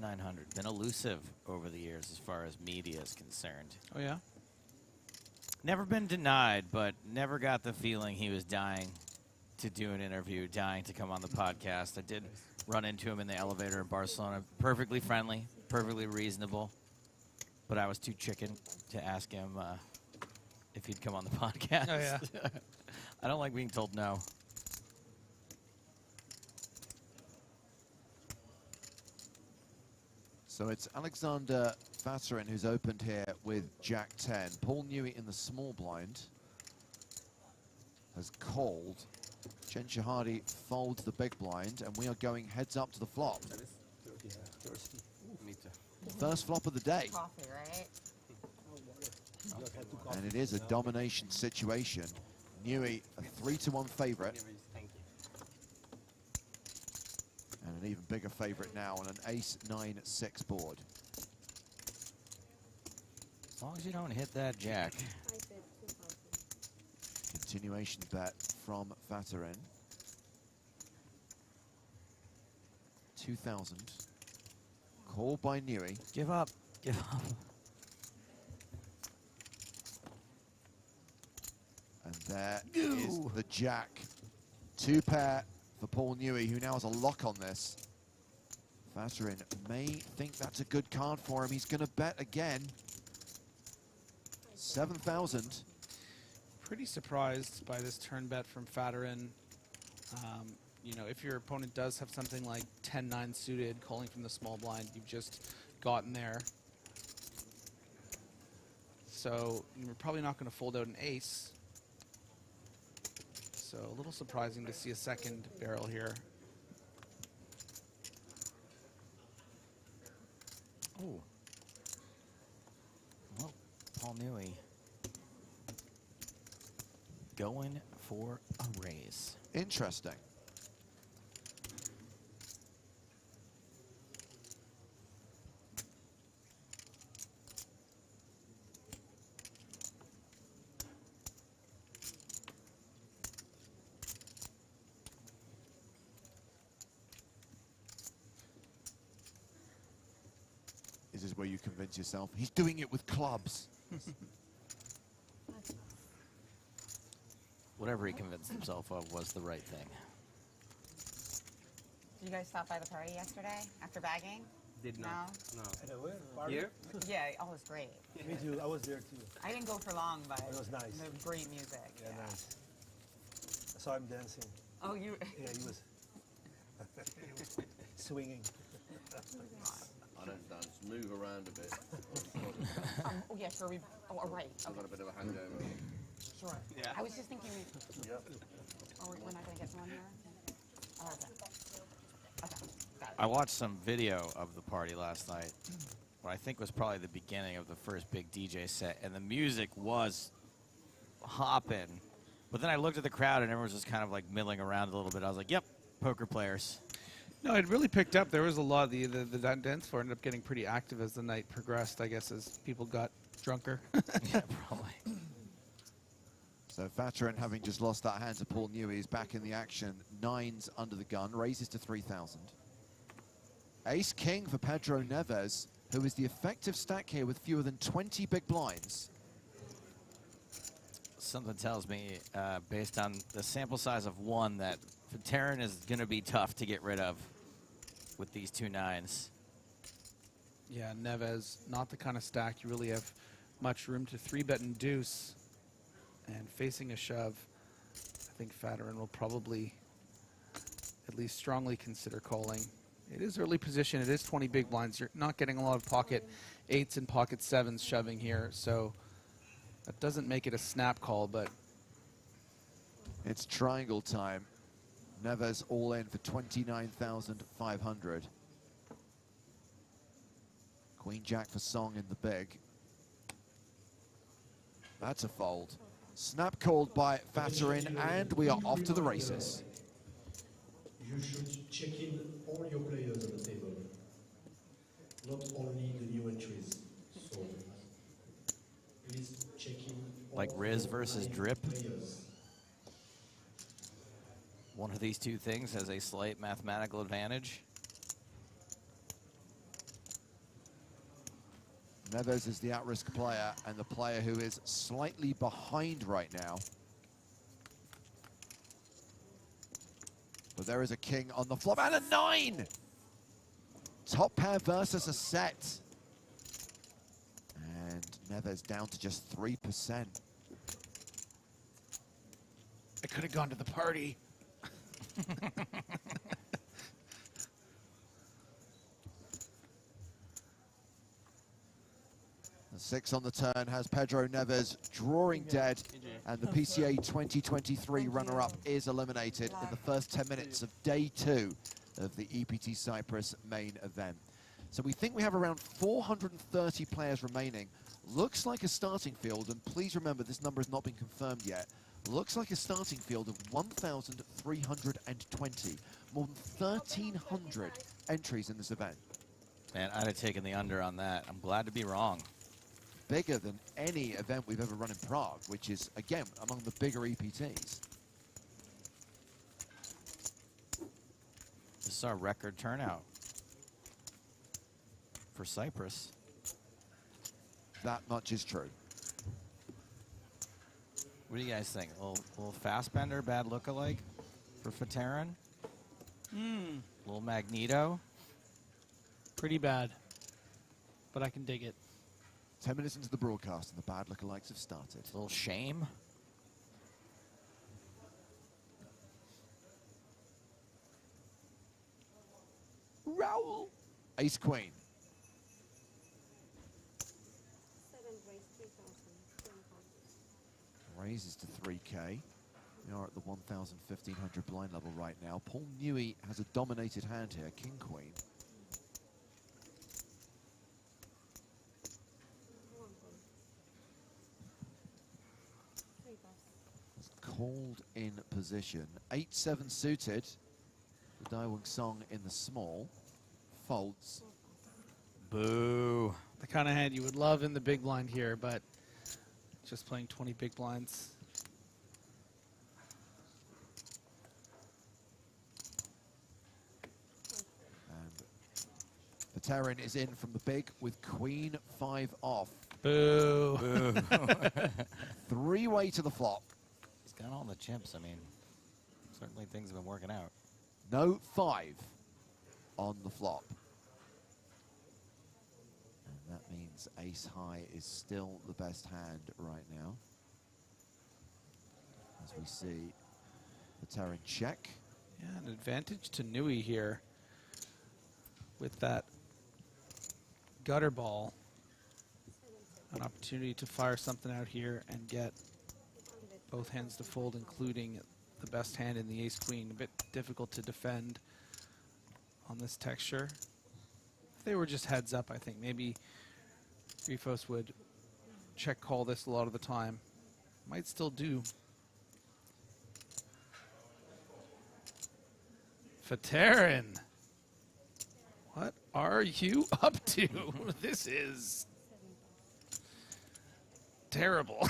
900. Been elusive over the years as far as media is concerned. Oh, yeah? Never been denied, but never got the feeling he was dying to do an interview, dying to come on the podcast. I did run into him in the elevator in Barcelona. Perfectly friendly, perfectly reasonable. But I was too chicken to ask him if he'd come on the podcast. Oh, yeah. I don't like being told no. So it's Alexander Vasarin who's opened here with Jack 10. Paul Newey in the small blind has called. Jen Shahadi folds the big blind, and we are going heads up to the flop. First flop of the day. Coffee, right? And it is a domination situation. Newey, a 3-1 favorite. And an even bigger favorite now on an ace-9-6 board. As long as you don't hit that jack. Continuation bet from Vasarin. 2,000. Called by Newey. Give up. Give up. And there is the jack. Two pair for Paul Newey, who now has a lock on this. Vasarin may think that's a good card for him. He's going to bet again. 7,000. Pretty surprised by this turn bet from Vasarin. You know, if your opponent does have something like 10-9 suited, calling from the small blind, you've just gotten there. So you're probably not going to fold out an ace. So a little surprising to see a second barrel here. Oh. Well, Paul Newey going for a raise. Interesting. This is where you convince yourself he's doing it with clubs. Whatever he convinced himself of was the right thing. Did you guys stop by the party yesterday after bagging? Did not. No. Here? Yeah, oh, it was great. Me too. I was there too. I didn't go for long, but It was nice. the great music. Yeah, nice. I saw him dancing. Oh, you? Yeah, he was swinging. I don't dance. Move around a bit. Oh, yeah, sure. Oh, all right. I've got a bit of a hangover. Sure. Yeah. I was just thinking, Yep. oh, we're not going to get someone here? Oh, okay. Okay, got it. I watched some video of the party last night, what I think was probably the beginning of the first big DJ set, and the music was hopping. But then I looked at the crowd, and everyone was just kind of like milling around a little bit. I was like, yep, poker players. No, it really picked up. There was a lot. The dance floor ended up getting pretty active as the night progressed, I guess, as people got drunker. Yeah, probably. So Vasarin, having just lost that hand to Paul Newey, is back in the action. Nines under the gun, raises to 3,000. Ace-king for Pedro Neves, who is the effective stack here with fewer than 20 big blinds. Something tells me, based on the sample size of one, that Terran is going to be tough to get rid of with these two nines. Yeah, Neves, not the kind of stack you really have much room to 3-bet and deuce. And facing a shove, I think Vasarin will probably at least strongly consider calling. It is early position. It is 20 big blinds. You're not getting a lot of pocket 8s and pocket 7s shoving here, so that doesn't make it a snap call, but It's triangle time. Neves all in for 29,500. Queen Jack for Song in the big. That's a fold. Snap called by Vasarin, and we are off to the races. You should check in all your players on the table, not only the new entries. So please check in all Like Riz versus live Drip. players. One of these two things has a slight mathematical advantage. Neves is the at-risk player and the player who is slightly behind right now. But there is a king on the flop and a 9! Top pair versus a set. And Neves down to just 3%. I could have gone to the party. The 6 on the turn has Pedro Neves drawing dead, and the PCA 2023 runner-up is eliminated in the first 10 minutes of day 2 of the EPT Cyprus main event. So we think we have around 430 players remaining. Looks like a starting field, and please remember this number has not been confirmed yet. Looks like a starting field of 1,320, more than 1,300 entries in this event. Man, I'd have taken the under on that. I'm glad to be wrong. Bigger than any event we've ever run in Prague, which is, again, among the bigger EPTs. This is our record turnout for Cyprus. That much is true. What do you guys think? A little fast bender, bad look-alike for Fatarin? Little Magneto? Pretty bad, but I can dig it. 10 minutes into the broadcast and the bad lookalikes have started. A little shame? Raoul! Ace Queen. 7 Raises to 3K. We are at the 1,500 blind level right now. Paul Newey has a dominated hand here, King Queen. Called in position. 8-7 suited. The Daiwon Song in the small. Folds. Boo. The kind of hand you would love in the big blind here, but just playing 20 big blinds. And Fatarin is in from the big with Queen 5 off. Boo. Boo. 3-way to the flop. He's got all the chips. I mean, certainly things have been working out. No 5 on the flop. And that means ace high is still the best hand right now. As we see Fatarin check. Yeah, an advantage to Newey here with that gutter ball. An opportunity to fire something out here and get both hands to fold, including the best hand in the ace-queen. A bit difficult to defend on this texture. If they were just heads up, I think maybe Rifos would check call this a lot of the time. Might still do. Fatarin, what are you up to? This is terrible.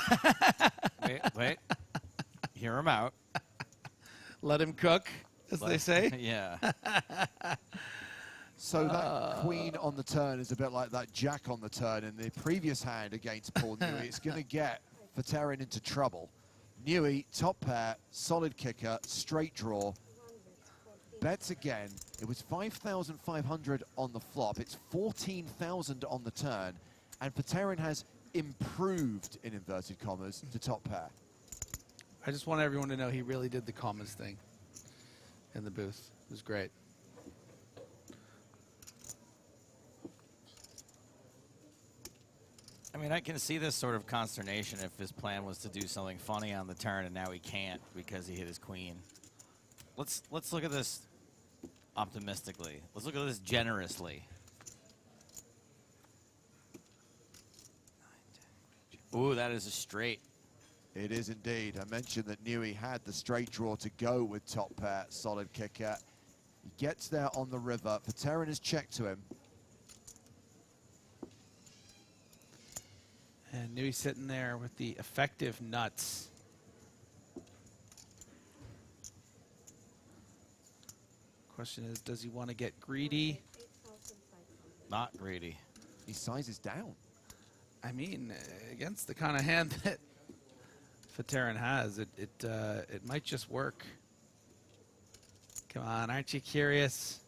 Wait. Hear him out. Let him cook, as they say. Yeah. So that queen on the turn is a bit like that jack on the turn in the previous hand against Paul Newey. It's going to get Fatarin into trouble. Newey, top pair, solid kicker, straight draw. Bets again. It was 5,500 on the flop. It's 14,000 on the turn. And Fatarin has improved, in inverted commas, to top pair. I just want everyone to know he really did the commas thing in the booth. It was great. I mean, I can see this sort of consternation if his plan was to do something funny on the turn and now he can't because he hit his queen. Let's look at this optimistically. Let's look at this generously. Ooh, that is a straight. It is indeed. I mentioned that Newey had the straight draw to go with top pair, solid kicker. He gets there on the river. Fatarin has checked to him. And Newey sitting there with the effective nuts. Question is, does he want to get greedy? Not greedy. He sizes down. I mean, against the kind of hand that Fatarin has, it might just work. Come on, aren't you curious?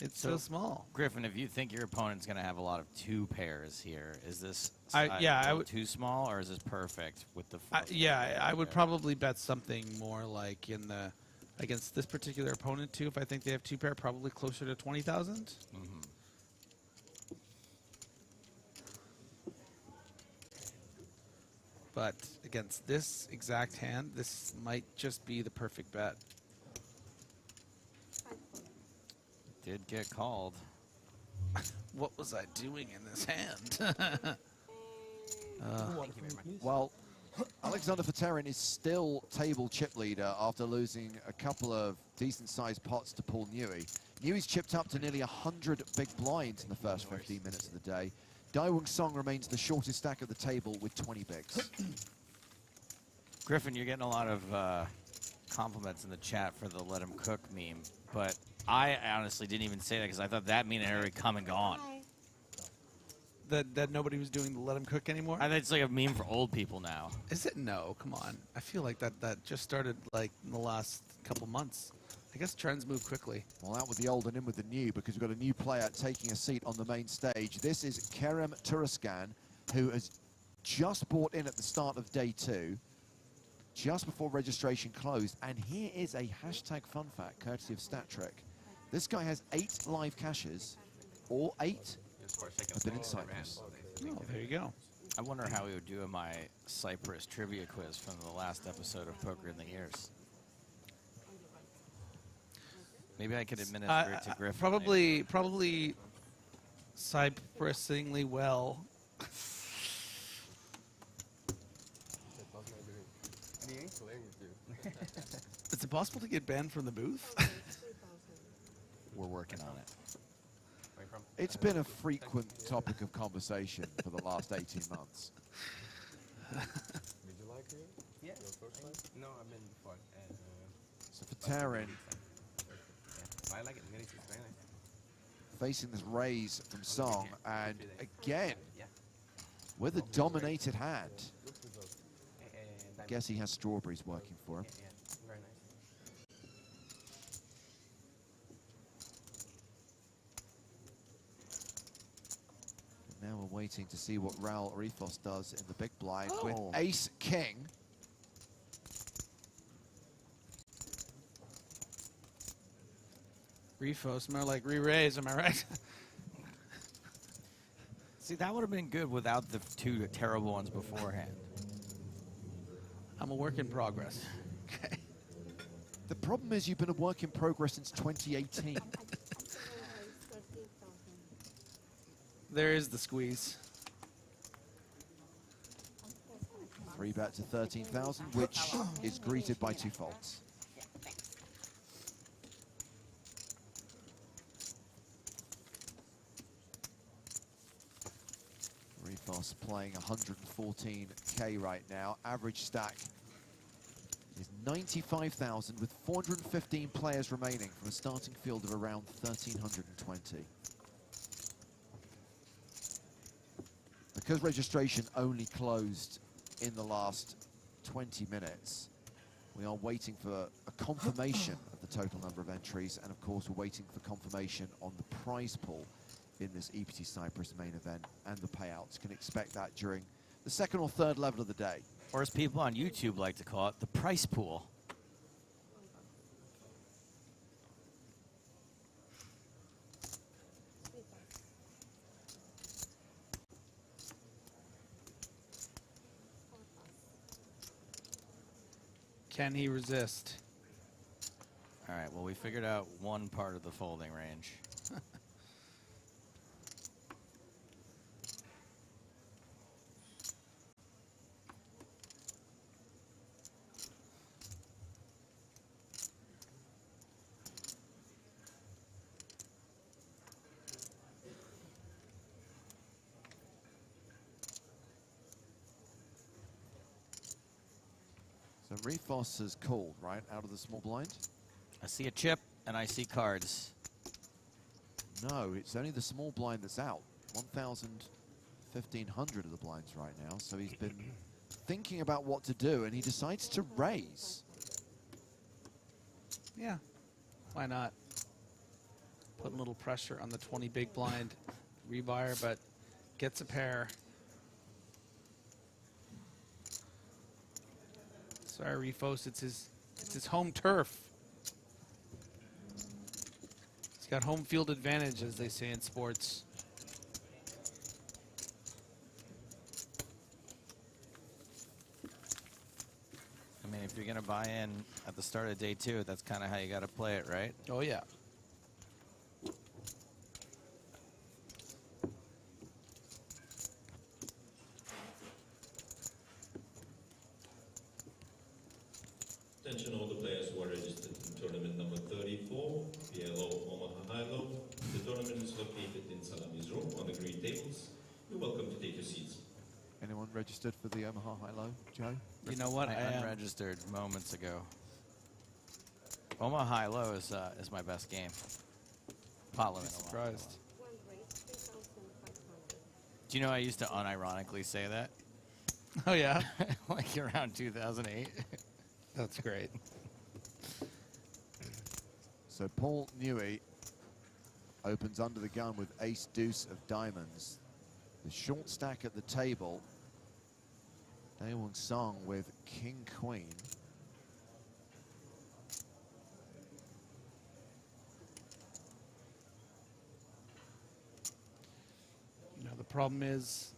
It's so small. Griffin, if you think your opponent's going to have a lot of 2 pairs here, is this I would too small, or is this perfect with the? I would probably bet something more like in the against this particular opponent too. If I think they have 2 pair, probably closer to 20,000. Mm-hmm. But against this exact hand, this might just be the perfect bet. Did get called. What was I doing in this hand? Well, Alexander Fatarin is still table chip leader after losing a couple of decent-sized pots to Paul Newey. Newey's chipped up to nearly 100 big blinds in the first 15 minutes of the day. Daewoo Song remains the shortest stack at the table with 20 bigs. Griffin, you're getting a lot of compliments in the chat for the "Let Him Cook" meme, but I honestly didn't even say that because I thought that meme had already come and gone. That nobody was doing the let him cook anymore? I think it's like a meme for old people now. Is it? No, come on. I feel like that just started like in the last couple months. I guess trends move quickly. Well, out with the old and in with the new, because we've got a new player taking a seat on the main stage. This is Kerem Turaskan, who has just bought in at the start of day 2, just before registration closed. And here is a hashtag fun fact, courtesy of StatTrick. This guy has 8 live caches, all 8 have been in Cyprus. Oh, there you go. I wonder how he would do in my Cyprus trivia quiz from the last episode of Poker in the Ears. Maybe I could administer it to Griffin. Probably Cyprusingly well. Is it possible to get banned from the booth? We're working on it. It's been a frequent topic of conversation for the last 18 months. Did you like it? Yeah. Your first time? No, I've been before. And, So Fatarin I like it. It's very nice. facing this raise from Song, and again, with a dominated hand. I guess he has strawberries working for him. Very nice. Now we're waiting to see what Raul Rifos does in the big blind with Ace King. Refos, more like re-raise, am I right? See, that would have been good without the 2 terrible ones beforehand. I'm a work in progress. Okay. The problem is you've been a work in progress since 2018. There is the squeeze. 3 bet to 13,000, which is greeted by 2 faults. Rifos playing 114k right now. Average stack is 95,000 with 415 players remaining from a starting field of around 1,320. Because registration only closed in the last 20 minutes, we are waiting for a confirmation of the total number of entries, and of course we're waiting for confirmation on the prize pool in this EPT Cyprus main event and the payouts. Can expect that during the 2nd or 3rd level of the day. Or as people on YouTube like to call it, the price pool. Can he resist? All right, well, we figured out one part of the folding range. So Rifos has called, right, out of the small blind? I see a chip, and I see cards. No, it's only the small blind that's out. 1,000 1,500 of the blinds right now, so he's been thinking about what to do, and he decides to raise. Yeah, why not? Put a little pressure on the 20 big blind rebuyer, but gets a pair. Sorry, Rifos, it's his home turf. He's got home field advantage, as they say in sports. I mean, if you're going to buy in at the start of day 2, that's kind of how you got to play it, right? Oh, yeah. Attention all the players who are registered in tournament number 34, PLO Omaha High-Low. The tournament is located in Salami's room on the green tables. You're welcome to take your seats. Anyone registered for the Omaha High-Low, Joe? You know what? I am. unregistered moments ago. Omaha High-Low is my best game. Pot limit Omaha Surprised. Do you know I used to unironically say that? Oh, yeah? Like around 2008. That's great. So Paul Newey opens under the gun with ace deuce of diamonds. The short stack at the table. Daewon Song with king queen. You know, the problem is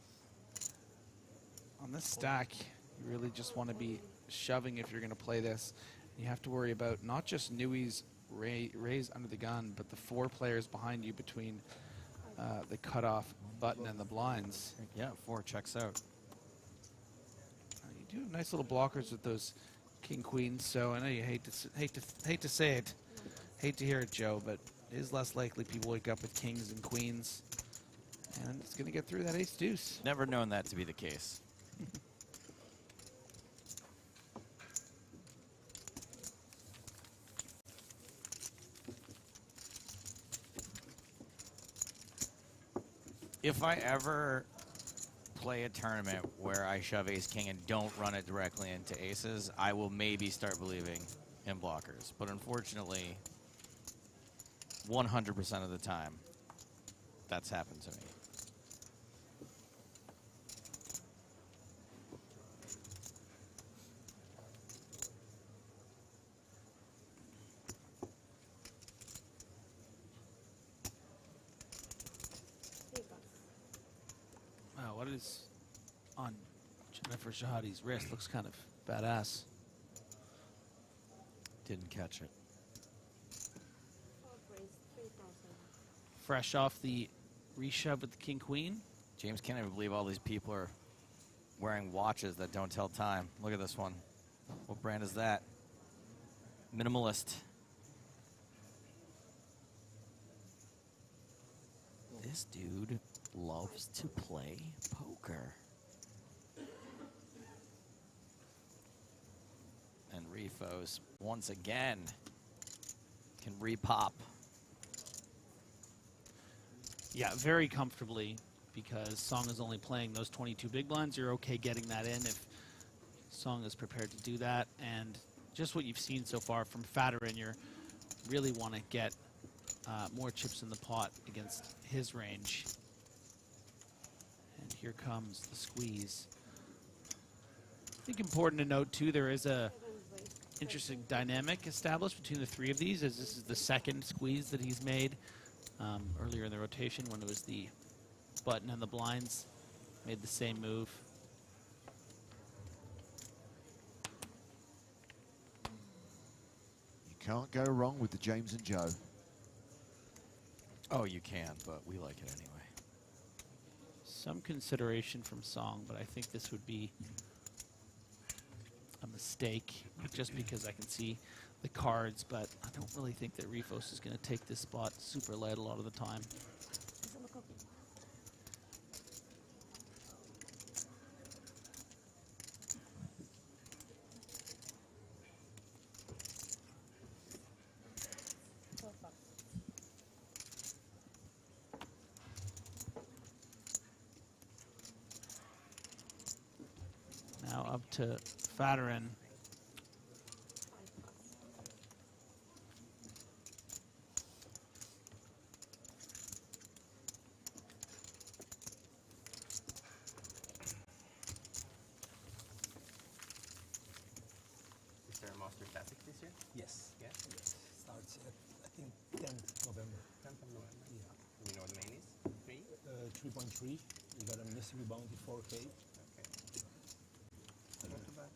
on this stack, you really just want to be shoving if you're going to play this. You have to worry about not just Newey's raise under the gun, but the 4 players behind you between the cutoff button and the blinds. Yeah, 4 checks out. You do have nice little blockers with those king queens. So I know you hate to say it, hate to hear it, Joe, but it is less likely people wake up with kings and queens, and it's going to get through that ace deuce. Never known that to be the case. If I ever play a tournament where I shove ace king and don't run it directly into aces, I will maybe start believing in blockers. But unfortunately, 100% of the time, that's happened to me. Wow, what is on Jennifer Shahadi's wrist? Looks kind of badass. Didn't catch it. Fresh off the reshove with the king queen. James can't even believe all these people are wearing watches that don't tell time. Look at this one. What brand is that? Minimalist. This dude loves to play poker. And Rifos, once again, can repop. Yeah, very comfortably, because Song is only playing those 22 big blinds. You're okay getting that in if Song is prepared to do that. And just what you've seen so far from Federer, you really want to get more chips in the pot against his range. And here comes the squeeze. I think important to note, too, there is a interesting dynamic established between the 3 of these, as this is the second squeeze that he's made. Earlier in the rotation, when it was the button and the blinds, made the same move. You can't go wrong with the James and Joe. Oh, you can, but we like it anyway. Some consideration from Song, but I think this would be a mistake, just because I can see the cards, but I don't really think that Rifos is going to take this spot super light a lot of the time. Now up to Federin. Is there a Master Classic this year? Yes. Yeah? Yes. Starts at, I think, 10th November. 10th of November. Yeah. Do we know what the main is? 3? 3.3. You got a mystery bounty 4K. Okay. Not too bad.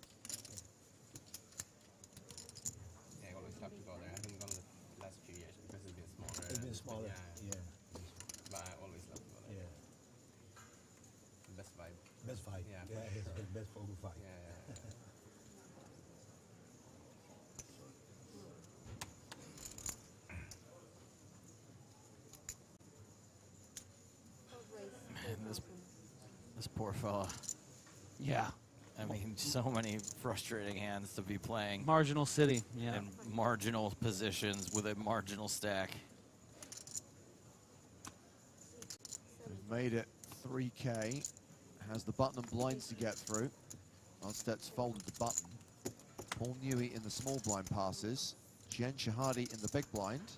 Yeah, I always love to go there. I haven't gone the last few years because it's been smaller. It's been smaller. Yeah, Yeah. but I always love to go there. Yeah. The best vibe. Best vibe. Yeah, Yeah, for it's sure. the best photo vibe. Yeah, yeah, yeah. Man, this poor fella. Yeah. I mean, so many frustrating hands to be playing Marginal city. Yeah. in marginal positions with a marginal stack. He's made it 3K. Has the button and blinds to get through. Onstett's folded the button. Paul Newey in the small blind passes. Jen Shahadi in the big blind.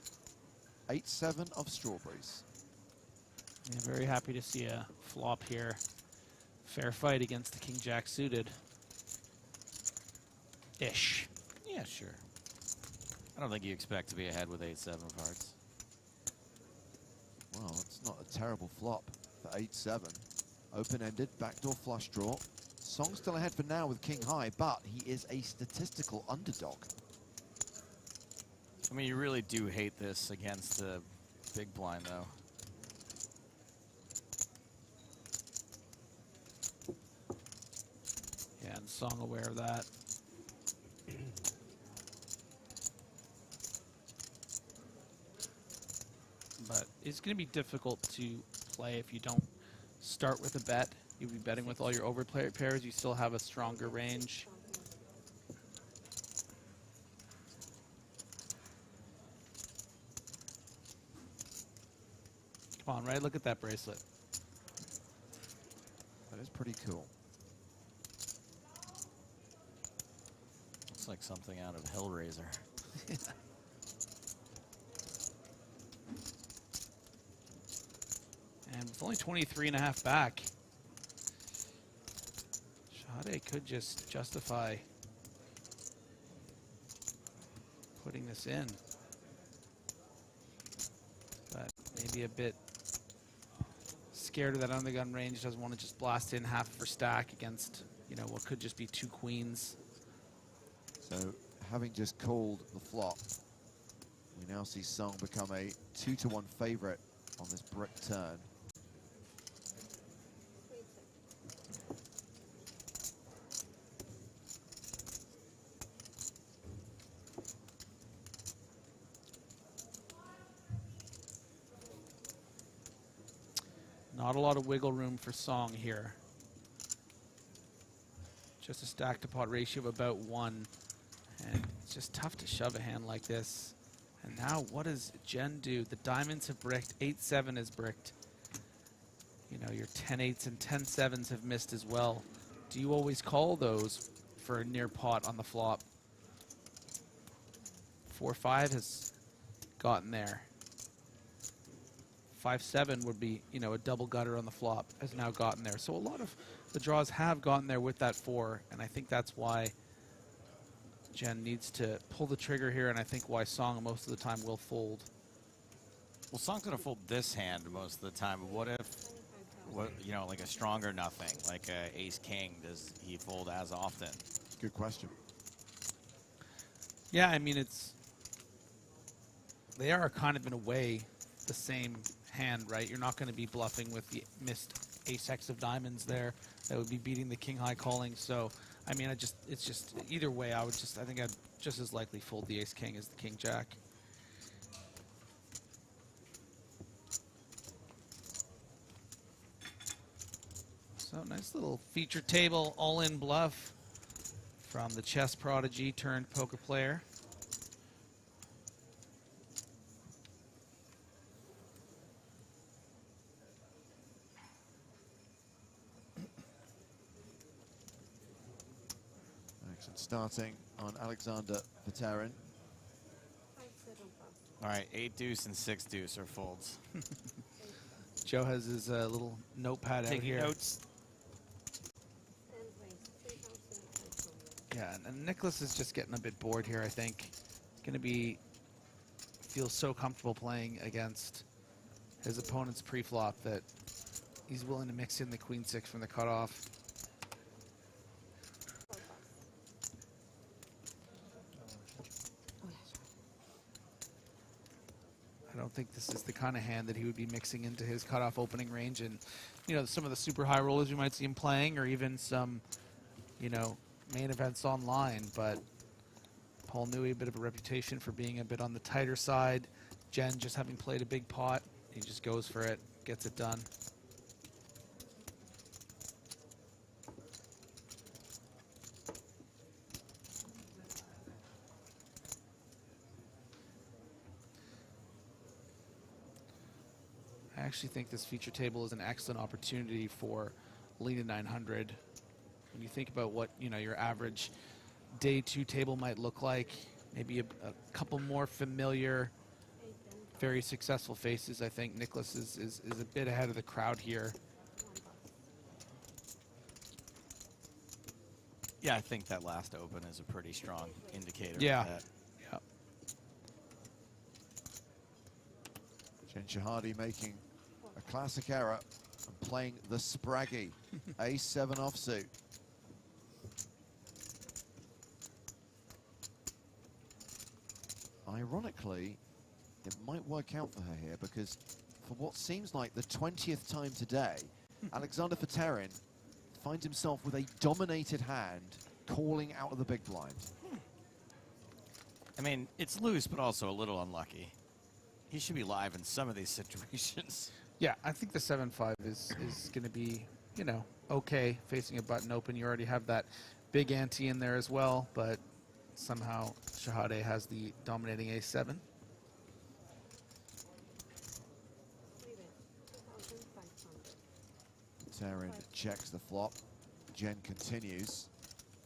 8-7 of strawberries. Yeah, very happy to see a flop here. Fair fight against the King Jack suited. Ish. Yeah, sure. I don't think you expect to be ahead with 8-7 of hearts. Well, it's not a terrible flop for 8-7. Open-ended, backdoor flush draw. Song still ahead for now with King High, but he is a statistical underdog. I mean, you really do hate this against the big blind, though. Yeah, and Song aware of that. But it's going to be difficult to play if you don't start with a bet. You'll be betting with all your overplay pairs. You still have a stronger range. Come on, right? Look at that bracelet. That is pretty cool. Looks like something out of Hellraiser. And with only 23 and a half back, Shade could just justify putting this in. But maybe a bit scared of that undergun range, doesn't want to just blast in half of her stack against, you know, what could just be 2 queens. So, having just called the flop, we now see Song become a 2-1 favorite on this brick turn. Not a lot of wiggle room for Song here. Just a stack to pot ratio of about 1. And it's just tough to shove a hand like this. And now what does Jen do? The diamonds have bricked. 8-7 is bricked. You know, your 10-8s and 10-7s have missed as well. Do you always call those for a near pot on the flop? 4-5 has gotten there. 5-7 would be, you know, a double gutter on the flop, has now gotten there. So a lot of the draws have gotten there with that 4, and I think that's why Jen needs to pull the trigger here, and I think why Song most of the time will fold. Well, Song's going to fold this hand most of the time, but what if, you know, like a stronger nothing, like a ace-king, does he fold as often? Good question. Yeah, I mean, they are kind of in a way the same hand, right? You're not going to be bluffing with the missed ace-x of diamonds there. That would be beating the king-high calling. So, I mean, it's just either way. I think I'd just as likely fold the ace-king as the king-jack. So, nice little feature table all-in bluff from the chess prodigy turned poker player. Action starting on Alexander Veteran. All right, 8 deuce and 6 deuce are folds. Joe has his little notepad out Taking here. notes. Yeah, and Nicholas is just getting a bit bored here, I think. He's going to feel so comfortable playing against his opponent's pre-flop that he's willing to mix in the queen six from the cutoff. I don't think this is the kind of hand that he would be mixing into his cutoff opening range, and you know, some of the super high rollers you might see him playing, or even some, you know, main events online. But Paul Newey, a bit of a reputation for being a bit on the tighter side. Jen just having played a big pot, he just goes for it, gets it done. I actually think this feature table is an excellent opportunity for Lena 900. When you think about what, you know, your average day two table might look like, maybe a couple more familiar, very successful faces. I think Nicholas is a bit ahead of the crowd here. Yeah, I think that last open is a pretty strong indicator. Yeah. Of that. Yeah. Jen Shahade making a classic error and playing the Spraggy. Ace-7 offsuit. Ironically, it might work out for her here because for what seems like the 20th time today, Alexander Veteran finds himself with a dominated hand calling out of the big blind. I mean, it's loose, but also a little unlucky. He should be live in some of these situations. Yeah, I think the 7-5 is going to be, you know, okay facing a button open. You already have that big ante in there as well, but somehow Shahade has the dominating ace-7. Veteran checks the flop. Jen continues.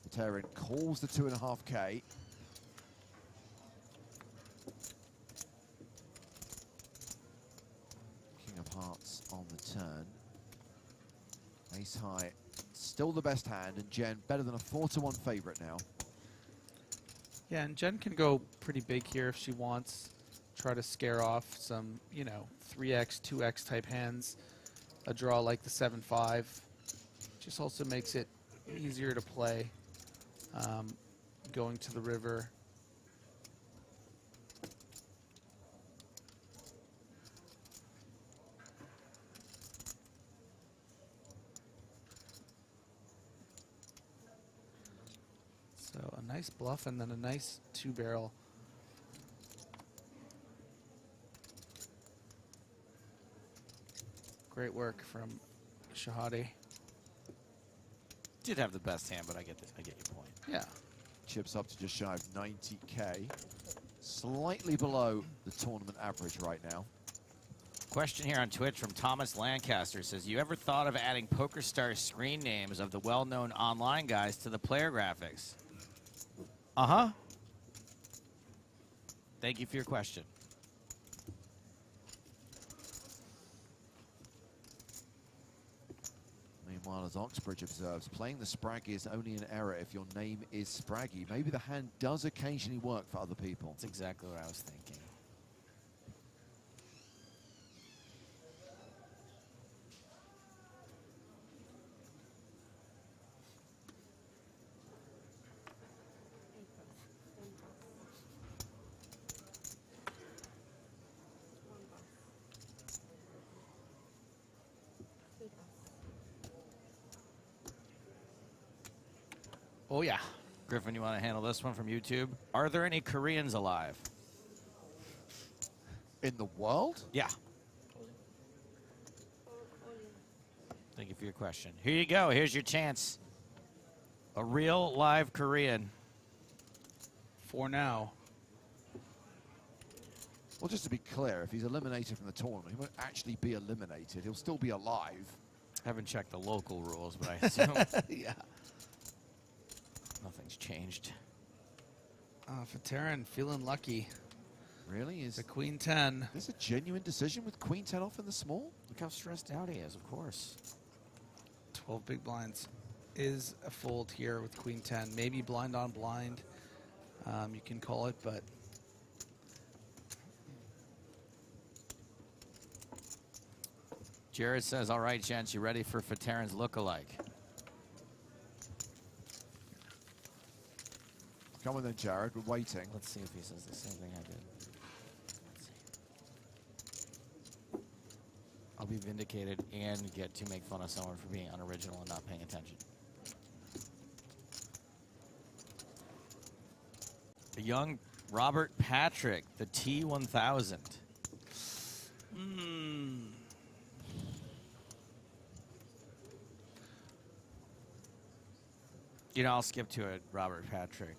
Veteran calls the 2.5K. King of Hearts on the turn. Ace high, still the best hand, and Jen better than a 4-1 favorite now. Yeah, and Jen can go pretty big here if she wants. Try to scare off some, you know, 3x, 2x type hands. A draw like the 7-5. Just also makes it easier to play going to the river. So a nice bluff and then a nice two-barrel. Great work from Shahade. Did have the best hand, but I get your point. Yeah. Chips up to just shy of 90K. Slightly below the tournament average right now. Question here on Twitch from Thomas Lancaster says, you ever thought of adding PokerStar screen names of the well-known online guys to the player graphics? Uh-huh. Thank you for your question. Meanwhile, as Oxbridge observes, playing the Spraggy is only an error if your name is Spraggy. Maybe the hand does occasionally work for other people. That's exactly what I was thinking. Oh, yeah. Griffin, you want to handle this one from YouTube? Are there any Koreans alive? In the world? Yeah. Thank you for your question. Here you go. Here's your chance. A real live Korean. For now. Well, just to be clear, if he's eliminated from the tournament, he won't actually be eliminated. He'll still be alive. Haven't checked the local rules, but I assume Yeah. nothing's changed. Fatarin feeling lucky. Really? Is The Queen 10. this a genuine decision with Queen 10 off in the small? Look how stressed out he is, of course. 12 big blinds is a fold here with Queen 10. Maybe blind on blind, you can call it, but Jared says, all right, gents, you ready for Fatarin's look-alike? Come on then, Jared. We're waiting. Let's see if he says the same thing I did. Let's see. I'll be vindicated and get to make fun of someone for being unoriginal and not paying attention. The young Robert Patrick, the T1000. You know, I'll skip to a Robert Patrick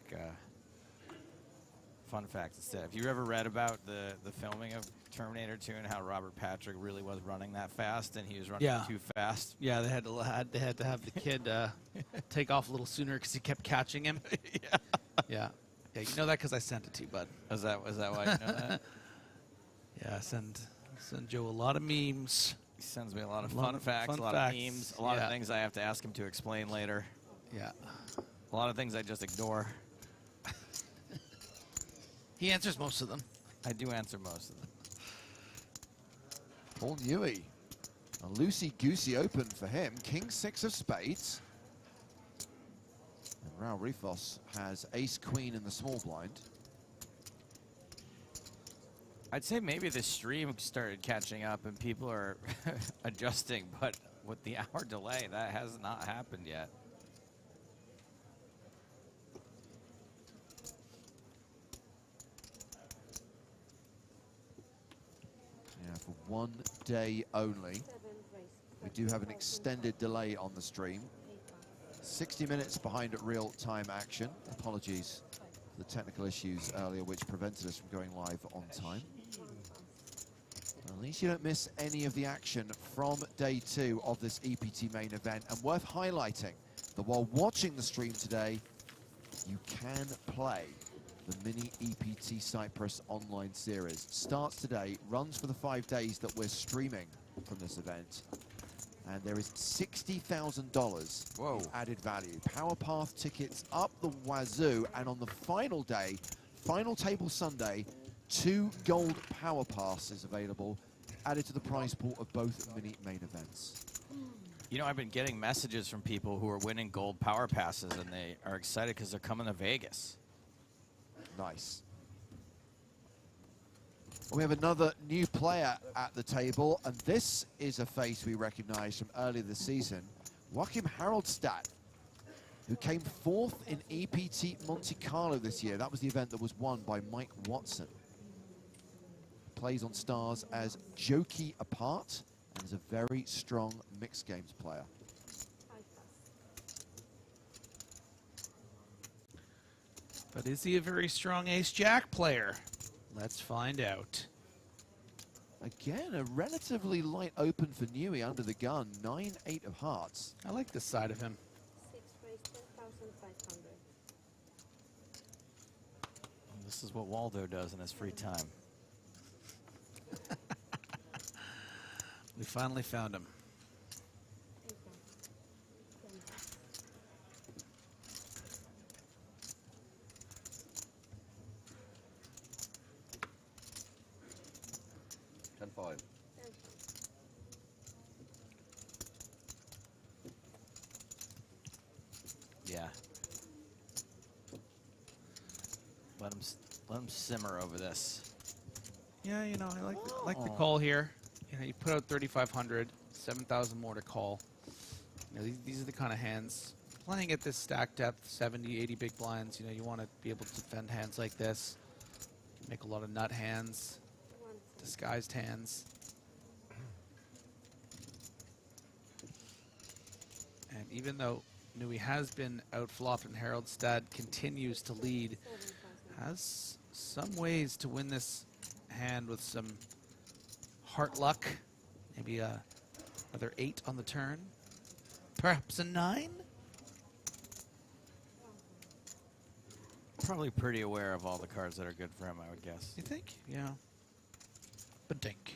fun fact instead. Have you ever read about the filming of Terminator 2 and how Robert Patrick really was running that fast and he was running too fast? yeah, they had to have the kid take off a little sooner because he kept catching him. Yeah, you know that because I sent it to you, bud. Was that why you know that? Yeah, send Joe a lot of memes. He sends me a lot of Lot fun of facts, fun a lot facts. of memes, a lot Yeah. of things I have to ask him to explain later. Yeah, A lot of things I just ignore. he answers most of them. I do answer most of them. Paul Newey. A loosey-goosey open for him. King 6 of spades. And Raul Rifos has ace-queen in the small blind. I'd say maybe the stream started catching up and people are adjusting, but with the hour delay, that has not happened yet. Yeah, for 1 day only. We do have an extended delay on the stream. 60 minutes behind at real-time action. Apologies for the technical issues earlier which prevented us from going live on time. At least you don't miss any of the action from day 2 of this EPT main event. And worth highlighting that while watching the stream today, you can play the mini EPT Cyprus online series. Starts today, runs for the 5 days that we're streaming from this event. And there is $60,000 added value. Power Path tickets up the wazoo. And on the final day, final table Sunday, 2 gold Power Passes available, added to the prize pool of both mini main events. You know, I've been getting messages from people who are winning gold power passes, and they are excited because they're coming to Vegas. Nice. We have another new player at the table, and this is a face we recognize from earlier this season. Joachim Haraldstad, who came 4th in EPT Monte Carlo this year. That was the event that was won by Mike Watson. Plays on stars as Jokey Apart, and is a very strong mixed games player. But is he a very strong ace-jack player? Let's find out. Again, a relatively light open for Newey under the gun. 9-8 of hearts. I like this side of him. 6 raised 10,500. This is what Waldo does in his free time. We finally found him. 10-5. Yeah. Let him simmer over this. Yeah, you know, I like the call here. You know, you put out 3,500, 7,000 more to call. You know, these are the kind of hands. Playing at this stack depth, 70, 80 big blinds, you know, you want to be able to defend hands like this. Make a lot of nut hands, disguised hands. And even though Newey has been outflopped and Haraldstad continues to lead, has some ways to win this hand with some heart luck. Maybe another 8 on the turn. Perhaps a 9? Probably pretty aware of all the cards that are good for him, I would guess. You think? Yeah. But dink.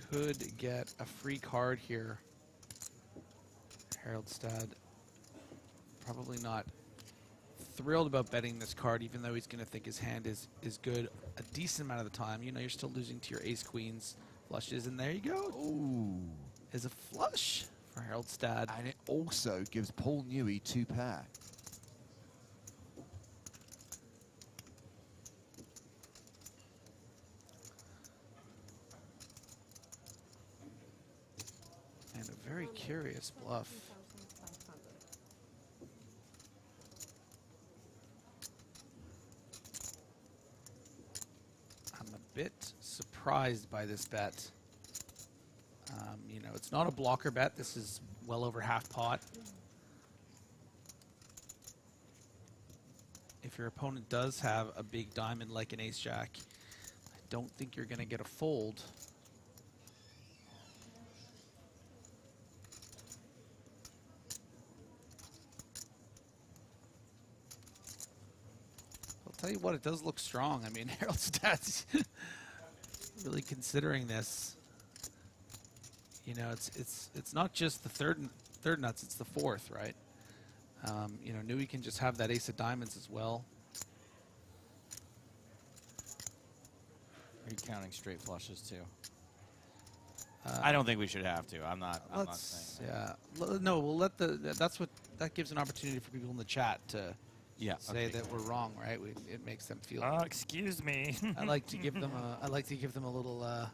Could get a free card here. Haroldstad probably not thrilled about betting this card, even though he's going to think his hand is good a decent amount of the time. You know, you're still losing to your ace queens flushes, and there you go. Ooh. Is a flush for Haroldstad. And it also gives Paul Newey 2 pair. And a very curious bluff. I'm a bit surprised by this bet. You know, it's not a blocker bet. This is well over half pot. If your opponent does have a big diamond like an ace-jack, I don't think you're going to get a fold. I'll tell you what, it does look strong. I mean, Haroldstad's really considering this. You know, it's not just the third nuts, it's the fourth, right? You know, Newey can just have that ace of diamonds as well. Are you counting straight flushes too? I don't think we should have to. I'm not saying that. Yeah. No, we'll let that gives an opportunity for people in the chat to say that we're wrong, right? It makes them feel. Excuse me. I like to give them a little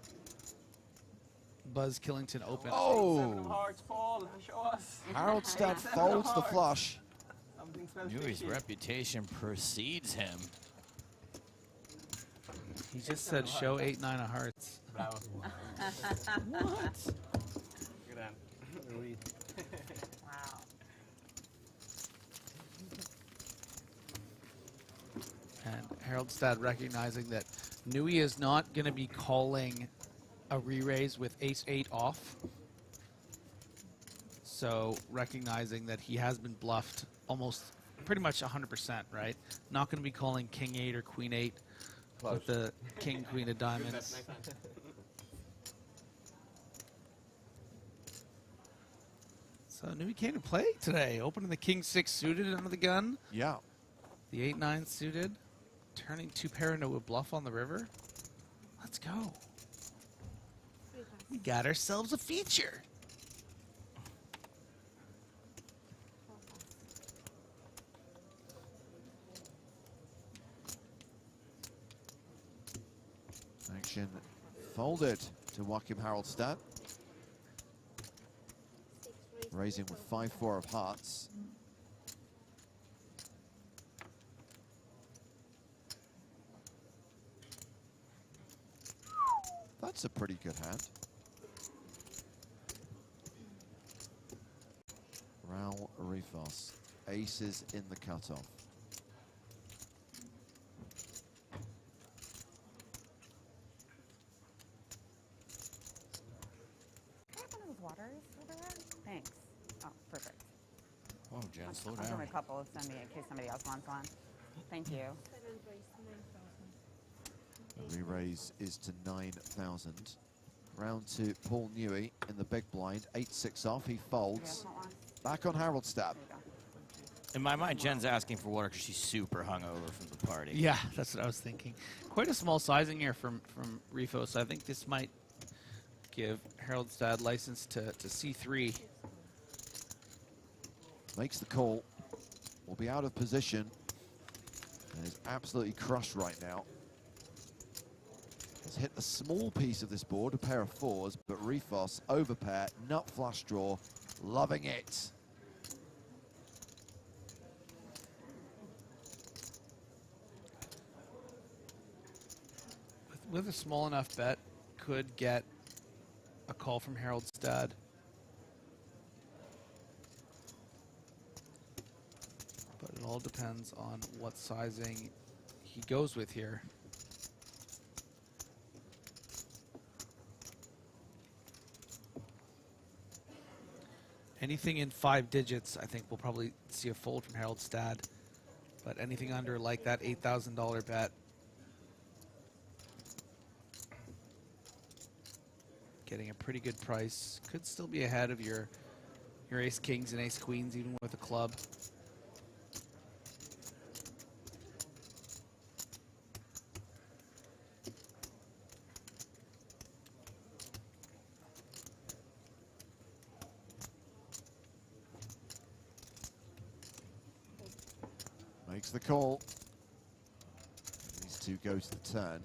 Buzz Killington open. Oh! Show us. Haroldstad folds the flush. Newey's reputation precedes him. He just said show 8-9 of hearts. Bravo. What? Good hand. Wow. And Haroldstad recognizing that Newey is not going to be calling a re-raise with ace-8 off. So recognizing that he has been bluffed almost pretty much 100%, right? Not going to be calling king-8 or queen-8 with the king-queen of diamonds. So Newey came to play today, opening the king-6 suited under the gun. Yeah. The 8-9 suited, turning 2 pair into a bluff on the river. Let's go. We got ourselves a feature. Action folded to Joachim Haroldstad. Raising with 5-4 of hearts. That's a pretty good hand. Raul Rifos, aces in the cutoff. Can I have one of those waters over there? Thanks. Oh, perfect. Oh, Jen, slow I'll down. bring a couple of send me in case somebody else wants one. Thank you. The re-raise is to 9,000. Round 2, Paul Newey in the big blind, 8-6 off, he You guys folds. want one? Back on Haroldstad. There you go. In my mind, Jen's asking for water because she's super hungover from the party. Yeah, that's what I was thinking. Quite a small sizing here from Rifo, so I think this might give Haroldstad license to C3. Makes the call. Will be out of position. And is absolutely crushed right now. Has hit a small piece of this board, a pair of 4s, but Rifos over pair, nut flush draw, loving it. With a small enough bet, could get a call from Haroldstad. But it all depends on what sizing he goes with here. Anything in 5 digits, I think we'll probably see a fold from Harold Stad. But anything under like that $8,000 bet, getting a pretty good price. Could still be ahead of your ace kings and ace queens, even with a club. Makes the call. These two go to the turn.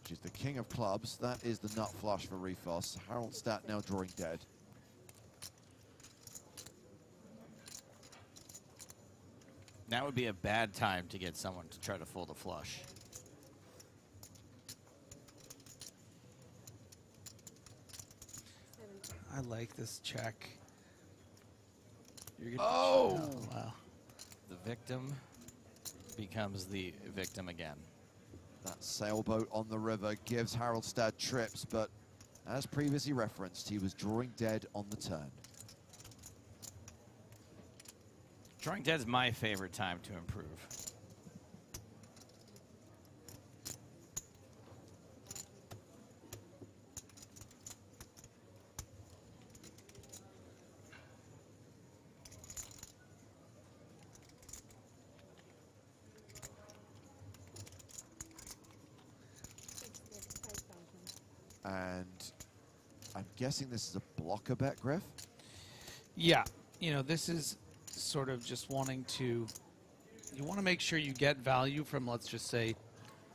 Which is the king of clubs. That is the nut flush for Rifos. Harold Stat now drawing dead. That would be a bad time to get someone to try to fold a flush. I like this check. You're gonna Oh! Wow. The victim becomes the victim again. That sailboat on the river gives Harold Stad trips, but as previously referenced, he was drawing dead on the turn. Drawing dead's my favorite time to improve. And I'm guessing this is a blocker bet, Griff? Yeah, you know, this is sort of just wanting to, you want to make sure you get value from, let's just say,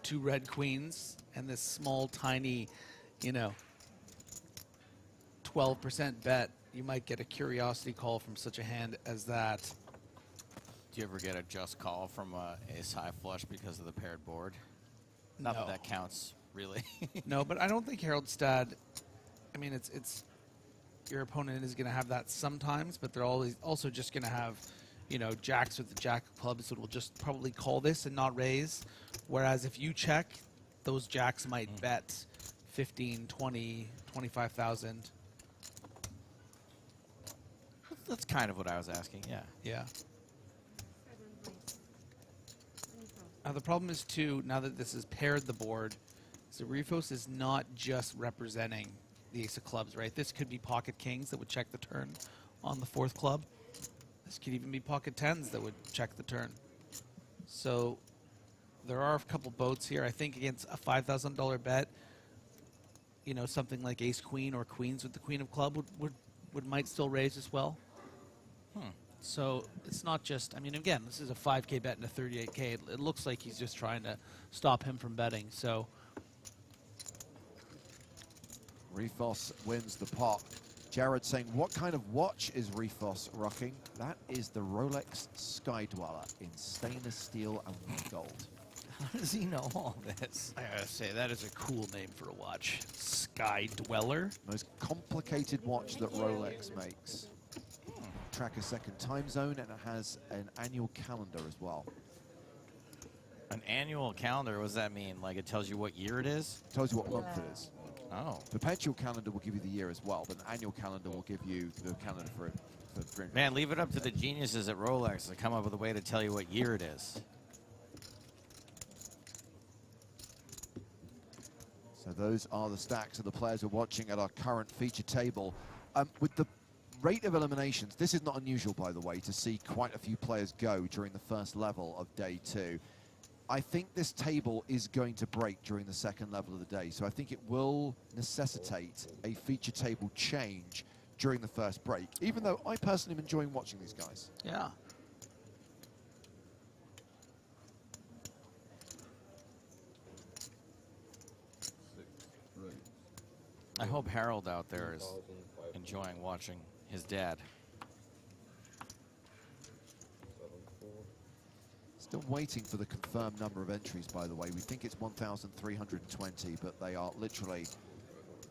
2 red queens and this small, tiny, you know, 12% bet. You might get a curiosity call from such a hand as that. Do you ever get a just call from ace high flush because of the paired board? Not No. that that counts, really. No, but I don't think Harold Stad, I mean, it's your opponent is going to have that sometimes, but they're always also just going to have, you know, jacks with the jack of clubs that will just probably call this and not raise. Whereas if you check, those jacks might bet 15, 20, 25,000. That's kind of what I was asking, yeah. Yeah. Now the problem is too, now that this has paired the board, so Rifos is not just representing the ace of clubs, right? This could be pocket kings that would check the turn on the 4th club. This could even be pocket 10s that would check the turn. So there are a couple boats here. I think against a $5,000 bet, you know, something like ace queen or queens with the queen of club would might still raise as well. So it's not just, I mean, again, this is a 5K bet and a 38K. It looks like he's just trying to stop him from betting. So Rifos wins the pot. Jared saying, what kind of watch is Rifos rocking? That is the Rolex Sky Dweller in stainless steel and white gold. How does he know all this? I gotta say, that is a cool name for a watch. Sky Dweller. Most complicated watch that Rolex makes. Track a second time zone, and it has an annual calendar as well. An annual calendar, what does that mean? Like it tells you what year it is? Tells you what month it is. Oh. Perpetual calendar will give you the year as well, but an annual calendar will give you the calendar for 300. Man, leave it up to the geniuses at Rolex to come up with a way to tell you what year it is. So those are the stacks of the players we're watching at our current feature table. With the rate of eliminations, this is not unusual, by the way, to see quite a few players go during the first level of day 2. I think this table is going to break during the second level of the day, so I think it will necessitate a feature table change during the first break, even though I personally am enjoying watching these guys. Yeah. I hope Harold out there is enjoying watching his dad. Still waiting for the confirmed number of entries, by the way. We think it's 1,320, but they are literally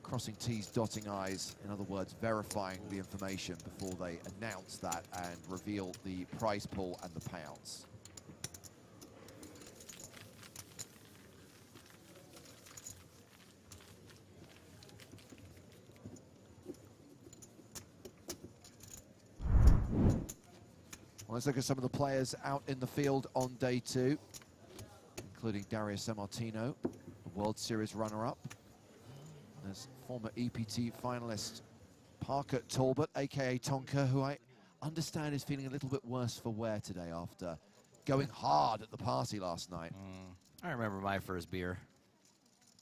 crossing T's, dotting I's. In other words, verifying the information before they announce that and reveal the prize pool and the payouts. Well, let's look at some of the players out in the field on day 2, including Darius Sammartino, the World Series runner-up. There's former EPT finalist Parker Talbot, aka Tonka, who I understand is feeling a little bit worse for wear today after going hard at the party last night. I remember my first beer.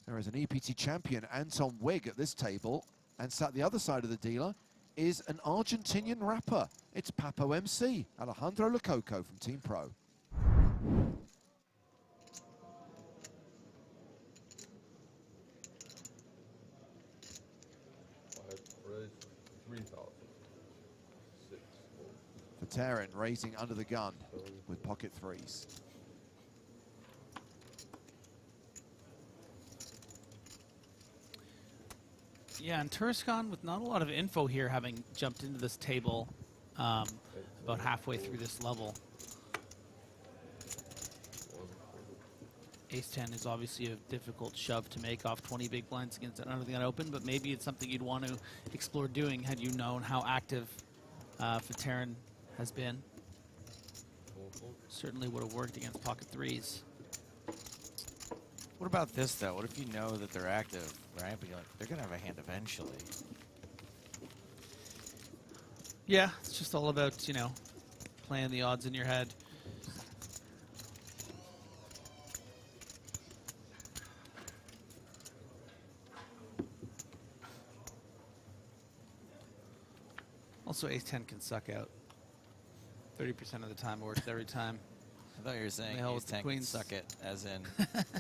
There is an EPT champion, Anton Wig, at this table, and sat the other side of the dealer is an Argentinian rapper. It's Papo MC, Alejandro Lococo from Team Pro. 3,000. 6. Terran raising under the gun with pocket threes. Yeah, and Turscon with not a lot of info here, having jumped into this table about halfway through this level. Ace-10 is obviously a difficult shove to make off 20 big blinds against another gun open, but maybe it's something you'd want to explore doing had you known how active Terran has been. Certainly would have worked against pocket threes. What about this, though? What if you know that they're active, right? But you're like, they're going to have a hand eventually. Yeah, it's just all about, you know, playing the odds in your head. Also, ace-10 can suck out. 30% of the time, it works every time. I thought you were saying The hell ace with the 10 can queens. suck it, as in,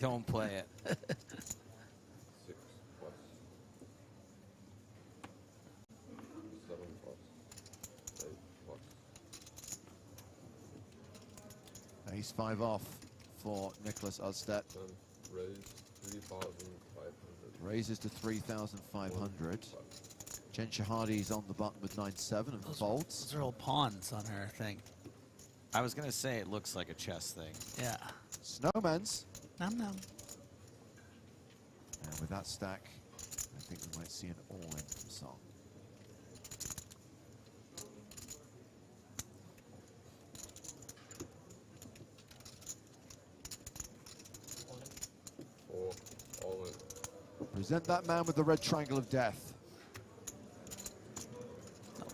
don't play it. 6 plus. 7 plus. 8 plus. Ace-5 off for Nicholas Udstedt. 10. Raise 3,500. Raises to 3,500. Jen Shahadi's on the button with 9-7 and folds. Those are all pawns on her thing. I was going to say it looks like a chess thing. Yeah. Snowman's. Nom nom. And with that stack, I think we might see an all-in from Song. All in. Present that man with the red triangle of death.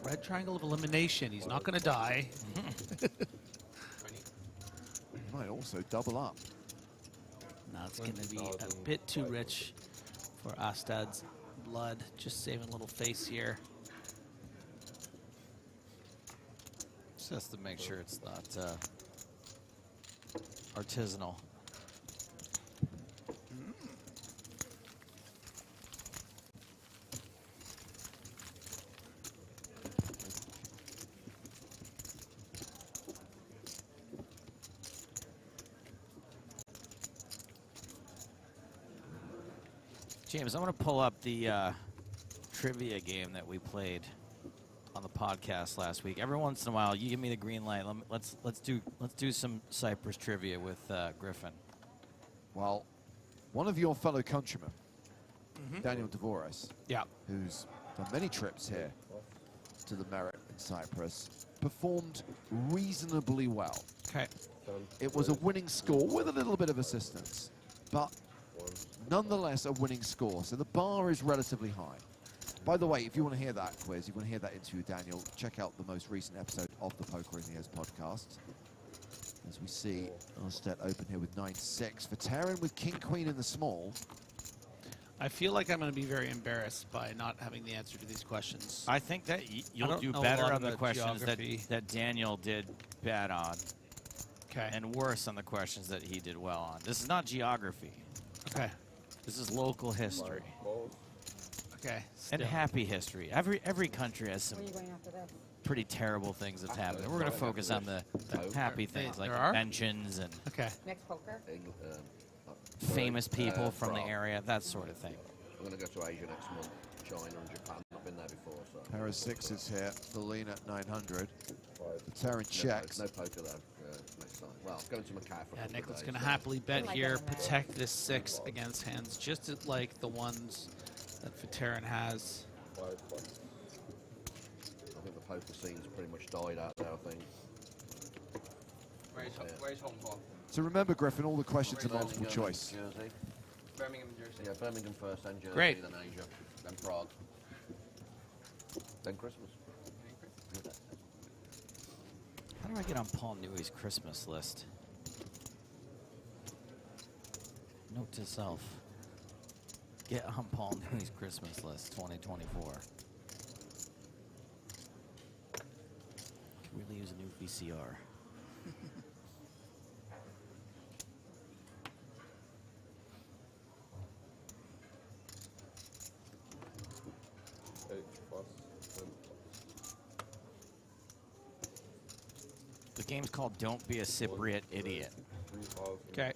Red triangle of elimination. He's not going to die. He might also double up. No, it's going to be a bit too rich for Astad's blood. Just saving a little face here. Just to make sure it's not artisanal. James, I'm going to pull up the trivia game that we played on the podcast last week. Every once in a while, you give me the green light. Let's do some Cyprus trivia with Griffin. Well, one of your fellow countrymen, Daniel Dvoris, Yeah. who's done many trips here to the Merit in Cyprus, performed reasonably well. Okay. 10. It was a winning score with a little bit of assistance, but nonetheless a winning score. So the bar is relatively high. By the way, if you want to hear that quiz, you want to hear that interview with Daniel, check out the most recent episode of the Poker in the Ears podcast. As we see Udstedt open here with 9-6. For Terran with King-Queen in the small. I feel like I'm going to be very embarrassed by not having the answer to these questions. I think that you'll don't do know a better lot on the about questions geography. that Daniel did bad on, Okay. and worse on the questions that he did well on. This is not geography. Okay. This is local history Balls. Okay. and Still. happy history. Every country has some Where are you going after this? pretty terrible things that's happened. We're going to focus on the happy things like There are? inventions and Okay. Next poker? famous people from the France. area, that sort of thing. I'm going to go to Asia next month, China and Japan. I've been there before, so. Pair of sixes here. The lean at 900. 5. Terran checks. No poker though. Next time. Well, going to Macau for a Yeah, couple of Nicholas days, going to so- happily bet like here, that. protect this 6 against hands just like the ones that Terran has. 5 plus. I think the poker scene's pretty much died out there, I think. Where's home for? So remember, Griffin, all the questions are multiple Birmingham, choice. Jersey. Birmingham, Jersey. Yeah, Birmingham first, then Jersey, Great. then Asia, then Prague. Then Christmas. How do I get on Paul Newey's Christmas list? Note to self. Get on Paul Newey's Christmas list 2024. Could really use a new VCR. The game's called Don't Be a Cypriot Idiot. Okay.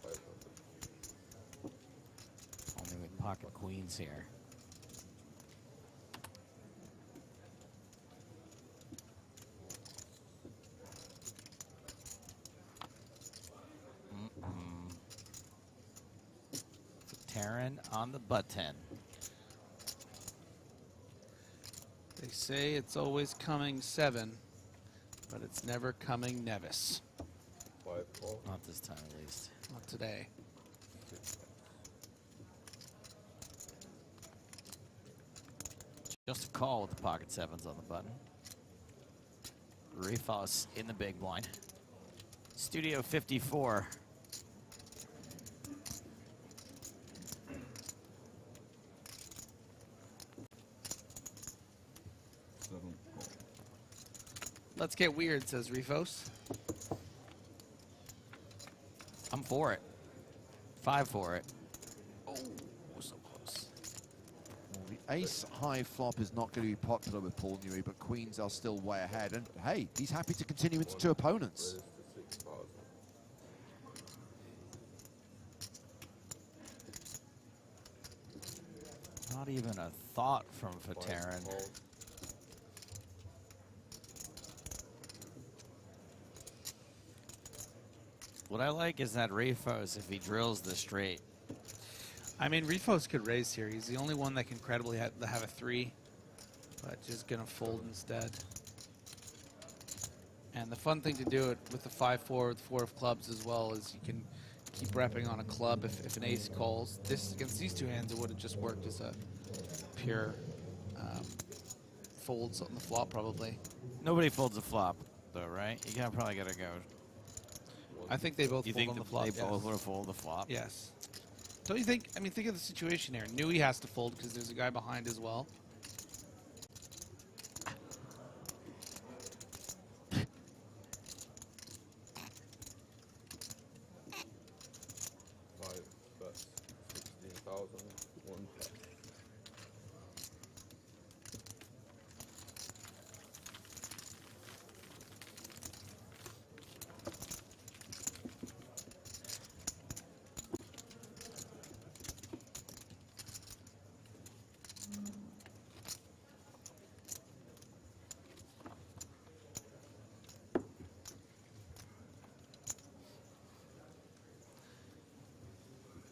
Only with pocket queens here. Terran on the button. They say it's always coming 7, but it's never coming Nevis. Not this time, at least. Not today. Just a call with the pocket sevens on the button. Refos in the big blind. Studio 54. Let's get weird, says Refos. I'm for it. 5 for it. Oh, so close. Well, the ace high flop is not going to be popular with Paul Newey, but queens are still way ahead. And hey, he's happy to continue into 2 opponents. Not even a thought from Fatarin. What I like is that Refos, if he drills the straight. I mean, Refos could raise here. He's the only one that can credibly have a 3, but just going to fold instead. And the fun thing to do it with the 5-4 with 4 of clubs as well is you can keep repping on a club if an ace calls. This against these 2 hands, it would have just worked as a pure folds on the flop probably. Nobody folds a flop, though, right? You probably got to go. I think they both You fold think on the flop. they Yes. both would have folded the flop? Yes. Don't you think? I mean, think of the situation here. Newey has to fold because there's a guy behind as well.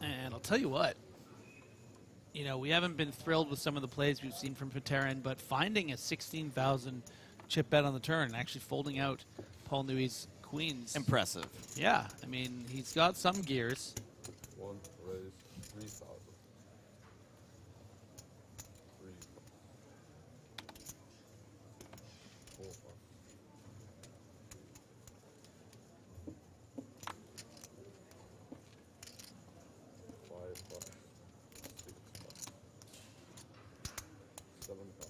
And I'll tell you what, you know, we haven't been thrilled with some of the plays we've seen from Fatarin, but finding a 16,000 chip bet on the turn and actually folding out Paul Newey's queens. Impressive. Yeah, I mean, he's got some gears. One raise 3,000. 3, 4, 5. 5, 5, 6, 5, 7, 5.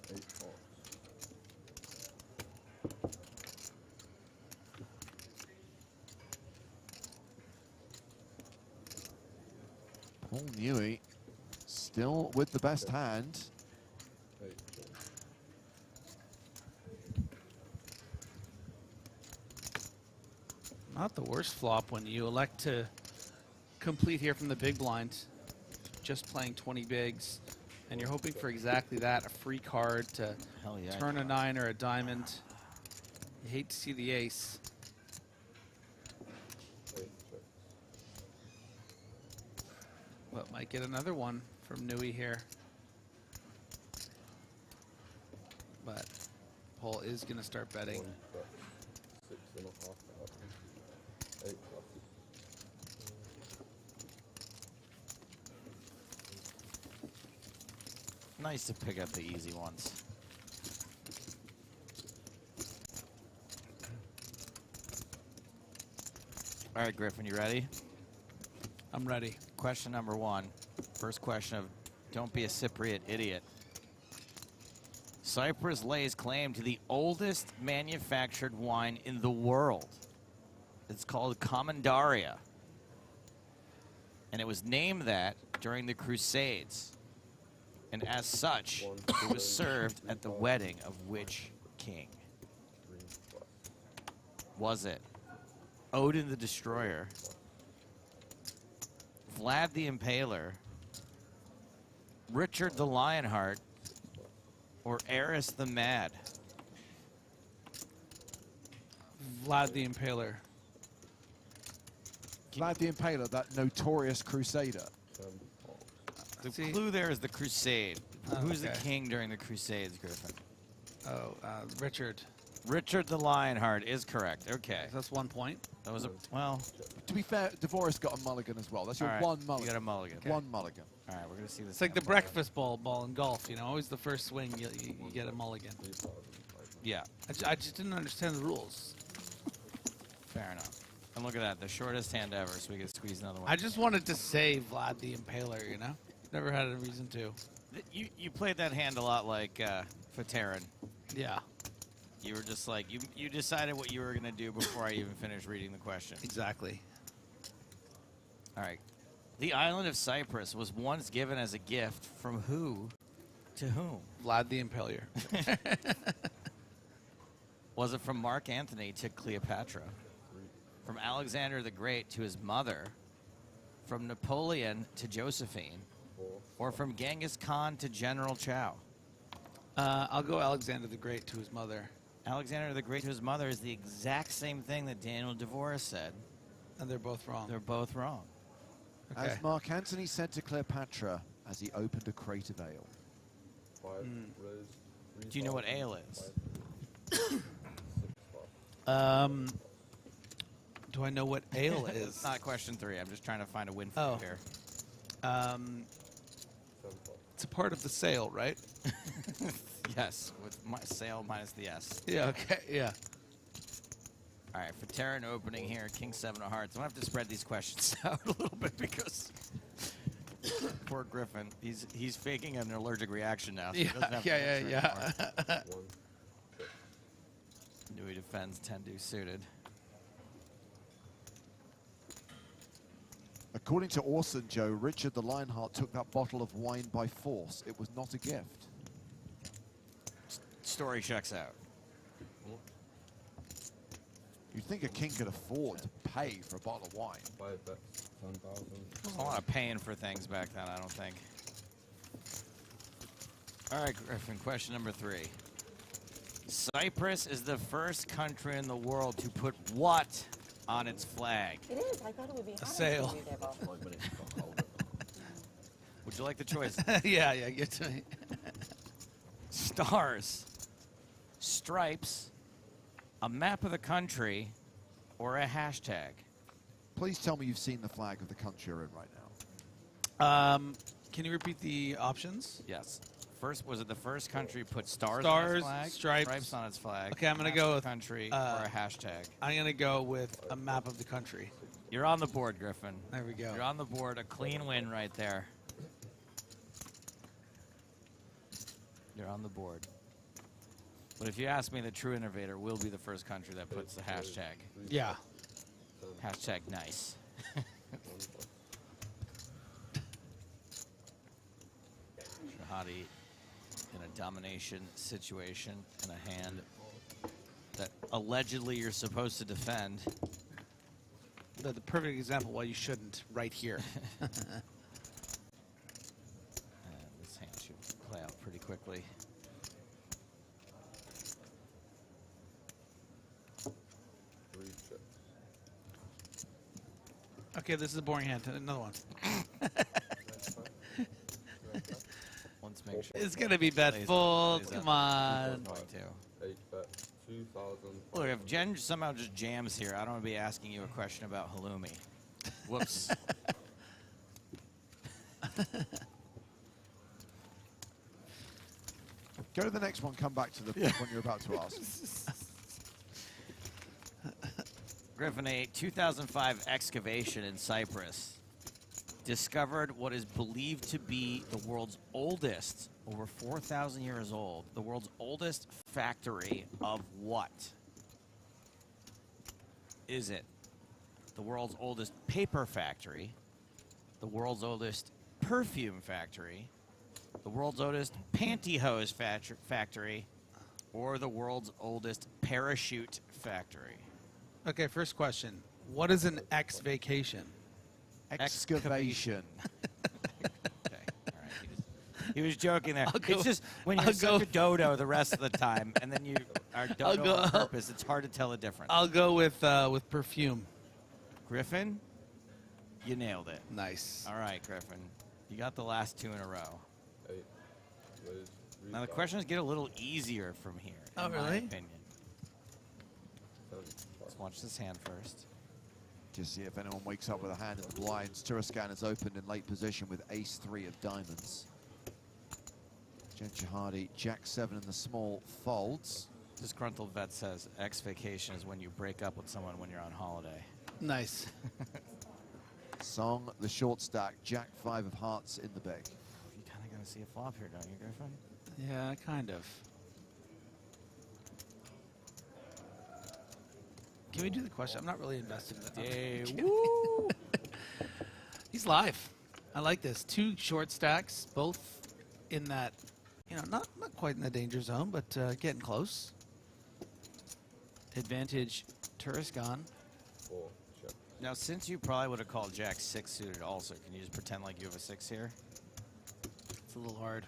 8, 4. Paul Newey still with the best hand. 8, 4. Not the worst flop when you elect to complete here from the big blind, just playing 20 bigs, and you're hoping for exactly that, a free card to Hell yeah. turn a 9 or a diamond. You hate to see the ace. 8, 6. But might get another one from Newey here. but Paul is going to start betting. 6.5. 8 plus. Nice to pick up the easy ones. All right, Griffin, you ready? I'm ready. Question number 1. First question of don't be a Cypriot idiot. Cyprus lays claim to the oldest manufactured wine in the world. It's called Commandaria. And it was named that during the Crusades. And as such, it was served at the wedding of which king? 3 plus. Was it Odin the Destroyer, Vlad the Impaler, Richard the Lionheart, or Eris the Mad? Vlad the Impaler. Vlad the Impaler, that notorious crusader. 10 The See? clue there is the Crusade. Oh, Who's the okay. king during the Crusades, Griffin? Oh, Richard. Richard the Lionheart is correct. Okay. So that's 1 point. That was a, well, To be fair, DeVoris got a mulligan as well. That's your all right. one You mulligan. got a mulligan. One mulligan. All right, we're going to see this. It's like the again later. breakfast ball in golf, you know, always the first swing you get a mulligan. 3,000. Yeah, I just didn't understand the rules. fair enough. And look at that, the shortest hand ever, so we can squeeze another one. I just wanted to say Vlad the Impaler, you know? Never had a reason to. You played that hand a lot like Faterin. Yeah, You were just like, you decided what you were going to do before I even finished reading the question. exactly. All right. The island of Cyprus was once given as a gift from who to whom? Vlad the Impaler. Was it from Mark Antony to Cleopatra? From Alexander the Great to his mother? From Napoleon to Josephine? 4. Or from Genghis Khan to General Chow? I'll go Alexander the Great to his mother. Alexander the Great to his mother is the exact same thing that Daniel DeVoris said. And they're both wrong. They're both wrong. Okay. As Mark Antony said to Cleopatra as he opened a crate of ale. 5 rows. Do you know what ale is? 6 Do I know what ale It's is? not question 3. I'm just trying to find a win for you Oh. here. 7 It's a part of the sale, right? Yes, with my sale minus the S. Yeah, okay, yeah. All right, for Terran opening here, King 7 of Hearts. I'm going to have to spread these questions out a little bit because poor Griffin, he's faking an allergic reaction now. So he doesn't have to answer anymore. 1. Nui defends 10 deuce suited. According to Orson Joe, Richard the Lionheart took that bottle of wine by force. It was not a gift. Story checks out. You'd think a king could afford to pay for a bottle of wine. 5 bets. 10,000. There's a lot of paying for things back then, I don't think. All right, Griffin, question number 3. Cyprus is the first country in the world to put what on its flag? It is. I thought it would be hot. sail. Would you like the choice? yeah, get to me. Stars, stripes, a map of the country, or a hashtag? Please tell me you've seen the flag of the country you're in right now. Can you repeat the options? Yes. First, was it the first country to put stars on Stars, its flag? stripes. on its flag. Okay, I'm gonna map go of with, the country uh, or a hashtag. I'm going to go with a map of the country. You're on the board, Griffin. There we go. You're on the board. A clean win right there. You're on the board. But if you ask me, the true innovator will be the first country that puts the hashtag. Yeah. Hashtag nice. Shahadi in a domination situation in a hand that allegedly you're supposed to defend. The perfect example why you shouldn't right here. And this hand should play out pretty quickly. Okay, this is a boring hand. Another one. Once make sure. It's going to be bet Plays fold. up. Come on. Going to. 8 bet 2,000. Look, if Jen somehow just jams here, I don't want to be asking you a question about halloumi. Whoops. Go to the next one, come back to the one you're about to ask. Griffin, a 2005 excavation in Cyprus discovered what is believed to be the world's oldest, over 4,000 years old, the world's oldest factory of what? Is it the world's oldest paper factory, the world's oldest perfume factory, the world's oldest pantyhose factory, or the world's oldest parachute factory? Okay, first question. What is an X-vacation? Excavation. Okay, all right. He was joking there. I'll go- It's just when you're I'll such go- a dodo the rest of the time, and then you are dodo go- on purpose, it's hard to tell the difference. I'll go with perfume. Griffin, you nailed it. Nice. All right, Griffin. You got the last two in a row. 8 plays Now the 3,000. questions get a little easier from here, Oh, in my really? opinion. 10, Let's watch this hand first. Just see if anyone wakes up with a hand in the blinds. Turascan has opened in late position with ace-3 of diamonds. Jen Shahadi, jack-7 in the small folds. Disgruntled vet says X-vacation is when you break up with someone when you're on holiday. Nice. Song, the short stack, jack-5 of hearts in the big. You kind of got to see a flop here, don't you, Griffin? Yeah, kind of. Can we do the question? I'm not really invested in it. Woo! He's live. I like this. 2 short stacks, both in that, not quite in the danger zone, but getting close. Advantage Turascan. 4 check. Now, since you probably would have called Jack 6 suited also, can you just pretend like you have a 6 here? It's a little hard.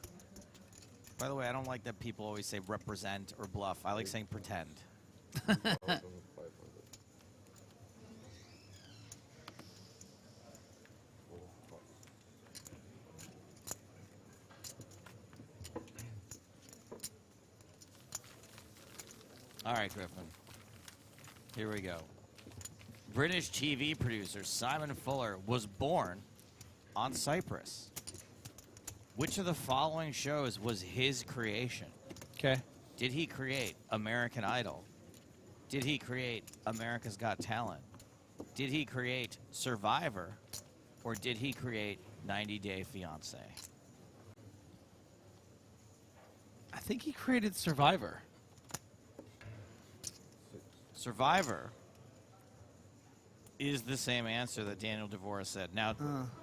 By the way, I don't like that people always say represent or bluff. I like saying pretend. 2,500. All right, Griffin. Here we go. British TV producer Simon Fuller was born on Cyprus. Which of the following shows was his creation? Okay. Did he create American Idol? Did he create America's Got Talent? Did he create Survivor? Or did he create 90 Day Fiancé? I think he created Survivor. Survivor is the same answer that Daniel DeVore said. Now,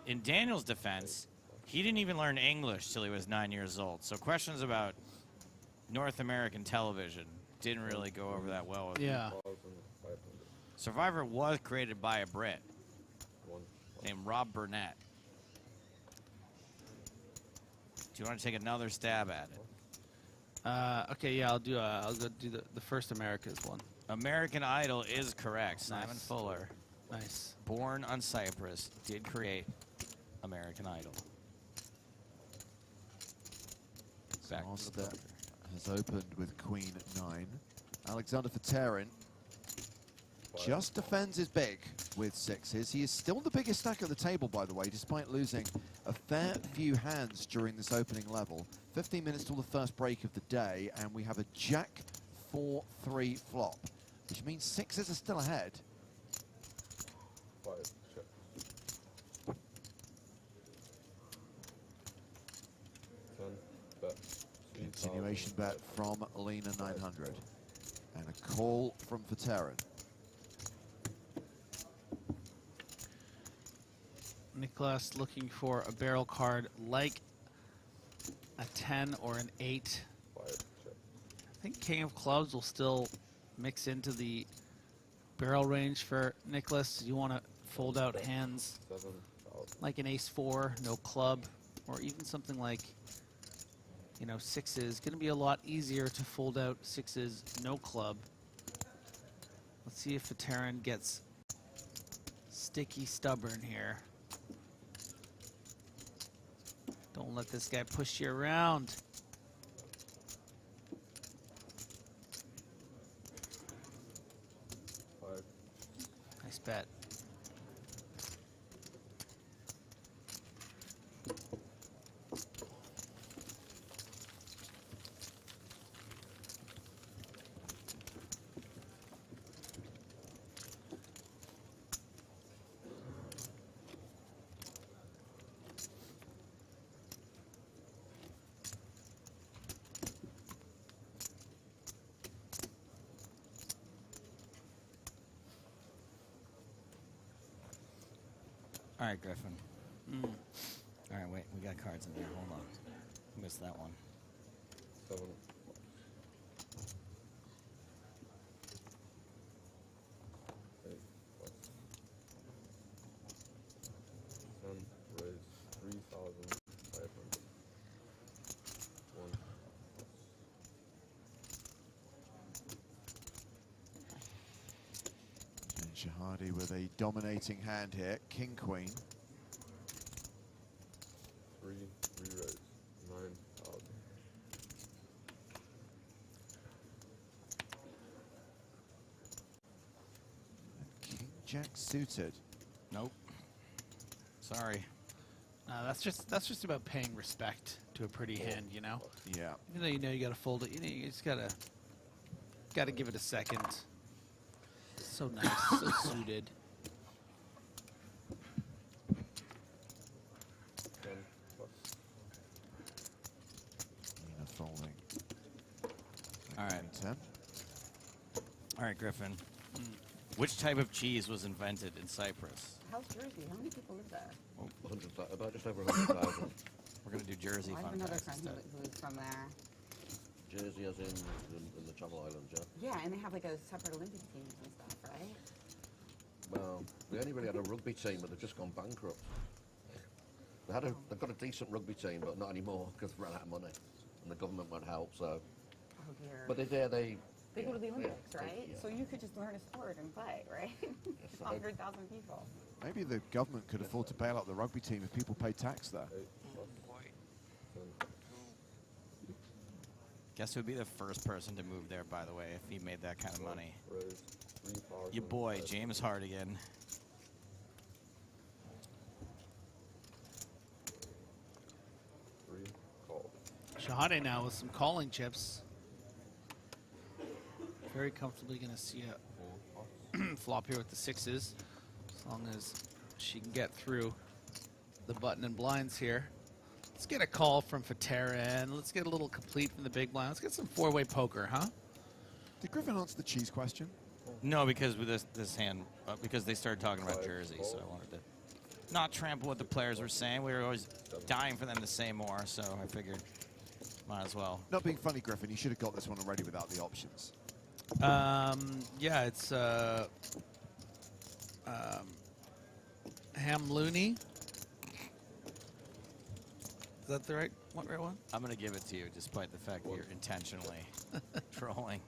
in Daniel's defense, he didn't even learn English till he was 9 years old. So questions about North American television didn't really go over that well with him. Yeah. 1,500. Survivor was created by a Brit 1. named Rob Burnett. Do you want to take another stab at it? Okay, yeah, I'll go do the first America's one. American Idol is correct. Simon Nice. Fuller, Nice. born on Cyprus, did create American Idol. Back to the Master poker. has opened with Queen 9. Alexander Faterin just defends his big with 6s. He is still the biggest stack at the table, by the way, despite losing a fair few hands during this opening level. 15 minutes till the first break of the day, and we have a Jack 4-3 flop, which means 6s are still ahead. 5 check. 10 bet. Continuation 3,000. bet from Alina 900. And a call from Faterin. Nicholas looking for a barrel card like a 10 or an 8. 5 check. I think King of Clubs will still mix into the barrel range for Nicholas. You want to fold out hands 7,000. like an ace 4, no club, or even something like, 6s. Going to be a lot easier to fold out 6s, no club. Let's see if Faterin gets sticky stubborn here. Don't let this guy push you around. Five. Nice bet. All right, Griffin. All right, wait. We got cards in there. Hold on. Missed that one. 7. 8. 10. Raise 3,500. 1. And Shahadi with a dominating hand here. King, queen. 3. Re-raise 9,000. King, jack suited. Nope. Sorry. That's just about paying respect to a pretty hand, you know. Yeah. Even though you know you got to fold it, you know you just gotta give it a second. So nice, so suited. 10 plus. Nina folding. All right. Queen 10. All right, Griffin. Which type of cheese was invented in Cyprus? How's Jersey? How many people live there? 100,000. About just over 100,000. We're going to do Jersey I have fun another facts friend instead. who's from there. Jersey as in the Channel Islands, yeah? Yeah, and they have like a separate Olympic teams and stuff, right? Well, they only really had a rugby team, but they've just gone bankrupt. They've got a decent rugby team, but not anymore because they've run out of money, and the government won't help. So, Oh dear. but they They go to the Olympics, yeah, right? yeah. So you could just learn a sport and play, right? so they- 100,000 people. Maybe the government could afford to bail out the rugby team if people pay tax there. 8 plus 10. Guess who'd be the first person to move there, by the way, if he made that kind of money? Raise 3,000. Your boy, James Hardigan. 3 call. Shahade now with some calling chips. Very comfortably going to see 4 plus. a flop here with the sixes, as long as she can get through the button and blinds here. Let's get a call from Fatera, and let's get a little complete from the big blind. Let's get some four-way poker, huh? Did Griffin answer the cheese question? No, because with this hand, because they started talking about 5 Jersey, so I call. wanted to not trample what the players were saying. We were always dying for them to say more, so I figured might as well. Not being funny, Griffin, you should have got this one already without the options. Yeah, it's Ham Looney. Is that the right one? I'm going to give it to you, despite the fact that you're intentionally trolling.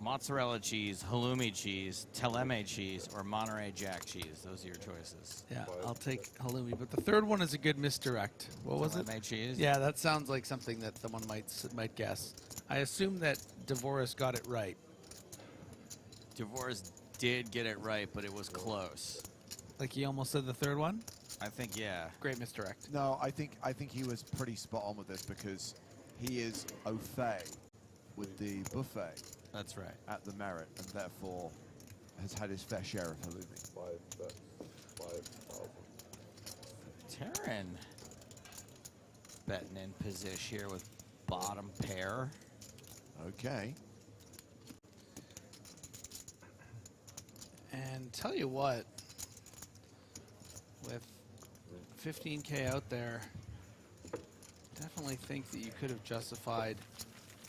Mozzarella cheese, halloumi cheese, teleme cheese, or Monterey Jack cheese. Those are your choices. Yeah, I'll take halloumi. But the third one is a good misdirect. What was it? Teleme cheese? Yeah, that sounds like something that someone might guess. I assume that Devoris got it right. DeVoris did get it right, but it was close. Like he almost said the third one. I think, yeah. Great misdirect. No, I think he was pretty spot on with this because he is au fait with the buffet That's right. at the Merit and therefore has had his fair share of halloumi. 5 bets. 5,000. Taryn betting in position here with bottom pair. Okay. And tell you what, with 15K out there, definitely think that you could have justified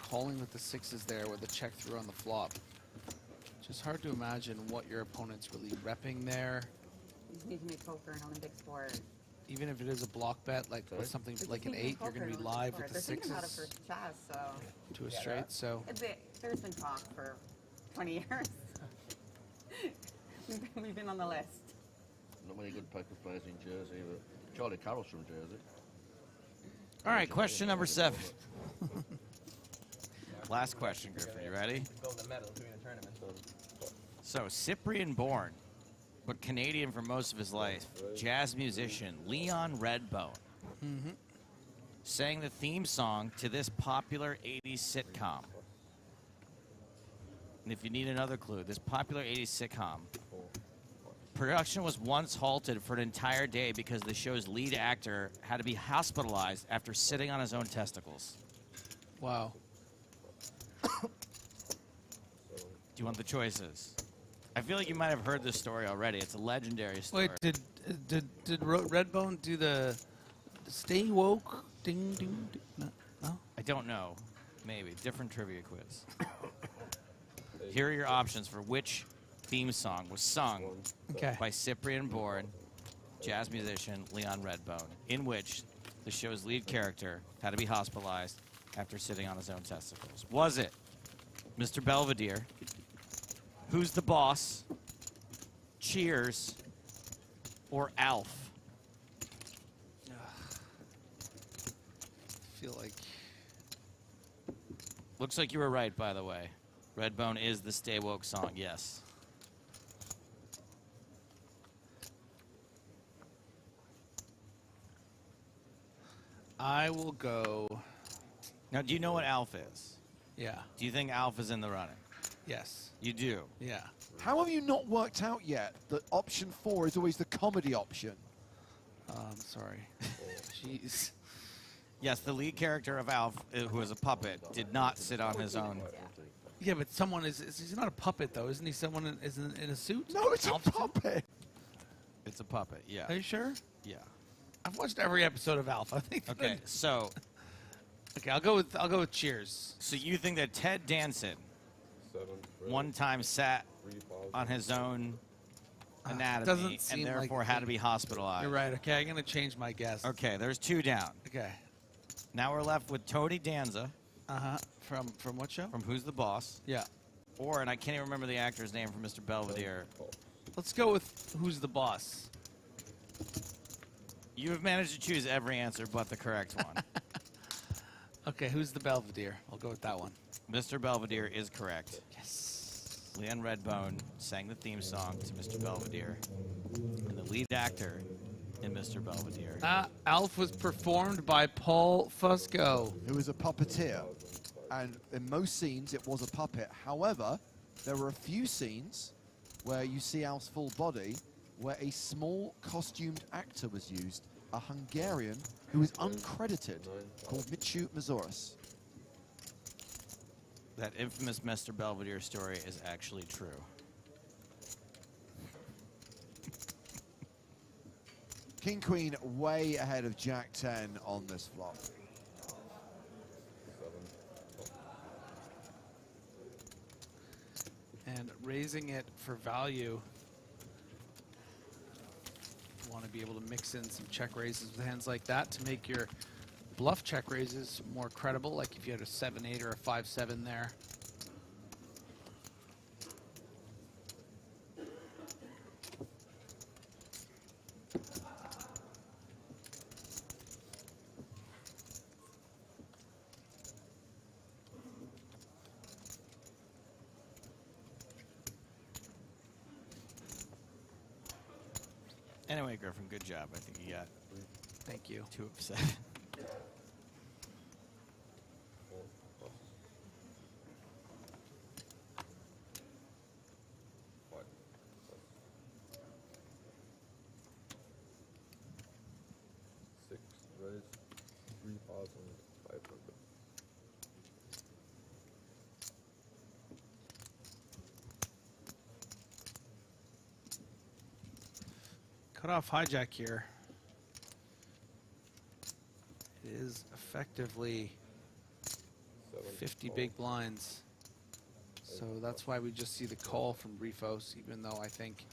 calling with the sixes there with a check through on the flop. Just hard to imagine what your opponent's really repping there. You just need to make poker an Olympic sport. Even if it is a block bet, like with something But like just an make 8, you're poker going to an be Olympic live sport. with the They're thinking about it sixes for chess, so to a straight. So there's been talk for 20 years. We've been on the list. Not many good poker players in Jersey, but Charlie Carroll's from Jersey. All right, question number 7. Last question, Griffin. You ready? Build a medal during the tournament. So, Cyprian born, but Canadian for most of his life, jazz musician Leon Redbone sang the theme song to this popular 80s sitcom. And if you need another clue, this popular 80s sitcom, production was once halted for an entire day because the show's lead actor had to be hospitalized after sitting on his own testicles. Wow. Do you want the choices? I feel like you might have heard this story already. It's a legendary story. Wait, did Redbone do the stay woke ding ding? No. I don't know. Maybe. Different trivia quiz. Here are your options for which theme song was sung Okay. by Cyprian Bourne, jazz musician Leon Redbone, in which the show's lead character had to be hospitalized after sitting on his own testicles. Was it Mr. Belvedere, Who's the Boss, Cheers, or Alf? I feel like Looks like you were right, by the way. Redbone is the Stay Woke song, yes. I will go. Now, do you know what Alf is? Yeah. Do you think Alf is in the running? Yes. You do. Yeah. How have you not worked out yet that option 4 is always the comedy option? I'm sorry. Jeez. Yes, the lead character of Alf, who is a puppet, did not sit on his own. Yeah, but someone he's not a puppet though, isn't he? Someone in a suit? No, it's Alf a suit? puppet. It's a puppet, yeah. Are you sure? Yeah. I've watched every episode of Alf. I think. Okay, so Okay, I'll go with Cheers. so you think that Ted Danson 7. one time sat on his own anatomy doesn't and seem therefore like had to be hospitalized? You're right. Okay, I'm gonna change my guess. Okay, there's 2 down. Okay. Now we're left with Tony Danza From what show? from Who's the Boss, Yeah. or, and I can't even remember the actor's name from Mr. Belvedere. Let's go with Who's the Boss. You have managed to choose every answer but the correct one. Okay, Who's the Belvedere? I'll go with that one. Mr. Belvedere is correct. Yes. Leon Redbone sang the theme song to Mr. Belvedere, and the lead actor in Mr. Belvedere. Alf was performed by Paul Fusco. Who is a puppeteer. And in most scenes, it was a puppet. However, there were a few scenes where you see Alf's full body, where a small costumed actor was used, a Hungarian who is uncredited, called Michu Mazouras. That infamous Mr. Belvedere story is actually true. King Queen way ahead of Jack 10 on this flop. And raising it for value. You want to be able to mix in some check raises with hands like that to make your bluff check raises more credible, like if you had a 7-8 or a 5-7 there. Anyway, Griffin, good job. I think you got Thank you. 2 of 7. Six, raise 3,500. Cut off hijack here. It is effectively 50 big blinds. So that's why we just see the call from Rifos, even though I think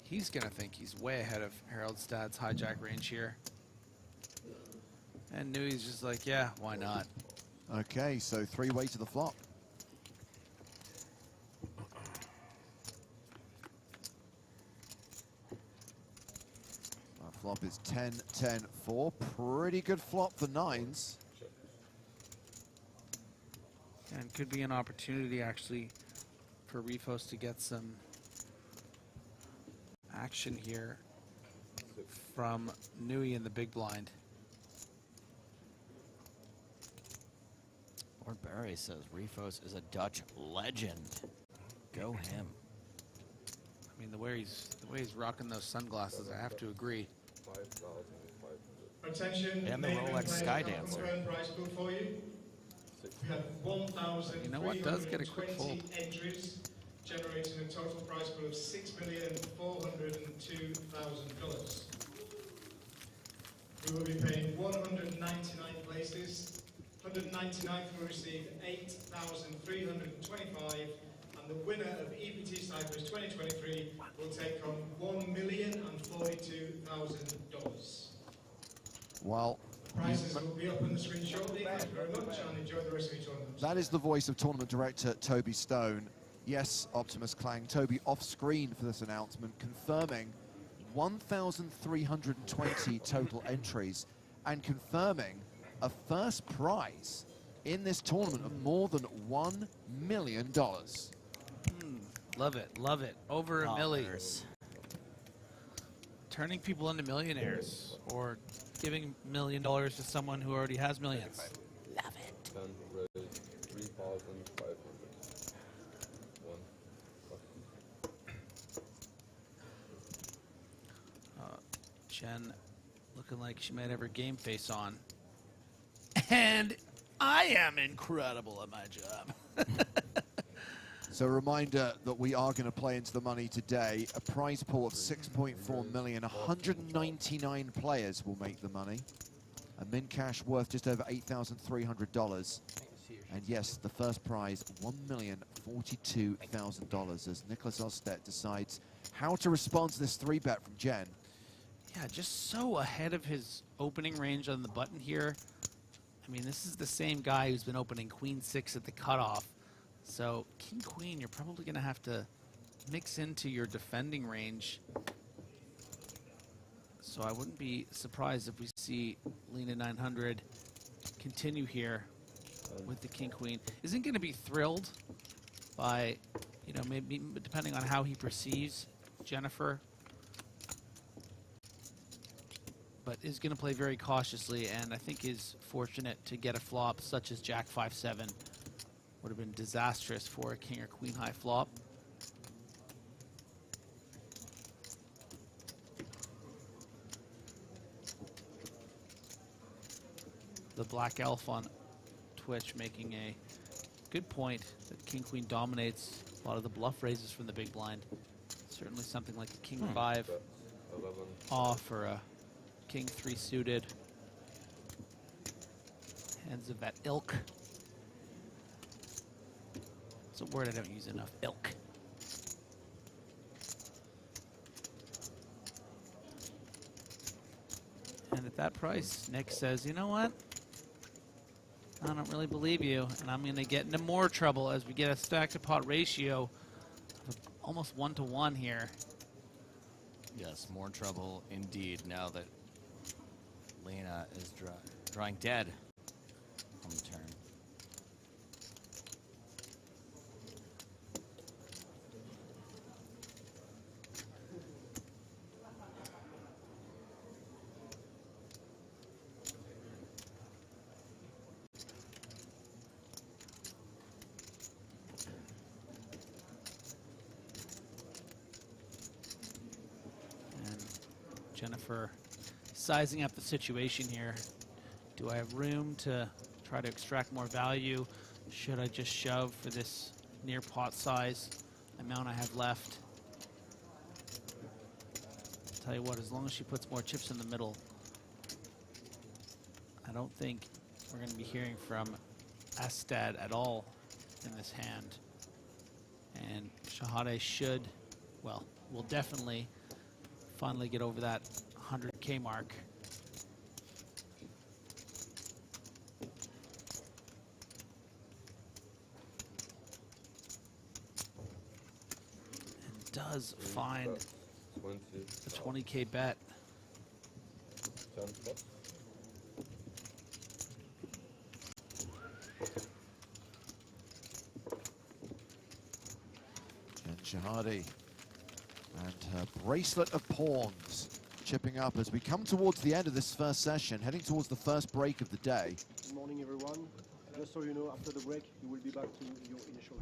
he's going to think he's way ahead of Harold Stad's hijack range here. And Newey's just like, yeah, why not? Okay, so 3-way to the flop. Flop is 10, 10, 4. Pretty good flop for nines. And could be an opportunity actually for Rifos to get some action here from Nui in the big blind. Lord Barry says Rifos is a Dutch legend. Go him. I mean, the way he's rocking those sunglasses, I have to agree. Attention, And the name Rolex and play Sky the Dancer. confirmed prize pool for you. We have You know what does get a quick fold? 1,320 entries, generating a total prize pool of $6,402,000. We will be paying 199 places. 199th will receive 8,325, and the winner of EPT Cyprus 2023 will take home $1,042,000. Well, Prices will be up on the screen shortly. Thank you very much, and enjoy the rest of your tournament. that is the voice of tournament director Toby Stone. Yes, Optimus Clang. Toby off screen for this announcement, confirming 1,320 total entries and confirming a first prize in this tournament of more than $1 million. Love it, love it. Over a million. Dollars. Turning people into millionaires or giving $1 million to someone who already has millions. Love it. 10 raise 3,500. Jen looking like she might have her game face on. And I am incredible at my job. So a reminder that we are going to play into the money today. A prize pool of 6.4 million. 199 players will make the money. A min cash worth just over $8,300. And yes, the first prize, $1,042,000 as Nicholas Ostedt decides how to respond to this 3-bet from Jen. Yeah, just so ahead of his opening range on the button here. I mean, this is the same guy who's been opening Queen 6 at the cutoff. So King Queen, you're probably going to have to mix into your defending range. So I wouldn't be surprised if we see Lena 900 continue here with the King Queen. Isn't going to be thrilled by, you know, maybe depending on how he perceives Jennifer, but is going to play very cautiously, and I think is fortunate to get a flop such as Jack 5-7. Would have been disastrous for a King or Queen high flop. The Black Elf on Twitch making a good point that King Queen dominates a lot of the bluff raises from the big blind. Certainly something like a King 5 off or a King 3 suited. Hands of that ilk. It's a word I don't use enough. Ilk. And at that price, Nick says, you know what? I don't really believe you, and I'm going to get into more trouble as we get a stack to pot ratio of almost 1-to-1 here. Yes, more trouble indeed now that Lena is drawing dead on the turn. Jennifer sizing up the situation here. Do I have room to try to extract more value? Should I just shove for this near pot size amount I have left? I'll tell you what, as long as she puts more chips in the middle, I don't think we're going to be hearing from Astad at all in this hand. And Shahade should, well, will definitely finally get over that 100K mark. And does find the 20K bet. turn spot. And Shahade and her bracelet of pawns chipping up as we come towards the end of this first session, heading towards the first break of the day. Good morning, everyone. Just so you know, after the break, you will be back to your initial.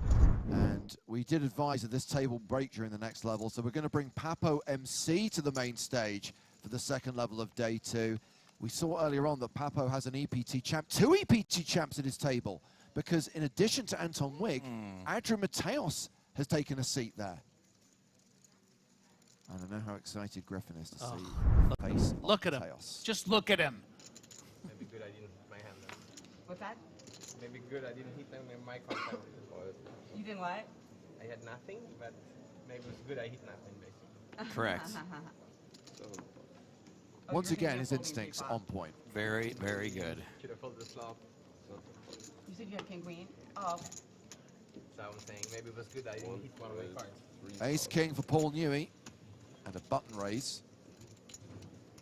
And we did advise that this table break during the next level, so we're going to bring Papo MC to the main stage for the second level of day 2. We saw earlier on that Papo has an EPT champ, 2 EPT champs at his table, because in addition to Anton Wig, Adrian Mateos has taken a seat there. I don't know how excited Griffin is to see the face Look of at him. Mateos. Just look at him. Maybe good I didn't hit my hand then. What's that? Maybe good I didn't hit them in my contact. You didn't what? I had nothing, but maybe it was good I hit nothing, basically. Correct. Oh, Once you're again, thinking his of folding instincts three on pots. point. Very, very good. Should have folded the flop. You said you had king queen? Oh, okay. So I'm saying maybe it was good I didn't hit one of my cards. Ace King for Paul Newey and a button raise.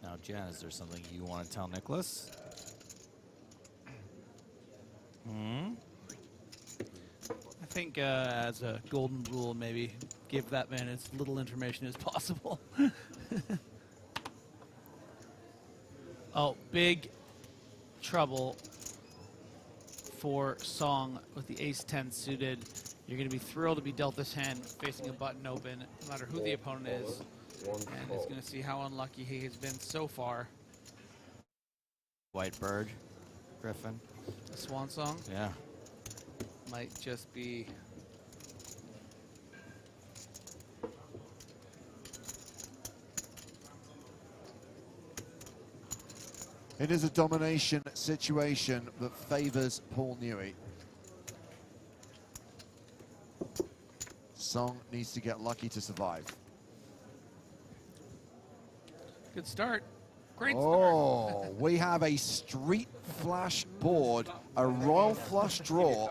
Now, Jen, is there something you want to tell Nicholas? I think as a golden rule, maybe give that man as little information as possible. Oh, big trouble for Song with the ace-10 suited. You're going to be thrilled to be dealt this hand facing a button open, no matter who the opponent is. And is going to see how unlucky he has been so far. White bird, Griffin. The Swan Song Yeah. might just be... It is a domination situation that favors Paul Newey. Song needs to get lucky to survive. Good start. Great start. Oh, we have a street flash board, a royal flush draw,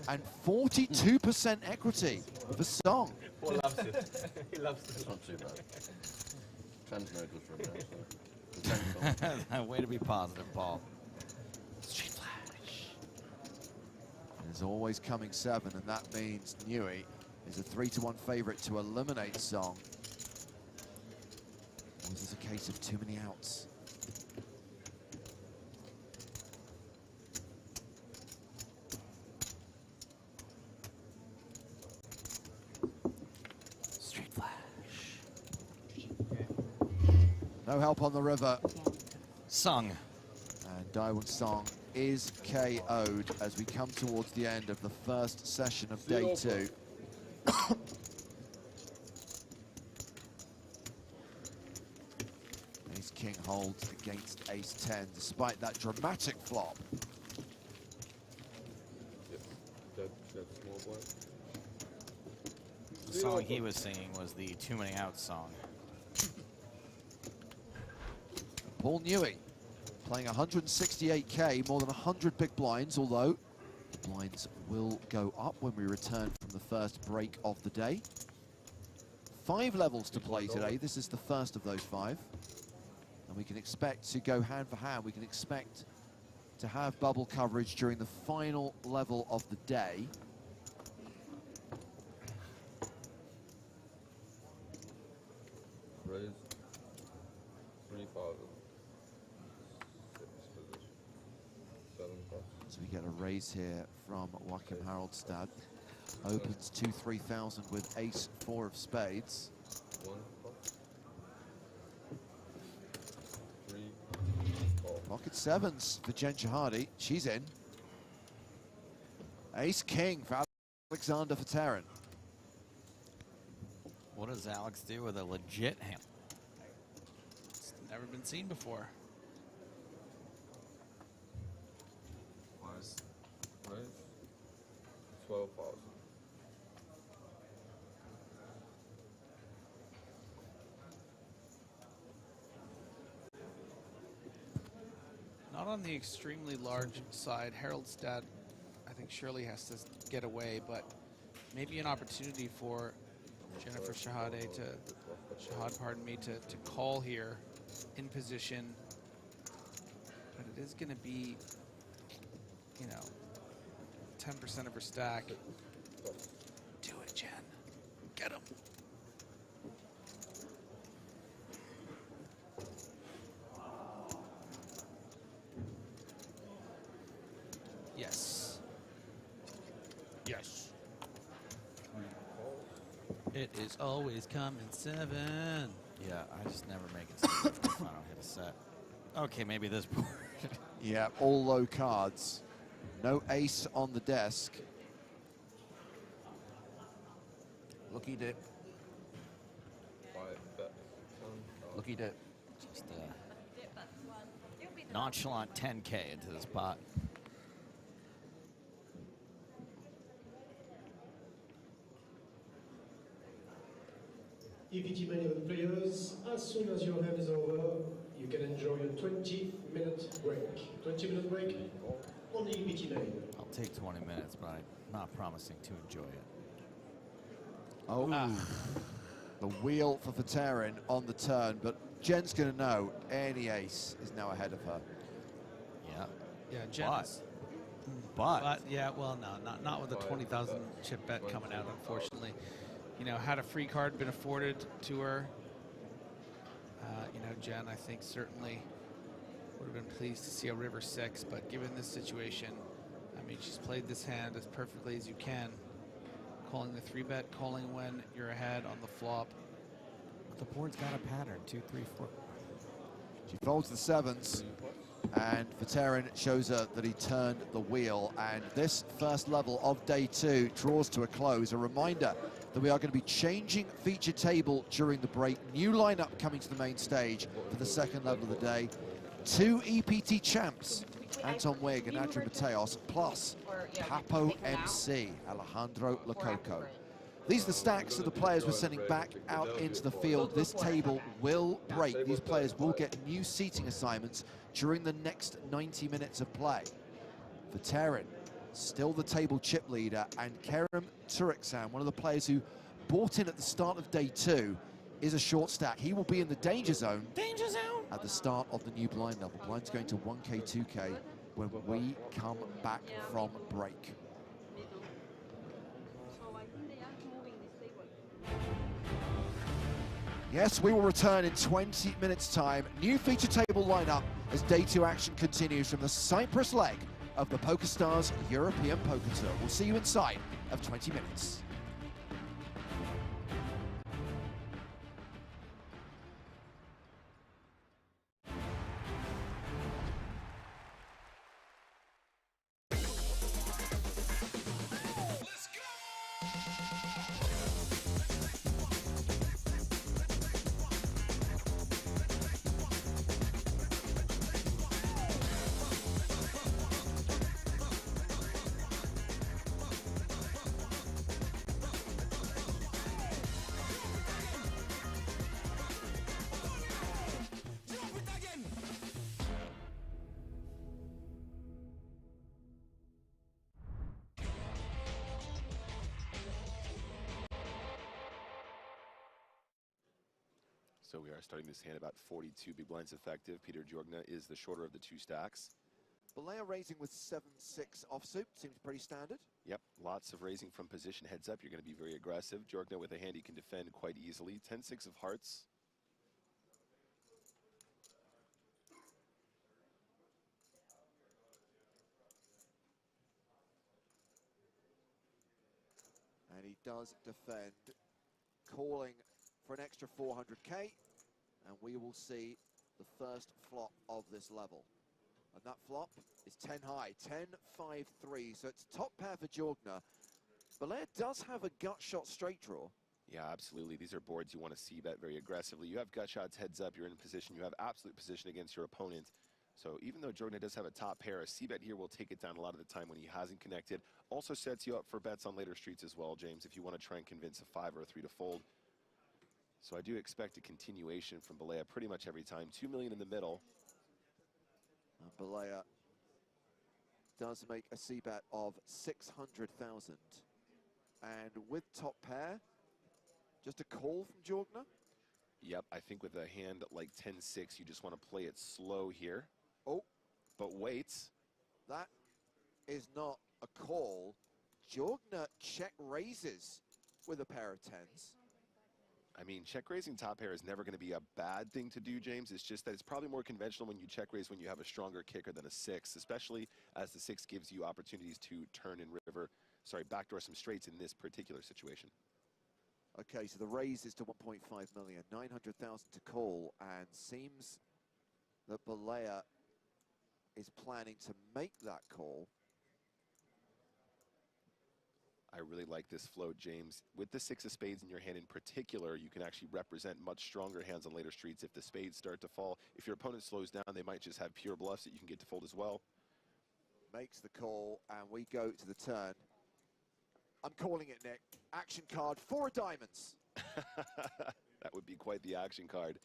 and 42% equity for Song. Paul loves it. He loves it. It's not too bad. 10's no good for him now, so. Way to be positive, Paul. Street flash. There's always coming 7, and that means Newey is a 3-to-1 favorite to eliminate Song. Or is this a case of too many outs? Street flash. No help on the river, Sung. and Daewon Song is KO'd as we come towards the end of the first session of day 2. Ace King holds against Ace 10 despite that dramatic flop. That's small blind. The song he was singing was the Too Many Outs song. Paul Newey playing 168k, more than 100 big blinds, although the blinds will go up when we return from the first break of the day. 5 levels to play today. This is the first of those 5. And we can expect to go hand for hand. We can expect to have bubble coverage during the final level of the day. Raise 3,000. 6 position. 7 pots. So we get a raise here from Joachim Haraldstad. Opens 2-3,000 with ace 4 of spades. 1 pot. 3, 4. Pocket 7s for Jen Shahade. She's in. Ace King for Alexander for Terran. What does Alex do with a legit hand? It's never been seen before. Raise 12,000. Not on the extremely large side. Haraldstad, I think, surely has to get away, but maybe an opportunity for Jennifer Shahade to call here in position But it is going to be, you know, 10% of her stack. Do it, Jen. Get him. Yes. Yes. It is always coming 7. Yeah, I just never make it safe if I don't hit a set. Okay, maybe this board. Yeah, all low cards. No ace on the desk. Lucky dip. Lucky dip. Just a nonchalant 10K into this pot. EPT maneuver players, as soon as your hand is over, you can enjoy a 20-minute break. 20-minute break on the EPT maneuver. I'll take 20 minutes, but I'm not promising to enjoy it. Oh, the wheel for Veteran on the turn, but Jen's going to know any ace is now ahead of her. Yeah. Yeah, Jen. But Yeah, well, no, not with a 20,000 chip bet coming out, unfortunately. You know, had a free card been afforded to her, you know, Jen, I think certainly would have been pleased to see a river 6, but given this situation, I mean, she's played this hand as perfectly as you can. Calling the 3-bet, calling when you're ahead on the flop. the board's got a pattern, 2, 3, 4. She folds the 7s, and Veteran shows her that he turned the wheel. And this first level of day 2 draws to a close. A reminder that we are going to be changing feature table during the break. New lineup coming to the main stage for the second level of the day. 2 EPT champs, Anton Wig and Andrew Mateos, plus Papo MC, Alejandro Lococo. These are the stacks of the players we're sending back out into the field. This table will break. These players will get new seating assignments during the next 90 minutes of play. Veteran, still the table chip leader, and Kerem Turiksan, one of the players who bought in at the start of day 2, is a short stack. He will be in the danger zone. Danger zone! At the start of the new blind level. Blind's going to 1K, 2K when we come back from break. Yes, we will return in 20 minutes' time. New feature table lineup as day 2 action continues from the Cyprus leg of the PokerStars European Poker Tour. We'll see you inside of 20 minutes. So we are starting this hand about 42 big blinds effective. Peter Jorgna is the shorter of the 2 stacks. Balea raising with 7-6 offsuit, seems pretty standard. Yep, lots of raising from position. Heads up, you're going to be very aggressive. Jorgna with a hand he can defend quite easily. 10-6 of hearts. And he does defend, calling for an extra 400k, and we will see the first flop of this level. And that flop is 10 high, 10-5-3, so it's top pair for Jorgna. Balea does have a gut shot straight draw. Yeah, absolutely. These are boards you want to see bet very aggressively. You have gut shots, heads up, you're in position. You have absolute position against your opponent. So even though Jorgna does have a top pair, a C-bet here will take it down a lot of the time when he hasn't connected. Also sets you up for bets on later streets as well, James, if you want to try and convince a 5 or a 3 to fold. So I do expect a continuation from Balea pretty much every time. 2 million in the middle. Balea does make a C-bet of 600,000. And with top pair, just a call from Jorgna? Yep, I think with a hand like 10-6, you just want to play it slow here. Oh, but waits. That is not a call. Jorgner check raises with a pair of tens. I mean, check raising top pair is never going to be a bad thing to do, James. It's just that it's probably more conventional when you check raise when you have a stronger kicker than a 6, especially as the 6 gives you opportunities to turn and backdoor some straights in this particular situation. Okay, so the raise is to 1.5 million, 900,000 to call, and seems that Balea is planning to make that call. I really like this float, James. With the 6 of spades in your hand in particular, you can actually represent much stronger hands on later streets if the spades start to fall. If your opponent slows down, they might just have pure bluffs that you can get to fold as well. Makes the call, and we go to the turn. I'm calling it, Nick. Action card, 4 of diamonds. That would be quite the action card.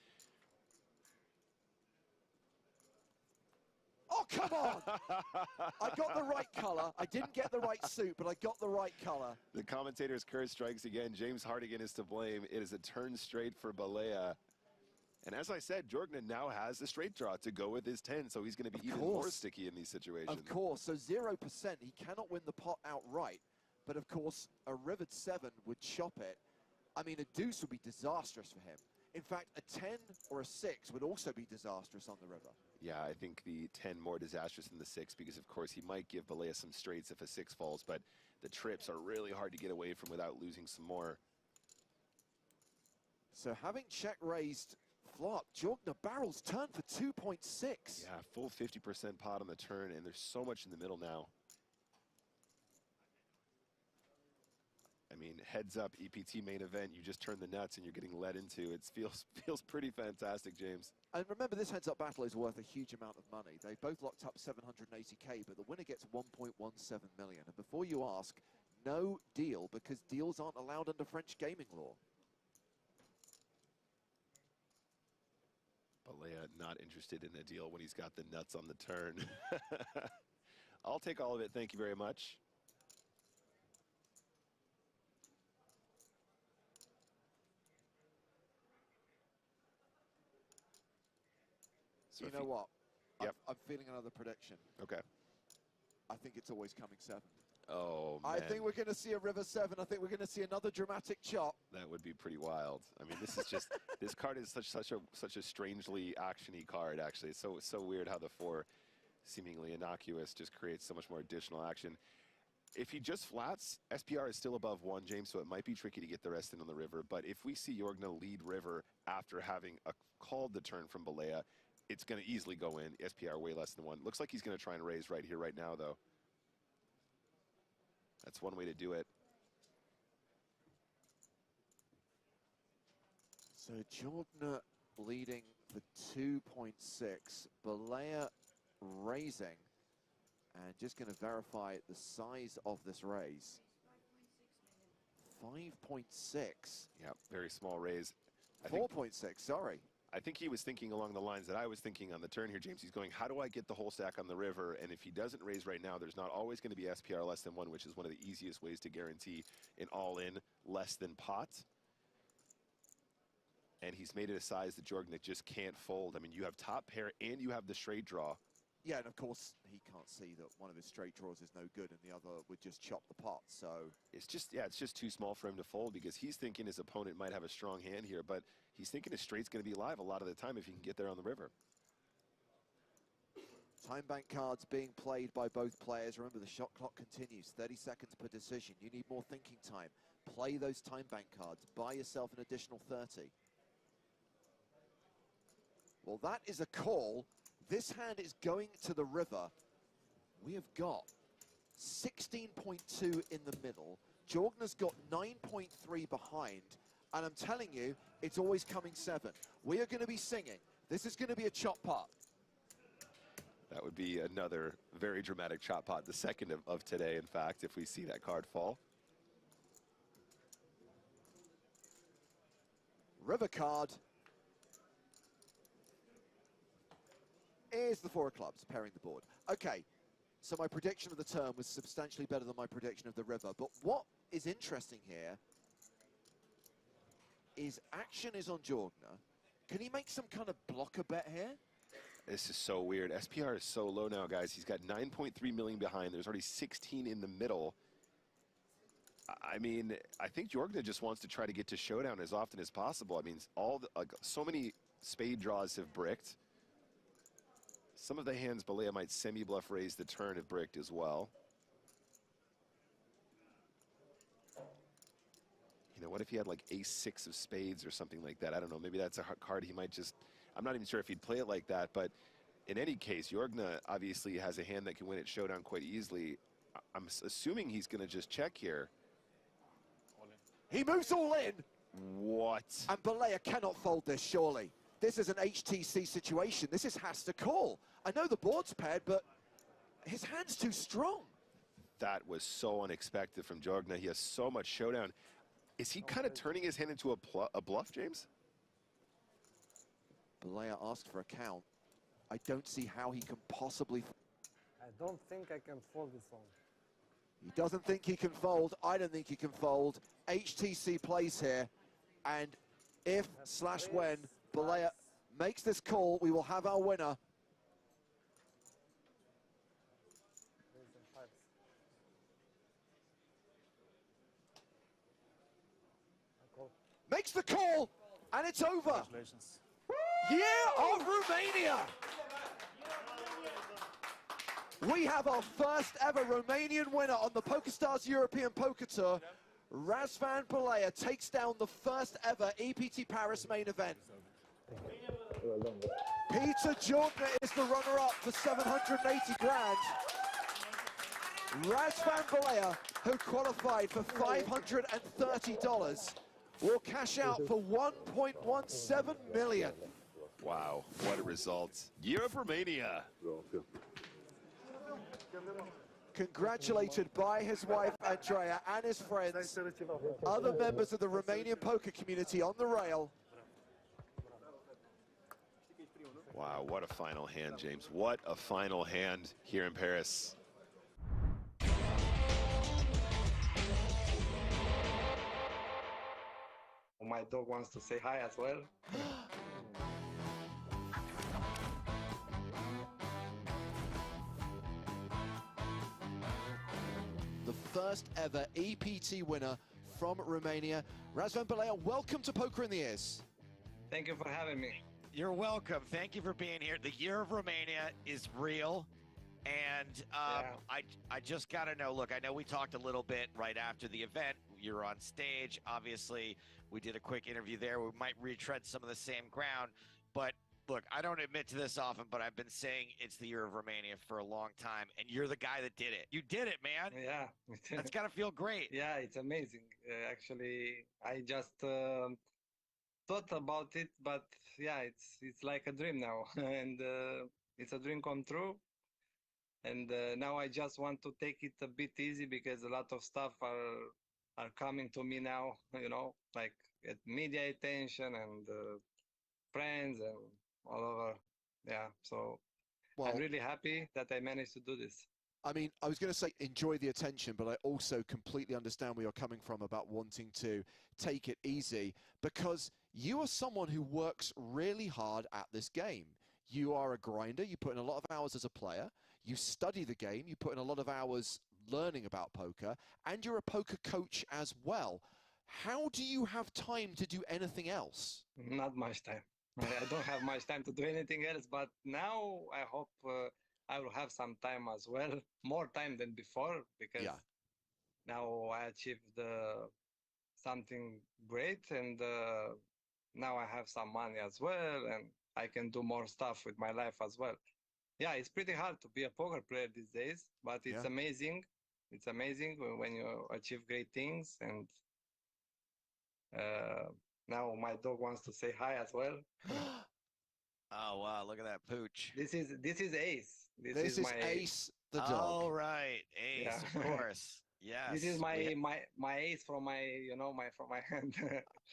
Oh, come on! I got the right color. I didn't get the right suit, but I got the right color. The commentator's curse strikes again. James Hardigan is to blame. It is a turn straight for Balea. And as I said, Jorgner now has the straight draw to go with his 10, so he's going to be even more sticky in these situations. Of course, so 0%. He cannot win the pot outright. But of course, a rivered 7 would chop it. I mean, a deuce would be disastrous for him. In fact, a 10 or a 6 would also be disastrous on the river. Yeah, I think the 10 more disastrous than the 6 because, of course, he might give Balea some straights if a 6 falls, but the trips are really hard to get away from without losing some more. So having check raised flop, Jorgner barrels turn for 2.6. Yeah, full 50% pot on the turn, and there's so much in the middle now. I mean, heads up, EPT main event, you just turn the nuts and you're getting led into. It feels pretty fantastic, James. And remember, this heads-up battle is worth a huge amount of money. They both locked up 780K, but the winner gets 1.17 million. And before you ask, no deal, because deals aren't allowed under French gaming law. Balea not interested in a deal when he's got the nuts on the turn. I'll take all of it, thank you very much. So you know what? Yep. I'm feeling another prediction. Okay. I think it's always coming 7. Oh, man. I think we're going to see a river 7. I think we're going to see another dramatic chop. That would be pretty wild. I mean, this is just this card is such a strangely actiony card. Actually, it's so weird how the 4, seemingly innocuous, just creates so much more additional action. If he just flats, SPR is still above 1, James, so it might be tricky to get the rest in on the river. But if we see Jorgner lead river after having called the turn from Balea, it's going to easily go in. SPR way less than 1. Looks like he's going to try and raise right here, right now, though. That's one way to do it. So Jorgner leading for 2.6. Balea raising. And just going to verify the size of this raise. 5.6. Yeah, very small raise. 4.6, sorry. I think he was thinking along the lines that I was thinking on the turn here, James. He's going, how do I get the whole stack on the river? And if he doesn't raise right now, there's not always going to be SPR less than 1, which is one of the easiest ways to guarantee an all-in less than pot. And he's made it a size that Jorgner just can't fold. I mean, you have top pair and you have the straight draw. Yeah, and of course, he can't see that one of his straight draws is no good and the other would just chop the pot, so... It's just too small for him to fold because he's thinking his opponent might have a strong hand here, but he's thinking his straight's going to be live a lot of the time if he can get there on the river. Time bank cards being played by both players. Remember, the shot clock continues. 30 seconds per decision. You need more thinking time. Play those time bank cards. Buy yourself an additional 30. Well, that is a call. This hand is going to the river. We have got 16.2 in the middle. Jorgner's got 9.3 behind. And I'm telling you, it's always coming 7. We are going to be singing. This is going to be a chop pot. That would be another very dramatic chop pot, the second of today, in fact, if we see that card fall. River card is the 4 of clubs, pairing the board. Okay, so my prediction of the turn was substantially better than my prediction of the river. But what is interesting here is action is on Jorgner. Can he make some kind of blocker bet here? This is so weird. SPR is so low now, guys. He's got 9.3 million behind. There's already 16 in the middle. I mean, I think Jorgna just wants to try to get to showdown as often as possible. I mean, so many spade draws have bricked. Some of the hands Balea might semi-bluff raise the turn have bricked as well. You know, what if he had like ace-6 of spades or something like that? I don't know. Maybe that's a card he might just... I'm not even sure if he'd play it like that, but in any case, Jorgna obviously has a hand that can win at showdown quite easily. I'm assuming he's going to just check here. He moves all in. What? And Balea cannot fold this, surely. This is an HTC situation. This has to call. I know the board's paired, but his hand's too strong. That was so unexpected from Jorgna. He has so much showdown. Is he kind of turning his hand into a bluff, James? Balea asked for a count. I don't see how he can possibly... I don't think I can fold this one. He doesn't think he can fold. I don't think he can fold. HTC plays here. And if/when Balea makes this call, we will have our winner. Makes the call, and it's over. Congratulations. Year of Romania. We have our first ever Romanian winner on the PokerStars European Poker Tour. Razvan Balea takes down the first ever EPT Paris main event. Peter Jorgna is the runner-up for 780 grand. Razvan Balea, who qualified for $530, will cash out for 1.17 million. Wow, what a result. Year of Romania. Congratulated by his wife Andrea and his friends, other members of the Romanian poker community on the rail. Wow, what a final hand, James. What a final hand here in Paris. My dog wants to say hi as well. The first ever EPT winner from Romania. Razvan Balea, welcome to Poker in the Ears. Thank you for having me. You're welcome. Thank you for being here. The Year of Romania is real. And I just got to know, look, I know we talked a little bit right after the event. You're on stage. Obviously, we did a quick interview there. We might retread some of the same ground. But look, I don't admit to this often, but I've been saying it's the Year of Romania for a long time. And you're the guy that did it. You did it, man. Yeah. That's got to feel great. Yeah, it's amazing. Actually, I just thought about it, but yeah, it's like a dream now. And it's a dream come true. And now I just want to take it a bit easy because a lot of stuff are coming to me now, you know, like media attention and friends and all over. Yeah, so well, I'm really happy that I managed to do this. I mean, I was going to say enjoy the attention, but I also completely understand where you're coming from about wanting to take it easy because you are someone who works really hard at this game. You are a grinder. You put in a lot of hours as a player. You study the game. You put in a lot of hours learning about poker, and you're a poker coach as well. How do you have time to do anything else? Not much time. I don't have much time to do anything else, but now I hope I will have some time as well, more time than before, because now I achieved something great, and now I have some money as well, and I can do more stuff with my life as well. Yeah, it's pretty hard to be a poker player these days, but it's amazing. It's amazing when you achieve great things. And now my dog wants to say hi as well. Oh wow! Look at that pooch. This is Ace. This is my Ace the dog. Oh right, Ace, of course. Yes. This is my ace from my from my hand.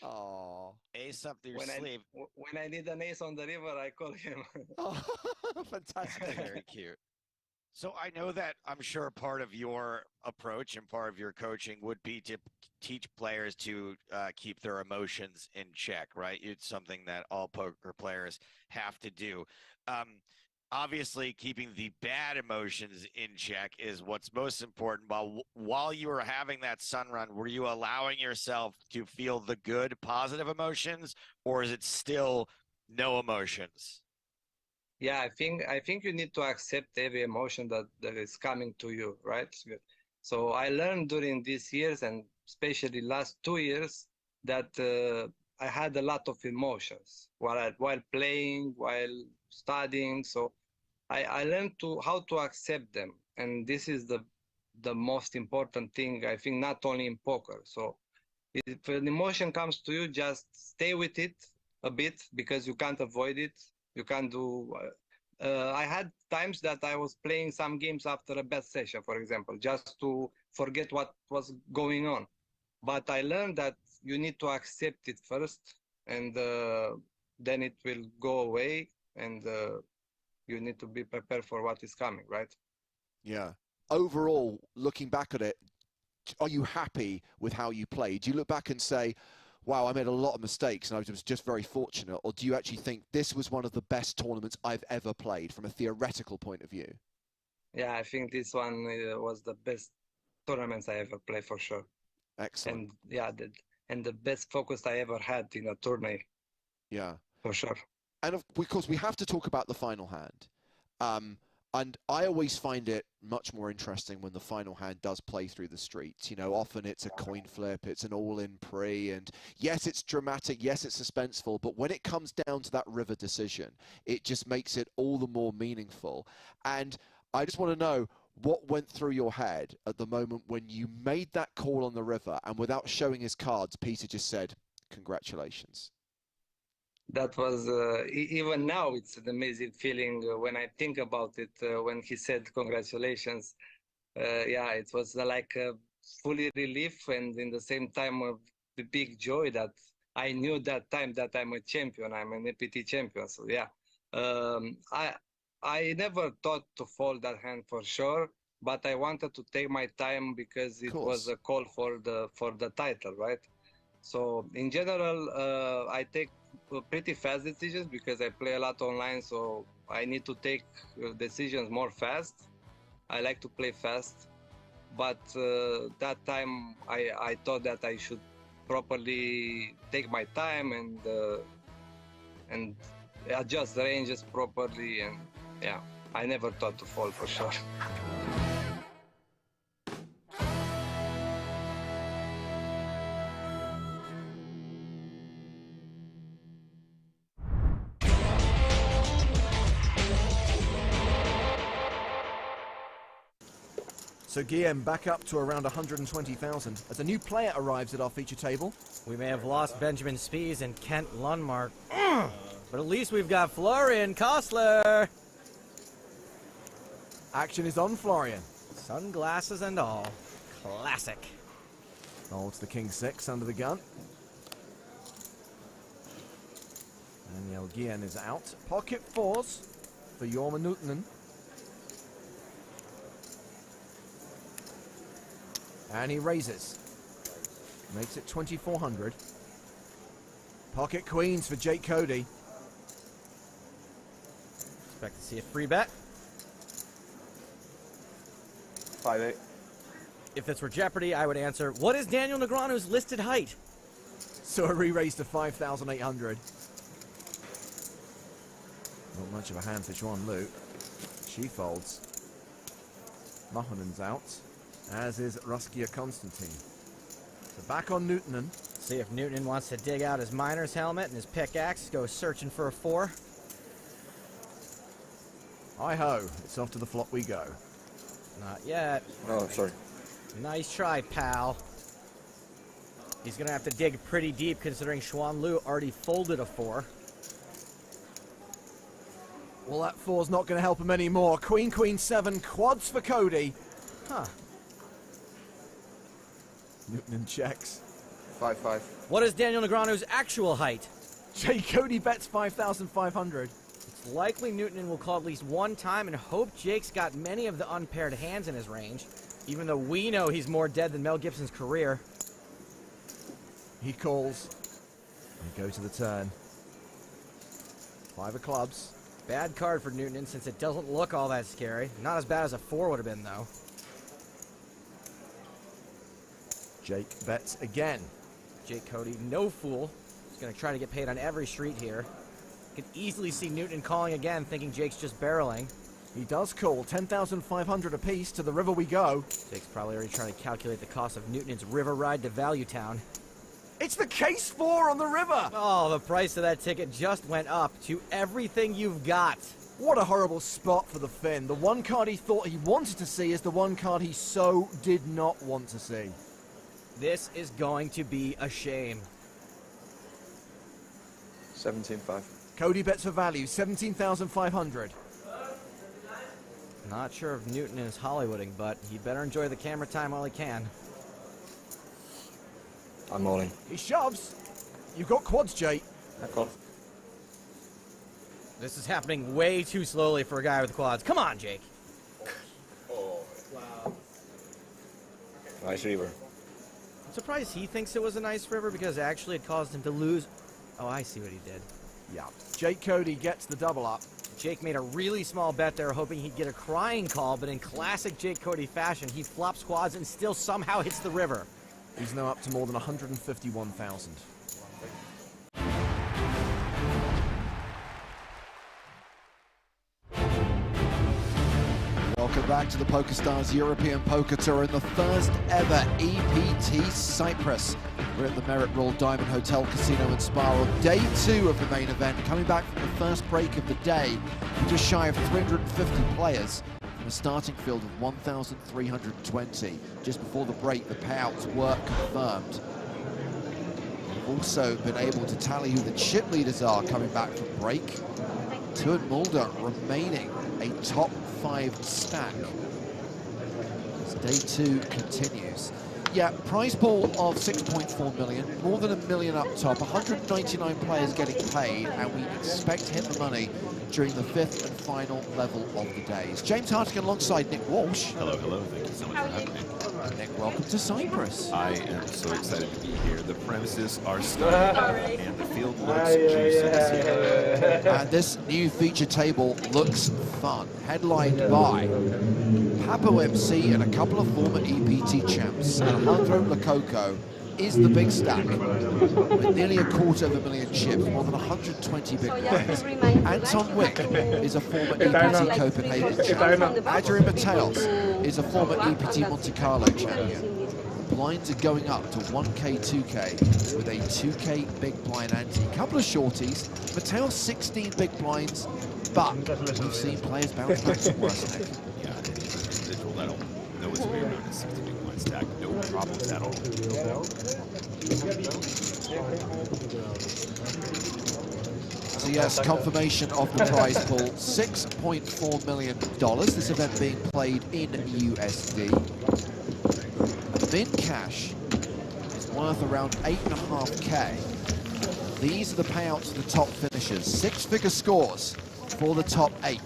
Oh, ace up your sleeve. When I need an ace on the river, I call him. Oh, fantastic! Very cute. So I know that I'm sure part of your approach and part of your coaching would be to teach players to keep their emotions in check, right? It's something that all poker players have to do. obviously keeping the bad emotions in check is what's most important. While you were having that sun run, were you allowing yourself to feel the good, positive emotions, or is it still no emotions? Yeah, I think you need to accept every emotion that is coming to you, right? So I learned during these years, and especially last 2 years, that I had a lot of emotions while playing, while studying. So I learned how to accept them, and this is the most important thing, I think, not only in poker. So if an emotion comes to you, just stay with it a bit, because you can't avoid it. You can't do. I had times that I was playing some games after a bad session, for example, just to forget what was going on. But I learned that you need to accept it first, and then it will go away, and you need to be prepared for what is coming, right? Yeah. Overall, looking back at it, are you happy with how you played? Do you look back and say, wow, I made a lot of mistakes and I was just very fortunate? Or do you actually think this was one of the best tournaments I've ever played from a theoretical point of view? Yeah, I think this one was the best tournaments I ever played, for sure. Excellent. And yeah, and the best focus I ever had in a tournament. Yeah. For sure. And of course, we have to talk about the final hand. And I always find it much more interesting when the final hand does play through the streets. You know, often it's a coin flip, it's an all-in pre, and yes, it's dramatic, yes, it's suspenseful, but when it comes down to that river decision, it just makes it all the more meaningful. And I just want to know what went through your head at the moment when you made that call on the river, and without showing his cards, Peter just said, "Congratulations." That was, even now, it's an amazing feeling when I think about it, when he said congratulations. Yeah, it was like a fully relief, and in the same time, the big joy that I knew that time that I'm a champion, I'm an EPT champion. So yeah, I never thought to fold that hand for sure, but I wanted to take my time because it was a call for the title, right? So in general, I take pretty fast decisions because I play a lot online, so I need to take decisions more fast. I like to play fast, but that time I thought that I should properly take my time and adjust the ranges properly, and yeah, I never thought to fall for sure. So Guillaume back up to around 120,000 as a new player arrives at our feature table. We may have lost Benjamin Spies and Kent Lundmark, but at least we've got Florian Kostler. Action is on, Florian. Sunglasses and all. Classic. Holds the king six under the gun. Daniel Guillen is out. Pocket fours for Jorma Nuutinen. And he raises. Makes it 2,400. Pocket queens for Jake Cody. Expect to see a free bet. 5-8. If this were Jeopardy, I would answer, what is Daniel Negreanu's listed height? So a re-raise to 5,800. Not much of a hand for Xuan Lu. She folds. Mohanen's out, as is Ruskia Konstantin. So back on Nuutinen. See if Nuutinen wants to dig out his miner's helmet and his pickaxe, go searching for a 4. Hi-ho, it's off to the flop we go. Not yet. Oh, sorry. Nice try, pal. He's going to have to dig pretty deep considering Xuan Lu already folded a 4. Well, that 4's not going to help him anymore. Queen, queen, 7, quads for Cody. Huh. Nuutinen checks. 5-5. What is Daniel Negreanu's actual height? Jay Cody bets 5,500. It's likely Nuutinen will call at least one time and hope Jake's got many of the unpaired hands in his range, even though we know he's more dead than Mel Gibson's career. He calls. And go to the turn. 5 of clubs. Bad card for Newton since it doesn't look all that scary. Not as bad as a 4 would have been, though. Jake bets again. Jake Cody, no fool. He's going to try to get paid on every street here. Could easily see Newton calling again, thinking Jake's just barreling. He does call 10,500 apiece. To the river we go. Jake's probably already trying to calculate the cost of Newton's river ride to Value Town. It's the case 4 on the river. Oh, the price of that ticket just went up to everything you've got. What a horrible spot for the Finn. The one card he thought he wanted to see is the one card he so did not want to see. This is going to be a shame. 17.5. Cody bets for value, 17,500. Not sure if Newton is Hollywooding, but he better enjoy the camera time while he can. I'm all in. He shoves. You've got quads, Jake. I call. This is happening way too slowly for a guy with quads. Come on, Jake. Wow. Nice river. I'm surprised he thinks it was a nice river because actually it caused him to lose. Oh, I see what he did. Yeah. Jake Cody gets the double up. Jake made a really small bet there, hoping he'd get a crying call, but in classic Jake Cody fashion, he flops quads and still somehow hits the river. He's now up to more than 151,000. Welcome back to the PokerStars European Poker Tour in the first ever EPT Cyprus. We're at the Merit Royal Diamond Hotel Casino and Spa on day 2 of the main event, coming back from the first break of the day, just shy of 350 players from a starting field of 1,320. Just before the break, the payouts were confirmed. We've also been able to tally who the chip leaders are coming back from break. Tuan Mulder remaining a top 5 stack as day 2 continues. Yeah, prize pool of 6.4 million, more than $1 million up top, 199 players getting paid, and we expect to hit the money during the 5th and final level of the days. James Hartigan alongside Nick Walsh. Hello, hello. Thank you so much for having me. Nick, welcome to Cyprus. I am so excited to be here. The premises are stunning, and the field looks juicy this year. And this new feature table looks fun. Headlined by Papo MC and a couple of former EPT champs. Alejandro Lococo is the big stack with nearly 250,000 chips, more than 120 big blinds. Anton Wick is a former EPT Copenhagen champion. Adrian Mateos is a former EPT Monte Carlo champion. Blinds are going up to 1K, 2K with a 2K big blind ante. Couple of shorties. Mateos 16 big blinds, but we've seen players bounce back from worse, Nick. Yeah, and he's an individual that'll know his way around a 60 big blind stack. No problems at all. So yes, confirmation of the prize pool, $6.4 million. This event being played in USD. Min cash is worth around 8.5K. These are the payouts for the top finishers. 6-figure scores for the top 8,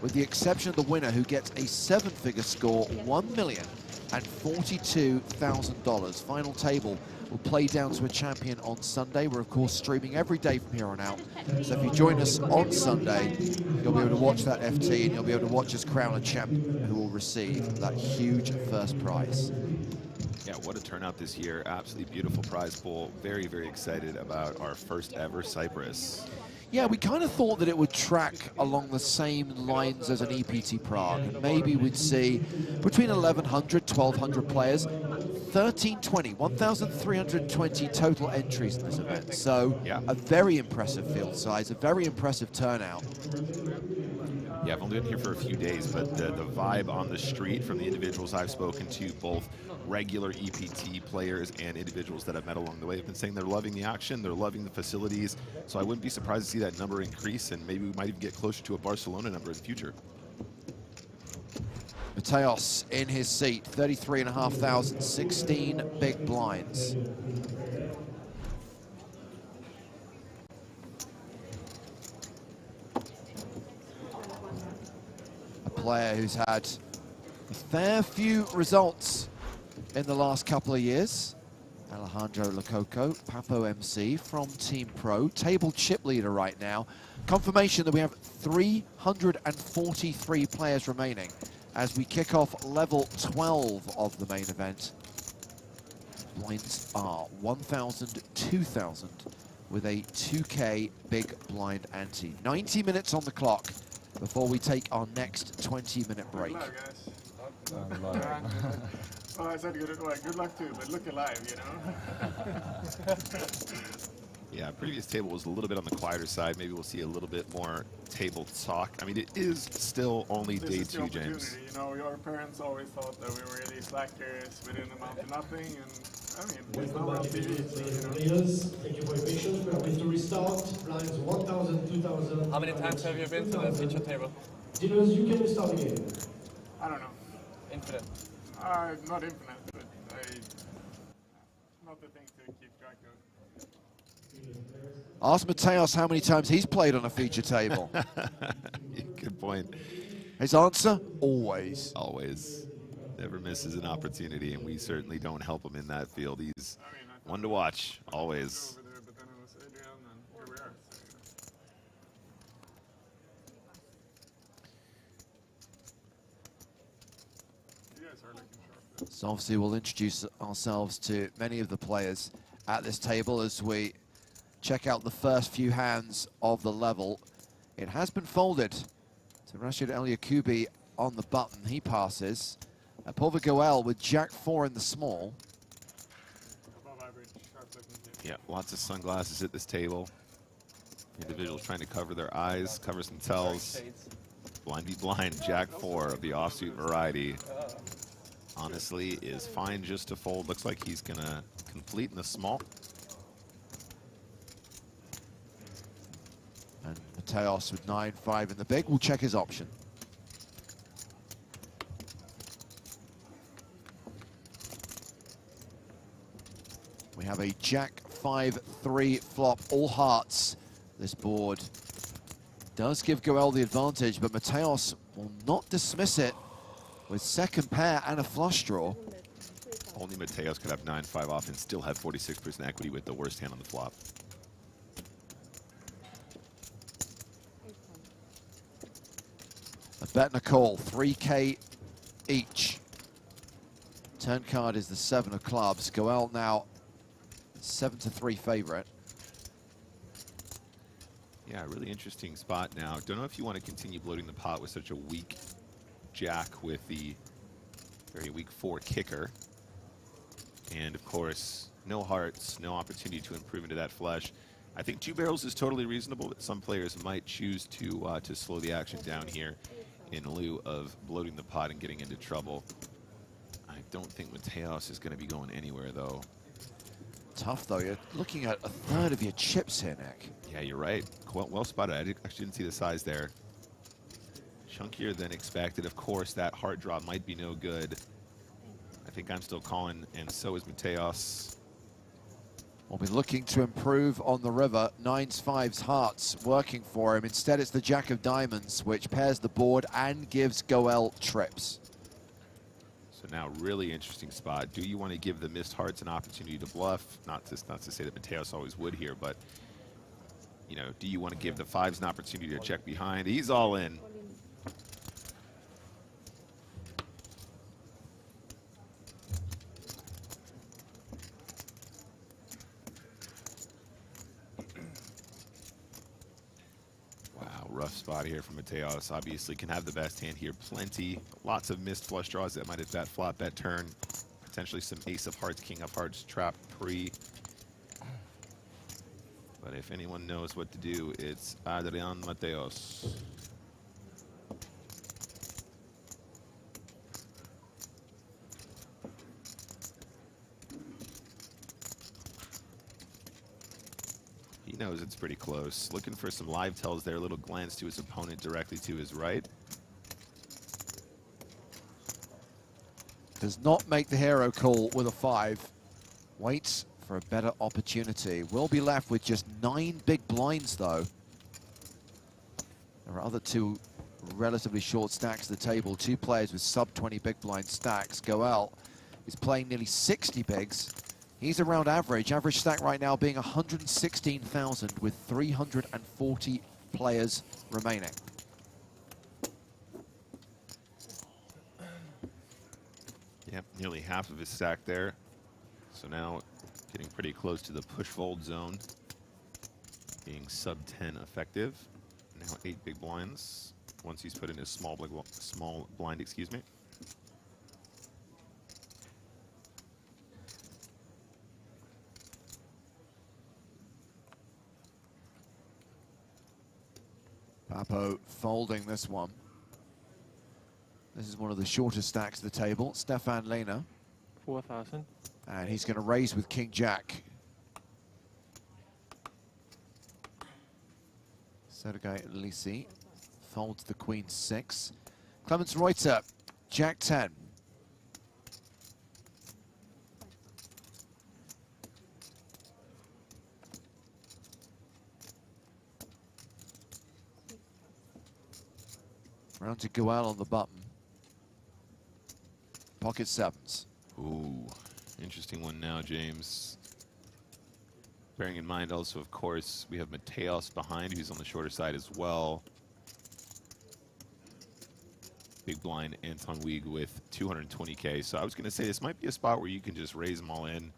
with the exception of the winner who gets a 7-figure score, $1,042,000. Final table will play down to a champion on Sunday. We're of course streaming every day from here on out. So if you join us on Sunday, you'll be able to watch that FT and you'll be able to watch us crown a champion who will receive that huge first prize. Yeah, what a turnout this year. Absolutely beautiful prize pool. Very, very excited about our first ever Cyprus. Yeah, we kind of thought that it would track along the same lines as an EPT Prague. And maybe we'd see between 1,100, 1,200 players, 1,320 total entries in this event. So yeah, a very impressive field size, a very impressive turnout. Yeah, I've only been here for a few days, but the vibe on the street from the individuals I've spoken to, both regular EPT players and individuals that I've met along the way, have been saying they're loving the action, they're loving the facilities, so I wouldn't be surprised to see that number increase, and maybe we might even get closer to a Barcelona number in the future. Mateos in his seat, 33,500, 16 big blinds. A player who's had a fair few results in the last couple of years. Alejandro Lococo, Papo MC from Team Pro, table chip leader right now. Confirmation that we have 343 players remaining as we kick off level 12 of the main event. Blinds are 1,000, 2,000 with a 2K big blind ante. 90 minutes on the clock before we take our next 20-minute break. Good luck, guys. Well, I said good luck too, but look alive, you know? Yeah, previous table was a little bit on the quieter side. Maybe we'll see a little bit more table talk. I mean, it is still only day 2, James. You know, your parents always thought that we were really slackers, we didn't amount to nothing, and I mean, it's not on TV. Leaders, thank you for your patience. We are going to restart. Blinds 1,000, 2,000. How many times have you been to the feature table? Dealers, you can restart again. I don't know. Infinite. Not infinite, but not the thing to keep track of. Ask Mateos how many times he's played on a feature table. Good point. His answer, always. Always. Never misses an opportunity, and we certainly don't help him in that field. He's one to watch, always. So obviously we'll introduce ourselves to many of the players at this table as we check out the first few hands of the level. It has been folded to Rashid El Yakubi on the button. He passes. Pulver Goel with Jack 4 in the small. Yeah, lots of sunglasses at this table. Individuals trying to cover their eyes, cover some tells. Blind be blind, Jack 4 of the offsuit variety. Honestly, is fine just to fold. Looks like he's gonna complete in the small. And Mateos with 9-5 in the big. We'll check his option. We have a Jack 5-3 flop, all hearts. This board does give Goel the advantage, but Mateos will not dismiss it with second pair and a flush draw. Only Mateos could have 9-5 off and still have 46% equity with the worst hand on the flop. A bet and a call, 3K each. Turn card is the 7 of clubs. Goel now 7-3 favorite. Yeah, really interesting spot now. Don't know if you want to continue bloating the pot with such a weak Jack with the very weak 4 kicker. And of course, no hearts, no opportunity to improve into that flush. I think 2 barrels is totally reasonable, but some players might choose to slow the action down here in lieu of bloating the pot and getting into trouble. I don't think Mateos is going to be going anywhere, though. Tough, though. You're looking at a third of your chips here, Nick. Yeah, you're right. Well spotted. I actually didn't see the size there. Chunkier than expected. Of course, that heart draw might be no good. I think I'm still calling, and so is Mateos. We'll be looking to improve on the river. 9s, 5s, hearts working for him. Instead, it's the Jack of diamonds, which pairs the board and gives Goel trips. So now, really interesting spot. Do you want to give the missed hearts an opportunity to bluff? Not to say that Mateos always would here, but you know, do you want to give the 5s an opportunity to check behind? He's all in. Rough spot here from Mateos. Obviously can have the best hand here. Plenty. Lots of missed flush draws that might have bet flop, bet turn. Potentially some ace of hearts, king of hearts trap pre. But if anyone knows what to do, it's Adrian Mateos. He knows it's pretty close. Looking for some live tells there. A little glance to his opponent directly to his right. Does not make the hero call with a 5. Waits for a better opportunity. Will be left with just 9 big blinds, though. There are other 2 relatively short stacks at the table. 2 players with sub-20 big blind stacks. Goel is playing nearly 60 bigs He's around average. Average stack right now being 116,000 with 340 players remaining. Yep, nearly half of his stack there. So now getting pretty close to the push fold zone, being sub 10 effective. Now 8 big blinds once he's put in his small blind, excuse me. Papo folding this one. This is one of the shortest stacks of the table. Stefan Lehner. 4,000. And he's going to raise with King Jack. Sergei Lisi folds the Queen 6. Clemens Reuter, Jack 10. Round to Goel on the button. Pocket sevens. Ooh, interesting one now, James. Bearing in mind also, of course, we have Mateos behind, who's on the shorter side as well. Big blind Anton Wieg with 220K. So I was going to say this might be a spot where you can just raise them all in.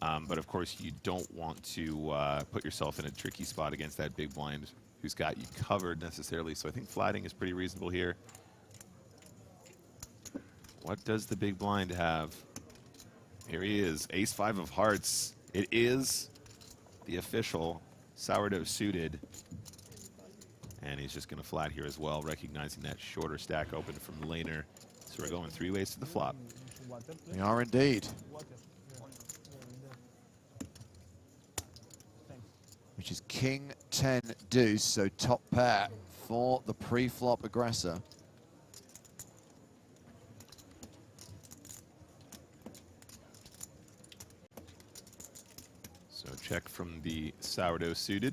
But of course, you don't want to put yourself in a tricky spot against that big blind who's got you covered necessarily. So I think flatting is pretty reasonable here. What does the big blind have? Here he is, ace-5 of hearts. It is the official sourdough suited. And he's just going to flat here as well, recognizing that shorter stack open from Lehner. So we're going 3 ways to the flop. We are indeed. Which is King 10 deuce, so top pair for the pre-flop aggressor. So check from the sourdough suited.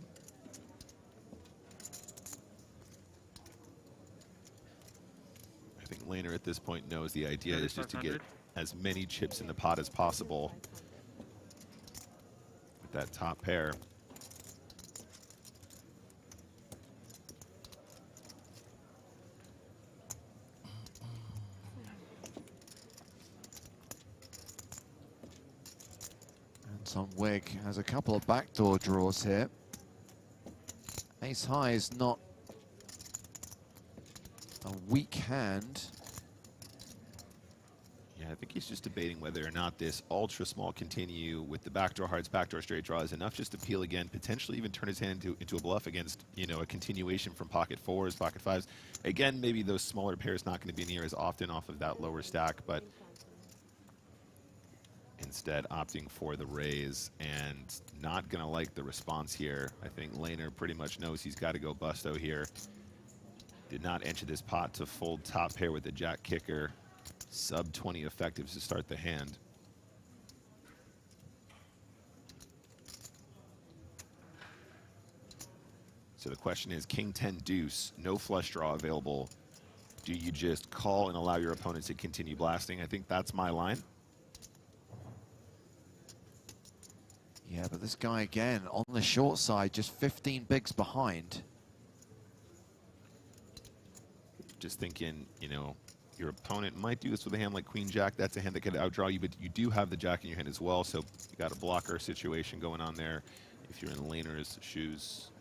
I think Lehner at this point knows the idea is just to get as many chips in the pot as possible with that top pair. Anton Wieg has a couple of backdoor draws here. Ace high is not a weak hand. Yeah, I think he's just debating whether or not this ultra small continue with the backdoor hearts, backdoor straight draw is enough just to peel again, potentially even turn his hand into a bluff against, you know, a continuation from pocket 4s, pocket 5s. Again, maybe those smaller pairs not going to be near as often off of that lower stack, but instead opting for the raise and not going to like the response here. I think Lehner pretty much knows he's got to go busto here. Did not enter this pot to fold top pair with the jack kicker. Sub 20 effectives to start the hand. So the question is, King 10 deuce, no flush draw available. Do you just call and allow your opponent to continue blasting? I think that's my line. Yeah, but this guy again on the short side, just 15 bigs behind. Just thinking, you know, your opponent might do this with a hand like Queen Jack. That's a hand that could outdraw you, but you do have the Jack in your hand as well, so you got a blocker situation going on there if you're in Lehner's shoes.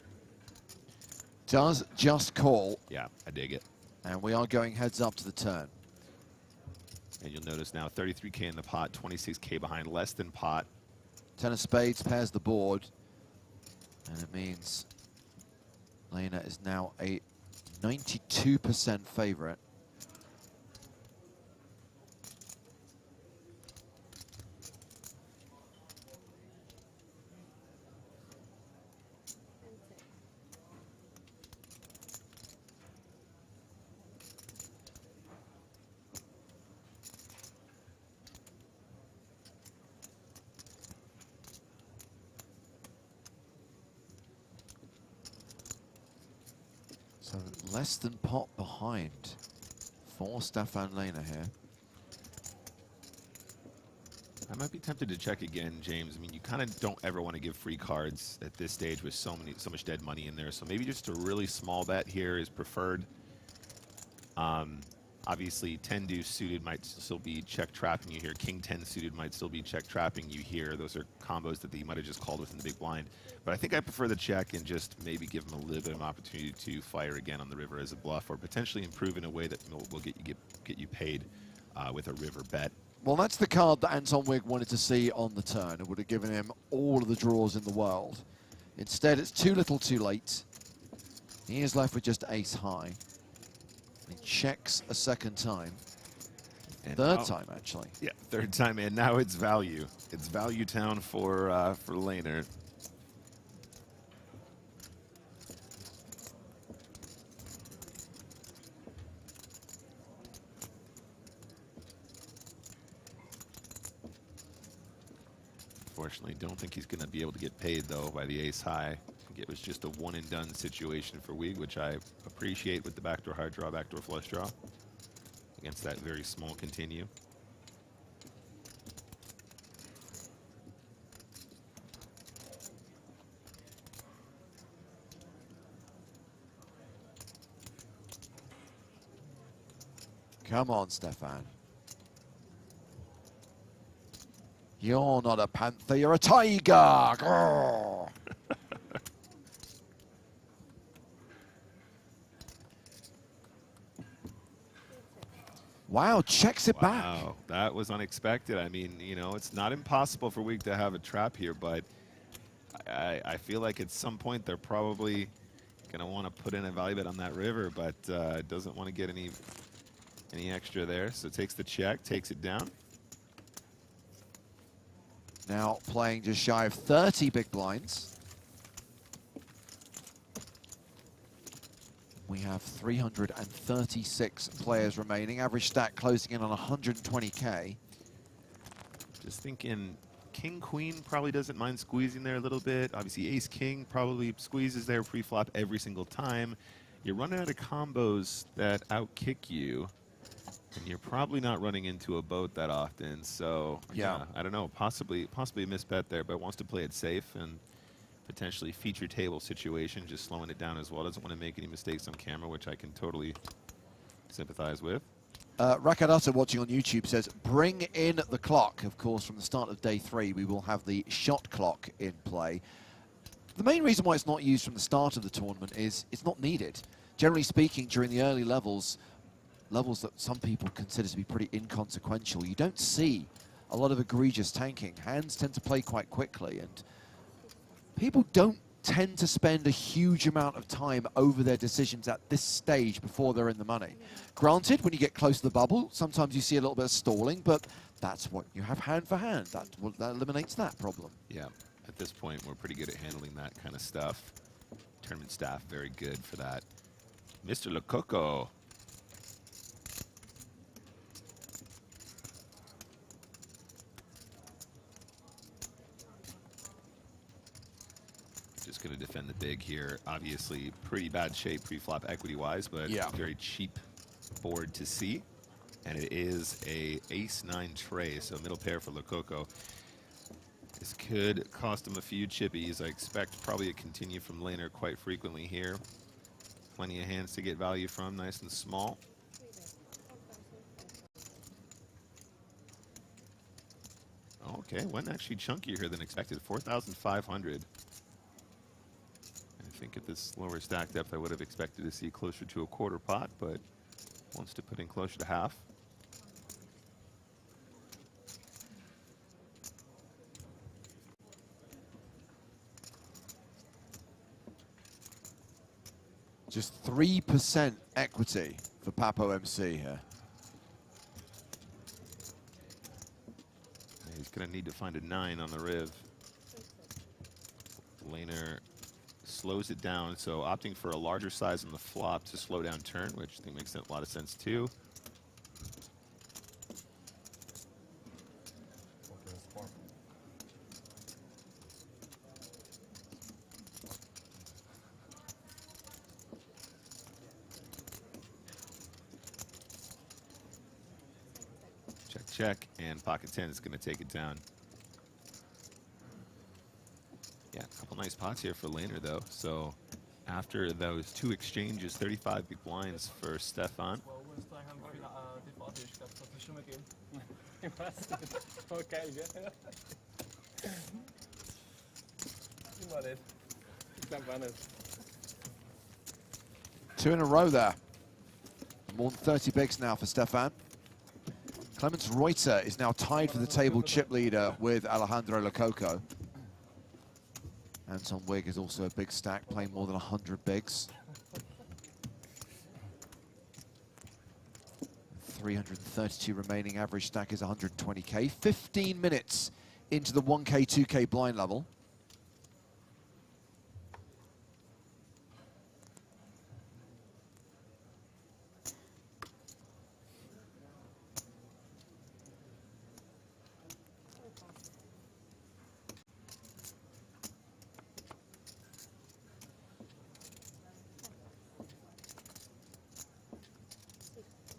Does just call. Yeah, I dig it. And we are going heads up to the turn. And you'll notice now 33K in the pot, 26K behind, less than pot. 10 of spades pairs the board. And it means Lehner is now a 92% favorite. So less than pot behind for Stefan Lehner here. I might be tempted to check again, James. I mean, you kind of don't ever want to give free cards at this stage with so much dead money in there. So maybe just a really small bet here is preferred. Obviously, 10 deuce suited might still be check trapping you here. King 10 suited might still be check trapping you here. Those are combos that you might have just called within the big blind. But I think I prefer the check and just maybe give him a little bit of an opportunity to fire again on the river as a bluff, or potentially improve in a way that will get you paid with a river bet. Well, that's the card that Anton Wigg wanted to see on the turn. It would have given him all of the draws in the world. Instead, it's too little too late. He is left with just ace high. He checks a second time. And third time, actually. Yeah, third time, and now it's value. It's value town for Lehner. Unfortunately, don't think he's going to be able to get paid, though, by the ace high. I think it was just a one-and-done situation for Wigg, which I appreciate with the backdoor hard draw, backdoor flush draw, against that very small continue. Come on, Stefan. You're not a panther, you're a tiger! Grrr. Wow, checks it back. Wow, that was unexpected. I mean, you know, it's not impossible for Wigg to have a trap here, but I feel like at some point they're probably going to want to put in a value bet on that river, but doesn't want to get any extra there. So takes the check, takes it down. Now playing just shy of 30 big blinds. We have 336 players remaining. Average stack closing in on 120K. Just thinking King Queen probably doesn't mind squeezing there a little bit. Obviously Ace King probably squeezes there pre-flop every single time. You're running out of combos that outkick you, and you're probably not running into a boat that often. So yeah, I don't know, possibly a misbet there, but wants to play it safe and potentially feature table situation, just slowing it down as well. Doesn't want to make any mistakes on camera, which I can totally sympathize with. Rakadata watching on YouTube says, bring in the clock. Of course, from the start of day 3, we will have the shot clock in play. The main reason why it's not used from the start of the tournament is it's not needed. Generally speaking, during the early levels that some people consider to be pretty inconsequential, you don't see a lot of egregious tanking. Hands tend to play quite quickly, and people don't tend to spend a huge amount of time over their decisions at this stage before they're in the money. Granted, when you get close to the bubble, sometimes you see a little bit of stalling, but that's what you have hand for hand. That eliminates that problem. Yeah, at this point, we're pretty good at handling that kind of stuff. Tournament staff, very good for that. Mr. Lococo. Just going to defend the big here. Obviously, pretty bad shape pre-flop equity-wise, but very cheap board to see. And it is a ace-9 tray, so middle pair for Lococo. This could cost him a few chippies. I expect probably a continue from Lehner quite frequently here. Plenty of hands to get value from, nice and small. Okay, went actually chunkier here than expected, 4,500. I think at this lower stack depth, I would have expected to see closer to a quarter pot, but wants to put in closer to half. Just 3% equity for Papo MC here. He's going to need to find a 9 on the riv. Lehner slows it down, so opting for a larger size on the flop to slow down turn, which I think makes a lot of sense too. check, and pocket 10 is going to take it down. Yeah, a couple nice pots here for Lehner, though. So after those two exchanges, 35 big blinds for Stefan. Two in a row there. More than 30 bigs now for Stefan. Clemens Reuter is now tied for the table chip leader with Alejandro Lococo. Anton Wigg is also a big stack, playing more than 100 bigs. 332 remaining, average stack is 120k. 15 minutes into the 1k, 2k blind level.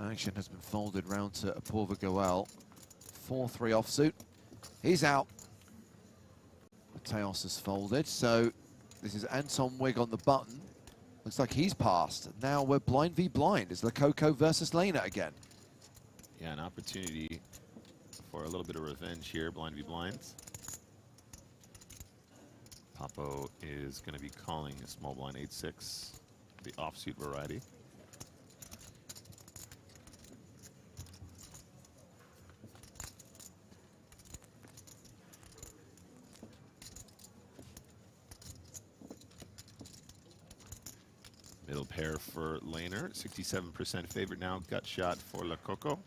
Action has been folded round to Apoorva Goel. 4-3 offsuit. He's out. Mateos has folded, so this is Anton Wigg on the button. Looks like he's passed. Now we're blind v blind. It's Lococo versus Lehner again. Yeah, an opportunity for a little bit of revenge here, blind v blind. Papo is going to be calling a small blind 8-6, the offsuit variety. Middle pair for Lehner, 67% favorite now, gut shot for Lococo.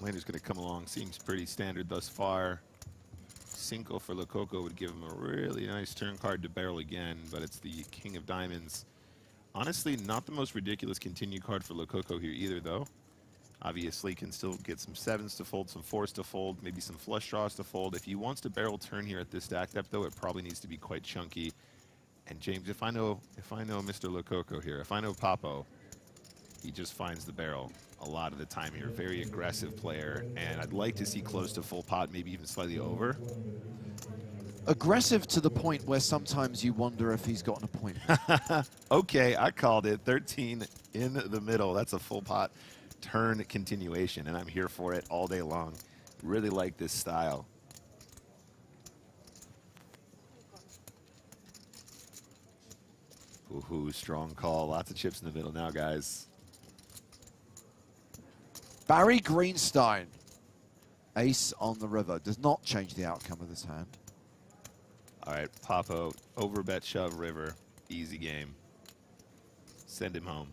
Lehner's going to come along, seems pretty standard thus far. Cinco for Lococo would give him a really nice turn card to barrel again, but it's the King of Diamonds. Honestly, not the most ridiculous continue card for Lococo here either, though. Obviously, can still get some 7s to fold, some 4s to fold, maybe some flush draws to fold. If he wants to barrel turn here at this stack depth, though, it probably needs to be quite chunky. And James, if I know Mr. Lococo here, if I know Papo, he just finds the barrel a lot of the time here. Very aggressive player, and I'd like to see close to full pot, maybe even slightly over. Aggressive to the point where sometimes you wonder if he's got an appointment. Okay, I called it. 13 in the middle. That's a full pot turn continuation, and I'm here for it all day long. Really like this style. Ooh, strong call. Lots of chips in the middle now, guys. Barry Greenstein, ace on the river. Does not change the outcome of this hand. All right, Papo, overbet shove river. Easy game. Send him home.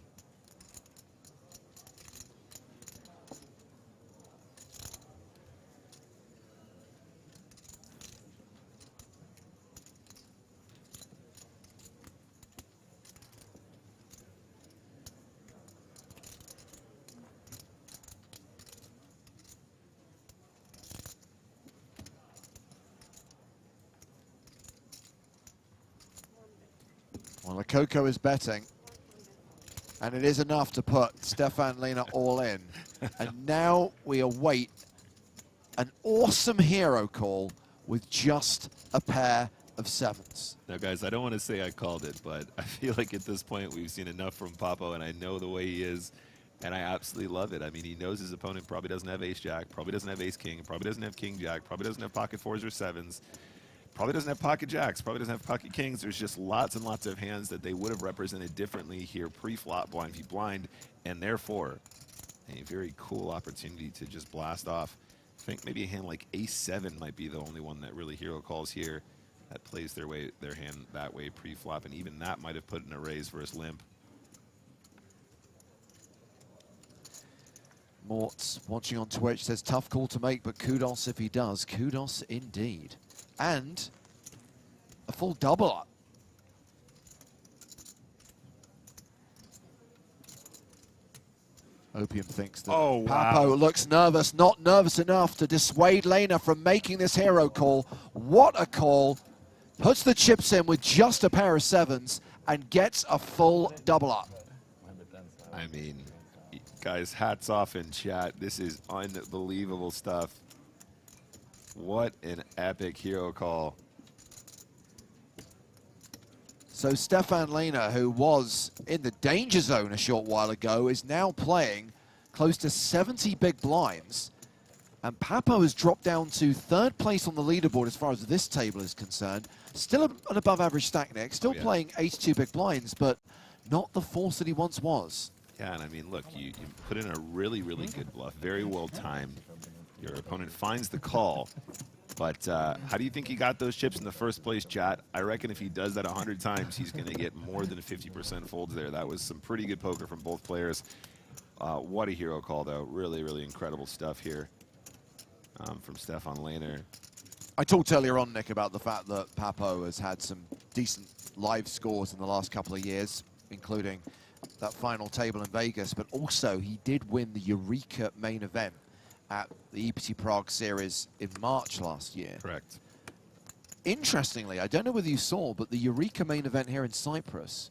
Well, Lococo is betting, and it is enough to put Stefan Lehner all in. And now we await an awesome hero call with just a pair of 7s. Now, guys, I don't want to say I called it, but I feel like at this point we've seen enough from Papo, and I know the way he is, and I absolutely love it. I mean, he knows his opponent probably doesn't have ace-jack, probably doesn't have ace-king, probably doesn't have king-jack, probably doesn't have pocket 4s or 7s. Probably doesn't have pocket jacks, probably doesn't have pocket kings. There's just lots and lots of hands that they would have represented differently here pre-flop, blind v blind, and therefore a very cool opportunity to just blast off. I think maybe a hand like ace-7 might be the only one that really hero calls here that plays their hand that way pre-flop, and even that might have put in a raise versus limp. Mort's watching on Twitch, says tough call to make, but kudos if he does. Kudos indeed. And a full double up. Opium thinks that wow. Papo looks nervous, not nervous enough to dissuade Lena from making this hero call. What a call. Puts the chips in with just a pair of sevens and gets a full double up. I mean, guys, hats off in chat. This is unbelievable stuff. What an epic hero call. So Stefan Lehner, who was in the danger zone a short while ago, is now playing close to 70 big blinds. And Papo has dropped down to third place on the leaderboard as far as this table is concerned. Still an above average stack, Nick. Still playing 82 big blinds, but not the force that he once was. Yeah, and I mean, look, you put in a really, really good bluff. Very well timed. Your opponent finds the call. But how do you think he got those chips in the first place, chat? I reckon if he does that 100 times, he's going to get more than a 50% folds there. That was some pretty good poker from both players. What a hero call, though. Really, really incredible stuff here from Stefan Lehner. I talked earlier on, Nick, about the fact that Papo has had some decent live scores in the last couple of years, including that final table in Vegas, but also he did win the Eureka main event at the EPT Prague series in March last year. Correct. Interestingly, I don't know whether you saw, but the Eureka main event here in Cyprus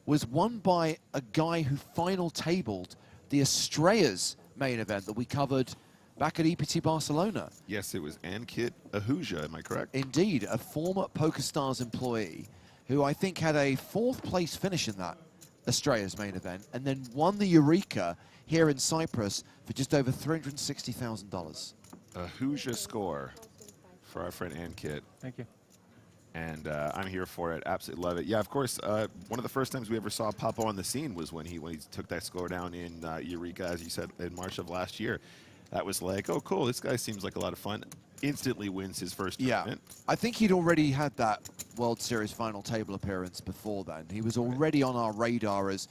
was won by a guy who final tabled the Estrellas main event that we covered back at EPT Barcelona. Yes, it was Ankit Ahuja, am I correct? Indeed, a former PokerStars employee who I think had a 4th place finish in that Estrellas main event and then won the Eureka here in Cyprus for just over $360,000. A Ahuja score for our friend Ankit. Thank you. And I'm here for it. Absolutely love it. Yeah, of course, one of the first times we ever saw Papo on the scene was when he took that score down in Eureka, as you said, in March of last year. That was like, oh, cool, this guy seems like a lot of fun. Instantly wins his first tournament. I think he'd already had that World Series final table appearance before then. He was already on our radar as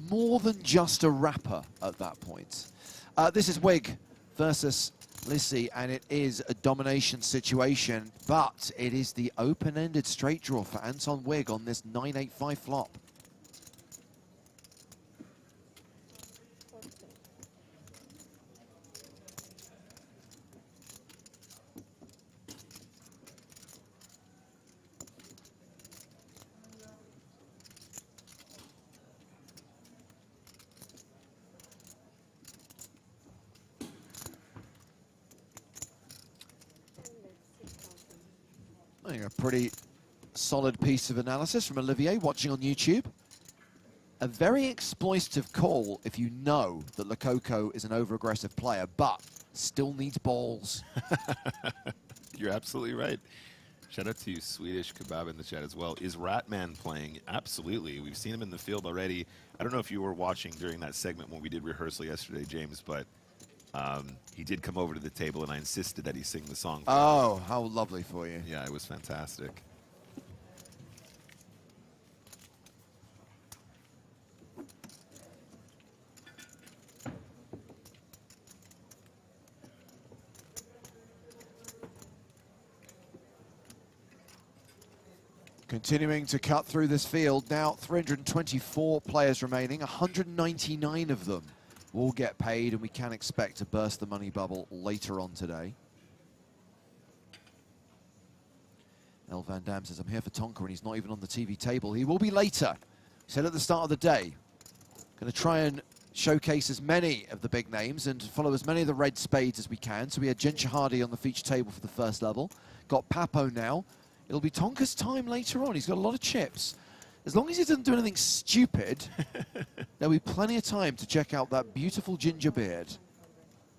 more than just a rapper at that point. This is Wig versus Lissy, and it is a domination situation, but it is the open-ended straight draw for Anton Wig on this 9-8-5 flop. I think a pretty solid piece of analysis from Olivier watching on YouTube. A very exploitative call if you know that Lococo is an over-aggressive player, but still needs balls. You're absolutely right. Shout out to Swedish Kebab in the chat as well. Is Ratman playing? Absolutely. We've seen him in the field already. I don't know if you were watching during that segment when we did rehearsal yesterday, James, but he did come over to the table and I insisted that he sing the song. Oh, how lovely for you. Yeah, it was fantastic. Continuing to cut through this field, now 324 players remaining, 199 of them will get paid, and we can expect to burst the money bubble later on today. El Van Dam says, I'm here for Tonka, and he's not even on the TV table. He will be later. He said at the start of the day, going to try and showcase as many of the big names and follow as many of the red spades as we can. So we had Jen Shahadi on the feature table for the first level. Got Papo now. It'll be Tonka's time later on. He's got a lot of chips. As long as he doesn't do anything stupid, there'll be plenty of time to check out that beautiful ginger beard.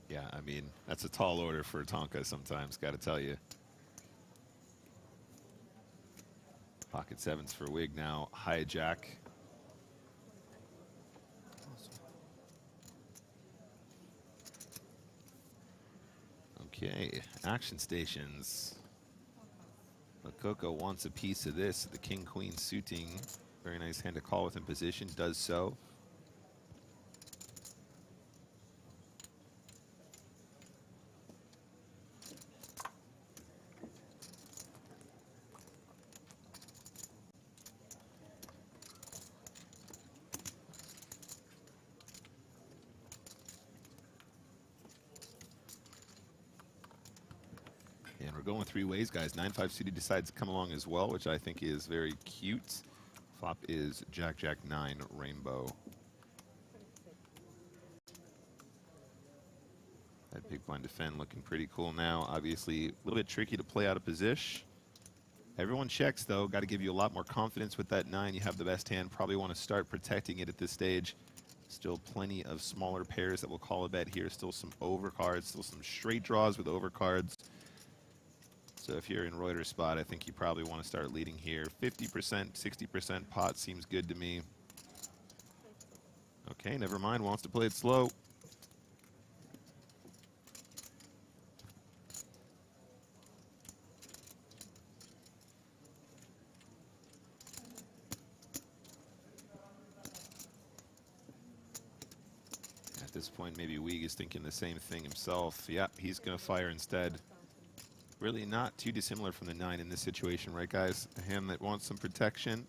Yeah, I mean, that's a tall order for Tonka sometimes, got to tell you. Pocket sevens for Wig now. Hijack. Okay, action stations. Lococo wants a piece of this. The king-queen suiting. Very nice hand to call with in position. Does so. going three ways, guys. 9-5 suited decides to come along as well, which I think is very cute. Flop is Jack, Jack, 9, rainbow. That big blind defend looking pretty cool now. Obviously, a little bit tricky to play out of position. Everyone checks, though. Got to give you a lot more confidence with that 9. You have the best hand. Probably want to start protecting it at this stage. Still plenty of smaller pairs that will call a bet here. Still some overcards. Still some straight draws with overcards. So if you're in Reuter's spot, I think you probably want to start leading here. 50%, 60% pot seems good to me. Okay, never mind. Wants to play it slow. At this point, maybe Weeg is thinking the same thing himself. Yeah, he's going to fire instead. Really not too dissimilar from the 9 in this situation, right, guys? A hand that wants some protection.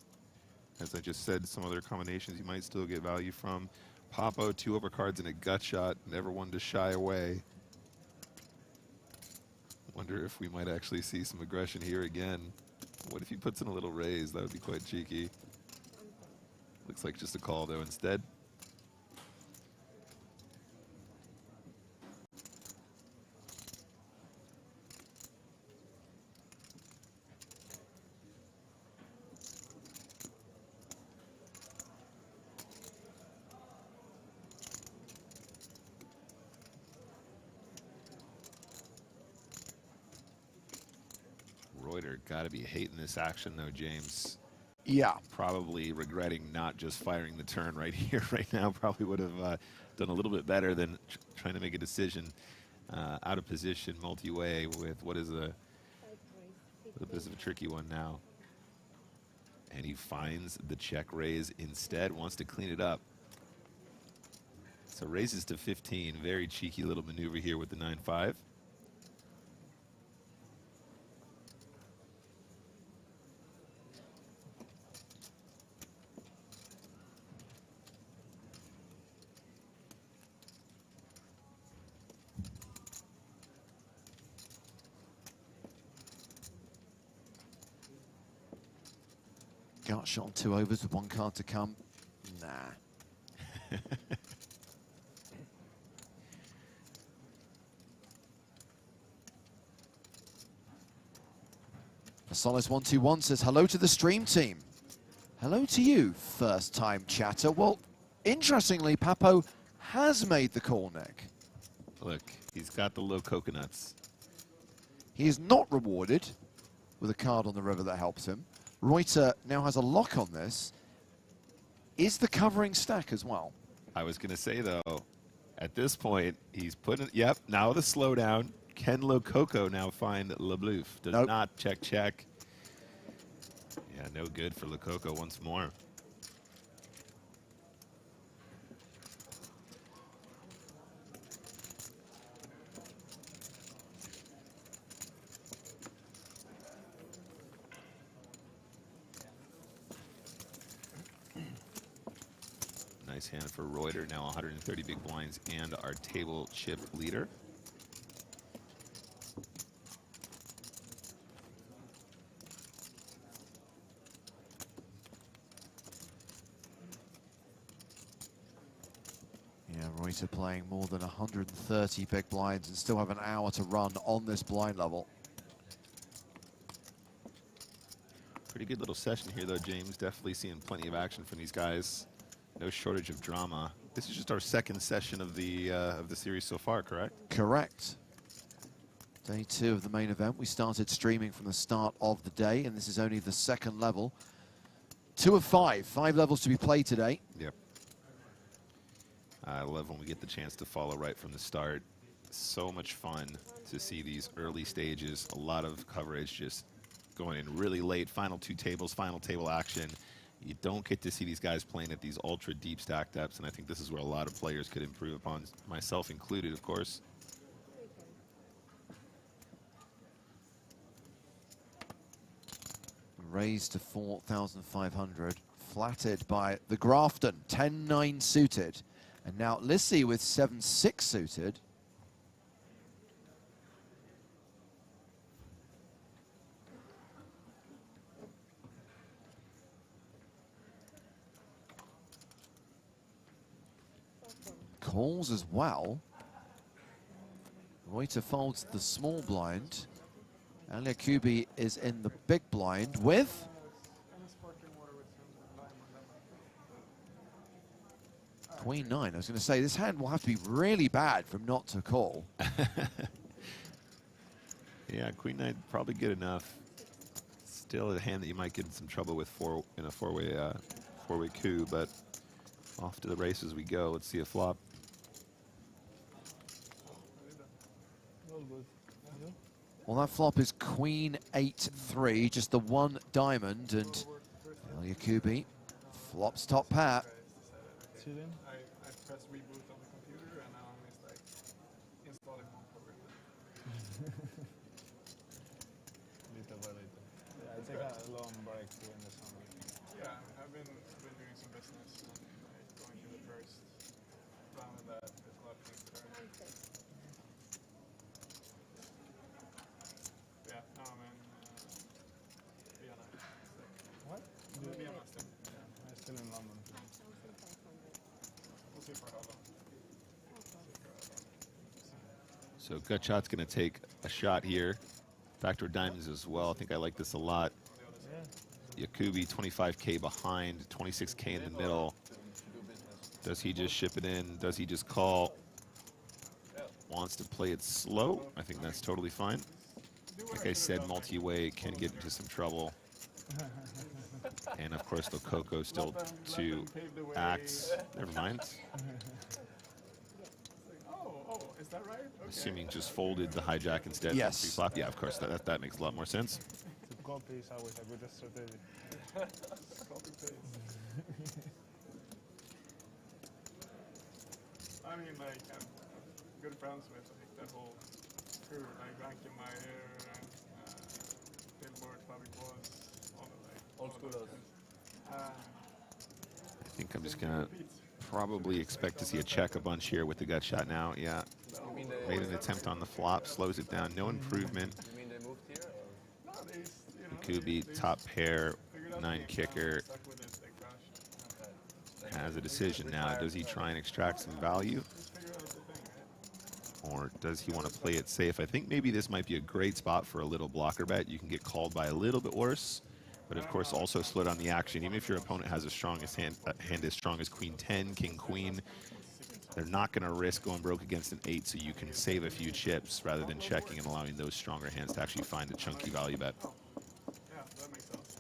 As I just said, some other combinations you might still get value from. Popo, 2 overcards and a gut shot. Never one to shy away. Wonder if we might actually see some aggression here again. What if he puts in a little raise? That would be quite cheeky. Looks like just a call, though, instead. Reuter got to be hating this action, though, James. Yeah. Probably regretting not just firing the turn right here, right now. Probably would have done a little bit better than trying to make a decision out of position, multi-way with what is a little bit of a tricky one now. And he finds the check raise instead, wants to clean it up. So raises to 15. Very cheeky little maneuver here with the 9-5. Gut shot on 2 overs with 1 card to come. Nah. Solace 121 says hello to the stream team. Hello to you, first time chatter. Well, interestingly, Papo has made the call, Nick. Look, he's got the low coconuts. He is not rewarded with a card on the river that helps him. Reuter now has a lock on this. Is the covering stack as well? I was going to say, though, at this point, he's putting, yep, now the slowdown. Can Lococo now find LeBlouf? Does not check, check. Yeah, no good for Lococo once more. Nice hand for Reuter, now 130 big blinds and our table chip leader. Yeah, Reuter playing more than 130 big blinds and still have an hour to run on this blind level. Pretty good little session here, though, James. Definitely seeing plenty of action from these guys. No shortage of drama. This is just our second session of the series so far, correct? Correct. Day 2 of the main event. We started streaming from the start of the day, and this is only the second level. 2 of 5. 5 levels to be played today. Yep. I love when we get the chance to follow right from the start. So much fun to see these early stages. A lot of coverage just going in really late. Final 2 tables, final table action. You don't get to see these guys playing at these ultra deep stack depths, and I think this is where a lot of players could improve upon, myself included, of course. Raised to 4,500, flattered by the Grafton, 10-9 suited. And now Lissy with 7-6 suited. calls as well. Reuter folds the small blind. Aliakubi is in the big blind with Queen 9. I was going to say, this hand will have to be really bad from not to call. Yeah, Queen 9 probably good enough. Still a hand that you might get in some trouble with in a four-way coup, but off to the races we go. Let's see a flop. Well, that flop is Queen 8-3, just the one diamond, and Aliakubi flops top pair. I pressed reboot on the computer and now I'm just like installing one program. Little by little. Yeah, I take a long break during the summer. Yeah, I've been doing some business and like going through the first round of that. There's a lot of things to learn. Yeah, now I'm in Vienna. What? I'm in Vienna still. Yeah, I'm still in London. We'll see for how long. So Gutshot's going to take a shot here. Backdoor diamonds as well. I think I like this a lot. Yakubi 25K behind, 26K in the middle. Does he just ship it in? Does he just call? Wants to play it slow. I think that's totally fine. Like I said, multi-way can get into some trouble. And of course, the Coco still 2 acts. Never mind. Oh, is that right? Okay. Assuming just folded the hijack instead. Yes. Pre-flop. Yeah, of course. That makes a lot more sense. To copy is always a good strategy. Copy paste. I mean, like, I'm good friends with like the whole crew, like Rankenmeyer, Billboard, Public Was, all the like Old schoolers. I think I'm just gonna probably expect to see a check a bunch here with the gut shot now. Yeah, made an attempt on the flop, slows it down. No improvement. You mean they moved here? Or? No, they, you know, Could be top pair, 9 kicker. stuck with this, like, crash. Has a decision now. Does he try and extract some value? Or does he want to play it safe? I think maybe this might be a great spot for a little blocker bet. You can get called by a little bit worse, but of course also slow down the action. Even if your opponent has a strongest hand as strong as Queen 10, King Queen, they're not going to risk going broke against an 8, so you can save a few chips rather than checking and allowing those stronger hands to actually find a chunky value bet. Yeah, that makes sense.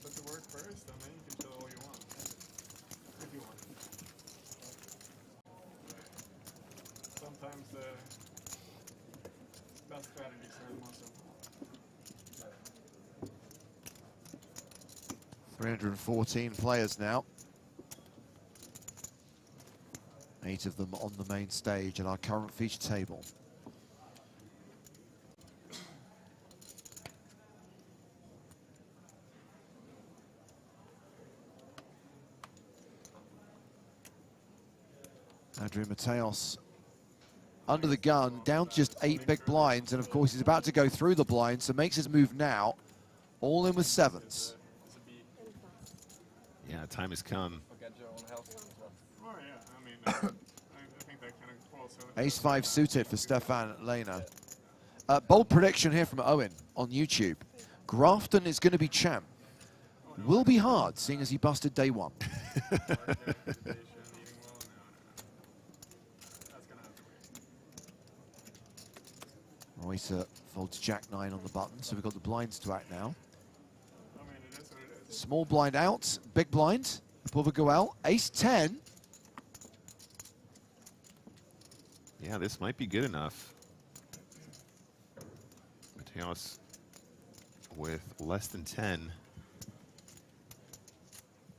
But to work first, and then you can show all you want. If you want. Sometimes the best strategies are the most simple. 314 players now. 8 of them on the main stage at our current feature table. Andrew Mateos under the gun, down to just 8 big blinds, and of course he's about to go through the blinds, so makes his move now. All in with 7s. Yeah, time has come. Forget your own health as well. Oh yeah, I mean, I think that kind of falls out. Ace-5 suited for Stefan Lehner. Bold prediction here from Owen on YouTube. Grafton is going to be champ. Will be hard, seeing as he busted day 1. Reuter folds Jack-9 on the button, so we've got the blinds to act now. Small blind out, big blind. Above go out, Ace-10. Yeah, this might be good enough. Mateos with less than 10.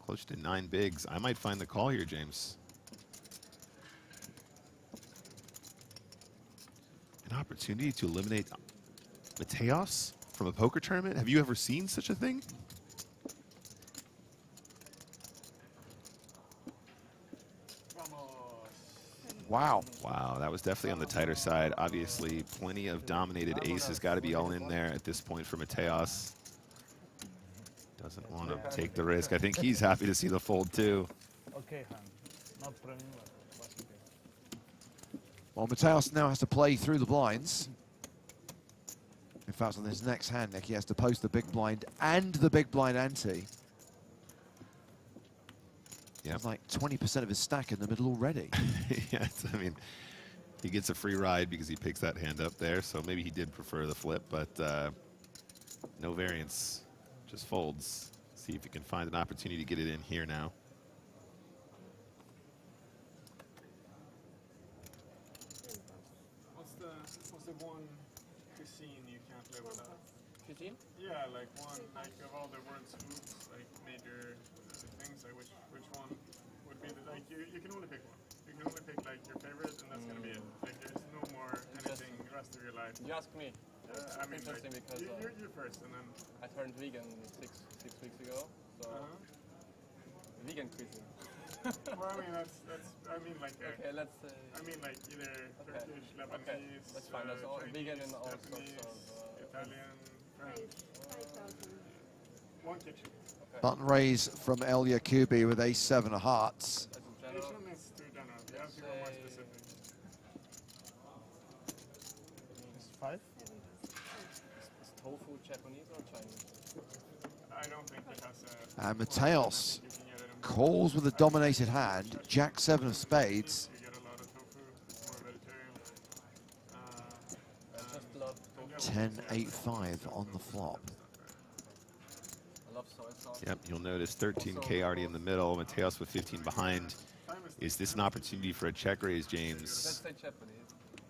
Close to 9 bigs. I might find the call here, James. An opportunity to eliminate Mateos from a poker tournament? Have you ever seen such a thing? Wow. Wow, that was definitely on the tighter side. Obviously, plenty of dominated aces. Got to be all in there at this point for Mateos. Doesn't want to take the risk. I think he's happy to see the fold, too. Okay, hand. Not premium. Well, Mateos now has to play through the blinds. In fact, on his next hand, Nick, he has to post the big blind and the big blind ante. Yeah. It's like 20% of his stack in the middle already. Yes, I mean, he gets a free ride because he picks that hand up there, so maybe he did prefer the flip, but no variance, just folds. See if he can find an opportunity to get it in here now. What's the one cuisine you can't live without? Cuisine? Yeah, like one, like of all the world's foods, like major things, like which one would be the, like you can only pick one. You can only pick like your favorite and that's gonna be it. Like there's no more anything the rest of your life. You ask me. I mean, interesting like, because you're first and then I turned vegan six weeks ago, so vegan cuisine. well, I mean that's I mean like okay, let's I mean like either Turkish, Lebanese, that's fine. That's all Chinese, vegan and all Japanese, sorts of Italian, French. One kitchen. Button raise from El Yakubi with ace-7 of hearts. Asian is too general. You have to go more specific. It's 5? Is tofu Japanese or Chinese? I don't think it has a... And Mateos calls with a dominated hand, Jack-7 of spades. You get a lot of tofu, it's more vegetarian. I just love tofu. 10-8-5 on the flop. I love soy sauce. Yep, you'll notice 13K already in the middle, Mateos with 15 behind. Is this an opportunity for a check raise, James? Let's say Japanese.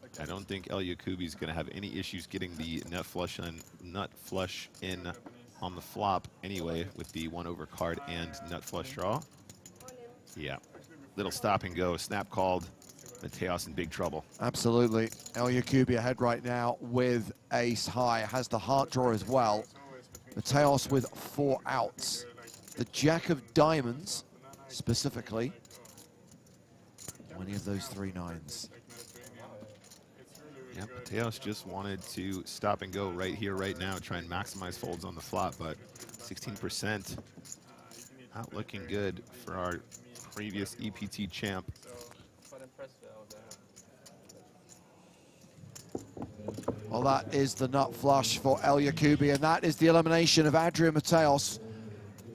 Okay. I don't think El Yakubi is going to have any issues getting the nut flush in on the flop anyway with the 1-over card and nut flush draw. Yeah, little stop and go, snap called. Mateos in big trouble. Absolutely. El Yakubi ahead right now with ace high. Has the heart draw as well. Mateos with 4 outs. The Jack of diamonds, specifically. Any of those 3 nines. Yeah, Mateos just wanted to stop and go right here, right now, try and maximize folds on the flop, but 16% not looking good for our previous EPT champ. Quite impressive out there. Well, that is the nut flush for El Yakubi, and that is the elimination of Adrian Mateos.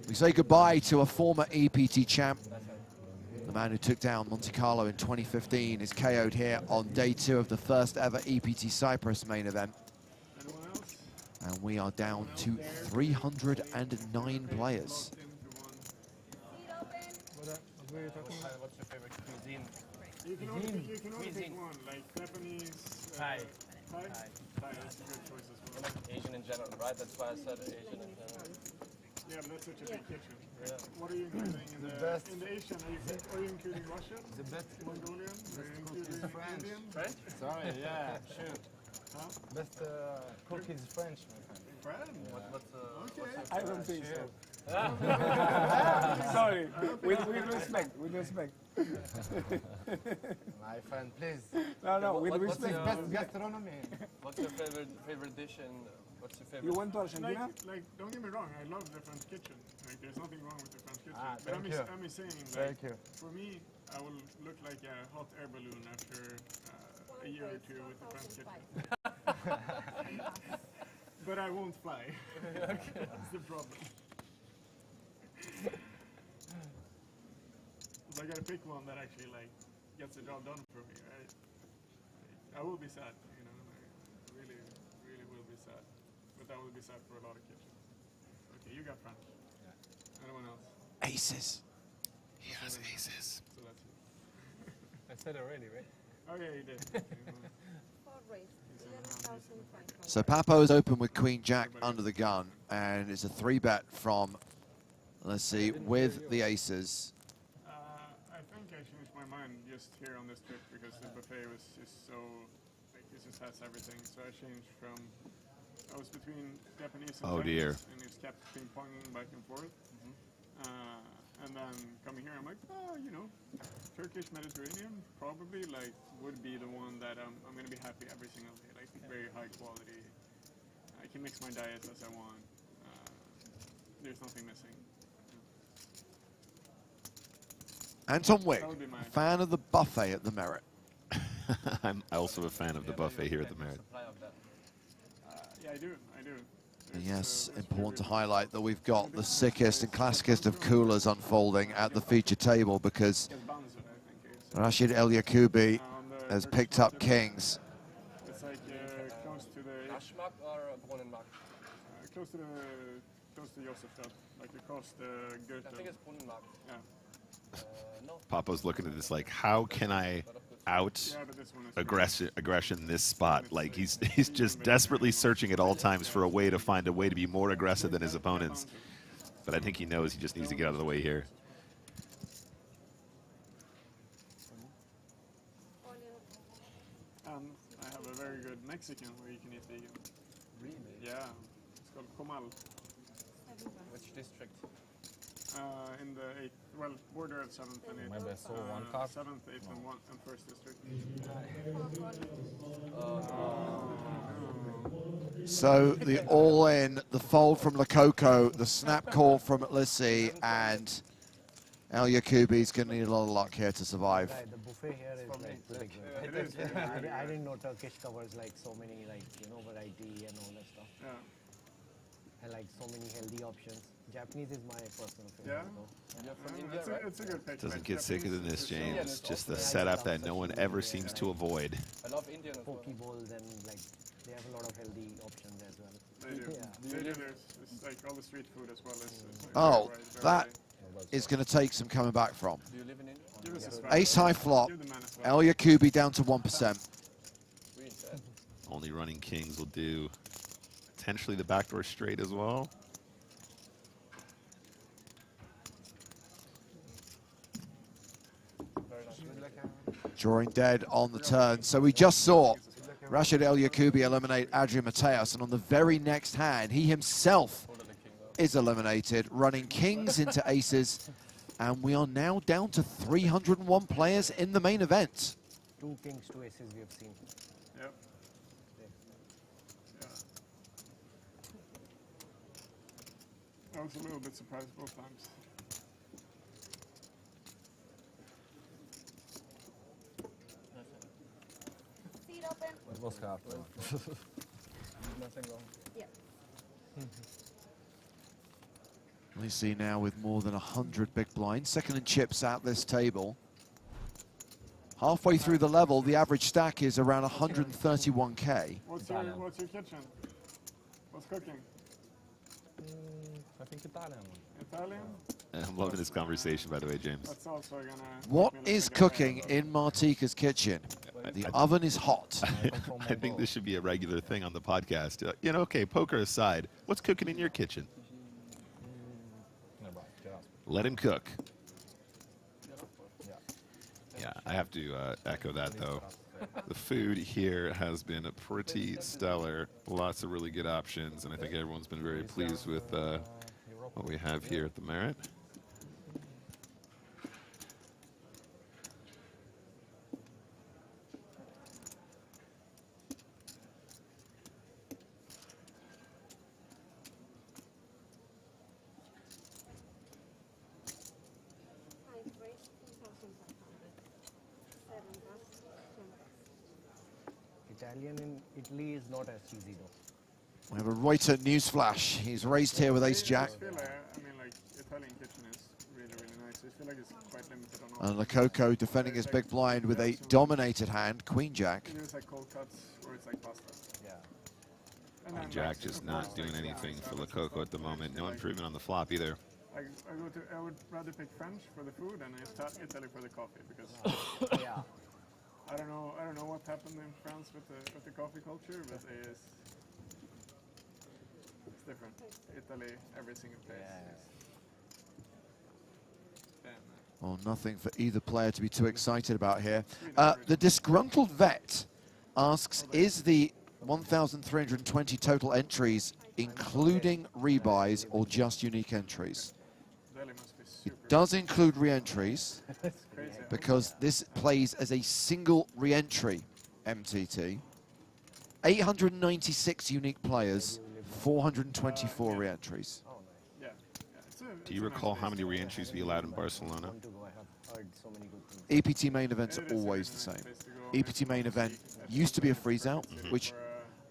We say goodbye to a former EPT champ. The man who took down Monte Carlo in 2015 is KO'd here on day 2 of the first ever EPT Cyprus main event. And we are down to 309 players. What's your favorite cuisine? You can only pick one, like Japanese, Thai. Thai, that's a good choice as well. Asian in general, right? That's why I said Asian in general. Yeah, but that's such a big kitchen. Yeah. What are you including in the Asian? Are you including Russian? The best Mongolian? Are you including French. Indian? French? Sorry, yeah, shoot. Huh? Best cook is French, my friend. French? Okay. I don't think so. Sorry, with respect, with respect. My friend, please. No, with respect, best gastronomy. What's your favorite dish and what's your favorite? You went to Argentina? Like, don't get me wrong, I love the French kitchen. Like, there's nothing wrong with the French kitchen. But thank you. I'm saying, Thank like, you. for me, I will look like a hot air balloon after a year or 2 with the French kitchen. But I won't fly. That's the problem. So I gotta pick one that actually like gets the job done for me, right? I will be sad, you know. I really, really will be sad. But that will be sad for a lot of kitchens. Okay, you got French. Yeah. Anyone else? Aces. He has aces. So that's you. I said already, right? Oh yeah, you did. So Papo is open with Queen Jack under the gun, and it's a 3-bet from, let's see, with the aces. I think I changed my mind just here on this trip because the buffet was just so, like, it just has everything. So I changed from, I was between Japanese and Chinese, and it's kept ping-ponging back and forth. And then coming here, I'm like, oh, you know, Turkish Mediterranean probably like would be the one that I'm going to be happy every single day. Like very high quality. I can mix my diet as I want. There's nothing missing. Anton Wick, fan of the buffet at the Merit. I'm also a fan of the buffet here at the Merit. Yeah, I do. Yes, important to highlight that we've got the sickest and classicest of coolers unfolding at the feature table, because Rashid El Yacoubi has picked up Kings. It's like close to the Ashmark or Brunnenmark? Close to Josefstadt, like across the Goethe. I think it's Brunnenmark. Yeah. No. Papa's looking at this like, how can I out aggression this spot? Like he's just desperately searching at all times for a way to find a way to be more aggressive than his opponents. But I think he knows he just needs to get out of the way here. I have a very good Mexican where you can eat vegan. Really? Yeah, it's called Comal. Which district? In the 8th, well, border of 7th and 8th. Maybe I saw one card. 7th, 8th, and 1st district. So the all-in, the fold from Lococo, the snap call from Lissy, and El Yacoubi's going to need a lot of luck here to survive. Right, the buffet here is like pretty good. It is. I didn't know Turkish covers like so many, like, you know, variety and all that stuff. Yeah. And like so many healthy options. Japanese is my personal favorite. Yeah? It's a good pick. Doesn't get sicker than this, James. Just the setup that no one ever seems to avoid. I love Indian as well. Poke bowls and like they have a lot of healthy options as well. They do. Yeah. They do. It's like all the street food as well as. Oh, that is going to take some coming back from. Do you live in India? Give us a swag. Ace high flop. Give the man a swag. El Yacoubi down to 1%. Only running kings will do potentially the backdoor straight as well. Drawing dead on the turn. So we just saw Rashid El Yacoubi eliminate Adrian Mateus, and on the very next hand, he himself is eliminated, running kings into aces, and we are now down to 301 players in the main event. 2 kings, 2 aces we have seen. Yep. Yeah. I was a little bit surprised both times. Seat open. It was hard. Nothing wrong. Yeah. We see now with more than 100 big blinds, second in chips at this table. Halfway through the level, the average stack is around 131K. What's your kitchen? What's cooking? I think Italian. Italian? I'm loving this conversation, by the way, James. That's also gonna. What is cooking in Martika's kitchen? The oven is hot. I think this should be a regular thing on the podcast. You know, okay, poker aside, what's cooking in your kitchen? Let him cook. Yeah, I have to echo that, though. The food here has been pretty stellar. Lots of really good options, and I think everyone's been very pleased with what we have here at the Merit. Italian in Italy is not as easy though. We have a Reuters news flash. He's raised here with ace jack. I mean, like, Italian kitchen is really, really nice. I feel like it's quite limited on all. And Lococo defending his big blind with a dominated hand, queen jack. It's like cold cuts or it's like pasta. Yeah. And Jack just not doing anything for Lococo at the moment. No improvement on the flop either. I would rather pick French for the food and Italy for the coffee because Yeah. I don't know what happened in France with the coffee culture, but it's different. Italy, every single place. Well, nothing for either player to be too excited about here. The disgruntled vet asks, is the 1,320 total entries including rebuys or just unique entries? It does include re-entries because this plays as a single re-entry MTT. 896 unique players, 424 re-entries. Do you recall how many re-entries we allowed in Barcelona? EPT main events are always the same. EPT main event used to be a freeze-out, which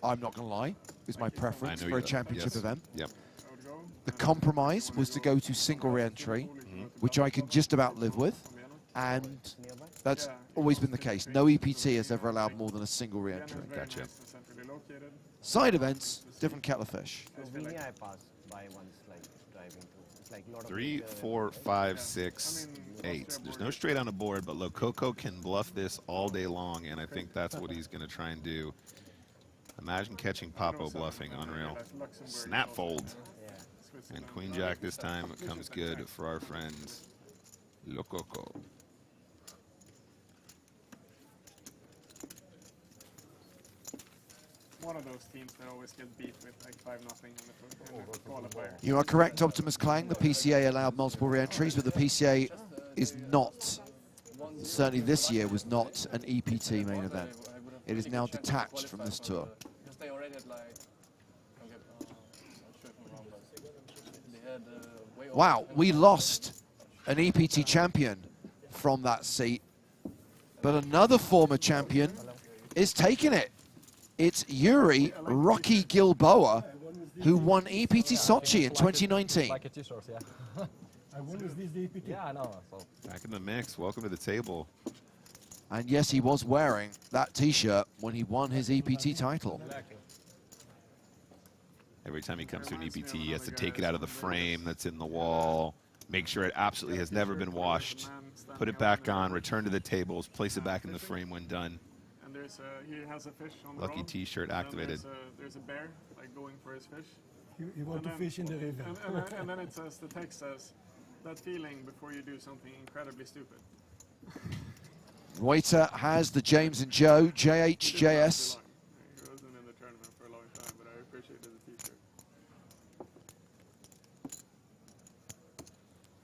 I'm not going to lie, is my preference for a championship event. Yep. The compromise was to go to single re-entry, which I can just about live with, and that's always been the case. No EPT has ever allowed more than a single re-entry. Gotcha. Side events, different kettle of fish. Slovenia I passed by once, like driving to. It's like lot of 3, 4, 5, 6, 8. There's no straight on the board, but Lococo can bluff this all day long, and I think that's what he's going to try and do. Imagine catching Papo bluffing, unreal. Snap fold. And Queen Jack this time comes good for our friends Lococo. One of those teams that always get beat with like 5-0 in the qualifier. You are correct, Optimus Clang. The PCA allowed multiple re-entries, but the PCA is not, certainly this year, was not an EPT main event. It is now detached from this tour. Wow, we lost an EPT champion from that seat, but another former champion is taking it. It's Yuri Rocky Gilboa, who won EPT Sochi in 2019. Like a t-shirt, yeah. I won with this EPT. Yeah, I know. So. Back in the mix. Welcome to the table. And yes, he was wearing that t-shirt when he won his EPT title. Every time he comes to an EPT, he has to take it out of the frame that's in the wall, make sure it absolutely has never been washed, put it back on, return to the tables, place it back in the frame when done. And there's he has a fish on the Lucky road, t-shirt and then activated. There's a bear like going for his fish. You want to fish in the river. And then it says, the text says, that feeling before you do something incredibly stupid. Reuter has the James and Joe JHJS. He wasn't in the tournament for a long time, but I appreciated the t-shirt.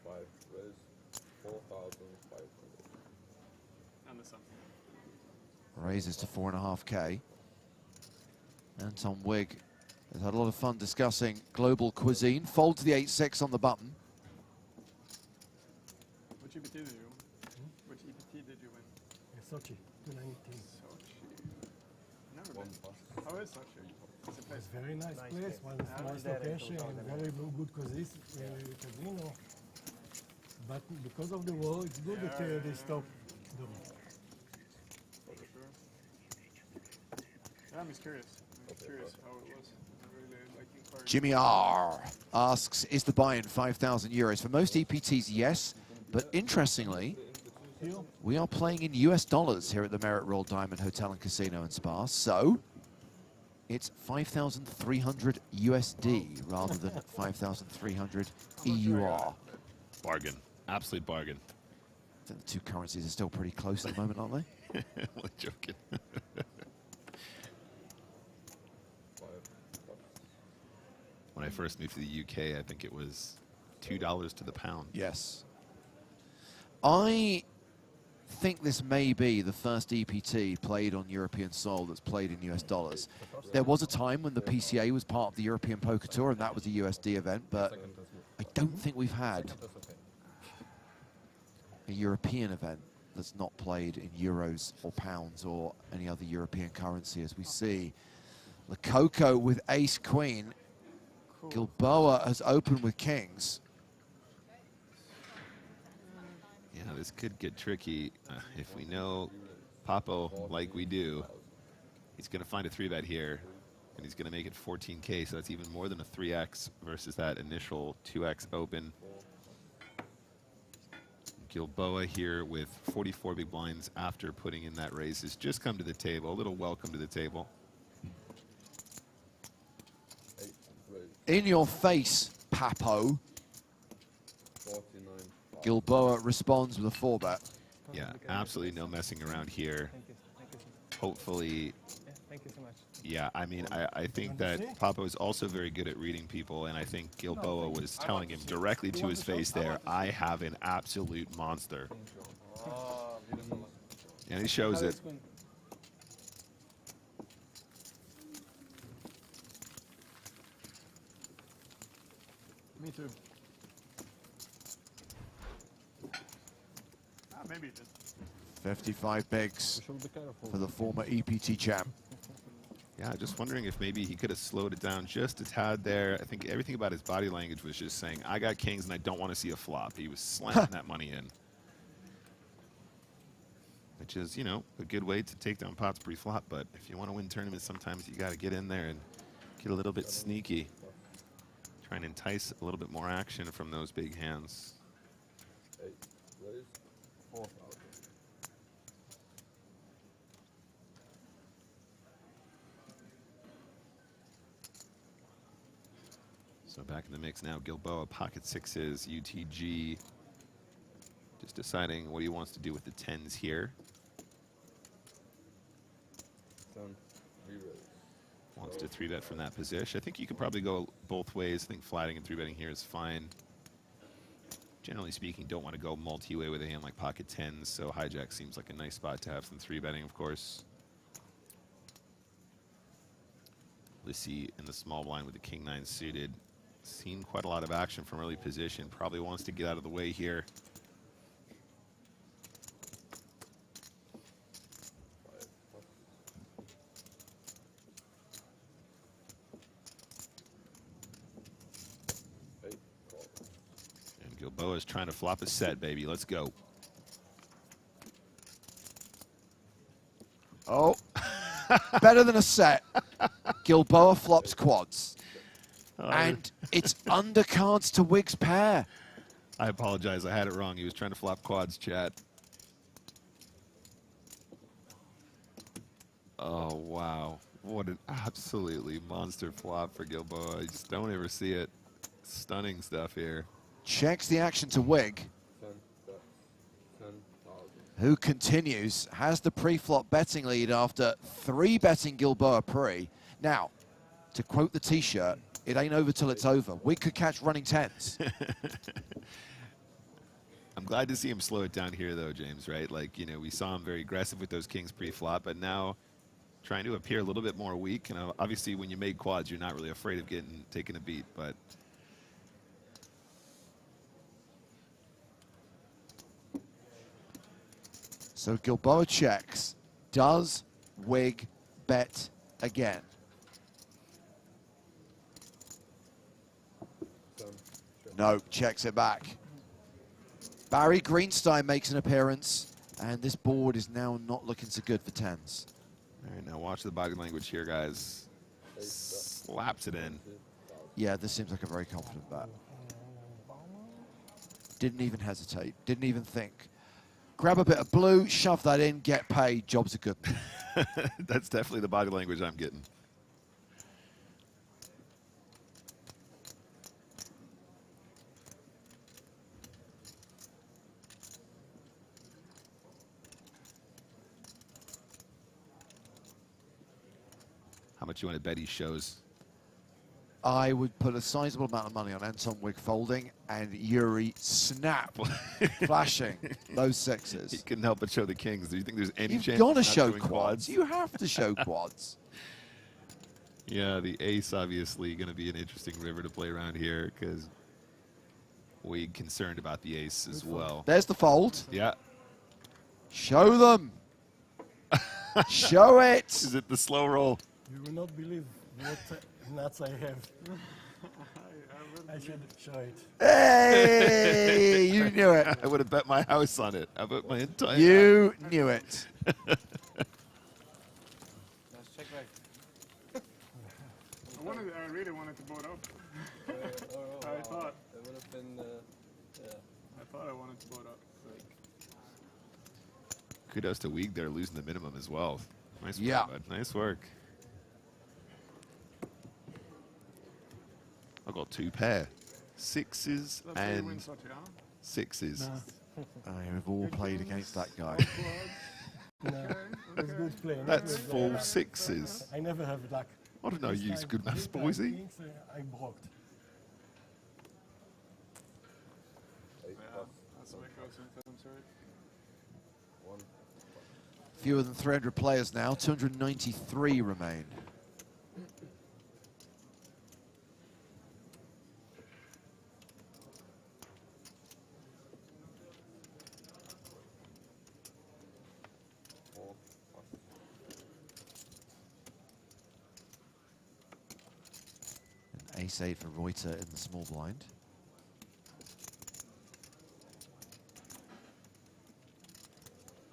5 is 4,500. And the sum. Raises to 4.5K. Anton Wigg has had a lot of fun discussing global cuisine. Folds the 8-6 on the button. Which EPT did you win? Which EPT did you win? Sochi, 2019. Sochi. Never been. How is Sochi? It's a place. It's a very nice place, nice location, and very good casino. But because of the war, it's good that they stop the war. For sure. Yeah, I'm just curious. I'm curious how it was. I'm really like inquiring. Jimmy R asks, is the buy-in 5,000 euros? For most EPTs, yes. But interestingly, we are playing in US dollars here at the Merit Royal Diamond Hotel and Casino and Spa. So it's 5,300 USD rather than 5,300 EUR. Bargain. Absolute bargain. I think the two currencies are still pretty close at the moment, aren't they? Only joking. When I first moved to the UK, I think it was $2 to the pound. Yes. I think this may be the first EPT played on European soil that's played in US dollars. There was a time when the PCA was part of the European Poker Tour, and that was a USD event, but I don't think we've had a European event that's not played in euros or pounds or any other European currency, as we see. Lococo with ace-queen. Gilboa has opened with kings. Yeah, this could get tricky. If we know Papo like we do, he's going to find a 3-bet here, and he's going to make it 14K, so that's even more than a 3X versus that initial 2X open. Gilboa here with 44 big blinds after putting in that raise has just come to the table. A little welcome to the table. In your face, Papo. 49. Gilboa responds with a 4-bet. Yeah, absolutely no messing around here. Hopefully, Thank you so much. yeah, I mean, I think that Papo is also very good at reading people, and I think Gilboa was telling him directly to his face there, I have an absolute monster. And he shows it. Me too. Maybe it did. 55 bigs for the former EPT champ. Yeah, just wondering if maybe he could have slowed it down just a tad there. I think everything about his body language was just saying, I got kings and I don't want to see a flop. He was slamming that money in. Which is, you know, a good way to take down pots pre-flop. But if you want to win tournaments, sometimes you got to get in there and get a little bit sneaky. Try and entice a little bit more action from those big hands. So back in the mix now, Gilboa, pocket sixes, UTG. Just deciding what he wants to do with the tens here. Wants to 3-bet from that position. I think you could probably go both ways. I think flatting and 3-betting here is fine. Generally speaking, don't want to go multi-way with a hand like pocket tens, so hijack seems like a nice spot to have some 3-betting, of course. Lissy in the small blind with the king nine suited. Seen quite a lot of action from early position. Probably wants to get out of the way here. And Gilboa is trying to flop a set, baby. Let's go. Oh, better than a set. Gilboa flops quads. And it's undercards to Wig's pair. I apologize. I had it wrong. He was trying to flop quads, chat. Oh, wow. What an absolutely monster flop for Gilboa. I just don't ever see it. Stunning stuff here. Checks the action to Wig, who continues, has the pre-flop betting lead after 3-betting Gilboa pre. Now, to quote the T-shirt, it ain't over till it's over. Wig could catch running tens. I'm glad to see him slow it down here, though, James, right? Like, you know, we saw him very aggressive with those kings pre-flop, but now trying to appear a little bit more weak. And obviously, when you make quads, you're not really afraid of taking a beat, but... So Gilboa checks. Does Wig bet again? No, checks it back. Barry Greenstein makes an appearance, and this board is now not looking so good for tens. All right, now watch the body language here, guys. Slaps it in. Yeah, this seems like a very confident bet. Didn't even hesitate. Didn't even think. Grab a bit of blue, shove that in, get paid. Job's a good. That's definitely the body language I'm getting. How much you want to bet he shows? I would put a sizable amount of money on Anton Wig folding and Yuri snap flashing those sixes. He couldn't help but show the kings. Do you think there's any chance? You've got to show quads. You have to show quads. Yeah, the ace obviously going to be an interesting river to play around here because Wig concerned about the ace as well. There's the fold. Yeah. Show them. Show it. Is it the slow roll? You will not believe what nuts I have. I should show it. Hey, you knew it. I would have bet my house on it. I bet my entire You knew it. Let's check back. I really wanted to board up. I thought. It would have been, yeah. I thought I wanted to board up. Kudos to Wig there, losing the minimum as well. Nice Yeah. work, bud. Nice work. I'll go 2 pair. Sixes and sixes. We've all played against that guy. No, it's good play. That's full sixes. I never have luck. I don't know, you use good maths, Boise. I blocked. That's what goes in films, right? Fewer than 300 players now. 293 remain. Ace-8 for Reuter in the small blind.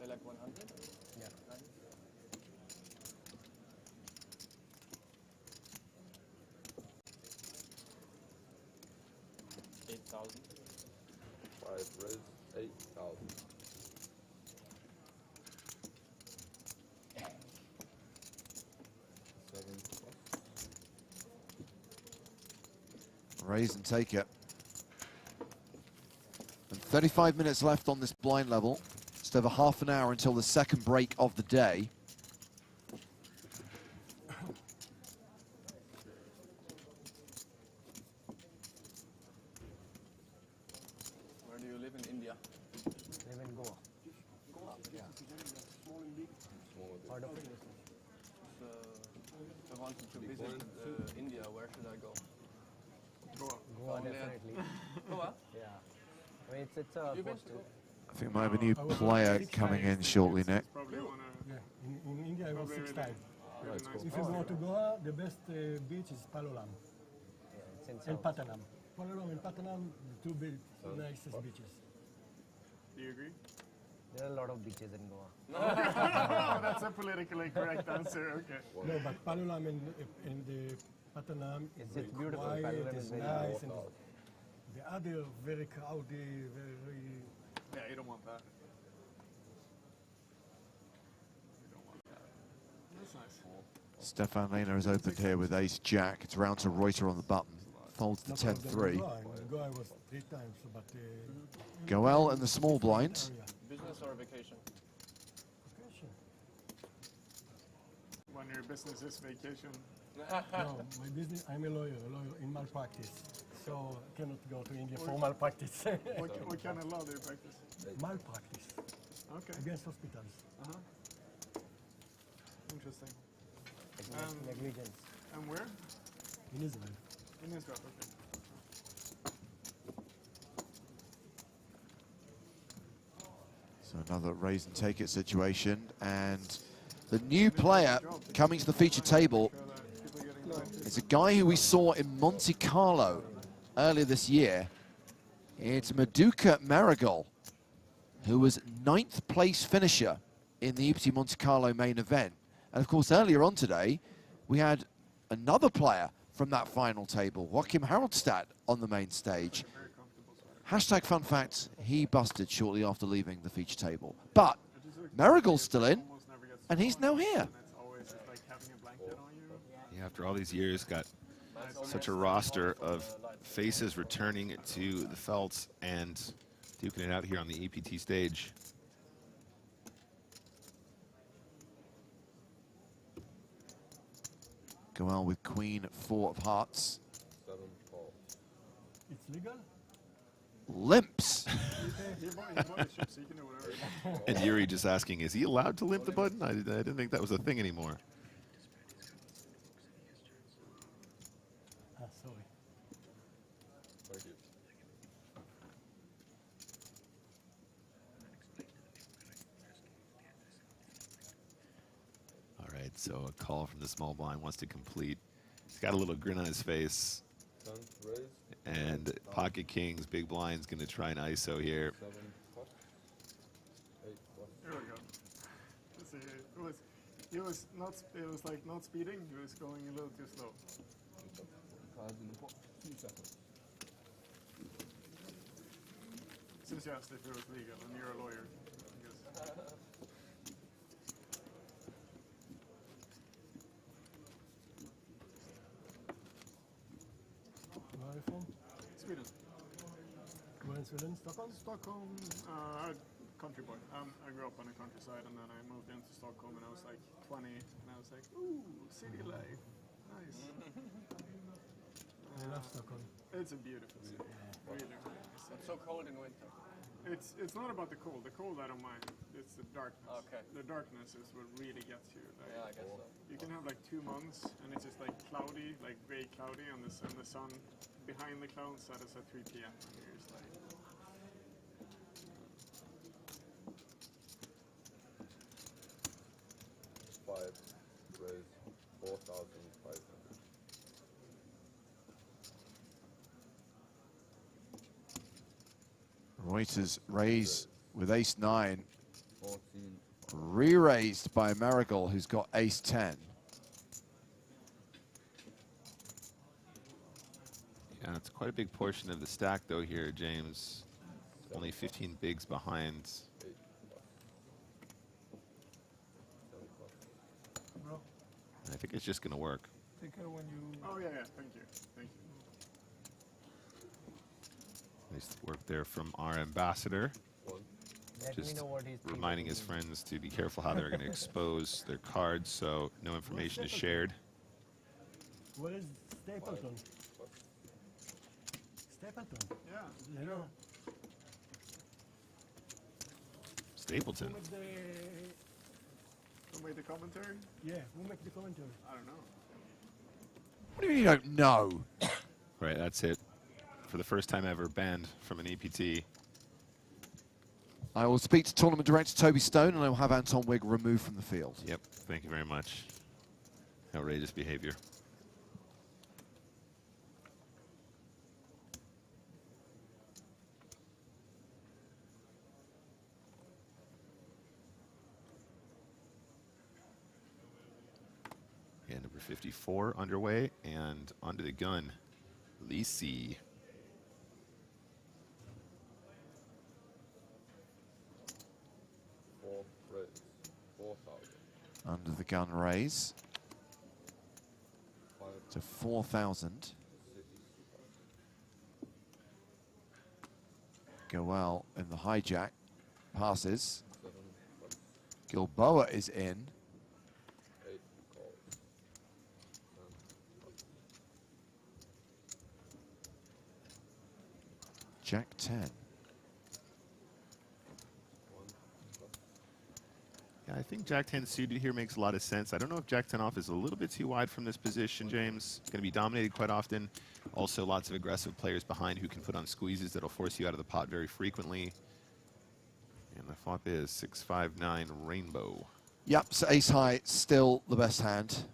They like 100? Yeah. 8,000. 5 res, 8,000. Raise and take it. And 35 minutes left on this blind level. Just over half an hour until the second break of the day. Where do you live in India? Live in Goa. Goa? Yeah. Small and big? Part of it. If I wanted to visit India, where should I go? Goa. Goa, definitely. Goa? Yeah. I mean, it's a You've been coastal. to I think we might have a new player coming in shortly, Nick. Yeah, in India I was 6 times. Nice. If you go to Goa, the best beach is Palolam and Patanam. Palolam and Patanam, the two nicest beaches. Do you agree? There are a lot of beaches in Goa. That's a politically correct answer. Okay. No, but Palolam and the Patanam It's is beautiful. quiet, Palolam is it's very nice, nice. and the other very crowded, very. Yeah, you don't want that. You don't want that. That's nice. Stefan Lehner has opened here with ace-jack. It's round to Reuter on the button. Folds the 10-3. In Goa I was 3 times, but. Goel in the small blind. Business or vacation? Vacation. When your business is vacation. No, my business, I'm a lawyer in malpractice. So I cannot go to India for malpractice. What kind of law do you practice? Malpractice. Okay. Against hospitals. Interesting. Negligence. And where? In Israel. In Israel, okay. So another raise and take it situation. And the new player coming to the feature table is a guy who we saw in Monte Carlo earlier this year. It's Maduka Maragall, who was 9th place finisher in the EPT Monte Carlo main event. And of course, earlier on today, we had another player from that final table, Joachim Haraldstad, on the main stage. Hashtag fun fact, he busted shortly after leaving the feature table. But Maragall's still in, and he's now here. Yeah, after all these years, got such a roster of faces returning to the felts and duking it out here on the EPT stage. Goel with queen 4 of hearts. 7 4. It's legal? Limps. And Yuri just asking, is he allowed to limp the button? I didn't think that was a thing anymore. Sorry. Thank you. All right, so a call from the small blind wants to complete. He's got a little grin on his face. 10 raise. And pocket kings, big blind's going to try an ISO here. 7 pot. 8 pot. There we go. Let's see. He was not. It was like not speeding. He was going a little too slow. Cards in the pot. 2 seconds. Since you asked if it was legal, and you're a lawyer, I guess. Where are you from? Sweden. Where in Sweden? Stockholm? Stockholm, country boy. I grew up on the countryside, and then I moved into Stockholm, and I was like 20, and I was like, ooh, city life, nice. I love Stockholm. It's a beautiful city, really, really nice. It's so cold in winter. It's not about the cold. The cold I don't mind. It's the darkness. Okay. The darkness is what really gets you. Like, Yeah, I guess so. You can have like 2 months, and it's just like cloudy, like gray cloudy, and the sun behind the clouds that is at 3 p.m. And you're just like. Five raise. 4,500. Reuters raise with ace-9. Re-raised by Marigal, who's got ace-10. Yeah, it's quite a big portion of the stack, though, here, James. Only 15 bigs behind. I think it's just going to work. Take care when you... Oh, yeah, thank you. Thank you. Nice work there from our ambassador. Let me Just know what he's reminding his friends to be careful how they're going to expose their cards so no information is shared. What is Stapleton? Stapleton? Yeah. You know. Stapleton? Who made the commentary? Yeah, who makes the commentary? I don't know. What do you mean you don't know? Right, that's it. For the first time ever, banned from an EPT. I will speak to tournament director Toby Stone, and I will have Anton Wigg removed from the field. Yep, thank you very much. Outrageous behavior. And number 54 underway, and onto the gun, Lisi. Under the gun raise to 4,000. Goel in the hijack passes. Gilboa is in. Jack 10. Yeah, I think Jack 10 suited here makes a lot of sense. I don't know if Jack 10 off is a little bit too wide from this position, James. It's going to be dominated quite often. Also, lots of aggressive players behind who can put on squeezes that'll force you out of the pot very frequently. And the flop is 6-5-9 Rainbow. Yep, so ace high, still the best hand.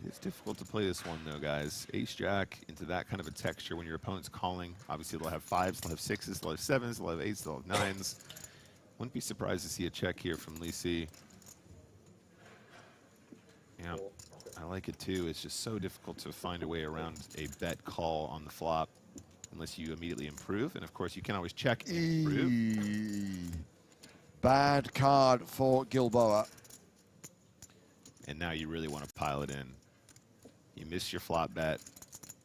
It's difficult to play this one, though, guys. Ace-Jack into that kind of a texture when your opponent's calling. Obviously, they'll have 5s, they'll have 6s, they'll have 7s, they'll have 8s, they'll have 9s. Wouldn't be surprised to see a check here from Lisi. Yeah, I like it, too. It's just so difficult to find a way around a bet call on the flop unless you immediately improve. And, of course, you can always check and improve. Bad card for Gilboa. And now you really want to pile it in. You missed your flop bet.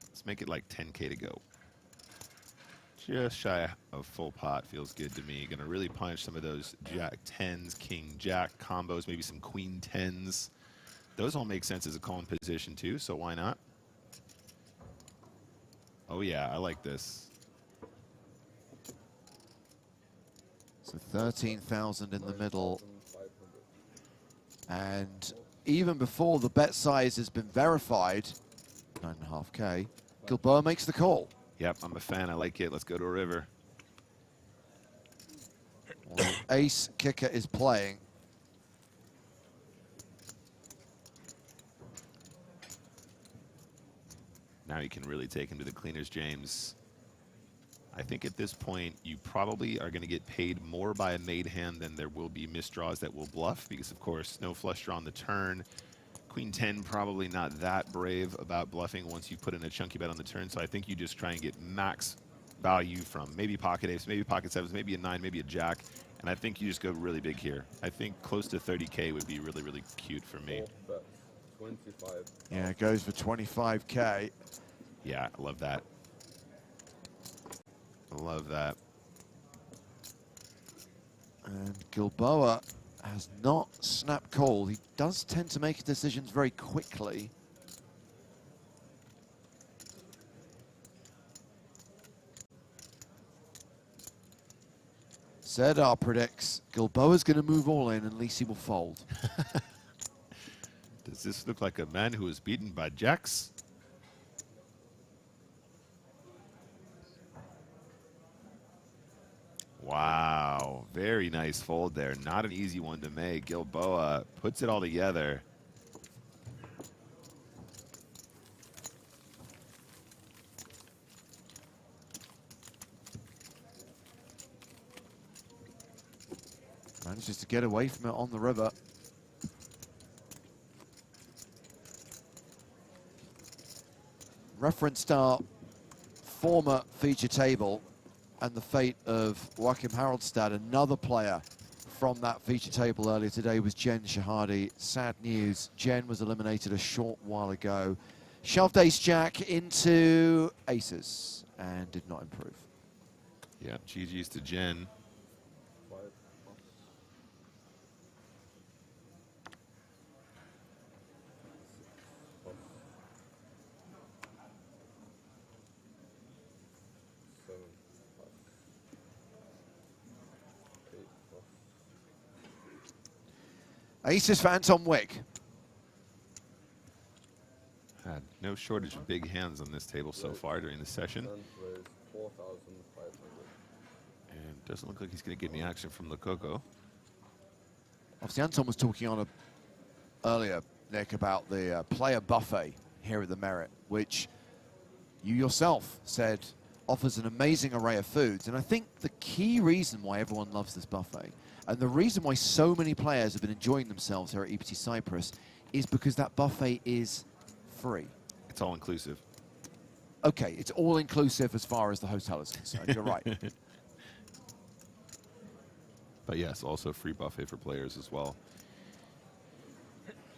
Let's make it like 10K to go. Just shy of full pot feels good to me. Gonna really punish some of those Jack 10s, King Jack combos, maybe some Queen 10s. Those all make sense as a calling position too, so why not? Oh yeah, I like this. So 13,000 in the middle. And even before the bet size has been verified, 9.5K, Gilboa makes the call. Yep, I'm a fan. I like it. Let's go to a river. Well, the ace kicker is playing. Now you can really take him to the cleaners, James. I think at this point, you probably are going to get paid more by a made hand than there will be misdraws that will bluff, because, of course, no flush draw on the turn. Queen 10 probably not that brave about bluffing once you put in a chunky bet on the turn, so I think you just try and get max value from maybe pocket ace, maybe pocket sevens, maybe a 9, maybe a jack, and I think you just go really big here. I think close to 30K would be really, really cute for me. 25. Yeah, it goes for 25K. Yeah, I love that. I love that. And Gilboa has not snap called. He does tend to make decisions very quickly. Serdar predicts Gilboa's going to move all in and Lisi will fold. Does this look like a man who was beaten by jacks? Wow, very nice fold there. Not an easy one to make. Gilboa puts it all together. Manages to get away from it on the river. Referenced our former feature table and the fate of Joachim Haraldstad, another player from that feature table earlier today was Jen Shahadi. Sad news, Jen was eliminated a short while ago. Shoved ace-jack into aces and did not improve. Yeah, GG's to Jen. Aces for Anton Wick. Had no shortage of big hands on this table so far during the session. And doesn't look like he's going to get any action from Lococo. Obviously, Anton was talking on earlier, Nick, about the player buffet here at the Merit, which you yourself said offers an amazing array of foods. And I think the key reason why everyone loves this buffet, and the reason why so many players have been enjoying themselves here at EPT Cyprus, is because that buffet is free. It's all inclusive. Okay, it's all inclusive as far as the hotel is concerned. You're right. But yes, also free buffet for players as well.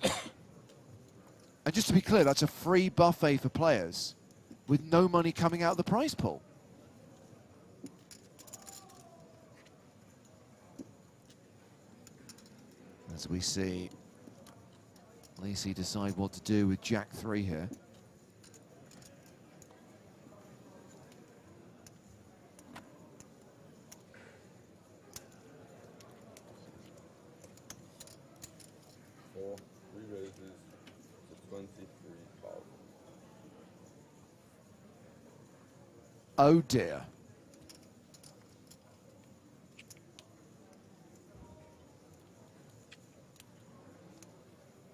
And just to be clear, that's a free buffet for players with no money coming out of the prize pool. As we see Lacey decide what to do with Jack 3 here. Oh dear.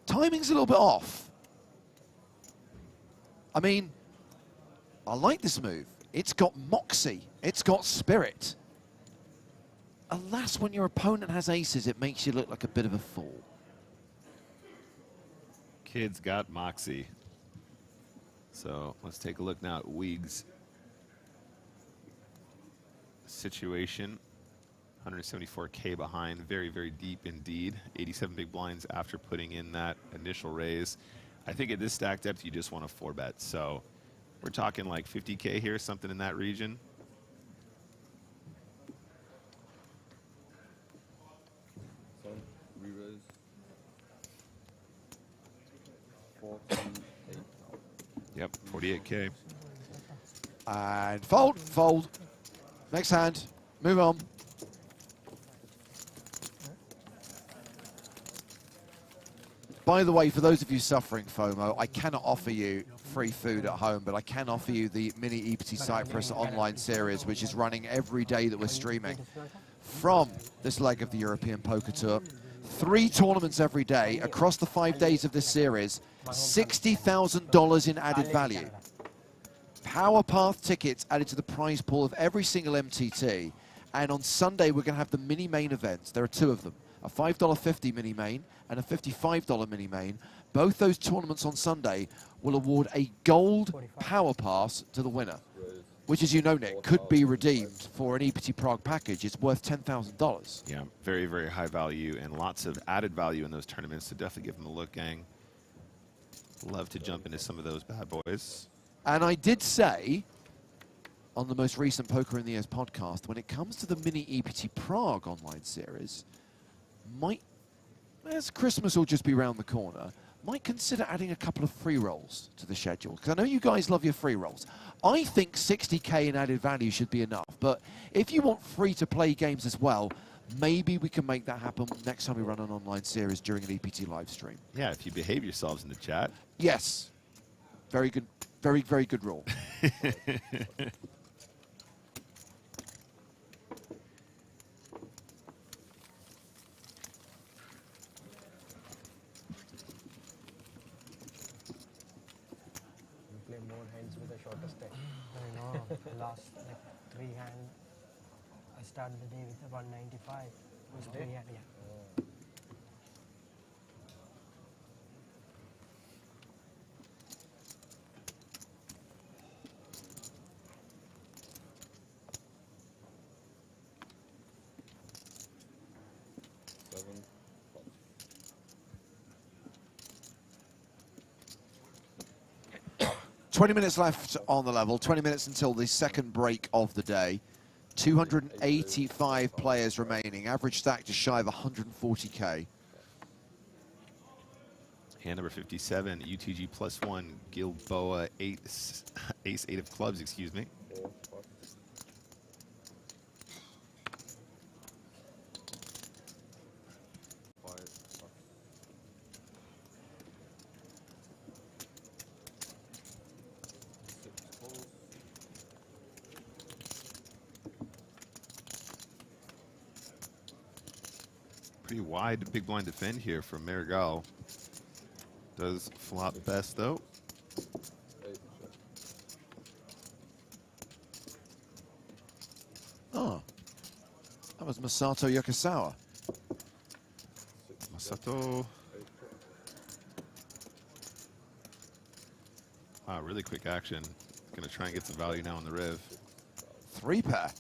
Timing's a little bit off. I mean, I like this move. It's got moxie. It's got spirit. Alas, when your opponent has aces, it makes you look like a bit of a fool. Kid's got moxie. So let's take a look now at Weig's situation. 174K behind, very, very deep indeed. 87 big blinds after putting in that initial raise. I think at this stack depth, you just want to 4-bet. So we're talking like 50K here, something in that region. Yep, 48K. And fold, fold. Next hand, move on. By the way, for those of you suffering FOMO, I cannot offer you free food at home, but I can offer you the mini EPT Cyprus online series, which is running every day that we're streaming from this leg of the European Poker Tour. 3 tournaments every day across the 5 days of this series, $60,000 in added value. Power Path tickets added to the prize pool of every single MTT. And on Sunday, we're going to have the mini main events. There are 2 of them, a $5.50 mini main and a $55 mini main. Both those tournaments on Sunday will award a gold Power Pass to the winner, which, as you know, Nick, could be redeemed for an EPT Prague package. It's worth $10,000. Yeah, very, very high value and lots of added value in those tournaments, so definitely give them a look, gang. Love to jump into some of those bad boys. And I did say on the most recent Poker in the Years podcast, when it comes to the mini EPT Prague online series, as Christmas will just be around the corner, might consider adding a couple of free rolls to the schedule. Because I know you guys love your free rolls. I think 60K in added value should be enough. But if you want free-to-play games as well, maybe we can make that happen next time we run an online series during an EPT live stream. Yeah, if you behave yourselves in the chat. Yes. Very good. Very, very good rule. Play more hands with a shorter stack. I know. Last like 3 hand, I started the day with 195. Yeah, yeah. Seven. 20 minutes left on the level, 20 minutes until the second break of the day. 285 players remaining, average stack just shy of 140K. Hand number 57, UTG +1, Gilboa, ace 8 of clubs, excuse me. 4, 5. Pretty wide big blind defend here from Marigal. Does flop best though. Oh, that was Masato Yokosawa. Masato. Wow, really quick action. Gonna try and get some value now on the riv. 3-pair.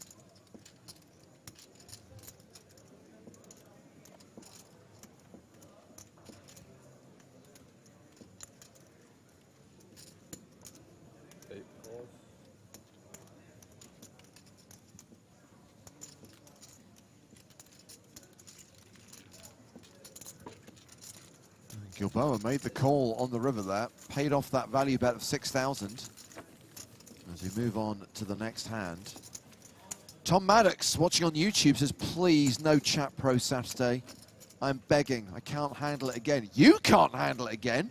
Gilboa made the call on the river there, paid off that value bet of 6,000. As we move on to the next hand. Tom Maddox, watching on YouTube, says, please, no Chat Pro Saturday. I'm begging, I can't handle it again. You can't handle it again?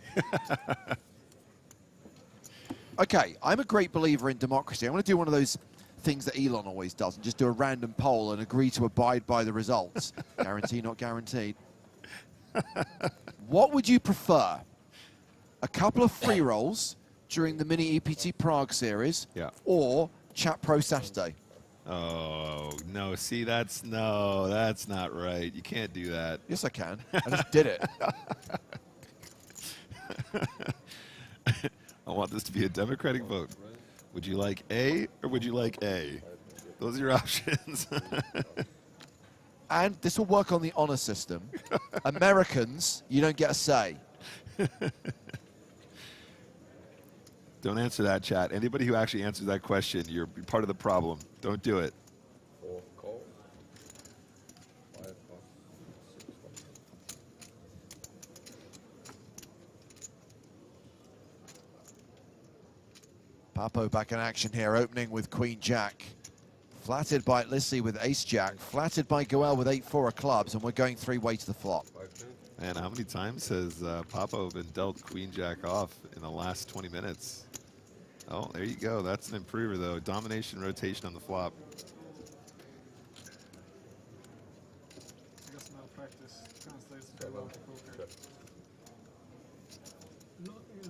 Okay, I'm a great believer in democracy. I'm going to do one of those things that Elon always does and just do a random poll and agree to abide by the results. Guarantee, not guaranteed. What would you prefer? A couple of free rolls during the mini EPT Prague series, or Chat Pro Saturday? Oh, no, see, that's not right. You can't do that. Yes, I can. I just did it. I want this to be a democratic vote. Would you like A or would you like A? Those are your options. And this will work on the honor system. Americans, you don't get a say. Don't answer that, chat. Anybody who actually answers that question, you're part of the problem. Don't do it. 4 call. 5 off. 6 off. Papo back in action here, opening with Queen Jack. Flattered by Lissy with Ace Jack. Flattered by Goel with 8-4 of clubs, and we're going 3-way to the flop. Man, how many times has Papo been dealt Queen Jack off in the last 20 minutes? Oh, there you go. That's an improver, though. Domination rotation on the flop. I guess malpractice translates to well to poker.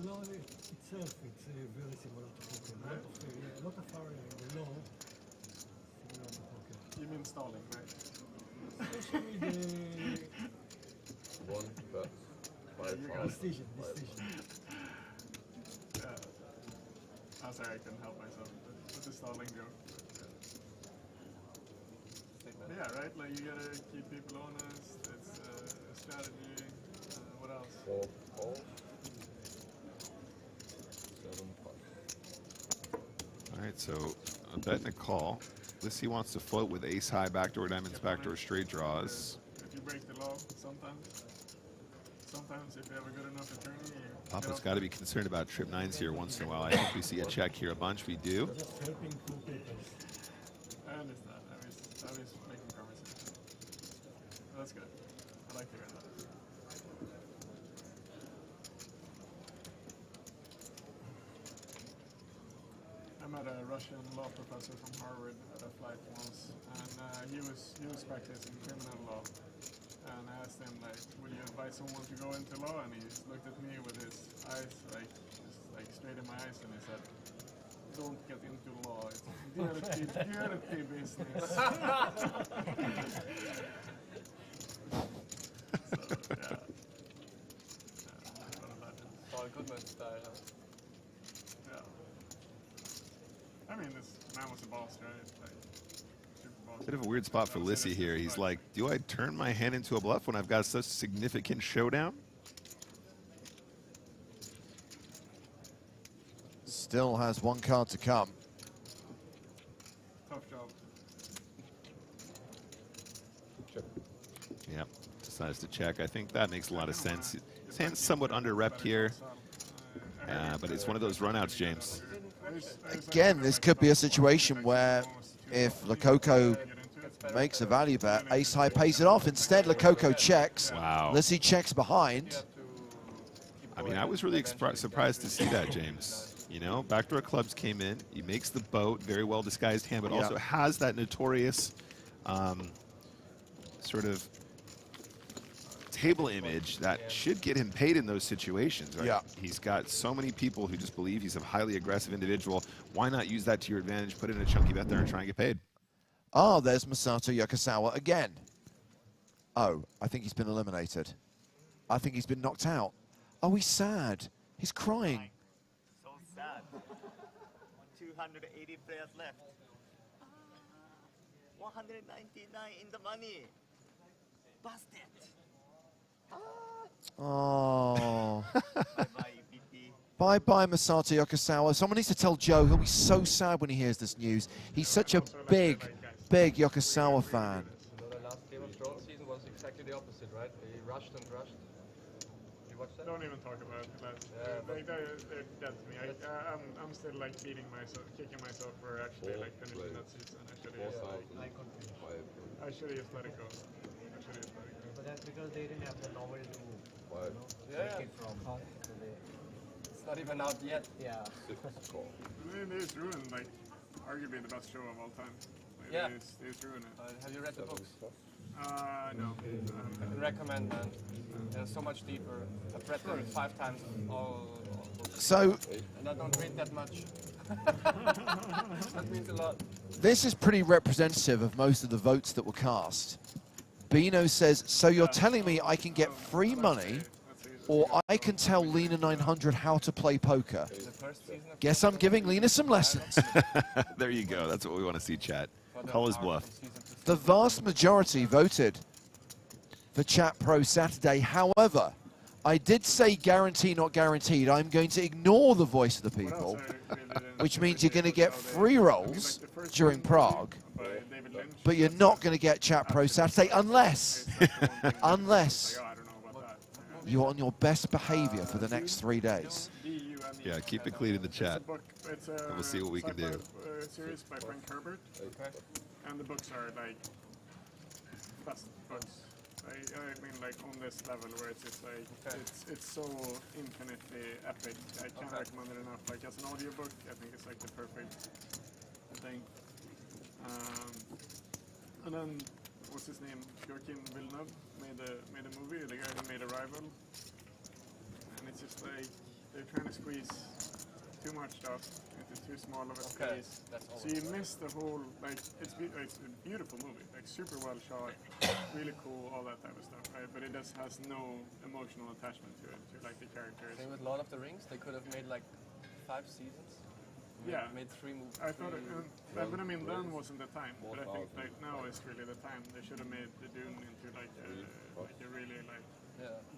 Law itself, it's very similar to poker. A lot of area in the law similar to poker. You mean stalling, right? Especially the 1 bet. 5 off. decision. I'm sorry, I couldn't help myself with the stalling joke. But yeah, right? Like, you gotta keep people honest. It's a strategy. What else? 4 call. 7 5. All right, so a bet and a call. Lissy wants to float with ace high, backdoor diamonds, backdoor straight draws. If you break the law, sometimes if you have a good enough attorney, Papo's got to be concerned about trip nines here once in a while. I think we see a check here a bunch. We do. Just helping two people. I understand. I was making promises. That's good. I like to hear that. I met a Russian law professor from Harvard at a flight once, and he was practicing criminal law. And I asked him, like, would you advise someone to go into law? And he just looked at me with his eyes, like straight in my eyes, and he said, don't get into law. It's dirty business. tournament style. Yeah. I mean, this man was a boss, right? Like, super boss. Bit of a weird spot for Lissy here. He's like, do I turn my hand into a bluff when I've got such significant showdown? Still has one card to come. Tough job. Yep, decides to check. I think that makes a lot of sense. His hand's somewhat under-repped here, but it's one of those runouts, James. Again, this could be a situation where if Lococo makes a value bet, Ace High pays it off. Instead, Lococo checks. Wow. Lissy checks behind. I mean, I was really surprised to see that, James. You know, backdoor clubs came in. He makes the boat, very well disguised hand, but also has that notorious sort of table image that should get him paid in those situations, right? Yeah. He's got so many people who just believe he's a highly aggressive individual. Why not use that to your advantage, put in a chunky bet there and try and get paid? Oh, there's Masato Yokosawa again. Oh, I think he's been eliminated. I think he's been knocked out. Oh, he's sad. He's crying. So sad. 280 players left. 199 in the money. Busted. Oh. Bye-bye, EPT. Bye-bye, Masato Yokosawa. Someone needs to tell Joe he'll be so sad when he hears this news. He's such a big, big Yokosawa fan. So the last Game of Thrones season was exactly the opposite, right? They rushed and rushed. You watch that? Don't even talk about it. Like, they're dead to me. I'm still like beating myself, kicking myself for actually like finishing that season. I should have just let it go. But that's because they didn't have the novel to take it from. So it's not even out yet. Yeah. They just ruined like arguably the best show of all time. Like, Yeah. They just ruined it. Have you read the books? No. I recommend, man. They're so much deeper. I've read them 5 times. All books. So, and I don't read that much. That means a lot. this is pretty representative of most of the votes that were cast. Bino says, so you're telling me I can get free money or I can tell Lena 900 how to play poker? Guess I'm giving Lena some lessons. There you go. That's what we want to see, chat. Call his bluff. The vast majority voted for Chat Pro Saturday. However, I did say guarantee, not guaranteed. I'm going to ignore the voice of the people, which means you're going to get free rolls during Prague, but you're not going to get Chat Pro Saturday unless you're on your best behavior for the next 3 days. Yeah, keep it clean in the chat. And we'll see what we can do. Series by Frank Herbert. And the books are like best books. I mean, like on this level where it's just like it's so infinitely epic. I can't recommend it enough. Like as an audiobook, I think it's like the perfect thing. And then what's his name? Joaquin Villeneuve made a movie. The guy who made Arrival. And it's just like they're trying to squeeze too much stuff into too small of a space. So you miss the whole, like, it's a beautiful movie, like super well shot, really cool, all that type of stuff, right? But it just has no emotional attachment to it, to like the characters. Same with Lord of the Rings, they could have made like 5 seasons. Yeah. Made 3 movies. I thought it, but I mean, then wasn't the time. But I think like now is really the time. They should have made the Dune into like a really like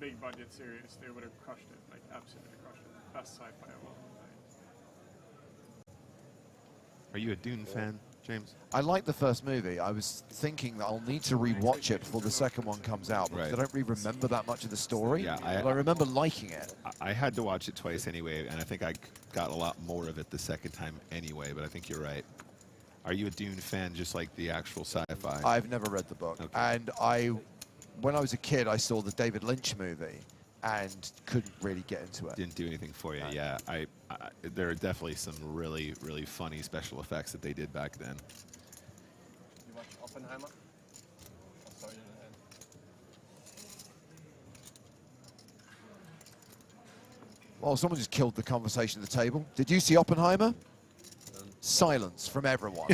big budget series. They would have crushed it, like absolutely crushed it. Best sci-fi of all. Are you a Dune fan, James? I like the first movie. I was thinking that I'll need to rewatch it before the second one comes out because I don't really remember that much of the story. Yeah, but I remember liking it. I had to watch it twice anyway, and I think I got a lot more of it the second time anyway, but I think you're right. Are you a Dune fan just like the actual sci-fi? I've never read the book. Okay. And when I was a kid, I saw the David Lynch movie and couldn't really get into it. Didn't do anything for you, yeah. There are definitely some really, really funny special effects that they did back then. You watch Oppenheimer? Oh, sorry, Well, someone just killed the conversation at the table. Did you see Oppenheimer? Silence from everyone.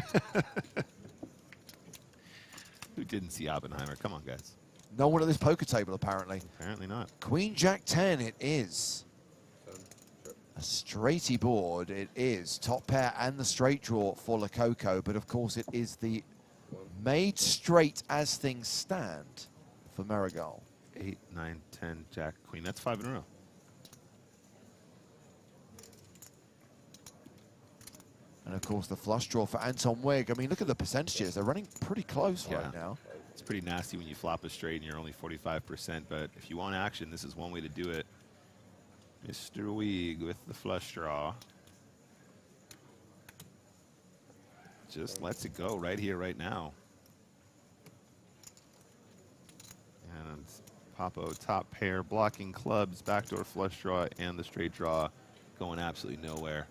Who didn't see Oppenheimer? Come on, guys. No one at this poker table, apparently. Apparently not. Queen Jack 10 it is. straighty board it is. Top pair and the straight draw for Lococo, but of course it is the made straight as things stand for Marigal. 8, 9, 10, Jack, Queen. That's 5 in a row. And of course the flush draw for Anton Wigg. I mean, look at the percentages. They're running pretty close right now. It's pretty nasty when you flop a straight and you're only 45%, but if you want action, this is one way to do it. Mr. Wigg with the flush draw. Just lets it go right here, right now. And Papo top pair, blocking clubs, backdoor flush draw, and the straight draw going absolutely nowhere.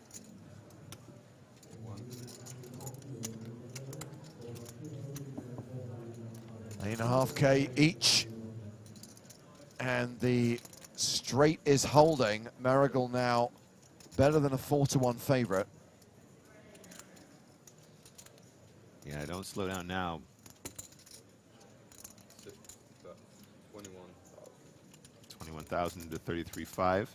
8.5K each. And the straight is holding. Marigal now better than a 4-1 favorite. Yeah, don't slow down now. 21,000 to 33.5.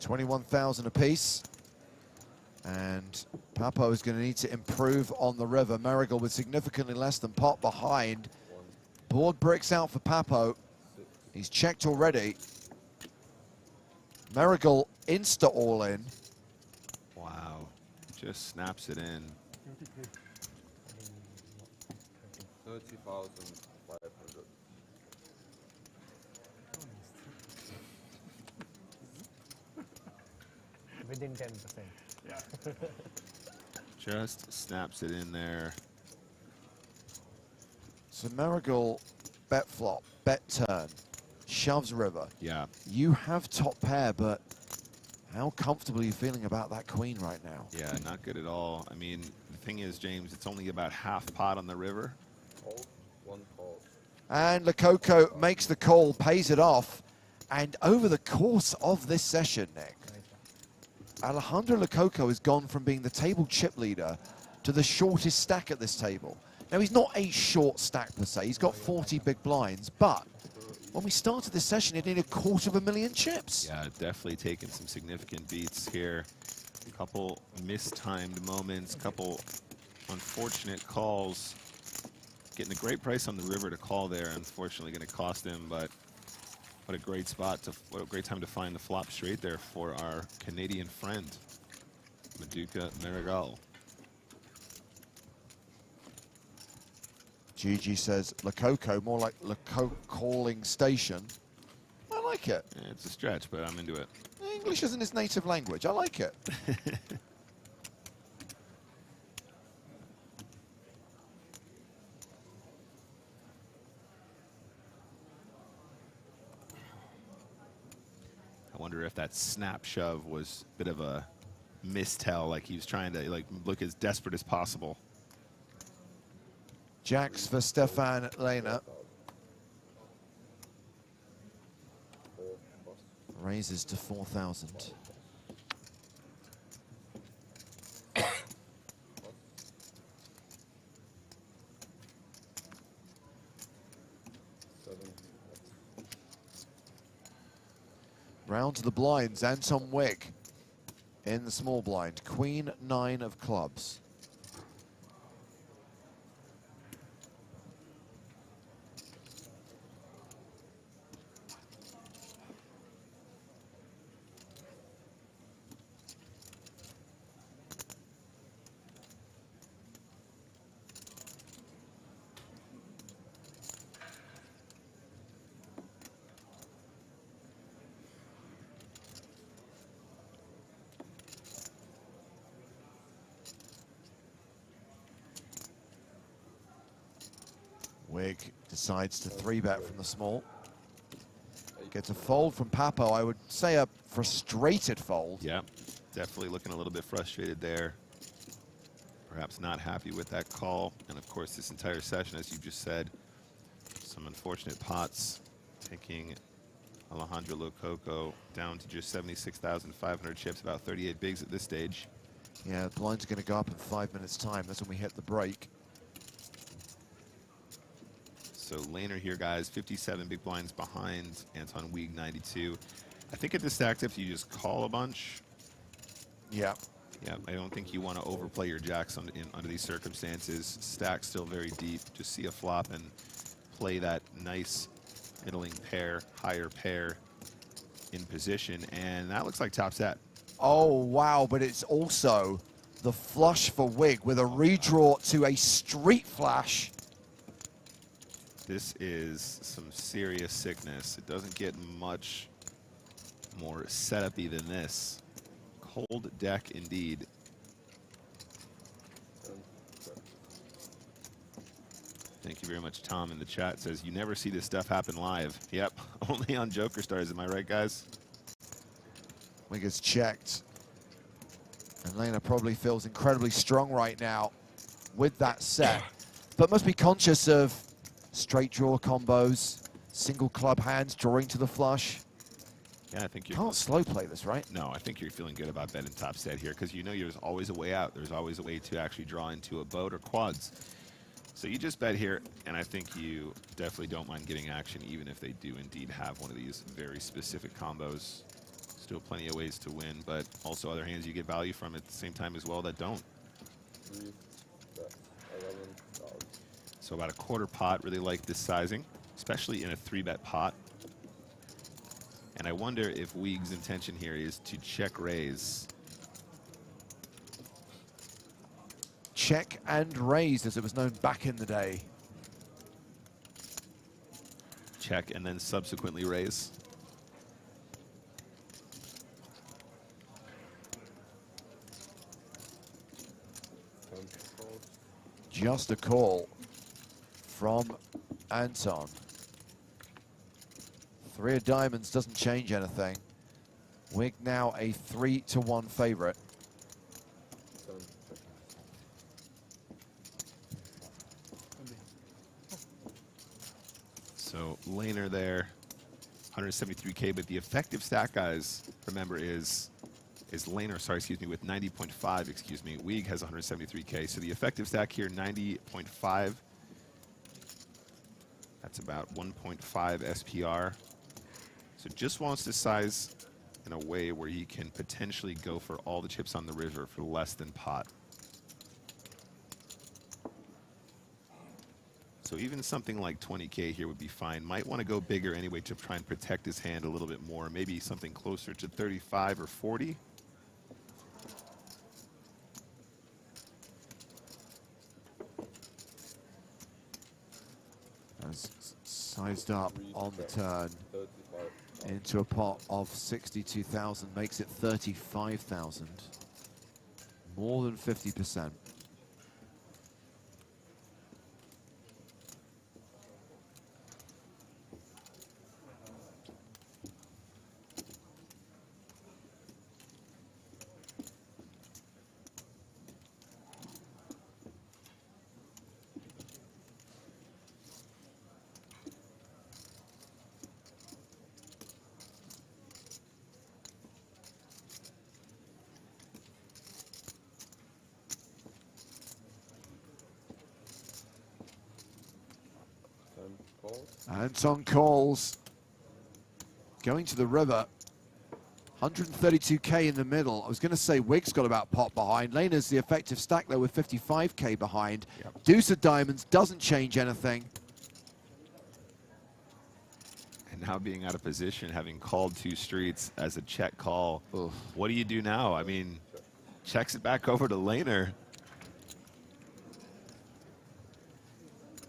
$21,000 apiece. And Papo is going to need to improve on the river. Marigal with significantly less than pot behind. Board bricks out for Papo. He's checked already. Marigal insta all in. Wow, just snaps it in. 30,500. Within 10%. Yeah. Just snaps it in there. So Marigal bet flop, bet turn, shoves river. Yeah. You have top pair, but how comfortable are you feeling about that queen right now? Yeah, not good at all. I mean, the thing is, James, it's only about half pot on the river. And Lococo makes the call, pays it off. And over the course of this session, Nick, Alejandro Lococo has gone from being the table chip leader to the shortest stack at this table. Now, he's not a short stack per se. He's got 40 big blinds, but when we started this session, he needed 250,000 chips. Yeah, definitely taking some significant beats here. A couple mistimed moments, couple unfortunate calls. Getting a great price on the river to call there, unfortunately going to cost him, but what a great spot, what a great time to find the flop straight there for our Canadian friend, Maduka Marigal. Gigi says Lococo, more like Lococo calling station. I like it. Yeah, it's a stretch, but I'm into it. English isn't his native language. I like it. I wonder if that snap shove was a bit of a mistell, like he was trying to look as desperate as possible. Jacks for Stefan Lehner. Raises to 4,000. Round to the blinds, Anton Wigg in the small blind. Queen 9 of clubs. Wigg decides to 3-bet from the small. Gets a fold from Papo. I would say a frustrated fold. Yeah, definitely looking a little bit frustrated there. Perhaps not happy with that call. And of course, this entire session, as you just said, some unfortunate pots taking Alejandro Lococo down to just 76,500 chips, about 38 bigs at this stage. Yeah, the blind's going to go up in 5 minutes' time. That's when we hit the break. So Laner here, guys, 57 big blinds behind Anton Weig, 92. I think at the stack tips, you just call a bunch. Yeah. Yeah, I don't think you want to overplay your jacks under these circumstances. Stack still very deep. Just see a flop and play that nice middling pair, higher pair in position. And that looks like top set. Oh, wow, but it's also the flush for Wig with a redraw to a street flash. This is some serious sickness. It doesn't get much more setup-y than this. Cold deck indeed. Thank you very much, Tom in the chat. Says, you never see this stuff happen live. Yep, only on Joker Stars. Am I right, guys? Wig has checked. And Lena probably feels incredibly strong right now with that set. But must be conscious of straight draw combos, single club hands, drawing to the flush. Yeah, I think you can't slow play this, right? No, I think you're feeling good about betting top set here because you know there's always a way out. There's always a way to actually draw into a boat or quads. So you just bet here, and I think you definitely don't mind getting action even if they do indeed have one of these very specific combos. Still plenty of ways to win, but also other hands you get value from at the same time as well that don't. So about a quarter pot, really like this sizing, especially in a 3-bet pot. And I wonder if Weig's intention here is to check raise. Check and raise, as it was known back in the day. Check and then subsequently raise. Just a call from Anton. 3 of diamonds doesn't change anything. Wig now a 3-1 favorite. So Laner there, 173K, but the effective stack, guys, remember is Laner, sorry, excuse me, with 90.5, excuse me. Weig has 173K, so the effective stack here, 90.5. That's about 1.5 SPR. So just wants to size in a way where he can potentially go for all the chips on the river for less than pot. So even something like 20K here would be fine. Might want to go bigger anyway to try and protect his hand a little bit more. Maybe something closer to 35 or 40. Sized up on the turn into a pot of 62,000, makes it 35,000. More than 50%. Anton calls. Going to the river. 132K in the middle. I was going to say Wig's got about pot behind. Lena's the effective stack there with 55K behind. Yep. Deuce of diamonds doesn't change anything. And now being out of position, having called 2 streets as a check call. Oof. What do you do now? I mean, checks it back over to Laner.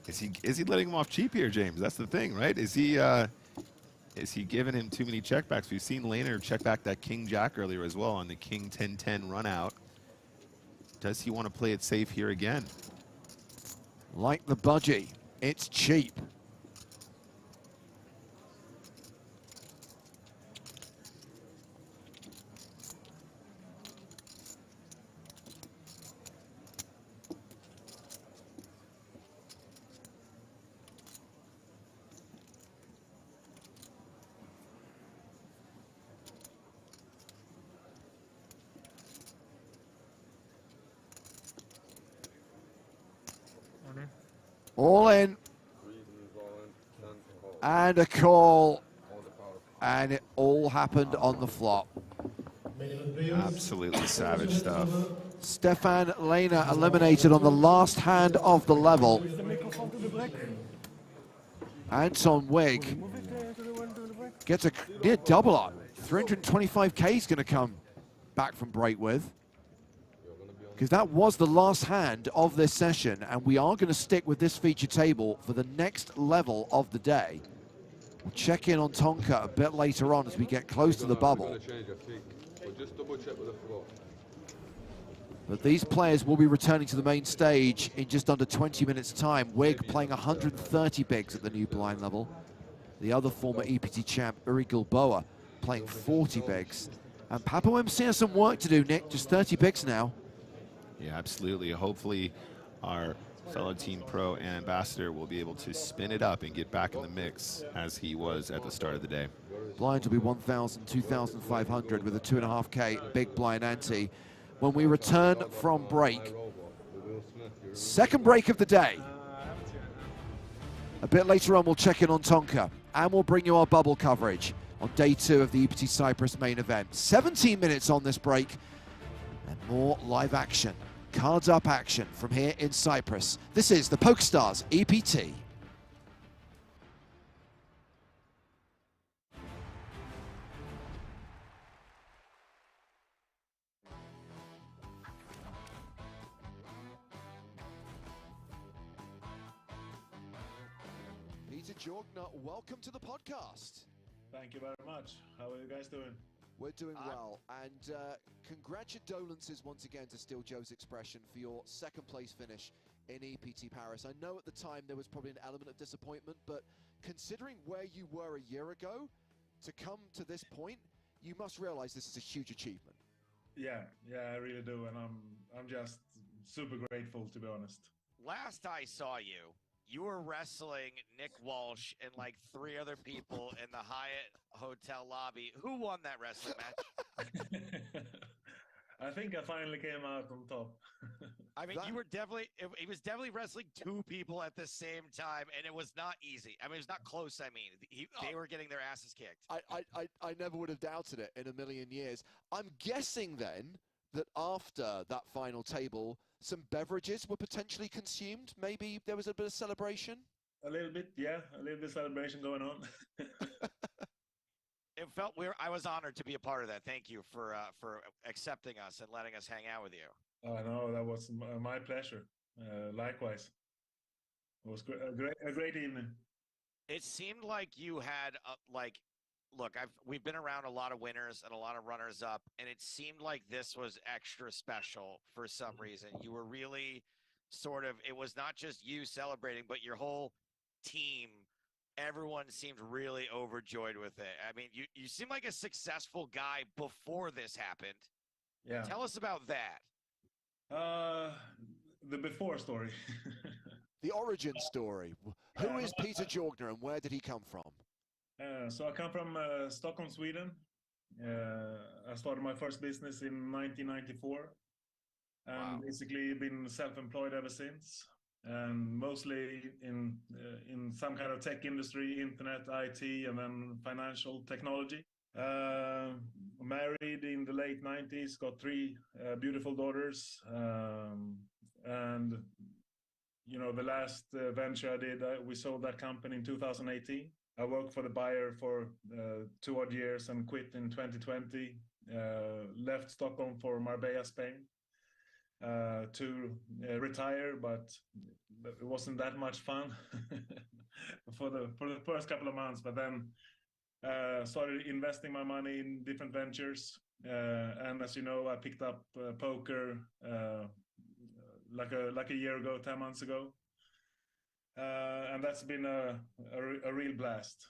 Is he letting him off cheap here, James? That's the thing, right? Is he giving him too many checkbacks? We've seen Laner check back that King Jack earlier as well on the King 10-10 run out. Does he want to play it safe here again? Like the budgie, it's cheap. All in. And a call. And it all happened on the flop. Absolutely savage stuff. Stefan Lehner eliminated on the last hand of the level. Anton Wig gets a near double up. 325k is going to come back from break with. Because that was the last hand of this session, and we are going to stick with this feature table for the next level of the day. We'll check in on Tonka a bit later on as we get close to the bubble. But these players will be returning to the main stage in just under 20 minutes' time. Wig playing 130 bigs at the new blind level. The other former EPT champ, Uri Gilboa, playing 40 bigs. And Papo MC has some work to do, Nick. Just 30 bigs now. Yeah, absolutely. Hopefully our fellow team pro and ambassador will be able to spin it up and get back in the mix as he was at the start of the day. Blinds will be 1,000, 2,500 with a 2.5k big blind ante. When we return from break, second break of the day. A bit later on, we'll check in on Tonka, and we'll bring you our bubble coverage on day 2 of the EPT Cyprus main event. 17 minutes on this break, and more live action, cards up action from here in Cyprus. This is the PokerStars EPT. Peter Jorgner, welcome to the podcast. Thank you very much. How are you guys doing? We're doing well, and congratulations once again, to steal Joe's expression, for your second place finish in EPT Paris. I know at the time there was probably an element of disappointment, but considering where you were a year ago, to come to this point, you must realize this is a huge achievement. Yeah, I really do, and I'm just super grateful, to be honest. Last I saw you, you were wrestling Nick Walsh and like 3 other people in the Hyatt hotel lobby. Who won that wrestling match? I think I finally came out on top. I mean, you were definitely, he was definitely wrestling 2 people at the same time, and it was not easy. I mean, it was not close, I mean. They were getting their asses kicked. I never would have doubted it in a million years. I'm guessing then that after that final table, some beverages were potentially consumed. Maybe there was a bit of celebration? A little bit, yeah. A little bit of celebration going on. It felt weird. I was honored to be a part of that. Thank you for accepting us and letting us hang out with you. Oh, no, that was my pleasure. Likewise. It was a great evening. It seemed like you had, look, we've been around a lot of winners and a lot of runners-up, and it seemed like this was extra special for some reason. You were really sort of, it was not just you celebrating, but your whole team. Everyone seemed really overjoyed with it. I mean, you seem like a successful guy before this happened. Yeah. Tell us about that. The before story. The origin story. Who is Peter Jorgner and where did he come from? So I come from Stockholm, Sweden. I started my first business in 1994 and basically been self-employed ever since. And mostly in some kind of tech industry, internet, IT, and then financial technology. Married in the late 90s, got 3 beautiful daughters. And, you know, the last venture I did, we sold that company in 2018. I worked for the buyer for 2 odd years and quit in 2020. Left Stockholm for Marbella, Spain. To retire, but it wasn't that much fun for the first couple of months. But then started investing my money in different ventures, and as you know, I picked up poker like a year ago, 10 months ago, and that's been a real blast,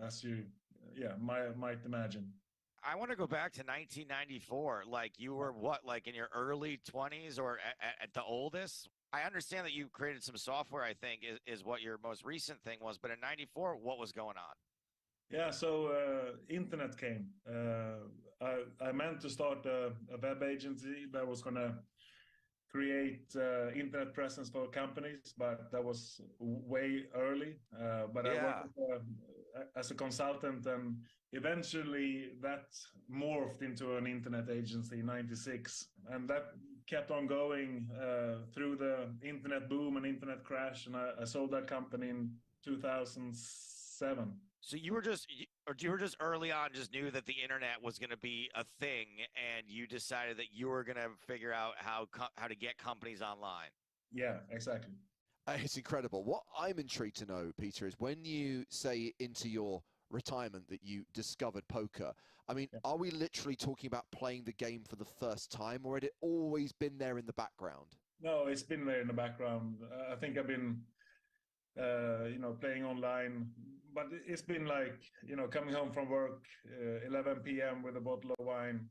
as you might imagine. I want to go back to 1994. Like, you were what, like in your early 20s or at the oldest? I understand that you created some software, I think, is what your most recent thing was. But in 94, what was going on? Yeah, so internet came. I meant to start a web agency that was going to create internet presence for companies, but that was way early. But I worked as a consultant, and eventually that morphed into an internet agency in '96, and that kept on going through the internet boom and internet crash, and I sold that company in 2007. So you were just early on just knew that the internet was going to be a thing, and you decided that you were going to figure out how to get companies online. Yeah, exactly. It's incredible. What I'm intrigued to know, Peter, is when you say into your retirement that you discovered poker, I mean, are we literally talking about playing the game for the first time, or had it always been there in the background? No, it's been there in the background. I think I've been, playing online, but it's been like, coming home from work, 11 p.m. with a bottle of wine,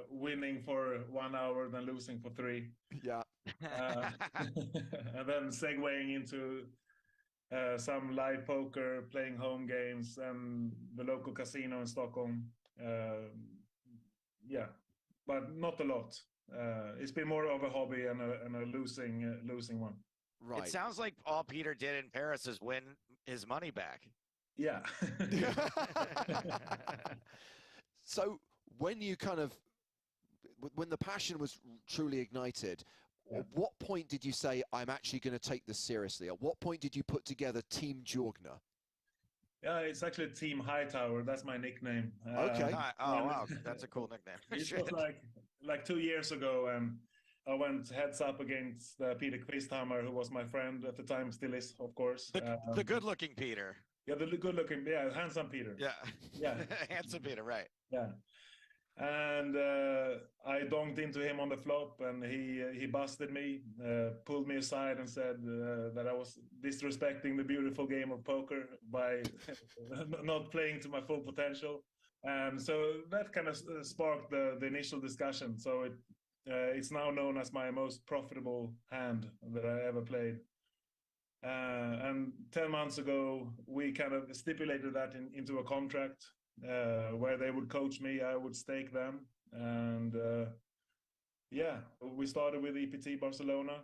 winning for 1 hour, then losing for 3. Yeah. And then segueing into some live poker, playing home games, and the local casino in Stockholm. Yeah, but not a lot. It's been more of a hobby and a losing one. Right. It sounds like all Peter did in Paris is win his money back. Yeah. So when you when the passion was truly ignited, at what point did you say, I'm actually going to take this seriously? At what point did you put together Team Jorgner? Yeah, it's actually Team Hightower. That's my nickname. Okay. Wow, that's a cool nickname. It was like 2 years ago, and I went heads up against Peter Quisthammer, who was my friend at the time, still is, of course. The good-looking Peter. Yeah, the good-looking, handsome Peter. Yeah. Handsome Peter, right. Yeah. And I donked into him on the flop, and he busted me, pulled me aside, and said that I was disrespecting the beautiful game of poker by not playing to my full potential. And so that kind of sparked the initial discussion. So it's now known as my most profitable hand that I ever played. And 10 months ago, we kind of stipulated that into a contract where they would coach me, I would stake them. And we started with EPT Barcelona.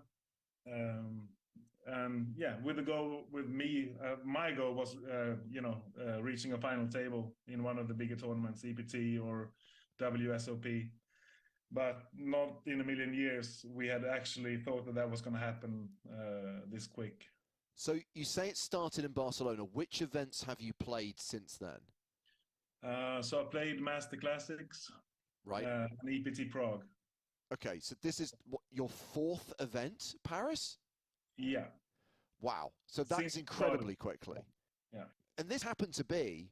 And with the goal with me, my goal was, reaching a final table in one of the bigger tournaments, EPT or WSOP. But not in a million years we had actually thought that was going to happen this quick. So you say it started in Barcelona. Which events have you played since then? So I played Master Classics, right, and EPT Prague. Okay, so this is your 4th event, Paris? Yeah. Wow. So that's incredibly quickly. Yeah. And this happened to be,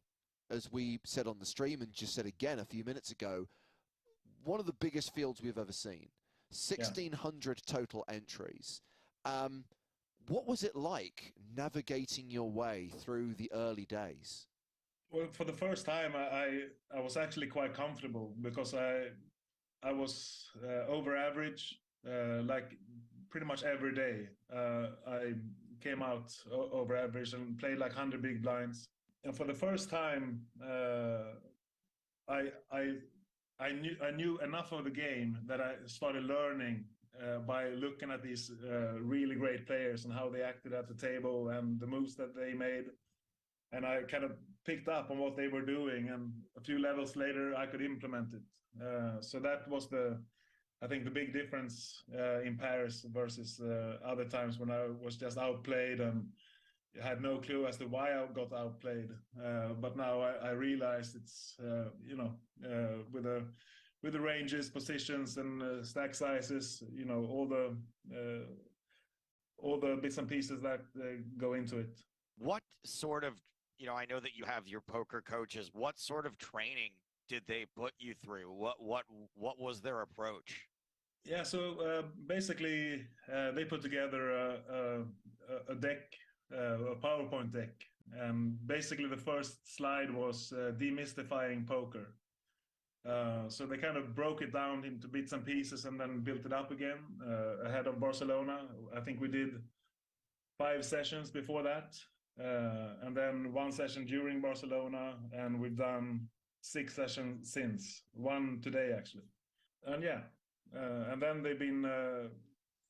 as we said on the stream and just said again a few minutes ago, one of the biggest fields we've ever seen. 1,600 total entries. What was it like navigating your way through the early days? Well, for the first time, I was actually quite comfortable because I was over average, like pretty much every day. I came out over average and played like 100 big blinds. And for the first time, I knew enough of the game that I started learning by looking at these really great players and how they acted at the table and the moves that they made. And I kind of picked up on what they were doing, and a few levels later, I could implement it. So that was I think the big difference in Paris versus other times when I was just outplayed and had no clue as to why I got outplayed. But now I realized it's, with the ranges, positions, and stack sizes, all the bits and pieces that go into it. What sort of, I know that you have your poker coaches. What sort of training did they put you through? What was their approach? Yeah, so basically they put together a deck, a PowerPoint deck. And basically the first slide was demystifying poker. So they kind of broke it down into bits and pieces and then built it up again ahead of Barcelona. I think we did 5 sessions before that. And then 1 session during Barcelona, and we've done 6 sessions since. 1 today, actually. And And then they've been,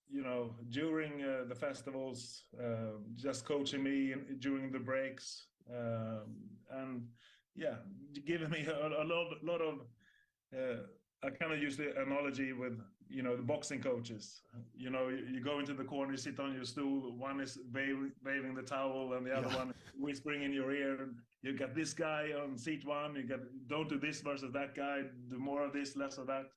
you know, during the festivals, just coaching me during the breaks, and yeah, giving me a lot of. I kind of use the analogy with, you know, the boxing coaches. You know, you go into the corner, you sit on your stool, one is waving the towel, and the other one whispering in your ear. You got this guy on seat one. You got, don't do this versus that guy. Do more of this, less of that.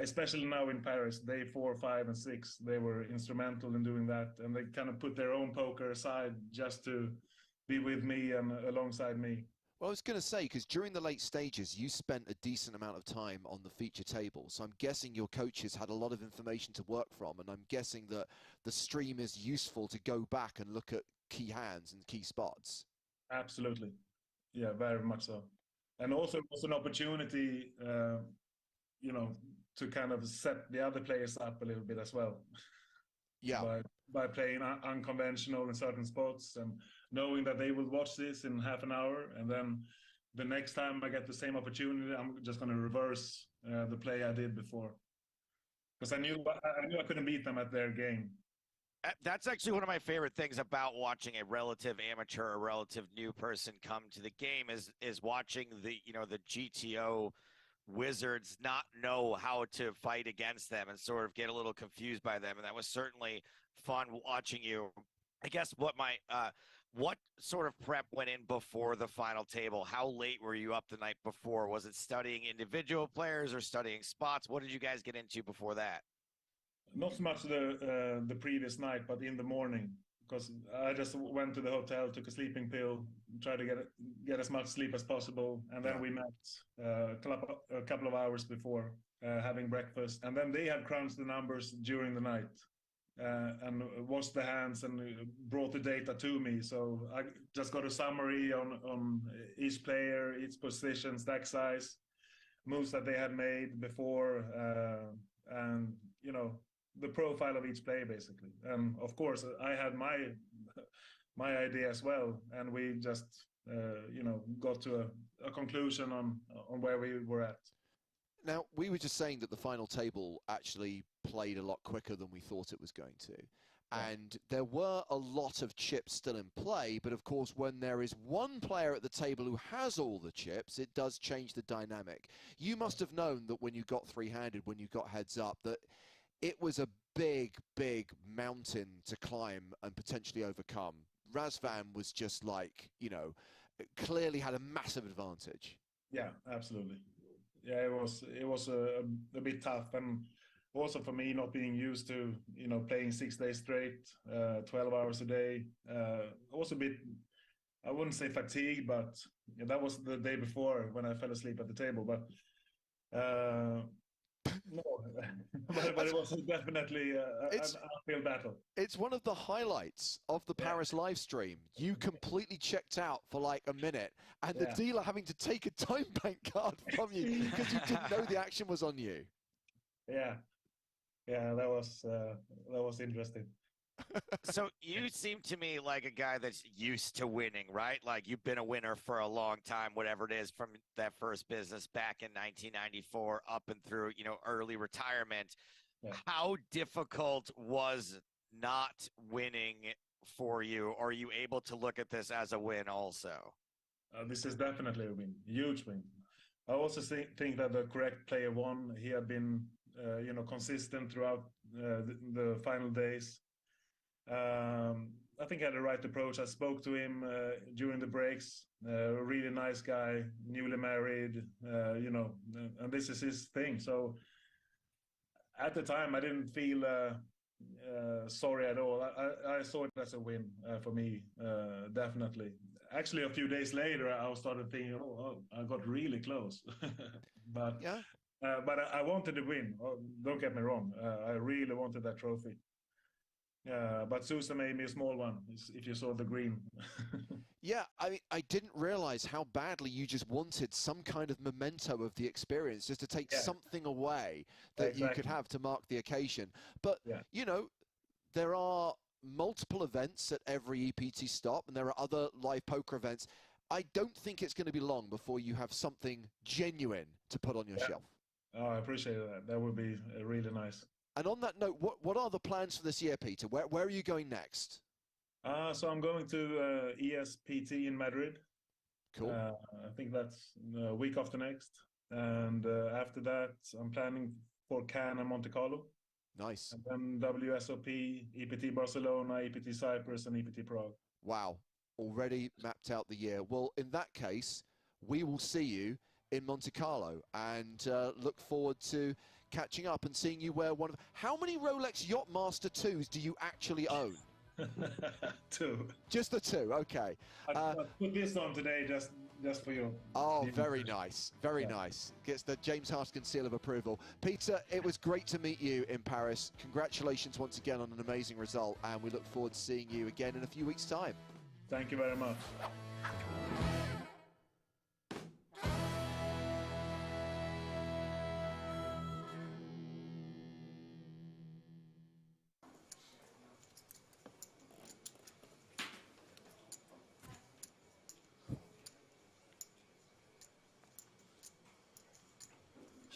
Especially now in Paris, day 4, 5, and 6, they were instrumental in doing that, and they kind of put their own poker aside just to be with me and alongside me. Well, I was going to say, because during the late stages, you spent a decent amount of time on the feature table. So I'm guessing your coaches had a lot of information to work from, and I'm guessing that the stream is useful to go back and look at key hands and key spots. Absolutely. Yeah, very much so. And also it was an opportunity, you know, to kind of set the other players up a little bit as well. Yeah. By playing unconventional in certain spots and knowing that they will watch this in half an hour, and then the next time I get the same opportunity, I'm just going to reverse the play I did before, because I knew I couldn't beat them at their game. That's actually one of my favorite things about watching a relative amateur, a relative new person come to the game is watching the, you know, the GTO wizards not know how to fight against them and sort of get a little confused by them. And that was certainly fun watching you. I guess what sort of prep went in before the final table? How late were you up the night before? Was it studying individual players or studying spots? What did you guys get into before that? Not so much the previous night, but in the morning, because I just went to the hotel, took a sleeping pill, tried to get as much sleep as possible, and then we met a couple of hours before, having breakfast, and then they had crunched the numbers during the night and watched the hands and brought the data to me. So I just got a summary on each player, each position, stack size, moves that they had made before, and you know, the profile of each player basically. And of course I had my idea as well, and we just you know, got to a conclusion on where we were at. Now, we were just saying that the final table actually played a lot quicker than we thought it was going to. And there were a lot of chips still in play, but of course when there is one player at the table who has all the chips, it does change the dynamic. You must have known that when you got three-handed, when you got heads up, that it was a big, big mountain to climb and potentially overcome. Razvan was just like, you know, clearly had a massive advantage. Yeah, absolutely. Yeah, it was a bit tough, and also for me, not being used to, you know, playing 6 days straight, 12 hours a day. Also a bit, I wouldn't say fatigued, but that was the day before when I fell asleep at the table. But no, but it was definitely an uphill battle. It's one of the highlights of the Paris live stream. You completely checked out for like a minute, and the dealer having to take a time bank card from you because you didn't know the action was on you. Yeah, that was interesting. So you seem to me like a guy that's used to winning, right? Like you've been a winner for a long time, whatever it is, from that first business back in 1994 up and through, you know, early retirement. Yeah. How difficult was not winning for you? Or are you able to look at this as a win also? This is definitely a win, huge win. I also think that the correct player won. He had been, you know, consistent throughout the final days. I think I had the right approach. I spoke to him during the breaks. A really nice guy, newly married, you know, and this is his thing. So at the time, I didn't feel sorry at all. I saw it as a win for me, definitely. Actually, a few days later, I started thinking, oh, I got really close. But I wanted to win. Oh, don't get me wrong. I really wanted that trophy. But Sousa made me a small one, if you saw the green. Yeah, I mean, I didn't realize how badly you just wanted some kind of memento of the experience, just to take something away that you could have to mark the occasion. But, you know, there are multiple events at every EPT stop, and there are other live poker events. I don't think it's going to be long before you have something genuine to put on your shelf. Oh, I appreciate that. That would be really nice. And on that note, what are the plans for this year, Peter? Where are you going next? So I'm going to ESPT in Madrid. Cool. I think that's a week after next. And after that, I'm planning for Cannes and Monte Carlo. Nice. And then WSOP, EPT Barcelona, EPT Cyprus, and EPT Prague. Wow. Already mapped out the year. Well, in that case, we will see you in Monte Carlo and look forward to catching up and seeing you wear one of... How many Rolex Yachtmaster 2s do you actually own? 2. Just the 2, okay. I put this on today just for you. Oh, very nice. Very nice. Gets the James Haskins seal of approval. Peter, it was great to meet you in Paris. Congratulations once again on an amazing result, and we look forward to seeing you again in a few weeks' time. Thank you very much.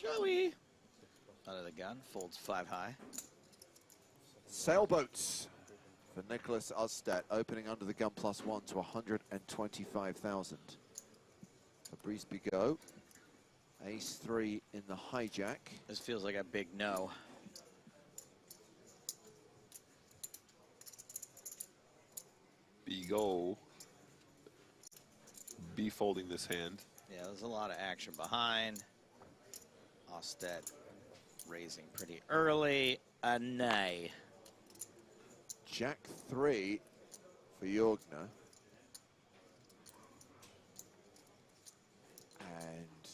Joey. Out of the gun, folds 5 high. Sailboats for Nicholas Usted, opening under the gun +1 to 125,000. Fabrice Bigot, ace-3 in the hijack. This feels like a big no. Bigot be folding this hand. Yeah, there's a lot of action behind. Usted raising pretty early. A nay. Jack-3 for Jorgner. And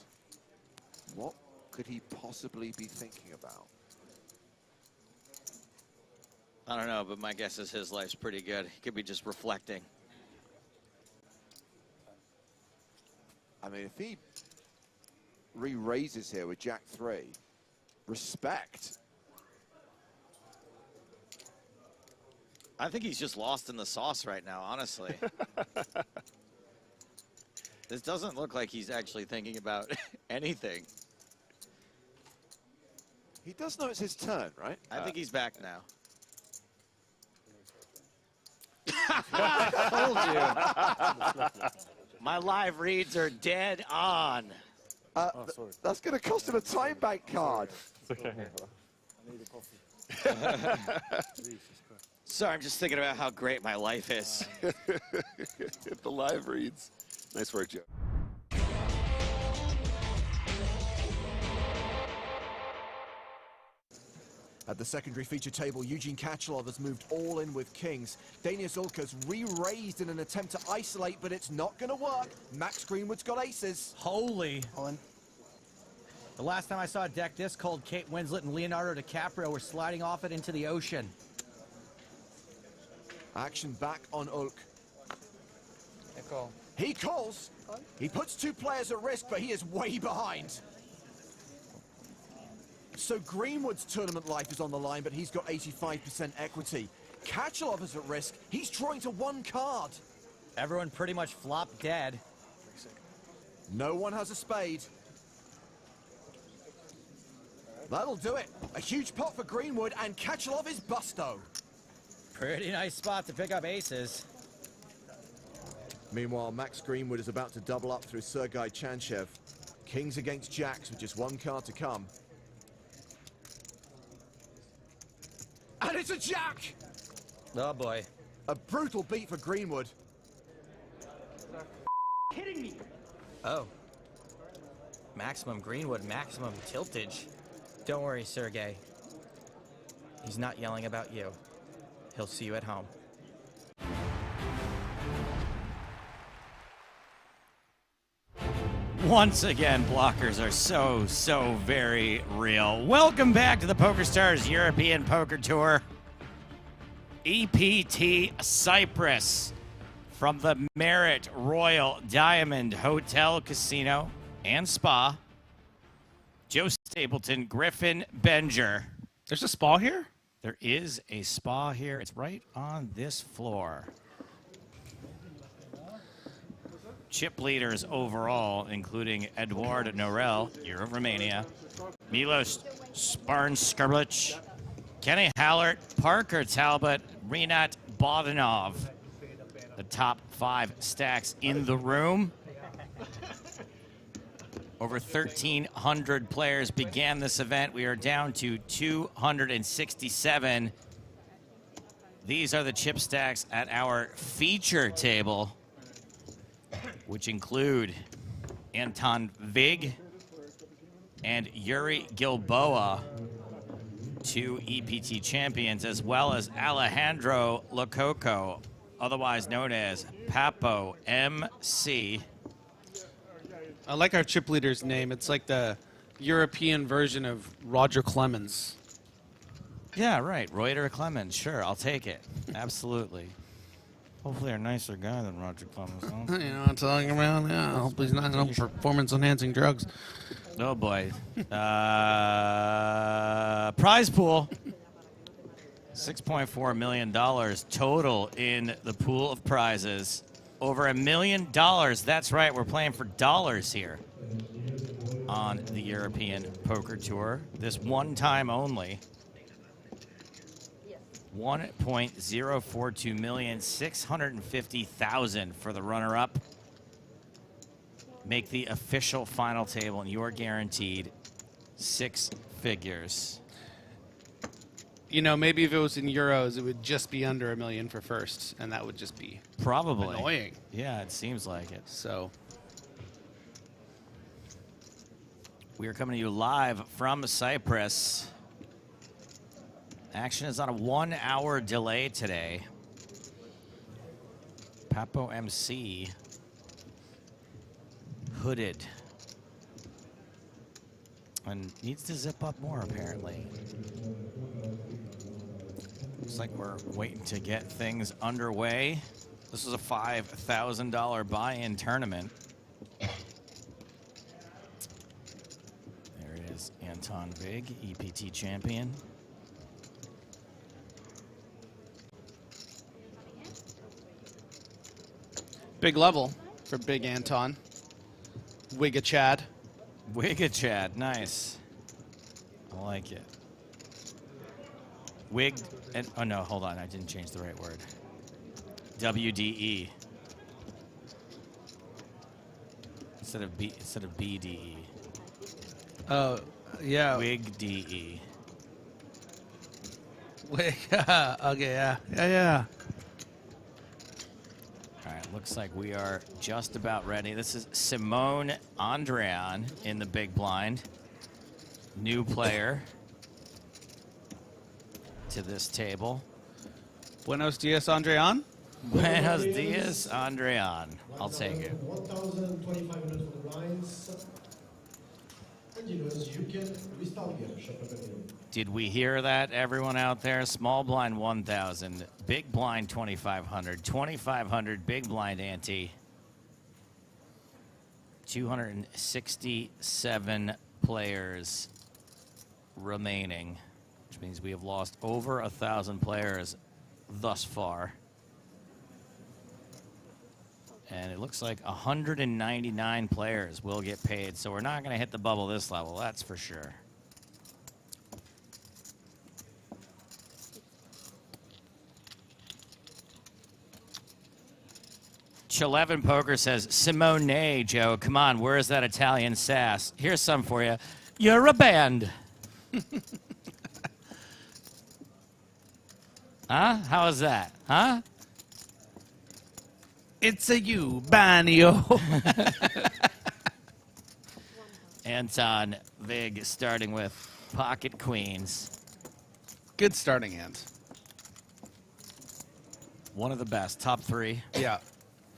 what could he possibly be thinking about? I don't know, but my guess is his life's pretty good. He could be just reflecting. I mean, if he re-raises here with Jack-3, respect. I think he's just lost in the sauce right now, honestly. This doesn't look like he's actually thinking about anything. He does know it's his turn, right? I think he's back now. I told you. My live reads are dead on. That's going to cost him a time bank card. It's okay. I need a coffee. Sorry, I'm just thinking about how great my life is. The live reads. Nice work, Joe. At the secondary feature table, Eugene Kachelov has moved all in with kings. Danius Ulker's re-raised in an attempt to isolate, but it's not going to work. Max Greenwood's got aces. Holy. The last time I saw a deck this cold, Kate Winslet and Leonardo DiCaprio were sliding off it into the ocean. Action back on Ulk. Call. He calls. He puts 2 players at risk, but he is way behind. So Greenwood's tournament life is on the line, but he's got 85% equity. Kachelov is at risk. He's drawing to 1 card. Everyone pretty much flopped dead. No one has a spade. That'll do it. A huge pot for Greenwood, and Kachelov is busto. Pretty nice spot to pick up aces. Meanwhile, Max Greenwood is about to double up through Sergei Chanchev. Kings against jacks with just 1 card to come. And it's a jack! Oh boy. A brutal beat for Greenwood. Kidding me? Oh. Maximum Greenwood, maximum tiltage. Don't worry, Sergey. He's not yelling about you. He'll see you at home. Once again, blockers are so very real. Welcome back to the PokerStars European Poker Tour. EPT Cyprus from the Marriott Royal Diamond Hotel, Casino, and Spa. Joe Stapleton, Griffin Benger. There's a spa here? There is a spa here. It's right on this floor. Chip leaders overall, including Eduard Norel, you're of Romania. Milos Sparnskarlich, Kenny Hallert, Parker Talbot, Rinat Bodanov. The top 5 stacks in the room. Over 1,300 players began this event. We are down to 267. These are the chip stacks at our feature table, which include Anton Vig and Yuri Gilboa, 2 EPT champions, as well as Alejandro Lococo, otherwise known as Papo MC. I like our chip leader's name. It's like the European version of Roger Clemens. Yeah, right. Reuter Clemens. Sure, I'll take it. Absolutely. Hopefully a nicer guy than Roger Clemens. Huh? You know what I'm talking about? Yeah, I hope he's not on performance-enhancing drugs. Oh, boy. Prize pool. $6.4 million total in the pool of prizes. Over $1 million. That's right. We're playing for dollars here on the European Poker Tour. This one time only. 1.042 million, 650,000 for the runner-up. Make the official final table, and you're guaranteed 6 figures. You know, maybe if it was in euros, it would just be under $1 million for first, and that would just be probably annoying. Yeah, it seems like it. So we are coming to you live from Cyprus. Action is on a 1-hour delay today. Papo MC, hooded, and needs to zip up more apparently. Looks like we're waiting to get things underway. This is a $5,000 buy-in tournament. There it is, Anton Vig, EPT champion. big level for Big Anton. Wigga-Chad. Wigga-Chad, nice. I like it. Wig, and oh no, hold on, I didn't change the right word. WDE. Instead of BDE. Oh, yeah. Wig DE. Wig, okay, yeah. Yeah. All right, looks like we are just about ready. This is Simone Andrean in the big blind. New player to this table. Buenos dias, Andrean. Buenos dias, Andrean. I'll take it. 1,025 minutes for the blinds. And you know, as you can restart again. Shut up and Did we hear that, everyone out there? Small blind 1,000, big blind 2,500, 2,500 big blind ante. 267 players remaining, which means we have lost over 1,000 players thus far. And it looks like 199 players will get paid, so we're not going to hit the bubble this level, that's for sure. Chilevin Poker says, Simone, Joe, come on, where is that Italian sass? Here's some for you. You're a band. Huh? How is that? Huh? It's a you, Banio. Anton Vig starting with pocket queens. Good starting hand. One of the best. Top 3. Yeah.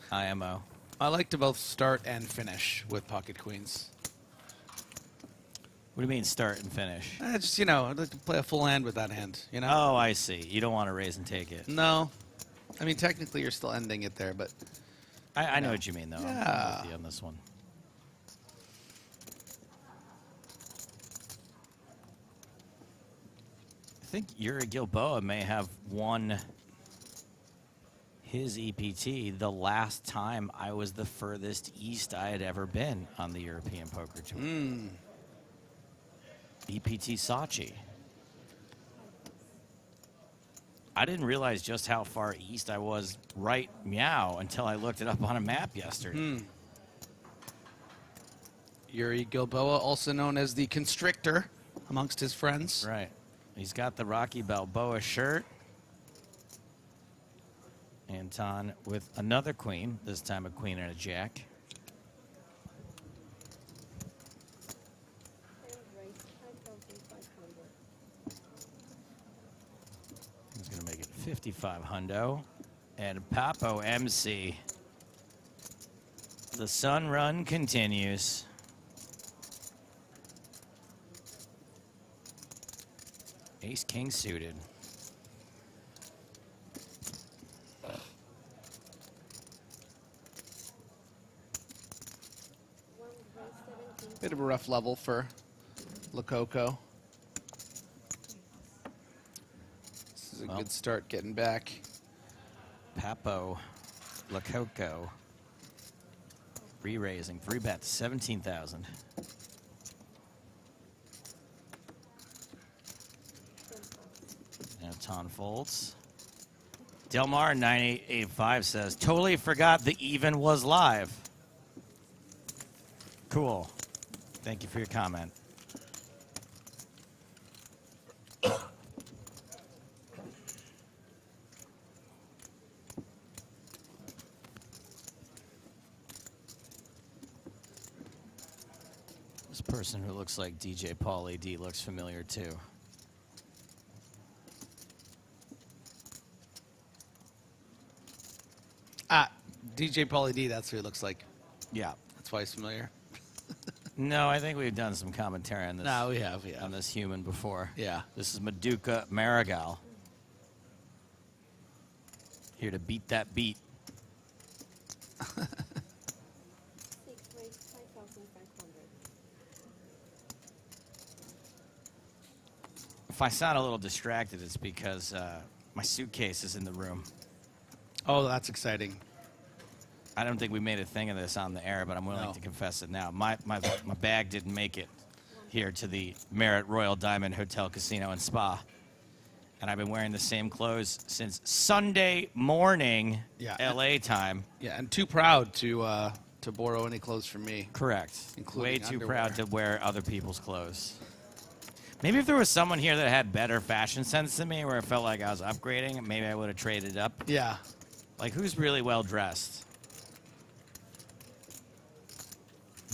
IMO. I like to both start and finish with pocket queens. What do you mean start and finish? Just, you know, I'd like to play a full hand with that hand, you know? Oh, I see. You don't want to raise and take it. No. I mean, technically you're still ending it there, but... I know what you mean, though. Yeah. I'm with you on this one. I think Yuri Gilboa may have won his EPT the last time I was the furthest east I had ever been on the European Poker Tour. EPT Sochi. I didn't realize just how far east I was right meow until I looked it up on a map yesterday. Yuri Gilboa, also known as the Constrictor amongst his friends. Right. He's got the Rocky Balboa shirt. Anton with another queen, this time a queen and a jack. He's going to make it 55 hundo. And Papo MC. The sun run continues. Ace king suited. Bit of a rough level for Lococo. This is a good start getting back. Papo Lococo re-raising 3 bets, 17,000. Anton folds. Delmar 9885 says, totally forgot the even was live. Cool. Thank you for your comment. This person who looks like DJ Pauly D looks familiar too. DJ Pauly D, that's who he looks like. Yeah. That's why he's familiar. No, I think we've done some commentary on this. No, we have, on this human before. Yeah. This is Maduka Marigal. Here to beat that beat. If I sound a little distracted, it's because my suitcase is in the room. Oh, that's exciting. I don't think we made a thing of this on the air, but I'm willing to confess it now. My bag didn't make it here to the Marriott Royal Diamond Hotel, Casino, and Spa. And I've been wearing the same clothes since Sunday morning, LA time. Yeah, and too proud to borrow any clothes from me. Correct. Including Way too underwear. proud to wear other people's clothes. Maybe if there was someone here that had better fashion sense than me, where I felt like I was upgrading, maybe I would have traded up. Yeah. Like, who's really well dressed?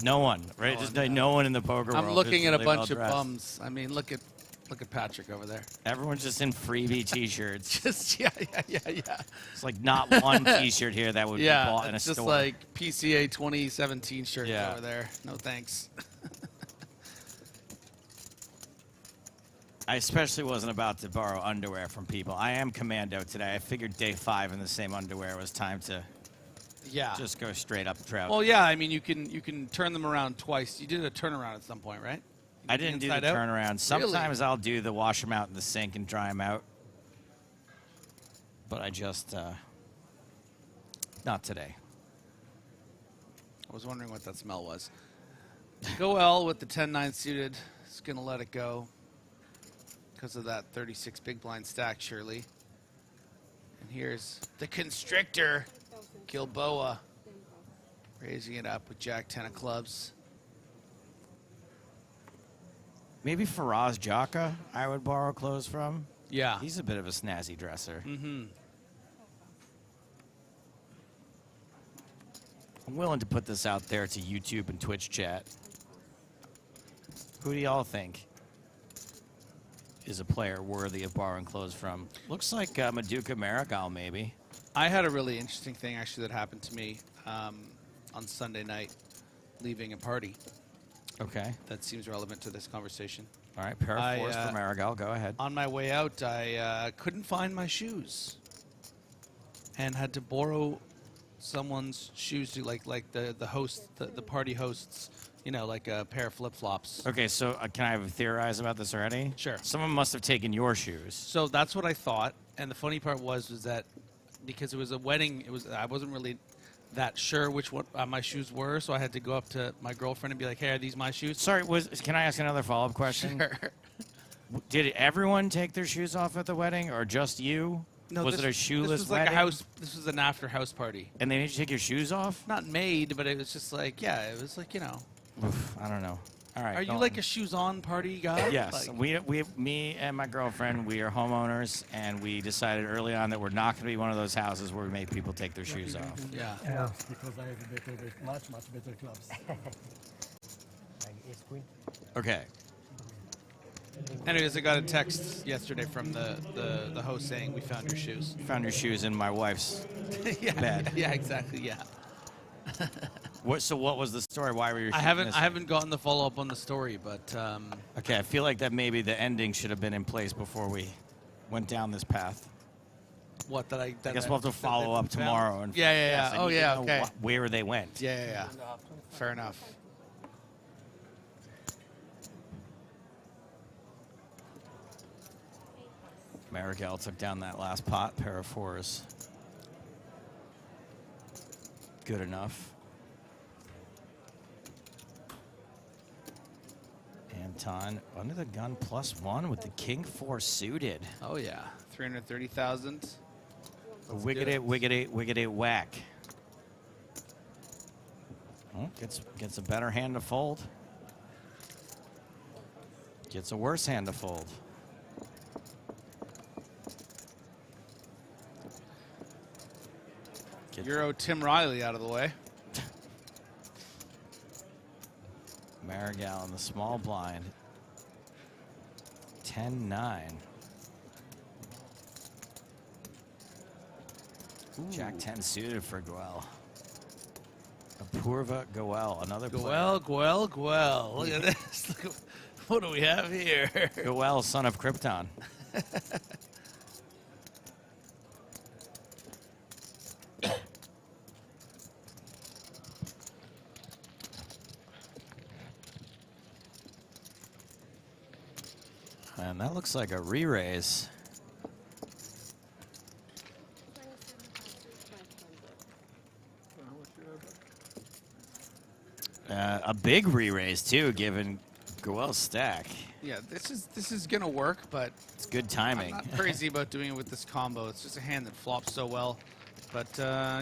No one, right? Just no one in the poker world. I'm looking who's at a really bunch of well-dressed. bums. I mean, look at Patrick over there. Everyone's just in freebie T-shirts. Just yeah. It's like not one T-shirt here that would be bought in a it's just store. like PCA 2017 shirts Yeah. over there. No thanks. I especially wasn't about to borrow underwear from people. I am commando today. I figured day 5 in the same underwear was time to just go straight up trout. Well, yeah. I mean, you can turn them around twice. You did a turnaround at some point, right? I didn't do the inside out? turnaround. Sometimes I'll do the wash them out in the sink and dry them out. But I just, not today. I was wondering what that smell was. Goel with the 10-9 suited is going to let it go because of that 36 big blind stack, surely. And here's the Constrictor, Gilboa, raising it up with Jack 10 of clubs. Maybe Faraz Jaka I would borrow clothes from. Yeah. He's a bit of a snazzy dresser. Mm-hmm. I'm willing to put this out there to YouTube and Twitch chat. Who do y'all think is a player worthy of borrowing clothes from? Looks like Maduka Marigal, maybe. I had a really interesting thing, actually, that happened to me on Sunday night, leaving a party. Okay. That seems relevant to this conversation. All right, pair of fours for Marigal. Go ahead. On my way out, I couldn't find my shoes and had to borrow someone's shoes to like the host, the party hosts, like a pair of flip-flops. Okay, so can I have a theorize about this already? Sure. Someone must have taken your shoes. So that's what I thought, and the funny part was that because it was a wedding, I wasn't really that sure which one my shoes were, so I had to go up to my girlfriend and be like, "Hey, are these my shoes?" Sorry, can I ask another follow-up question? Sure. Did everyone take their shoes off at the wedding, or just you? No, was this, it a shoeless this was like wedding? a house. This was an after house party. And they made you take your shoes off? Not made, but it was just like, yeah, it was like, you know. Oof, I don't know. All right. Are you go like on. a shoes on party guy? Yes, Like, me and my girlfriend, we are homeowners, and we decided early on that we're not going to be one of those houses where we make people take their shoes off. Yeah. Yeah, because I have much better clubs. Okay. Anyways, I got a text yesterday from the host saying we found your shoes. Found your shoes in my wife's yeah, bed. Yeah, exactly. Yeah. So what was the story? Why were your shoes I missing? haven't gotten the follow up on the story, but Okay, I feel like that maybe the ending should have been in place before we went down this path. what that I guess we'll have to follow up tomorrow. And yeah. I Oh need to yeah. know Okay. where they went. Yeah. Fair enough. Marigal took down that last pot, pair of fours. Good enough. Anton under the gun +1 with the king 4 suited. Oh yeah, 330,000. Wiggity whack. Oh, gets a better hand to fold. Gets a worse hand to fold. Euro Tim Riley out of the way. Marigal in the small blind. 10-9. Jack 10 suited for Goel. Apurva Goel, another player. Goel. Look at this. Look at, what do we have here? Goel, son of Krypton. And that looks like a re-raise. A big re-raise too, given Goel's stack. Yeah, this is gonna work, but it's good timing. I'm not crazy about doing it with this combo. It's just a hand that flops so well. But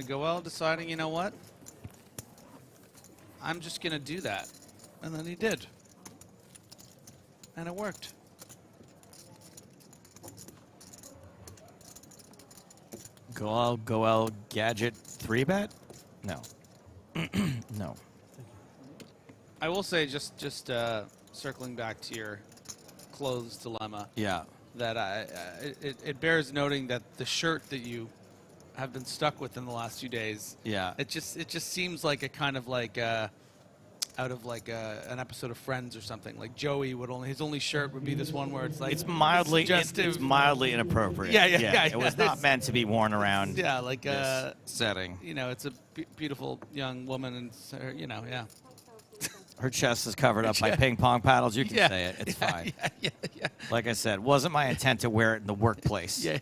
Goel deciding, you know what? I'm just gonna do that, and then he did, and it worked. Goel gadget 3-bet? No. No. I will say, just circling back to your clothes dilemma. Yeah. That it bears noting that the shirt that you have been stuck with in the last few days. Yeah. It just seems like a kind of like out of like an episode of Friends or something. Like Joey would his only shirt would be this one where it's like it's mildly suggestive. it's mildly inappropriate. Yeah. It was not meant to be worn around. Yeah, like this setting. You know, it's a beautiful young woman, and you know, yeah. Her chest is covered up by ping pong paddles. You can Yeah. say it. It's fine. Yeah. Like I said, wasn't my intent to wear it in the workplace. Yeah.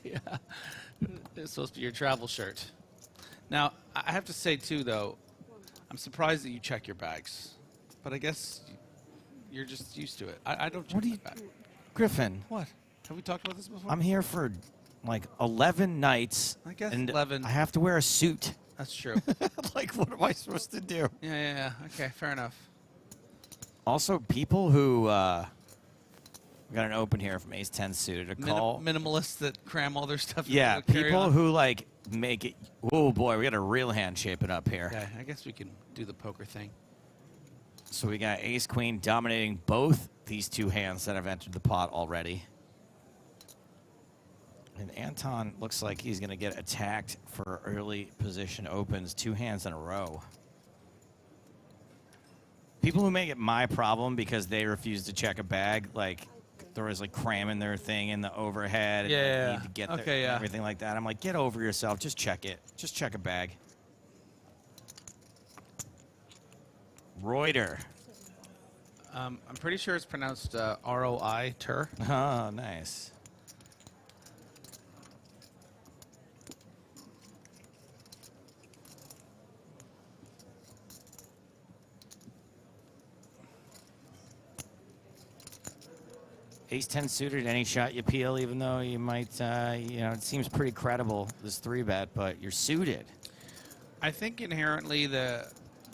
It's supposed to be your travel shirt. Now, I have to say, too, though, I'm surprised that you check your bags. But I guess you're just used to it. I don't check What do my you... bag. Griffin. What? Have we talked about this before? I'm here for, like, 11 nights. I guess and 11. I have to wear a suit. That's true. Like, what am I supposed to do? Yeah. Okay, fair enough. Also, people who... we got an open here from Ace 10 suited. A call. Minimalists that cram all their stuff. Yeah, into a carry-on. people who, like, make it... Oh, boy, we got a real hand shaping up here. Yeah, I guess we can do the poker thing. So we got Ace Queen dominating both these two hands that have entered the pot already. And Anton looks like he's going to get attacked for early position opens, 2 hands in a row. People who make it my problem because they refuse to check a bag, like they're always like cramming their thing in the overhead and Yeah. need to get Okay, there and yeah. everything like that. I'm like, get over yourself. Just check it. Just check a bag. Reuter. I'm pretty sure it's pronounced R-O-I, Tur. Oh, nice. Ace-10 suited, any shot you peel, even though you might, you know, it seems pretty credible, this 3-bet, but you're suited. I think inherently the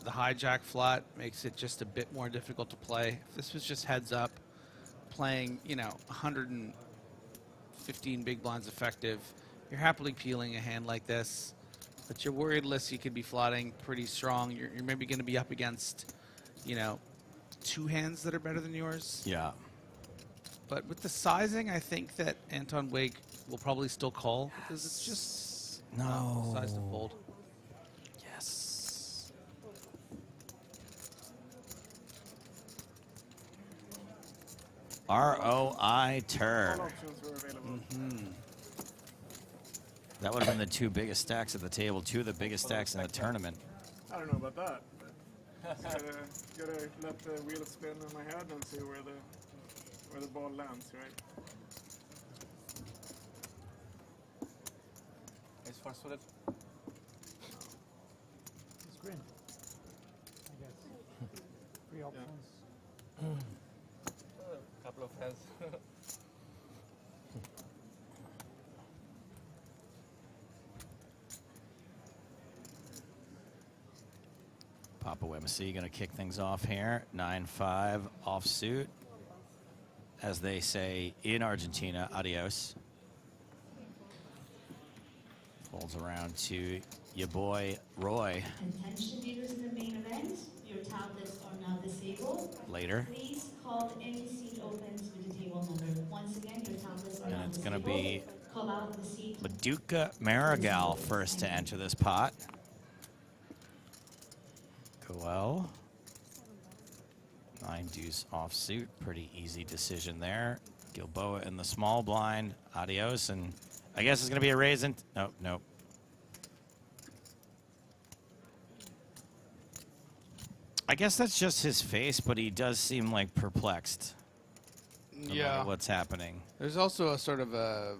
hijack flat makes it just a bit more difficult to play. If this was just heads up, playing, you know, 115 big blinds effective, you're happily peeling a hand like this, but you're worried less you could be flatting pretty strong. You're maybe going to be up against, you know, 2 hands that are better than yours. Yeah. But with the sizing, I think that Anton Wig will probably still call because it's just size to fold. Yes. ROI turn. That would have been the 2 biggest stacks at the table, 2 of the biggest stacks in the tournament. I don't know about that. Gotta let the wheel spin in my head and see where the ball lands, right? It's far suited. It's green, I guess. 3 options. A couple of hands. Papa Wemasi going to kick things off here. 9-5 offsuit. As they say in Argentina, adios. Folds around to your boy, Roy. Attention viewers in the main event, your tablets are now disabled. Later. Please call any seat opens with the table number. Once again, your tablets are now And it's disabled. going to be Call out the seat. Maduka Marigal first to enter this pot. Goel. 9 deuce offsuit. Pretty easy decision there. Gilboa in the small blind. Adios. And I guess it's going to be a raise. Nope, nope. I guess that's just his face, but he does seem like perplexed. Yeah. About what's happening. There's also a sort of a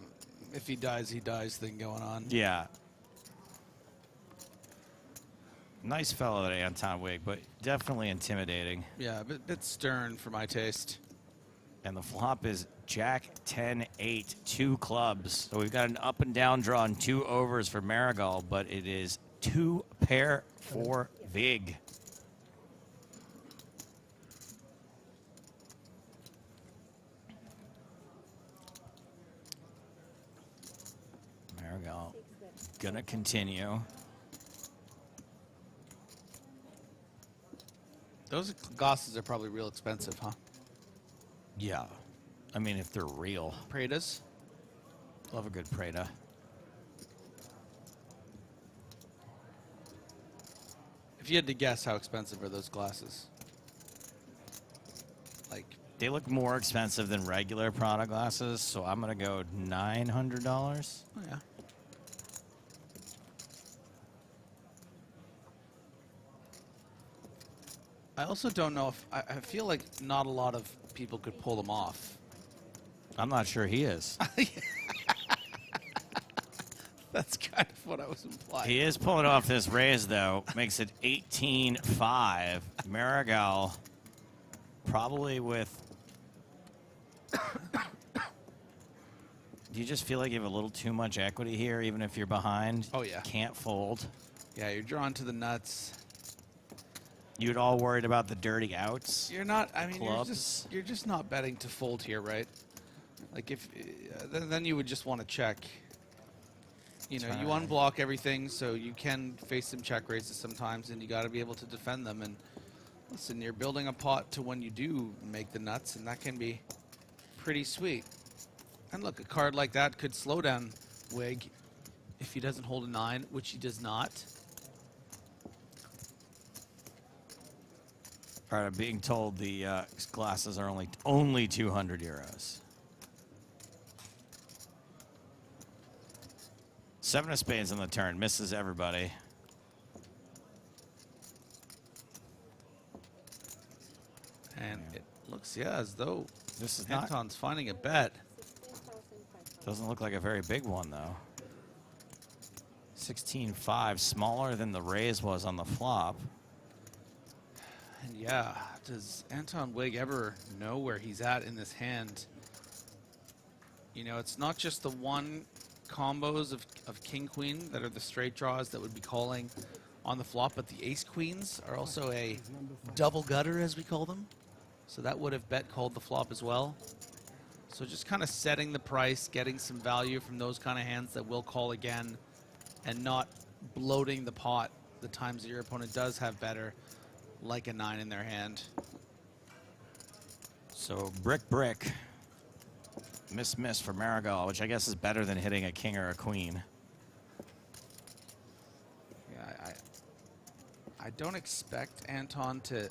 if he dies, he dies thing going on. Yeah. Nice fellow, that Anton Wig, but definitely intimidating. Yeah, a bit stern for my taste. And the flop is Jack 10-8, 2 clubs. So we've got an up and down draw and 2 overs for Marigal, but it is 2 pair for Vig. Marigal gonna continue. Those glasses are probably real expensive, huh? Yeah. I mean, if they're real. Pradas? Love a good Prada. If you had to guess, how expensive are those glasses? Like, they look more expensive than regular Prada glasses, so I'm gonna go $900. Oh, yeah. I also don't know if I feel like not a lot of people could pull them off. I'm not sure he is. That's kind of what I was implying. He is pulling off this raise, though. Makes it 18-5. Marigal probably with... Do you just feel like you have a little too much equity here, even if you're behind? Oh, yeah. Can't fold. Yeah, you're drawn to the nuts. You'd all worried about the dirty outs? You're not, I mean, clubs? you're just not betting to fold here, right? Like, if then you would just want to check. You know, you unblock everything, so you can face some check raises sometimes, and you got to be able to defend them. And listen, you're building a pot to when you do make the nuts, and that can be pretty sweet. And look, a card like that could slow down Wig if he doesn't hold a 9, which he does not. All right, I'm being told the glasses are only 200 euros. 7 of spades on the turn, misses everybody. And it looks, yeah, as though this is Anton's finding a bet. Doesn't look like a very big one, though. 16-5, smaller than the raise was on the flop. And yeah, does Anton Wig ever know where he's at in this hand? You know, it's not just the one combos of king queen that are the straight draws that would be calling on the flop, but the ace queens are also a double gutter, as we call them. So that would have bet called the flop as well. So just kind of setting the price, getting some value from those kind of hands that will call again, and not bloating the pot the times that your opponent does have better, like a 9 in their hand. So brick, miss for Marigal, which I guess is better than hitting a king or a queen. Yeah, I don't expect Anton to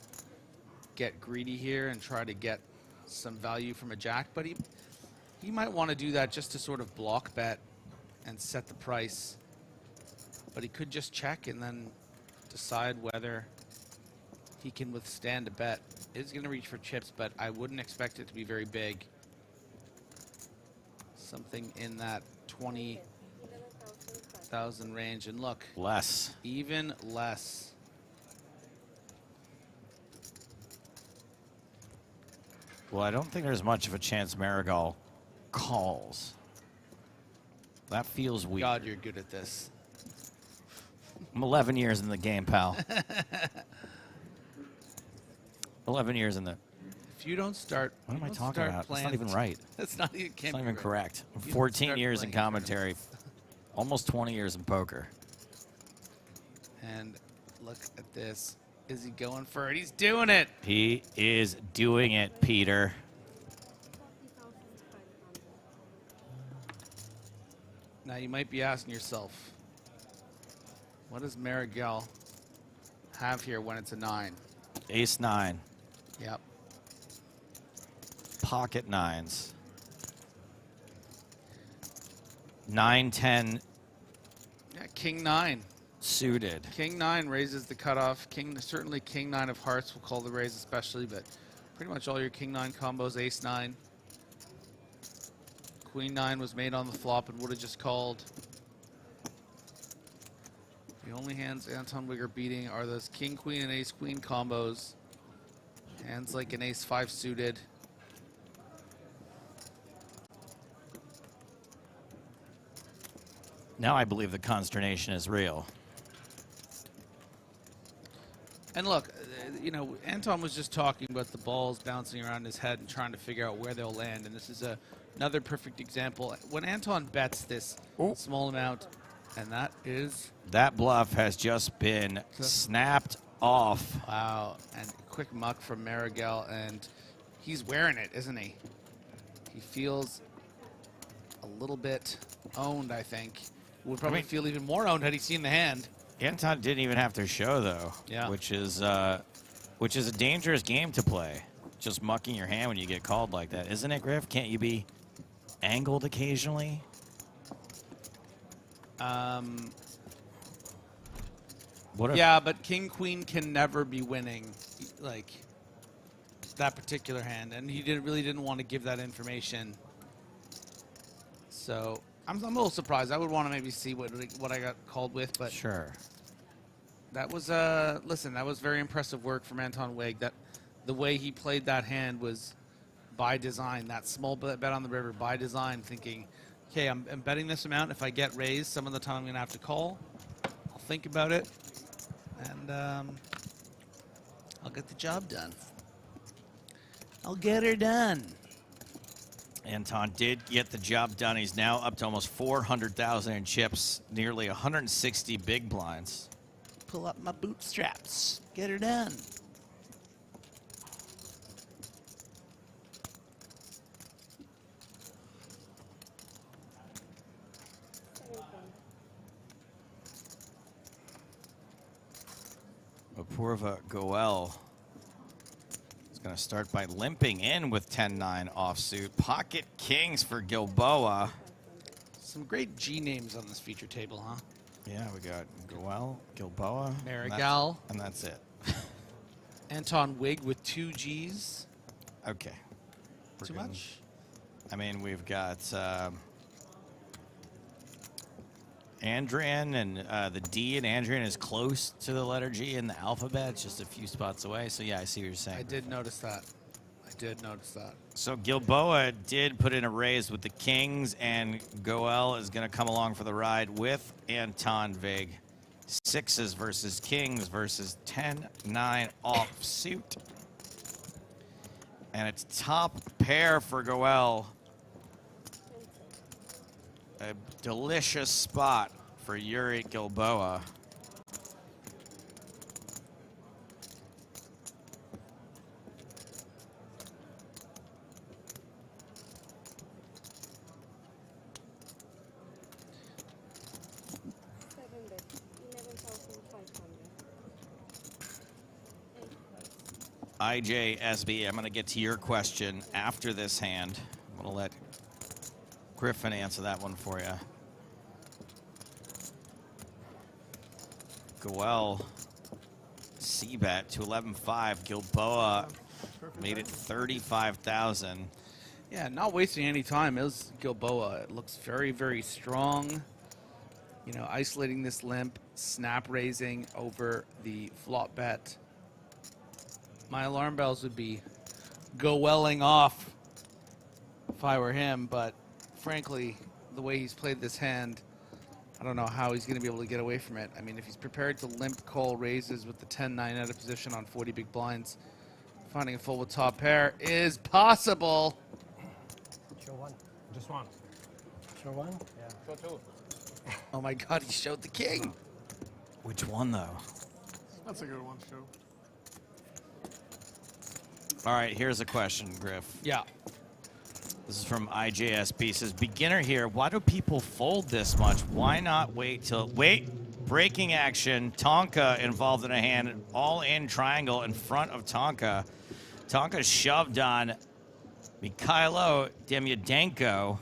get greedy here and try to get some value from a jack, but he might want to do that just to sort of block bet and set the price. But he could just check and then decide whether he can withstand a bet. Is going to reach for chips, but I wouldn't expect it to be very big. Something in that 20,000 range. And look. Less. Even less. Well, I don't think there's much of a chance Marigal calls. That feels weird. God, you're good at this. I'm 11 years in the game, pal. 11 years in the... If you don't start... What am I talking about? That's not even right. That's not even, it's not even correct. 14 years in commentary. Almost 20 years in poker. And look at this. Is he going for it? He's doing it. He is doing it, Peter. Now you might be asking yourself, what does Marigal have here when it's a 9? Ace 9. Yep. Pocket 9s. 9, 10. Yeah, king 9. Suited. King 9 raises the cutoff. Certainly king 9 of hearts will call the raise especially, but pretty much all your king 9 combos, ace 9. Queen 9 was made on the flop and would have just called. The only hands Anton Wigger beating are those king queen and ace queen combos. Hands like an ace 5 suited. Now I believe the consternation is real. And look, you know, Anton was just talking about the balls bouncing around his head and trying to figure out where they'll land. And this is another perfect example. When Anton bets this small amount, and that is... That bluff has just been snapped off. Wow. And quick muck from Marigal, and he's wearing it, isn't he? He feels a little bit owned, I think. Would probably feel even more owned had he seen the hand. Anton didn't even have to show, though. Yeah. Which is a dangerous game to play. Just mucking your hand when you get called like that. Isn't it, Griff? Can't you be angled occasionally? Yeah, but king queen can never be winning, like that particular hand, and he really didn't want to give that information. So I'm a little surprised. I would want to maybe see what I got called with, but sure. That was listen, that was very impressive work from Anton Wig. That the way he played that hand was by design. That small bet on the river by design, thinking, okay, I'm betting this amount. If I get raised, some of the time I'm gonna have to call. I'll think about it, and I'll get the job done. I'll get her done. Anton did get the job done. He's now up to almost 400,000 in chips, nearly 160 big blinds. Pull up my bootstraps. Get her done. Apurva Goel is going to start by limping in with 10-9 offsuit. Pocket kings for Gilboa. Some great G names on this feature table, huh? Yeah, we got Goel, Gilboa, Marigal, and that's it. Anton Wig with 2 Gs. Okay. Too much? I mean, we've got Andrian, and the D in Andrian is close to the letter G in the alphabet. It's just a few spots away. So, yeah, I see what you're saying. I did notice that. I did notice that. So Gilboa did put in a raise with the Kings, and Goel is going to come along for the ride with Anton Vig. 6s versus Kings versus 10-9 offsuit. And it's top pair for Goel. A delicious spot for Yuri Gilboa. IJSB, I'm going to get to your question after this hand. I'm going to let Griffin answer that one for you. Goel, C-bet to 11.5. Gilboa made it 35,000. Yeah, not wasting any time. It was Gilboa. It looks very, very strong. You know, isolating this limp, snap raising over the flop bet. My alarm bells would be Goeling off if I were him, but frankly, the way he's played this hand, I don't know how he's going to be able to get away from it. I mean, if he's prepared to limp call raises with the 10-9 out of position on 40 big blinds, finding a full with top pair is possible. Show one. Just one. Show one? Yeah. Show two. Oh my God, he showed the king. Which one, though? That's a good one, show. All right, here's a question, Griff. Yeah. This is from IJSB. Says, beginner here, why do people fold this much? Why not wait till... Wait! Breaking action. Tonka involved in a hand. All-in triangle in front of Tonka. Tonka shoved on Mikhailo Demyadenko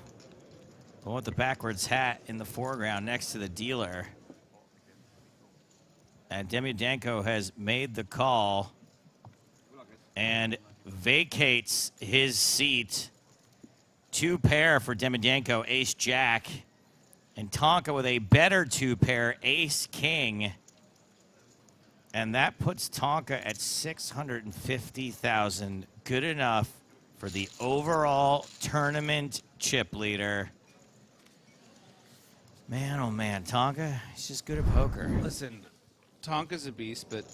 with the backwards hat in the foreground next to the dealer. And Demyadenko has made the call and vacates his seat. 2-pair for Demyadenko, ace-jack. And Tonka with a better 2-pair, ace-king. And that puts Tonka at 650,000. Good enough for the overall tournament chip leader. Man, oh man, Tonka, he's just good at poker. Listen, Tonka's a beast, but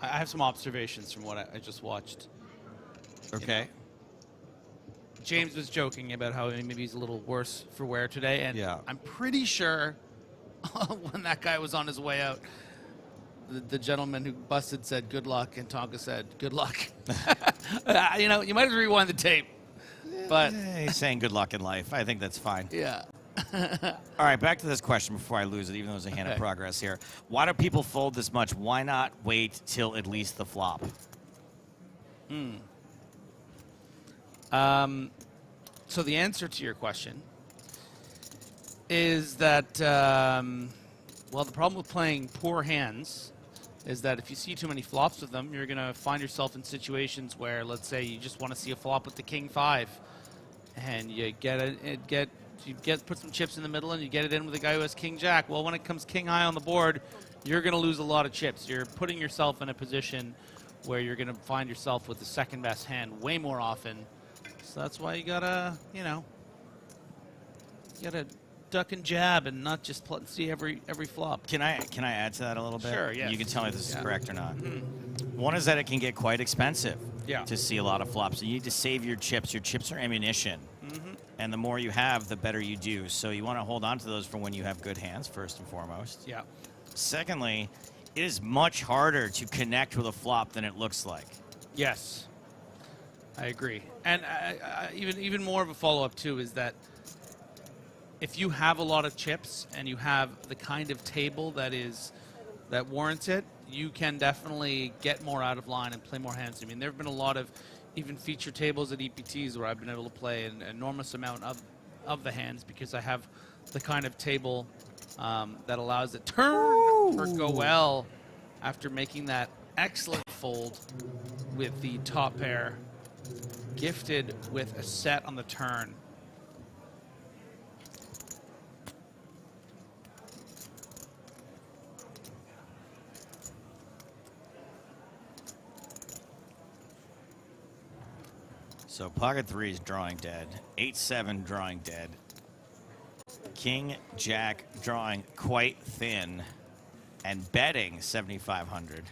I have some observations from what I just watched. Okay. You know, James was joking about how maybe he's a little worse for wear today, and yeah. I'm pretty sure when that guy was on his way out, the gentleman who busted said good luck, and Tonka said good luck. You know, you might have to rewind the tape. But he's saying good luck in life. I think that's fine. Yeah. All right, back to this question before I lose it, even though there's a hand of progress here. Why do people fold this much? Why not wait till at least the flop? So the answer to your question is that, well, the problem with playing poor hands is that if you see too many flops with them, you're going to find yourself in situations where, let's say, you just want to see a flop with the king 5, and you put some chips in the middle and you get it in with a guy who has king jack. Well, when it comes king high on the board, you're going to lose a lot of chips. You're putting yourself in a position where you're going to find yourself with the second best hand way more often. So that's why you gotta, you know, duck and jab and not just see every flop. Can I add to that a little bit? Sure, yes. You can tell me if this is correct or not. One is that it can get quite expensive to see a lot of flops. You need to save your chips. Your chips are ammunition. And the more you have, the better you do. So you want to hold on to those for when you have good hands, first and foremost. Yeah. Secondly, it is much harder to connect with a flop than it looks like. Yes, I agree. And even more of a follow-up, too, is that if you have a lot of chips and you have the kind of table that warrants it, you can definitely get more out of line and play more hands. I mean, there have been a lot of even feature tables at EPTs where I've been able to play an enormous amount of the hands because I have the kind of table that allows it turn or go well after making that excellent fold with the top pair, gifted with a set on the turn. So pocket 3 is drawing dead. 8-7 drawing dead. King, Jack drawing quite thin and betting 7,500.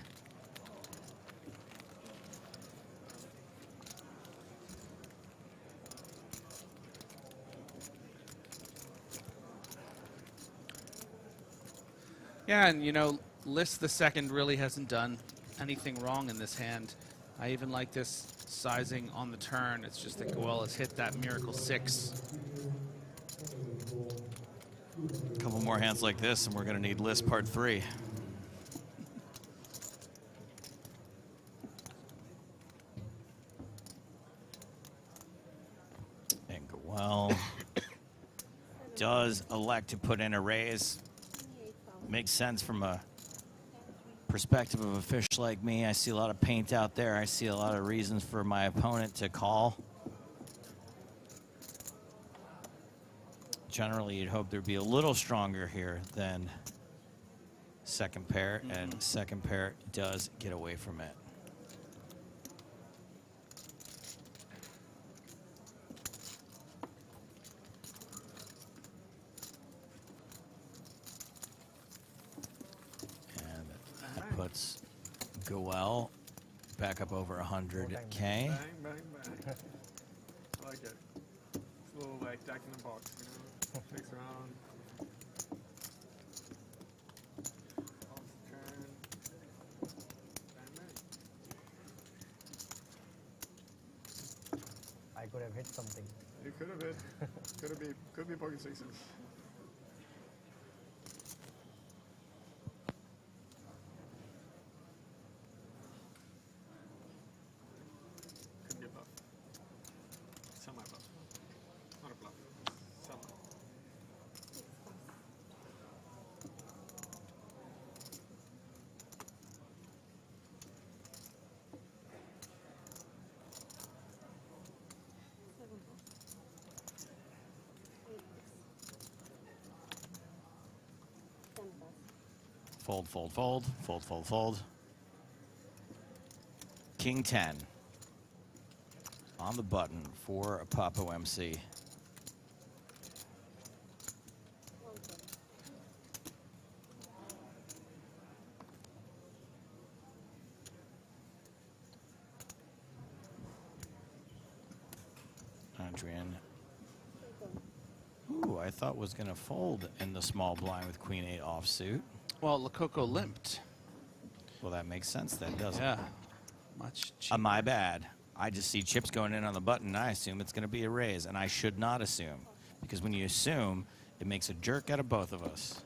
Yeah, and you know, List the second really hasn't done anything wrong in this hand. I even like this sizing on the turn. It's just that Goel has hit that miracle 6. A couple more hands like this, and we're going to need List part 3. And Goel does elect to put in a raise. Makes sense from a perspective of a fish like me. I see a lot of paint out there. I see a lot of reasons for my opponent to call. Generally, you'd hope there'd be a little stronger here than second pair, and second pair does get away from it. And that puts Goel back up over 100K. Bang, bang, bang. I like it. It's a little like Jack in the Box, you know? Takes around. Turn. Bang, bang. I could have hit something. You could have hit. Could be pocket 6s. Could be a bluff. Semi-bluff. Not a bluff. Semi. Fold, fold, fold, fold, fold, fold. King 10 on the button for a Papo MC. Adrian. Ooh, I thought was going to fold in the small blind with Queen 8 offsuit. Well, Lococo limped. Well, that makes sense then, doesn't Yeah. it? Much cheaper. My bad. I just see chips going in on the button, and I assume it's going to be a raise, and I should not assume. Because when you assume, it makes a jerk out of both of us.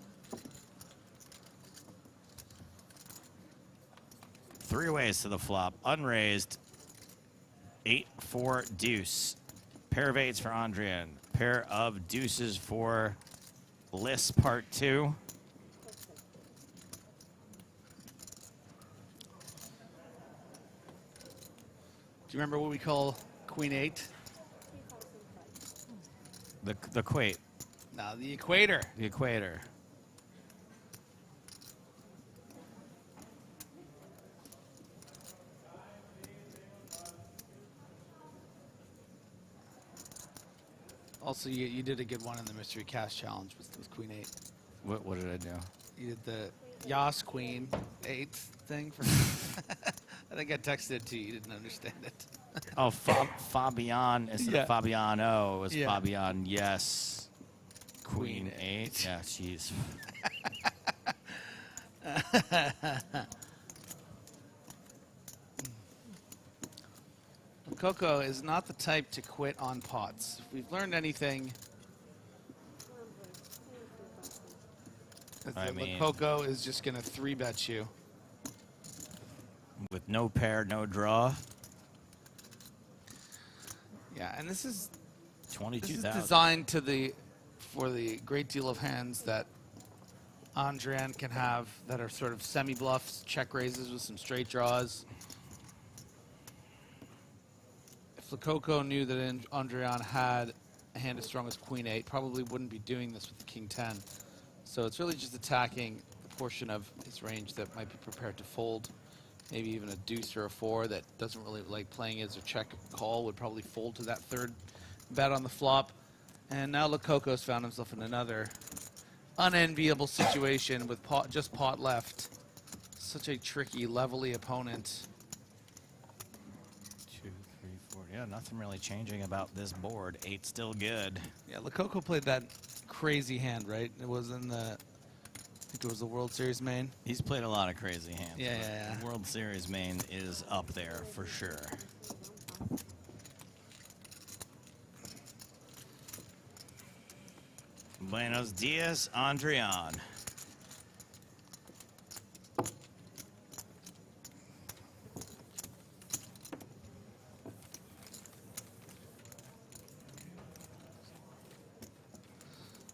3 ways to the flop. Unraised. 8-4 deuce. Pair of 8s for Andrian. Pair of deuces for List part 2. Do you remember what we call Queen 8? The quate. No, the equator. The equator. Also, you did a good one in the Mystery Cast Challenge with Queen 8. What did I do? You did the Yas Queen 8 thing. For I think I texted it to you. You didn't understand it. Oh, Fabian instead of Fabiano. It was Yeah. Fabian, yes. Queen 8. Yeah, jeez. Coco is not the type to quit on pots. If we've learned anything, I mean, Coco is just going to 3-bet you. With no pair, no draw. Yeah, and this is 22,000. designed for the great deal of hands that Andrian can have that are sort of semi-bluffs, check raises with some straight draws. If Lococo knew that Andrian had a hand as strong as Queen 8, probably wouldn't be doing this with the King 10. So it's really just attacking the portion of his range that might be prepared to fold maybe even a deuce or a 4 that doesn't really like playing as a check call, would probably fold to that third bet on the flop. And now Lococo's found himself in another unenviable situation with just pot left. Such a tricky, levelly opponent. 2, 3, 4. Yeah, nothing really changing about this board. 8 still good. Yeah, Lococo played that crazy hand, right? It was in the, I think it was the World Series main. He's played a lot of crazy hands. Yeah. The World Series main is up there for sure. Buenos dias, Andrian.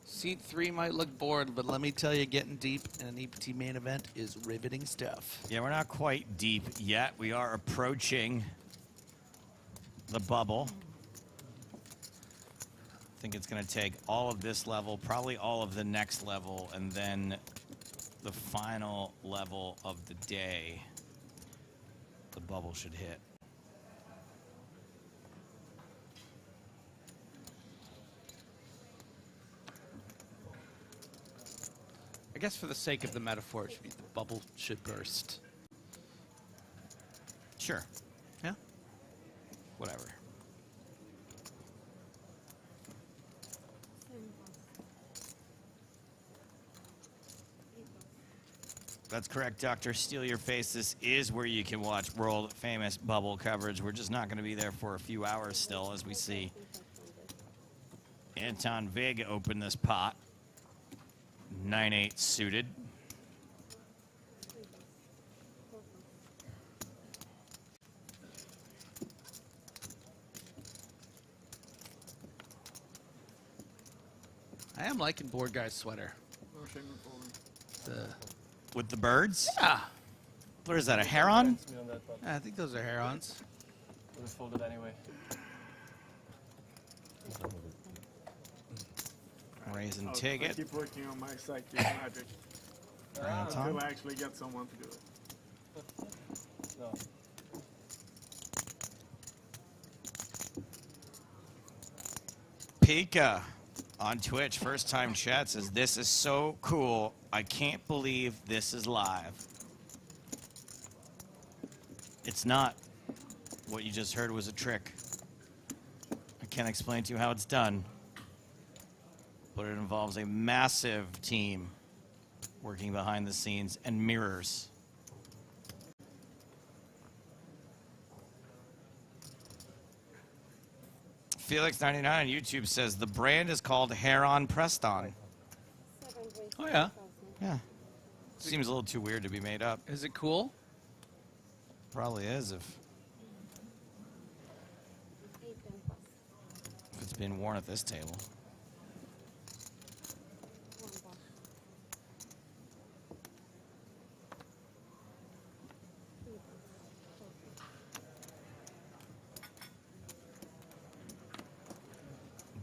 Seat 3 might look bored, but let me tell you, getting deep in an EPT main event is riveting stuff. Yeah, we're not quite deep yet. We are approaching the bubble. I think it's going to take all of this level, probably all of the next level, and then the final level of the day. The bubble should hit. I guess for the sake of the metaphor, it should be the bubble should burst. Sure. Yeah. Whatever. That's correct, Dr. Steal Your Face. This is where you can watch world famous bubble coverage. We're just not going to be there for a few hours still as we see Anton Vig open this pot. 9-8 suited. I am liking Board Guy's sweater. No shame in folding. With the birds? Yeah. What is that, a heron? Yeah, I think those are herons. It was folded anyway. Raise and I take it. keep working on my psychic magic until I actually get someone to do it. No. Pika on Twitch, first time chat, says, "This is so cool. I can't believe this is live." It's not. What you just heard was a trick. I can't explain to you how it's done, but it involves a massive team working behind the scenes and mirrors. Felix99 on YouTube says the brand is called Heron Preston. Oh, yeah. Yeah. Seems a little too weird to be made up. Is it cool? Probably is if it's been worn at this table.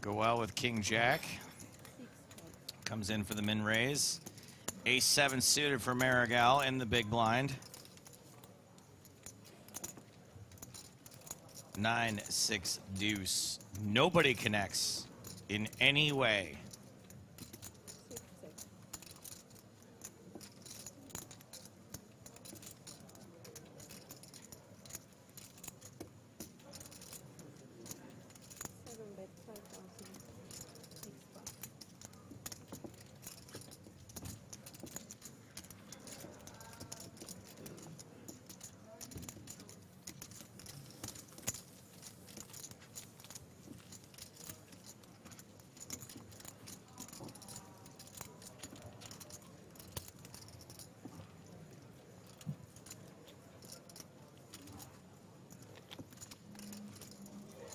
Go well with King Jack. Comes in for the min raise. Ace 7 suited for Marigal in the big blind. 9-6 deuce. Nobody connects in any way.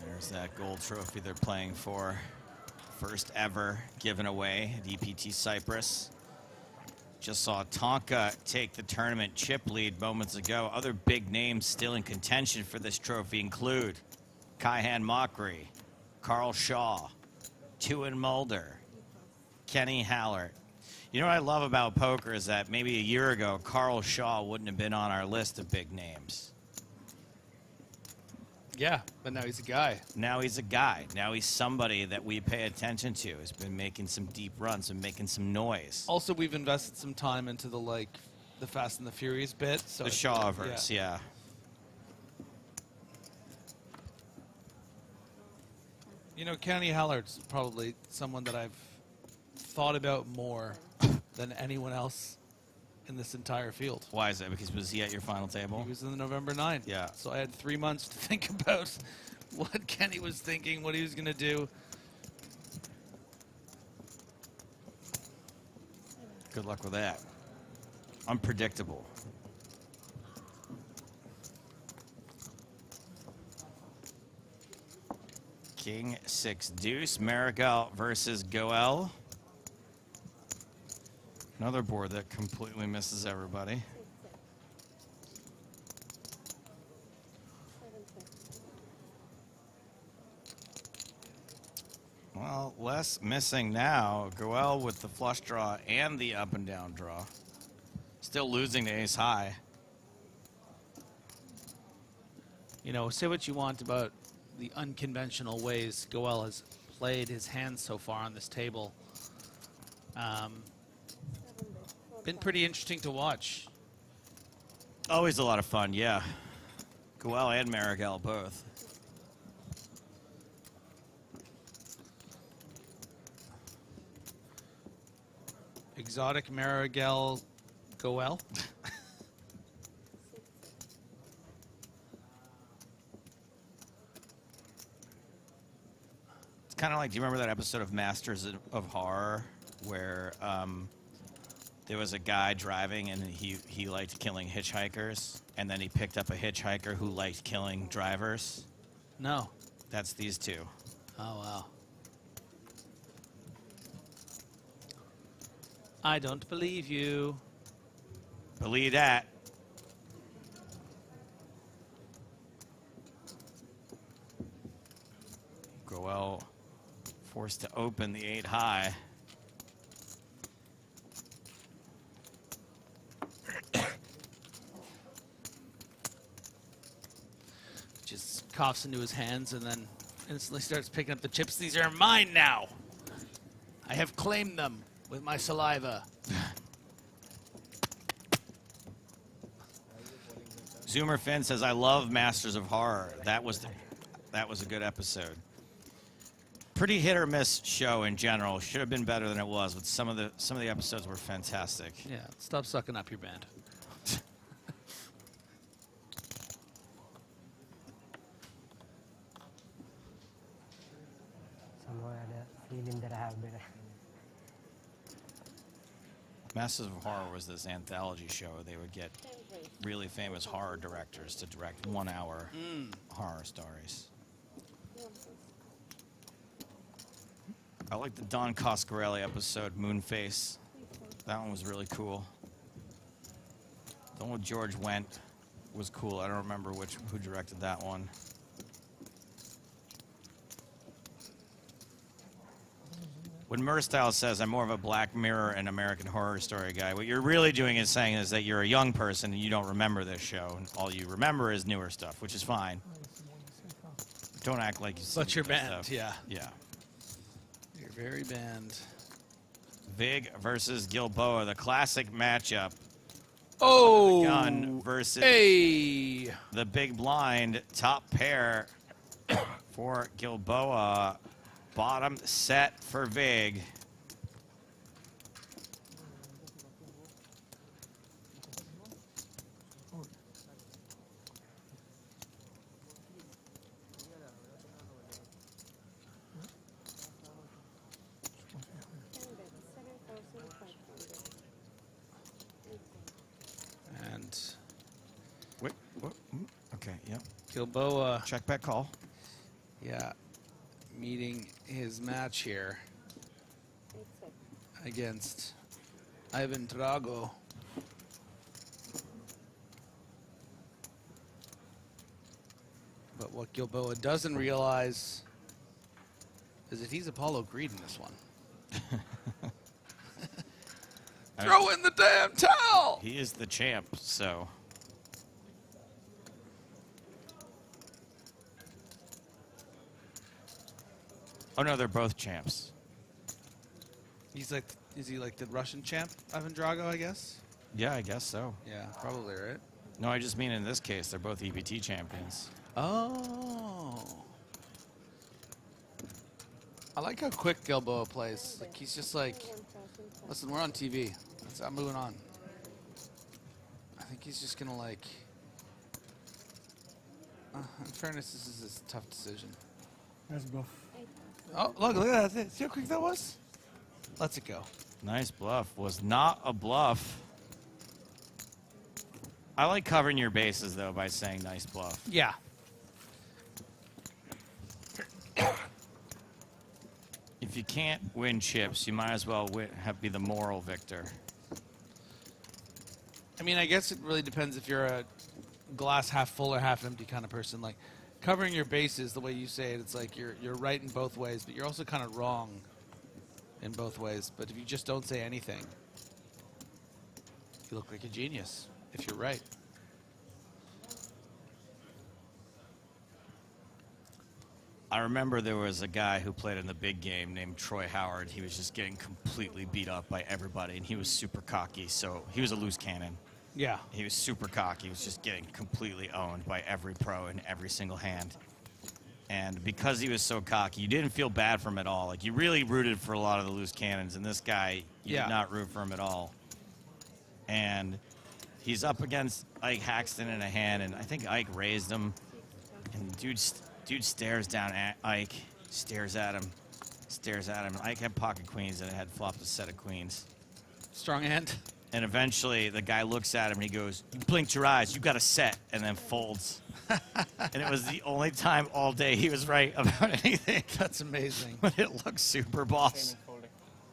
There's that gold trophy they're playing for. First ever given away at EPT Cyprus. Just saw Tonka take the tournament chip lead moments ago. Other big names still in contention for this trophy include Kaihan Mockery, Carl Shaw, Tuan Mulder, Kenny Hallert. You know what I love about poker is that maybe a year ago, Carl Shaw wouldn't have been on our list of big names. Yeah, but now he's a guy. Now he's a guy. Now he's somebody that we pay attention to. He's been making some deep runs and making some noise. Also, we've invested some time into the Fast and the Furious bit. So The Shawverse, yeah. You know, Kenny Hallard's probably someone that I've thought about more than anyone else in this entire field. Why is that? Because was he at your final table? He was in the November 9. Yeah. So I had 3 months to think about what Kenny was thinking, what he was going to do. Good luck with that. Unpredictable. King 6 deuce. Marigal versus Goel. Another board that completely misses everybody. Well, less missing now. Goel with the flush draw and the up and down draw. Still losing to ace high. You know, say what you want about the unconventional ways Goel has played his hands so far on this table. Been pretty interesting to watch. Always a lot of fun, yeah. Goel and Marigal both. Exotic Marigal Goel. It's kind of like, do you remember that episode of Masters of Horror where there was a guy driving and he liked killing hitchhikers, and then he picked up a hitchhiker who liked killing drivers? No. That's these two. Oh, wow. I don't believe you. Believe that. Goel forced to open the 8 high. Just coughs into his hands and then instantly starts picking up the chips. These are mine now. I have claimed them with my saliva. Zoomer Finn says, "I love Masters of Horror. That was a good episode. Pretty hit or miss show in general. Should have been better than it was, but some of the episodes were fantastic." Yeah, stop sucking up your band. Somewhere ada feeling that I have better. Masters of Horror was this anthology show. They would get really famous horror directors to direct 1 hour horror stories. I like the Don Coscarelli episode, Moonface. That one was really cool. The one with George Wendt was cool. I don't remember who directed that one. When Murstyle says, "I'm more of a Black Mirror and American Horror Story guy," what you're really doing is saying is that you're a young person and you don't remember this show, and all you remember is newer stuff, which is fine. Don't act like you see But you're newer banned, stuff. yeah. Yeah. You're very banned. Vig versus Gilboa, the classic matchup. Oh! The gun versus the big blind, top pair for Gilboa. Bottom set for Vig. And wait, okay, yep. Gilboa. Check back call. Yeah. Meeting his match here against Ivan Drago. But what Gilboa doesn't realize is that he's Apollo Creed in this one. Throw in the damn towel! He is the champ, so. Oh no, they're both champs. He's like, is he like the Russian champ, Ivan Drago, I guess? Yeah, I guess so. Yeah, probably, right? No, I just mean in this case, they're both EPT champions. Oh. I like how quick Gilboa plays. Like, he's just like, listen, we're on TV. I'm moving on. I think he's just going to like, in fairness, this is a tough decision. Nice bluff. Oh, look at that. See how quick that was? Let's it go. Nice bluff. Was not a bluff. I like covering your bases, though, by saying nice bluff. Yeah. If you can't win chips, you might as well be the moral victor. I mean, I guess it really depends if you're a glass half full or half empty kind of person. Like, covering your bases, the way you say it, it's like you're right in both ways, but you're also kind of wrong in both ways. But if you just don't say anything, you look like a genius if you're right. I remember there was a guy who played in the big game named Troy Howard. He was just getting completely beat up by everybody, and he was super cocky, so he was a loose cannon. Yeah. He was super cocky. He was just getting completely owned by every pro in every single hand. And because he was so cocky, you didn't feel bad for him at all. Like, you really rooted for a lot of the loose cannons, and this guy, you did not root for him at all. And he's up against Ike Haxton in a hand, and I think Ike raised him. And dude stares down at Ike, stares at him. And Ike had pocket queens, and it had flopped a set of queens. Strong hand. And eventually, the guy looks at him, and he goes, "You blinked your eyes. You got a set," and then folds. And it was the only time all day he was right about anything. That's amazing. But it looks super boss.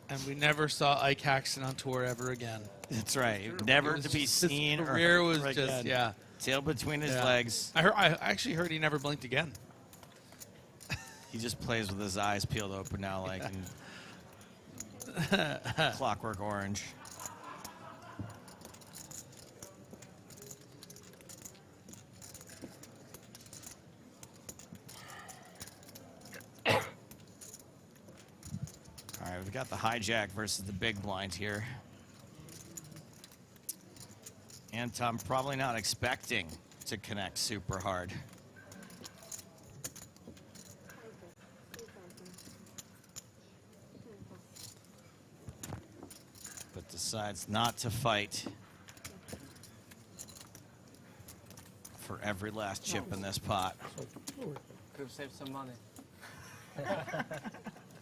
And we never saw Ike Haxton on tour ever again. That's right. Never to be seen. His career or was heard just, again. yeah. Tail between his legs. I actually heard he never blinked again. He just plays with his eyes peeled open now, like in Clockwork Orange. All right, we've got the hijack versus the big blind here. And I'm probably not expecting to connect super hard. But decides not to fight for every last chip in this pot. Could have saved some money.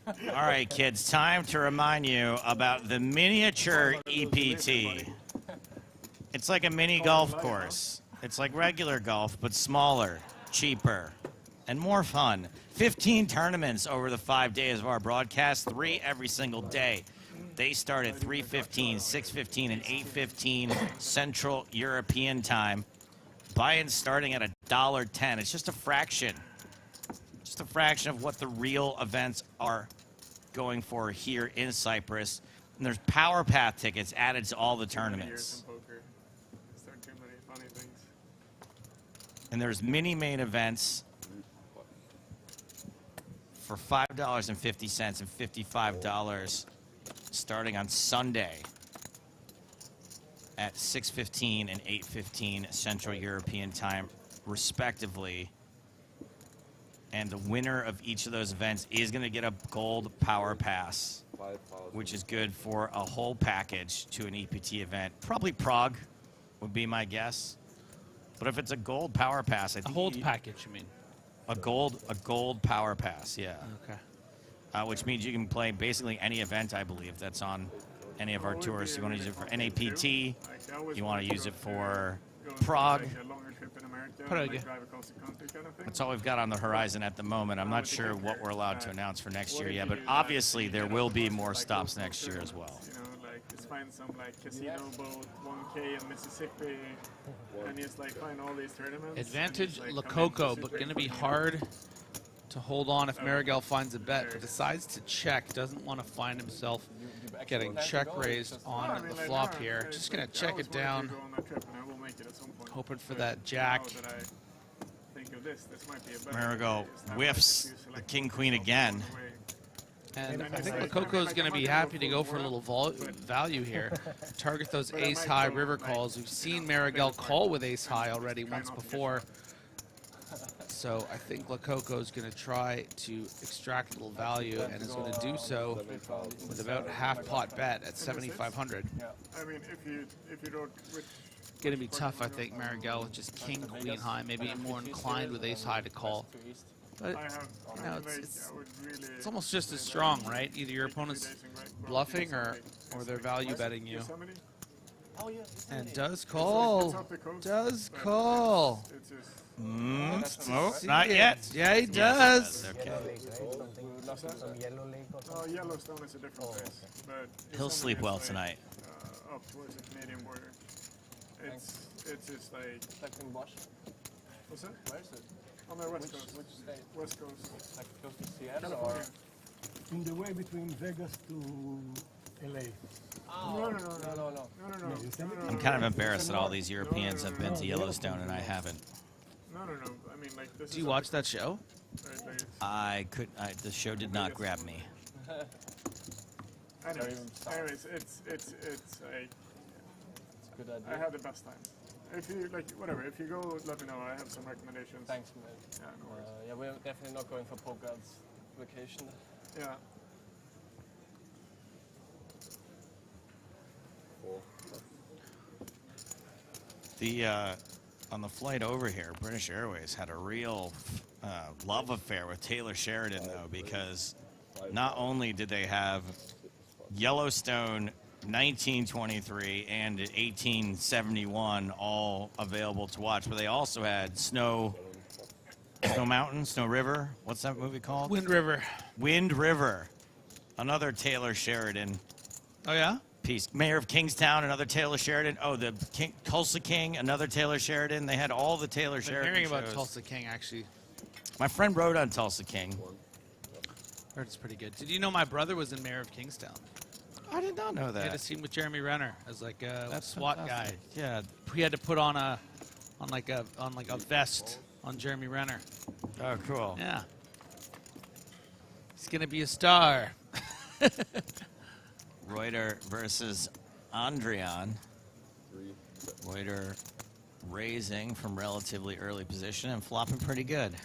All right, kids, time to remind you about the miniature EPT. It's like a mini golf course. It's like regular golf, but smaller, cheaper, and more fun. 15 tournaments over the 5 days of our broadcast, 3 every single day. They start at 3:15, 6:15, and 8:15 Central European time. Buy-ins starting at $1.10. It's just a fraction. Just a fraction of what the real events are going for here in Cyprus. And there's Power Path tickets added to all the tournaments. And there's mini main events for $5.50 and $55 starting on Sunday at 6:15 and 8:15 Central European time, respectively. And the winner of each of those events is going to get a gold power pass, which is good for a whole package to an EPT event. Probably Prague would be my guess. But if it's a gold power pass, I think a whole package, you mean? A gold power pass, yeah. Okay. Which means you can play basically any event, I believe, that's on any of our tours. You want to use it for NAPT, you want to use it for Prague. That's all we've got on the horizon at the moment. I'm not sure what we're allowed to announce for next year yet, but obviously there will be more stops next year as well. You know, like just find some like casino boat 1K in Mississippi, and just like find all these tournaments. Advantage just, like, La come in Coco, Mississippi but going to for be the- hard to hold on if Marigal finds a bet, but decides to check. Doesn't want to find himself getting check raised on the flop here. Just going to check it down. Hoping for that jack. Marigal whiffs the king-queen again. And I think Lococo's going to be happy to go for a little value here. Target those ace-high river calls. We've seen Marigal call with ace-high already once before. So I think Lococo's going to try to extract a little value and is going to do so with about half-pot bet at 7,500. I mean, if you don't... Going to be tough, I think, Marigal with just king-queen high, maybe more inclined with ace-high to call. But, you know, it's almost just as strong, right? Either your opponent's bluffing or they're value betting you. And does call. Does call. Oh, not yet. Yeah, he does. Okay. Oh, Yellowstone is a different place. But He'll sleep well tonight. Up towards the Canadian border. It's just like... What's that? Where is it? On the west coast. Which state? West coast. Like close to Seattle California. or? In the way between Vegas to LA. No. I'm kind of embarrassed that all these Europeans have been to Yellowstone and I haven't. No. I mean, like, this. Do you watch that show? I could. The show did not grab me. Anyways, it's like... Good idea. I had the best time. If you like, whatever. If you go, let me know. I have some recommendations. Thanks, man. Yeah, no worries. Yeah, we're definitely not going for Pogad's vacation. Yeah. The on the flight over here, British Airways had a real love affair with Taylor Sheridan, though, because not only did they have Yellowstone 1923 and 1871 all available to watch, but they also had Snow Mountain, Snow River. What's that movie called? Wind River. Wind River. Another Taylor Sheridan Oh, yeah? piece. Mayor of Kingstown, another Taylor Sheridan. Oh, the Tulsa King, another Taylor Sheridan. They had all the Taylor I've been Sheridan hearing about shows. Tulsa King, actually. My friend wrote on Tulsa King. Heard it's pretty good. Did you know my brother was in Mayor of Kingstown? I did not know He had a that. scene with Jeremy Renner as like a That's SWAT guy. fantastic. Yeah. He had to put on a vest on Jeremy Renner. Oh, cool. Yeah. He's gonna be a star. Reuter versus Andrian. Reuter raising from relatively early position and flopping pretty good.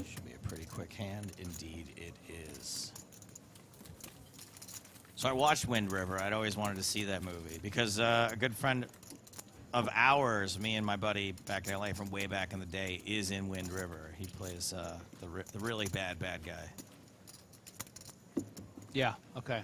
Should be a pretty quick hand. Indeed, it is. So I watched Wind River. I'd always wanted to see that movie because a good friend of ours, me and my buddy back in LA from way back in the day, is in Wind River. He plays the really bad guy. Yeah, okay.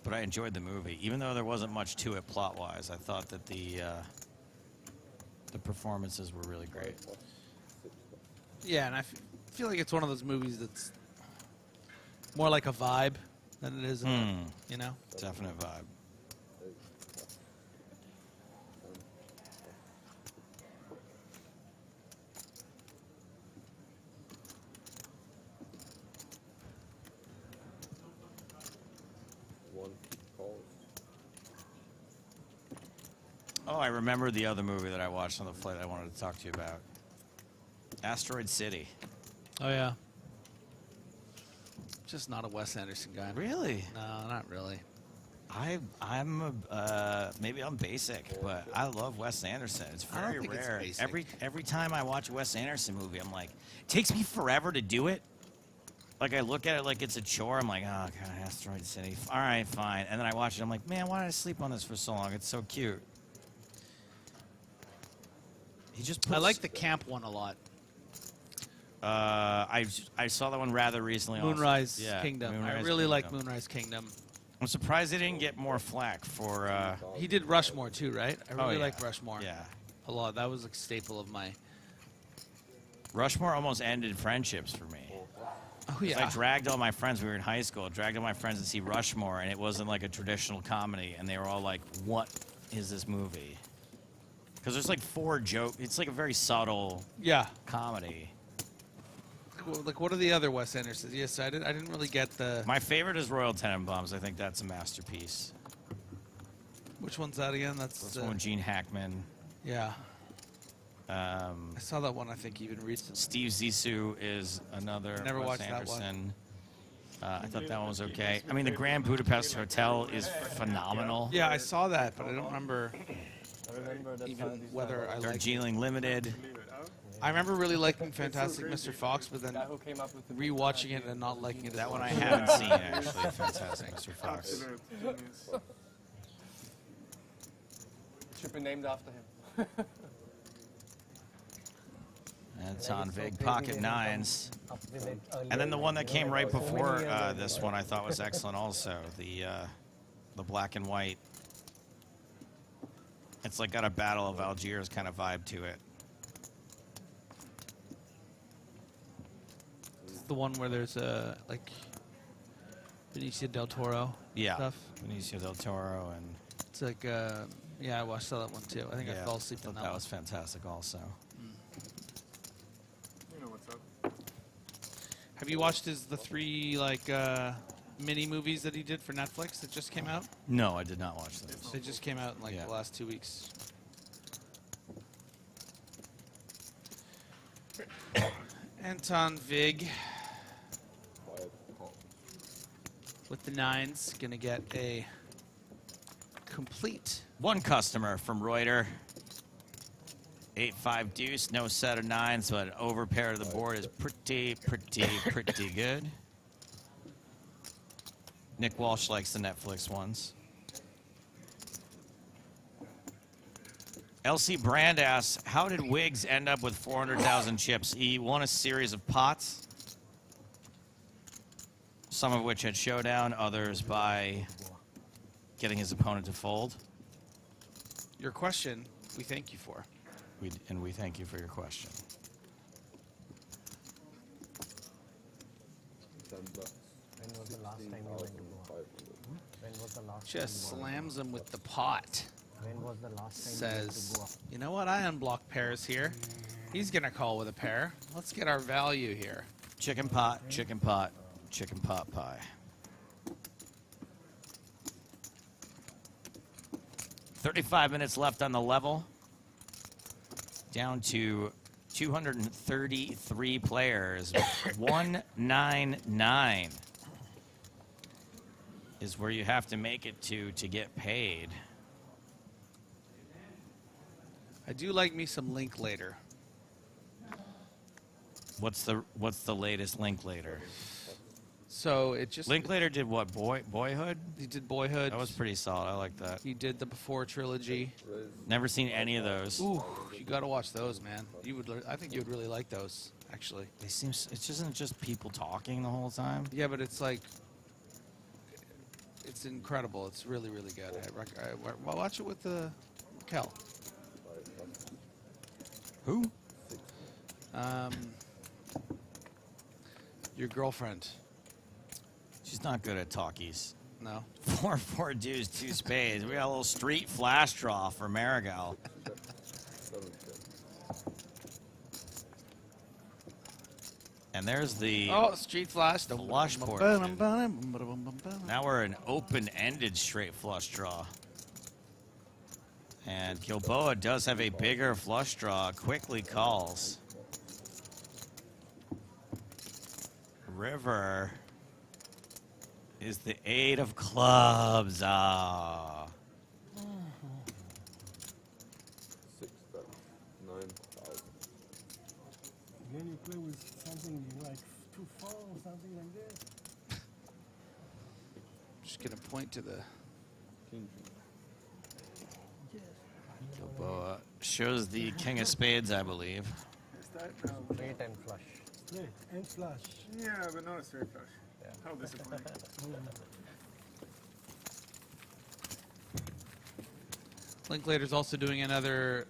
But I enjoyed the movie, even though there wasn't much to it plot-wise. I thought that the performances were really great. Yeah, and I feel like it's one of those movies that's more like a vibe than it is, you know? Definite vibe. Oh, I remember the other movie that I watched on the flight I wanted to talk to you about. Asteroid City. Oh, yeah. Just not a Wes Anderson guy. Really? No, not really. Maybe I'm basic, but I love Wes Anderson. It's I don't very think it's rare. basic. Every time I watch a Wes Anderson movie, I'm like, it takes me forever to do it. Like I look at it like it's a chore. I'm like, oh god, Asteroid City. All right, fine. And then I watch it. I'm like, man, why did I sleep on this for so long? It's so cute. He just puts, I like the camp one a lot. I saw that one rather recently. Moonrise also. Yeah, Kingdom. I Moonrise really like Kingdom. Moonrise Kingdom. I'm surprised they didn't get more flack for. He did Rushmore too, right? I really yeah. like Rushmore. Yeah. A lot. That was a staple of my. Rushmore almost ended friendships for me. Oh 'Cause yeah. I dragged all my friends. We were in high school. Dragged all my friends to see Rushmore, and it wasn't like a traditional comedy. And they were all like, "What is this movie?" Because there's like 4 jokes. It's like a very subtle. Yeah. Comedy. Like, what are the other Wes Andersons? Yes, I didn't really get the. My favorite is Royal Tenenbaums. I think that's a masterpiece. Which one's that again? That's one with Gene Hackman. Yeah. I saw that one. I think even recently. Steve Zissou is another. Never Wes watched that Anderson. I thought that one was okay. I mean, the Grand Budapest Hotel is phenomenal. Yeah, I saw that, but I don't remember even whether I liked Darjeeling Limited. I remember really liking Fantastic Mr. Fox, but then rewatching it and not liking it. That one I haven't seen, actually, Fantastic Mr. Fox. Should be named after him. It's on big pocket 9s. And then the one that came right before this one I thought was excellent also, the black and white. It's like got a Battle of Algiers kind of vibe to it. It's the one where there's like Benicio del Toro stuff. Benicio del Toro and it's like yeah, I saw that one too. I think I fell asleep on that. That was fantastic also. You know what's up. Have you watched the 3 like mini movies that he did for Netflix that just came out? No, I did not watch those. They just came out in like the last 2 weeks. Anton Vig with the 9s gonna get a complete. One customer from Reuter. 8-5 deuce, no set of 9s, but an over pair of the board is pretty good. Nick Walsh likes the Netflix ones. LC Brand asks, how did Wiggs end up with 400,000 chips? He won a series of pots, some of which had showdown, others by getting his opponent to fold. Your question, we thank you for. And we thank you for your question. When was the last time you went to Goa? When was the last Just slams him with the pot. When was the last time Says, you went to Goa? you know what? I unblocked pairs here. He's going to call with a pair. Let's get our value here. Chicken pot, chicken pot, chicken pot pie. 35 minutes left on the level. Down to 233 players. 199 is where you have to make it to get paid. I do like me some Linklater. What's the latest Linklater? So it just Linklater did what? Boyhood? He did Boyhood. That was pretty solid. I like that. He did the Before trilogy. Never seen any of those. Ooh, you got to watch those, man. You would. I think you would really like those, actually. They seem. It isn't just people talking the whole time. Yeah, but it's like. It's incredible. It's really, really good. I watch it with Kel. Who? Your girlfriend. She's not good at talkies. No. 4 deuce, 2 spades. We got a little street flash draw for Marigal. And there's the street flash. The flush portion. Now we're an open-ended straight flush draw. And Gilboa does have a bigger flush draw. Quickly calls. River is the 8 of clubs. Ah. 6, 9,000. Then you play with something like 2-4 or something like that. Just gonna point to the. Gilboa shows the king of spades, I believe. Straight and flush. Straight and flush. Yeah, but not a straight flush. Yeah. How disappointing. Linklater's also doing another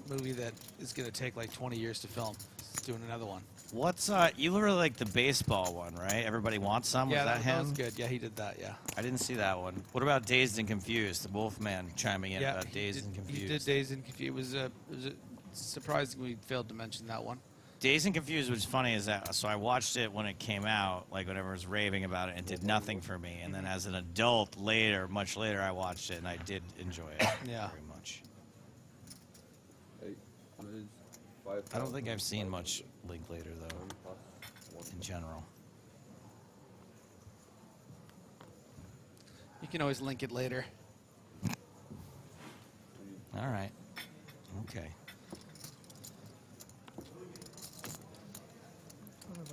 movie that is going to take like 20 years to film. He's doing another one. What's you really like the baseball one, right? Everybody Wants Some. Yeah, was that him? was good. Yeah, he did that. Yeah. I didn't see that one. What about Dazed and Confused? The Wolfman chiming in about Dazed and Confused. He did Dazed and Confused. It was surprising we failed to mention that one. Dazed and Confused, which is funny, is that so I watched it when it came out, like when everyone was raving about it, and it did nothing for me. And then as an adult, much later, I watched it and I did enjoy it very much. I don't think I've seen much Linklater though, in general. You can always link it later. All right. Okay.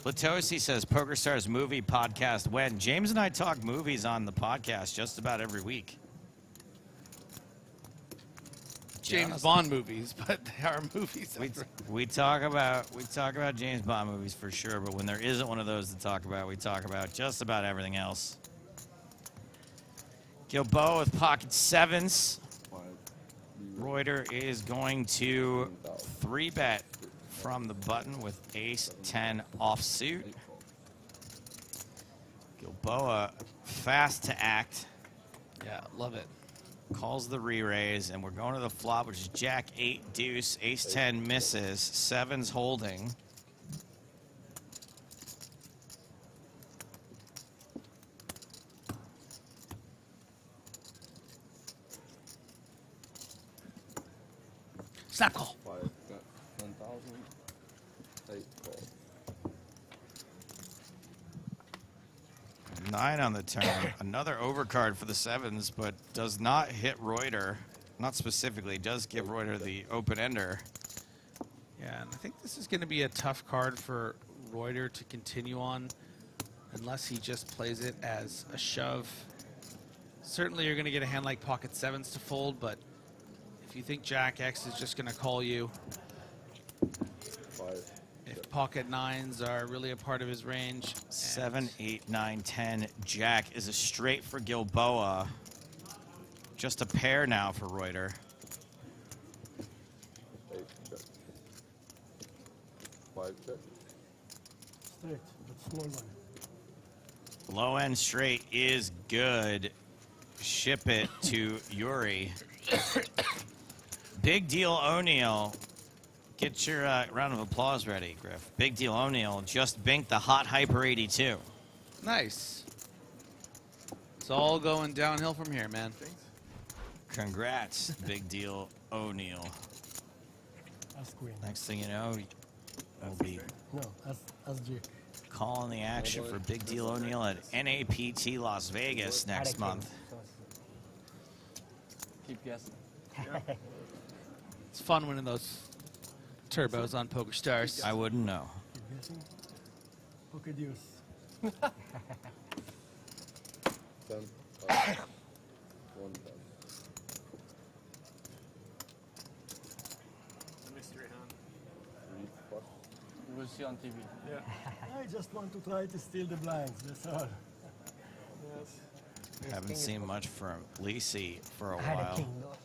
Latosi says, PokerStars movie podcast when? James and I talk movies on the podcast just about every week. James Bond movies, but they are movies. We talk about James Bond movies for sure, but when there isn't one of those to talk about, we talk about just about everything else. Gilboa with pocket sevens. Reuter is going to 3-bet from the button with ace-10 offsuit. Gilboa fast to act. Yeah, love it. Calls the re-raise, and we're going to the flop, which is jack-8 deuce. Ace-10 misses. Sevens holding. Snap call. 9 on the turn. Another overcard for the sevens, but does not hit Reuter. Not specifically. Does give Reuter the open-ender. Yeah, and I think this is going to be a tough card for Reuter to continue on unless he just plays it as a shove. Certainly you're going to get a hand like pocket sevens to fold, but if you think Jack X is just going to call you, if pocket nines are really a part of his range. 7, 8, 9, 10. Jack is a straight for Gilboa. Just a pair now for Reuter. Straight, but small one. Low end straight is good. Ship it to Yuri. Big deal O'Neill. Get your round of applause ready, Griff. Big deal O'Neill just binked the hot hyper 82. Nice. It's all going downhill from here, man. Congrats, big deal O'Neill. As queen. Next thing you know, we'll be as G. calling the action for Big Deal O'Neill at NAPT Las Vegas next month. Keep guessing. It's fun winning those turbos on PokerStars. I wouldn't know. Keep guessing. Okay, deuce. 10, 5, 1, 10. Mystery hand. 3 plus. We'll see on TV. Yeah. I just want to try to steal the blinds, that's all. Yes. Haven't seen much from Lisi for a I had a while. king though.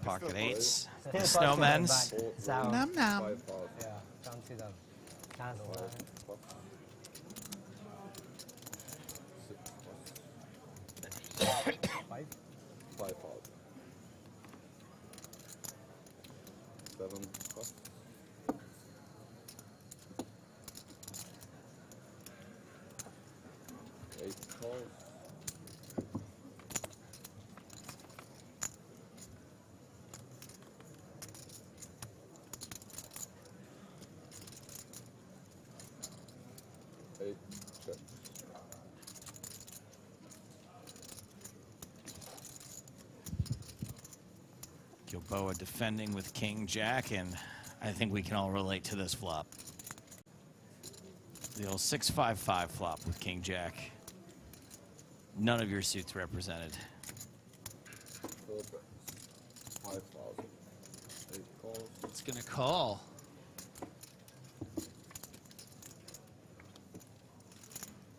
Pocket eights. The Still snowmen's. Nom nom. Yeah, can't see them. Chance one. 5 5 7 plus. 8 calls. 8 check. Gilboa defending with King Jack, and I think we can all relate to this flop. The old 6-5-5 flop with King Jack. None of your suits represented. 4 bets. 5,000. 8 calls. It's going to call.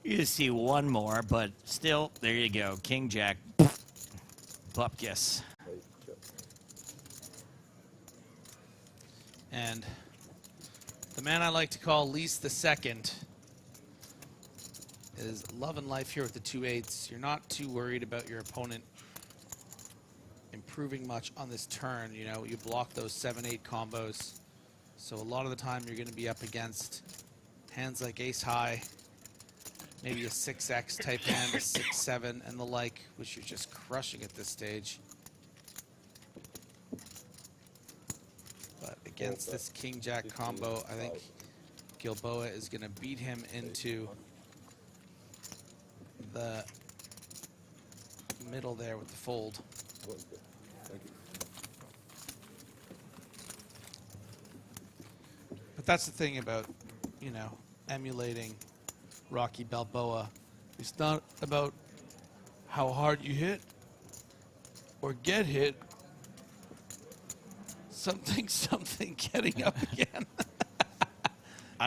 You just see one more, but still, there you go. King Jack. Bupkis. And the man I like to call Least the Second is love and life here with the 2-8s. You're not too worried about your opponent improving much on this turn. You know, you block those 7-8 combos. So a lot of the time you're going to be up against hands like ace high, maybe a 6x type hand, a 6-7 and the like, which you're just crushing at this stage. But against this king-jack combo, I think Gilboa is going to beat him into the middle there with the fold. But that's the thing about, you know, emulating Rocky Balboa. It's not about how hard you hit or get hit. Something getting up again.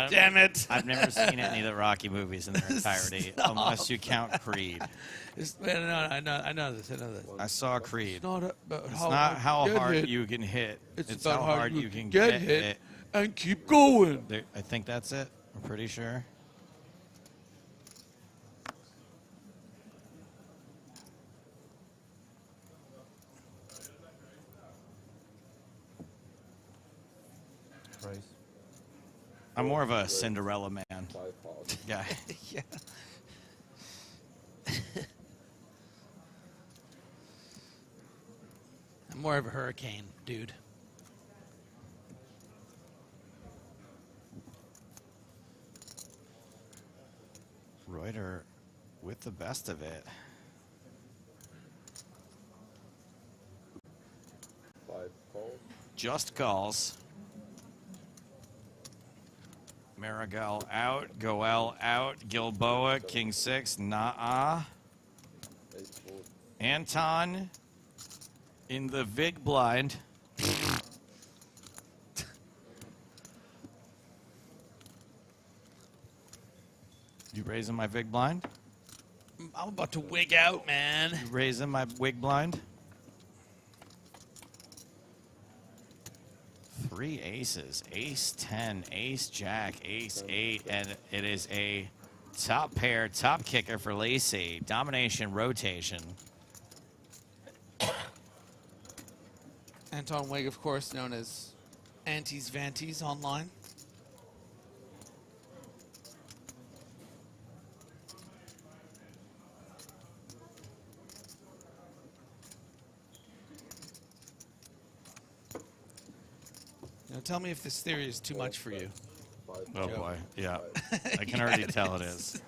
Damn it. I've never seen any of the Rocky movies in their entirety, unless you count Creed. I know this. I saw Creed. It's not about It's how not hard how you get hard hit. you can hit. It's how about hard you can get hit and keep going. I think that's it. I'm pretty sure. I'm more of a Cinderella man guy. Yeah. I'm more of a hurricane dude. Reuter with the best of it. Just calls. Marigal out, Goel out, Gilboa, King 6, nah. Anton in the Vig blind. You raising my Vig blind? I'm about to wig out, man. You raising my wig blind? 3 aces, ace 10, ace jack, ace 8, and it is a top pair, top kicker for Lacey. Domination, rotation. Anton Wig, of course, known as Antes Vantes online. Now tell me if this theory is too much for you. Oh Joe. boy, yeah. I can already tell it is.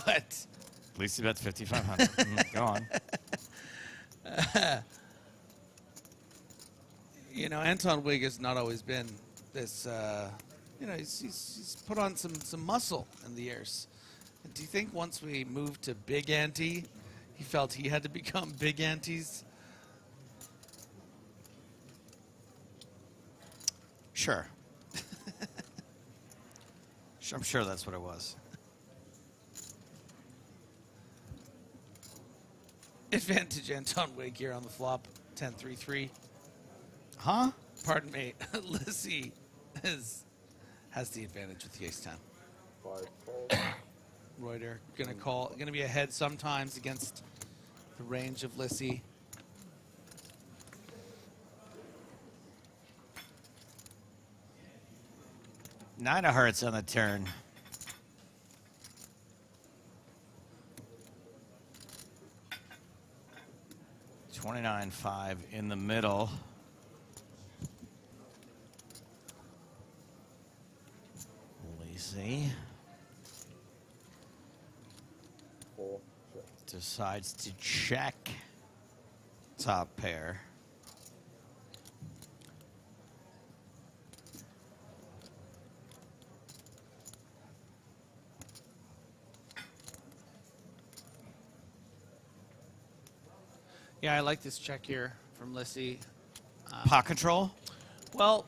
But at least you bet 5,500. Go on. You know, Anton Wig has not always been this. You know, he's put on some muscle in the years. And do you think once we moved to Big Ante, he felt he had to become Big Antes? Sure. I'm sure that's what it was. Advantage Anton Wig here on the flop, 10-3-3. Huh? Pardon me. Lissy has the advantage with the ace-10. Reuter gonna be ahead sometimes against the range of Lissy. Nine of hearts on the turn. $29.5 in the middle. Lazy decides to check top pair. Yeah, I like this check here from Lissy. Pot control? Well,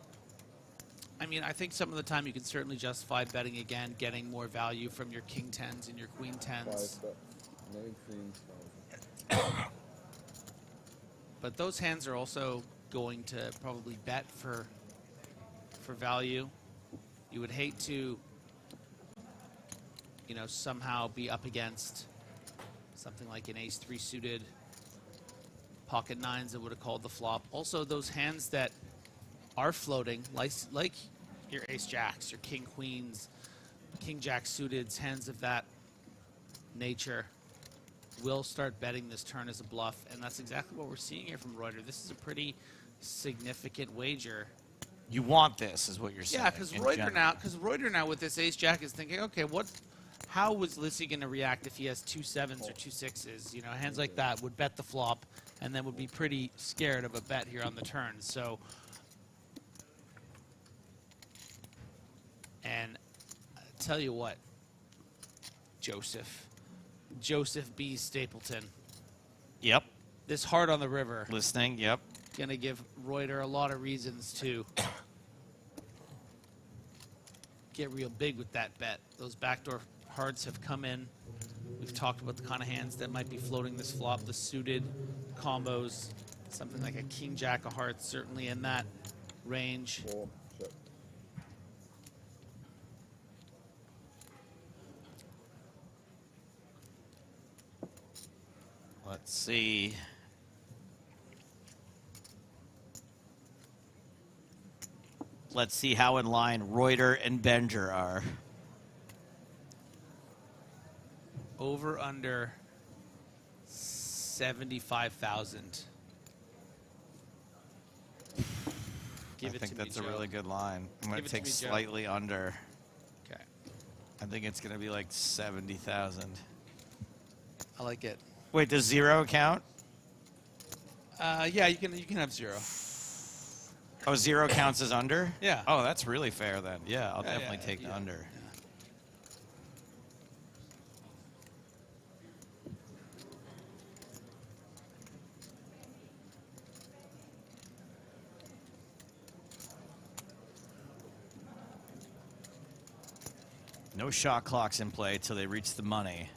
I mean, I think some of the time you can certainly justify betting again, getting more value from your king 10s and your queen 10s. but those hands are also going to probably bet for value. You would hate to, you know, somehow be up against something like an ace-3 suited, pocket nines that would have called the flop. Also, those hands that are floating, like your ace-jacks, your king-queens, king-jack suiteds, hands of that nature, will start betting this turn as a bluff, and that's exactly what we're seeing here from Reuter. This is a pretty significant wager. You want this, is what you're saying. Yeah, because Reuter now with this ace-jack is thinking, okay, how was Lissy going to react if he has 2 7s or 2 6s? You know, hands like that would bet the flop and then would be pretty scared of a bet here on the turn. So, and I tell you what, Joseph B. Stapleton. Yep. This heart on the river. Listening, yep. Going to give Reuter a lot of reasons to get real big with that bet. Those backdoor hearts have come in. We've talked about the kind of hands that might be floating this flop, the suited combos, something like a king-jack of hearts, certainly in that range. Let's see. Let's see how in line Reuter and Benger are. Over under 75,000. I think that's a really good line. I'm going to take slightly under. Okay. I think it's going to be like 70,000. I like it. Wait, does 0 count? Yeah, you can have 0. Oh, 0 counts as under? Yeah. Oh, that's really fair then. Yeah, I'll definitely take the under. Yeah. No shot clocks in play till they reach the money.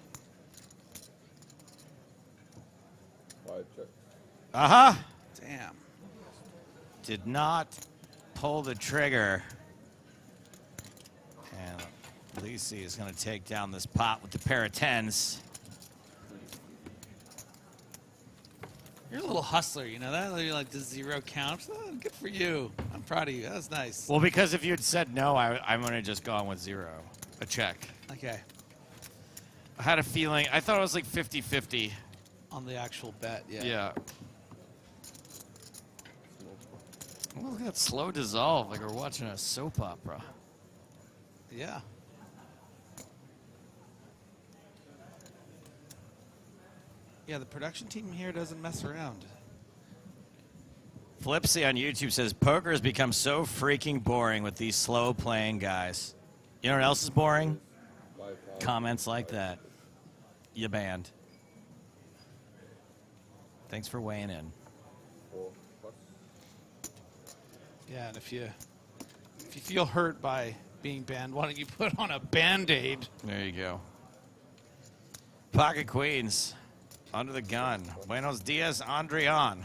Uh-huh. Damn. Did not pull the trigger. And Lisi is going to take down this pot with the pair of 10s. You're a little hustler, you know that? You're like, does 0 count? Oh, good for you. I'm proud of you. That was nice. Well, because if you had said no, I'm going to just go on with 0. A check. Okay. I had a feeling. I thought it was like 50-50. On the actual bet, yeah. Yeah. Well, look at that slow dissolve, like we're watching a soap opera. Yeah. Yeah, the production team here doesn't mess around. Flipsy on YouTube says, poker has become so freaking boring with these slow playing guys. You know what else is boring? Comments like that. You banned. Thanks for weighing in. Yeah, and if you feel hurt by being banned, why don't you put on a Band-Aid? There you go. Pocket Queens. Under the gun. Buenos dias, Andrian.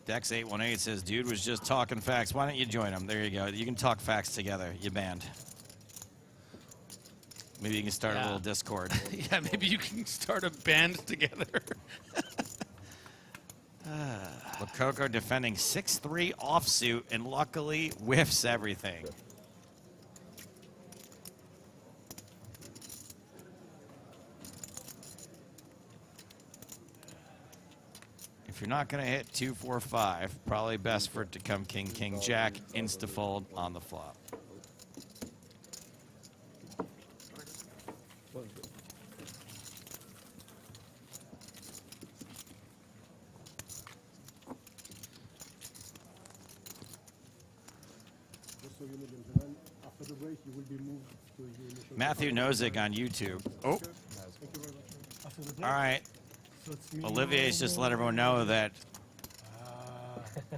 Dex818 says, dude was just talking facts. Why don't you join him? There you go. You can talk facts together. You banned. Maybe you can start a little Discord. Yeah, maybe you can start a band together. Lococo defending 6-3 offsuit and luckily whiffs everything. If you're not going to hit 2, 4, 5, probably best for it to come king, king, jack, insta-fold on the flop. After the break, you will be moved to the Matthew Nozick on YouTube. Oh. Thank you very much. after the break. All right. So it's me, Olivier's just let everyone know that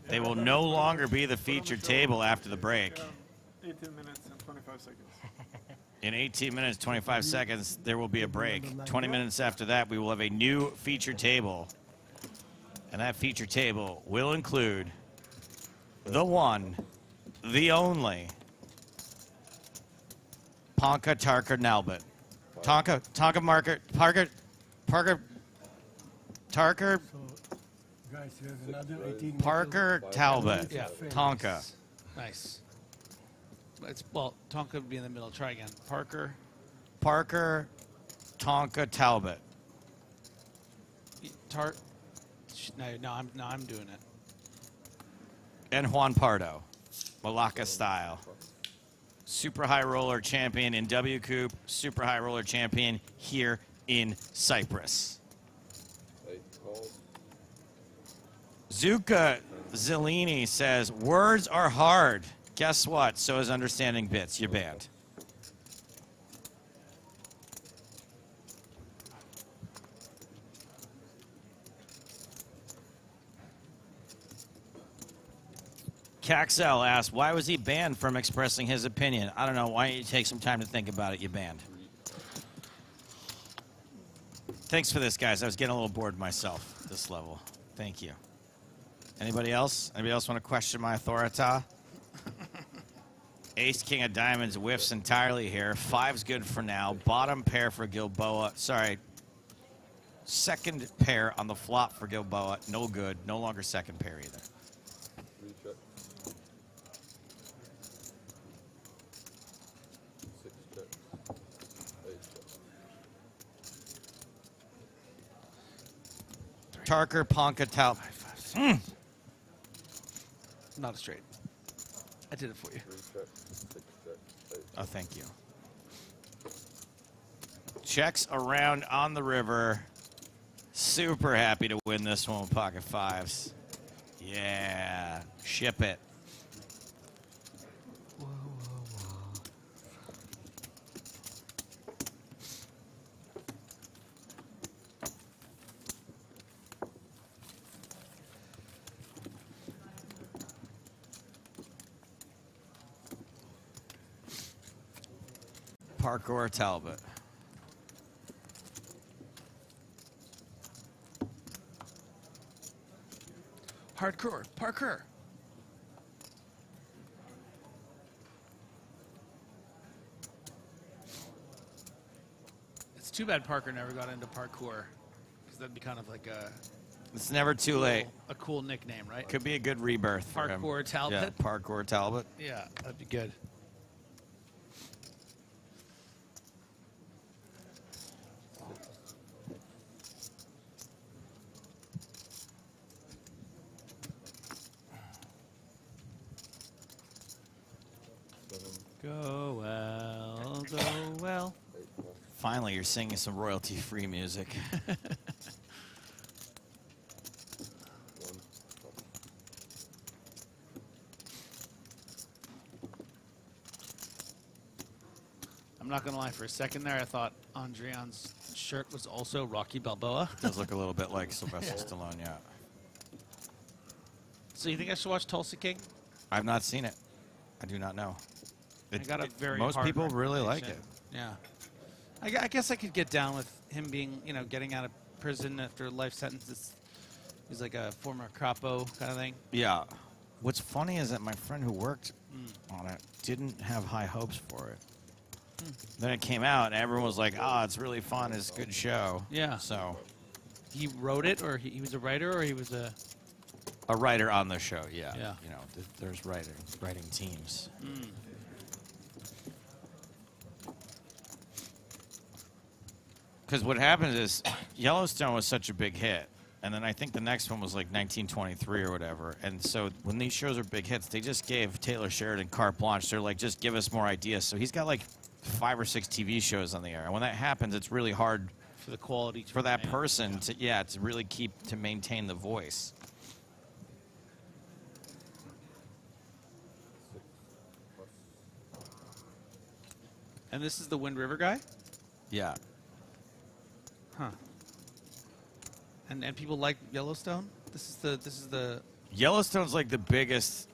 they will no longer be the featured table after the break. 18 minutes and 25 seconds. In 18 minutes, 25 seconds, there will be a break. 20 minutes after that, we will have a new feature table. And that feature table will include the one, the only, Ponka Tarker Nalbut. Tonka Marker, Parker, Tarker, Guys, you have another 18 Parker Talbot. Yeah. Tonka. Nice. Well, Tonka would be in the middle. Try again. Parker, Tonka Talbot. No, I'm doing it. And Juan Pardo, Malacca style. Super high roller champion in W Coupe, super high roller champion here in Cyprus. Zuka Zellini says, words are hard. Guess what? So is understanding bits. You're banned. Caxel asked, why was he banned from expressing his opinion? I don't know. Why don't you take some time to think about it? You banned. Thanks for this, guys. I was getting a little bored myself at this level. Thank you. Anybody else? Anybody else want to question my authority? Ace King of Diamonds whiffs entirely here. 5's good for now. Bottom pair for Gilboa. Sorry. Second pair on the flop for Gilboa. No good. No longer second pair either. Tarker, Ponka, Tal. Not a straight. I did it for you. Oh, thank you. Checks around on the river. Super happy to win this one with pocket 5s. Yeah, ship it. Parkour Talbot. Hardcore. Parkour. It's too bad Parker never got into parkour, because that'd be kind of like a... It's never too late. A cool nickname, right? Could be a good rebirth for him. Parkour Talbot? Yeah, Parkour Talbot. Yeah, that'd be good. Go well, go well. Finally, you're singing some royalty-free music. I'm not going to lie, for a second there, I thought Andrian's shirt was also Rocky Balboa. Does look a little bit like Sylvester Stallone, yeah. So you think I should watch Tulsa King? I've not seen it. I do not know. Most hard people really like it. Yeah. I guess I could get down with him being, getting out of prison after a life sentence. He's like a former capo kind of thing. Yeah. What's funny is that my friend who worked on it didn't have high hopes for it. Then it came out, and everyone was like, it's really fun. It's a good show. Yeah. So. He wrote it, or he was a writer, or he was a writer on the show, yeah. Yeah. There's writing teams. Because what happened is Yellowstone was such a big hit, and then I think the next one was like 1923 or whatever. And so when these shows are big hits, they just gave Taylor Sheridan carte blanche. They're like, just give us more ideas. So he's got like 5 or 6 TV shows on the air. And when that happens, it's really hard for the quality for that person to really to maintain the voice. And this is the Wind River guy? Yeah. Huh. And people like Yellowstone. This is the Yellowstone's like the biggest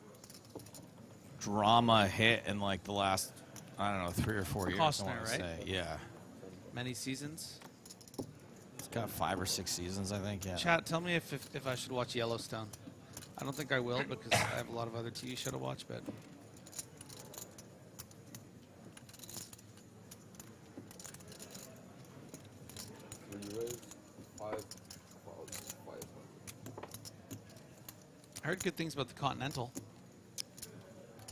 drama hit in like the last, I don't know, 3 or 4 years. Costner, I wanna right? say. Yeah. many seasons. It's got 5 or 6 seasons, I think. Yeah. Chat, tell me if I should watch Yellowstone. I don't think I will because I have a lot of other TV show to watch, but. I heard good things about the Continental.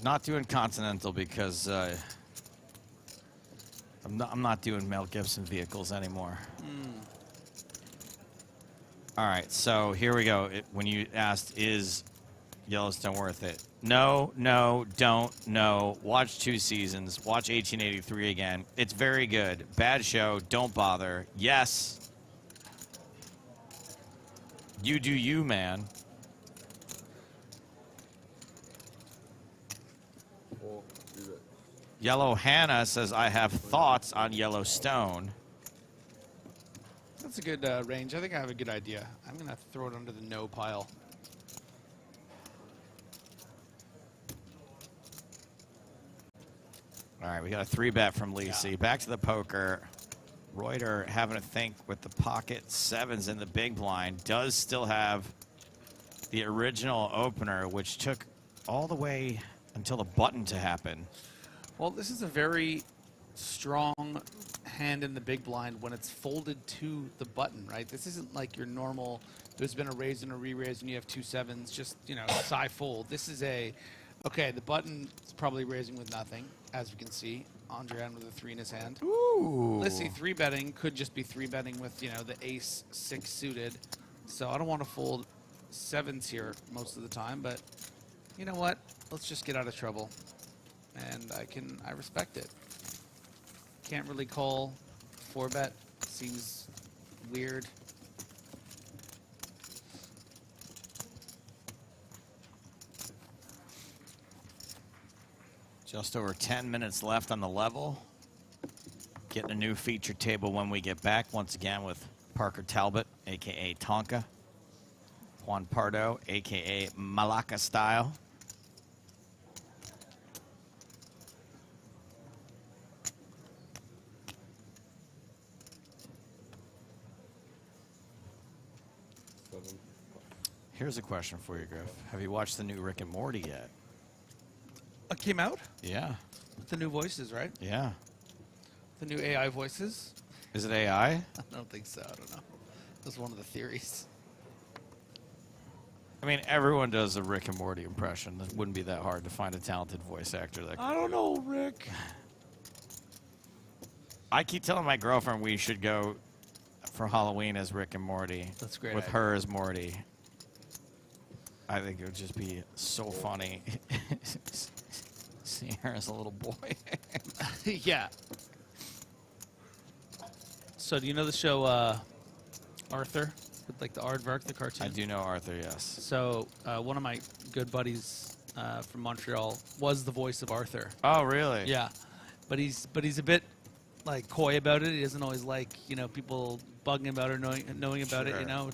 Not doing Continental because I'm not doing Mel Gibson vehicles anymore. All right, so here we go. When you asked, is Yellowstone worth it? No, don't, no. Watch 2 seasons. Watch 1883 again. It's very good. Bad show. Don't bother. Yes. You do you, man. Yellow Hannah says, I have thoughts on Yellowstone. That's a good range. I think I have a good idea. I'm going to throw it under the no pile. All right, we got a 3-bet from Lisi. Yeah. Back to the poker. Reuter having to think with the pocket 7s in the big blind. Does still have the original opener, which took all the way until the button to happen. Well, this is a very strong hand in the big blind when it's folded to the button, right? This isn't like your normal, there's been a raise and a re-raise and you have 2 7s, just, you know, side fold. This is okay, the button is probably raising with nothing, as we can see. Andrian with a 3 in his hand. Ooh. Let's see, 3-betting could just be 3-betting with, you know, the ace 6 suited. So I don't want to fold 7s here most of the time, but you know what? Let's just get out of trouble. And I respect it. Can't really call 4-bet. Seems weird. Just over 10 minutes left on the level. Getting a new feature table when we get back. Once again with Parker Talbot, a.k.a. Tonka. Juan Pardo, a.k.a. Malacca Style. Here's a question for you, Griff. Have you watched the new Rick and Morty yet? It came out? Yeah. With the new voices, right? Yeah. The new AI voices? Is it AI? I don't think so. I don't know. That's one of the theories. I mean, everyone does a Rick and Morty impression. It wouldn't be that hard to find a talented voice actor that I don't know, Rick. I keep telling my girlfriend we should go for Halloween as Rick and Morty. That's a great with idea. her as Morty. I think it would just be so funny. Seeing her as a little boy. Yeah. So do you know the show Arthur? With like the Aardvark, the cartoon? I do know Arthur, yes. So one of my good buddies from Montreal was the voice of Arthur. Oh, really? Yeah. But he's a bit like coy about it. He doesn't always like, you know, people bugging about or knowing about it, you know.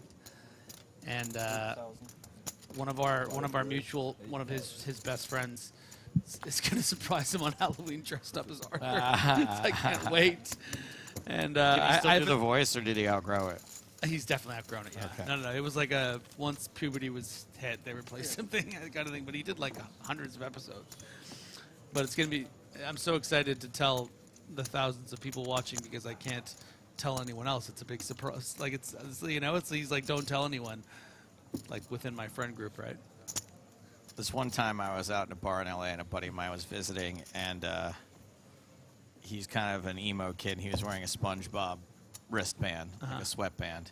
And one of his best friends is going to surprise him on Halloween dressed up as Arthur. I can't wait. And did he still do the voice, or did he outgrow it? He's definitely outgrown it. Yeah. Okay. No. It was like once puberty was hit, they replaced something kind of thing. But he did like hundreds of episodes. But it's going to be. I'm so excited to tell the thousands of people watching because I can't tell anyone else. It's a big surprise. Like it's you know, he's like, don't tell anyone. Like within my friend group, right? This one time I was out in a bar in LA and a buddy of mine was visiting, and he's kind of an emo kid. And he was wearing a SpongeBob wristband, like a sweatband.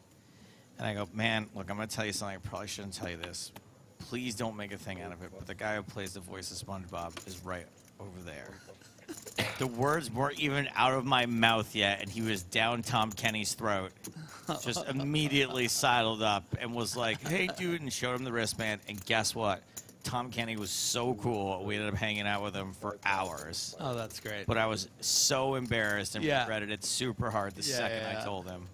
And I go, man, look, I'm going to tell you something. I probably shouldn't tell you this. Please don't make a thing out of it. But the guy who plays the voice of SpongeBob is right over there. The words weren't even out of my mouth yet, and he was down Tom Kenny's throat. Just immediately sidled up and was like, hey, dude, and showed him the wristband. And guess what? Tom Kenny was so cool. We ended up hanging out with him for hours. Oh, that's great. But I was so embarrassed and regretted it super hard the second I told him.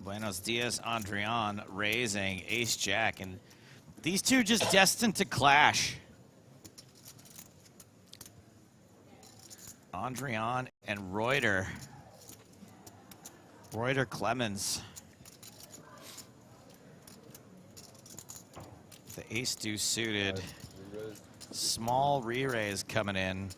Buenos dias, Andrian, raising ace-jack, and these two just destined to clash. Andrian and Reuter. Reuter Clemens. The ace-deuce suited. Small re-raise coming in.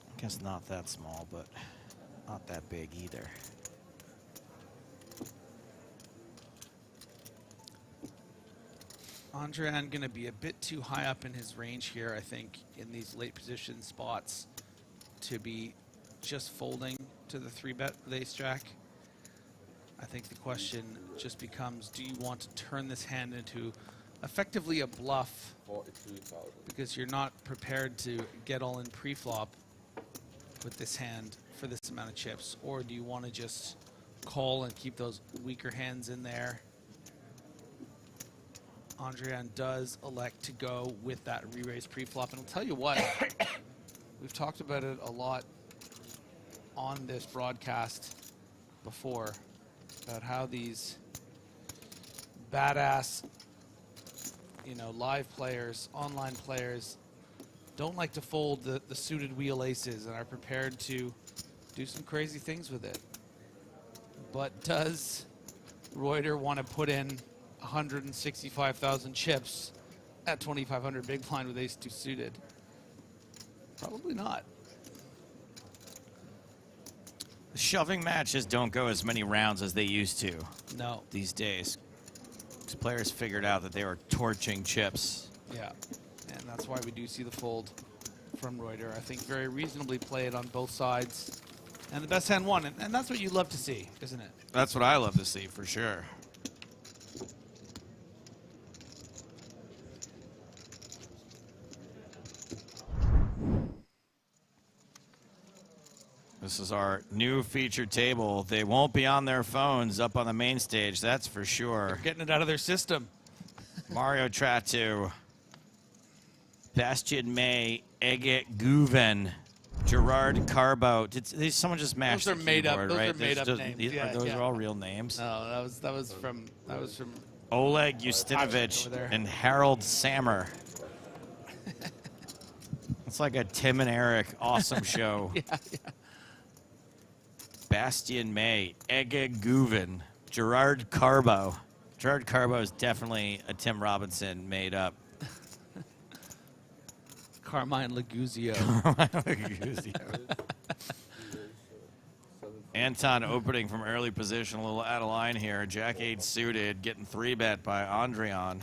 I guess not that small, but not that big either. Andrian going to be a bit too high up in his range here, I think, in these late position spots to be just folding to the 3-bet with ace-jack. I think the question just becomes, do you want to turn this hand into effectively a bluff because you're not prepared to get all in pre-flop with this hand for this amount of chips, or do you want to just call and keep those weaker hands in there? Andrian does elect to go with that re-raise pre-flop, and I'll tell you what, we've talked about it a lot on this broadcast before, about how these badass, you know, live players, online players, don't like to fold the suited wheel aces and are prepared to do some crazy things with it. But does Reuter want to put in 165,000 chips at 2,500 big blind with ace-2 suited? Probably not. The shoving matches don't go as many rounds as they used to. No. These days. These players figured out that they were torching chips. Yeah, and that's why we do see the fold from Reuter. I think very reasonably played on both sides. And the best hand won, and that's what you love to see, isn't it? That's what I love to see, for sure. This is our new featured table. They won't be on their phones up on the main stage, that's for sure. They're getting it out of their system. Mario Tratu, Bastian May, Ege Guven, Gerard Carbo. Did someone just mash Those are the made up. keyboard, Those right? are made up names. Yeah, Those yeah. are all real names. No, that was from Oleg Justinovich and Harold Sammer. It's like a Tim and Eric awesome show. Yeah. Bastian May, Ege Guven, Gerard Carbo. Gerard Carbo is definitely a Tim Robinson made up. Carmine Leguzio. Anton opening from early position, a little out of line here. Jack-8 suited, getting 3-bet by Andrian.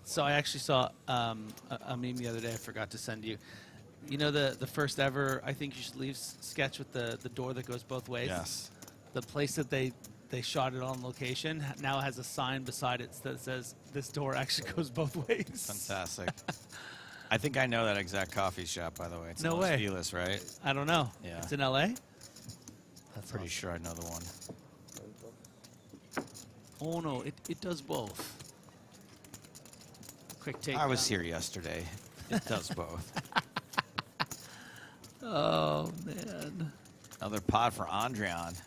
So I actually saw a meme the other day I forgot to send you. You know the first ever I Think You Should Leave sketch with the door that goes both ways? Yes. The place that they shot it on location now has a sign beside it that says, "This door actually goes both ways." Fantastic. I think I know that exact coffee shop, by the way. It's No in Los way. Feliz, right? I don't know. Yeah. It's in LA? That's pretty sure I know the one. Oh no, it does both. Quick take. I was here yesterday. It does both. Oh man. Another pot for Andrian.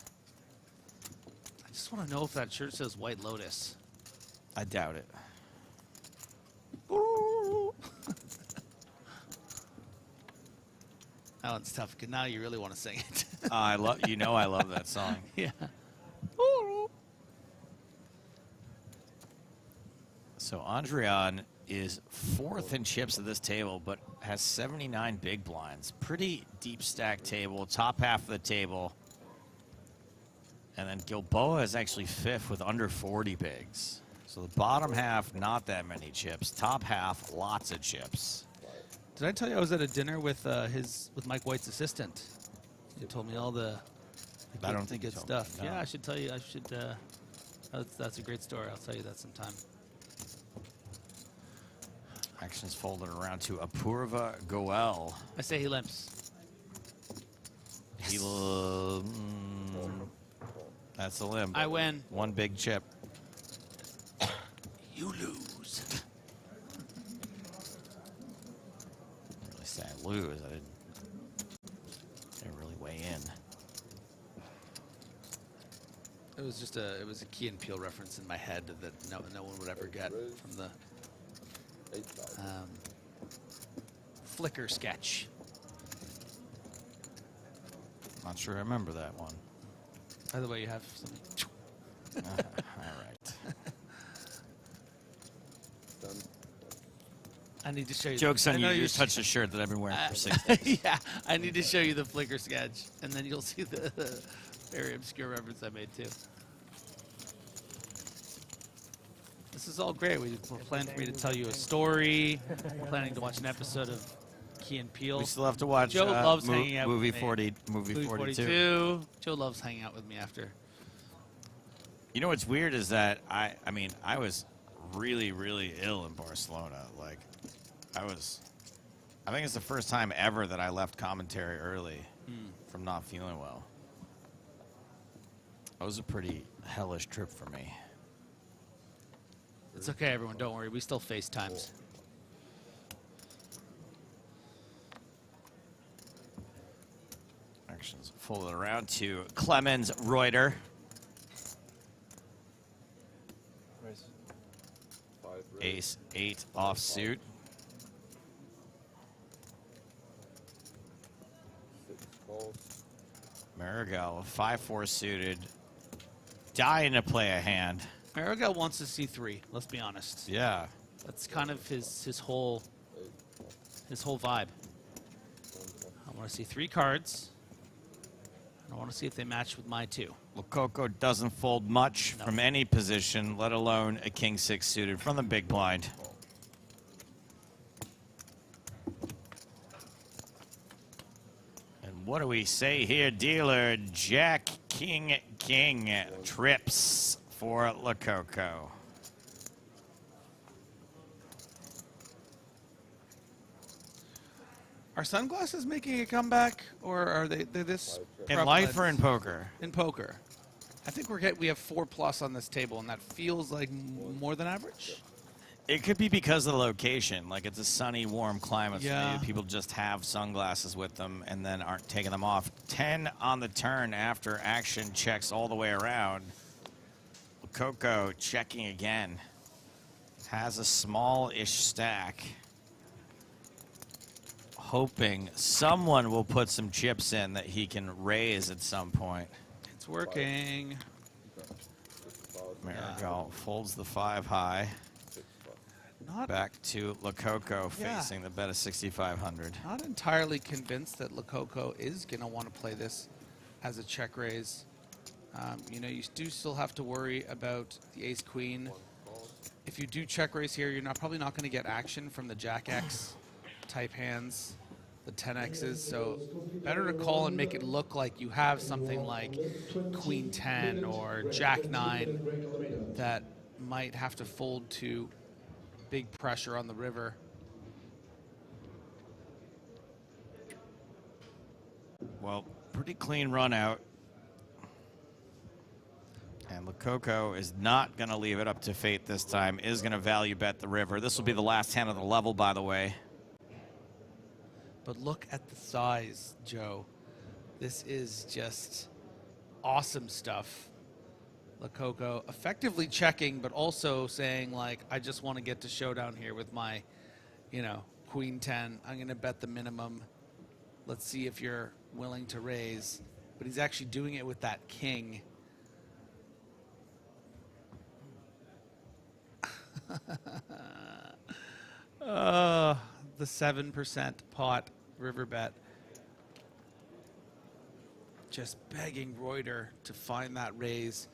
I just want to know if that shirt says White Lotus. I doubt it. That one's tough, because now you really want to sing it. I love I love that song. Yeah. So Andrian is 4th in chips at this table, but has 79 big blinds. Pretty deep stack table, top half of the table. And then Gilboa is actually 5th with under 40 bigs. So the bottom half, not that many chips. Top half, lots of chips. Did I tell you I was at a dinner with Mike White's assistant? He told me all the I don't think good you told stuff. me, no. Yeah, I should tell you. I should. That's a great story. I'll tell you that sometime. Action's folded around to Apurva Goel. I say he limps. That's a limb. I win. One big chip. You lose. I didn't really say I lose. I didn't really weigh in. It was just it was a Key and Peele reference in my head that no one would ever get from the Flickr sketch. Not sure I remember that one. By the way, you have something. All right. I need to show you. Joke's on you. You you just touched a shirt that I've been wearing for 6 days. Yeah, I need to show you the Flickr sketch, and then you'll see the very obscure reference I made too. This is all great. We're planning for me to tell you a story. We're planning to watch an episode of Key and Peele. We still have to watch Joe loves hanging out movie with me. 40, movie 42. Joe loves hanging out with me after. You know what's weird is that I mean, I was really, really ill in Barcelona. Like, I think it's the first time ever that I left commentary early from not feeling well. That was a pretty hellish trip for me. It's okay, everyone. Don't worry. We still FaceTimes. Actions folded around to Clemens Reuter. Ace 8 offsuit. Marigal 5-4 suited. Dying to play a hand. Marigal wants to see 3. Let's be honest. Yeah. That's kind of his whole vibe. I want to see 3 cards. I want to see if they match with my 2. Lococo doesn't fold much from any position, let alone a king 6 suited from the big blind. And what do we say here, dealer? Jack, king, king, trips for Lococo. Are sunglasses making a comeback, or are they this In life or in poker? In poker. I think we have 4+ on this table, and that feels like more than average. It could be because of the location. Like, it's a sunny, warm climate, so Yeah. maybe people just have sunglasses with them and then aren't taking them off. 10 on the turn after action checks all the way around. Lococo checking again. Has a small-ish stack. Hoping someone will put some chips in that he can raise at some point. It's working. Marigal folds the 5 high. Back to Lococo facing the bet of 6,500. Not entirely convinced that Lococo is going to want to play this as a check raise. You know, you do still have to worry about the ace-queen. If you do check raise here, you're probably not going to get action from the Jack-X type hands, the 10Xs, so better to call and make it look like you have something like Queen 10 or Jack 9 that might have to fold to big pressure on the river. Well, pretty clean run out. And Lococo is not going to leave it up to fate this time, is going to value bet the river. This will be the last hand of the level, by the way. But look at the size, Joe. This is just awesome stuff. Lococo effectively checking, but also saying, like, I just want to get to showdown here with my, you know, Queen 10. I'm going to bet the minimum. Let's see if you're willing to raise. But he's actually doing it with that king. The 7% pot river bet. Just begging Reuter to find that raise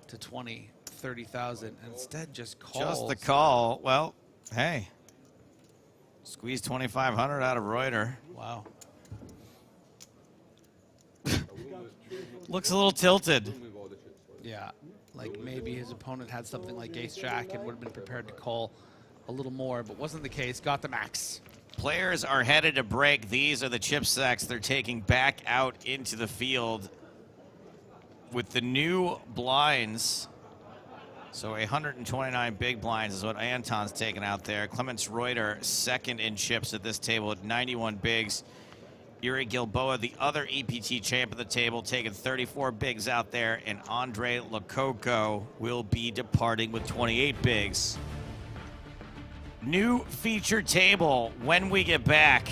to 20, 30,000. Instead, just calls. Just the call. Well, hey. Squeeze 2,500 out of Reuter. Wow. Looks a little tilted. Yeah, like maybe his opponent had something like ace-jack and would have been prepared to call a little more, but wasn't the case. Got the max. Players are headed to break. These are the chip sacks they're taking back out into the field with the new blinds. So 129 big blinds is what Anton's taking out there. Clements Reuter, second in chips at this table at 91 bigs. Yuri Gilboa, the other EPT champ at the table, taking 34 bigs out there. And Andre Lococo will be departing with 28 bigs. New feature table when we get back,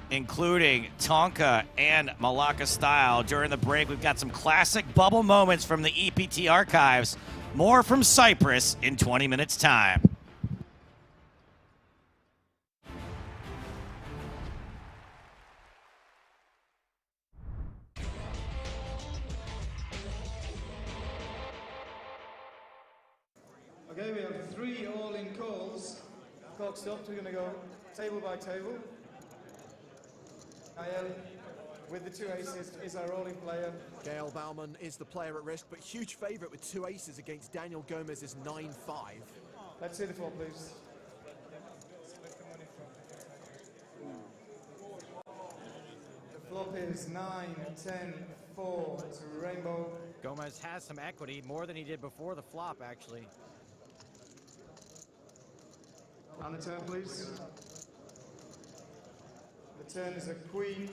including Tonka and Malacca style. During the break, we've got some classic bubble moments from the EPT archives. More from Cyprus in 20 minutes' time. Okay, we have 3 all-in calls. Clock stopped, we're going to go table by table. Gael, with the 2 aces, is our all-in player. Gael Baumann is the player at risk, but huge favourite with 2 aces against Daniel Gomez's 9-5. Let's see the flop, please. The flop is 9, 10, 4 to rainbow. Gomez has some equity, more than he did before the flop, actually. On the turn, please. The turn is a queen.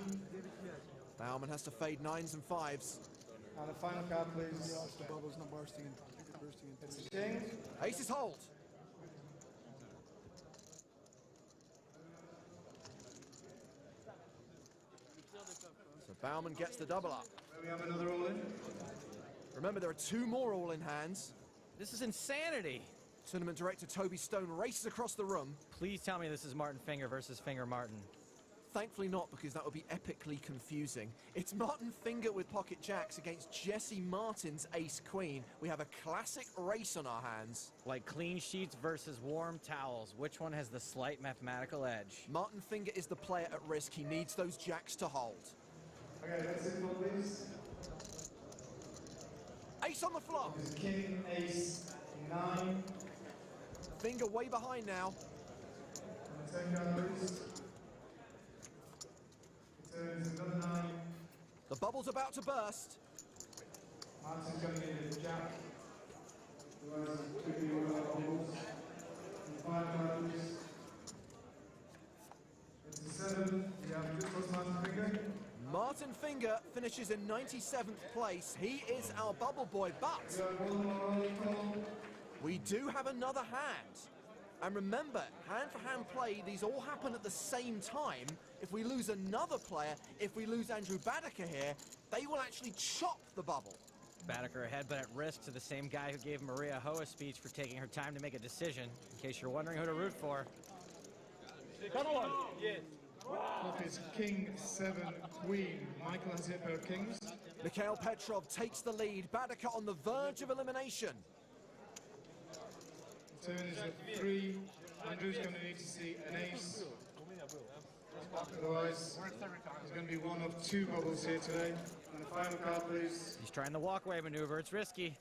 Baumann has to fade 9s and 5s. On the final card, please. The bubble's not bursting. It's a king. Aces hold. So Baumann gets the double up. We have another all-in. Remember, there are 2 more all-in hands. This is insanity. Tournament director Toby Stone races across the room. Please tell me this is Martin Finger versus Finger Martin. Thankfully not, because that would be epically confusing. It's Martin Finger with pocket jacks against Jesse Martin's ace-queen. We have a classic race on our hands. Like clean sheets versus warm towels. Which one has the slight mathematical edge? Martin Finger is the player at risk. He needs those jacks to hold. Okay, that's it, please. Ace on the flop. King, ace, 9. Finger way behind now. The turn card, please. The turn is another 9. The bubble's about to burst. Martin's going to need a jack. Otherwise, it could be one of the bubbles. The final card, please. It's a 7. You have just lost Martin Finger. Martin Finger finishes in 97th place. He is our bubble boy, but we do have another hand. And remember, hand-for-hand play, these all happen at the same time. If we lose another player, if we lose Andrew Badaker here, they will actually chop the bubble. Badaker ahead, but at risk to the same guy who gave Maria Ho a speech for taking her time to make a decision, in case you're wondering who to root for. Come on! Yes. Flop is king, 7, queen. Michael has hit a pair of kings. Mikhail Petrov takes the lead. Badaker on the verge of elimination. Turn is a 3. Andrew's going to need to see an ace. Otherwise, there's going to be one of 2 bubbles here today. And the final card, please. He's trying the walkway maneuver. It's risky.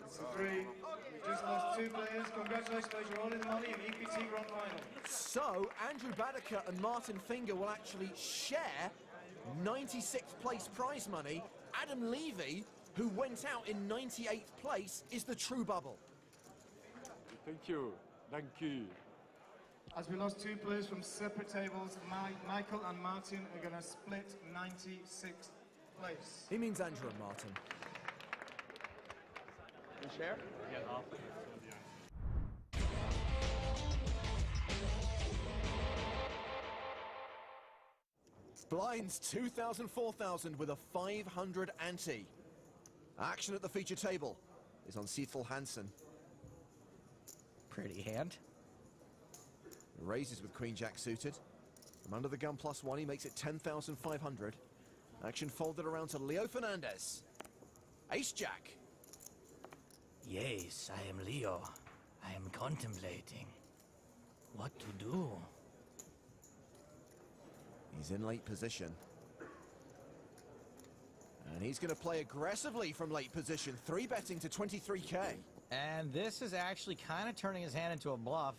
It's a 3. We just lost 2 players. Congratulations, guys. You're all in the money in EPT Grand Final. So, Andrew Badaker and Martin Finger will actually share 96th place prize money. Adam Levy, who went out in 98th place, is the true bubble. Thank you. Thank you. As we lost 2 players from separate tables, Michael and Martin are going to split 96th place. He means Andrew and Martin. You share? Yeah, half. Blinds 2,000, 4,000 with a 500 ante. Action at the feature table is on Cecil Hansen. Pretty hand. Raises with Queen Jack suited. From under the gun +1, he makes it 10,500. Action folded around to Leo Fernandez. Ace Jack. Yes, I am Leo. I am contemplating what to do. He's in late position. And he's going to play aggressively from late position, 3-betting to 23k. And this is actually kind of turning his hand into a bluff.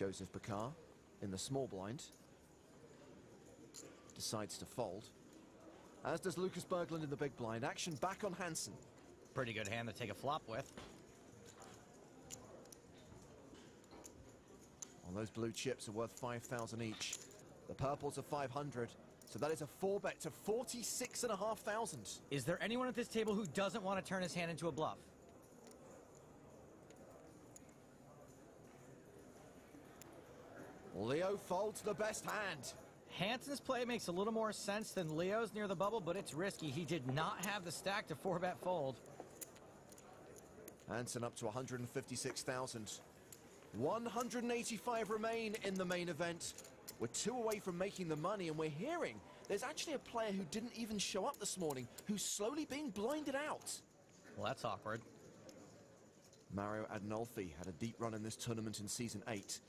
Joseph Bakar in the small blind decides to fold, as does Lucas Berglund in the big blind. Action back on Hansen. Pretty good hand to take a flop with. Well, those blue chips are worth 5,000 each. The purples are 500, so that is a 4-bet to 46,500. Is there anyone at this table who doesn't want to turn his hand into a bluff? Leo folds the best hand. Hansen's play makes a little more sense than Leo's near the bubble, but it's risky. He did not have the stack to 4-bet fold. Hansen up to 156,000. 185 remain in the main event. We're 2 away from making the money, and we're hearing there's actually a player who didn't even show up this morning who's slowly being blinded out. Well, that's awkward. Mario Adinolfi had a deep run in this tournament in Season 8.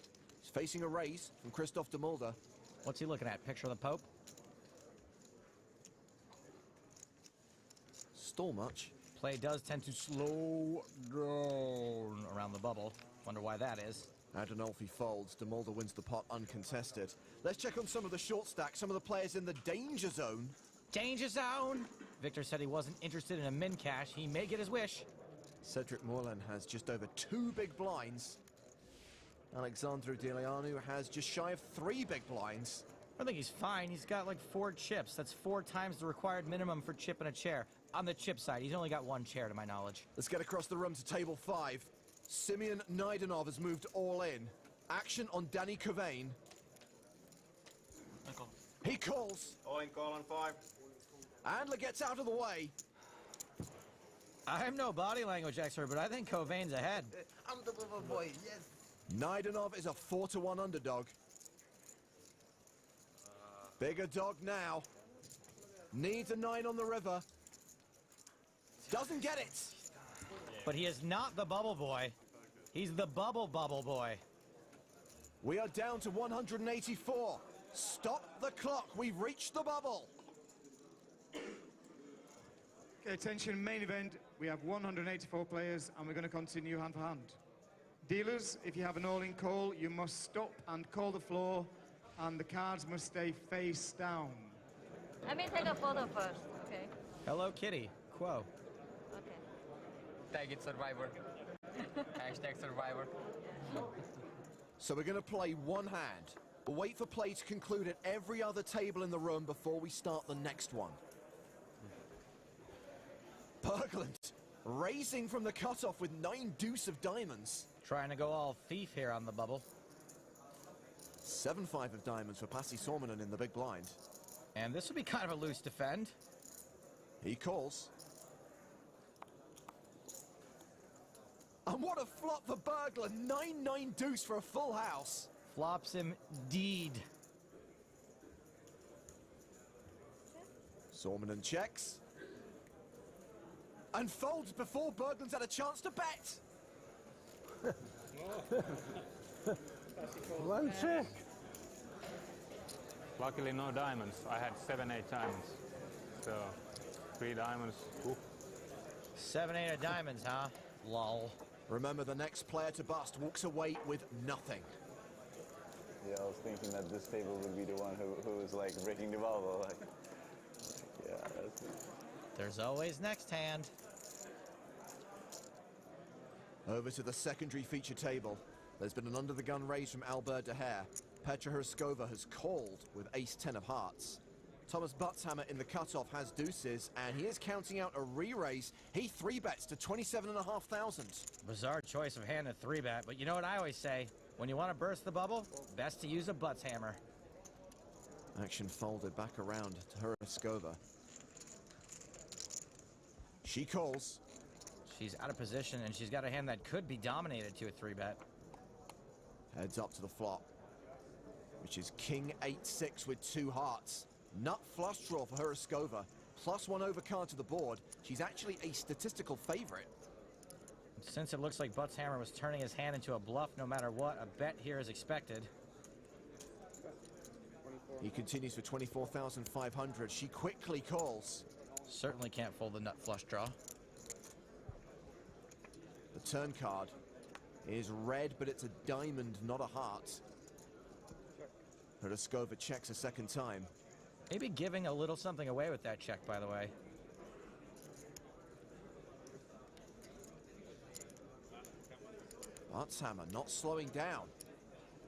He's facing a raise from Christoph de Mulder. What's he looking at? Picture of the Pope? Stall much. Play does tend to slow down around the bubble. Wonder why that is. Adinolfi folds. De Mulder wins the pot uncontested. Let's check on some of the short stacks, some of the players in the danger zone. Danger zone! Victor said he wasn't interested in a min cash. He may get his wish. Cedric Moulin has just over 2 big blinds. Alexandru Deleanu has just shy of 3 big blinds. I think he's fine. He's got like 4 chips. That's 4 times the required minimum for chip and a chair. On the chip side, he's only got 1 chair to my knowledge. Let's get across the room to table 5. Simeon Naidenov has moved all in. Action on Danny Covain. He calls. All in, call on 5. Andler gets out of the way. I'm no body language expert, but I think Covain's ahead. I'm the bubble boy, yes. Naidenov is a 4-1 underdog. Bigger dog now. Needs a 9 on the river. Doesn't get it. But he is not the bubble boy. He's the bubble boy. We are down to 184. Stop the clock. We've reached the bubble. Okay, attention, main event. We have 184 players, and we're going to continue hand for hand. Dealers, if you have an all-in call, you must stop and call the floor, and the cards must stay face down. Let me take a photo first, okay? Hello, Kitty. Quo. Okay. Tag it, Survivor. Hashtag Survivor. So we're going to play one hand. We'll wait for play to conclude at every other table in the room before we start the next one. Berglund raising from the cutoff with 9 deuce of diamonds. Trying to go all thief here on the bubble. 7-5 of diamonds for Pasi Sormanen in the big blind. And this would be kind of a loose defend. He calls. And what a flop for Berglund. 9-9 deuce for a full house. Flops him deed. Sormanen checks. And folds before Berglund's had a chance to bet. One check. Luckily no diamonds. I had 7-8 diamonds. So 3 diamonds. Ooh. 7-8 of diamonds, huh? Lol. Remember, the next player to bust walks away with nothing. Yeah, I was thinking that this table would be the one who was like breaking the bubble. Like, yeah, that's. There's always next hand. Over to the secondary feature table. There's been an under-the-gun raise from Albert De Hare. Petra Hryskova has called with ace-10 of hearts. Thomas Buttshammer in the cutoff has deuces, and he is counting out a re-raise. He 3-bets to 27,500. Bizarre choice of hand to 3-bet, but you know what I always say? When you want to burst the bubble, best to use a Buttshammer. Action folded back around to Hryskova. She calls. She's out of position, and she's got a hand that could be dominated to a 3-bet. Heads up to the flop, which is King 8-6 with 2 hearts. Nut flush draw for Hryskova. +1 overcard to the board. She's actually a statistical favorite. Since it looks like Buttshammer was turning his hand into a bluff no matter what, a bet here is expected. He continues for 24,500. She quickly calls. Certainly can't fold the nut flush draw. The turn card. is red, but it's a diamond, not a heart. Pliskova checks a second time. Maybe giving a little something away with that check, by the way. Bartshammer not slowing down.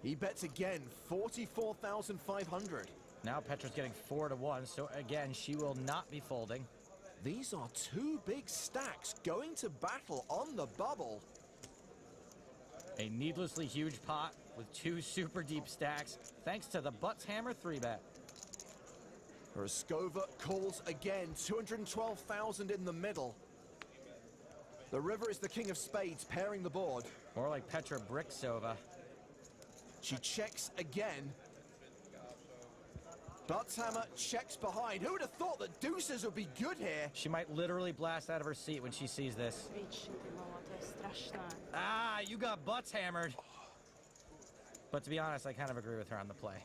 He bets again, 44,500. Now Petra's getting 4-1, so again, she will not be folding. These are two big stacks going to battle on the bubble. A needlessly huge pot with two super deep stacks, thanks to the Butts Hammer 3-bet. Pliskova calls again, 212,000 in the middle. The river is the king of spades, pairing the board. More like Petra Bricksova. She checks again. Bartshammer checks behind. Who would have thought that deuces would be good here? She might literally blast out of her seat when she sees this. Ah, you got butts hammered. But to be honest, I kind of agree with her on the play.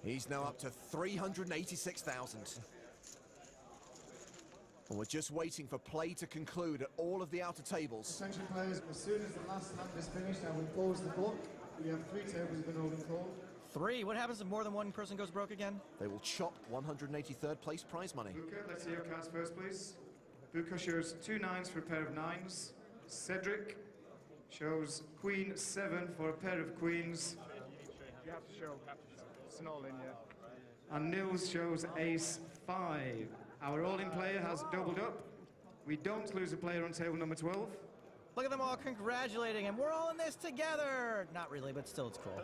He's now up to 386,000. And we're just waiting for play to conclude at all of the outer tables. Attention players, as soon as the last hand is finished, I will close the block. We have 3 tables with an open call. 3? What happens if more than one person goes broke again? They will chop 183rd place prize money. Buka, let's see your cards first, please. Buka shows 2 9s for a pair of 9s. Cedric shows Queen 7 for a pair of queens. You have to show. It's an all-in, yeah. And Nils shows Ace 5. Our all-in player has doubled up. We don't lose a player on table number 12. Look at them all congratulating him. We're all in this together. Not really, but still it's cool.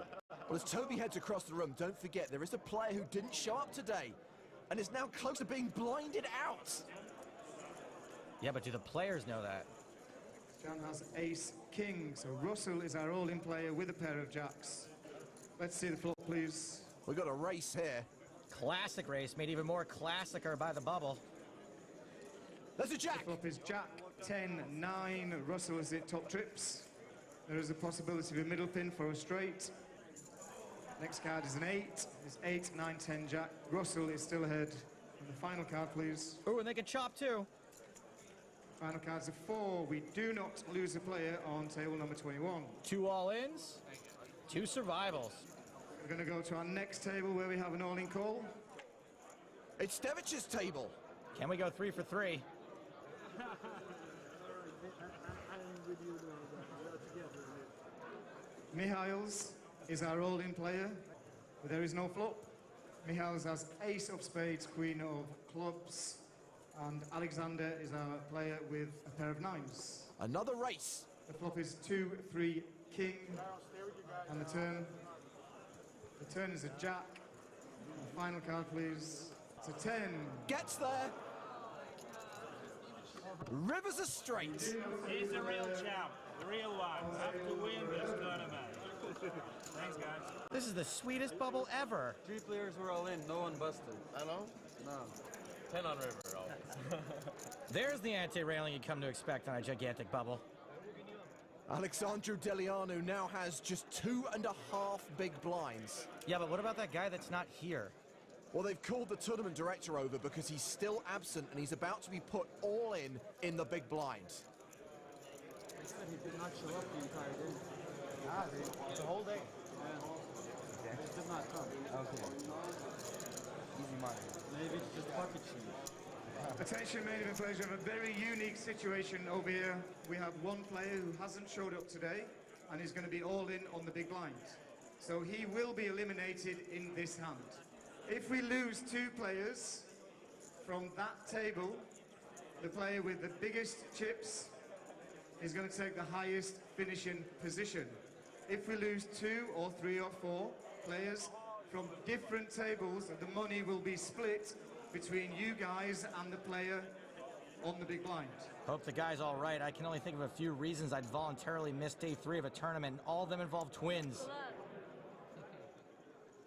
Well, as Toby heads across the room, don't forget there is a player who didn't show up today and is now close to being blinded out. Yeah, but do the players know that? Jan has Ace King, so Russell is our all-in player with a pair of jacks. Let's see the flop, please. We've got a race here. Classic race, made even more classicer by the bubble. There's a jack. The flop is jack 10 9. Russell is at top trips. There is a possibility of a middle pin for a straight. Next card is an 8. It's 8 9 10 jack. Russell is still ahead. And the final card, please. Oh, and they can chop too. Final cards are 4. We do not lose a player on table number 21. 2 all-ins, 2 survivals. We're going to go to our next table where we have an all-in call. It's Stevich's table. Can we go 3 for 3? Mihails is our all-in player, but there is no flop. Mihails has ace of spades, queen of clubs, and Alexander is our player with a pair of 9s. Another race. The flop is 2 3 king, and the turn is a jack. And the final card, please. It's a 10. Gets there. Rivers are straight. He's the real champ, the real one. Have to win this tournament. Thanks, guys. This is the sweetest bubble ever. 3 players were all in, no one busted. Hello? No. 10 on river, always. There's the anti-railing you come to expect on a gigantic bubble. Alexandru Delianu now has just 2.5 big blinds. Yeah, but what about that guy that's not here? Well, they've called the tournament director over because he's still absent and he's about to be put all in the big blind. They said he did not show up the entire day. The whole day? Yeah. He did not come. Okay. Easy money. Maybe it's just pocket change. Attention, main event players, we have a very unique situation over here. We have one player who hasn't showed up today and is going to be all in on the big blind. So he will be eliminated in this hand. If we lose 2 players from that table, the player with the biggest chips is going to take the highest finishing position. If we lose 2 or 3 or 4 players from different tables, the money will be split between you guys and the player on the big blind. Hope the guy's all right. I can only think of a few reasons I'd voluntarily miss day 3 of a tournament, and all of them involve twins.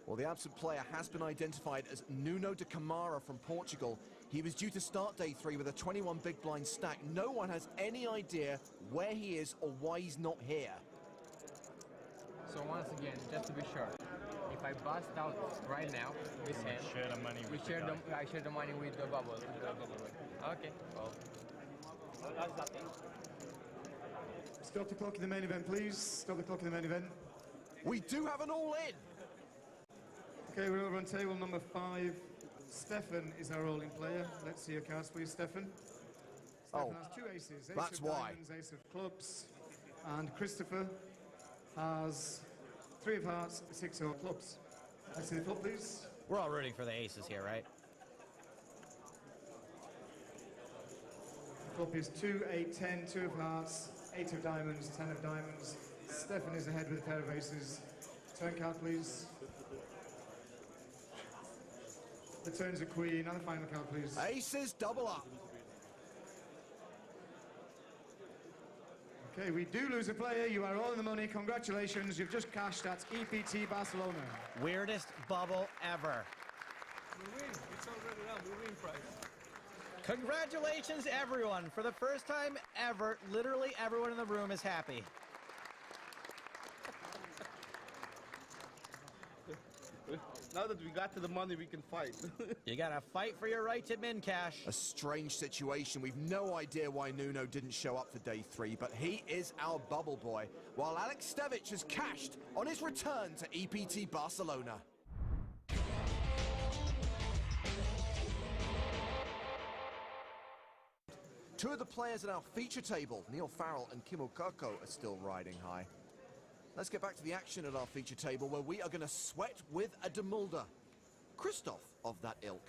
Well, the absent player has been identified as Nuno de Camara from Portugal. He was due to start day 3 with a 21 big blind stack. No one has any idea where he is or why he's not here. So once again, just to be sure, if I bust out right now, this hand, Share the money with the guy. I share the money with the bubble. Okay. Well. Stop the clock in the main event, please. Stop the clock in the main event. We do have an all-in. Okay, we're over on table number 5. Stefan is our all-in player. Let's see your cards, please, Stefan. Stefan has 2 aces. Ace that's of why. diamonds, ace of clubs. And Christopher has 3 of hearts, 6 of clubs. Let's see the flop, please. We're all rooting for the aces here, right? The flop is 2, 8, 10, 2 of hearts, 8 of diamonds, 10 of diamonds. Stefan is ahead with a pair of aces. Turn card, please. The turn's a queen, and the final card, please. Aces double up. Okay, we do lose a player. You are all in the money. Congratulations. You've just cashed at EPT Barcelona. Weirdest bubble ever. We win. It's already done. We win prize. Congratulations, everyone. For the first time ever, literally everyone in the room is happy. Now that we got to the money, we can fight. You gotta fight for your right to min cash. A strange situation. We've no idea why Nuno didn't show up for day 3, but he is our bubble boy, while Alex Stevic has cashed on his return to EPT Barcelona. Two of the players at our feature table, Neil Farrell and Kim Okoko, are still riding high. Let's get back to the action at our feature table, where we are going to sweat with a Demulder. Christoph of that ilk.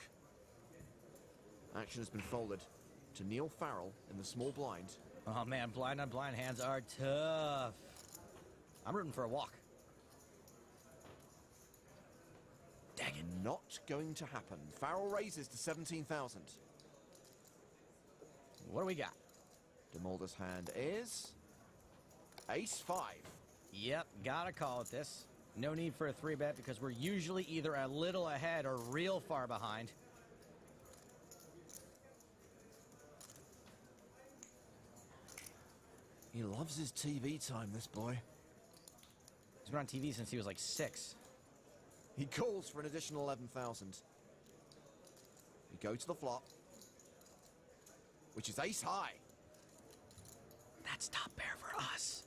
Action has been folded to Neil Farrell in the small blind. Oh man, blind on blind hands are tough. I'm rooting for a walk. Dang it. Not going to happen. Farrell raises to 17,000. What do we got? Demulder's hand is Ace-5. Yep, gotta call it this. No need for a 3-bet because we're usually either a little ahead or real far behind. He loves his TV time, this boy. He's been on TV since he was like 6. He calls for an additional 11,000. We go to the flop, which is ace-high. That's top pair for us.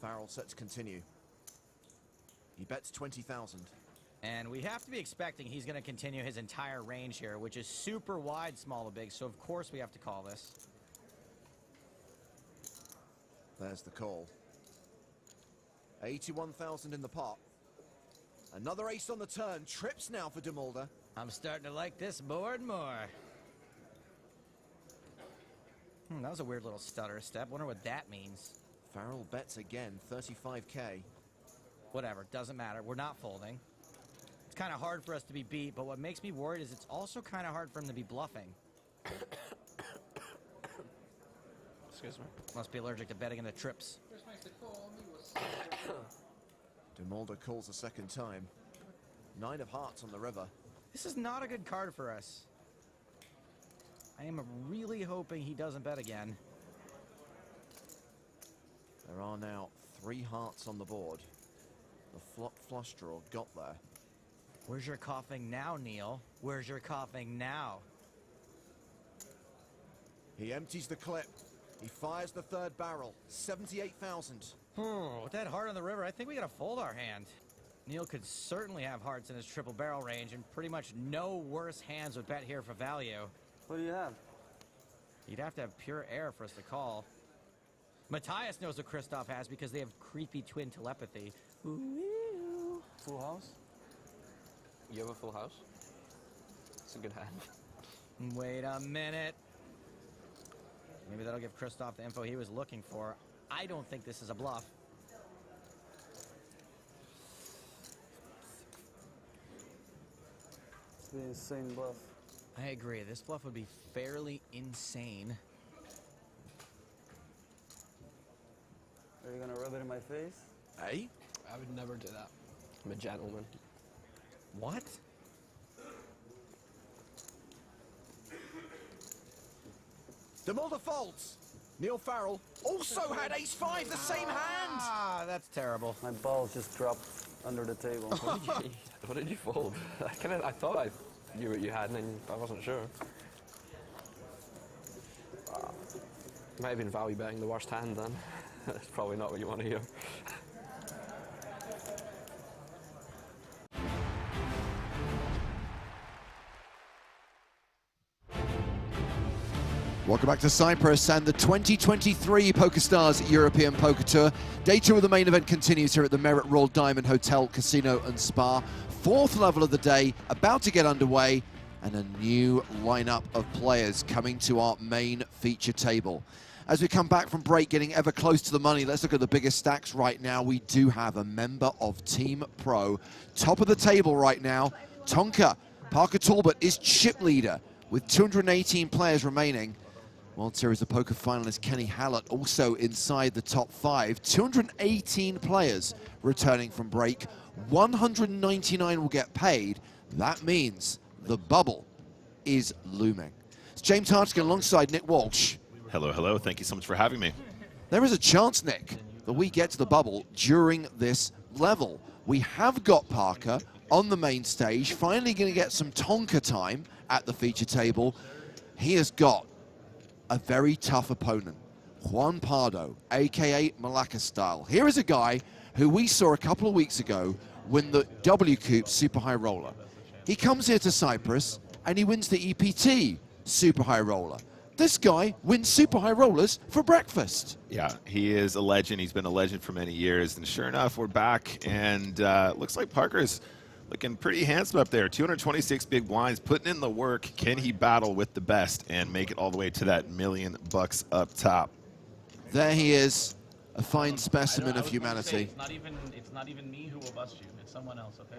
Farrell set to continue. He bets 20,000. And we have to be expecting he's going to continue his entire range here, which is super wide, small to big, so of course we have to call this. There's the call. 81,000 in the pot. Another ace on the turn. Trips now for Demulder. I'm starting to like this board more. That was a weird little stutter step. Wonder what that means. Farrell bets again, 35K. Whatever, doesn't matter. We're not folding. It's kind of hard for us to be beat, but what makes me worried is it's also kind of hard for him to be bluffing. Excuse me. Must be allergic to betting in the trips. Demulder calls a second time. 9 of hearts on the river. This is not a good card for us. I am really hoping he doesn't bet again. There are now 3 hearts on the board. The flop flush draw got there. Where's your coughing now, Neil? Where's your coughing now? He empties the clip. He fires the third barrel. 78,000. With that heart on the river, I think we gotta fold our hand. Neil could certainly have hearts in his triple barrel range, and pretty much no worse hands would bet here for value. What do you have? You'd have to have pure air for us to call. Matthias knows what Christoph has because they have creepy twin telepathy. Ooh. Full house? You have a full house? It's a good hand. Wait a minute. Maybe that'll give Christoph the info he was looking for. I don't think this is a bluff. It's the insane bluff. I agree. This bluff would be fairly insane. Are you gonna rub it in my face? Hey? I would never do that. I'm a gentleman. What? Demulder folds. Neil Farrell also had ace-5, the same hand. Ah, that's terrible. My ball just dropped under the table. What did you fold? I thought I knew what you had, and then I wasn't sure. Might have been value betting the worst hand then. That's probably not what you want to hear. Welcome back to Cyprus and the 2023 PokerStars European Poker Tour. Day 2 of the main event continues here at the Merit Royal Diamond Hotel, Casino and Spa. 4th level of the day, about to get underway, and a new lineup of players coming to our main feature table. As we come back from break, getting ever close to the money, let's look at the biggest stacks right now. We do have a member of Team Pro. Top of the table right now, Tonka. Parker Talbot is chip leader with 218 players remaining. World Series of Poker finalist Kenny Hallett also inside the top 5. 218 players returning from break. 199 will get paid. That means the bubble is looming. It's James Hartigan alongside Nick Walsh. Hello, hello. Thank you so much for having me. There is a chance, Nick, that we get to the bubble during this level. We have got Parker on the main stage, finally going to get some Tonka time at the feature table. He has got a very tough opponent, Juan Pardo, aka Malacca Style. Here is a guy who we saw a couple of weeks ago win the W Coupe Super High Roller. He comes here to Cyprus and he wins the EPT Super High Roller. This guy wins Super High Rollers for breakfast. Yeah, he is a legend. He's been a legend for many years. And sure enough, we're back. And looks like Parker's looking pretty handsome up there. 226 big blinds, putting in the work. Can he battle with the best and make it all the way to that $1 million up top? There he is, a fine specimen of humanity. It's not even me who will bust you. It's someone else. Okay.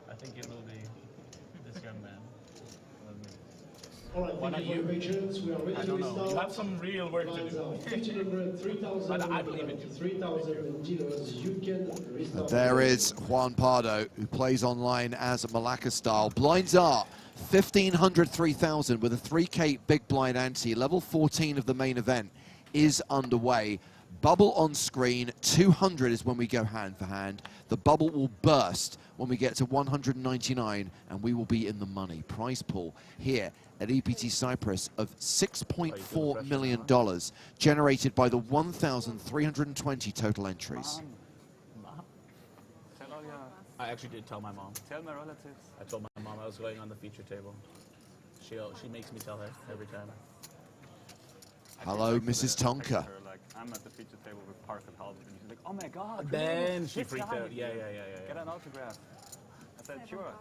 I think it will be this young man. All right, thank you for your patience. We are ready to restart. You have some real work to do. 1,500, 3,000, But I believe in you. 3,000 dealers. You can restart. There is Juan Pardo, who plays online as Malacca Style. Blinds are 1,500, 3,000 with a 3K big blind ante. Level 14 of the main event is underway. Bubble on screen, 200 is when we go hand for hand. The bubble will burst when we get to 199 and we will be in the money. Prize pool here at EPT Cyprus of $6.4 million generated by the 1,320 total entries. I actually did tell my mom. Tell my relatives. I told my mom I was going on the feature table. She makes me tell her every time. Hello, Mrs. Tonka. Like, I'm at the feature table with Parker Talbot, and she's like, "Oh my God!" Then she this freaked guy. out. Yeah. Get an autograph. I said, "Sure."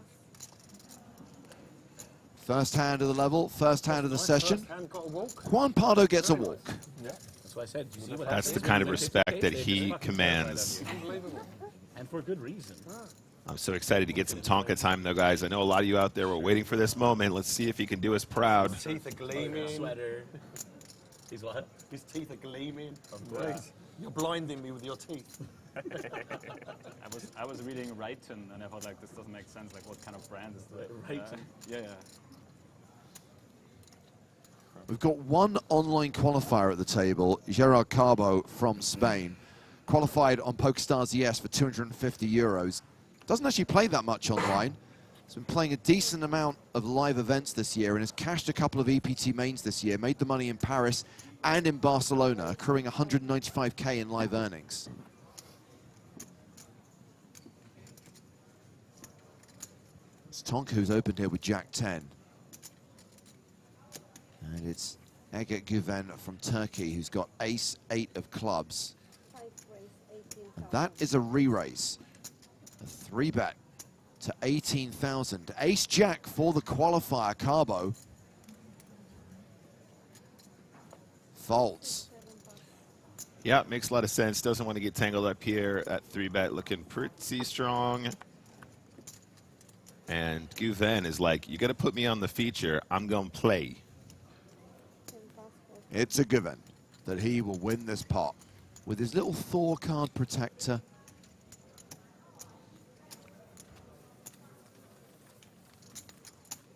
First hand of the level, first hand of the session. First hand got a walk. Juan Pardo gets a walk. Yeah. That's what I said. You see what That's the happens? kind of respect that he commands. And for good reason. I'm so excited to get some Tonka time, though, guys. I know a lot of you out there were waiting for this moment. Let's see if he can do us proud. His teeth are gleaming. Sweater. He's what? His teeth are gleaming. Great. You're blinding me with your teeth. I was reading Rayton and I thought, like, this doesn't make sense. Like, what kind of brand is that? Rayton? Yeah. We've got one online qualifier at the table, Gerard Carbo from Spain. Qualified on PokerStars ES for 250 euros. Doesn't actually play that much online. He's been playing a decent amount of live events this year and has cashed a couple of EPT mains this year, made the money in Paris and in Barcelona, accruing 195K in live earnings. It's Tonka who's opened here with Jack 10. And it's Eget Güven from Turkey who's got ace 8 of clubs. And that is a re-raise. A 3-bet to 18,000. Ace Jack for the qualifier, Carbo. Folds. Yeah, makes a lot of sense. Doesn't want to get tangled up here at 3-bet, looking pretty strong. And Güven is like, you got to put me on the feature. I'm going to play. It's a given that he will win this pot with his little Thor card protector.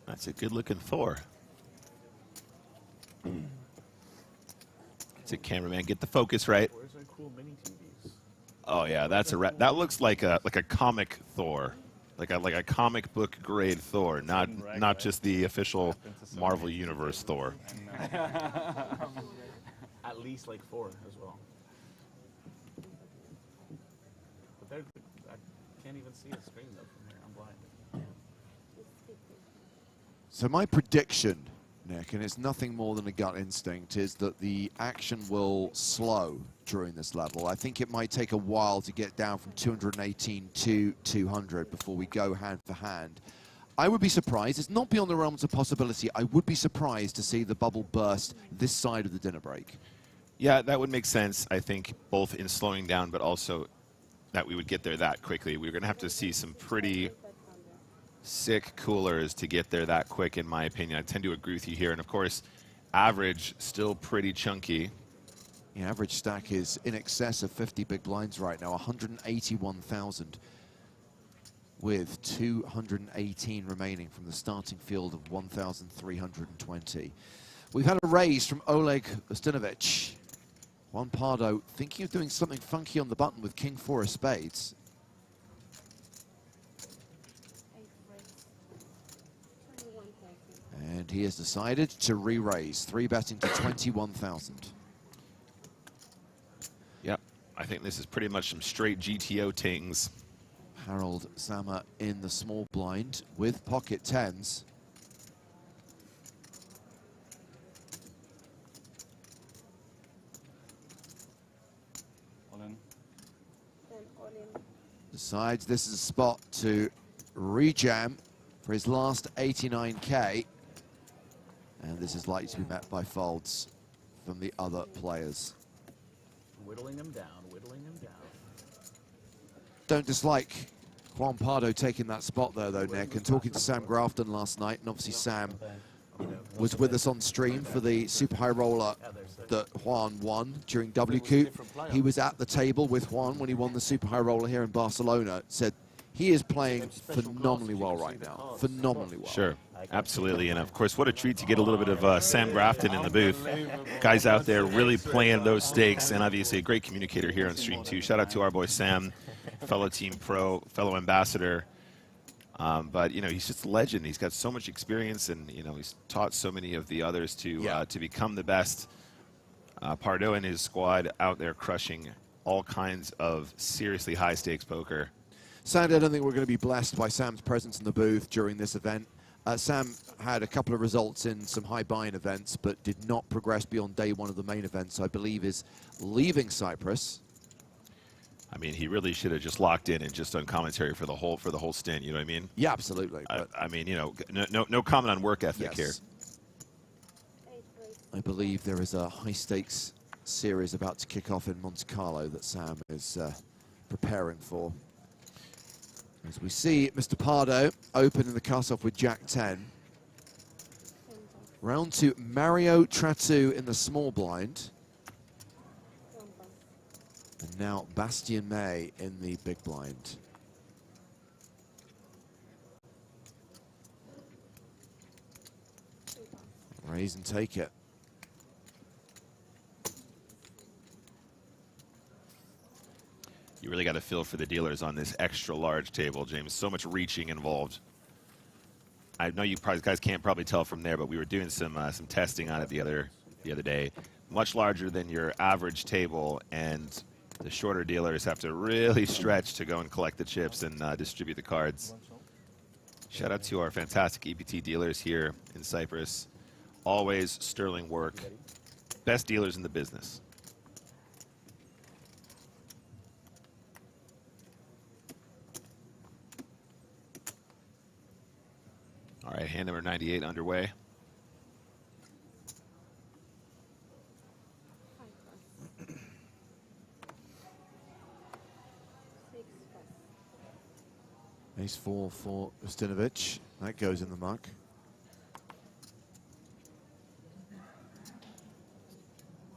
That's a good-looking Thor. That's it, cameraman. Get the focus right. Where's our cool mini TVs? Oh yeah, that's a that looks like a comic Thor. like a comic book grade Thor, not just the official Marvel Universe Thor. At least like 4 as well. But I can't even see a screen though from here. I'm blind. So my prediction, Nick, and it's nothing more than a gut instinct, is that the action will slow during this level. I think it might take a while to get down from 218 to 200 before we go hand for hand. I would be surprised, it's not beyond the realms of possibility, I would be surprised to see the bubble burst this side of the dinner break. Yeah, that would make sense, I think, both in slowing down, but also that we would get there that quickly. We're going to have to see some pretty sick coolers to get there that quick, in my opinion. I tend to agree with you here. And, of course, average still pretty chunky. The average stack is in excess of 50 big blinds right now, 181,000, with 218 remaining from the starting field of 1,320. We've had a raise from Oleg Ustinovich. Juan Pardo thinking of doing something funky on the button with King 4 of spades. And he has decided to re-raise, 3-betting to 21,000. Yep, I think this is pretty much some straight GTO tings. Harold Sammer in the small blind with pocket tens. All in. Decides this is a spot to rejam for his last 89K. And this is likely to be met by folds from the other players. Whittling him down, whittling him down. Don't dislike Juan Pardo taking that spot there, though, Nick. And talking to Sam Grafton last night, and obviously Sam was with us on stream for the super high roller that Juan won during WCOOP. He was at the table with Juan when he won the super high roller here in Barcelona. Said he is playing phenomenally well right now, phenomenally well. Sure, absolutely. And of course, what a treat to get a little bit of Sam Grafton in the booth. Guys out there really playing those stakes, and obviously a great communicator here on stream too. Shout out to our boy Sam, fellow team pro, fellow ambassador. But you know, he's just a legend. He's got so much experience, and you know, he's taught so many of the others to become the best. Pardo and his squad out there crushing all kinds of seriously high stakes poker. Sadly, I don't think we're going to be blessed by Sam's presence in the booth during this event. Sam had a couple of results in some high buy-in events, but did not progress beyond day one of the main event, so I believe is leaving Cyprus. I mean, he really should have just locked in and just done commentary for the whole stint. You know what I mean? Yeah, absolutely. I mean, you know, no comment on work ethic here. I believe there is a high stakes series about to kick off in Monte Carlo that Sam is preparing for. As we see Mr. Pardo open in the cutoff with Jack 10. Round to Mario Tratu in the small blind. And now Bastien May in the big blind. Raise and take it. You really got to feel for the dealers on this extra large table, James. So much reaching involved. I know you guys can't probably tell from there, but we were doing some testing on it the other day. Much larger than your average table, and the shorter dealers have to really stretch to go and collect the chips and distribute the cards. Shout out to our fantastic EPT dealers here in Cyprus. Always sterling work. Best dealers in the business. All right, hand number 98 underway. Ace-4 for Ustinovich. That goes in the muck.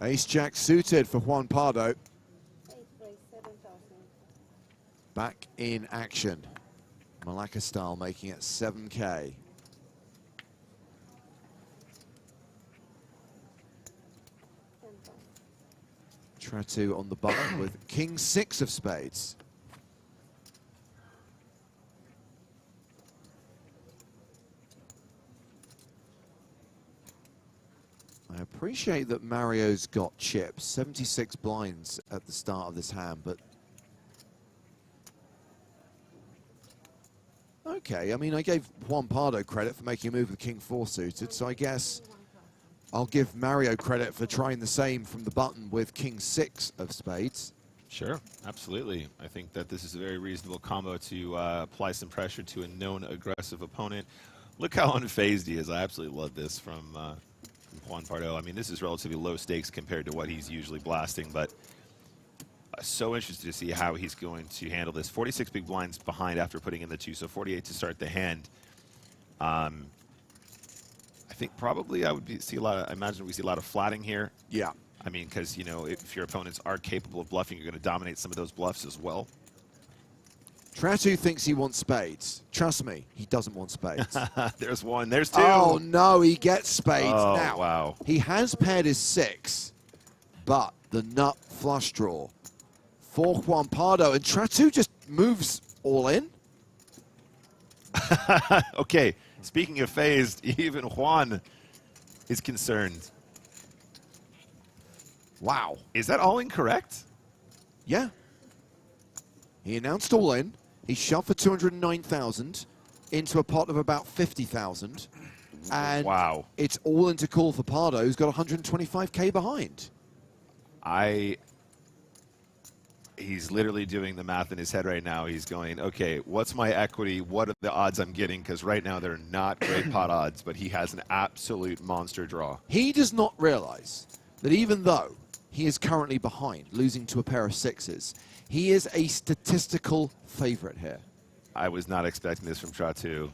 Ace-Jack suited for Juan Pardo. Back in action. Malacca style, making it 7K. Tratu on the button with King 6 of spades. I appreciate that Mario's got chips, 76 blinds at the start of this hand, but okay, I mean, I gave Juan Pardo credit for making a move with King 4 suited, so I guess I'll give Mario credit for trying the same from the button with King 6 of spades. Sure, absolutely. I think that this is a very reasonable combo to apply some pressure to a known aggressive opponent. Look how unfazed he is. I absolutely love this from Juan Pardo. I mean, this is relatively low stakes compared to what he's usually blasting, but so interested to see how he's going to handle this. 46 big blinds behind after putting in the 2, so 48 to start the hand. I think probably I imagine we see a lot of flatting here. Yeah. I mean, because, you know, if your opponents are capable of bluffing, you're going to dominate some of those bluffs as well. Tratu thinks he wants spades. Trust me, he doesn't want spades. There's one, there's two. Oh, no, he gets spades. Oh, now, wow. He has paired his 6, but the nut flush draw for Juan Pardo, and Tratu just moves all in. Okay, speaking of phased, even Juan is concerned. Wow. Is that all incorrect? Yeah. He announced all in. He shoved for 209,000 into a pot of about 50,000. And wow. It's all into call for Pardo, who's got 125K behind. He's literally doing the math in his head right now. He's going, okay, what's my equity? What are the odds I'm getting? Because right now they're not great pot odds, but he has an absolute monster draw. He does not realize that even though he is currently behind, losing to a pair of 6s, he is a statistical favorite here. I was not expecting this from Tratu.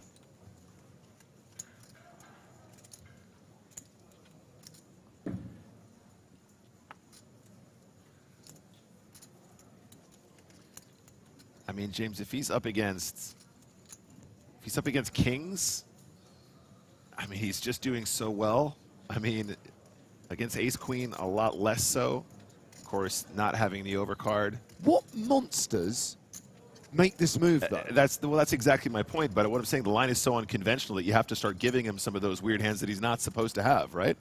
I mean, James, if he's up against kings, I mean, he's just doing so well. I mean, against ace queen, a lot less so. Of course, not having the overcard. What monsters make this move, though? That's exactly my point. But what I'm saying, the line is so unconventional that you have to start giving him some of those weird hands that he's not supposed to have, right?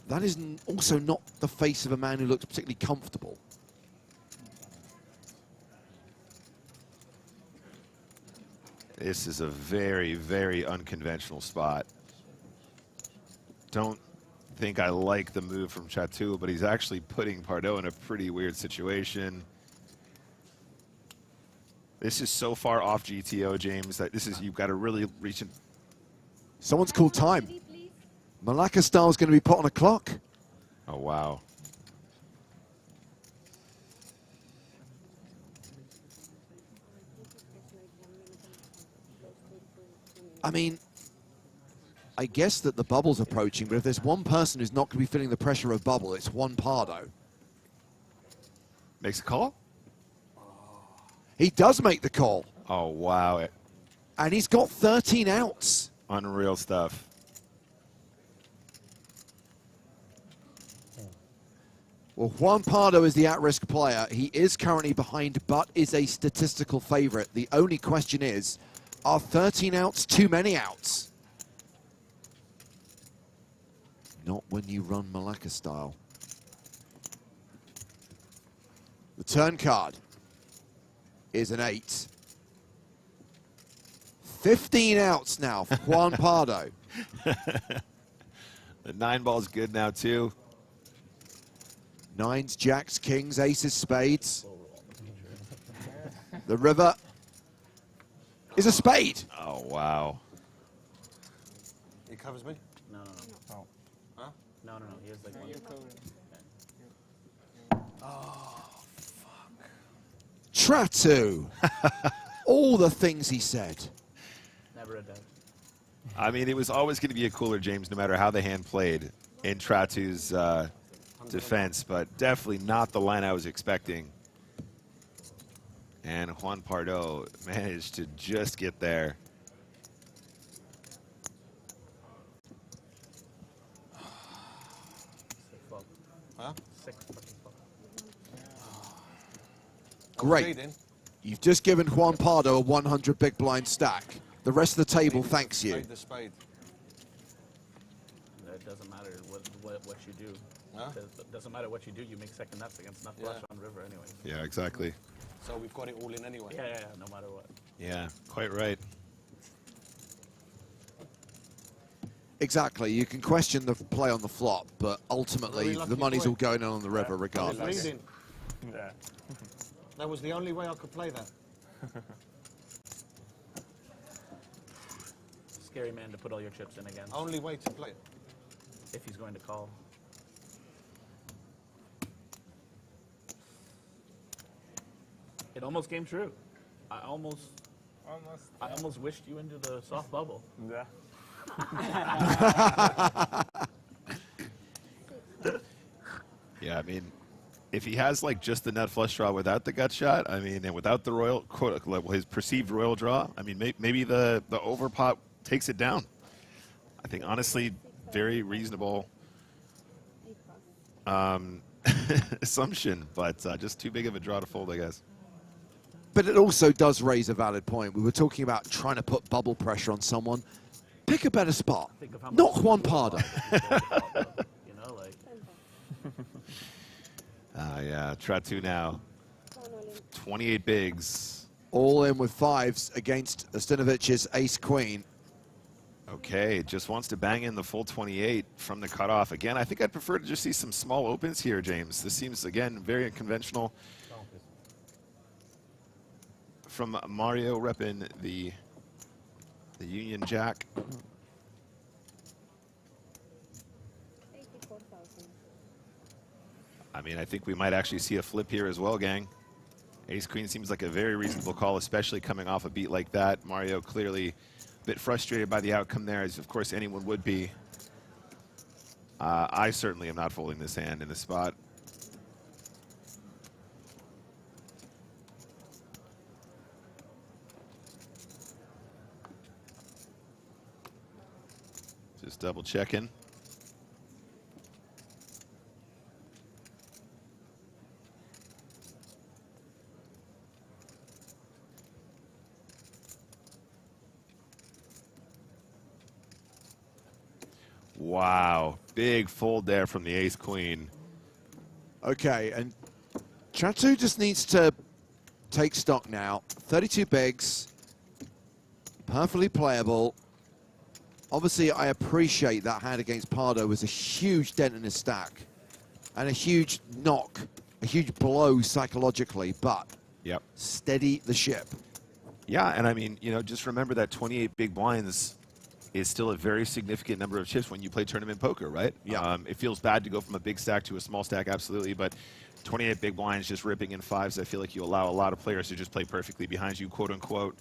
That is also not the face of a man who looks particularly comfortable. This is a very, very unconventional spot. Don't think I like the move from Tratu, but he's actually putting Pardo in a pretty weird situation. This is so far off GTO, James, that this is, you've got to really reach in. Someone's called time. Malacca style is going to be put on a clock. Oh, wow. I mean, I guess that the bubble's approaching, but if there's one person who's not going to be feeling the pressure of bubble, it's Juan Pardo. Makes a call? He does make the call. Oh, wow. And he's got 13 outs. Unreal stuff. Well, Juan Pardo is the at-risk player. He is currently behind, but is a statistical favorite. The only question is, are 13 outs too many outs? Not when you run Malacca style. The turn card is an 8. 15 outs now for Juan Pardo. The 9 ball's good now, too. 9s, jacks, kings, aces, spades. The river is a spade. Oh, wow. He covers me? No. Oh. Huh? No. He has like one. You're covering. Oh, fuck. Tratu. All the things he said. Never a doubt. I mean, it was always going to be a cooler James, no matter how the hand played in Tratu's defense, but definitely not the line I was expecting. And Juan Pardo managed to just get there. Huh? Great. You've just given Juan Pardo a 100 big blind stack. The rest of the table thanks you. The spade. what you do. Huh? It doesn't matter what you do, you make second nuts against nut flush on river anyway. Yeah, exactly. So we've got it all in anyway. Yeah, no matter what. Yeah, quite right. Exactly. You can question the play on the flop, but ultimately the money's all going on the river regardless. Leading. Yeah. That was the only way I could play that. Scary man to put all your chips in again. Only way to play it. If he's going to call. It almost came true. I almost wished you into the soft bubble. Yeah. Yeah, I mean, if he has like just the nut flush draw without the gut shot, I mean, and without the royal, quote, his perceived royal draw, I mean, maybe the overpot takes it down. I think honestly, very reasonable assumption, but just too big of a draw to fold, I guess. But it also does raise a valid point. We were talking about trying to put bubble pressure on someone. Pick a better spot. Not Juan Pardo. You know, like. Yeah, Tratu now. 28 bigs. All in with fives against Ostinovic's ace-queen. Okay, just wants to bang in the full 28 from the cutoff. Again, I think I'd prefer to just see some small opens here, James. This seems, again, very unconventional. From Mario repping the Union Jack. I mean, I think we might actually see a flip here as well, gang. Ace-Queen seems like a very reasonable call, especially coming off a beat like that. Mario clearly a bit frustrated by the outcome there, as of course anyone would be. I certainly am not folding this hand in this spot. Just double checking. Wow, big fold there from the ace-queen. Okay, and Tratu just needs to take stock now. 32 bigs, perfectly playable. Obviously, I appreciate that hand against Pardo was a huge dent in his stack and a huge knock, a huge blow psychologically, but steady the ship. Yeah, and I mean, you know, just remember that 28 big blinds is still a very significant number of chips when you play tournament poker, right? Yeah. It feels bad to go from a big stack to a small stack, absolutely, but 28 big blinds just ripping in fives, I feel like you allow a lot of players to just play perfectly behind you, quote unquote.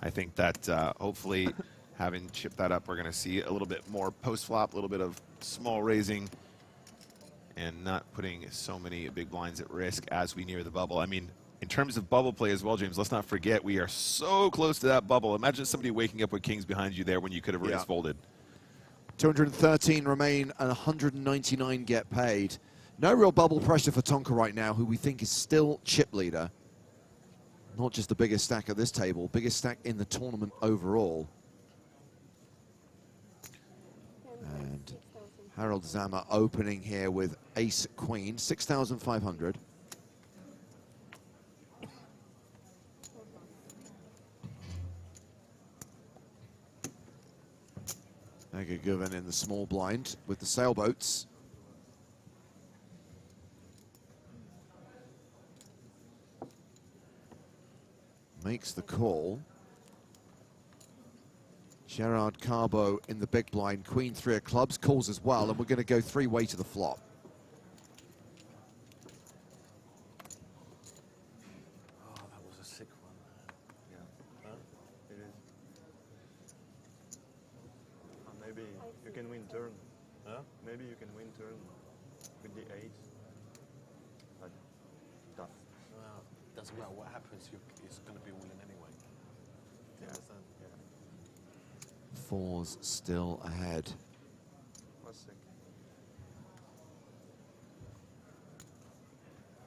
I think that hopefully having chipped that up, we're going to see a little bit more post-flop, a little bit of small raising, and not putting so many big blinds at risk as we near the bubble. I mean, in terms of bubble play as well, James, let's not forget we are so close to that bubble. Imagine somebody waking up with kings behind you there when you could have raised folded. 213 remain and 199 get paid. No real bubble pressure for Tonka right now, who we think is still chip leader. Not just the biggest stack at this table, biggest stack in the tournament overall. And Harold Zama opening here with ace-queen, 6,500. Mega Govan in the small blind with the sailboats. Makes the call. Gerard Carbo in the big blind, queen three of clubs, calls as well, and we're going to go three-way to the flop. Oh, that was a sick one. Yeah. Huh? It is. Maybe you can win turn. Huh? Maybe you can win turn with the eight. But tough. Well, doesn't matter what happens, it's going to be winning anyway. Do you understand? Yeah. Fours still ahead. What's sick?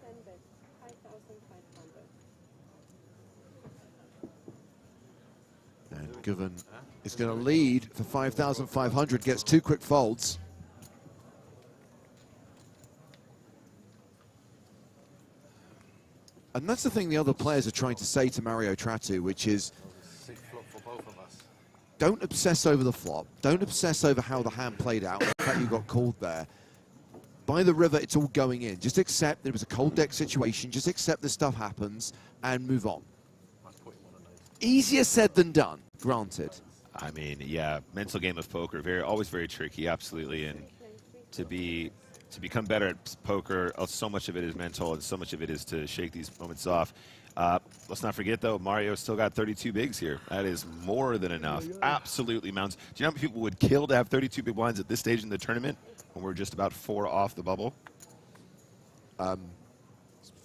10 bet, 5,500. And Govan is going to lead for 5,500, gets two quick folds. And that's the thing the other players are trying to say to Mario Tratu, which is, Sick flop for both of us. don't obsess over the flop. Don't obsess over how the hand played out. The fact you got called there. By the river, it's all going in. Just accept there was a cold deck situation. Just accept this stuff happens and move on. Easier said than done, granted. I mean, yeah, mental game of poker, always very tricky, absolutely. And to become better at poker, so much of it is mental and so much of it is to shake these moments off. Let's not forget, though, Mario still got 32 bigs here. That is more than enough. Absolutely mounts. Do you know how many people would kill to have 32 big blinds at this stage in the tournament when we're just about 4 off the bubble?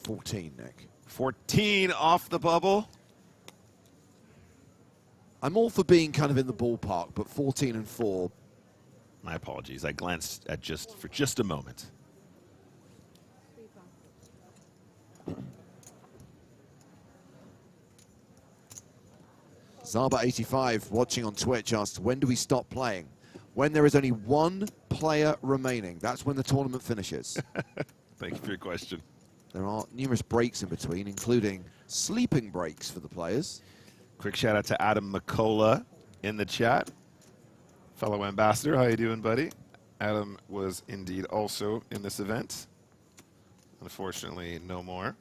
14, Nick. 14 off the bubble? I'm all for being kind of in the ballpark, but 14 and 4. My apologies. I glanced at for just a moment. Zaba85 watching on Twitch asked, when do we stop playing? When there is only one player remaining. That's when the tournament finishes. Thank you for your question. There are numerous breaks in between, including sleeping breaks for the players. Quick shout out to Adam McCullough in the chat. Fellow ambassador, how you doing, buddy? Adam was indeed also in this event. Unfortunately, no more.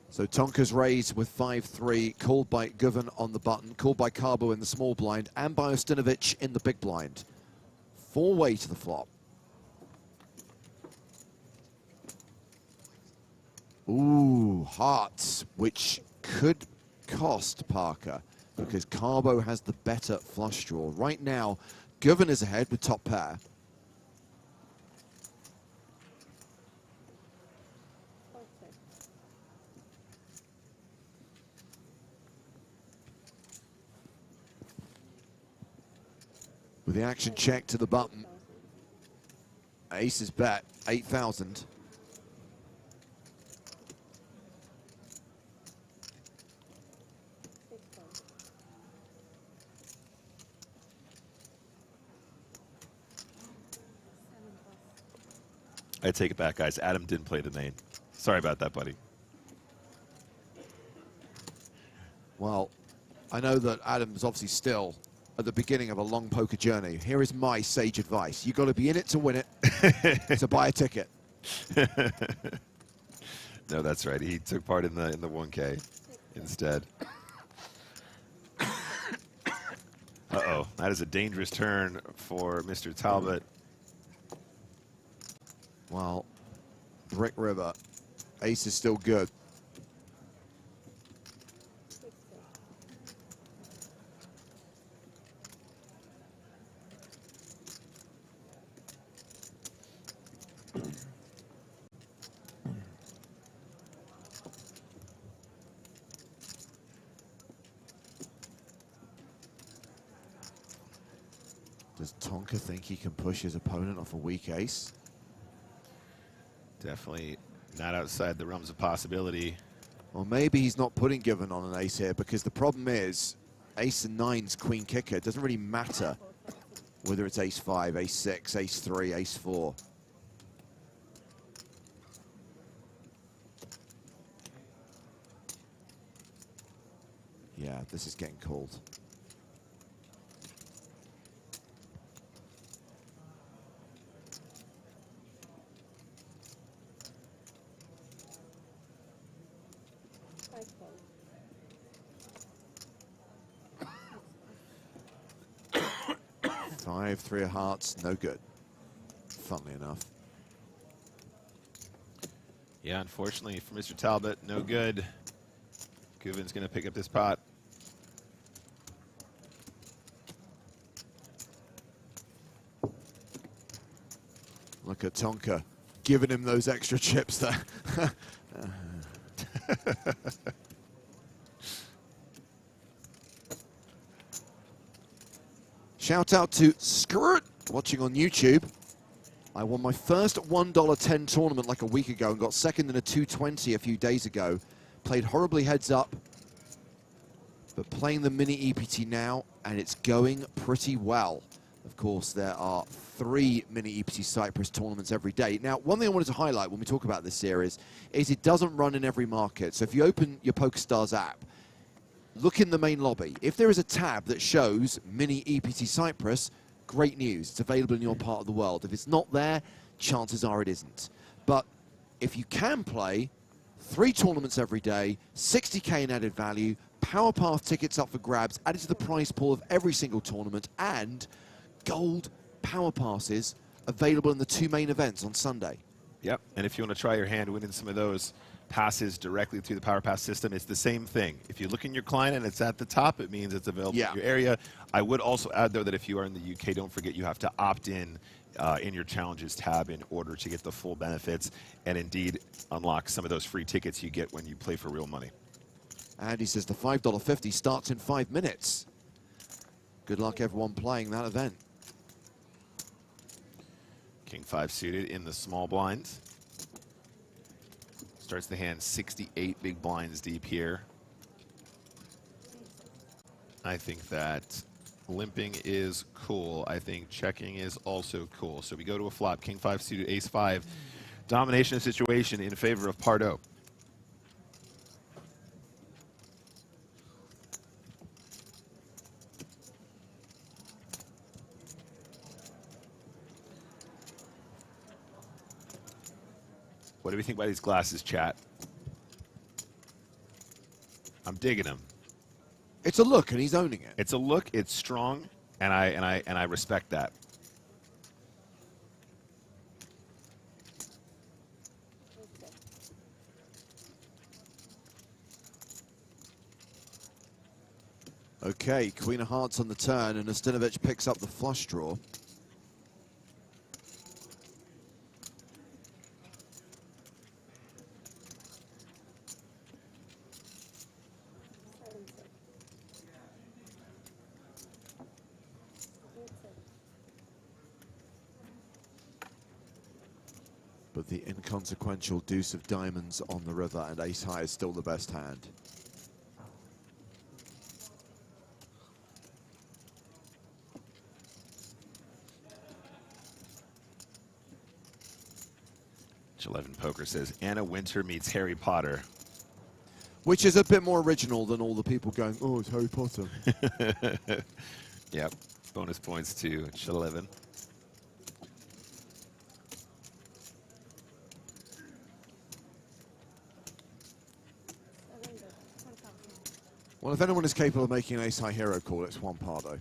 So Tonka's raised with 5-3, called by Govan on the button, called by Carbo in the small blind, and by Ostinovic in the big blind. 4-way to the flop. Ooh, hearts, which could cost Parker, because Carbo has the better flush draw. Right now, Govan is ahead with top pair. With the action check to the button. Aces bet, 8,000. I take it back, guys. Adam didn't play the main. Sorry about that, buddy. Well, I know that Adam's obviously still at the beginning of a long poker journey. Here is my sage advice. You've got to be in it to win it, to buy a ticket. No, that's right. He took part in the 1K instead. Uh-oh. That is a dangerous turn for Mr. Talbot. Well, Brick River, ace is still good. Does Tonka think he can push his opponent off a weak ace? Definitely not outside the realms of possibility. Well, maybe he's not putting Govan on an ace here, because the problem is ace and nine's queen kicker. It doesn't really matter whether it's ace 5, ace 6, ace 3, ace 4. Yeah, this is getting called. Five, 3 of hearts, no good. Funnily enough. Yeah, unfortunately for Mr. Talbot, no good. Govan's going to pick up this pot. Look at Tonka giving him those extra chips there. Shout out to Skirt watching on YouTube. I won my first $1.10 tournament like a week ago and got second in a 220 a few days ago. Played horribly heads up, but playing the mini EPT now, and it's going pretty well. Of course, there are 3 mini EPT Cyprus tournaments every day. Now, one thing I wanted to highlight when we talk about this series is it doesn't run in every market. So if you open your PokerStars app, look in the main lobby. If there is a tab that shows mini EPT Cyprus, great news. It's available in your part of the world. If it's not there, chances are it isn't. But if you can play 3 tournaments every day, 60K in added value, Power Path tickets up for grabs, added to the prize pool of every single tournament, and gold Power Passes available in the 2 main events on Sunday. Yep, and if you want to try your hand winning some of those passes directly through the Power Pass system, it's the same thing. If you look in your client and it's at the top, it means it's available in your area. I would also add, though, that if you are in the UK, don't forget you have to opt in your challenges tab in order to get the full benefits and indeed unlock some of those free tickets you get when you play for real money. And he says the $5.50 starts in 5 minutes. Good luck, everyone playing that event. King 5 suited in the small blind. Starts the hand 68 big blinds deep here. I think that limping is cool. I think checking is also cool. So we go to a flop. King 5 suited, ace 5. Domination situation in favor of Pardo. What do we think about these glasses, chat? I'm digging them. It's a look, and he's owning it. It's a look. It's strong, and I respect that. Okay, Queen of Hearts on the turn, and Ustinovic picks up the flush draw. But the inconsequential deuce of diamonds on the river, and ace high is still the best hand. Ch11 Poker says Anna Wintour meets Harry Potter. Which is a bit more original than all the people going, oh, it's Harry Potter. Yep. Bonus points to Ch11. Well, if anyone is capable of making an ace-high hero call, it's Juan Pardo.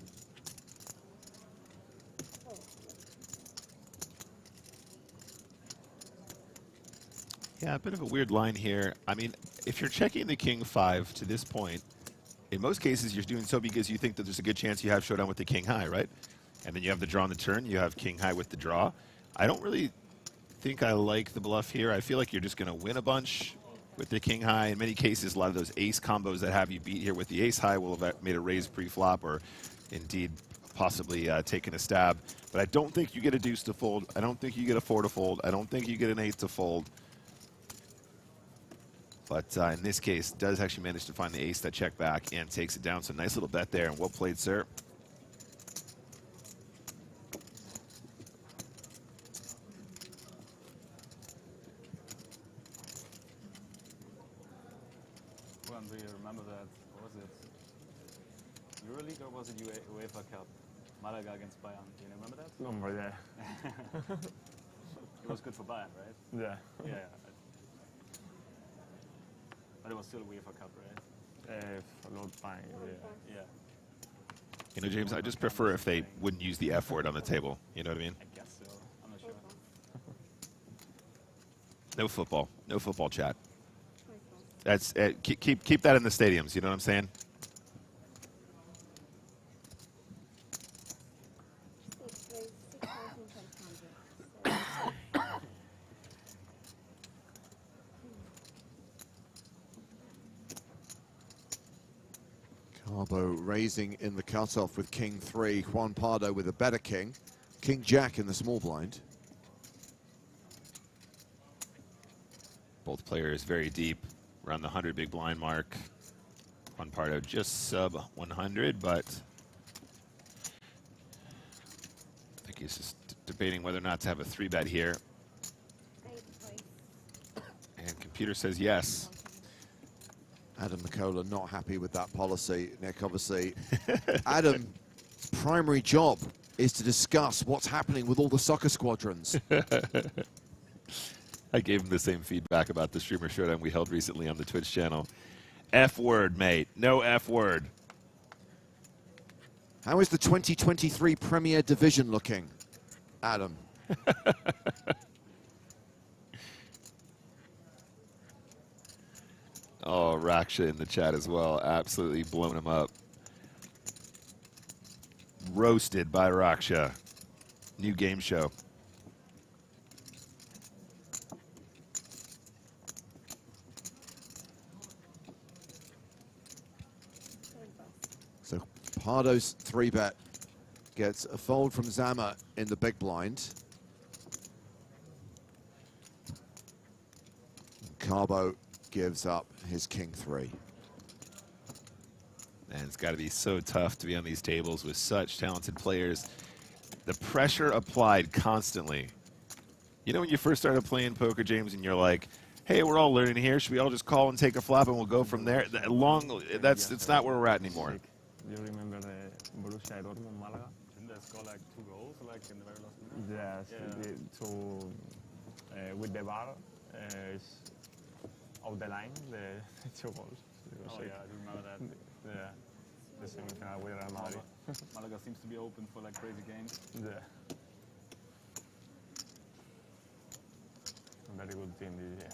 Yeah, a bit of a weird line here. I mean, if you're checking the King 5 to this point, in most cases you're doing so because you think that there's a good chance you have showdown with the King High, right? And then you have the draw on the turn, you have King High with the draw. I don't really think I like the bluff here. I feel like you're just going to win a bunch with the King High. In many cases, a lot of those ace combos that have you beat here with the ace high will have made a raise pre-flop or indeed possibly taken a stab. But I don't think you get a deuce to fold. I don't think you get a 4 to fold. I don't think you get an 8 to fold. But in this case, does actually manage to find the ace that check back and takes it down. So nice little bet there, and well played, sir. When do you remember that? What was it? EuroLeague or was it UEFA Cup? Malaga against Bayern. Do you remember that? Number, yeah. It was good for Bayern, right? Yeah. Yeah. But it was still UEFA Cup, right? A long time, yeah. You know, James, I just prefer if they wouldn't use the F word on the table. You know what I mean? I guess so. I'm not sure. No football. No football chat. That's keep that in the stadiums. You know what I'm saying? Carbo raising in the cutoff with King 3. Juan Pardo with a better king. King Jack in the small blind. Both players very deep, around the 100 big blind mark. Juan Pardo just sub 100, but He's just debating whether or not to have a 3-bet here. And computer says yes. Adam Nicola not happy with that policy. Nick, obviously, Adam's primary job is to discuss what's happening with all the soccer squadrons. I gave him the same feedback about the streamer showdown we held recently on the Twitch channel. F word, mate. No F word. How is the 2023 Premier Division looking, Adam? Oh, Raksha in the chat as well. Absolutely blown him up. Roasted by Raksha. New game show. So Pardo's 3-bet gets a fold from Zama in the big blind. Carbo gives up his king 3. And it's got to be so tough to be on these tables with such talented players. The pressure applied constantly. You know when you first started playing poker, James, and you're like, hey, we're all learning here. Should we all just call and take a flop and we'll go from there? It's not where we're at anymore. You remember the Borussia Dortmund Malaga? Didn't they score like 2 goals like in the very last minute? Yes, with the bar of the line, the 2 goals. Oh yeah, I do remember that. Yeah, the semi-final with Real Madrid. Malaga seems to be open for like crazy games. Yeah. Very good team this year.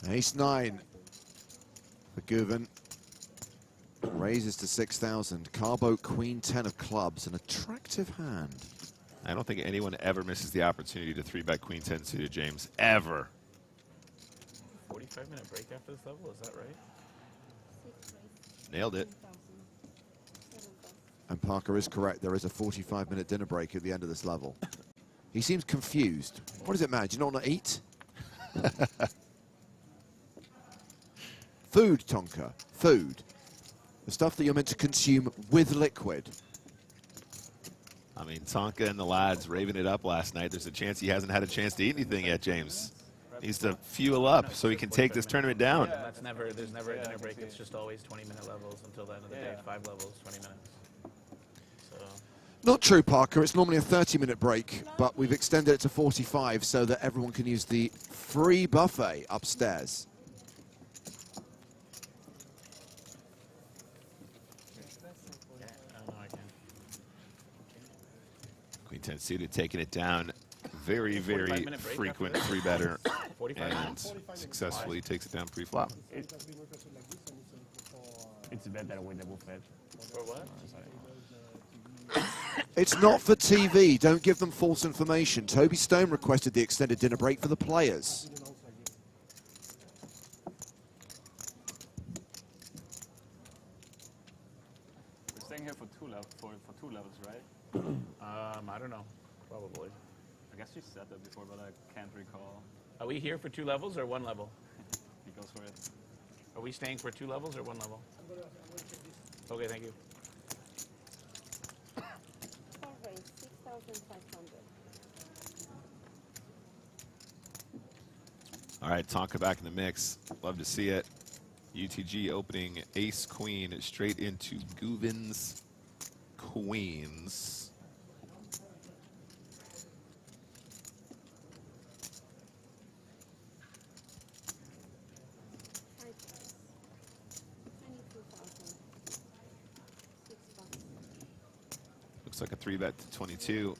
Ace-9 for Guven. Raises to 6,000. Carbo, Queen 10 of clubs. An attractive hand. I don't think anyone ever misses the opportunity to 3-bet Queen 10 suited, James. Ever. 45-minute break after this level, is that right? Nailed it. And Parker is correct. There is a 45-minute dinner break at the end of this level. He seems confused. What does it matter? Do you not want to eat? Food, Tonka. Food. The stuff that you're meant to consume with liquid. I mean, Tonka and the lads raving it up last night. There's a chance he hasn't had a chance to eat anything yet, James. Needs to fuel up so he can take this tournament down. Yeah, there's never a dinner break. It's just always 20-minute levels until the end of the day. 5 levels, 20 minutes. So. Not true, Parker. It's normally a 30-minute break, but we've extended it to 45 so that everyone can use the free buffet upstairs. Queen 10 suited taking it down. Very, very frequent 3-better and successfully takes it down pre-flop. It's better with the buffet. For what? It's not for TV. Don't give them false information. Toby Stone requested the extended dinner break for the players. We're staying here for two levels, right? I don't know. Probably. I guess you said that before, but I can't recall. Are we here for 2 levels or 1 level? He goes for it. Are we staying for 2 levels or 1 level? Okay, thank you. All right, Tonka back in the mix. Love to see it. UTG opening ace-queen straight into Guven's queens. Looks like a 3-bet to 22.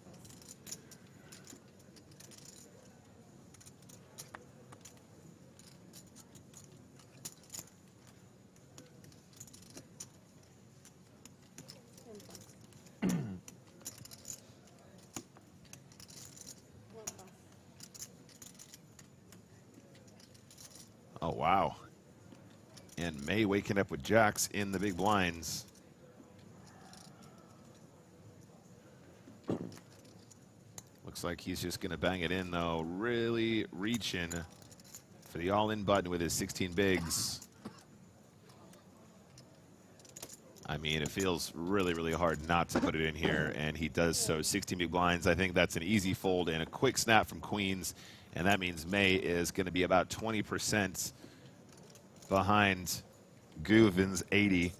Oh, wow. And May waking up with jacks in the big blinds. Looks like he's just going to bang it in, though. Really reaching for the all-in button with his 16 bigs. I mean, it feels really, really hard not to put it in here, and he does so. 16 big blinds. I think that's an easy fold and a quick snap from queens, and that means May is going to be about 20% behind Guven's 80.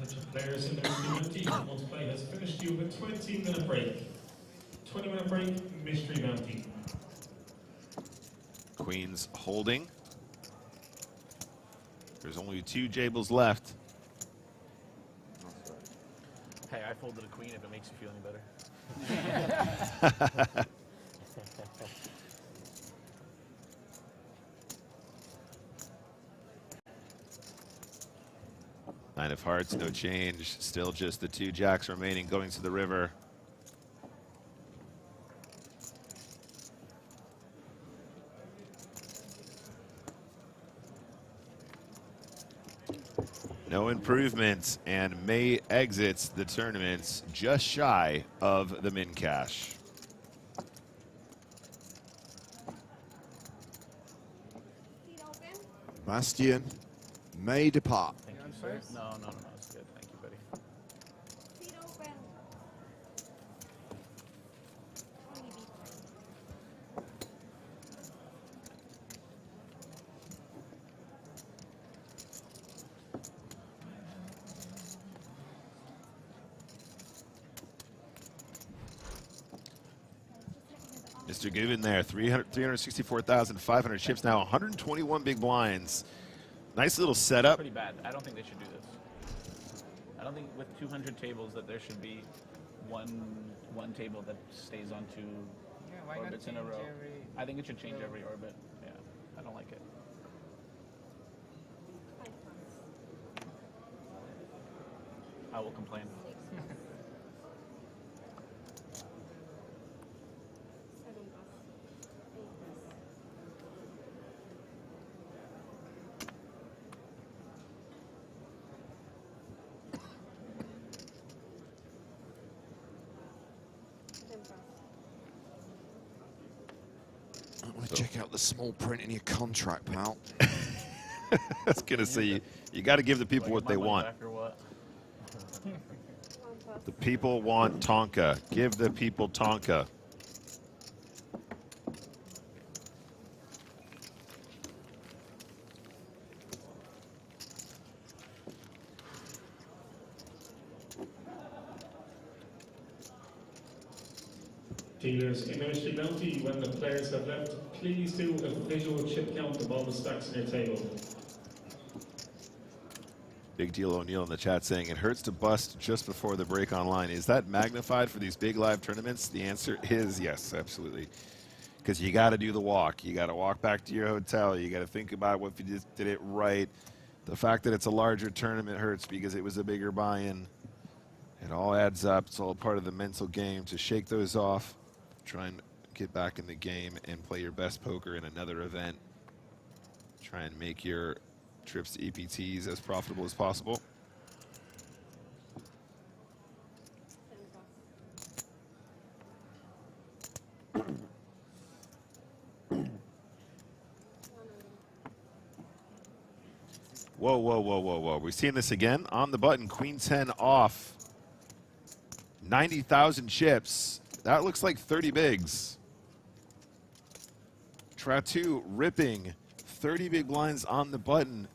Attention players in the mystery bounty. Once play has finished, you have a 20-minute break. 20-minute break, mystery bounty. Queens holding. There's only 2 Jables left. Hey, I folded a queen if it makes you feel any better. 9 of hearts, no change. Still just the 2 jacks remaining going to the river. No improvements, and May exits the tournament just shy of the min cash. Bastian may depart. No, it's good. Thank you, buddy. Mr. Guven there, 364,500 chips now, 121 big blinds. Nice little setup. Pretty bad. I don't think they should do this. I don't think with 200 tables that there should be one table that stays on 2 orbits in a row. I think it should change every orbit. Yeah, I don't like it. I will complain. I want to check out the small print in your contract, pal. I was going to say, you got to give the people what they want. The people want Tonka. Give the people Tonka. Dealers in the mystery bounty, when the players have left, please do a visual chip count of all the stacks on your table. Big Deal O'Neill in the chat saying, it hurts to bust just before the break online. Is that magnified for these big live tournaments? The answer is yes, absolutely. Because you got to do the walk. You got to walk back to your hotel. You got to think about what if you just did it right. The fact that it's a larger tournament hurts because it was a bigger buy-in. It all adds up. It's all part of the mental game to shake those off. Try and get back in the game and play your best poker in another event. Try and make your trips to EPTs as profitable as possible. Whoa, whoa, whoa, whoa, whoa. We're seeing this again on the button. Queen 10 off. 90,000 chips. That looks like 30 bigs. Tratu ripping 30 big blinds on the button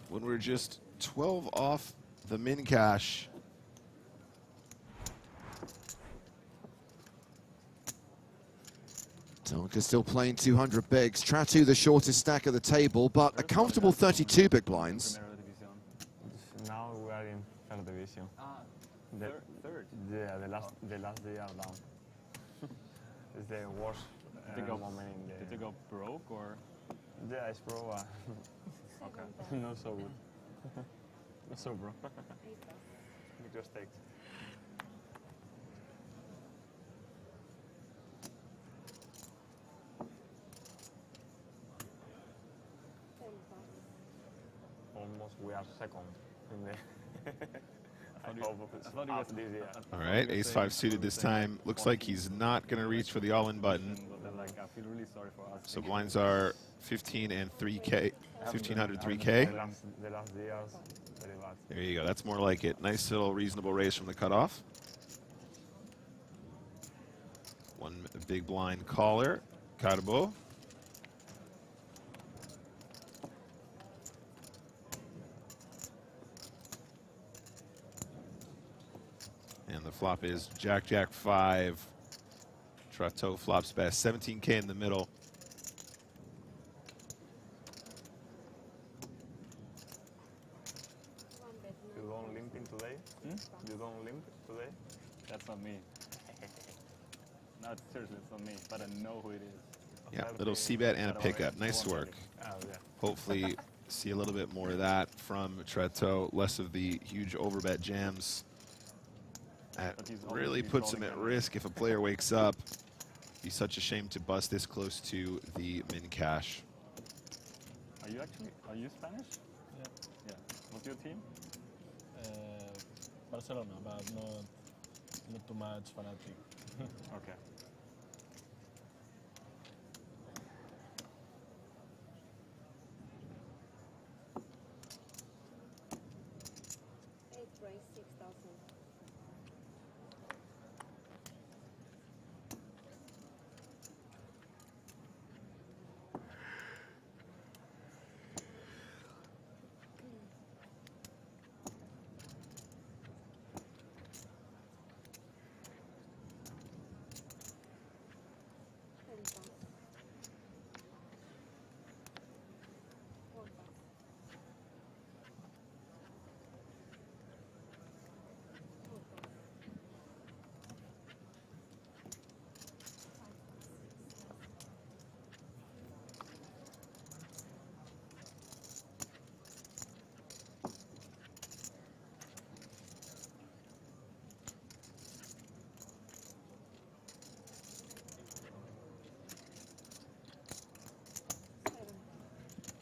when we're just 12 off the min cash. Tonka still playing 200 bigs. Tratu the shortest stack of the table, but a comfortable 32 big blinds. Now we are in third division. Third? Yeah, the last day are down. It's the worst moment in the... Did they go broke or? Yeah, it's pro. Okay. Not so good. Not so bro. We just take. because we are second in the. I thought it was this year. All right, ace-5 suited this time. Looks like he's not going to reach for the all-in button. But then, like, I feel really sorry for us. So blinds are 15 and 3K, 1,500, 3K. The last years, very bad. There you go. That's more like it. Nice little reasonable raise from the cutoff. One big blind caller, Carbo. And the flop is Jack, Jack 5. Trotteau flops best. 17K in the middle. You don't limping today? You don't limp today? That's not me. No, seriously, it's not me, but I know who it is. Yeah, little c-bet and a pickup. Nice work. Oh, yeah. Hopefully see a little bit more of that from Trotteau. Less of the huge overbet jams. That really puts him at risk if a player wakes up. Be such a shame to bust this close to the min cash. Are you Spanish? Yeah. Yeah. What's your team? Barcelona, but not too much fanatic. Okay.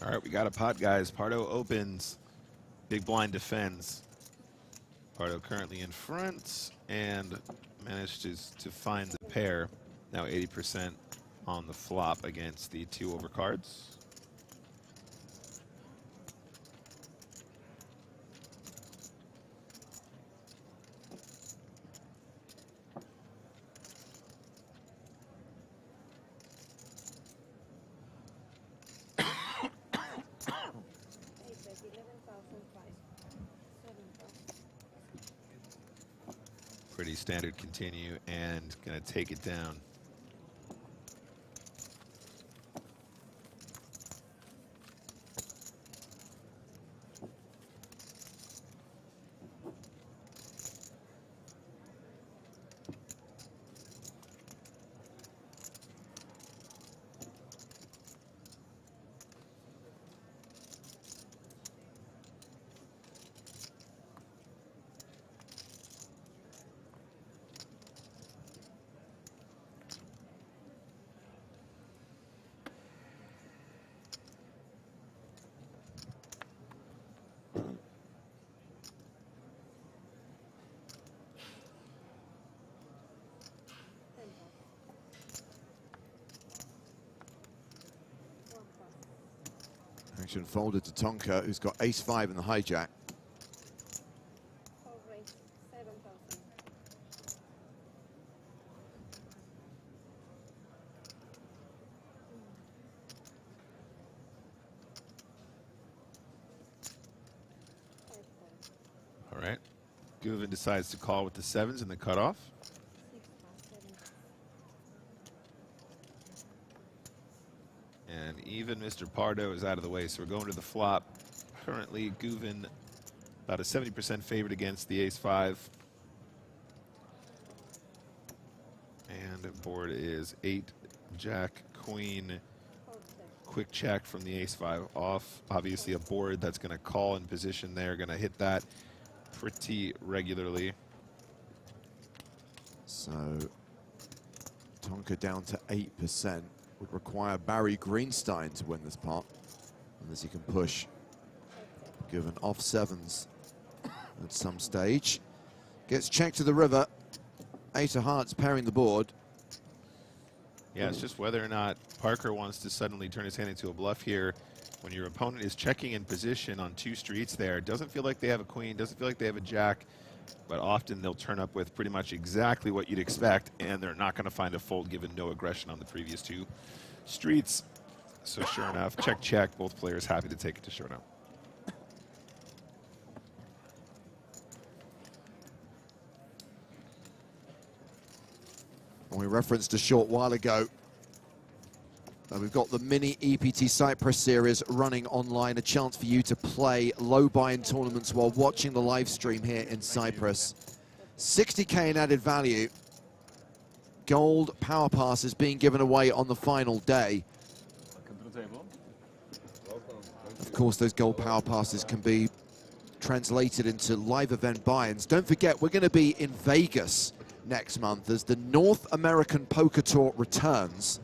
All right, we got a pot, guys. Pardo opens. Big blind defends. Pardo currently in front and managed to find the pair. Now 80% on the flop against the 2 overcards. Pretty standard continue and gonna take it down. Action folded to Tonka, who's got ace-5 in the hijack. All right. Guven decides to call with the 7s in the cutoff. And even Mr. Pardo is out of the way, so we're going to the flop. Currently, Guven about a 70% favorite against the ace-5. And board is 8, Jack, Queen. Quick check from the ace-5 off. Obviously a board that's going to call in position there, going to hit that pretty regularly. So Tonka down to 8%. Would require Barry Greenstein to win this pot, unless he can push given off sevens at some stage. Gets checked to the river. Ace of hearts pairing the board. Yeah, it's just whether or not Parker wants to suddenly turn his hand into a bluff here when your opponent is checking in position on 2 streets there. Doesn't feel like they have a queen, doesn't feel like they have a jack, but often they'll turn up with pretty much exactly what you'd expect, and they're not going to find a fold given no aggression on the previous 2 streets. So sure enough, check, check. Both players happy to take it to showdown. We referenced a short while ago that we've got the mini EPT Cyprus series running online, a chance for you to play low buy-in tournaments while watching the live stream here in Cyprus. 60K in added value. Gold power passes being given away on the final day. Welcome to the table. Welcome. Of course, those gold power passes can be translated into live event buy-ins. Don't forget, we're going to be in Vegas next month as the North American Poker Tour returns.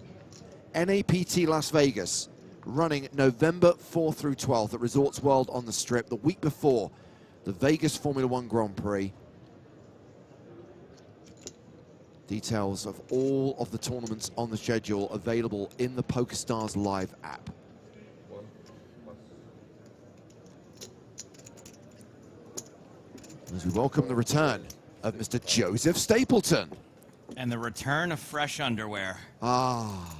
NAPT Las Vegas, running November 4th through 12th at Resorts World on the Strip, the week before the Vegas Formula One Grand Prix. Details of all of the tournaments on the schedule available in the PokerStars Live app. As we welcome the return of Mr. Joseph Stapleton. And the return of fresh underwear. Ah.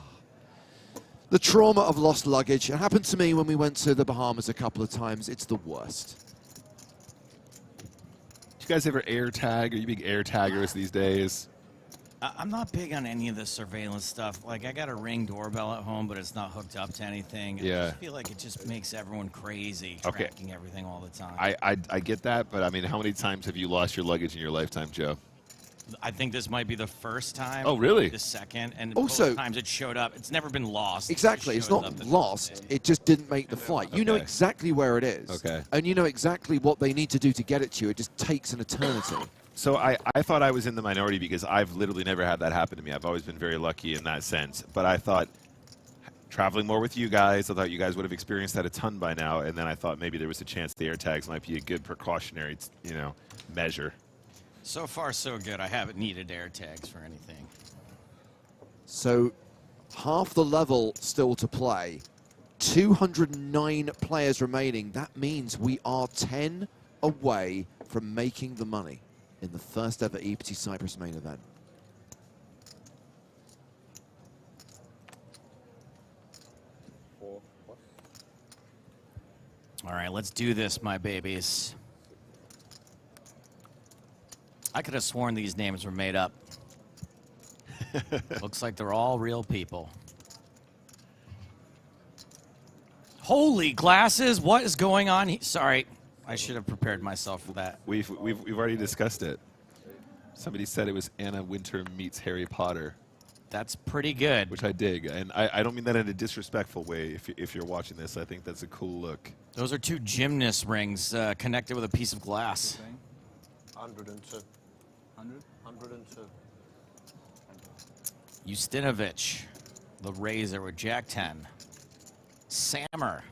The trauma of lost luggage. It happened to me when we went to the Bahamas a couple of times. It's the worst. Do you guys ever air tag? Are you big air taggers these days? I'm not big on any of the surveillance stuff. Like, I got a Ring doorbell at home, but it's not hooked up to anything. I Yeah. just feel like it just makes everyone crazy, Okay. tracking everything all the time. I get that, but I mean, how many times have you lost your luggage in your lifetime, Joe? I think this might be the first time. Oh, really? The second, and Also- both times it showed up. It's never been lost. Exactly. It's not lost. It just didn't make the flight. You know Okay. exactly where it is. Okay. And you know exactly what they need to do to get it to you. It just takes an eternity. So I thought I was in the minority because I've literally never had that happen to me. I've always been very lucky in that sense. But I thought, traveling more with you guys, I thought you guys would have experienced that a ton by now. And then I thought maybe there was a chance the air tags might be a good precautionary, measure. So far, so good. I haven't needed air tags for anything. So half the level still to play. 209 players remaining. That means we are 10 away from making the money in the first ever EPT Cyprus main event. All right, let's do this, my babies. I could have sworn these names were made up. Looks like they're all real people. Holy glasses, what is going on? Sorry, I should have prepared myself for that. We've already discussed it. Somebody said it was Anna Wintour meets Harry Potter. That's pretty good. Which I dig, and I don't mean that in a disrespectful way. If you're watching this, I think that's a cool look. Those are 2 gymnast rings connected with a piece of glass. 102. 100? 102. Justinovich, the Razor with Jack 10. Sammer.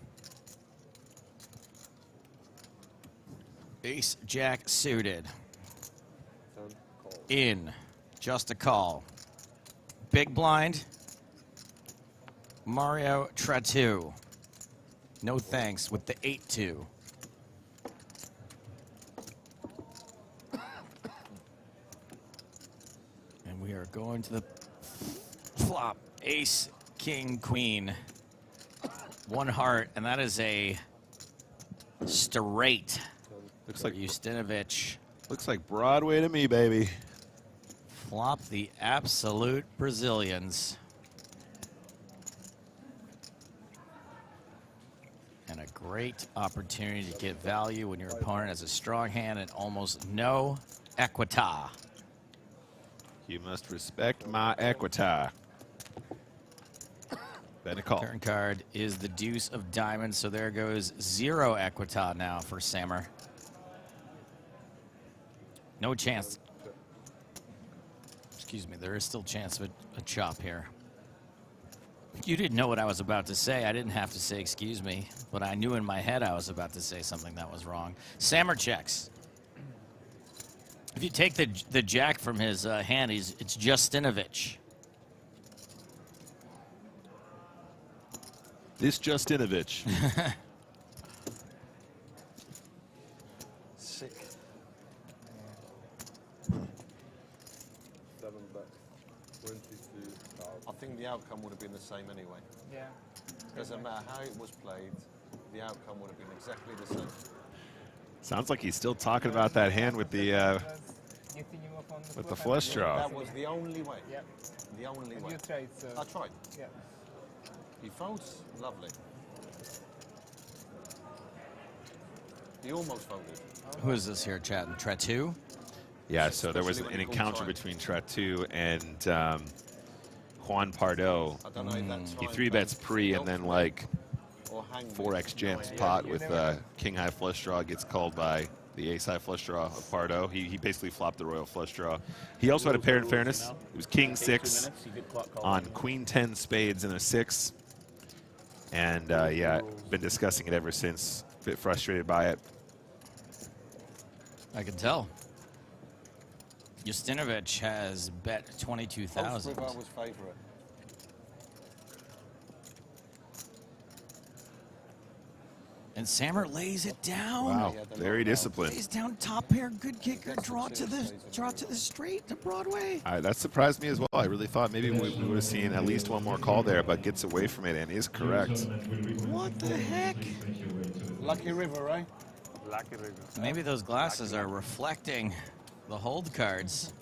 Ace Jack suited. In. Just a call. Big blind. Mario Tratu. No thanks with the 8-2. And we are going to the flop. Ace, King, Queen. 1 heart, and that is a straight. Looks like Justinovich. Looks like Broadway to me, baby. Flop the absolute Brazilians. And a great opportunity to get value when your opponent has a strong hand and almost no equita. You must respect my equita. Bet a call. Turn card is the deuce of diamonds, so there goes 0 equita now for Sammer. No chance. Excuse me, there is still a chance of a chop here. You didn't know what I was about to say. I didn't have to say excuse me, but I knew in my head I was about to say something that was wrong. Sammer checks. If you take the jack from his hand, it's Justinovich. This Justinovich. Sick. 7 bet, 22,000. I think the outcome would have been the same anyway. Yeah. Doesn't matter how it was played, the outcome would have been exactly the same. Sounds like he's still talking about that hand with the flush draw. That was the only way. Yep. The only way. You tried, so. I tried. Yeah. He folds, lovely. He almost folded. Who is this here chatting? Tratu? Yeah, so there was an encounter between Tratu and Juan Pardo. He 3-bets pre and then like 4x jams pot with king high flush draw, gets called by the ace high flush draw of Pardo. He basically flopped the royal flush draw. He also had a pair in fairness. It was king 6 on queen 10 spades and a 6. And yeah, been discussing it ever since. A bit frustrated by it. I can tell. Justinovich has bet 22,000. was favorite. And Sammer lays it down. Wow, very disciplined. Lays down top pair, good kicker, draw to the straight to Broadway. That surprised me as well. I really thought maybe we would have seen at least one more call there, but gets away from it and is correct. What the heck? Lucky river, right? Lucky river. Maybe those glasses are reflecting the hold cards.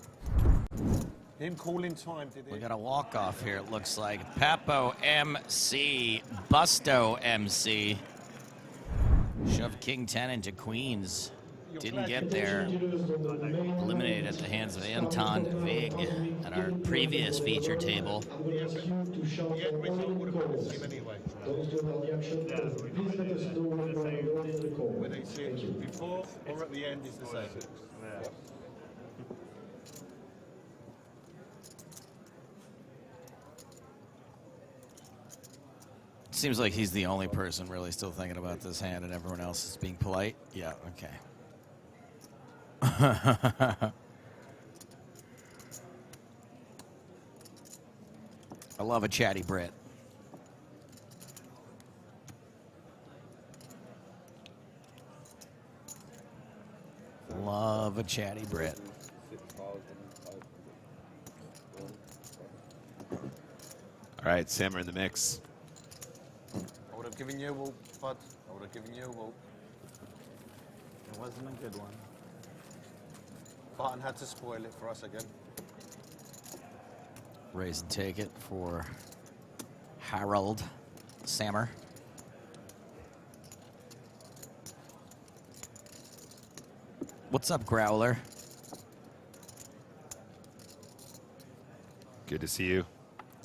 Him calling time, did he? We got a walk-off here, it looks like. Papo MC, Busto MC. Shoved king 10 into queens. Didn't get there. Eliminated at the hands of Anton Vig at our previous feature table. When they see it before or at the end is the same. Seems like he's the only person really still thinking about this hand and everyone else is being polite. Yeah, okay. I love a chatty Brit. Love a chatty Brit. All right, Sammer in the mix. I would have given you a wall, bud. I would have given you a wall. It wasn't a good one. Barton had to spoil it for us again. Raise and take it for Harold Sammer. What's up, Growler? Good to see you.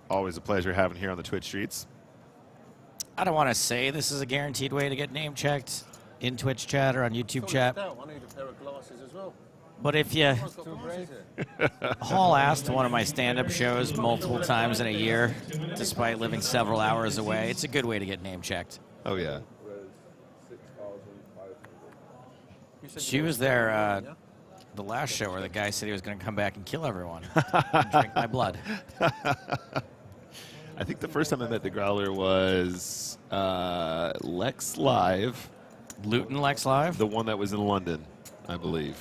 Always a pleasure having here on the Twitch streets. I don't want to say this is a guaranteed way to get name checked in Twitch chat or on YouTube chat. I need a pair of glasses as well. But if you... Hall asked one of my stand-up shows multiple times in a year, despite living several hours away. It's a good way to get name checked. Oh, yeah. She was there the last show where the guy said he was going to come back and kill everyone. And drink my blood. I think the first time I met the Growler was Lex Live. Luton Lex Live? The one that was in London, I believe.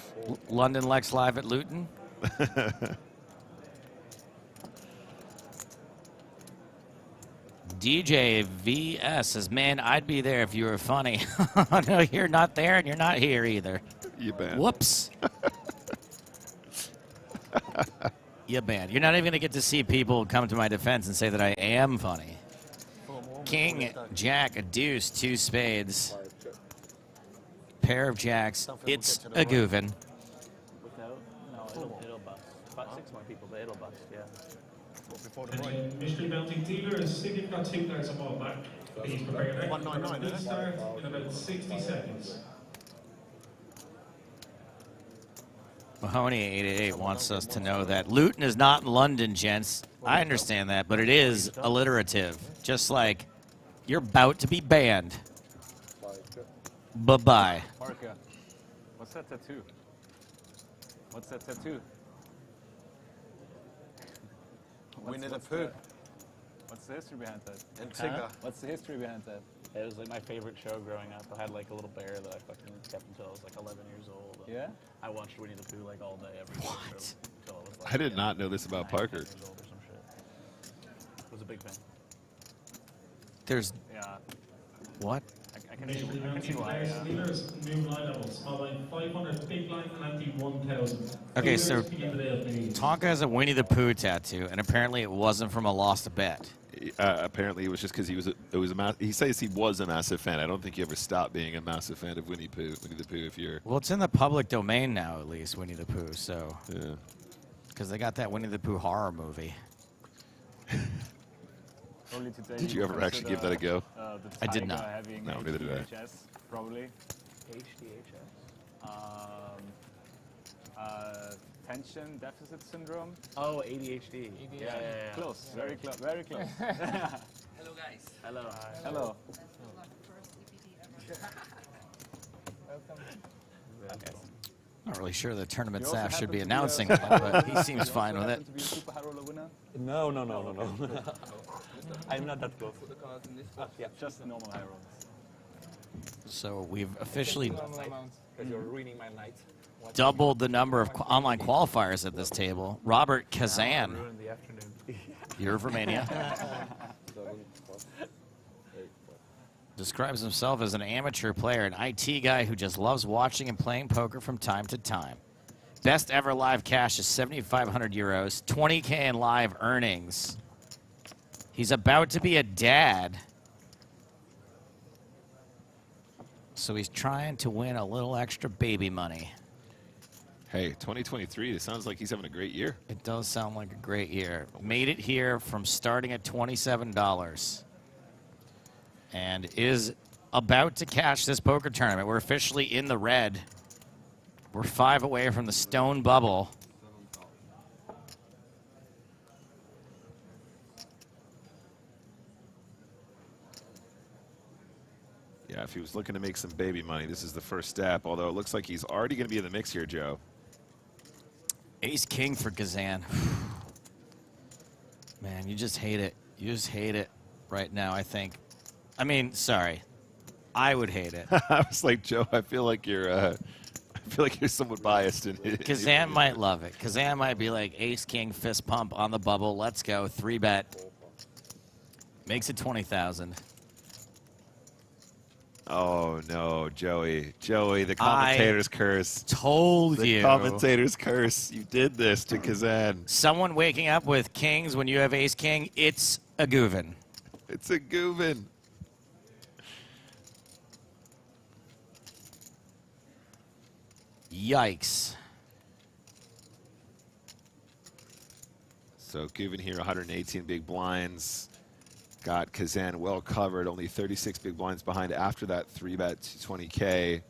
London Lex Live at Luton? DJ VS says, man, I'd be there if you were funny. No, you're not there and you're not here either. You banned. Whoops. You banned. You're not even going to get to see people come to my defense and say that I am funny. King, Jack, a deuce, 2 spades. Pair of jacks. It's a goofin. Without? No, it'll bust. About 6 more people, but it'll bust, yeah. Before the And break. the mystery bounty dealer has simply got 2,000 more back. Please prepare your deck. 199, Will start in about 60 seconds. Mahoney 888 wants us to know that Luton is not in London, gents. I understand that, but it is alliterative. Just like you're about to be banned. Bye-bye. Parker, what's that tattoo? What's that tattoo? Winnie the Pooh. What's the history behind that? And Tigger. What's the history behind that? It was like my favorite show growing up. I had like a little bear that I fucking kept until I was like 11 years old. And Yeah? I watched Winnie the Pooh like all day, every day. What? Until I was like, I did not know this about 9, 10 Parker. years old or some shit. I was a big fan. There's Yeah. what? I can see why. Leaders, new line levels. Small-line 500, big line 21,000. Okay, so Begin the day, please. Tonka has a Winnie the Pooh tattoo, and apparently it wasn't from a lost bet. Apparently, it was just because he says he was a massive fan. I don't think he ever stopped being a massive fan of Winnie the Pooh. If you're Well, it's in the public domain now, at least, Winnie the Pooh. So yeah, because they got that Winnie the Pooh horror movie. Only today Did you ever actually give that a go? The I did tiger not. Having No, neither did I. HDHS, probably. HDHS? Attention deficit syndrome. Oh, ADHD. Yeah. Close. Very close. Very close. Hello, guys. Hello. Hello. Not really sure the tournament You also staff should be happen to announcing a- that, but he seems You fine also with happen it. to be a Super Hero Laguna? No. I'm not that close. Yeah, just a normal hero. So we've officially Because you're ruining my night. doubled the number of online qualifiers at this table. Robert Kazan, Ruin the afternoon. you're of Romania, describes himself as an amateur player, an IT guy who just loves watching and playing poker from time to time. Best ever live cash is 7,500 euros, 20K in live earnings. He's about to be a dad, so he's trying to win a little extra baby money. Hey, 2023. It sounds like he's having a great year. It does sound like a great year. Made it here from starting at $27 and is about to cash this poker tournament. We're officially in the red. We're 5 away from the stone bubble. Yeah, if he was looking to make some baby money, this is the first step, although it looks like he's already going to be in the mix here, Joe. Ace-king for Kazan. Man, you just hate it. You just hate it right now, I think. I mean, sorry. I would hate it. I was like, Joe, I feel like you're somewhat biased. Kazan might love it. Kazan might be like, ace-king, fist pump on the bubble. Let's go. 3-bet. Makes it 20,000. Oh, no, Joey. Joey, the commentator's curse. Told you. The commentator's curse. You did this to Kazan. Someone waking up with kings when you have ace-king, it's a goovin. It's a goovin. Yikes. So Goovin here, 118 big blinds. Got Kazan well covered, only 36 big blinds behind after that 3-bet 20K.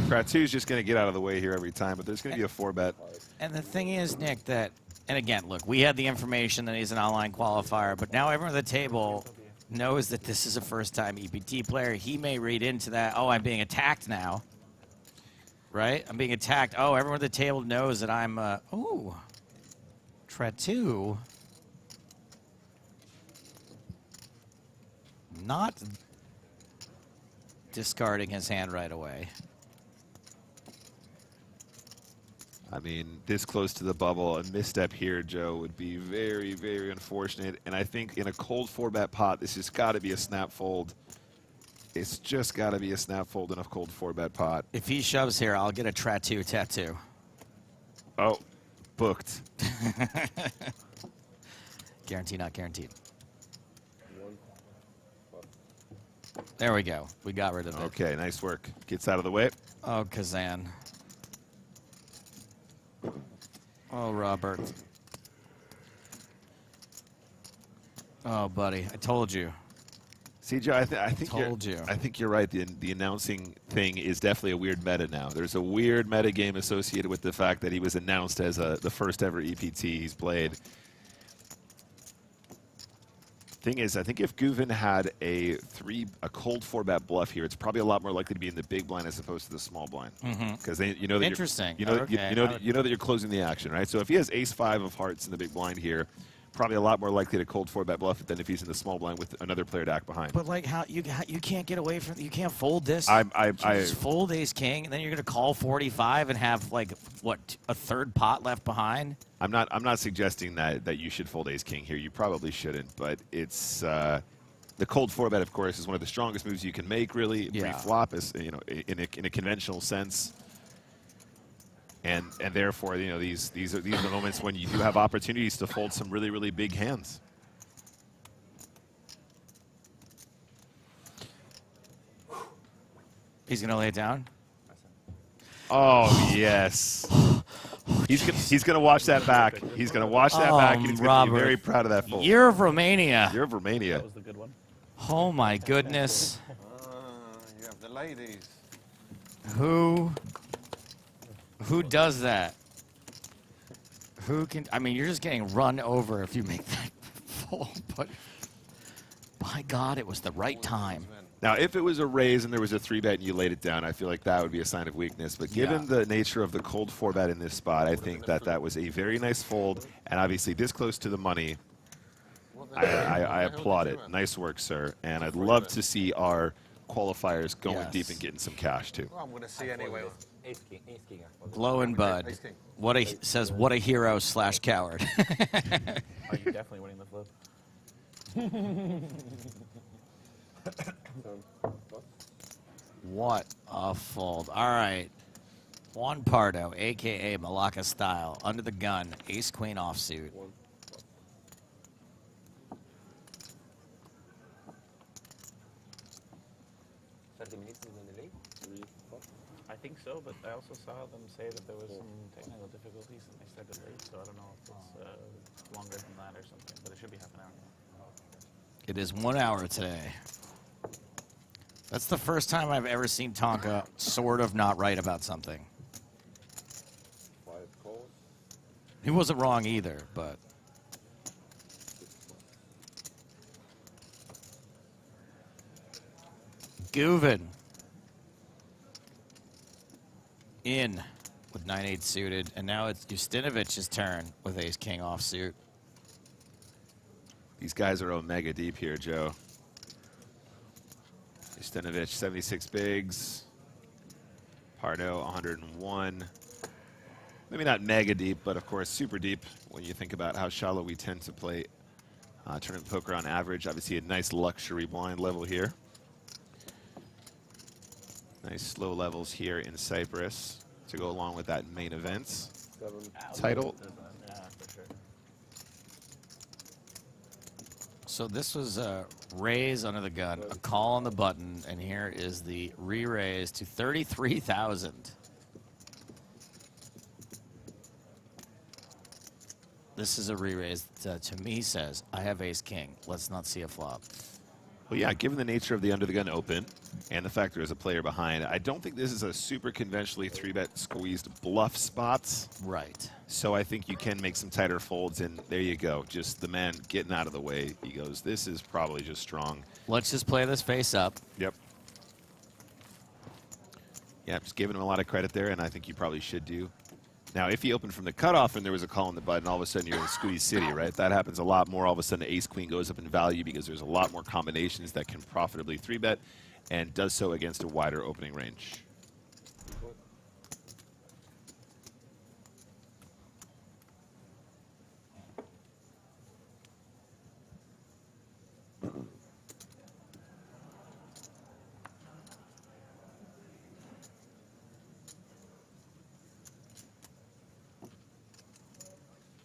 Pratu's just going to get out of the way here every time, but there's going to be a 4-bet. And the thing is, Nick, that, and again, look, we had the information that he's an online qualifier, but now everyone at the table knows that this is a first-time EPT player. He may read into that, oh, I'm being attacked now, right? I'm being attacked. Oh, everyone at the table knows that I'm, ooh, Tratu. Not discarding his hand right away. I mean, this close to the bubble, a misstep here, Joe, would be very, very unfortunate. And I think in a cold 4-bet pot, this has got to be a snap fold. It's just got to be a snap fold in a cold 4-bet pot. If he shoves here, I'll get a Tratu tattoo. Oh, booked. Guaranteed, not guaranteed. There we go. We got rid of it. Okay, nice work. Gets out of the way. Oh, Kazan. Oh, Robert. Oh, buddy. I told you. See, Joe, I think you're right. The announcing thing is definitely a weird meta now. There's a weird meta game associated with the fact that he was announced as the first ever EPT he's played. Thing is, I think if Guven had a cold 4-bet bluff here, it's probably a lot more likely to be in the big blind as opposed to the small blind. Because you know that Interesting. you know that you're closing the action, right? So if he has ace-5 of hearts in the big blind here, probably a lot more likely to cold 4-bet bluff it than if he's in the small blind with another player to act behind. But like, how you can't get away from, you can't fold this. I just fold ace king, and then you're gonna call 45 and have like what, a third pot left behind. I'm not suggesting that you should fold ace king here. You probably shouldn't, but it's the cold 4-bet, of course, is one of the strongest moves you can make. Really, pre-flop is in a conventional sense. And therefore, these are the moments when you do have opportunities to fold some really, really big hands. He's gonna lay it down. Oh yes. He's gonna watch that back. He's gonna watch that back, and he's gonna be very proud of that fold. Year of Romania. Year of Romania. That was the good one. Oh my goodness. You have the ladies. Who does that? Who can? I mean, you're just getting run over if you make that fold. But by God, it was the right time. Now, if it was a raise and there was a 3-bet and you laid it down, I feel like that would be a sign of weakness. But given the nature of the cold 4-bet in this spot, I think that was a very nice fold. And obviously, this close to the money, I applaud it. Nice work, sir. And I'd love to see our qualifiers going deep and getting some cash, too. Well, I'm going to see anyway. Ace king. Glowing Bud. What a hero / coward. Oh, you're definitely winning the flip. What a fold. All right. Juan Pardo, a.k.a. Malacca style, under the gun, ace-queen offsuit. I think so, but I also saw them say that there was some technical difficulties and they started late, so I don't know if it's longer than that or something, but it should be half an hour. It is 1 hour today. That's the first time I've ever seen Tonka sort of not right about something. 5 calls. He wasn't wrong either, but... Guven. In with 9-8 suited, and now it's Justinovic's turn with ace-king offsuit. These guys are Omega deep here, Joe. Justinovich, 76 bigs. Pardo, 101. Maybe not mega deep, but of course super deep when you think about how shallow we tend to play tournament poker on average. Obviously a nice luxury blind level here. Nice slow levels here in Cyprus to go along with that main event title. Yeah, for sure. So this was a raise under the gun, a call on the button, and here is the re-raise to 33,000. This is a re-raise that to me says, I have ace-king. Let's not see a flop. Well, yeah, given the nature of the under the gun open and the fact there is a player behind, I don't think this is a super conventionally 3-bet squeezed bluff spots. Right. So I think you can make some tighter folds, and there you go. Just the man getting out of the way. He goes, this is probably just strong. Let's just play this face up. Yep. Yeah, just giving him a lot of credit there, and I think you probably should do. Now, if he opened from the cutoff and there was a call on the button, all of a sudden you're in squeeze city, right? That happens a lot more. All of a sudden, ace-queen goes up in value because there's a lot more combinations that can profitably 3-bet and does so against a wider opening range.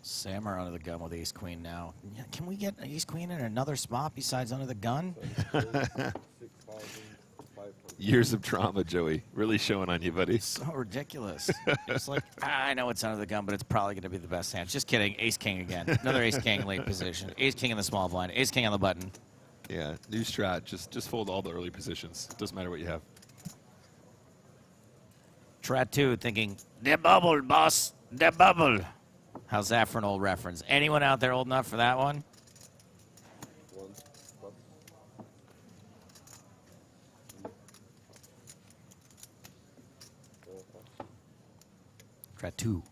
Sammer under the gun with ace-queen now. Can we get ace-queen in another spot besides under the gun? Years of trauma, Joey. Really showing on you, buddy. So ridiculous. It's like, I know it's under the gun, but it's probably going to be the best hand. Just kidding. Ace-king again. Another ace-king late position. Ace-king in the small blind. Ace-king on the button. Yeah, new strat. Just fold all the early positions. Doesn't matter what you have. Strat 2 thinking, the bubble, boss. The bubble. How's that for an old reference? Anyone out there old enough for that one? Try 2.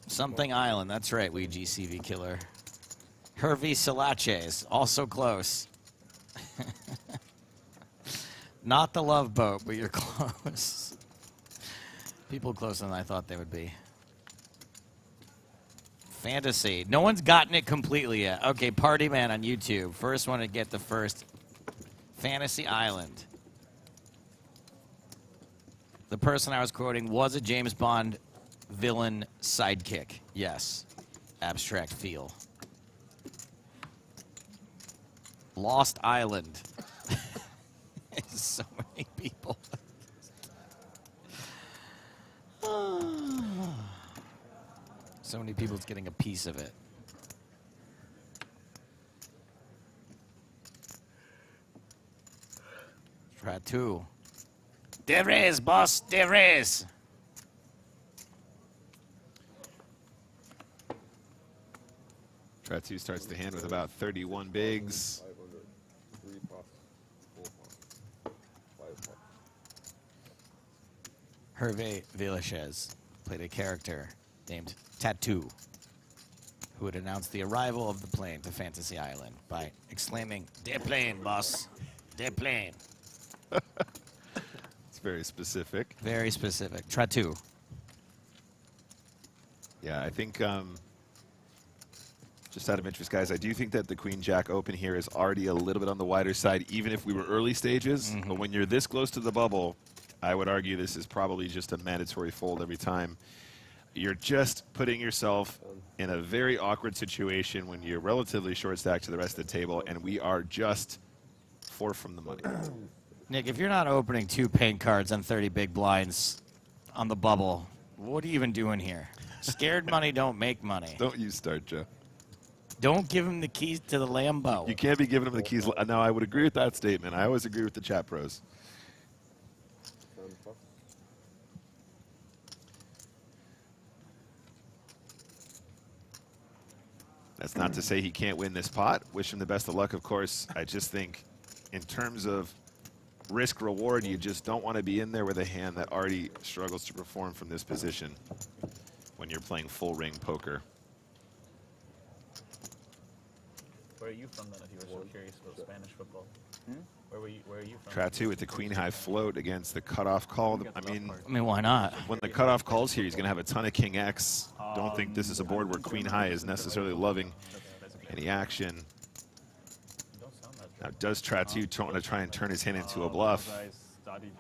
Something Island. That's right, we GCV killer. Hervey Salaches, also close. Not the Love Boat, but you're close. People closer than I thought they would be. Fantasy. No one's gotten it completely yet. Okay, Party Man on YouTube. First one to get the first. Fantasy Island. The person I was quoting was a James Bond villain sidekick. Yes. Abstract feel. Lost Island. So many people. So many people's getting a piece of it. Try 2. There is, boss. There is. Try 2 starts the hand with about 31 bigs. 3 pots, 4 pots, 5 pots. Hervé Villachez played a character named Tattoo, who would announce the arrival of the plane to Fantasy Island by exclaiming, "De plane, boss. De plane." It's very specific. Very specific. Try 2. Yeah, I think, just out of interest, guys, I do think that the Queen-Jack Open here is already a little bit on the wider side, even if we were early stages. But when you're this close to the bubble, I would argue this is probably just a mandatory fold every time. You're just putting yourself in a very awkward situation when you're relatively short stacked to the rest of the table, and we are just 4 from the money. Nick, if you're not opening 2 paint cards on 30 big blinds on the bubble, what are you even doing here? Scared money don't make money. Don't you start, Joe. Don't give him the keys to the Lambo. You can't be giving him the keys. No, I would agree with that statement. I always agree with the chat pros. That's not to say he can't win this pot. Wish him the best of luck, of course. I just think in terms of risk reward, you just don't want to be in there with a hand that already struggles to perform from this position when you're playing full ring poker. Where are you from then, if you were so curious about Spanish football? Where are you from? Try 2 with the queen high float against the cutoff call. I mean, why not? When the cutoff calls here, he's going to have a ton of king X. Don't think this is a board where queen high is necessarily loving any action. Now, does Try 2 want to try and turn his hand into a bluff? I studied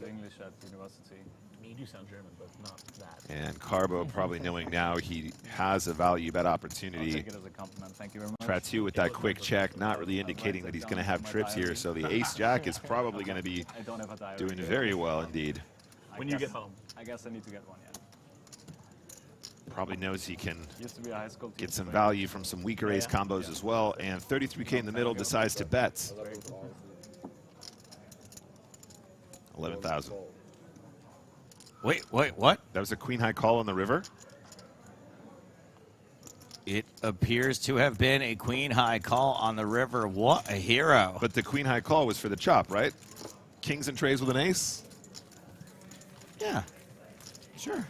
English at university. I mean, you do sound German, but not that. And Carbo probably knowing now he has a value bet I'll opportunity. take it as a compliment. Thank you very much. Try 2 with that quick check, not really indicating that he's going to have trips here. So the ace-jack is probably going to be doing very well indeed. When you get home. I guess I need to get one, yeah. Probably knows he can Used to be a high school get some value from some weaker ace combos as well. And 33K in the middle, decides to bet. 11,000. Wait, what? That was a queen high call on the river? It appears to have been a queen high call on the river. What a hero. But the queen high call was for the chop, right? Kings and trays with an ace? Yeah, sure.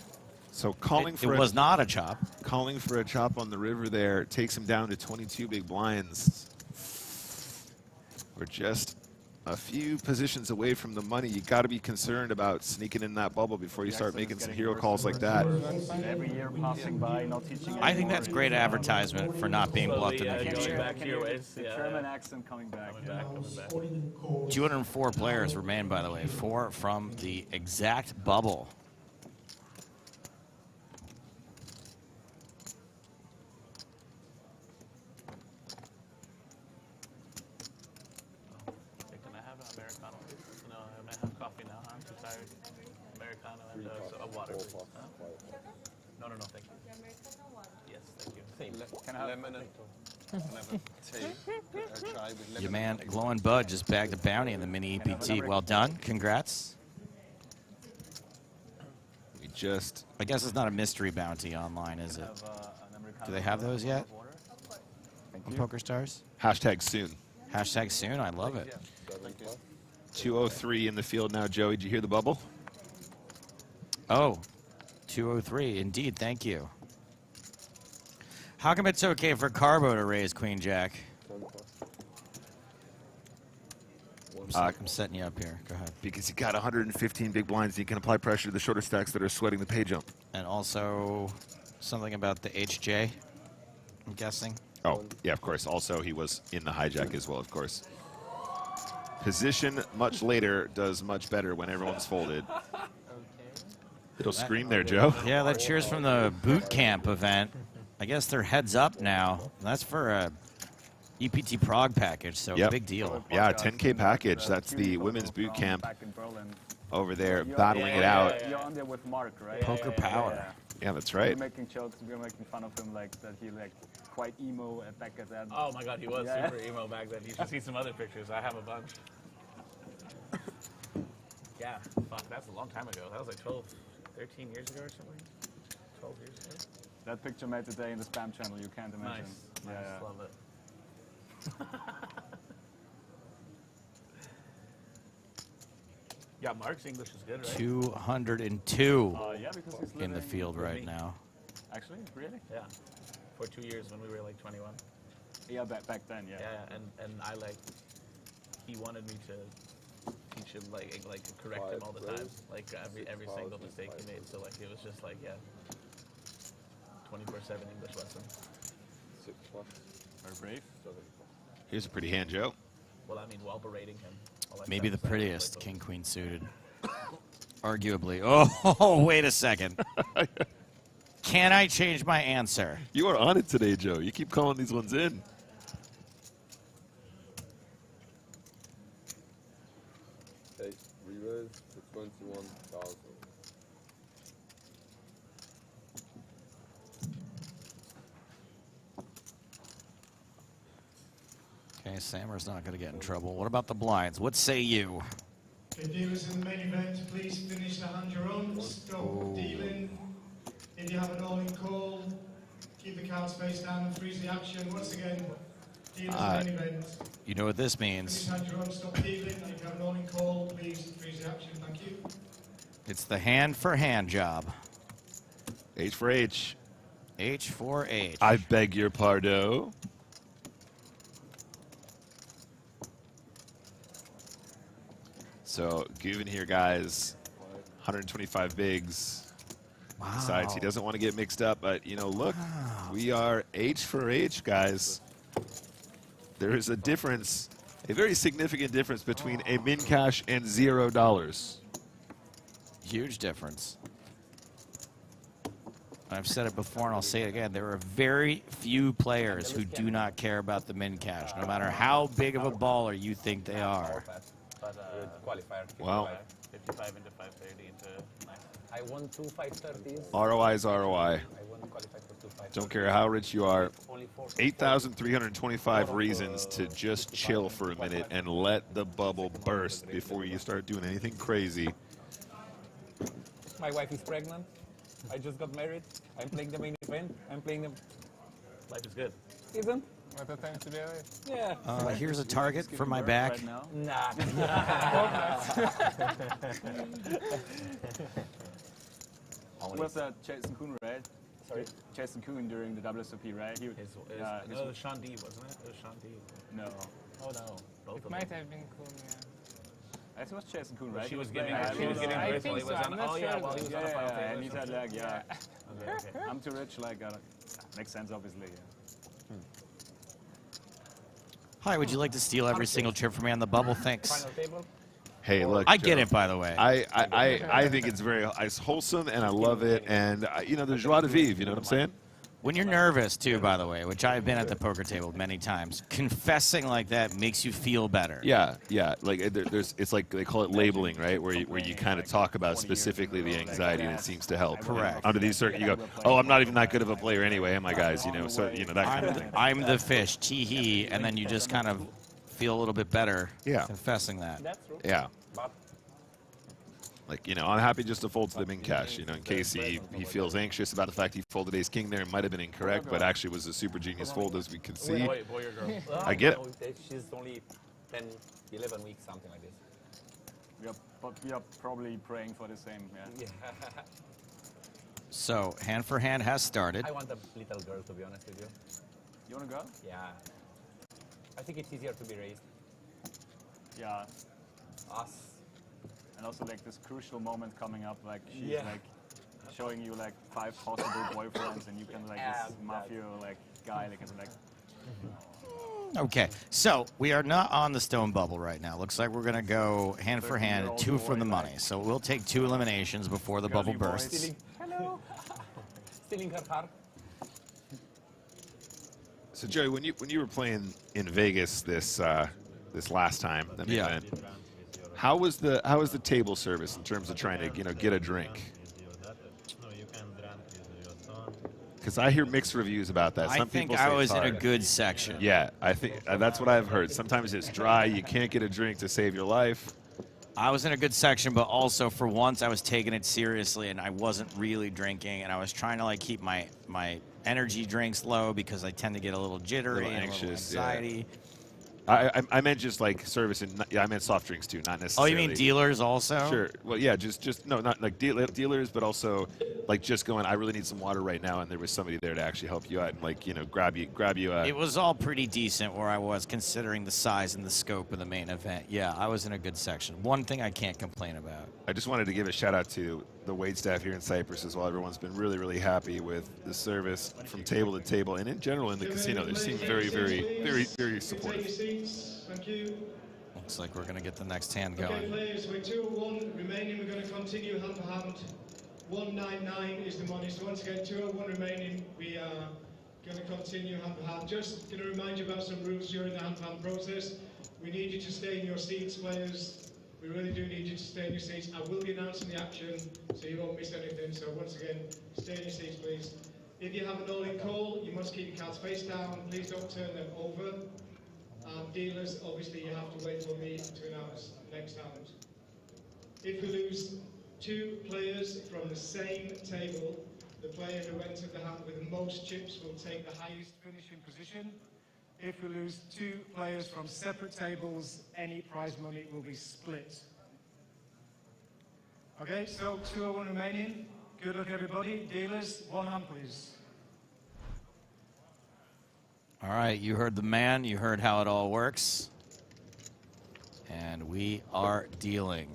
So calling for it was not a chop. Calling for a chop on the river there takes him down to 22 big blinds. We're just a few positions away from the money. You got to be concerned about sneaking in that bubble before you start making some hero calls like that. Every year passing by, not teaching I think that's great advertisement for not being bluffed in the Going future. back to your ways. The German accent coming back. 204 players remain, by the way. 4 from the exact bubble. Can I have an Americano? No, I might have coffee now. I'm too tired. Americano and a water. Please. No, thank you. Yes, thank you. Can I have lemon and chai with lemon. Your man, Glowing Bud, just bagged a bounty in the mini EPT. Well done. Congrats. We just... I guess it's not a mystery bounty online, is it? Do they have those yet? On PokerStars? Hashtag soon. Hashtag soon. I love it. 203 in the field now, Joey. Did you hear the bubble? Oh, 203. Indeed, thank you. How come it's okay for Carbo to raise Queen Jack? I'm setting you up here. Go ahead. Because he got 115 big blinds. He can apply pressure to the shorter stacks that are sweating the pay jump. And also something about the HJ, I'm guessing. Oh, yeah, of course. Also, he was in the hijack as well, of course. Position much later does much better when everyone's folded. It'll scream there, Joe. Yeah, that cheers from the boot camp event. I guess they're heads up now. That's for a EPT Prague package, so big deal. Yeah, 10K package. That's the women's boot camp over there battling it out. You're on there with Mark, right? Poker power. Yeah, that's right. We're making jokes. We're making fun of him, like that he like quite emo back at that. Oh my God, he was super emo back then. You should see some other pictures. I have a bunch. Yeah, fuck, that's a long time ago. That was like 12, 13 years ago or something. 12 years ago. That picture made the day in the spam channel. You can't imagine. Nice. Yeah, Love it. Yeah, Mark's English is good, right? 202 yeah, because he's in the living field with right me. now. Actually, really? Yeah. For 2 years when we were like 21. Yeah, back then, yeah. Yeah, and I like, he wanted me to teach him, like correct him all the time, like every single mistake he made. So like it was just like 24/7 English lesson. 6 plus. Very brave. Here's a pretty hand, Joe. Well, I mean, while berating him. Maybe the prettiest king queen suited. Arguably. Oh, wait a second. Can I change my answer? You are on it today, Joe. You keep calling these ones in. Okay, reverse to 21,000. Okay, Sammer's not going to get in trouble. What about the blinds? What say you? Okay, dealers in the main event, please finish the hand your own. Stop dealing. If you have an all-in call, keep the cards face down and freeze the action. Once again, dealers in the main event. You know what this means. Finish hand your own, stop dealing. And if you have an all-in call, please freeze the action. Thank you. It's the hand for hand job. H for H. H for H. I beg your pardon. So, Guven here, guys. 125 bigs. Wow. Besides, he doesn't want to get mixed up, but, you know, look, we are H for H, guys. There is a difference, a very significant difference between a min cash and $0. Huge difference. I've said it before and I'll say it again. There are very few players who do not care about the min cash, no matter how big of a baller you think they are. Wow. 55 into 530 into 9. I won 2 530s. ROI is ROI. Don't care how rich you are. 8,325 reasons to just chill for a minute and let the bubble burst before you start doing anything crazy. My wife is pregnant. I just got married. I'm playing the main event. I'm playing the... Life is good. Isn't? What the time today? Yeah. Here's a target for my back. Right now? Was Jason Kuhn, right? Sorry? Jason Kuhn during the WSOP, right? He, No, it was Sean D, wasn't it? It was Sean D. No. Oh, no. Both It of might them. have been cool, yeah. I think it was Jason Kuhn, right? She was playing- giving he was getting I birth think while he so, was I'm on. not Oh, sure yeah, about well, he was that. on a final Yeah, table yeah, and he or said, like, yeah. Okay. I'm too rich, like, makes sense, obviously. Hi, would you like to steal every single chip from me on the bubble? Thanks. Hey, look. I get Joe, it, by the way. I think it's it's wholesome, and I love it. And, you know, there's joie de vivre, you know what I'm saying? When you're nervous, too, by the way, which I've been at the poker table many times, confessing like that makes you feel better. Yeah, yeah. Like it's like they call it labeling, right? Where you kind of talk about specifically the anxiety, and it seems to help. Correct. Under these you go, oh, I'm not even that good of a player anyway, am I, guys? You know, so you know that kind of thing. I'm the fish, tee-hee, and then you just kind of feel a little bit better confessing that. That's true. Yeah. Like, you know, I'm happy just to fold to the min cash, you know, in case he feels anxious about the fact he folded ace king there. It might have been incorrect, but actually was a super genius fold, as we can see. Boy or girl? I get it. She's only 10, 11 weeks, something like this. we are probably praying for the same. Yeah. So hand for hand has started. I want a little girl, to be honest with you. You want a girl? Yeah. I think it's easier to be raised. Yeah. Us. And also like this crucial moment coming up, like she's Yeah. like showing you like 5 possible boyfriends, and you can like this mafia like guy like is like. Okay, so we are not on the stone bubble right now. Looks like we're going to go hand for hand, 2 from the money. So we'll take 2 eliminations before the bubble bursts. Hello. Stealing her heart. So Joey, when you were playing in Vegas this last time, the main event, how was the table service in terms of trying to get a drink? Because I hear mixed reviews about that. Some people say I was it's in a hard. good section. Yeah, I think that's what I've heard. Sometimes it's dry. You can't get a drink to save your life. I was in a good section, but also for once I was taking it seriously and I wasn't really drinking, and I was trying to like keep my energy drinks low because I tend to get a little jittery and a little anxiety. Yeah. I meant just like service, and I meant soft drinks too, not necessarily. Oh, you mean dealers also? Sure. Well, yeah, just no, not like dealers, but also like just going. I really need some water right now, and there was somebody there to actually help you out and like grab you. It was all pretty decent where I was, considering the size and the scope of the main event. Yeah, I was in a good section. One thing I can't complain about. I just wanted to give a shout out to the wait staff here in Cyprus as well. Everyone's been really, really happy with the service from table to table, and in general in the casino. They seem very, very, very, very supportive. Thank you. Looks like we're going to get the next hand Okay, going. players, we're 201 remaining. We're going to continue hand to hand. 199 is the money. So once again, 201 remaining. We are going to continue hand to hand. Just going to remind you about some rules during the hand to hand process. We need you to stay in your seats, players. We really do need you to stay in your seats. I will be announcing the action, so you won't miss anything. So once again, stay in your seats, please. If you have an all-in call, you must keep your cards face down. Please don't turn them over. Dealers, obviously, you have to wait for me to announce next hand. If we lose 2 players from the same table, the player who entered the hand with the most chips will take the highest finishing position. If we lose 2 players from separate tables, any prize money will be split. Okay, so 201 remaining. Good luck, everybody. Dealers, 1 hand, please. All right, you heard the man. You heard how it all works. And we are dealing.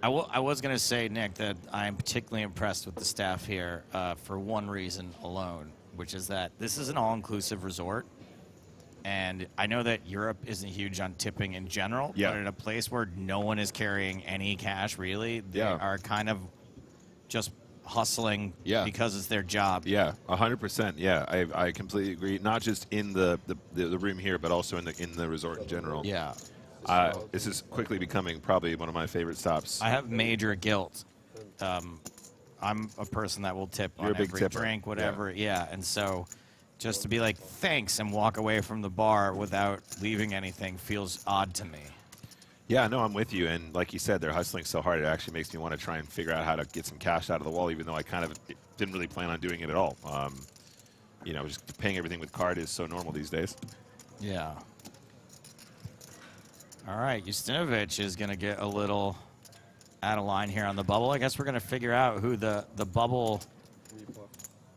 I was going to say, Nick, that I'm particularly impressed with the staff here for one reason alone, which is that this is an all-inclusive resort. And I know that Europe isn't huge on tipping in general, but in a place where no one is carrying any cash, really, they are kind of just hustling because it's their job. Yeah, 100%. Yeah, I completely agree. Not just in the room here, but also in the resort in general. Yeah. This is quickly becoming probably one of my favorite stops. I have major guilt. I'm a person that will tip You're on a big every tipper. drink, whatever. Yeah, and so just to be like, thanks, and walk away from the bar without leaving anything feels odd to me. Yeah, no, I'm with you. And like you said, they're hustling so hard, it actually makes me want to try and figure out how to get some cash out of the wall, even though I kind of didn't really plan on doing it at all. Just paying everything with card is so normal these days. Yeah. All right, Justinovic is going to get a little out of line here on the bubble. I guess we're going to figure out who the bubble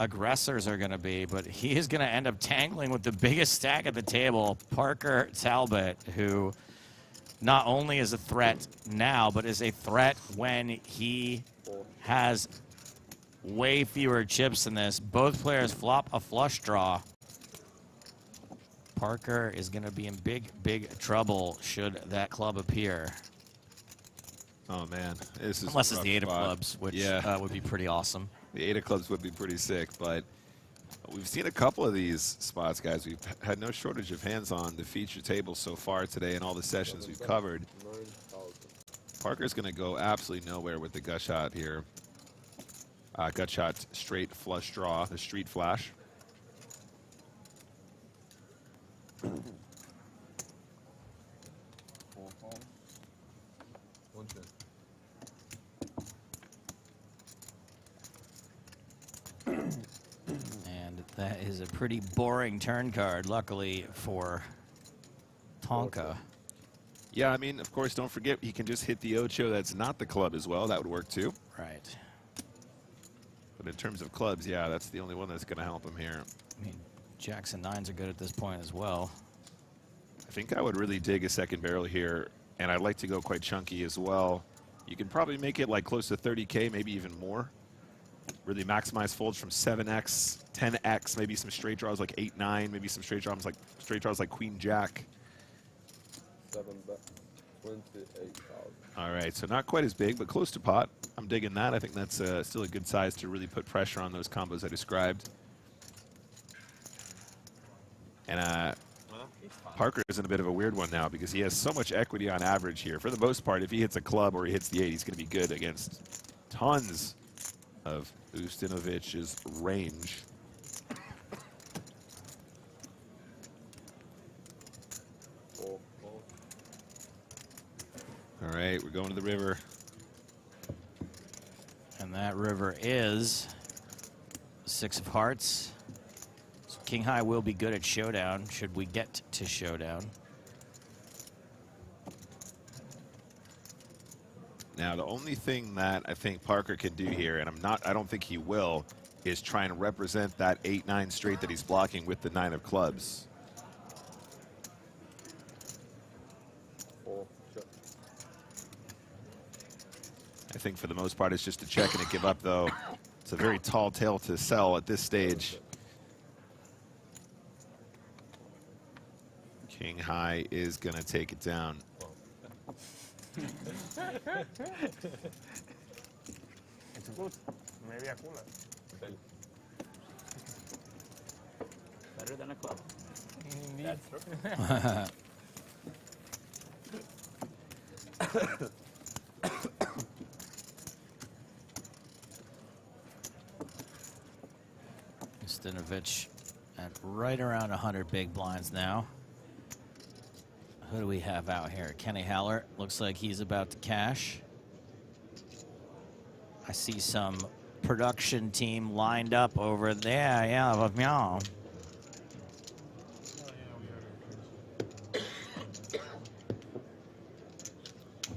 aggressors are going to be, but he is going to end up tangling with the biggest stack at the table, Parker Talbot, who not only is a threat now, but is a threat when he has way fewer chips than this. Both players flop a flush draw. Parker is going to be in big, big trouble should that club appear. Oh, man. This is Unless it's the 8 of clubs, which would be pretty awesome. The 8 of clubs would be pretty sick, but we've seen a couple of these spots, guys. We've had no shortage of hands on the feature table so far today in all the sessions we've covered. Parker's going to go absolutely nowhere with the gut shot here. Gut shot, straight flush draw, the street flash. And that is a pretty boring turn card, luckily for Tonka. Yeah, I mean, of course, don't forget he can just hit the ocho that's not the club as well. That would work too. Right. But in terms of clubs, yeah, that's the only one that's going to help him here. I mean, jacks and nines are good at this point as well. I think I would really dig a second barrel here, and I'd like to go quite chunky as well. You can probably make it like close to 30K, maybe even more. Really maximize folds from 7X, 10X, maybe some straight draws like 8-9, maybe some straight draws like Queen Jack. 28,000. All right, so not quite as big, but close to pot. I'm digging that. I think that's still a good size to really put pressure on those combos I described. And Parker is in a bit of a weird one now because he has so much equity on average here. For the most part, if he hits a club or he hits the 8, he's going to be good against tons of Ustinovic's range. All right, we're going to the river. And that river is 6 of hearts. So King High will be good at showdown, should we get to showdown. Now, the only thing that I think Parker can do here, and I don't think he will, is try and represent that 8-9 straight that he's blocking with the 9 of clubs. I think for the most part it's just a check and a give up, though. It's a very tall tale to sell at this stage. King High is going to take it down. It's good. Maybe a cooler. Better than a club. Indeed. That's true. Ustinovich at right around 100 big blinds now. Who do we have out here? Kenny Haller. Looks like he's about to cash. I see some production team lined up over there. Yeah, but meow.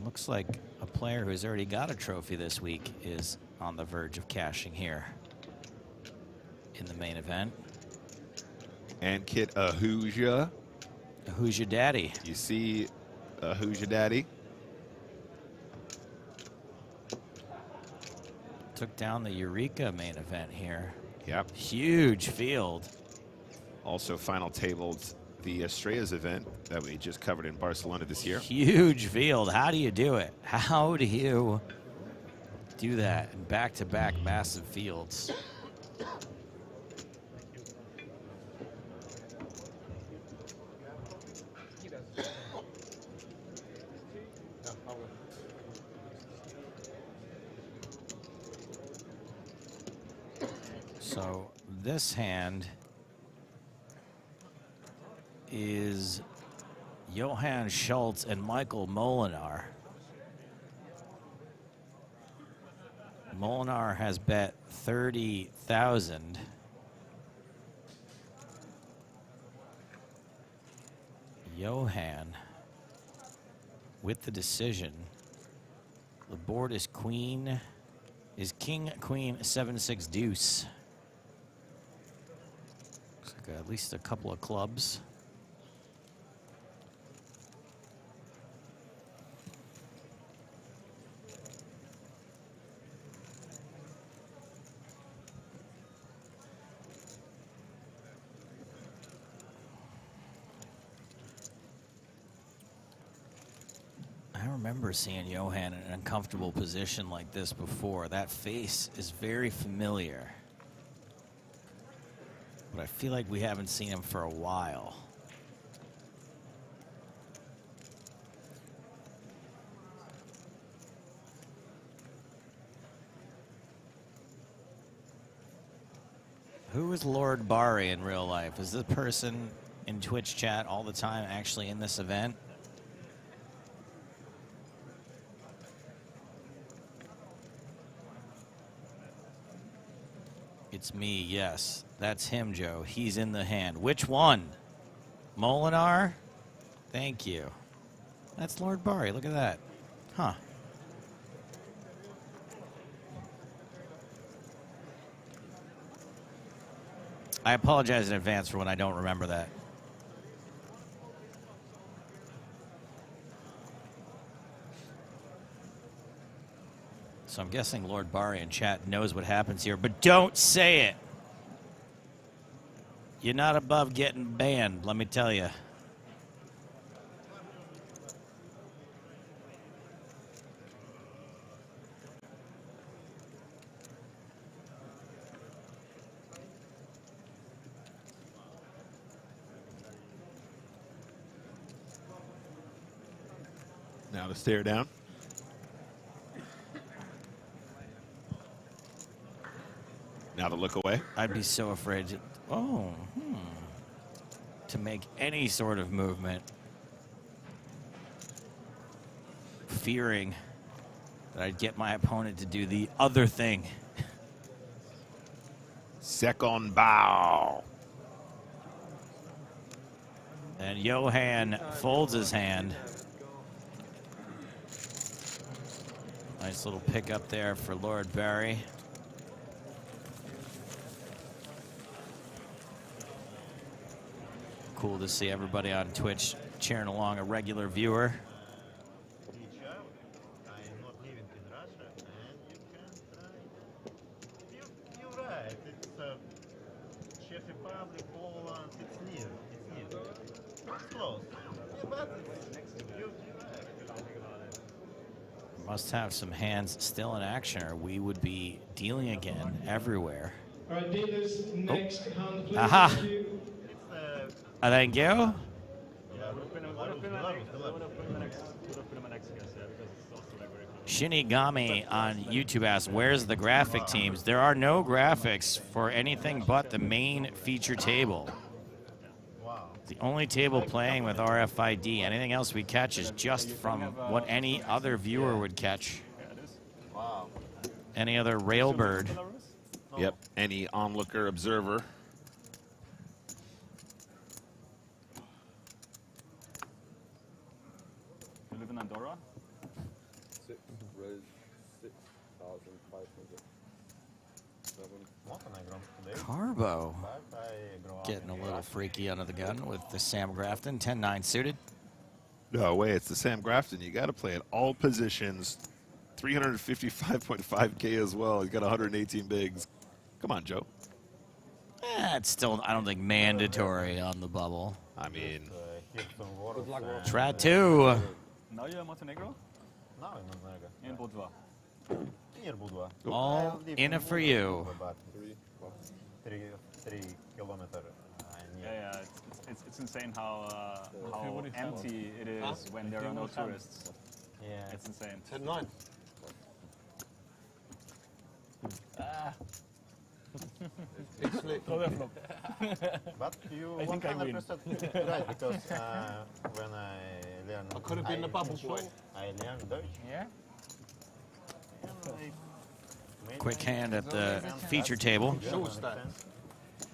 Looks like a player who's already got a trophy this week is on the verge of cashing here in the main event. And Kit Ahuja. Who's your daddy? You see Who's Your Daddy? Took down the Eureka main event here. Yep. Huge field. Also final tabled the Estrellas event that we just covered in Barcelona this year. Huge field. How do you do it? How do you do that in back-to-back massive fields? So this hand is Johann Schultz and Michael Molinar. Molinar has bet 30,000. Johann with the decision. The board is king, queen, 7-6 deuce. Looks like at least a couple of clubs. I remember seeing Johann in an uncomfortable position like this before. That face is very familiar. But I feel like we haven't seen him for a while. Who is Lord Bari in real life? Is this person in Twitch chat all the time actually in this event? It's me, yes. That's him, Joe. He's in the hand. Which one? Molinar? Thank you. That's Lord Barry. Look at that. Huh. I apologize in advance for when I don't remember that. So I'm guessing Lord Barry in chat knows what happens here, but don't say it. You're not above getting banned, let me tell you. Now to stare down. Now to look away. I'd be so afraid to, to make any sort of movement, fearing that I'd get my opponent to do the other thing. Second bow. And Johan folds his hand. Nice little pickup there for Lord Barry. Cool to see everybody on Twitch cheering along, a regular viewer. Must have some hands still in action, or we would be dealing again everywhere. All right, dealers, next hand, please. Aha! Thank you. Thank you. Shinigami on YouTube asks, where's the graphic teams? There are no graphics for anything but the main feature table. The only table playing with RFID. Anything else we catch is just from what any other viewer would catch. Any other railbird. Yep, any onlooker observer. You live in Andorra? 6,500. Carbo getting a little freaky under the gun with the Sam Grafton, 10-9 suited. No way, it's the Sam Grafton. You got to play at all positions. 355.5K as well. He's got 118 bigs. Come on, Joe. It's still, I don't think, mandatory on the bubble. I mean, try two. Now you're in Montenegro? Now in Montenegro. In Budva. Near Budva. All in it for you. About 3 kilometers. Yeah, it's insane how empty it is when there are no tourists. Yeah. It's insane. 10-9. It's late. But you 100% right, because when I learned, I could have been the bubble boy. I learned Dutch. Yeah. Quick hand at the feature table.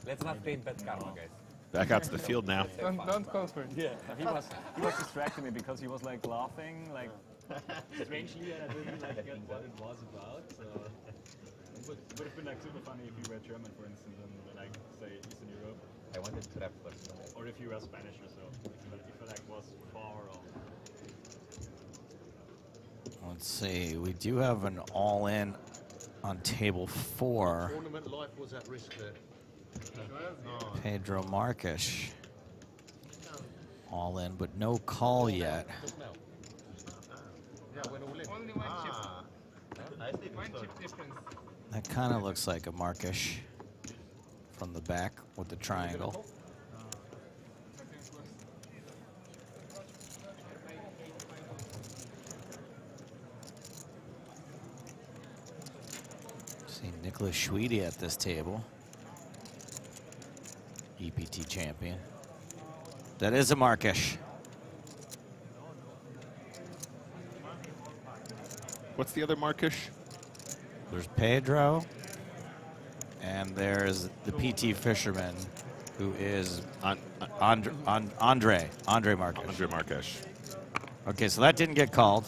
Let's not create bad karma, guys. Back out to the field now. Don't go for it. Yeah, he was distracting me because he was like laughing, like strangely, I didn't like get what it was about. So it would have been like super funny if you were German, for instance, and like say Eastern Europe. I wanted to rap first. Or if you were Spanish or so, if you like was far off. Let's see, we do have an all-in on table 4. Tournament life was at risk there. Pedro Marques. All in, but no call yet. Only one chip. One chip difference. That kind of looks like a Marques from the back with the triangle. See Nicholas Schweedy at this table. EPT champion. That is a Marques. What's the other Marques? There's Pedro, and there's the PT fisherman, who is Andre Marques. Andre Marques. Okay, so that didn't get called.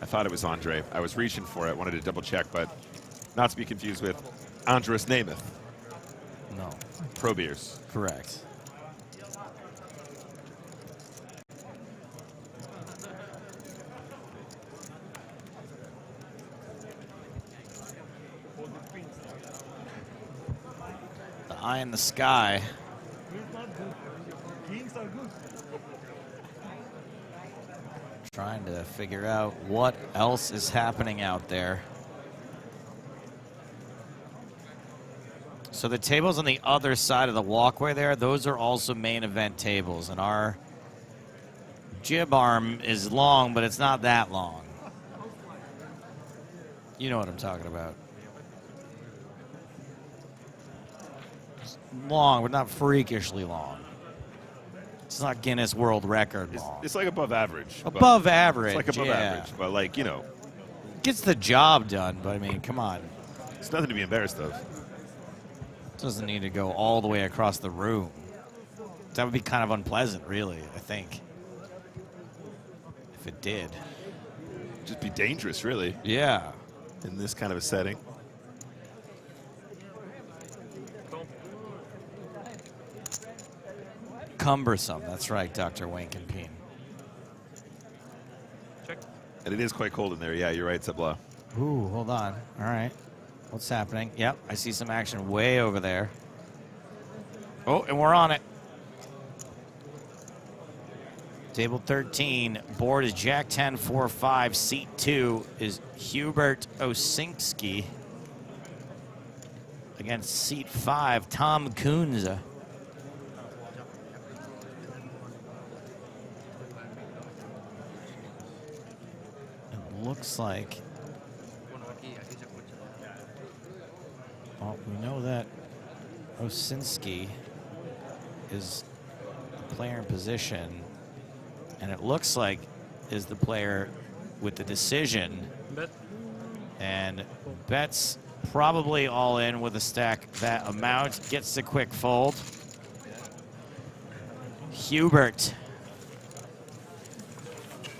I thought it was Andre. I was reaching for it, wanted to double check, but not to be confused with Andres Nemeth. No. Pro Beers. Correct. The eye in the sky. Trying to figure out what else is happening out there. So the tables on the other side of the walkway there, those are also main event tables. And our jib arm is long, but it's not that long. You know what I'm talking about. It's long, but not freakishly long. It's not Guinness World Record long. It's like above average. Above average, It's like above yeah. average, but like, you know. Gets the job done, but I mean, come on. It's nothing to be embarrassed of. Doesn't need to go all the way across the room. That would be kind of unpleasant, really, I think. If it did. Just be dangerous, really. Yeah. In this kind of a setting. Cumbersome, that's right, Dr. Wankenpeen. And it is quite cold in there. Yeah, you're right, Sabla. Ooh, hold on. All right. What's happening? Yep, I see some action way over there. Oh, and we're on it. Table 13, board is Jack 10, 4, 5. Seat 2 is Hubert Osinski against seat 5, Tom Kunze. It looks like, well, we know that Osinski is the player in position, and it looks like is the player with the decision. And bets probably all in with a stack that amount. Gets the quick fold. Hubert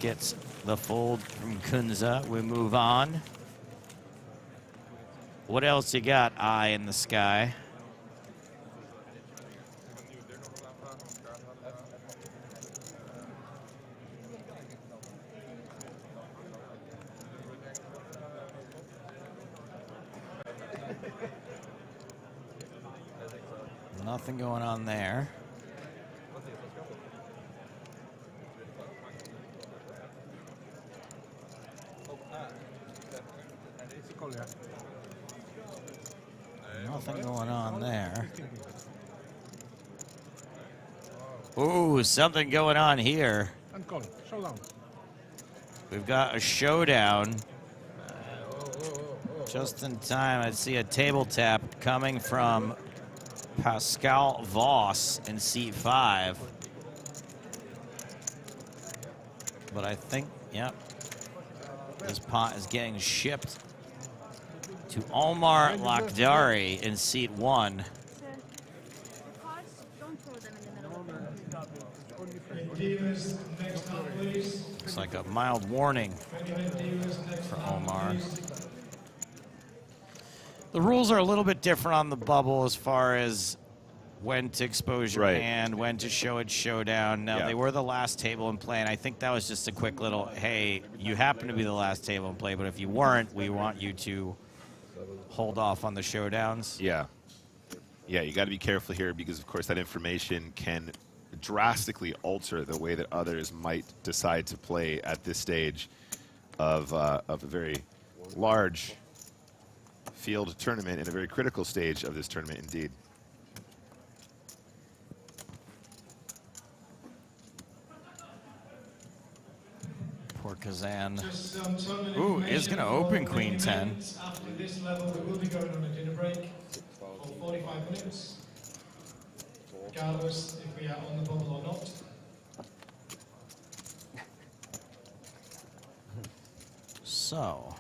gets the fold from Kunze. We move on. What else you got, eye in the sky? Nothing going on there. Nothing going on there. Ooh, something going on here. We've got a showdown. Just in time, I see a table tap coming from Pascal Voss in seat 5. But I think, yep, this pot is getting shipped to Omar Lakhdari in seat 1. Looks like a mild warning for Omar. The rules are a little bit different on the bubble as far as when to expose your hand, when to show it showdown. Now, they were the last table in play, and I think that was just a quick little, hey, you happen to be the last table in play, but if you weren't, we want you to hold off on the showdowns. Yeah. Yeah, you got to be careful here because, of course, that information can drastically alter the way that others might decide to play at this stage of a very large field tournament and a very critical stage of this tournament indeed. Poor Kazan. Ooh, is going to open Queen 10. After this level, we will be going on a dinner break for 45 minutes, regardless if we are on the bubble or not. So,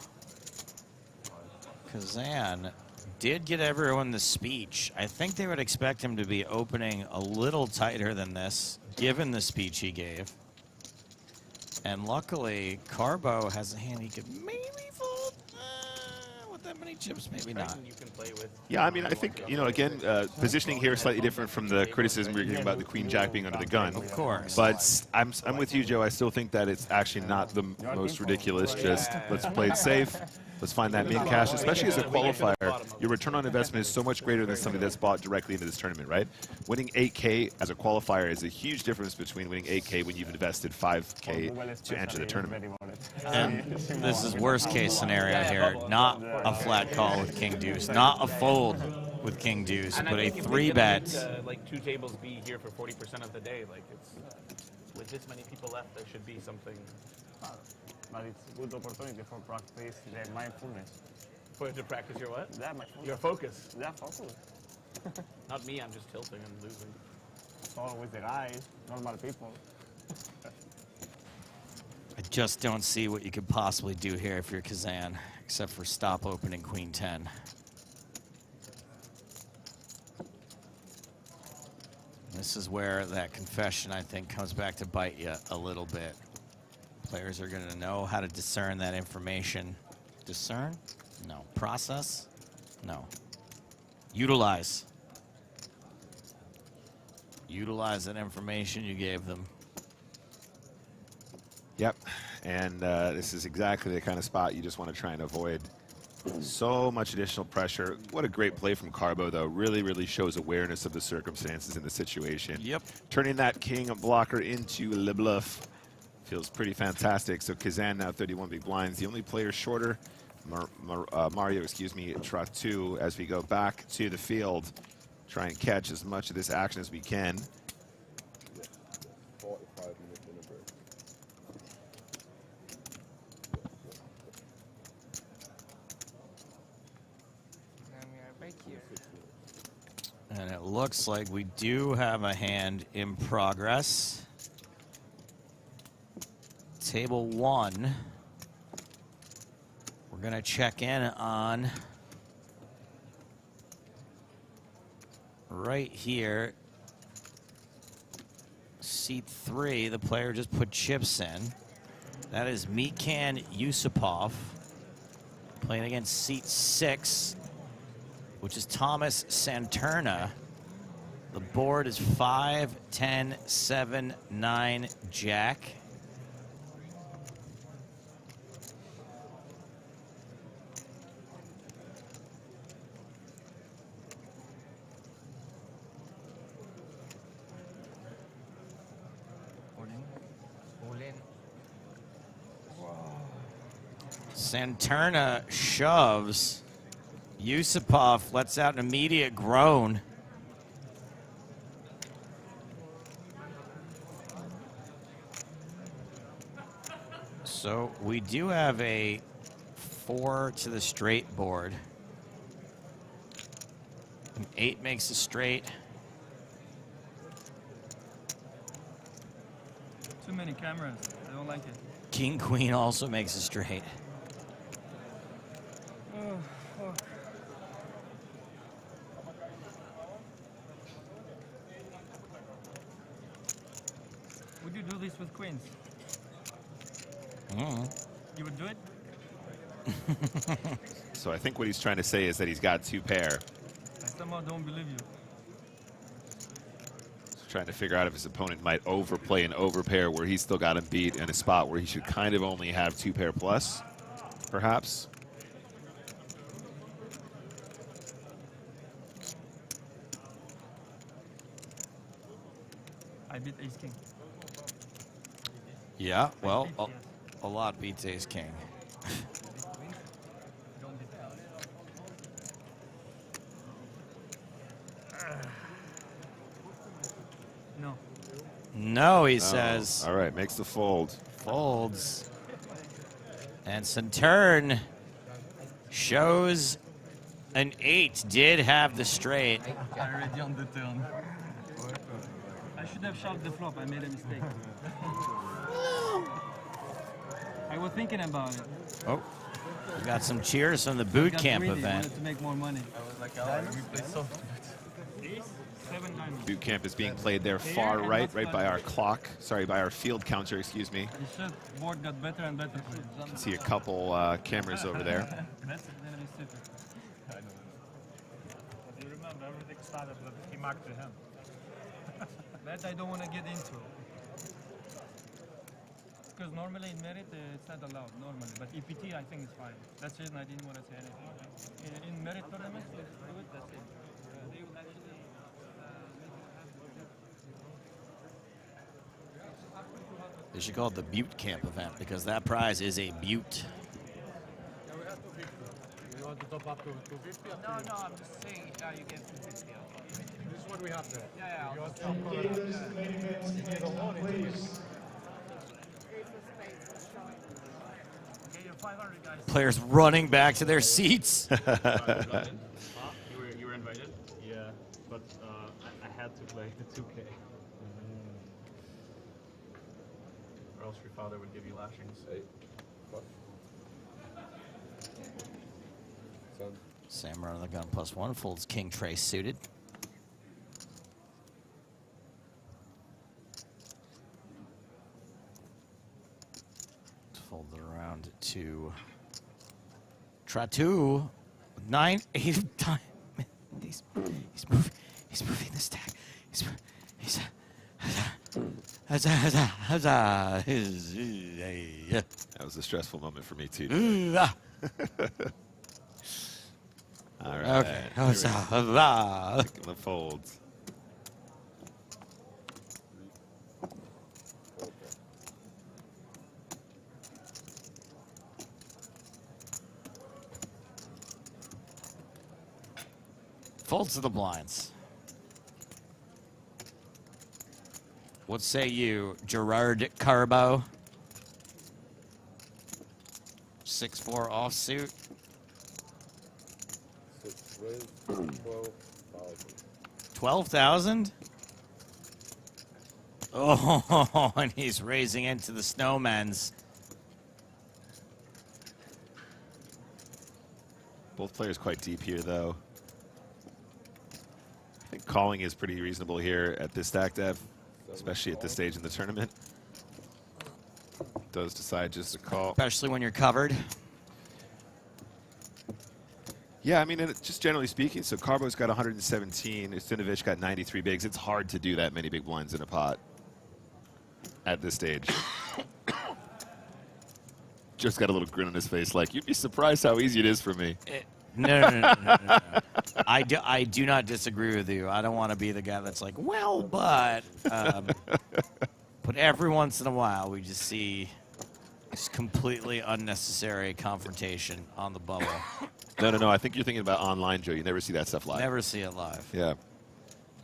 Kazan did get everyone the speech. I think they would expect him to be opening a little tighter than this given the speech he gave. And luckily, Carbo has a hand he could maybe fold. With that many chips, maybe not. You can play with. Yeah, I mean, I think, you know, again, positioning here is slightly different from the criticism we were getting about the Queen Jack being under the gun. Of course. But I'm with you, Joe. I still think that it's actually not the most ridiculous. Just let's play it safe. Let's find that min cash, especially as a qualifier. Your return on investment is so much greater than somebody that's bought directly into this tournament, right? Winning 8K as a qualifier is a huge difference between winning 8K when you've invested 5K to enter the tournament. And this is worst case scenario here. Not a flat call with King Deuce. Not a fold with King Deuce, but a 3-bet. Like 2 tables be here for 40% of the day. Like it's with this many people left, there should be something. But it's a good opportunity for practice the mindfulness. For to practice your what? Yeah, mindfulness. Your focus. Yeah, focus. Not me, I'm just tilting and losing. So with the guys, normal people. I just don't see what you could possibly do here if you're Kazan, except for stop opening Queen 10. This is where that confession, I think, comes back to bite you a little bit. Players are going to know how to discern that information. Discern? No. Process? No. Utilize. Utilize that information you gave them. Yep, and this is exactly the kind of spot you just want to try and avoid. So much additional pressure. What a great play from Carbo, though. Really, really shows awareness of the circumstances in the situation. Yep. Turning that king blocker into Le Bluff feels pretty fantastic. So Kazan now 31 big blinds. The only player shorter, Mario, excuse me, Trot 2, as we go back to the field. Try and catch as much of this action as we can. 45 minutes in a break. And it looks like we do have a hand in progress. Table 1. We're going to check in on right here. Seat 3, the player just put chips in. That is Mikan Yusupov playing against seat 6, which is Thomas Santerna. The board is 5, 10, 7, 9, Jack. Santerna shoves. Yusupov lets out an immediate groan. So we do have a 4 to the straight board. An 8 makes a straight. Too many cameras. I don't like it. King Queen also makes a straight. Oh, fuck. Would you do this with queens? You would do it? So I think what he's trying to say is that he's got 2 pair. I somehow don't believe you. He's trying to figure out if his opponent might overplay an overpair where he's still got him beat in a spot where he should kind of only have 2 pair plus, perhaps. I beat ace king. Yeah, well, a lot beats ace king. No. No, he No. says. All right, makes the fold. Folds. And Saturn shows an 8. Did have the straight. Already on the turn. I should have shoved the flop. I made a mistake. I was thinking about it. Oh, we got some cheers from the boot I got camp greedy, event. wanted to make more money. I was like, oh, we play so 7 diamonds. Boot camp is being played there far and right, that's right by our clock. Sorry, by our field counter, excuse me. It's just board got better and better for it. You can see a couple cameras over there. That's very stupid. I know. But you remember, everything started with he marked the hand. That I don't want to get into. Because normally in merit, it's not allowed, normally. But EPT, I think it's fine. That's the reason I didn't want to say anything. In merit tournaments, let's do it, that's it. They will actually They should call it the Butte Camp event because that prize is a butte. You want to top up to 250? No, I'm just saying you get 250. This is what we have there. Yeah, You want to Players running back to their seats. You were invited? Yeah, but I had to play the 2K. Or else your father would give you lashings. 8, 5, 10. Sam running the gun +1, folds king trace suited. Fold it around to try 2, 9, 8 times. He's moving the stack. That was a stressful moment for me too. All right. Okay. Taking the folds. Folds to the blinds. What say you, Gerard Carbo? 6'4" offsuit. 6 raise, 12,000. 12,000? Oh, and he's raising into the snowmen's. Both players quite deep here, though. I think calling is pretty reasonable here at this stack depth, especially at this stage in the tournament. Does decide just to call. Especially when you're covered. Yeah, I mean, just generally speaking, so Carbo's got 117, Ustinovich got 93 bigs. It's hard to do that many big blinds in a pot at this stage. Just got a little grin on his face like, you'd be surprised how easy it is for me. No. I do not disagree with you. I don't want to be the guy that's like, well, but every once in a while we just see this completely unnecessary confrontation on the bubble. No. I think you're thinking about online, Joe. You never see that stuff live. Never see it live. Yeah.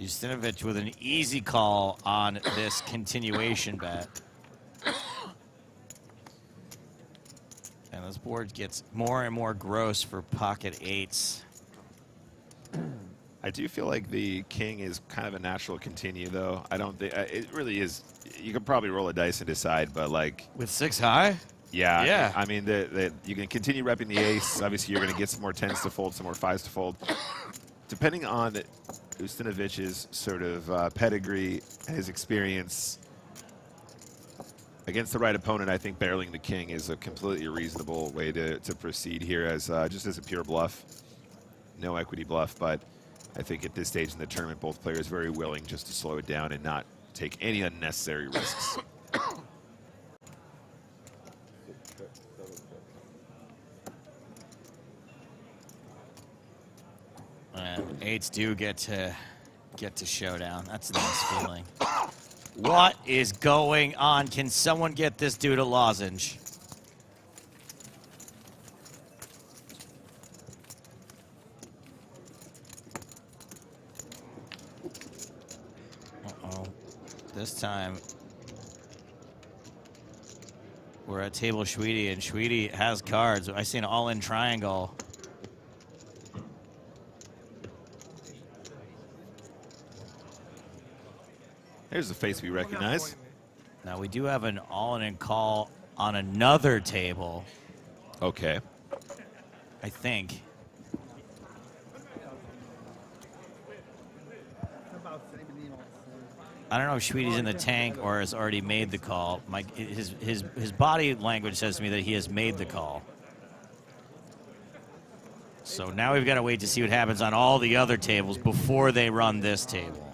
Ustinovich with an easy call on this continuation bet. And this board gets more and more gross for pocket eights. I do feel like the king is kind of a natural continue, though. I don't think it really is. You could probably roll a dice and decide, but like with 6 high. Yeah. I mean, you can continue repping the ace. Obviously, you're going to get some more 10s to fold, some more 5s to fold. Depending on Ustinovich's sort of pedigree and his experience against the right opponent, I think barreling the king is a completely reasonable way to proceed here as just as a pure bluff. No equity bluff, but I think at this stage in the tournament, both players are very willing just to slow it down and not take any unnecessary risks. And eights do get to showdown. That's a nice feeling. What is going on? Can someone get this dude a lozenge? Uh-oh. This time, we're at table Schweedy, and Schweedy has cards. I see an all-in triangle. There's a face we recognize. Now, we do have an all-in call on another table. Okay. I think. About I don't know if Schwede's in the tank or has already made the call. His body language says to me that he has made the call. So now we've got to wait to see what happens on all the other tables before they run this table.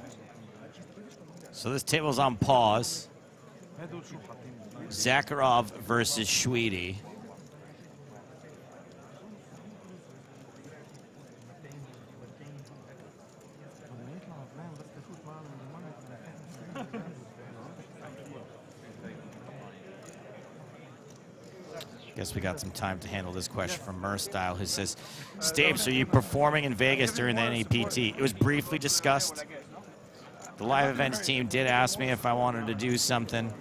So this table's on pause. Zakharov versus Schwede. Guess we got some time to handle this question from Merstyle, who says, Stapes, are you performing in Vegas during the NAPT? It was briefly discussed. The live events team did ask me if I wanted to do something.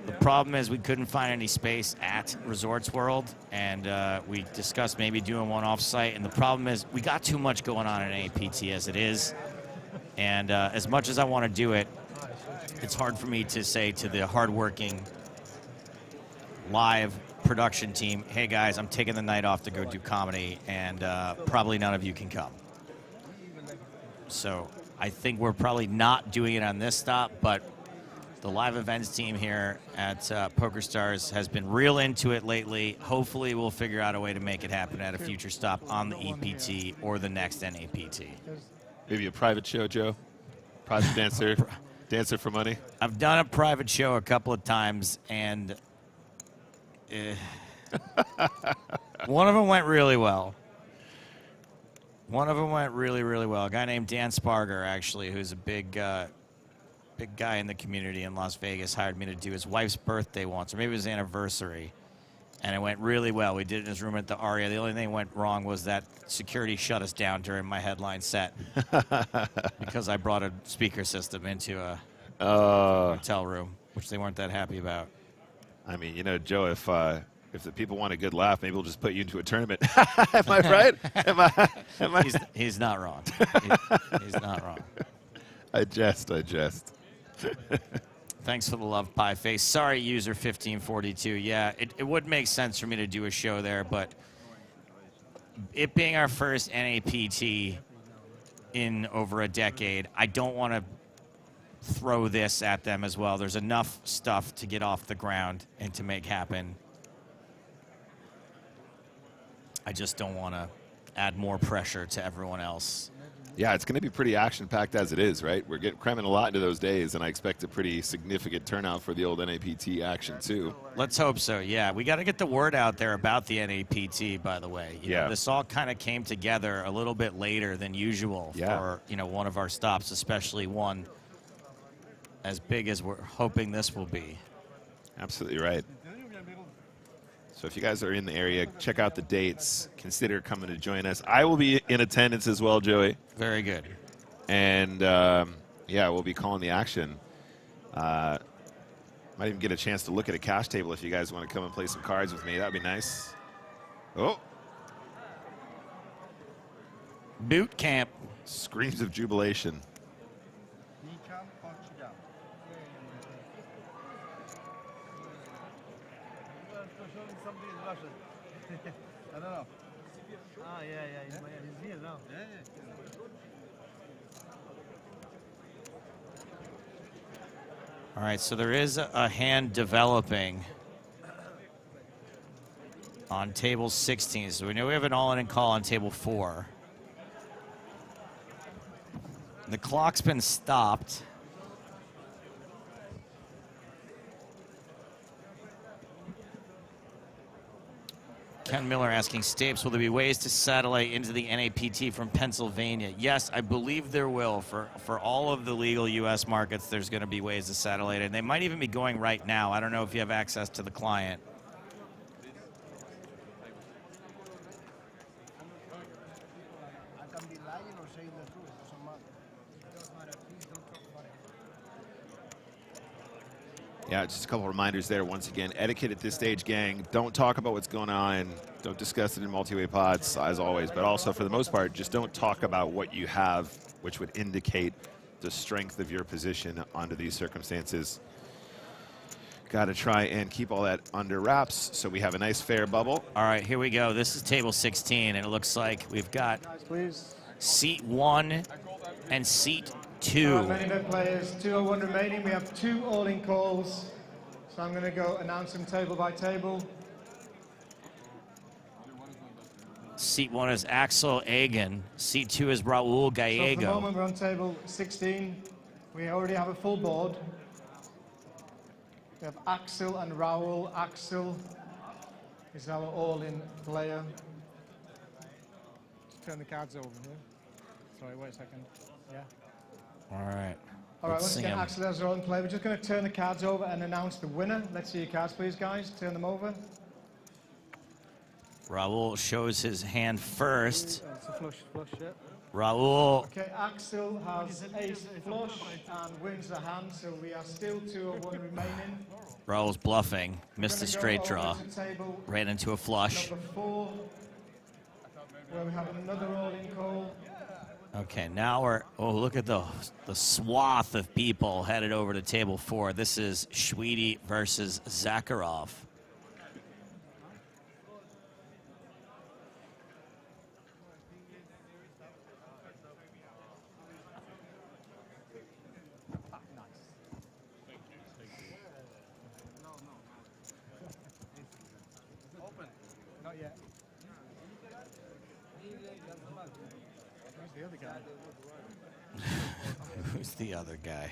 The problem is we couldn't find any space at Resorts World, and we discussed maybe doing one off-site. And the problem is we got too much going on in NAPT as it is. And as much as I want to do it, it's hard for me to say to the hardworking live production team, hey guys, I'm taking the night off to go do comedy, and probably none of you can come. So I think we're probably not doing it on this stop, but the live events team here at PokerStars has been real into it lately. Hopefully we'll figure out a way to make it happen at a future stop on the EPT or the next NAPT. Maybe a private show, Joe? Private dancer? Dancer for money? I've done a private show a couple of times, and one of them went really well. One of them went really, really well. A guy named Dan Sparger, actually, who's a big guy in the community in Las Vegas, hired me to do his wife's birthday once, or maybe it was anniversary, and it went really well. We did it in his room at the Aria. The only thing that went wrong was that security shut us down during my headline set because I brought a speaker system into a hotel room, which they weren't that happy about. I mean, you know, Joe, if the people want a good laugh, maybe we'll just put you into a tournament. Am I right? Am I? He's not wrong. He's not wrong. I jest. Thanks for the love, Pie Face. Sorry, user 1542. Yeah, it would make sense for me to do a show there, but it being our first NAPT in over a decade, I don't want to throw this at them as well. There's enough stuff to get off the ground and to make happen. I just don't want to add more pressure to everyone else. Yeah, it's going to be pretty action-packed as it is, right? We're cramming a lot into those days, and I expect a pretty significant turnout for the old NAPT action, too. Let's hope so, yeah. We got to get the word out there about the NAPT, by the way. You know, this all kind of came together a little bit later than usual for, you know, one of our stops, especially one as big as we're hoping this will be. Absolutely right. So if you guys are in the area, check out the dates. Consider coming to join us. I will be in attendance as well, Joey. Very good. And, yeah, we'll be calling the action. Might even get a chance to look at a cash table if you guys want to come and play some cards with me. That would be nice. Oh. Boot camp. Screams of jubilation. I don't know. Ah, yeah, he's here now. All right, so there is a hand developing on table 16. So we know we have an all-in call on table 4. The clock's been stopped. Ken Miller asking, Stapes, will there be ways to satellite into the NAPT from Pennsylvania? Yes, I believe there will. For all of the legal U.S. markets, there's going to be ways to satellite it. And they might even be going right now. I don't know if you have access to the client. I can be lying or saying the truth. It doesn't matter. It doesn't matter. Please don't talk about it. Yeah, just a couple reminders there. Once again, etiquette at this stage, gang. Don't talk about what's going on. Don't discuss it in multi-way pods, as always. But also, for the most part, just don't talk about what you have, which would indicate the strength of your position under these circumstances. Got to try and keep all that under wraps so we have a nice fair bubble. All right, here we go. This is table 16, and it looks like we've got seat 1 and seat 2. Main event players, 201 remaining. We have 2 all-in calls. So I'm going to go announce them table by table. Seat 1 is Axel Egan. Seat 2 is Raul So for the Gallego. moment, we're on table 16. We already have a full board. We have Axel and Raul. Axel is our all-in player. Just turn the cards over here. Sorry, wait a second. Yeah. All right. All right, Let's once see again, him. Axel has our own player. We're just going to turn the cards over and announce the winner. Let's see your cards, please, guys. Turn them over. Raul shows his hand first. It's a flush, yeah. Raul. Okay, Axel has ace flush and wins the hand, so we are still 201 remaining. Raul's bluffing. Missed a We're gonna straight go draw. over to table Ran into a flush. Number 4, where we have another all-in call. Okay, now we're, oh, look at the swath of people headed over to table 4. This is Schwede versus Zakharov. Not yet. Who's the other guy? Who's the other guy?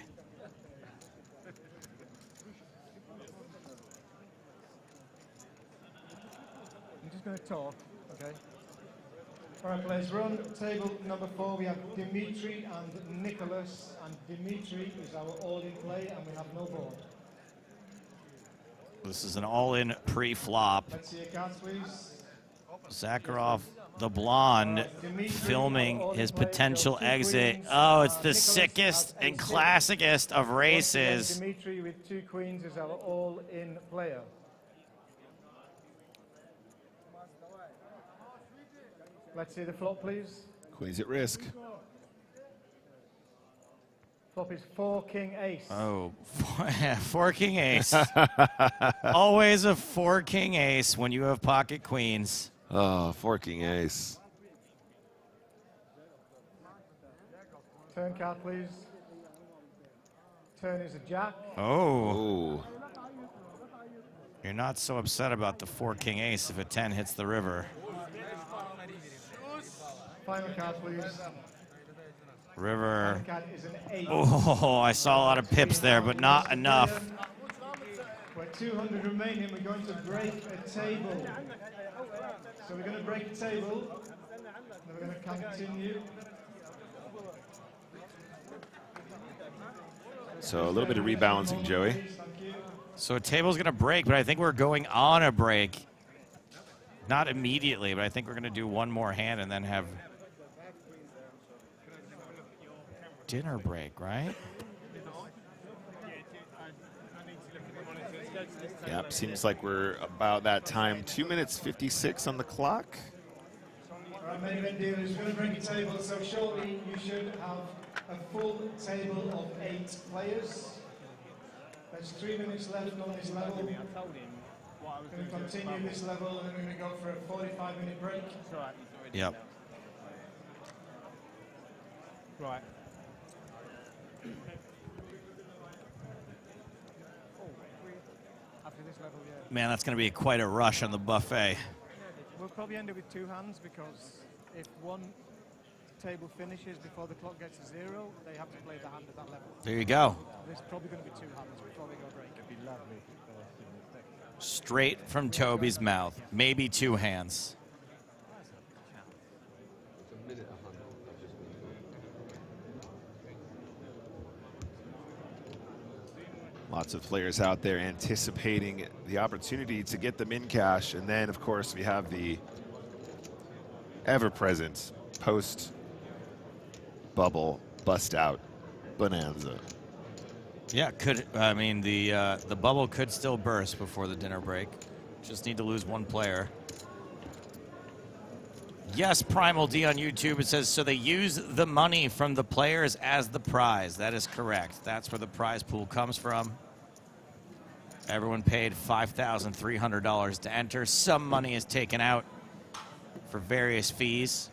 I'm just going to talk, okay? All right, players, we're on table number 4. We have Dimitri and Nicholas, and Dimitri is our all-in play, and we have no board. This is an all-in pre-flop. Let's see your cards, please. Zakharov, the blonde, filming his potential exit. Oh, it's the sickest and classicest of races. Dimitri with 2 queens is our all-in player. Let's see the flop, please. Queens at risk. Flop is 4 king ace. Oh, 4 king ace. Always a 4 king ace when you have pocket queens. Oh, 4 king ace. Turn card, please. Turn is a jack. Oh. You're not so upset about the 4 king ace if a 10 hits the river. Final card, please. River. Final card is an 8. Oh, I saw a lot of pips there, but not enough. We're 200 remaining. We're going to break a table. So we're going to break a table. And we're going to continue. So a little bit of rebalancing, Joey. So a table's going to break, but I think we're going on a break. Not immediately, but I think we're going to do one more hand and then have dinner break, right? Yep, seems like we're about that time. 2 minutes 56 on the clock. All right, main event dealers, we're going to break a table. So shortly you should have a full table of 8 players. There's 3 minutes left on this level. We're going to continue this level and then we're going to go for a 45-minute break. Yep. Right. After this level, yeah. Man, that's going to be quite a rush on the buffet. We'll probably end up with 2 hands because if one table finishes before the clock gets to 0, they have to play the hand at that level. There you go. There's probably going to be 2 hands before we go break. It'd be lovely. Straight from Toby's mouth. Maybe 2 hands. Lots of players out there anticipating the opportunity to get them in cash. And then, of course, we have the ever-present post-bubble bust-out bonanza. Yeah, I mean, the bubble could still burst before the dinner break. Just need to lose 1 player. Yes, Primal D on YouTube, it says, so they use the money from the players as the prize. That is correct. That's where the prize pool comes from. Everyone paid $5,300 to enter. Some money is taken out for various fees.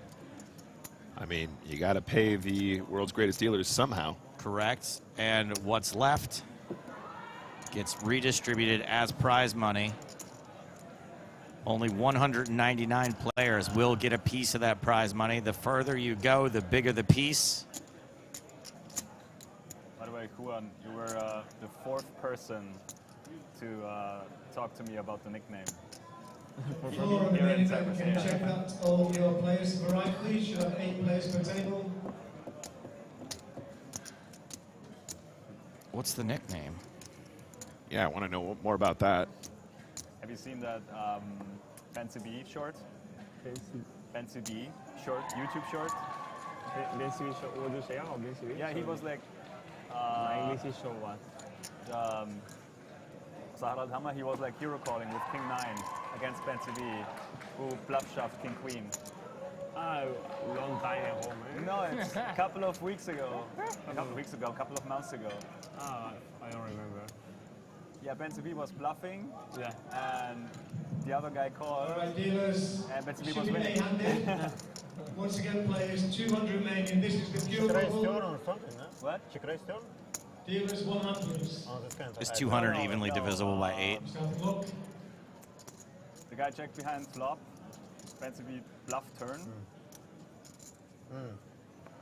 I mean, you got to pay the world's greatest dealers somehow. Correct. And what's left gets redistributed as prize money. Only 199 players will get a piece of that prize money. The further you go, the bigger the piece. By the way, Juan, you were the fourth person to talk to me about the nickname. Floor remaining, can you check that all your players have arrived, please? Should have 8 players per table. What's the nickname? Yeah, I want to know more about that. Have you seen that Fancy B short? Fancy B short, YouTube short? Yeah, he was like... English show what? Sahara Hammer, he was like hero calling with King 9 against Fancy B, who bluff shoved King Queen. Long time ago, man. No, it's a couple of weeks ago. A couple of months ago. I don't remember. Yeah, Fancy B was bluffing. Yeah. And the other guy called. All right, dealers. And Fancy B Should was be winning. handed. Once again, players, 200 remaining. This is the pure bubble. What? Dealers, 1 hand, please. Is 200 evenly divisible by 8? The guy checked behind flop. Fancy B bluff turn.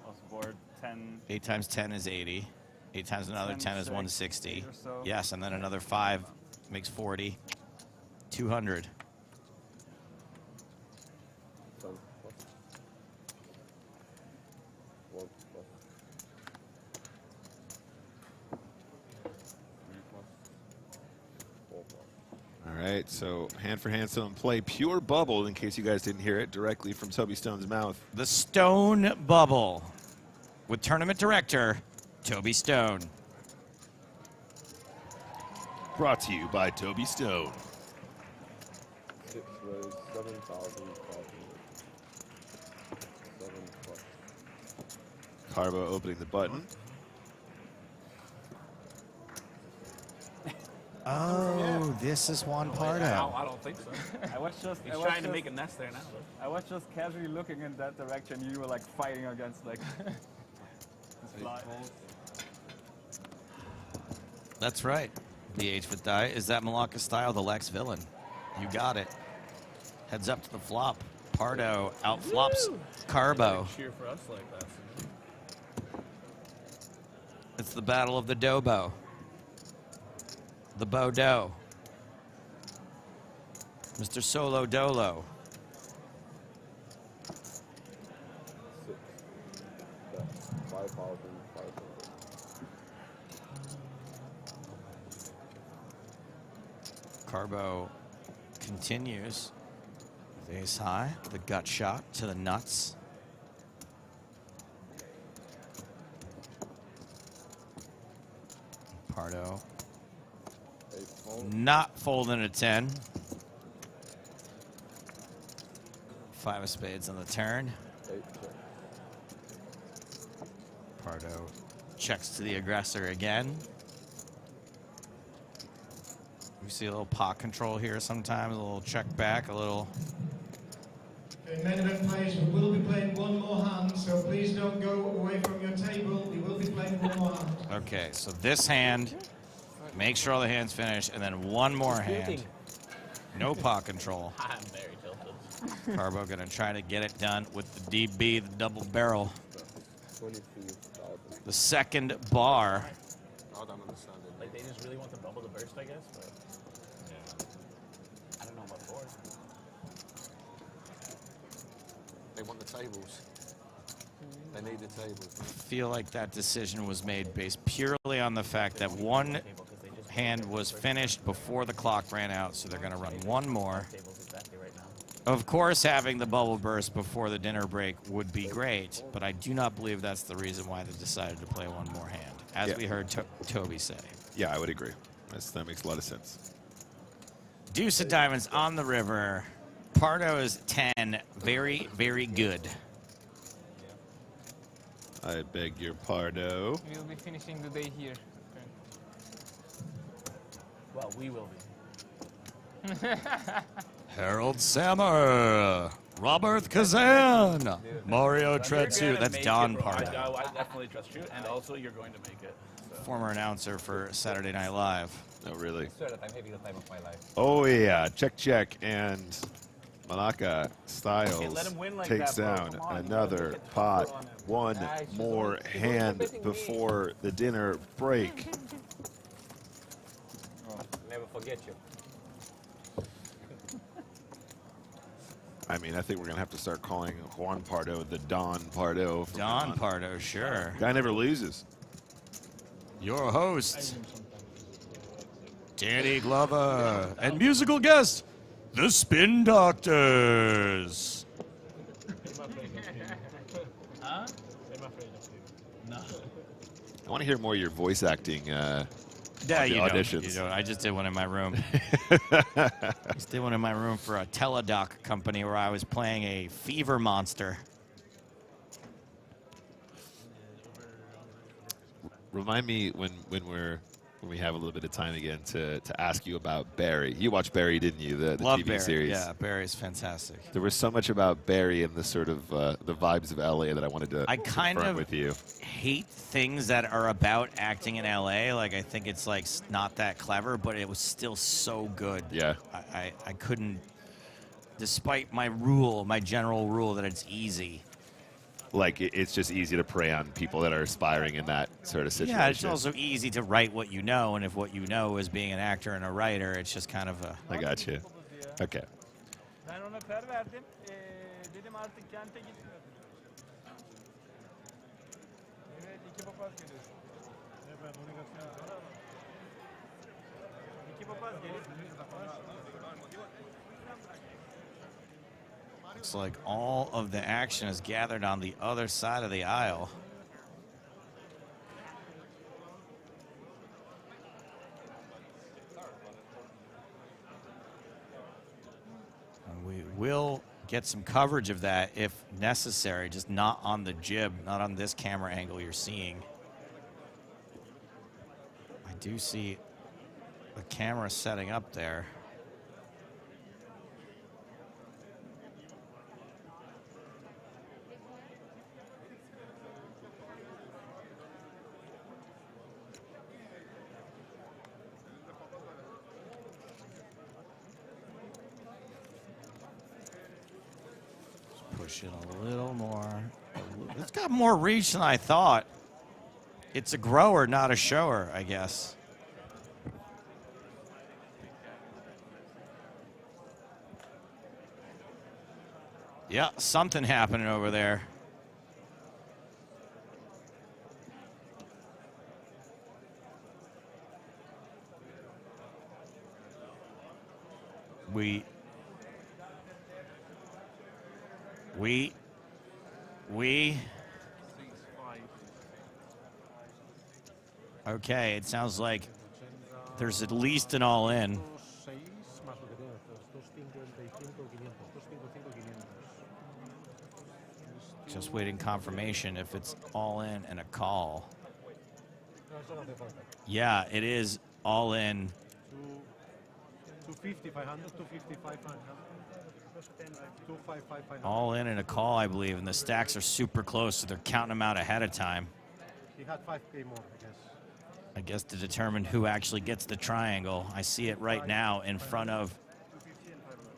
Was board 10. 8 times 10 is 80. 8 times another 10 is 160. so. Yes, and then another 5 makes 40. 200. All right, so hand for hand still in play. Pure bubble, in case you guys didn't hear it directly from Toby Stone's mouth. The Stone Bubble with tournament director Toby Stone. Brought to you by Toby Stone. 6 rows, 7,500. 7 plus. Carbo opening the button. Oh, this is Juan Pardo. I don't think so. I was just. He's trying to make a nest there now. I was just casually looking in that direction. You were like fighting against like. this fly. That's right. The H with die. Is that Malacca style, the Lex villain? You got it. Heads up to the flop. Pardo outflops Carbo. Cheer for us like that. It's the battle of the Dobo. The Bodo. Mr. Solo Dolo. 6. 5,500. Carbo continues. With ace high, the gut shot to the nuts. Pardo not folding a 10. 5 of spades on the turn. 8. Pardo checks to the aggressor again. We see a little pot control here sometimes, a little check back, a little. Okay, main event players, we will be playing one more hand, so please don't go away from your table. We will be playing one more hand. Okay, so this hand, make sure all the hands finish, and then one more hand. No pot control. I'm very tilted. Carbo gonna try to get it done with the DB, the double barrel. 23,000. The second bar. I don't understand it. Like they just really want the bubble to burst, I guess, but yeah. I don't know about board. They want the tables. They need the tables. I feel like that decision was made based purely on the fact that one hand was finished before the clock ran out, so they're going to run one more. Of course, having the bubble burst before the dinner break would be great, but I do not believe that's the reason why they decided to play one more hand, as we heard Toby say. Yeah, I would agree. That makes a lot of sense. Deuce of diamonds on the river. Pardo is 10. Very, very good. I beg your pardon. We'll be finishing the day here. Well, we will be. Harold Sammer. Robert Kazan. Mario Tretsu. That's Don Pardo. I definitely trust you, and also you're going to make it. So. Former announcer for Saturday Night Live. Oh, really? I swear that I'm having the time of my life. Oh, yeah. Check. And Manaka Styles let him win like takes that, bro. down Come on, another pot. One more hand before the dinner break. Never forget you. I mean, I think we're going to have to start calling Juan Pardo the Don Pardo. Don Pardo, sure. Guy never loses. Your hosts, Danny Glover, and musical guest, the Spin Doctors. Huh? No. I want to hear more of your voice acting Yeah, on the you auditions. don't. I just did one in my room. Just did one in my room for a teledoc company where I was playing a fever monster. Remind me when we have a little bit of time again to ask you about Barry. You watched Barry, didn't you? The Love TV Barry. series. Yeah, Barry's fantastic. There was so much about Barry and the sort of the vibes of LA that I wanted to kind confirm of with you. hate things that are about acting in LA. Like, I think it's like not that clever, but it was still so good. Yeah. I couldn't, despite my general rule that it's easy. Like, it's just easy to prey on people that are aspiring in that sort of situation. Yeah, it's also easy to write what you know, and if what you know is being an actor and a writer, it's just kind of a... I got you. Okay. Ben ona per verdim. Dedim artık kente gitmiyor. Evet, 2 papaz geliyor. Evet, onu götürüyorum. 2 papaz geliyor. Looks like all of the action is gathered on the other side of the aisle. And we will get some coverage of that if necessary, just not on the jib, not on this camera angle you're seeing. I do see the camera setting up there. Push it a little more. It's got more reach than I thought. It's a grower, not a shower, I guess. Yeah, something happening over there. Okay, it sounds like there's at least an all-in. Just waiting confirmation if it's all-in and a call. Yeah, it is all-in. 250, 500, 250, 500. All in and a call, I believe, and the stacks are super close, so they're counting them out ahead of time. He had 5K more, I guess. I guess to determine who actually gets the triangle. I see it right now in front of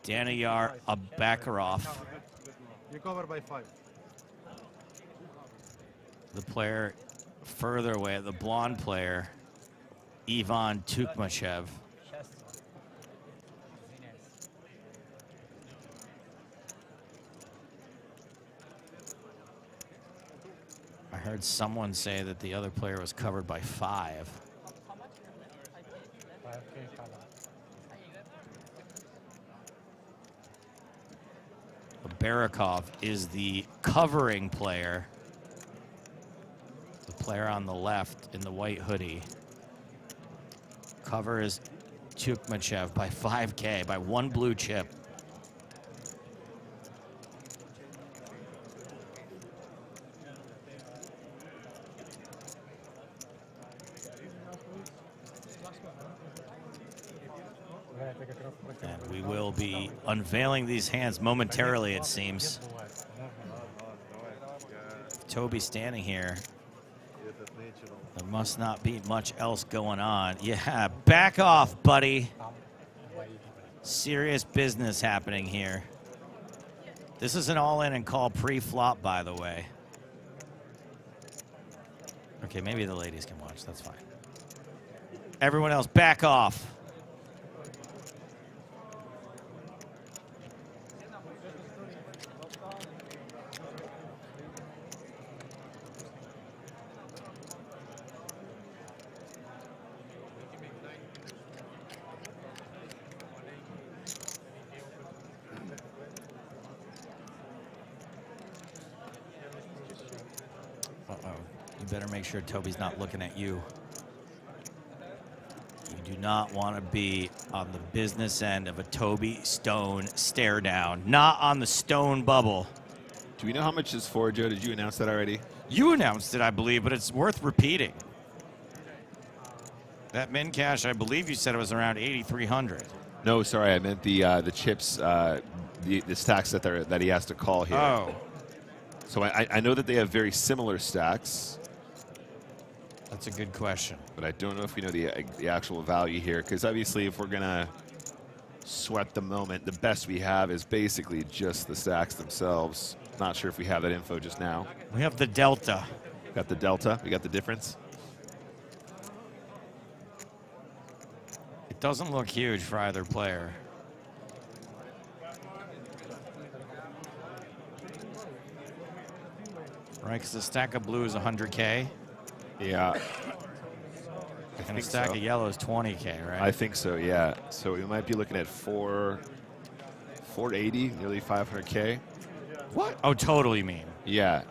Daniyar Abakarov. You cover by 5. The player further away, the blonde player, Ivan Tukmachev. I heard someone say that the other player was covered by 5. Barakov is the covering player. The player on the left in the white hoodie. Cover is Tukmachev by 5K, by 1 blue chip. And we will be unveiling these hands momentarily, it seems. Toby standing here. There must not be much else going on. Yeah, back off, buddy. Serious business happening here. This is an all-in and call pre-flop, by the way. Okay, maybe the ladies can watch. That's fine. Everyone else, back off. You better make sure Toby's not looking at you. You do not want to be on the business end of a Toby Stone stare down. Not on the Stone bubble. Do we know how much is for, Joe? Did you announce that already? You announced it, I believe, but it's worth repeating. That min cash, I believe you said it was around 8,300. No, sorry, I meant the chips, the stacks that he has to call here. Oh. So I know that they have very similar stacks. That's a good question. But I don't know if we know the actual value here, because obviously if we're going to sweat the moment, the best we have is basically just the stacks themselves. Not sure if we have that info just now. We have the delta. Got the delta? We got the difference? It doesn't look huge for either player. Right, because the stack of blue is 100K. Yeah. And a stack of yellow is 20K, right? I think so, yeah. So we might be looking at 480, nearly 500K. What? Oh, total, you mean? Yeah.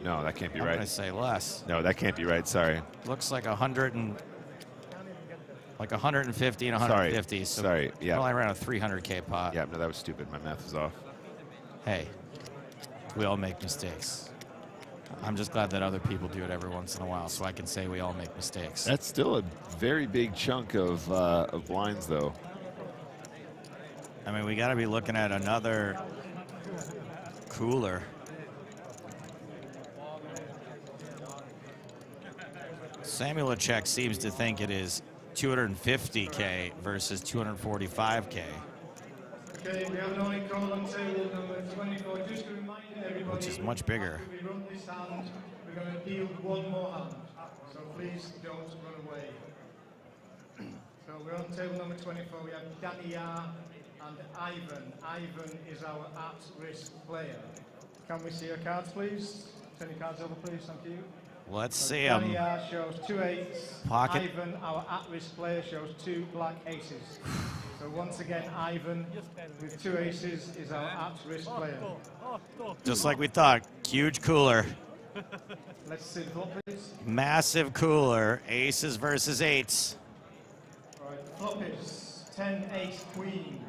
No, that can't be right. I'm gonna say less. No, that can't be right. Sorry. Looks like 150 and 150. Sorry. Yeah. Probably around a 300K pot. Yeah. No, that was stupid. My math was off. Hey, we all make mistakes. I'm just glad that other people do it every once in a while, so I can say we all make mistakes. That's still a very big chunk of blinds, though. I mean, we got to be looking at another cooler. Samuel Lechek seems to think it is 250K versus 245K. Okay, we have an only call on table number 24. Just to remind everybody, which is much bigger. After we run this hand, we're going to deal one more hand. So please don't run away. So we're on table number 24. We have Danny Yar and Ivan. Ivan is our at-risk player. Can we see your cards, please? Turn your cards over, please. Thank you. Let's see Danny Yar shows 2 8s. Pocket. Ivan, our at-risk player, shows 2 black aces. So once again, Ivan with 2 aces is our at-risk player. Just like we thought, huge cooler. Let's see the flop, please. Massive cooler, aces versus 8s. Right, flop is 10, 8, queen.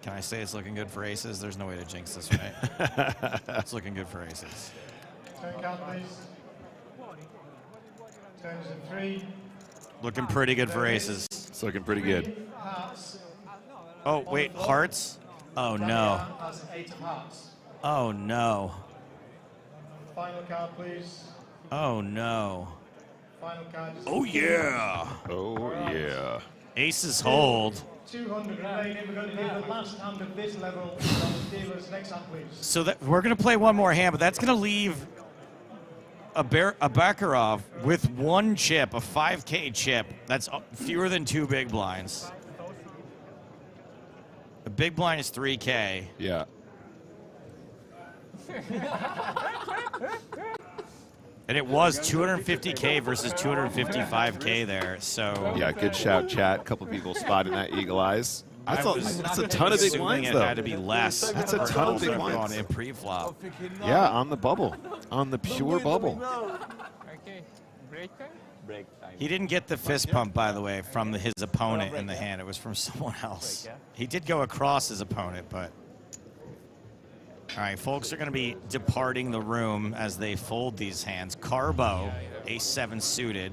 Can I say it's looking good for aces? There's no way to jinx this, right? It's looking good for aces. Turn card, please. Turns in 3. Looking pretty good for aces. It's looking pretty good. Hearts. Oh, wait, hearts? Oh, no. Has 8 of hearts. Oh, no. Final card, please. Oh, no. Final card is Oh, yeah. Oh, yeah. Aces hold. 200 remaining. We're going to do the last hand of this level. On the dealers. Next hand, please. So that we're going to play one more hand, but that's going to leave a Baccarat with 1 chip, a 5K chip. That's fewer than 2 big blinds. The big blind is 3K. Yeah. And it was 250K versus 255K there, so... Yeah, good shout, chat. A couple people spotting that eagle eyes. That's a ton of big blinds, though. It had to be less. That's a ton of big blinds. On pre-flop. Yeah, on the bubble. On the pure bubble. Okay, break time? Break time. He didn't get the fist pump, by the way, from his opponent in the hand. It was from someone else. He did go across his opponent, but... All right, folks are going to be departing the room as they fold these hands. Carbo, ace-7 suited.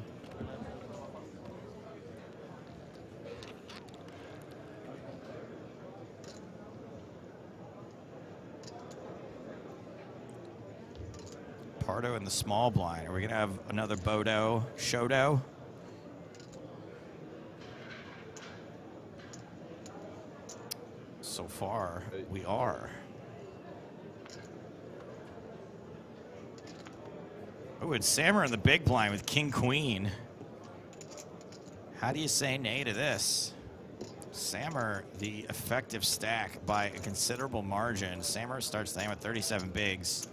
Pardo in the small blind. Are we going to have another Bodo, Shodo? So far, we are. Oh, it's Sammer in the big blind with King Queen. How do you say nay to this? Sammer, the effective stack by a considerable margin. Sammer starts the hand with 37 bigs.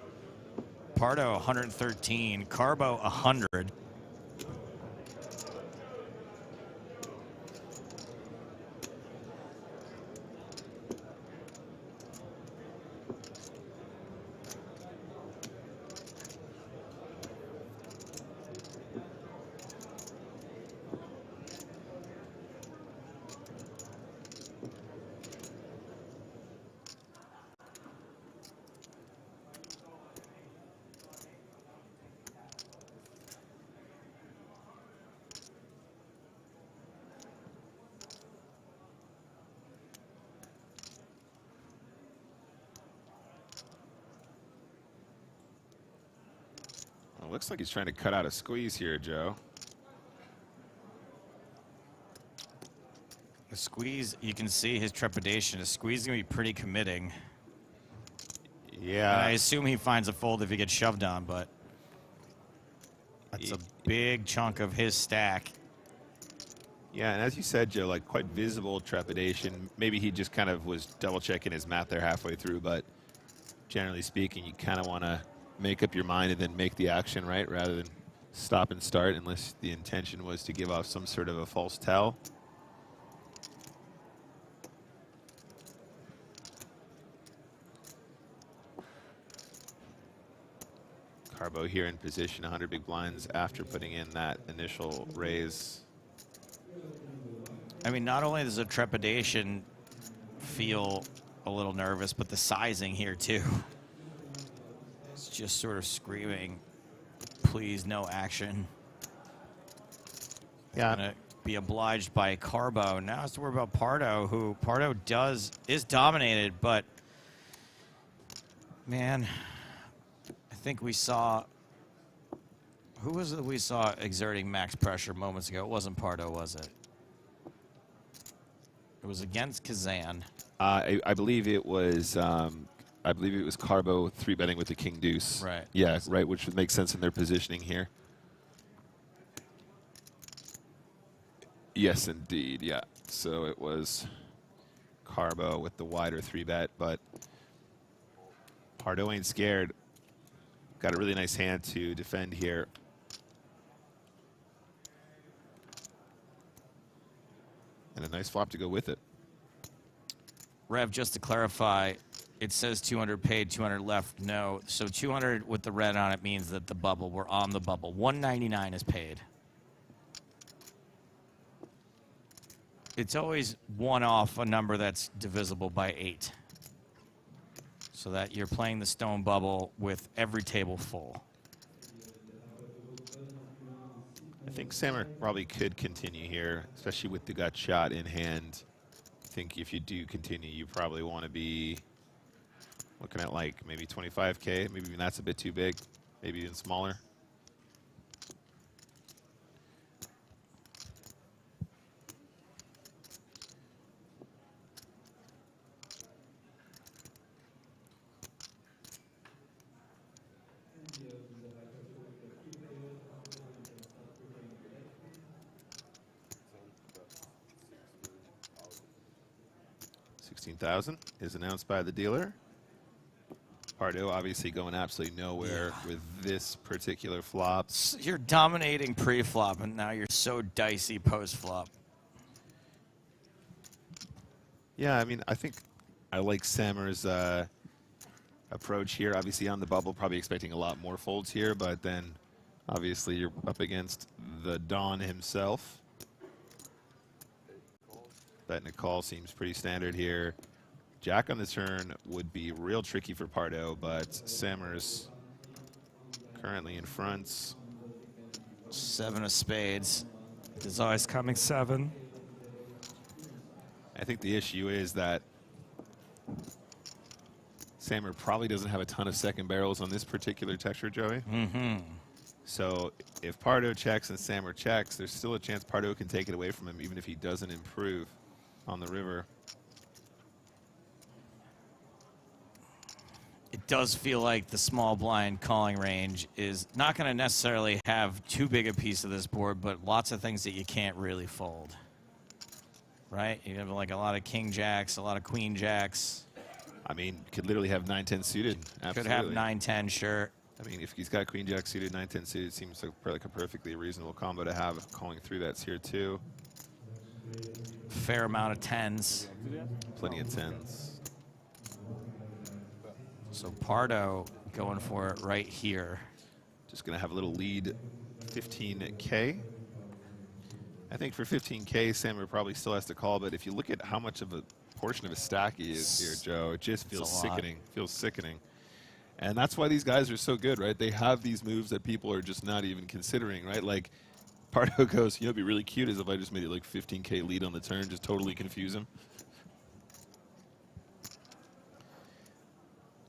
Pardo 113, Carbo 100. Looks like he's trying to cut out a squeeze here, Joe. The squeeze, you can see his trepidation. The squeeze is going to be pretty committing. Yeah. And I assume he finds a fold if he gets shoved on, but that's a big chunk of his stack. Yeah, and as you said, Joe, like quite visible trepidation. Maybe he just kind of was double checking his math there halfway through, but generally speaking, you kind of want to make up your mind and then make the action, right, rather than stop and start, unless the intention was to give off some sort of a false tell. Carbo here in position, 100 big blinds after putting in that initial raise. I mean, not only does the trepidation feel a little nervous, but the sizing here too. It's just sort of screaming, please, no action. Yeah. Gonna be obliged by Carbo. Now it's to worry about Pardo, who Pardo is dominated, but man, I think we saw, who was it we saw exerting max pressure moments ago? It wasn't Pardo, was it? It was against Kazan. I believe it was. I believe it was Carbo 3-betting with the King Deuce. Right. Yeah, right, which would make sense in their positioning here. Yes, indeed. Yeah. So it was Carbo with the wider 3-bet, but Pardo ain't scared. Got a really nice hand to defend here. And a nice flop to go with it. Rev, just to clarify, it says 200 paid, 200 left. No. So 200 with the red on it means that the bubble, we're on the bubble. 199 is paid. It's always one off a number that's divisible by 8. So that you're playing the stone bubble with every table full. I think Sammer probably could continue here, especially with the gut shot in hand. I think if you do continue, you probably want to be looking at like maybe 25K. Maybe even that's a bit too big. Maybe even smaller. $16,000 is announced by the dealer. Pardo obviously going absolutely nowhere with this particular flop. You're dominating pre-flop, and now you're so dicey post-flop. Yeah, I mean, I think I like Sammer's approach here. Obviously on the bubble, probably expecting a lot more folds here, but then obviously you're up against the Don himself. Betting a call seems pretty standard here. Jack on the turn would be real tricky for Pardo, but Sammer's currently in front. 7 of spades. There's always coming 7. I think the issue is that Sammer probably doesn't have a ton of second barrels on this particular texture, Joey. Mm-hmm. So if Pardo checks and Sammer checks, there's still a chance Pardo can take it away from him, even if he doesn't improve on the river. It does feel like the small blind calling range is not going to necessarily have too big a piece of this board, but lots of things that you can't really fold. Right? You have like a lot of king jacks, a lot of queen jacks. I mean, could literally have 9-10 suited. Absolutely. Could have 9-10, sure. I mean, if he's got queen jack suited, 9-10 suited, seems like a perfectly reasonable combo to have. Calling through that's here too. Fair amount of 10s. Plenty of 10s. So Pardo going for it right here. Just going to have a little lead, 15K. I think for 15K, Sammer probably still has to call, but if you look at how much of a portion of a stack he is here, Joe, it just feels sickening. Feels sickening. And that's why these guys are so good, right? They have these moves that people are just not even considering, right? Like Pardo goes, you know, it'd be really cute is if I just made it like 15K lead on the turn, just totally confuse him.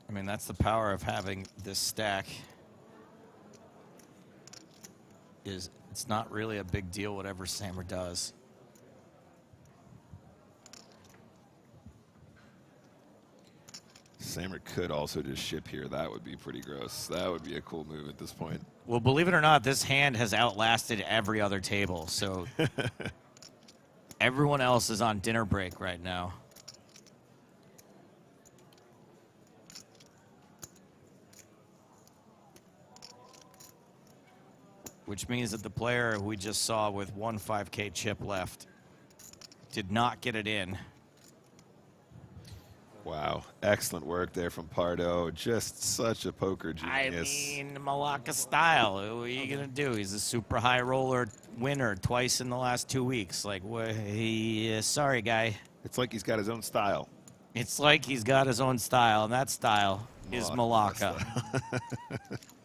I mean, that's the power of having this stack. Is it's not really a big deal whatever Sammer does. Sammer could also just ship here. That would be pretty gross. That would be a cool move at this point. Well, believe it or not, this hand has outlasted every other table. So everyone else is on dinner break right now. Which means that the player who we just saw with 1 5K chip left did not get it in. Wow, excellent work there from Pardo. Just such a poker genius. I mean, Malacca style. What are you gonna do? He's a super high roller winner twice in the last 2 weeks. Like, sorry, guy. It's like he's got his own style. It's like he's got his own style, and that style is Malacca.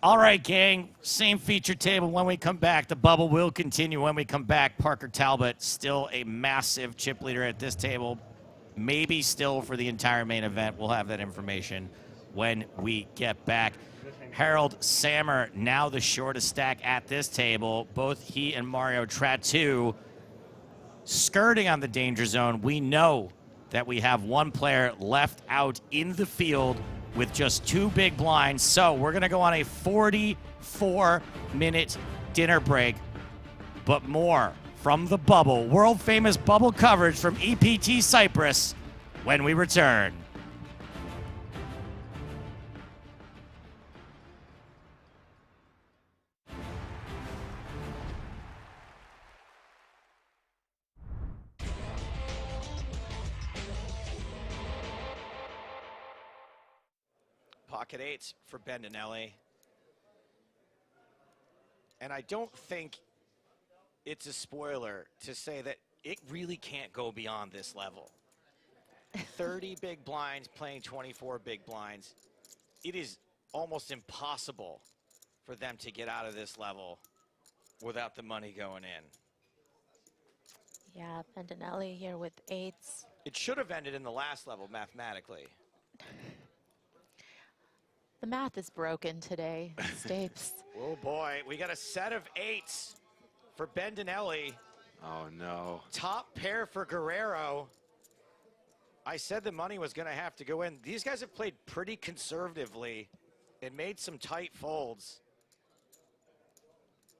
All right, gang, same feature table when we come back. The bubble will continue when we come back. Parker Talbot, still a massive chip leader at this table. Maybe still for the entire main event. We'll have that information when we get back. Harold Sammer, now the shortest stack at this table. Both he and Mario Tratu skirting on the danger zone. We know that we have one player left out in the field with just 2 big blinds. So we're going to go on a 44-minute dinner break, but more from the bubble. World-famous bubble coverage from EPT Cyprus when we return. Pocket 8s for Bendinelli. And I don't think it's a spoiler to say that it really can't go beyond this level. 30 big blinds playing 24 big blinds. It is almost impossible for them to get out of this level without the money going in. Yeah, Bendinelli here with 8s. It should have ended in the last level mathematically. The math is broken today, Stapes. Oh boy, we got a set of 8s for Bendinelli. Oh no. Top pair for Guerrero. I said the money was gonna have to go in. These guys have played pretty conservatively and made some tight folds.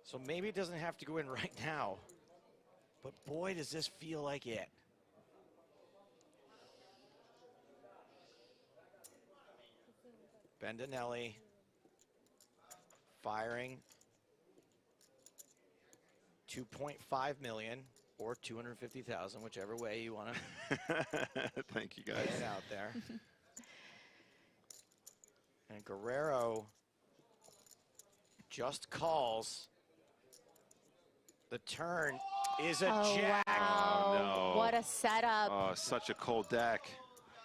So maybe it doesn't have to go in right now. But boy, does this feel like it. Bendinelli firing 2.5 million or 250,000, whichever way you want to. Thank you, guys. Get out there. And Guerrero just calls. The turn is a jack. Wow. Oh, no. What a setup. Oh, such a cold deck.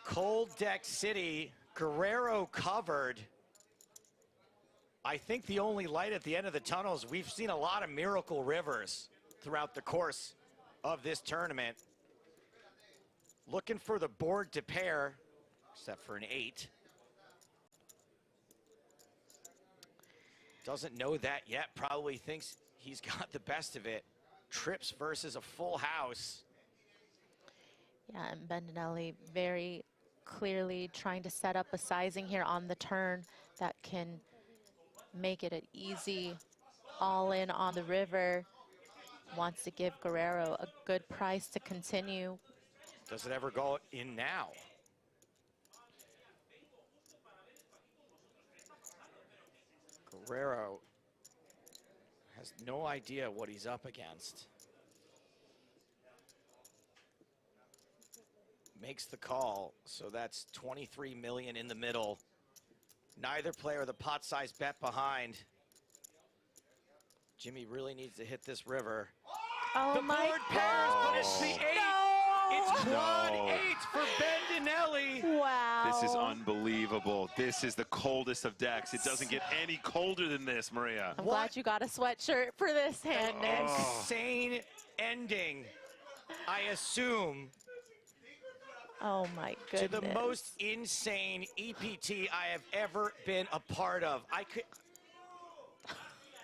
Cold Deck City, Guerrero covered. I think the only light at the end of the tunnel is we've seen a lot of miracle rivers throughout the course of this tournament. Looking for the board to pair, except for an 8. Doesn't know that yet, probably thinks he's got the best of it. Trips versus a full house. Yeah, and Bendinelli very clearly trying to set up a sizing here on the turn that can make it an easy all in on the river. Wants to give Guerrero a good price to continue. Does it ever go in now? Guerrero has no idea what he's up against. Makes the call, so that's 23 million in the middle. Neither player the pot size bet behind. Jimmy really needs to hit this river. Oh the my board pairs, but it's the 8. It's quad 8 for Bendinelli. Wow. This is unbelievable. This is the coldest of decks. It doesn't get any colder than this, Maria. I'm glad you got a sweatshirt for this hand, Nick. Insane ending, I assume. Oh my goodness. To the most insane EPT I have ever been a part of.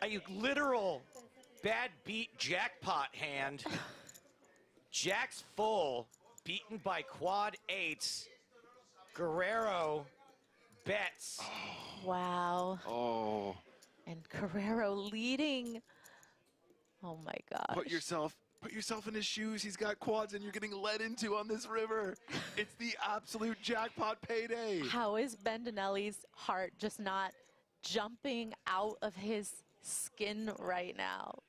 A literal bad beat jackpot hand. Jack's full, beaten by quad 8s. Guerrero bets. Wow. Oh. And Guerrero leading. Oh my gosh. Put yourself in his shoes. He's got quads and you're getting led into on this river. It's the absolute jackpot payday. How is Bendinelli's heart just not jumping out of his skin right now?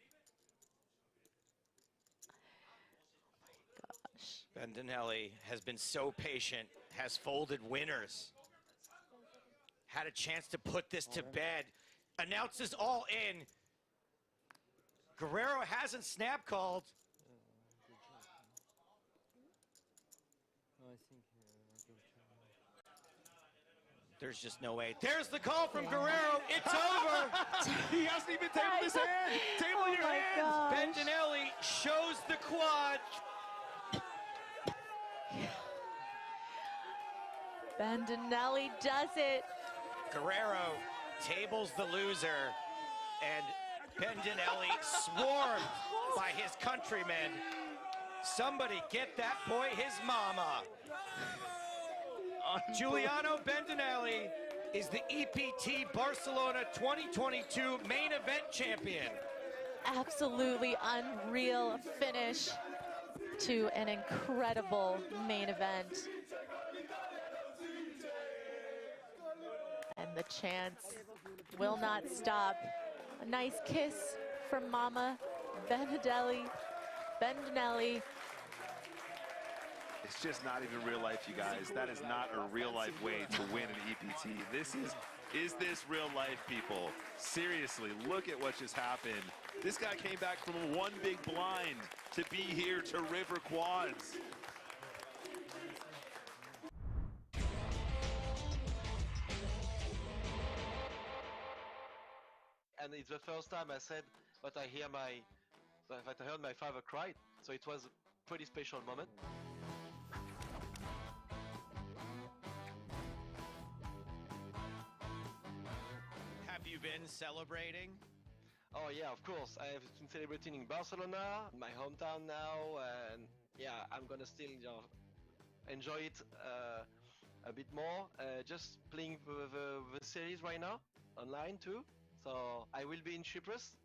Oh my gosh. Bendinelli has been so patient, has folded winners. Had a chance to put this to bed. Announces all in. Guerrero hasn't snap called. There's just no way. There's the call from Guerrero. It's over. He hasn't even tabled his hand. Table your hand. Bendinelli shows the quad. Bendinelli does it. Guerrero tables the loser, and Bendinelli swarmed by his countrymen. Somebody get that boy his mama. Giuliano Bendinelli is the EPT Barcelona 2022 main event champion. Absolutely unreal finish to an incredible main event. And the chants will not stop. A nice kiss from Mama Bendinelli. It's just not even real life, you guys. That is not a real life way to win an EPT. This is this real life, people? Seriously, look at what just happened. This guy came back from one big blind to be here to river quads. And it's the first time I said that I heard my father cry. So it was a pretty special moment. Have you been celebrating? Oh yeah, of course. I have been celebrating in Barcelona, my hometown now, and yeah, I'm gonna still enjoy it a bit more. Just playing the series right now, online too. So I will be in Cyprus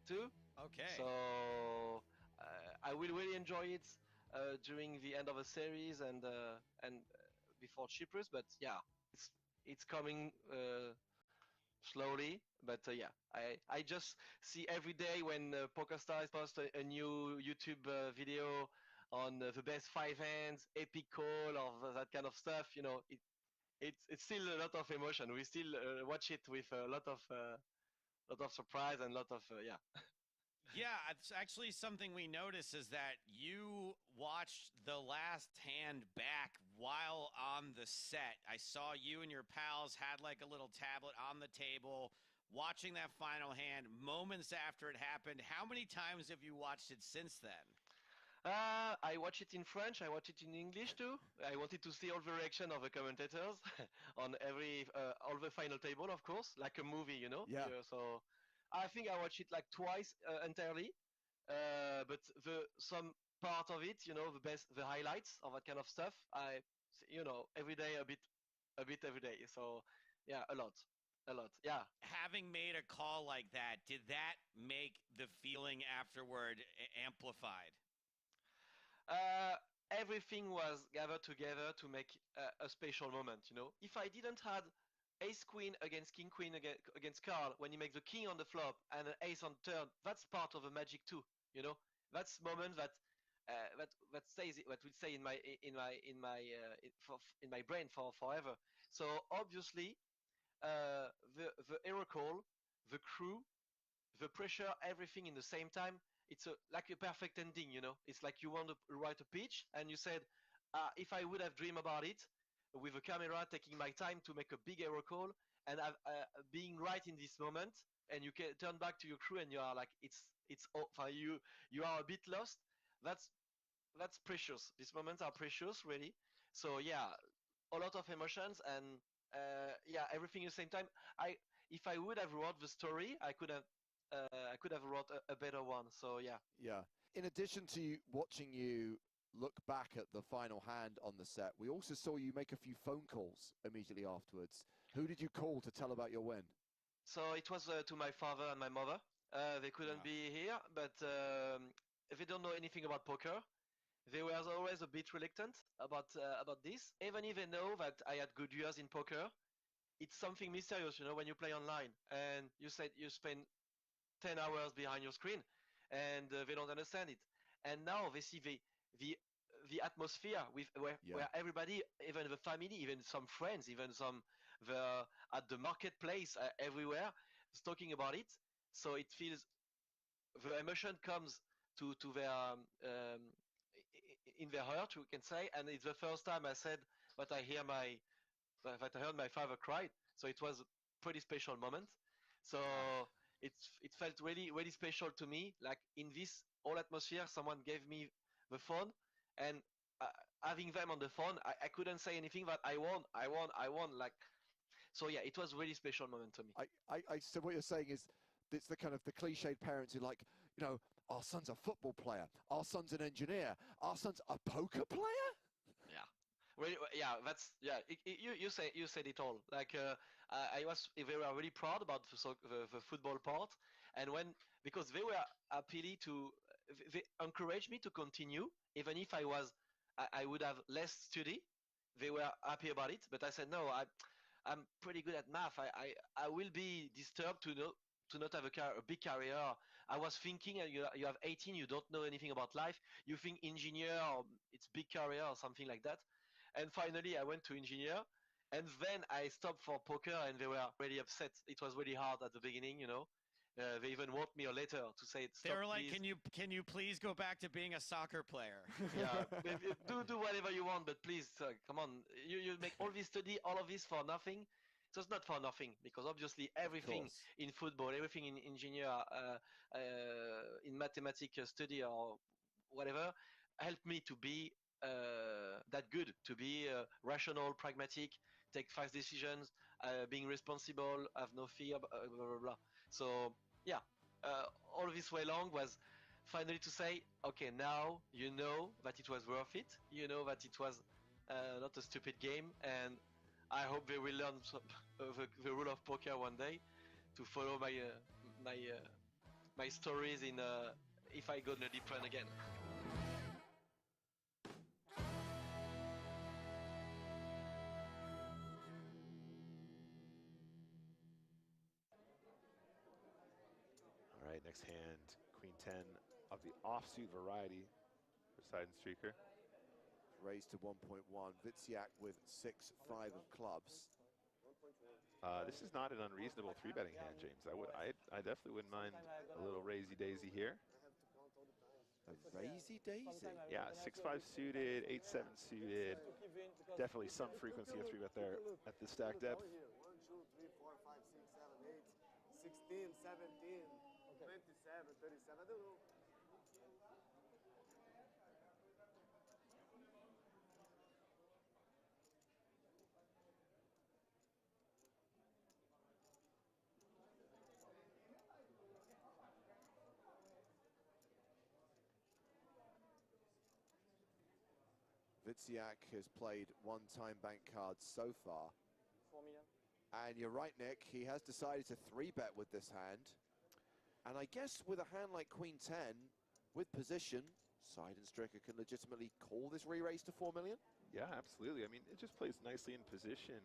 too. Okay. So I will really enjoy it during the end of the series and before Cyprus. But yeah, it's coming slowly. But yeah, I just see every day when PokerStars post a new YouTube video on the best 5 hands, epic call, or that kind of stuff. You know, it's still a lot of emotion. We still watch it with a lot of surprise and a lot of yeah. Yeah, it's actually something we noticed is that you watched the last hand back while on the set. I saw you and your pals had like a little tablet on the table watching that final hand moments after it happened. How many times have you watched it since then? I watch it in French. I watch it in English too. I wanted to see all the reaction of the commentators on all the final table, of course, like a movie, you know. Yeah. So I think I watched it like twice entirely, but some part of it, you know, the highlights of that kind of stuff. Every day a bit every day. So yeah, a lot. Yeah. Having made a call like that, did that make the feeling afterward amplified? Everything was gathered together to make a special moment, you know. If I didn't had ace queen against king queen against Carl, when he makes the king on the flop and an ace on turn, that's part of the magic too, you know. That's moment that stays, what will stay in my brain for forever. So obviously, the hero call, the crew, the pressure, everything in the same time. It's like a perfect ending, you know. It's like you want to write a pitch, and you said, if I would have dreamed about it, with a camera, taking my time to make a big hero call, and being right in this moment, and you can turn back to your crew, and you are like, you are a bit lost. That's precious. These moments are precious, really. So yeah, a lot of emotions, and yeah, everything at the same time. If I would have wrote the story, I could have wrote a better one. So yeah. Yeah. In addition to watching you look back at the final hand on the set, we also saw you make a few phone calls immediately afterwards. Who did you call to tell about your win? So it was to my father and my mother. They couldn't be here, but they don't know anything about poker. They were always a bit reluctant about this, even if they know that I had good years in poker. It's something mysterious, you know, when you play online and you said you spend 10 hours behind your screen, and they don't understand it. And now they see the atmosphere where everybody, even the family, even some friends, even some at the marketplace, everywhere, is talking about it. So it feels the emotion comes to their in their heart, you can say. And it's the first time I said that I heard my father cry. So it was a pretty special moment. So it felt really, really special to me. Like in this whole atmosphere, someone gave me the phone, and having them on the phone, I couldn't say anything but I won. Like, so yeah, it was a really special moment to me. So what you're saying is, it's the kind of the cliched parents who like, you know, our son's a football player, our son's an engineer, our son's a poker player. Yeah. Well, yeah, that's you said it all. Like they were really proud about the football part, and because they were happy they encouraged me to continue, even if I would have less study. They were happy about it, but I said no. I'm pretty good at math. I will be disturbed to not have a big career. I was thinking, you have 18, you don't know anything about life. You think engineer, or it's big career or something like that. And finally, I went to engineer, and then I stopped for poker, and they were really upset. It was really hard at the beginning, you know. They even wrote me a letter to say, stop, they were like, please. can you please go back to being a soccer player? Yeah, do whatever you want, but please, come on. You make all this study, all of this for nothing. So it's not for nothing, because obviously everything in football, everything in engineer, in mathematics study or whatever, helped me to be that good, to be rational, pragmatic, take fast decisions, being responsible, have no fear, blah, blah, blah. So yeah, all this way long was finally to say, okay, now you know that it was worth it. You know that it was not a stupid game, and I hope they will learn the rule of poker one day to follow my stories in if I go in a deep run again. All right, next hand, Queen 10 of the offsuit variety for Side and Streaker. Raised to 1.1. Witsiak with 6-5 of clubs. This is not an unreasonable 3-betting hand, James. I definitely wouldn't mind a little raisy daisy here. A raisy daisy? Yeah, 6-5 suited, 8-7 suited. Definitely some frequency of 3-bet there at the stack depth. 1, 2, 3, 4, 5, 6, 7, 8, 16, 17, 27, 37, I don't know. Witziak has played one time bank card so far. 4 million. And you're right, Nick, he has decided to 3-bet with this hand. And I guess with a hand like Queen 10, with position, Seidenstricker can legitimately call this re-raise to 4 million? Yeah, absolutely. I mean, it just plays nicely in position.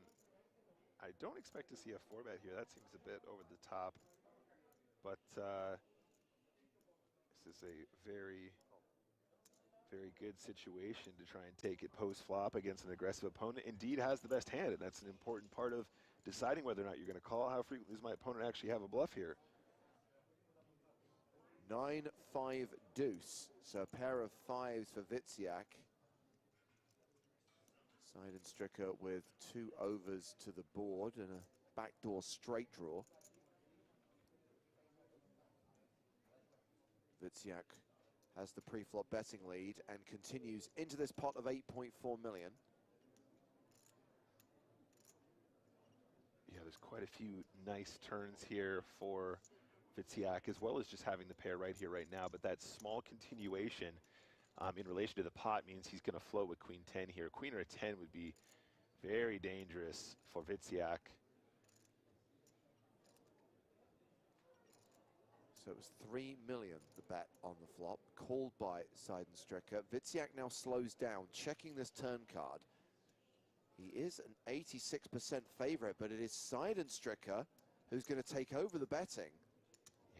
I don't expect to see a 4-bet here. That seems a bit over the top. But this is a very good situation to try and take it post-flop against an aggressive opponent. Indeed has the best hand, and that's an important part of deciding whether or not you're going to call. How frequently does my opponent actually have a bluff here? 9-5 deuce, so a pair of fives for Witziak. Seidenstricker with 2 overs to the board and a backdoor straight draw. Witziak has the pre-flop betting lead and continues into this pot of 8.4 million. Yeah, there's quite a few nice turns here for Witziak, as well as just having the pair right here, right now. But that small continuation in relation to the pot means he's going to float with Queen 10 here. Queen or a 10 would be very dangerous for Witziak. So it was 3 million, the bet on the flop, called by Seidenstricker. Witziak now slows down, checking this turn card. He is an 86% favorite, but it is Seidenstricker who's going to take over the betting.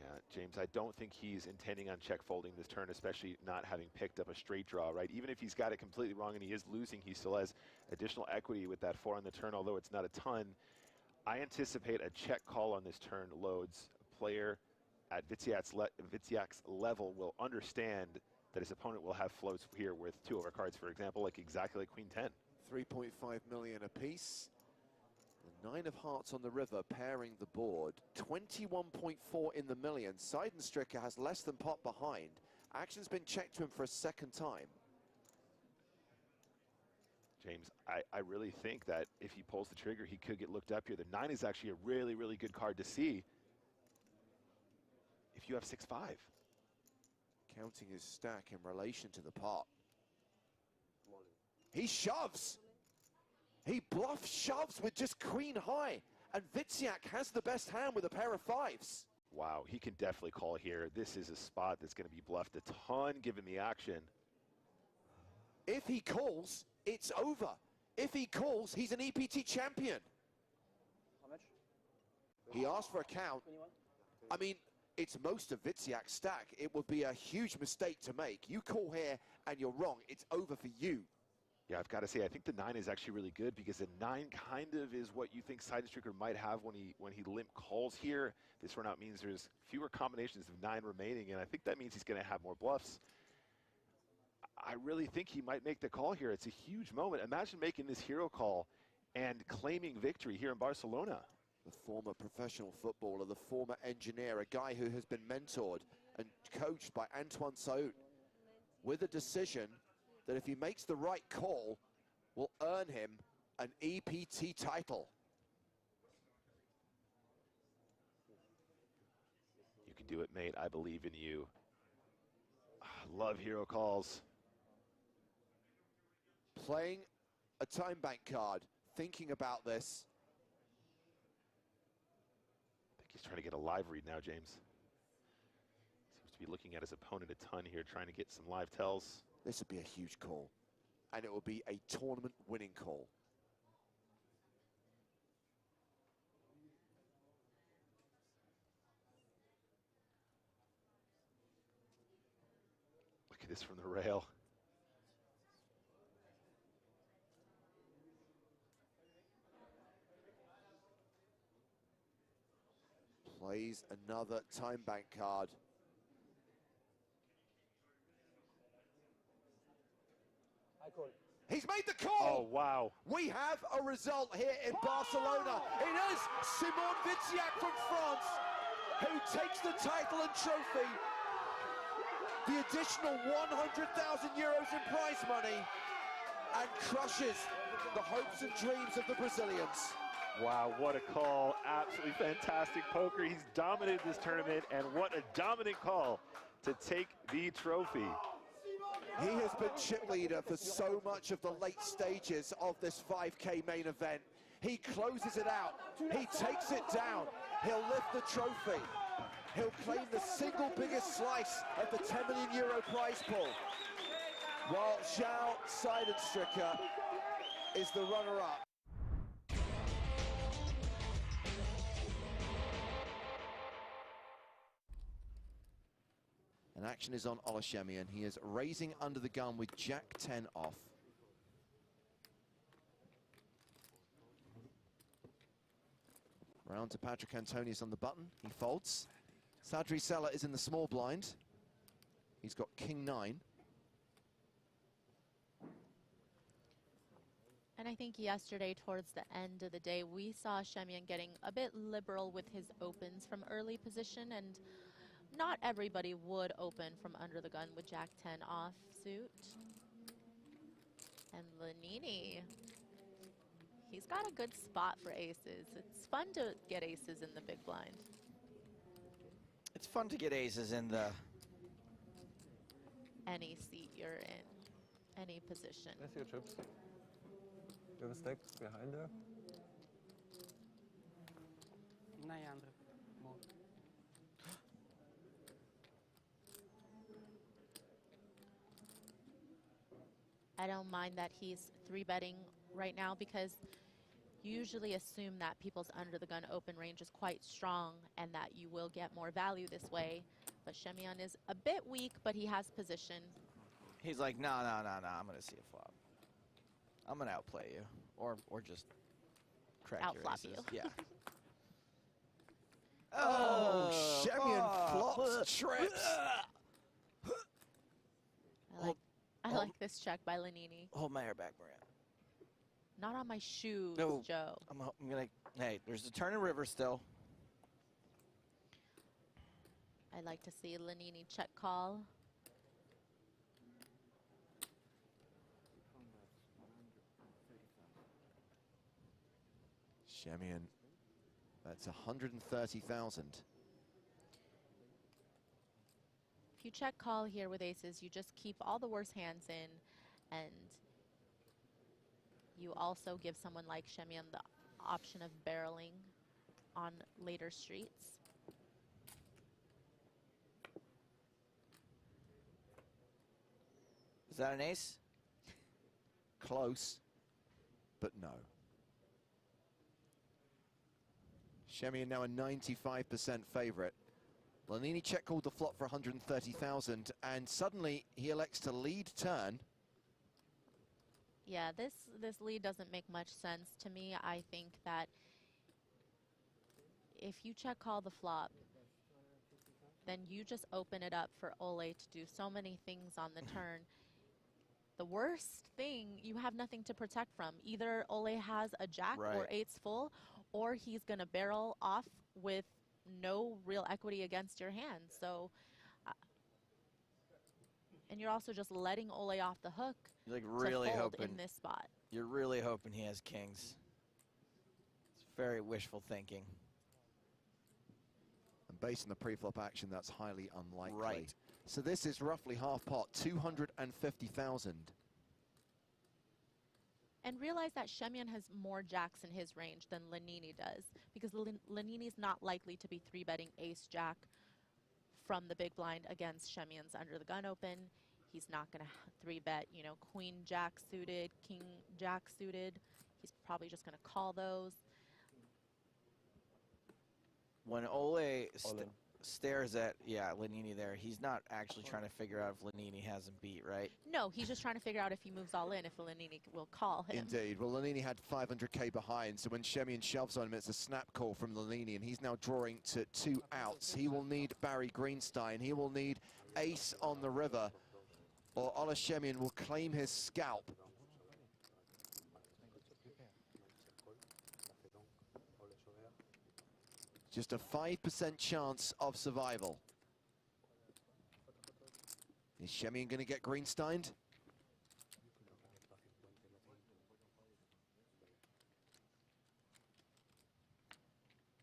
Yeah, James, I don't think he's intending on check folding this turn, especially not having picked up a straight draw, right? Even if he's got it completely wrong and he is losing, he still has additional equity with that 4 on the turn, although it's not a ton. I anticipate a check call on this turn loads. A player at Witziak's level will understand that his opponent will have floats here with 2 overcards, for example, like exactly like Queen 10. 3.5 million apiece. The 9 of hearts on the river pairing the board. 21.4 in the million. Seidenstricker has less than pot behind. Action's been checked to him for a second time. James, I really think that if he pulls the trigger, he could get looked up here. The 9 is actually a really, really good card to see if you have 6-5. Counting his stack in relation to the pot. He shoves. He bluff shoves with just queen high. And Witziak has the best hand with a pair of 5s. Wow, he can definitely call here. This is a spot that's going to be bluffed a ton given the action. If he calls, it's over. If he calls, he's an EPT champion. How much? He asked for a count. 21? I mean, it's most of Witziak's stack. It would be a huge mistake to make. You call here and you're wrong. It's over for you. Yeah, I've got to say, I think the 9 is actually really good because the 9 kind of is what you think Seidenstricker might have when he limp calls here. This run out means there's fewer combinations of 9 remaining, and I think that means he's going to have more bluffs. I really think he might make the call here. It's a huge moment. Imagine making this hero call and claiming victory here in Barcelona. The former professional footballer, the former engineer, a guy who has been mentored and coached by Antoine Saout, with a decision that if he makes the right call, will earn him an EPT title. You can do it, mate. I believe in you. Love hero calls. Playing a time bank card, thinking about this. I think he's trying to get a live read now, James. Seems to be looking at his opponent a ton here, trying to get some live tells. This would be a huge call, and it will be a tournament-winning call. Look at this from the rail. Plays another time bank card. He's made the call! Oh, wow. We have a result here in Barcelona. It is Simon Witziak from France who takes the title and trophy. The additional 100,000 euros in prize money and crushes the hopes and dreams of the Brazilians. Wow, what a call. Absolutely fantastic poker. He's dominated this tournament, and what a dominant call to take the trophy. He has been chip leader for so much of the late stages of this 5K main event. He closes it out. He takes it down. He'll lift the trophy. He'll claim the single biggest slice of the 10 million euro prize pool. While João Seidenstricker is the runner-up. And action is on Olushemian. He is raising under the gun with Jack 10 off. Round to Patrick Antonius on the button. He folds. Sadri Sella is in the small blind. He's got King 9. And I think yesterday, towards the end of the day, we saw Shemian getting a bit liberal with his opens from early position, and not everybody would open from under the gun with Jack 10 off suit. And Lanini, he's got a good spot for aces. It's fun to get aces in the big blind. It's fun to get aces in the... Any seat you're in, any position. Let's see your chips. You have a stack behind there? Nee, Andre. More. I don't mind that he's 3-betting right now, because you usually assume that people's under the gun open range is quite strong and that you will get more value this way. But Shemian is a bit weak, but he has position. He's like, no, I'm going to see a flop. I'm going to outplay you. Or just crack your Outflop aces. you. Yeah. Oh, Shemian flops, trips. I like this check by Lanini. Hold my hair back, Maria. Not on my shoes, No, Joe. I'm going to... Hey, there's a turn in river still. I like to see Lanini check call. Shemian, that's 130,000. If you check call here with aces, you just keep all the worst hands in, and you also give someone like Shemian the option of barreling on later streets. Is that an ace? Close, but no. Shemian now a 95% favorite. Lanini check called the flop for 130,000, and suddenly he elects to lead turn. Yeah, this lead doesn't make much sense to me. I think that if you check call the flop, then you just open it up for Ole to do so many things on the turn. The worst thing, you have nothing to protect from. Either Ole has a jack or eights full, or he's going to barrel off with no real equity against your hand. So, and you're also just letting Ole off the hook. You're like really to fold hoping in this spot. You're really hoping he has kings. It's very wishful thinking. And based on the pre-flop action, that's highly unlikely. Right. So this is roughly half pot, 250,000. And realize that Shemian has more jacks in his range than Lanini does, because Lanini's not likely to be 3-betting ace-jack from the big blind against Shemian's under the gun open. He's not going to 3-bet, you know, queen-jack suited, king-jack suited. He's probably just going to call those. When Ole stares at, Lanini there. He's not actually trying to figure out if Lanini has him beat, right? No, he's just trying to figure out if he moves all in, if Lanini will call him. Indeed. Well, Lanini had 500k behind, so when Shemian shoves on him, it's a snap call from Lanini, and he's now drawing to 2 outs. He will need Barry Greenstein. He will need ace on the river, or Ola Shemian will claim his scalp. Just a 5% chance of survival. Is Shemian going to get Greensteined?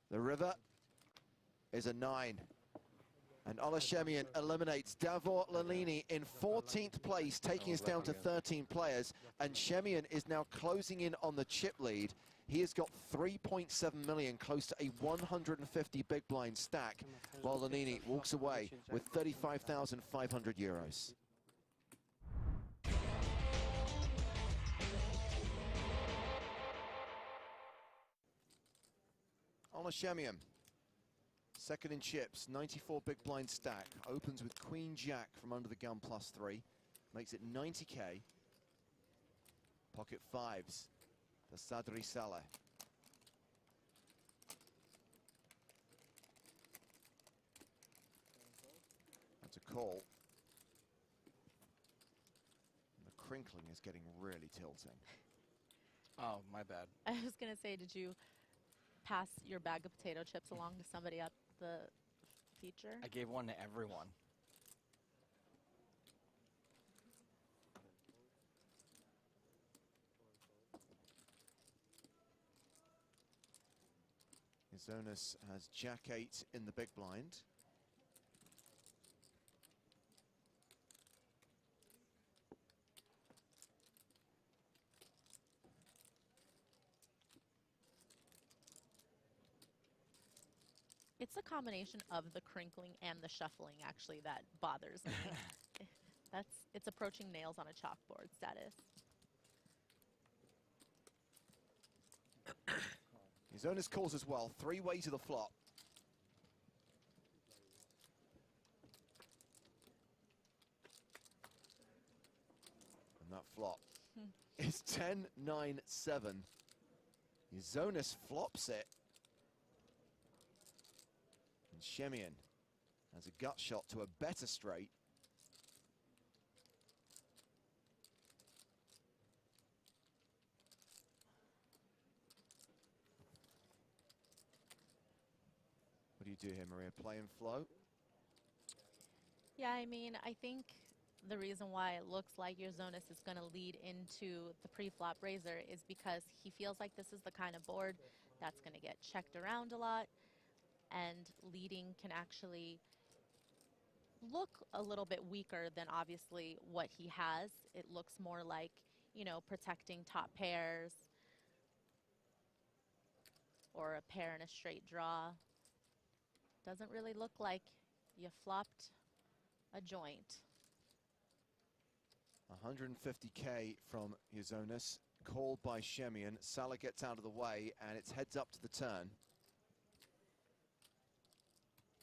The river is a 9. And Ola Shemian eliminates Davor Lanini in 14th place, taking us down to 13 players. And Shemian is now closing in on the chip lead. He has got 3.7 million, close to a 150 big blind stack, while Lanini walks away with 35,500 euros. Ola Shemian, second in chips, 94 big blind stack, opens with Queen Jack from under the gun +3, makes it 90k. Pocket fives. The Sadri Saleh. That's a call. And the crinkling is getting really tilting. Oh, my bad. I was going to say, did you pass your bag of potato chips along to somebody at the feature? I gave one to everyone. Zonas has Jack 8 in the big blind. It's a combination of the crinkling and the shuffling, actually, that bothers me. It's approaching nails on a chalkboard status. Zonas calls as well, 3 ways to the flop. And that flop is 10-9-7. Zonas flops it. And Shemian has a gut shot to a better straight. What do you do here, Maria? Play and flow? Yeah, I mean, I think the reason why it looks like your Zonas is going to lead into the pre-flop raiser is because he feels like this is the kind of board that's going to get checked around a lot, and leading can actually look a little bit weaker than obviously what he has. It looks more like, you know, protecting top pairs or a pair and a straight draw. Doesn't really look like you flopped a joint. 150k from Zonas, called by Shemian. Salah gets out of the way, and it's heads up to the turn.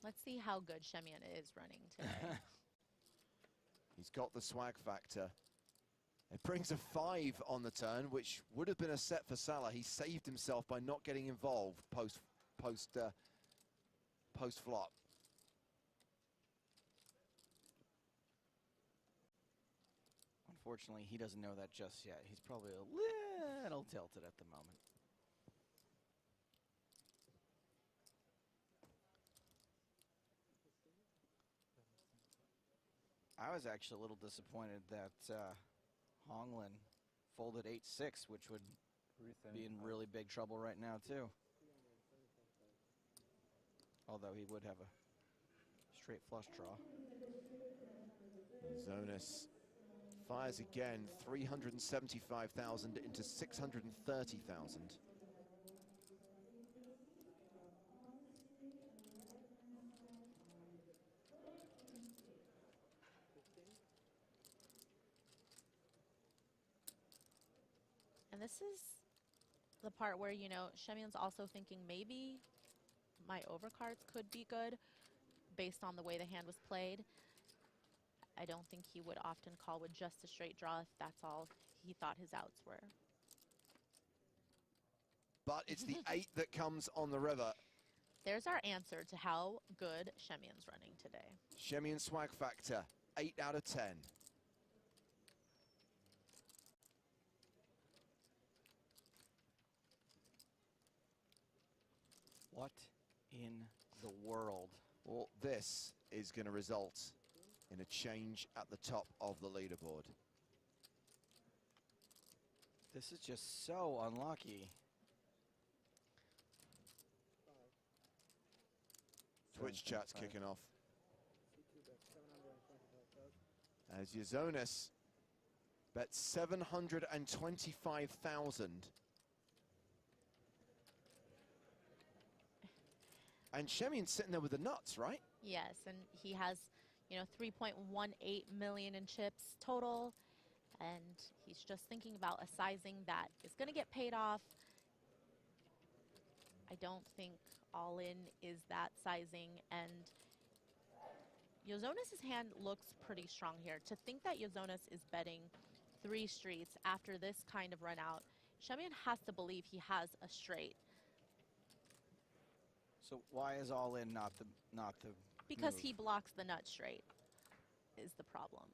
Let's see how good Shemian is running today. He's got the swag factor. It brings a 5 on the turn, which would have been a set for Salah. He saved himself by not getting involved post flop. Unfortunately, he doesn't know that just yet. He's probably a little tilted at the moment. I was actually a little disappointed that Honglin folded 8-6, which would be in really big trouble right now, too. Although he would have a straight flush draw. Zonas fires again, 375,000 into 630,000. And this is the part where, you know, Shemian's also thinking maybe my overcards could be good, based on the way the hand was played, I don't think he would often call with just a straight draw if that's all he thought his outs were. But it's the 8 that comes on the river. There's our answer to how good Shemian's running today. Shemian swag factor, 8 out of 10. What in the world? Well, this is going to result in a change at the top of the leaderboard. This is just so unlucky. Twitch chat's kicking off. As Yazonis bet 725,000. And Shemian's sitting there with the nuts, right? Yes, and he has, 3.18 million in chips total, and he's just thinking about a sizing that is going to get paid off. I don't think all in is that sizing, and Yazonis' hand looks pretty strong here. To think that Yazonis is betting 3 streets after this kind of run out, Shemian has to believe he has a straight. So why is all in not the Because move? he blocks the nut straight is the problem.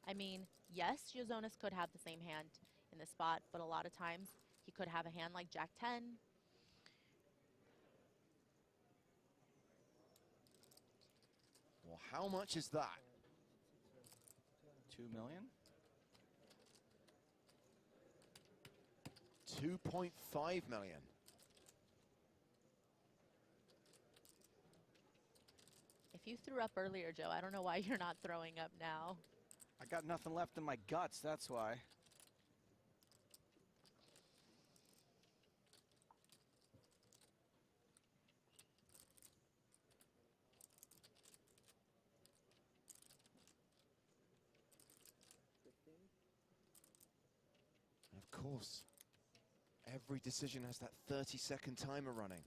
I mean, yes, Yazonis could have the same hand in this spot, but a lot of times he could have a hand like Jack 10. Well, how much is that? 2 million? 2.5 million. If you threw up earlier, Joe, I don't know why you're not throwing up now. I got nothing left in my guts, that's why. And of course, every decision has that 30-second timer running.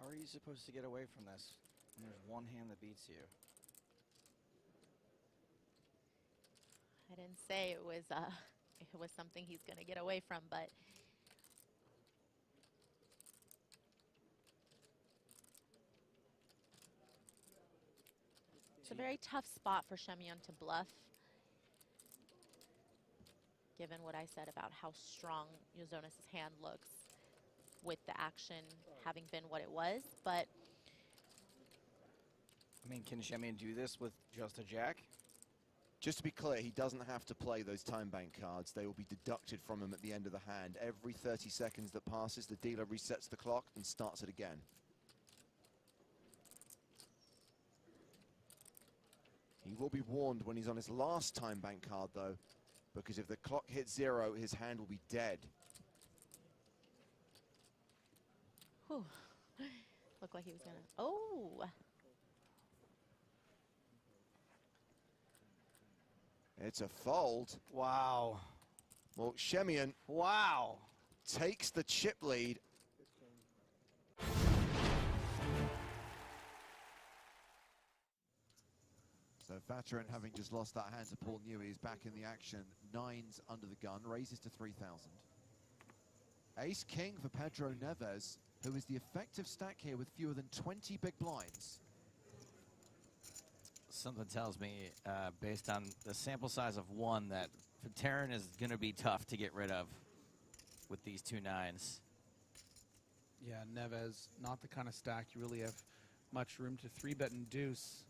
How are you supposed to get away from this when there's one hand that beats you? I didn't say it was something he's going to get away from, but it's a very tough spot for Shemian to bluff, given what I said about how strong Yazonis' hand looks with the action having been what it was, but I mean, can Shemian do this with just a jack? Just to be clear, he doesn't have to play those time bank cards. They will be deducted from him at the end of the hand. Every 30 seconds that passes, the dealer resets the clock and starts it again. He will be warned when he's on his last time bank card, though, because if the clock hits 0, his hand will be dead. whew, looked like he was going to, oh. It's a fold. Wow. Well, Shemian takes the chip lead. So Vatrin, having just lost that hand to Paul Newey, is back in the action. 9s under the gun, raises to 3,000. Ace-king for Pedro Neves, who is the effective stack here with fewer than 20 big blinds. Something tells me, based on the sample size of 1, that Terran is going to be tough to get rid of with these 2 9s. Yeah, Neves, not the kind of stack you really have much room to 3-bet and deuce.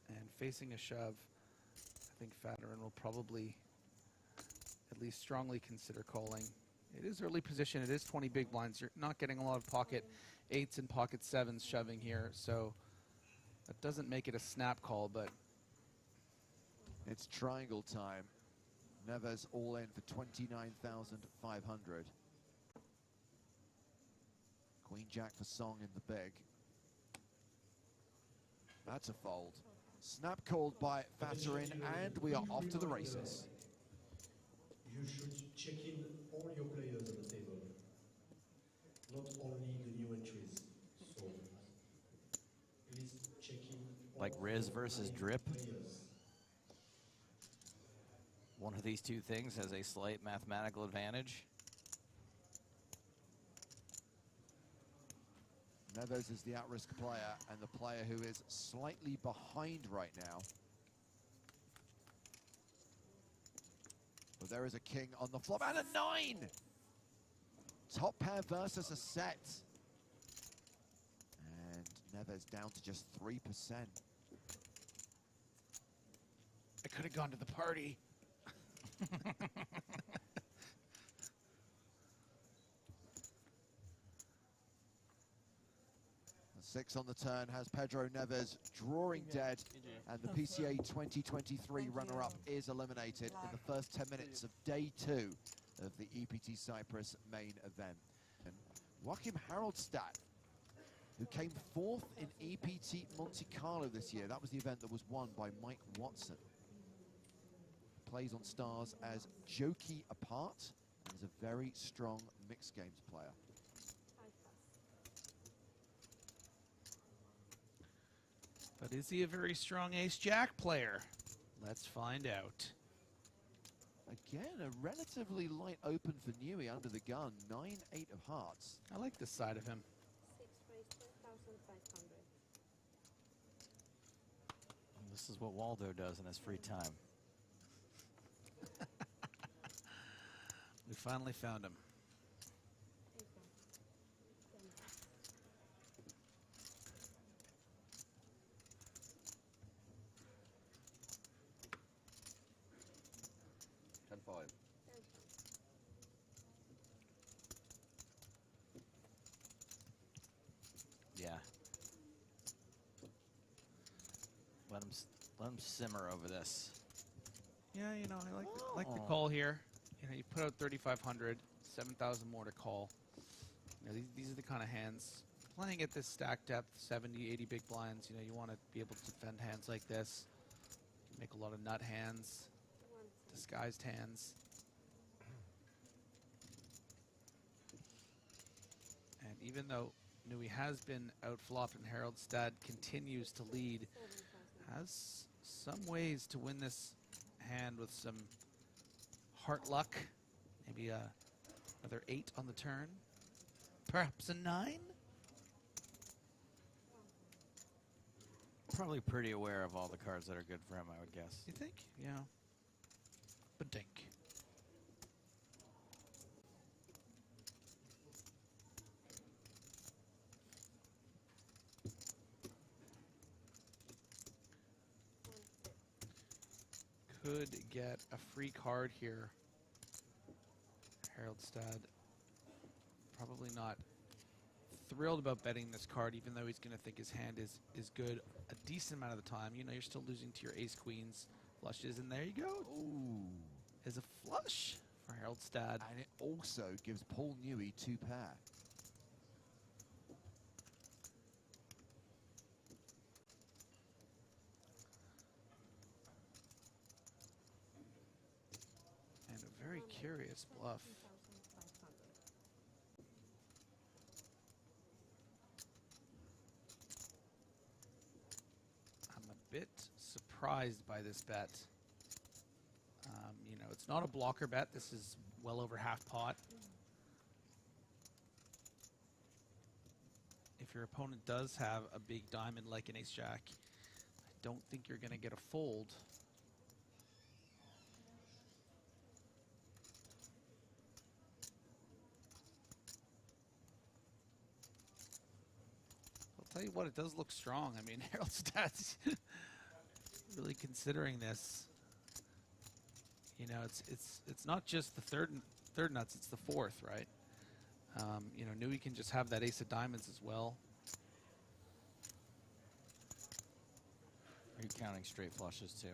And facing a shove, I think Federer will probably at least strongly consider calling. It is early position. It is 20 big blinds. You're not getting a lot of pocket 8s and pocket 7s shoving here, so that doesn't make it a snap call, but it's triangle time. Neves all in for 29,500. Queen Jack for Song in the big. That's a fold. Snap called by Vatrin, and we are off to the races. You should check in all your players at the table. not only the new entries. So please checking Like all Riz the versus live Drip. players. One of these two things has a slight mathematical advantage. Neves is the at-risk player and the player who is slightly behind right now. But there is a king on the flop and a 9! Top pair versus a set. And Neves down to just 3%. I could have gone to the party. The 6 on the turn has Pedro Neves drawing dead, and the PCA 2023 runner-up is eliminated in the first 10 minutes of day 2 of the EPT Cyprus main event. And Joachim Haraldstad, who came 4th in EPT Monte Carlo this year. That was the event that was won by Mike Watson. Plays on stars as Jokey Apart and is a very strong mixed games player. But is he a very strong ace-jack player? Let's find out. Again, a relatively light open for Newey under the gun. 9-8 of hearts. I like this side of him. 6 raised 10,500. This is what Waldo does in his free time. We finally found him. Yeah. Let him simmer over this. Yeah, you know, I like the call here. You know, you put out 3,500, 7,000 more to call. You know, these are the kind of hands. Playing at this stack depth, 70, 80 big blinds, you know, you want to be able to defend hands like this. You make a lot of nut hands, disguised hands. And even though Newey has been outflopped and Haraldstad continues to lead, has some ways to win this hand with some heart luck. Maybe another 8 on the turn. Perhaps a 9? Probably pretty aware of all the cards that are good for him, I would guess. You think? Yeah. Badink. Could get a free card here. Haraldstad probably not thrilled about betting this card, even though he's going to think his hand is good a decent amount of the time. You know, you're still losing to your ace queens flushes, and there you go. Ooh. There's a flush for Haraldstad. And it also gives Paul Newey 2 pair. And a very curious bluff. I'm a bit surprised by this bet. You know, it's not a blocker bet. This is well over half pot. If your opponent does have a big diamond like an ace-jack, I don't think you're going to get a fold. I'll tell you what, it does look strong. I mean, Haraldstad's really considering this. You know, it's not just the third nuts, it's the fourth, right? You know, Newey can just have that ace of diamonds as well. Are you counting straight flushes too?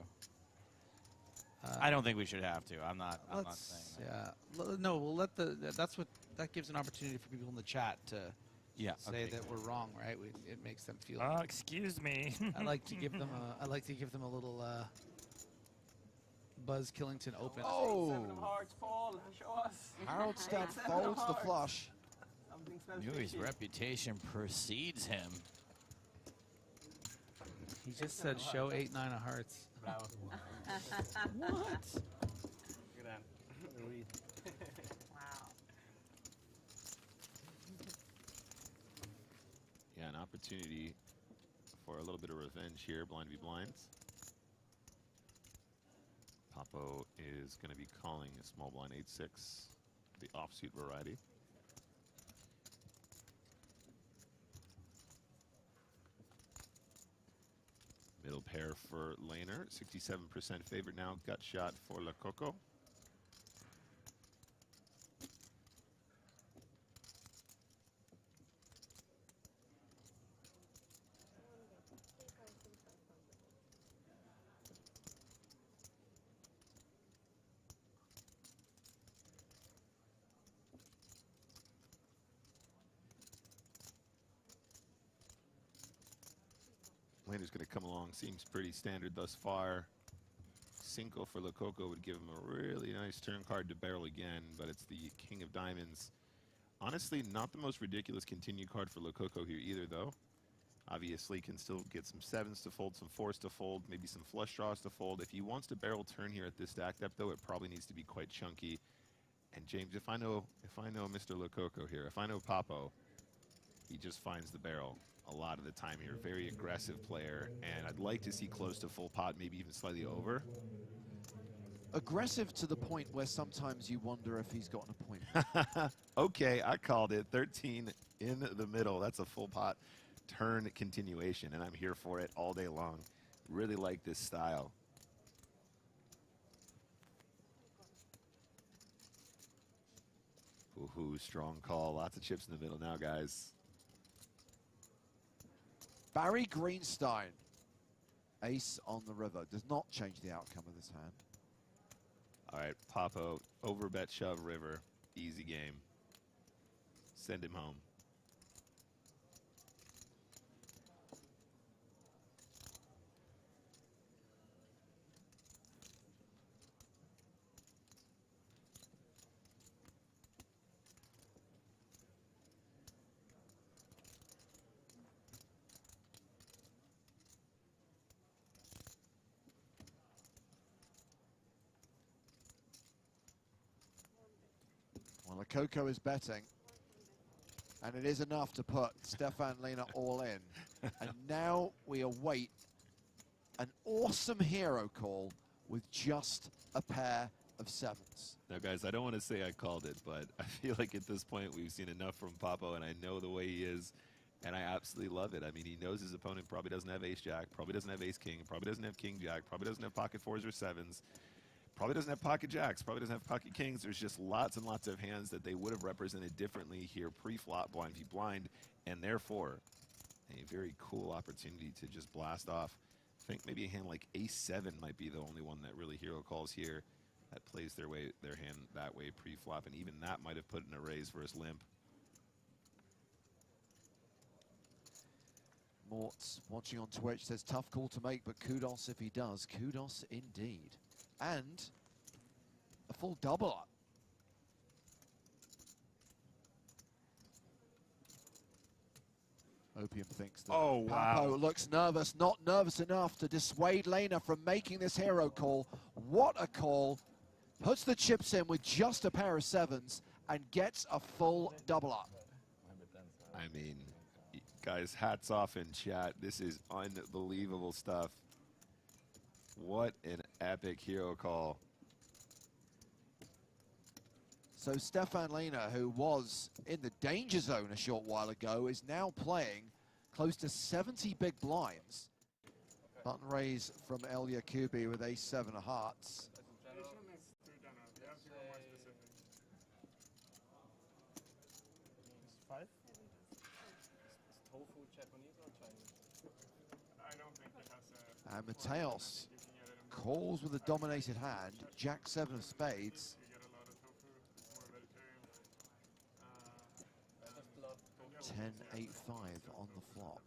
I don't think we should have to. I'm not saying that. Yeah. No, we'll let that gives an opportunity for people in the chat to say that we're wrong, right? It makes them feel. Excuse me. I like to give them a little Buzz Killington open. Oh! 7 of hearts, Paul, show us. Haraldstad folds the flush. Newey's reputation precedes him. He just said show 8-9 of hearts. What? Look at that. Wow. Yeah, an opportunity for a little bit of revenge here, blind v blinds. Papo is going to be calling a small blind 8-6, the offsuit variety. Middle pair for Lehner, 67% favorite now, gut shot for Le Coco. Lehner's going to come along, seems pretty standard thus far. Cinco for Le Coco would give him a really nice turn card to barrel again, but it's the King of Diamonds. Honestly, not the most ridiculous continue card for Le Coco here either, though. Obviously, can still get some sevens to fold, some fours to fold, maybe some flush draws to fold. If he wants to barrel turn here at this stack depth, though, it probably needs to be quite chunky. And James, if I know Mr. Le Coco here, if I know Papo, he just finds the barrel a lot of the time here. Very aggressive player, and I'd like to see close to full pot, maybe even slightly over. Aggressive to the point where sometimes you wonder if he's got an appointment. Okay, I called it. 13 in the middle. That's a full pot turn continuation, and I'm here for it all day long. Really like this style. Ooh, strong call. Lots of chips in the middle now, guys. Barry Greenstein, ace on the river, does not change the outcome of this hand. All right, Papo, over bet shove river, easy game. Send him home. Well, the Coco is betting, and it is enough to put Stefan Lehner all in. And now we await an awesome hero call with just a pair of sevens. Now, guys, I don't want to say I called it, but I feel like at this point we've seen enough from Papo, and I know the way he is, and I absolutely love it. I mean, he knows his opponent probably doesn't have ace-jack, probably doesn't have ace-king, probably doesn't have king-jack, probably doesn't have pocket fours or sevens, probably doesn't have pocket jacks, probably doesn't have pocket kings. There's just lots and lots of hands that they would have represented differently here pre-flop, blind v blind, and therefore a very cool opportunity to just blast off. I think maybe a hand like ace-7 might be the only one that really hero calls here that plays their hand that way pre-flop, and even that might have put in a raise versus limp. Mort's watching on Twitch says tough call to make, but kudos if he does. Kudos indeed. And a full double up. Opium thinks that Papo looks nervous, not nervous enough to dissuade Lehner from making this hero call. What a call. Puts the chips in with just a pair of sevens and gets a full double up. I mean, guys, hats off in chat. This is unbelievable stuff. What an epic hero call. So Stefan Lehner, who was in the danger zone a short while ago, is now playing close to 70 big blinds. Button raise from El Yakubi with ace-7 of hearts. Five? Is tofu Japanese or Chinese? I don't think it has a... And Mateos calls with a dominated hand, jack-7 of spades. 10-8-5 on the flop.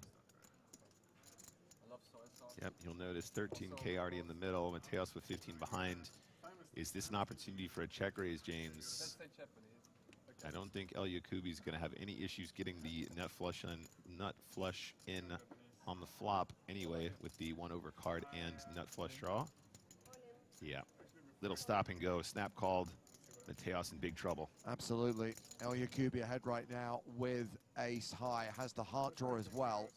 Yep, you'll notice 13K already in the middle, Mateos with 15 behind. Is this an opportunity for a check raise, James? Let's say Japanese. I don't think El Yakubi's going to have any issues getting the nut flush in on the flop anyway with the 1-over card and nut flush draw. Yeah, little stop and go, snap called. Mateos in big trouble. Absolutely. El Yakubi ahead right now with ace high, has the heart draw as well.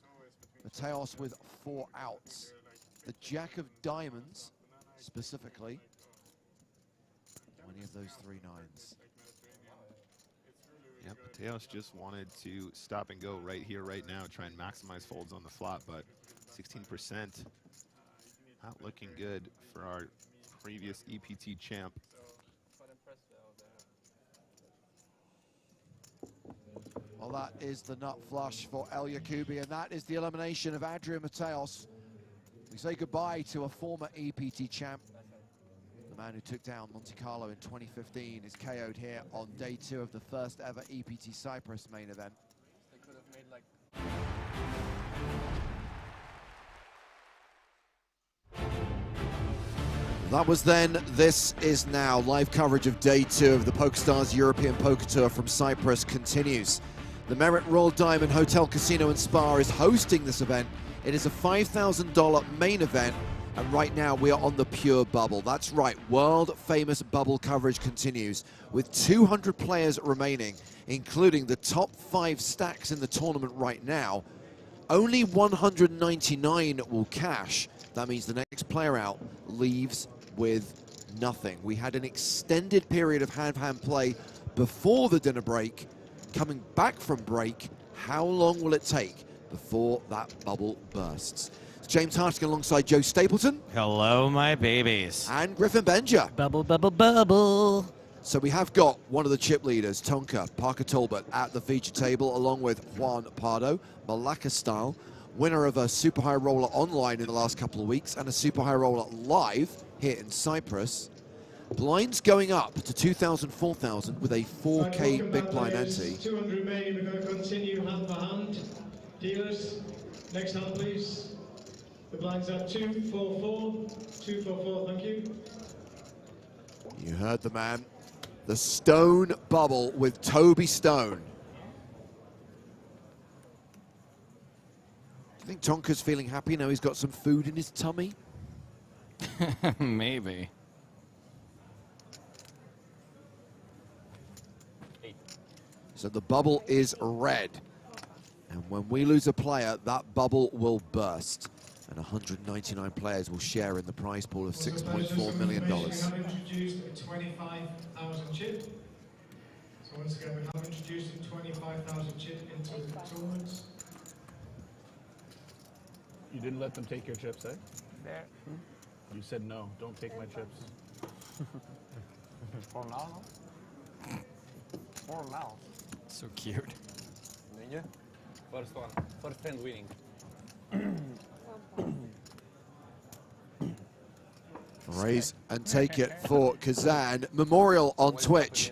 Mateos with 4 outs. The jack of diamonds, specifically. 20 of those 3 nines. Yep, Mateos just wanted to stop and go right here, right now, try and maximize folds on the flop, but 16%, not looking good for our previous EPT champ. Well, that is the nut flush for El Yakubi, and that is the elimination of Adrian Mateos. We say goodbye to a former EPT champ. The man who took down Monte Carlo in 2015 is KO'd here on day 2 of the first ever EPT Cyprus main event. They could have made like... That was then, this is now. Live coverage of day 2 of the PokerStars European Poker Tour from Cyprus continues. The Merit Royal Diamond Hotel, Casino and Spa is hosting this event. It is a $5,000 main event, and right now we are on the pure bubble. That's right, world famous bubble coverage continues with 200 players remaining, including the top 5 stacks in the tournament right now. Only 199 will cash. That means the next player out leaves with nothing. We had an extended period of hand-to-hand play before the dinner break. Coming back from break, how long will it take before that bubble bursts? It's James Hartigan alongside Joe Stapleton. Hello, my babies. And Griffin Benja. Bubble, bubble, bubble. So we have got one of the chip leaders, Tonka Parker Talbot, at the feature table, along with Juan Pardo, Malacca style, winner of a Super High Roller online in the last couple of weeks and a Super High Roller live here in Cyprus. Blinds going up to 2,000, 4,000 with a 4K big blind ante. 200 remaining, we're going to continue hand for hand. Dealers, next hand please. The blinds are 244, 244, thank you. You heard the man. The Stone Bubble with Toby Stone. Do you think Tonka's feeling happy now he's got some food in his tummy? Maybe. So the bubble is red. And when we lose a player, that bubble will burst. And 199 players will share in the prize pool of $6.4 million. We have introduced a 25,000 chip. So once again, we have introduced a 25,000 chip into the tournaments. You didn't let them take your chips, eh? You said no, don't take my chips. For now, no? For now. So cute. Ninja? First one. First hand winning. Raise and take it for Kazan. Memorial on Twitch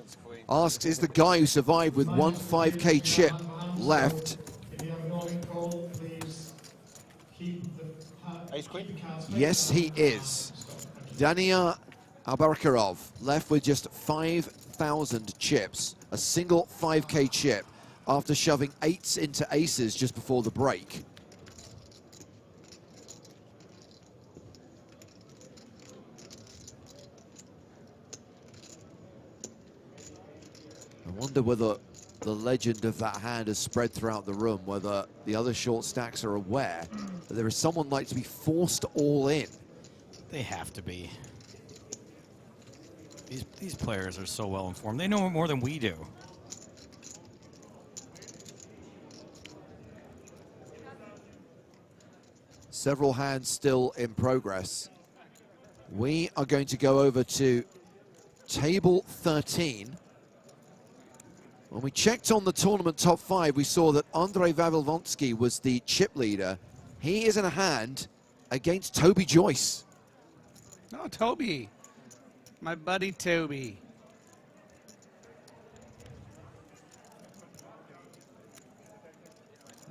asks, is the guy who survived with one 5K chip left? If you have an all-in call, please keep the Yes, he is. Dania Abarkarov left with just 5,000 chips, a single 5K chip, after shoving 8s into aces just before the break. I wonder whether the legend of that hand has spread throughout the room, whether the other short stacks are aware that there is someone like to be forced all in. They have to be. These players are so well informed. They know more than we do. Several hands still in progress. We are going to go over to table 13. When we checked on the tournament top 5, we saw that Andrei Vavilvonsky was the chip leader. He is in a hand against Toby Joyce. Oh, Toby. My buddy Toby.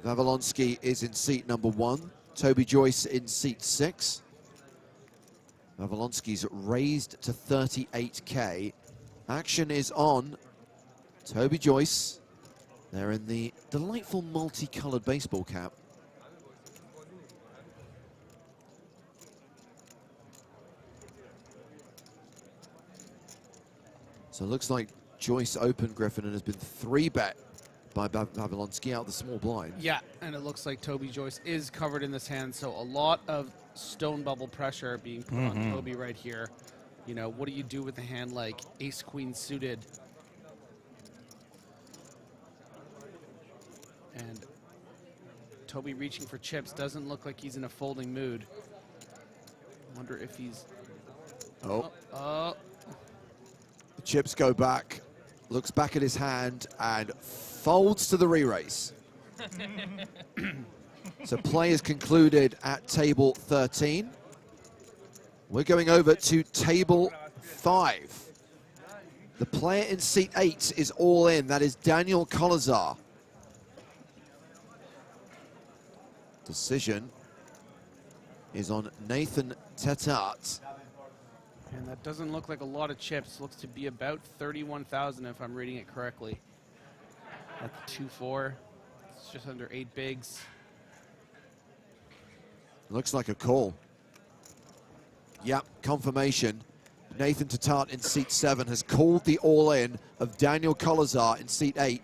Vavilonsky is in seat number 1. Toby Joyce in seat 6. Vavilonsky's raised to 38K. Action is on Toby Joyce. They're in the delightful multicolored baseball cap. So it looks like Joyce opened Griffin and has been 3-bet by Babylonsky out the small blind. Yeah, and it looks like Toby Joyce is covered in this hand, so a lot of stone bubble pressure being put on Toby right here. You know, what do you do with a hand like ace-queen suited? And Toby reaching for chips, doesn't look like he's in a folding mood. Wonder if he's... Oh. Oh. The chips go back, looks back at his hand, and folds to the re-raise. So play is concluded at table 13. We're going over to table 5. The player in seat 8 is all in. That is Daniel Kolazar. Decision is on Nathan Tetat. And that doesn't look like a lot of chips. Looks to be about 31,000 if I'm reading it correctly. At the 2-4, it's just under 8 bigs. Looks like a call. Yep, confirmation. Nathan Tetat in seat 7 has called the all-in of Daniel Kolazar in seat 8.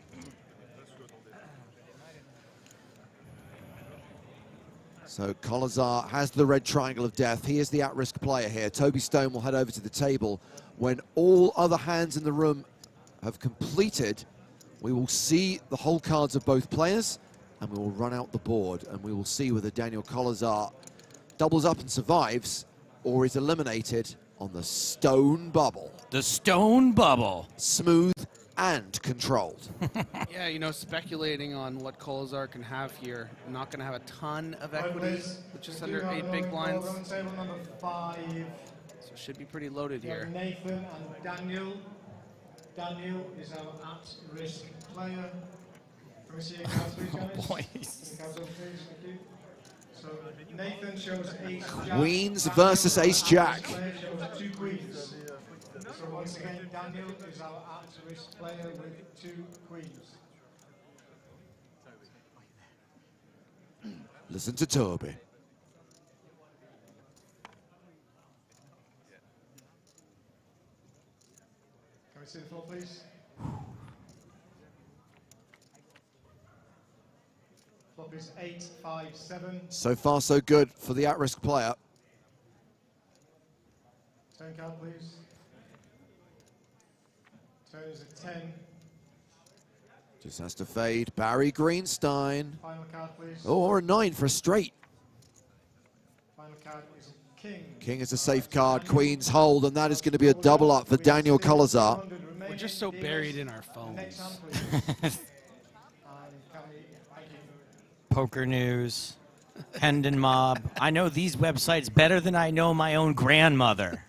So Kolazar has the red triangle of death. He is the at-risk player here. Toby Stone will head over to the table. When all other hands in the room have completed, we will see the whole cards of both players, and we will run out the board, and we will see whether Daniel Kolazar doubles up and survives, or is eliminated on the stone bubble. The stone bubble. Smooth and controlled. Yeah, you know, speculating on what Kolazar can have here. Not going to have a ton of equity, with just under 8 big blinds. Table number 5. So it should be pretty loaded here. Nathan and Daniel. Daniel is our at-risk player. Can we see your cards, please, guys? Boys. The cards over, please. Thank you. So Nathan shows ace jack. Queens versus ace jack. Player shows 2 queens. So once again, Daniel is our at-risk player with 2 queens. Listen to Toby. Can we see the floor, please? Flop is 8, 5, 7. So far, so good for the at-risk player. Turn card, please. Turn is a 10. Just has to fade. Barry Greenstein. Final card, please. Oh, or a 9 for a straight. Final card is king. King is a safe card. Queens hold, and that is going to be a double up for Daniel Kolazar. We're just so buried in our phones. Poker News, Hendon Mob. I know these websites better than I know my own grandmother.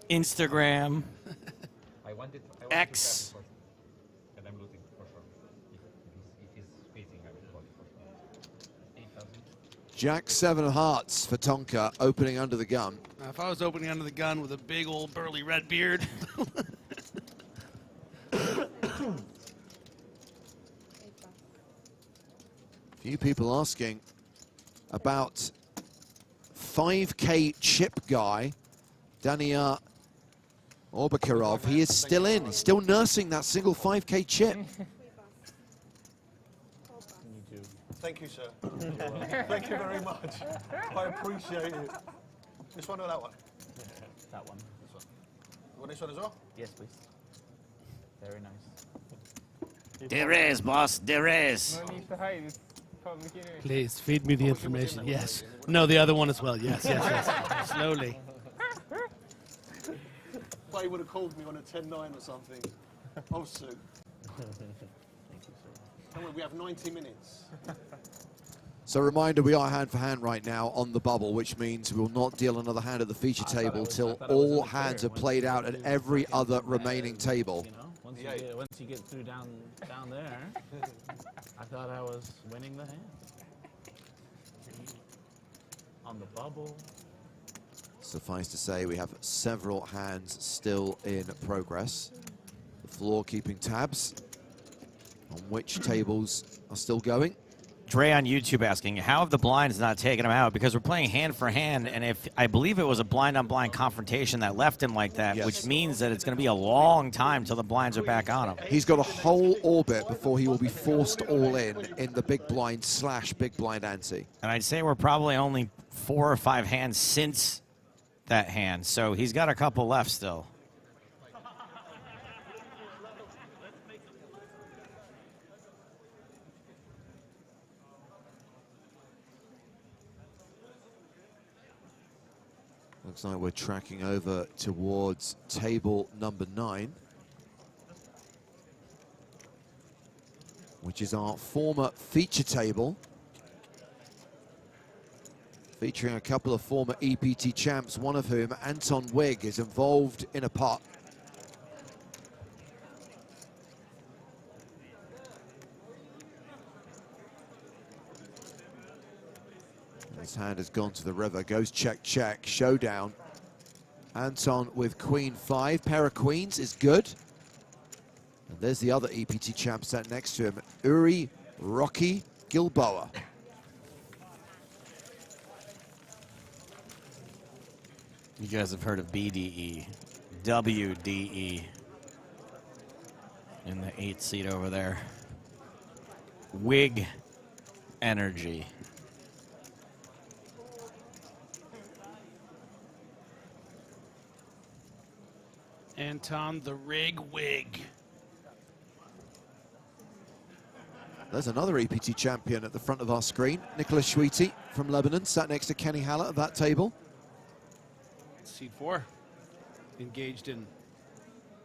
Instagram, X. And I'm losing for sure. If he's facing, I will call it for sure. 8,000. Jack 7 of hearts for Tonka, opening under the gun. Now, if I was opening under the gun with a big old burly red beard. Few people asking about 5K chip guy, Dania Orbakirov. He is still in. He's still nursing that single 5K chip. Thank you, sir. Thank you very much. I appreciate it. This one or that one? That one. This one. You want this one as well? Yes, please. Very nice. There is, boss. There is. No need to hide. It's public anyway. Please feed me the information. Yes. No, the other one as well. Yes, yes, yes. Slowly. They would have called me on a 10-9 or something. I'll sue. Don't worry, we have 90 minutes. So reminder, we are hand for hand right now on the bubble, which means we will not deal another hand at the feature table till all hands are played out at every other remaining table. You know, once you get through down there, I thought I was winning the hand. On the bubble. Suffice to say, we have several hands still in progress. The floor keeping tabs on which tables are still going. Dre on YouTube asking, how have the blinds not taken him out? Because we're playing hand for hand, and if I believe it was a blind-on-blind confrontation that left him like that, Yes. which means that it's going to be a long time till the blinds are back on him. He's got a whole orbit before he will be forced all in the big blind / big blind ante. And I'd say we're probably only 4 or 5 hands since that hand, so he's got a couple left still. Looks like we're tracking over towards table number 9, which is our former feature table, featuring a couple of former EPT champs, one of whom, Anton Wigg, is involved in a pot. His hand has gone to the river, goes check, check, showdown. Anton with queen 5, pair of queens is good. And there's the other EPT champ sat next to him, Uri Rocky Gilboa. You guys have heard of BDE, WDE in the 8th seat over there. Wig energy. Anton the Rig Wig. There's another EPT champion at the front of our screen, Nicholas Schweiti from Lebanon, sat next to Kenny Hallett at that table. Seed 4, engaged in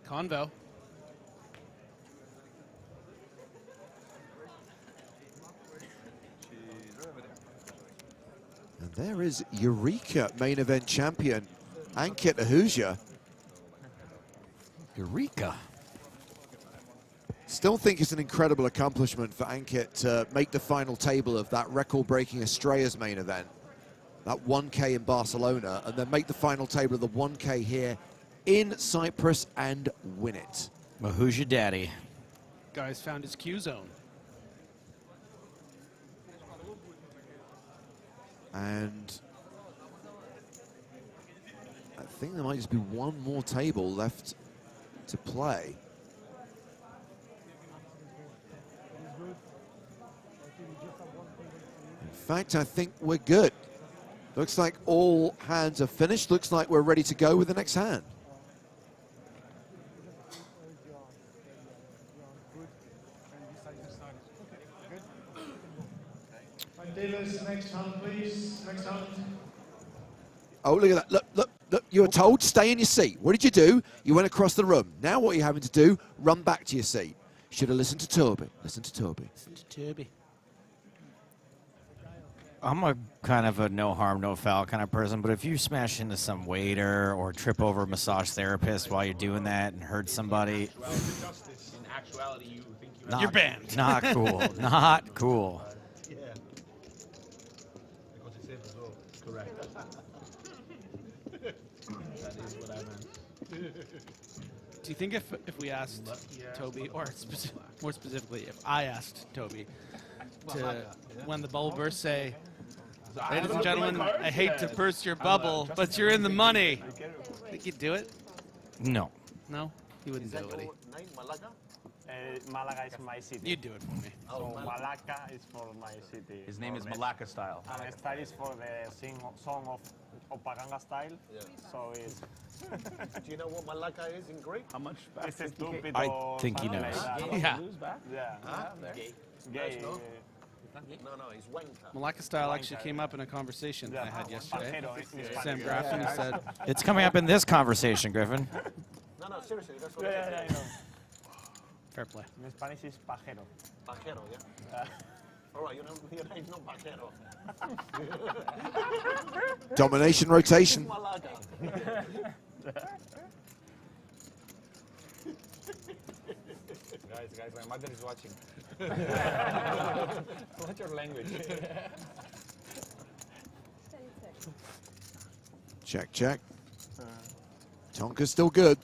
convo. And there is Eureka main event champion, Ankit Ahuja. Eureka. Still think it's an incredible accomplishment for Ankit to make the final table of that record-breaking Estrellas main event, that 1K in Barcelona, and then make the final table of the 1K here in Cyprus and win it. Well, who's your daddy? Guys found his Q zone. And I think there might just be one more table left to play. In fact, I think we're good. Looks like all hands are finished. Looks like we're ready to go with the next hand. Dealers, next hand, please. Next hand. Oh, look at that. Look, look, look. You were told, stay in your seat. What did you do? You went across the room. Now what you're having to do, run back to your seat. Should have listened to Toby. Listen to Toby. Listen to Toby. I'm a kind of a no harm, no foul kind of person, but if you smash into some waiter or trip over a massage therapist while you're doing that and hurt somebody, In actuality, you think you're banned. Not cool. Not cool. Yeah. Because it's safe as well. Correct. That is what I meant. Do you think if we asked Toby, or more specifically, if I asked Toby to, when the bubble bursts, say, ladies and gentlemen, I hate to burst your bubble, but you're in the money. Think you'd do it? No. No? He wouldn't do it, would he? Malaga is my city. You'd do it for me. So Malacca is for my city. His name is Malacca Style. And style is for the song of Opaganga style. Yeah. So it's... Do you know what Malacca is in Greek? How much back? It's stupid. I or think he something knows. like that. Yeah. Yeah. Huh? Gay. Gay. Gay. No, it's wanker. Malacca style actually came up in a conversation I had yesterday. Pajero. Sam Graffin said, It's coming up in this conversation, Griffin. No, seriously, that's what Yeah, I know. fair play. In Spanish is pajero. Pajero, yeah. All right, your name's not Pajero. Domination rotation. Guys, my mother is watching. What's your language? Check, check. Tonka's still good.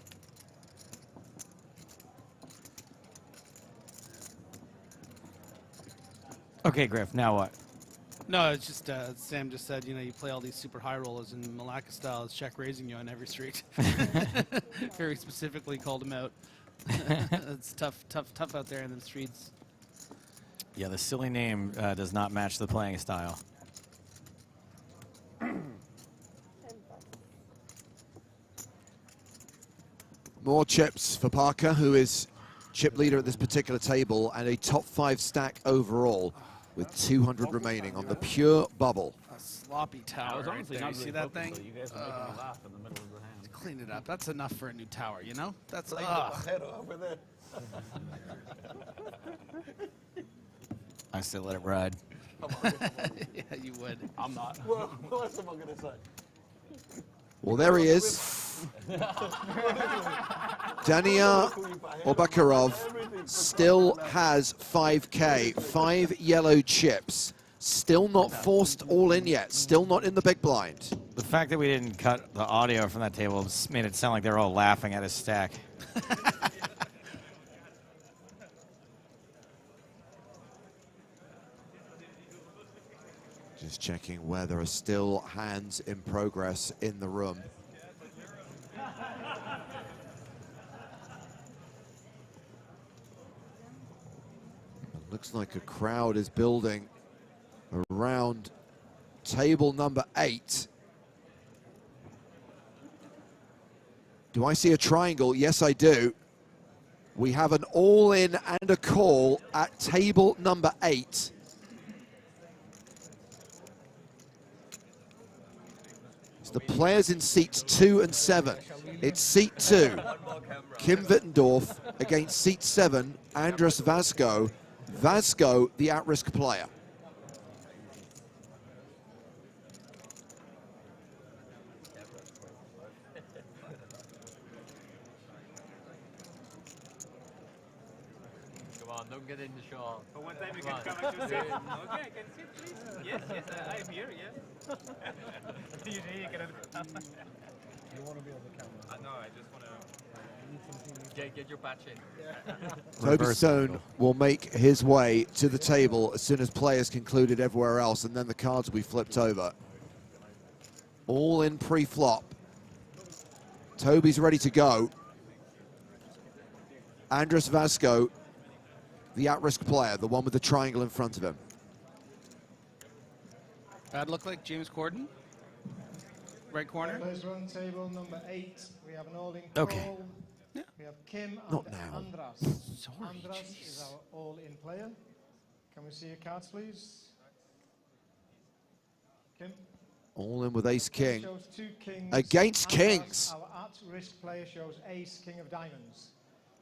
Okay, Griff, now what? No, it's just Sam just said, you know, you play all these super high rollers in Malacca style. It's check raising you on every street. Very specifically called him out. It's tough out there in the streets. Yeah, the silly name does not match the playing style. More chips for Parker, who is chip leader at this particular table, and a top 5 stack overall with 200 remaining on the pure bubble. A sloppy tower right there. You see that thing? You guys are making me laugh in the middle of the hand. Clean it up. That's enough for a new tower, you know? That's Head over there. I still let it ride. Yeah, you would. I'm not. What's someone going to say? Well, there he is. Dania Obakarov still has 5K, 5 yellow chips. Still not forced all in yet. Still not in the big blind. The fact that we didn't cut the audio from that table made it sound like they're all laughing at his stack. Just checking where there are still hands in progress in the room. It looks like a crowd is building around table number 8. Do I see a triangle? Yes, I do. We have an all-in and a call at table number 8. It's the players in seats 2 and 7. It's seat 2, Kim Wittendorf, against seat 7, Andres Vasco. Vasco, the at-risk player. Come on, don't get in the shot. For one time you can come and just say, okay, I can sit, please. Yes, yes, I'm here, yeah. You want to be on the camera? No, I just want to get your patch in. Toby Stone will make his way to the table as soon as players concluded everywhere else, and then the cards will be flipped over. All in pre-flop. Toby's ready to go. Andres Vasco, the at-risk player, the one with the triangle in front of him. That look like James Corden. Right corner. Players run table number 8. We have an all-in Okay. call. Yeah. We have Kim Not and now. Andras. Sorry, Andras geez. is our all-in player. Can we see your cards, please? Kim? All in with ace-king. Shows 2 kings. Against Andras, kings. Our at-risk player shows ace, king of diamonds.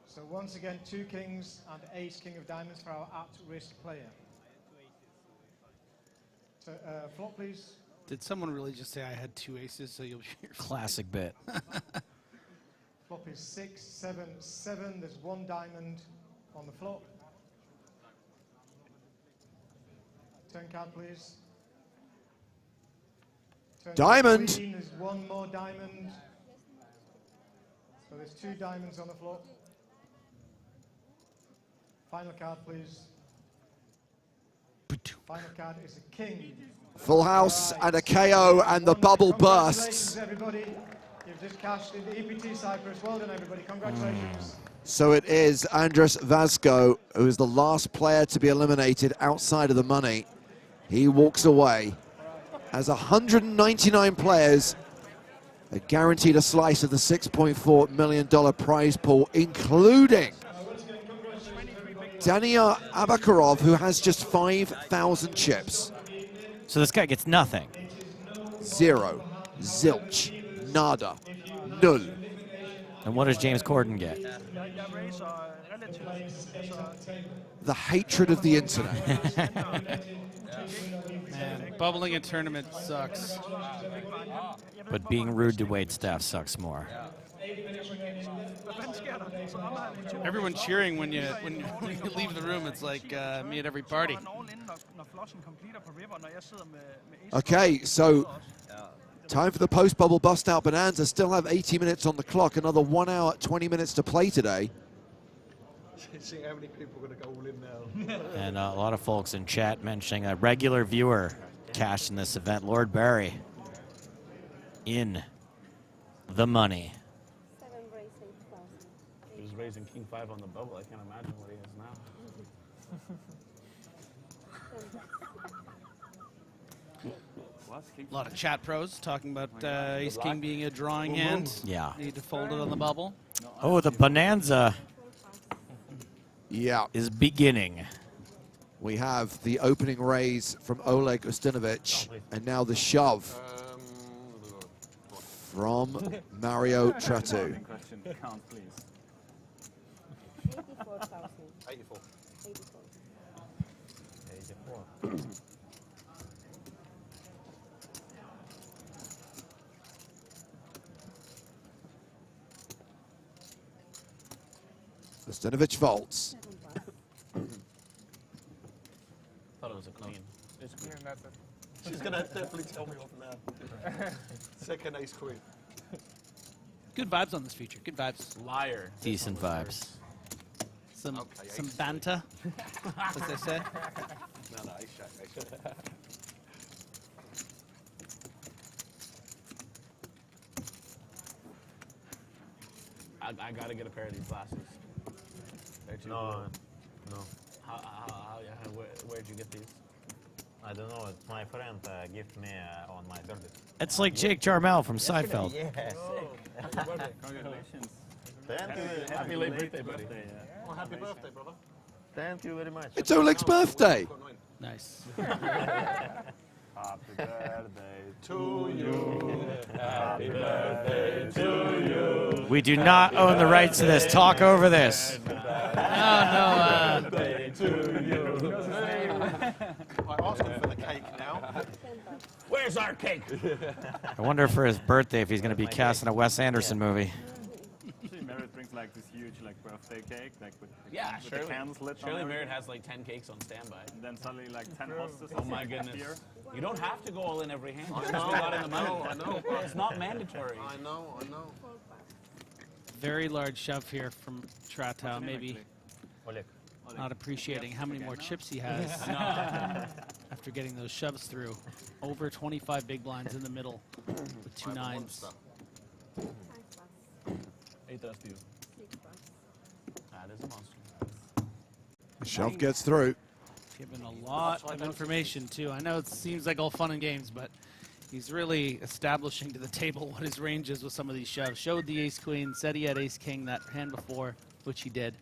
So once again, 2 kings and ace, king of diamonds for our at-risk player. So, flop, please. Did someone really just say I had 2 aces, so you'll be Classic bit. Flop is 6, 7, 7. There's 1 diamond on the flop. Turn card, please. Turn Diamond. Queen, there's 1 more diamond. So there's 2 diamonds on the flop. Final card, please. Final card is a king. Full house and a KO, and the bubble bursts. Congratulations, everybody. You've just cashed in the EPT Cyprus. Well done, everybody. Congratulations. So it is Andres Vasco, who is the last player to be eliminated outside of the money. He walks away as 199 players are guaranteed a slice of the $6.4 million prize pool, including Dania Abakarov, who has just 5,000 chips. So this guy gets nothing. 0, zilch, nada, null. And what does James Corden get? The hatred of the internet. Man, bubbling a tournament sucks. But being rude to waitstaff sucks more. Everyone cheering when you leave the room. It's like me at every party. Okay, so Time for the post-bubble bust-out bonanza. Still have 80 minutes on the clock. Another 1 hour, 20 minutes to play today. See how many people are going to go all in now. And a lot of folks in chat mentioning a regular viewer cashed in this event. Lord Barry in the money. He was raising King 5 on the bubble. I can't imagine what he is now. A lot of chat pros talking about Ace King being a drawing hand. Yeah. Need to fold it on the bubble. Oh, the bonanza Yeah. is beginning. We have the opening raise from Oleg Ustinovich, and now the shove from Mario Tratu. Count, please. 84,000. 84. 84. Ustinovich folds. Thought it was a clean. It's clean. She's going to definitely tell me off now. Second ace queen. Good vibes on this feature. Good vibes. Liar. Decent vibes. Some banter, as they say. No, ace jack, ace jack. I gotta get a pair of these glasses. They're too No, cool. no. Where'd you get these? I don't know. It's my friend gifted me on my birthday. It's like Jake Jarmel from Seinfeld. Yes. Happy birthday. Congratulations. Thank you. Happy late birthday, buddy. Oh, happy birthday, brother. Thank you very much. It's Oleg's birthday. Nice. Happy birthday to you. Happy birthday to you. We do not own the rights to this. Talk over this. No. Birthday to you. I asked him for the cake now. Where's our cake? I wonder for his birthday if he's going to be cast in a Wes Anderson movie. Merritt brings like this huge birthday cake, with Shirley. the candles lit Shirley on Merritt everything. has like 10 cakes on standby. And then suddenly 10 hostesses. Oh my appear. goodness. You don't have to go all in every hand. I Just know, we got in the money. I know. It's not mandatory. I know. Very large shove here from Tratow. Maybe not appreciating how many more chips he has after getting those shoves through. Over 25 big blinds in the middle with 2 nines. 8 does to you. That is a monster. The shove gets through. Given a lot of information, too. I know it seems like all fun and games, but he's really establishing to the table what his range is with some of these shoves. Showed the ace-queen, said he had ace-king that hand before, which he did,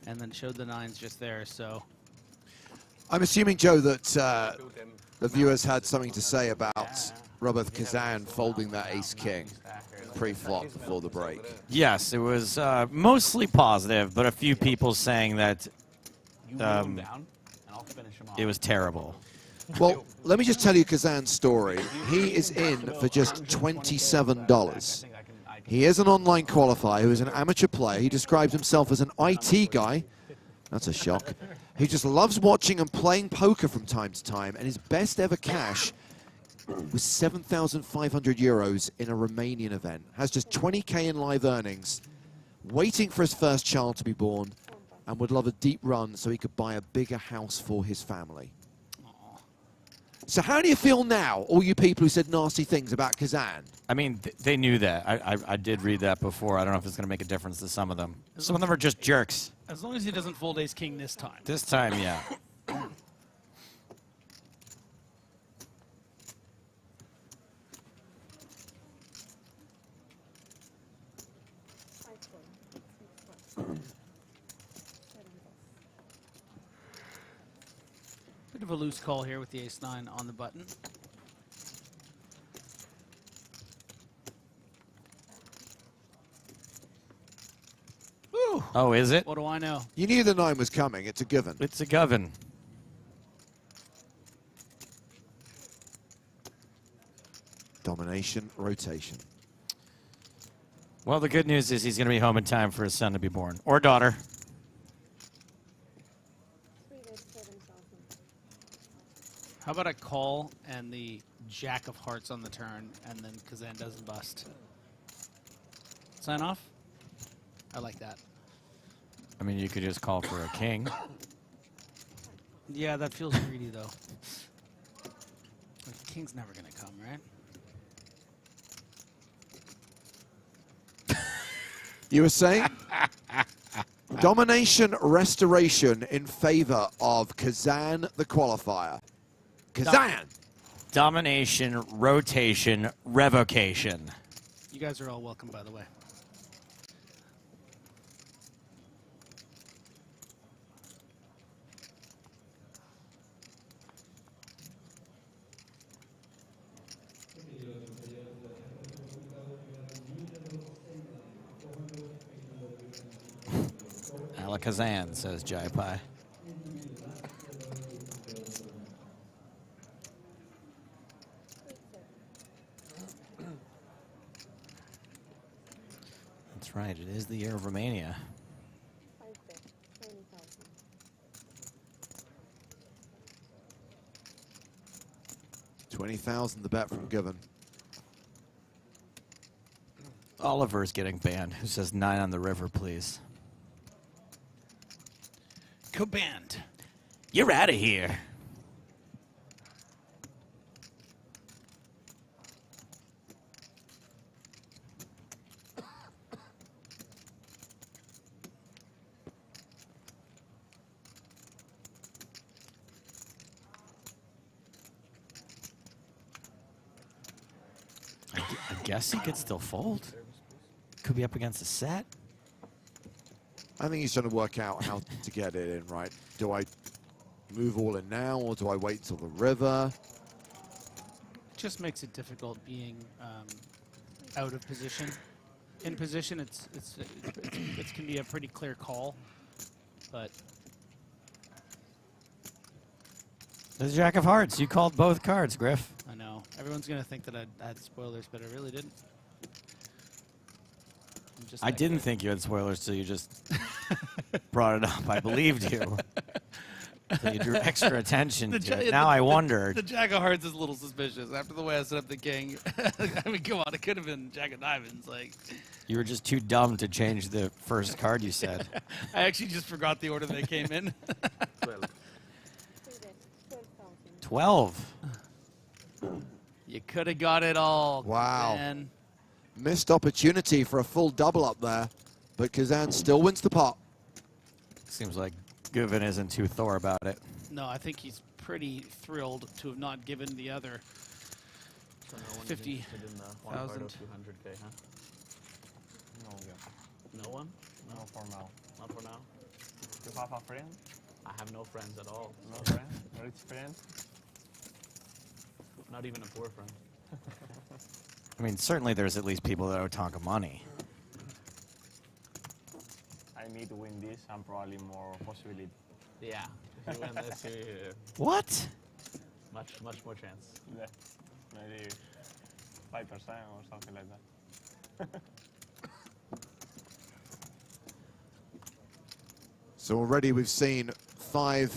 and then showed the nines just there, so. I'm assuming, Joe, that the viewers had something to say about Robert Kazan folding that ace-king pre-flop before the break. Yes, it was mostly positive, but a few people saying that it was terrible. Well, let me just tell you Kazan's story. He is in for just $27. He is an online qualifier who is an amateur player. He describes himself as an IT guy. That's a shock. He just loves watching and playing poker from time to time, and his best ever cash was 7,500 euros in a Romanian event. Has just 20K in live earnings, waiting for his first child to be born, and would love a deep run so he could buy a bigger house for his family. So how do you feel now, all you people who said nasty things about Kazan? I mean, they knew that. I did read that before. I don't know if it's going to make a difference to some of them. Some of them are just jerks. As long as he doesn't fold ace-king this time. This time, yeah. Bit of a loose call here with the ace-9 on the button. Ooh. Oh, is it? What do I know? You knew the 9 was coming. It's a given. It's a given. Domination, rotation. Well, the good news is he's going to be home in time for his son to be born. Or daughter. How about a call and the jack of hearts on the turn, and then Kazan doesn't bust? Sign off? I like that. I mean, you could just call for a king. Yeah, that feels greedy, though. Like, the king's never going to come, right? You were saying? Domination restoration in favor of Kazan, the qualifier. Kazan! Domination, rotation, revocation. You guys are all welcome, by the way. Alakazam, says Jai Pai. That's right, it is the year of Romania. 20,000 the bet from Given. Oliver's getting banned. Who says 9 on the river, please? Co-banned. You're out of here. I guess he could still fold. Could be up against a set. I think he's trying to work out how to get it in, right? Do I move all in now, or do I wait till the river? It just makes it difficult being out of position. In position, it can be a pretty clear call, but The Jack of Hearts. You called both cards, Griff. I know everyone's gonna think that I had spoilers, but I really didn't. I didn't think you had spoilers, so you just brought it up. I believed you. So you drew extra attention to it. Now I wondered. The Jack of Hearts is a little suspicious after the way I set up the king. I mean, come on, it could have been Jack of Diamonds. Like, You were just too dumb to change the first card you said. I actually just forgot the order they came in. 12. You could have got it all. Wow. Man. Missed opportunity for a full double up there, but Kazan still wins the pot. Seems like Govan isn't too Thor about it. No, I think he's pretty thrilled to have not given the other 50,000. 200K, huh? No one? No, for now. Not for now. You have a friend? I have no friends at all. No friend? Rich friend? Not even a poor friend. I mean, certainly there's at least people that owe Tonka money. I need to win this and probably more possibility. Yeah. If you win this, What? much more chance. Yeah. Maybe 5% or something like that. So already we've seen 4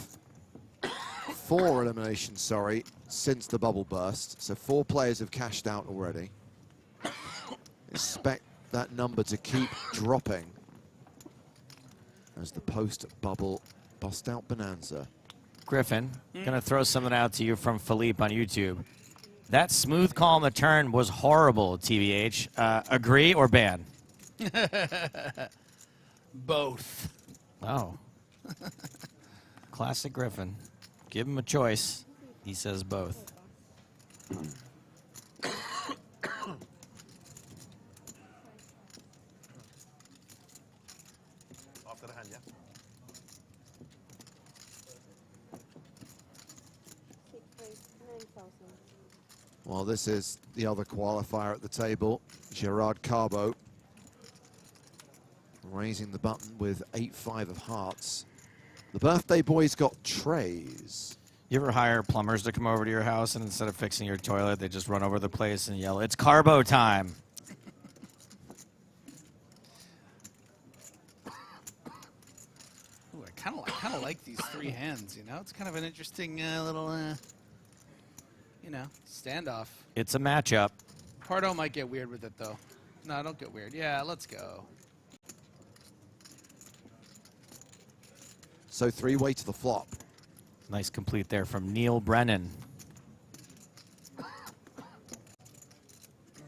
eliminations, sorry, since the bubble burst. So 4 players have cashed out already. Expect that number to keep dropping as the post-bubble bust-out bonanza. Griffin, gonna throw something out to you from Philippe on YouTube. That smooth call on the turn was horrible, TBH. Agree or ban? Both. Oh. Classic Griffin. Give him a choice. He says both. After the hand, yeah? Well, this is the other qualifier at the table, Gerard Carbo, raising the button with 8-5 of hearts. The birthday boy's got trays. You ever hire plumbers to come over to your house and instead of fixing your toilet, they just run over the place and yell, "It's Carbo time." Ooh, I kind of like these 3 hands, you know? It's kind of an interesting little you know, standoff. It's a matchup. Pardo might get weird with it, though. No, don't get weird. Yeah, let's go. So three-way to the flop. Nice complete there from Neil Brennan.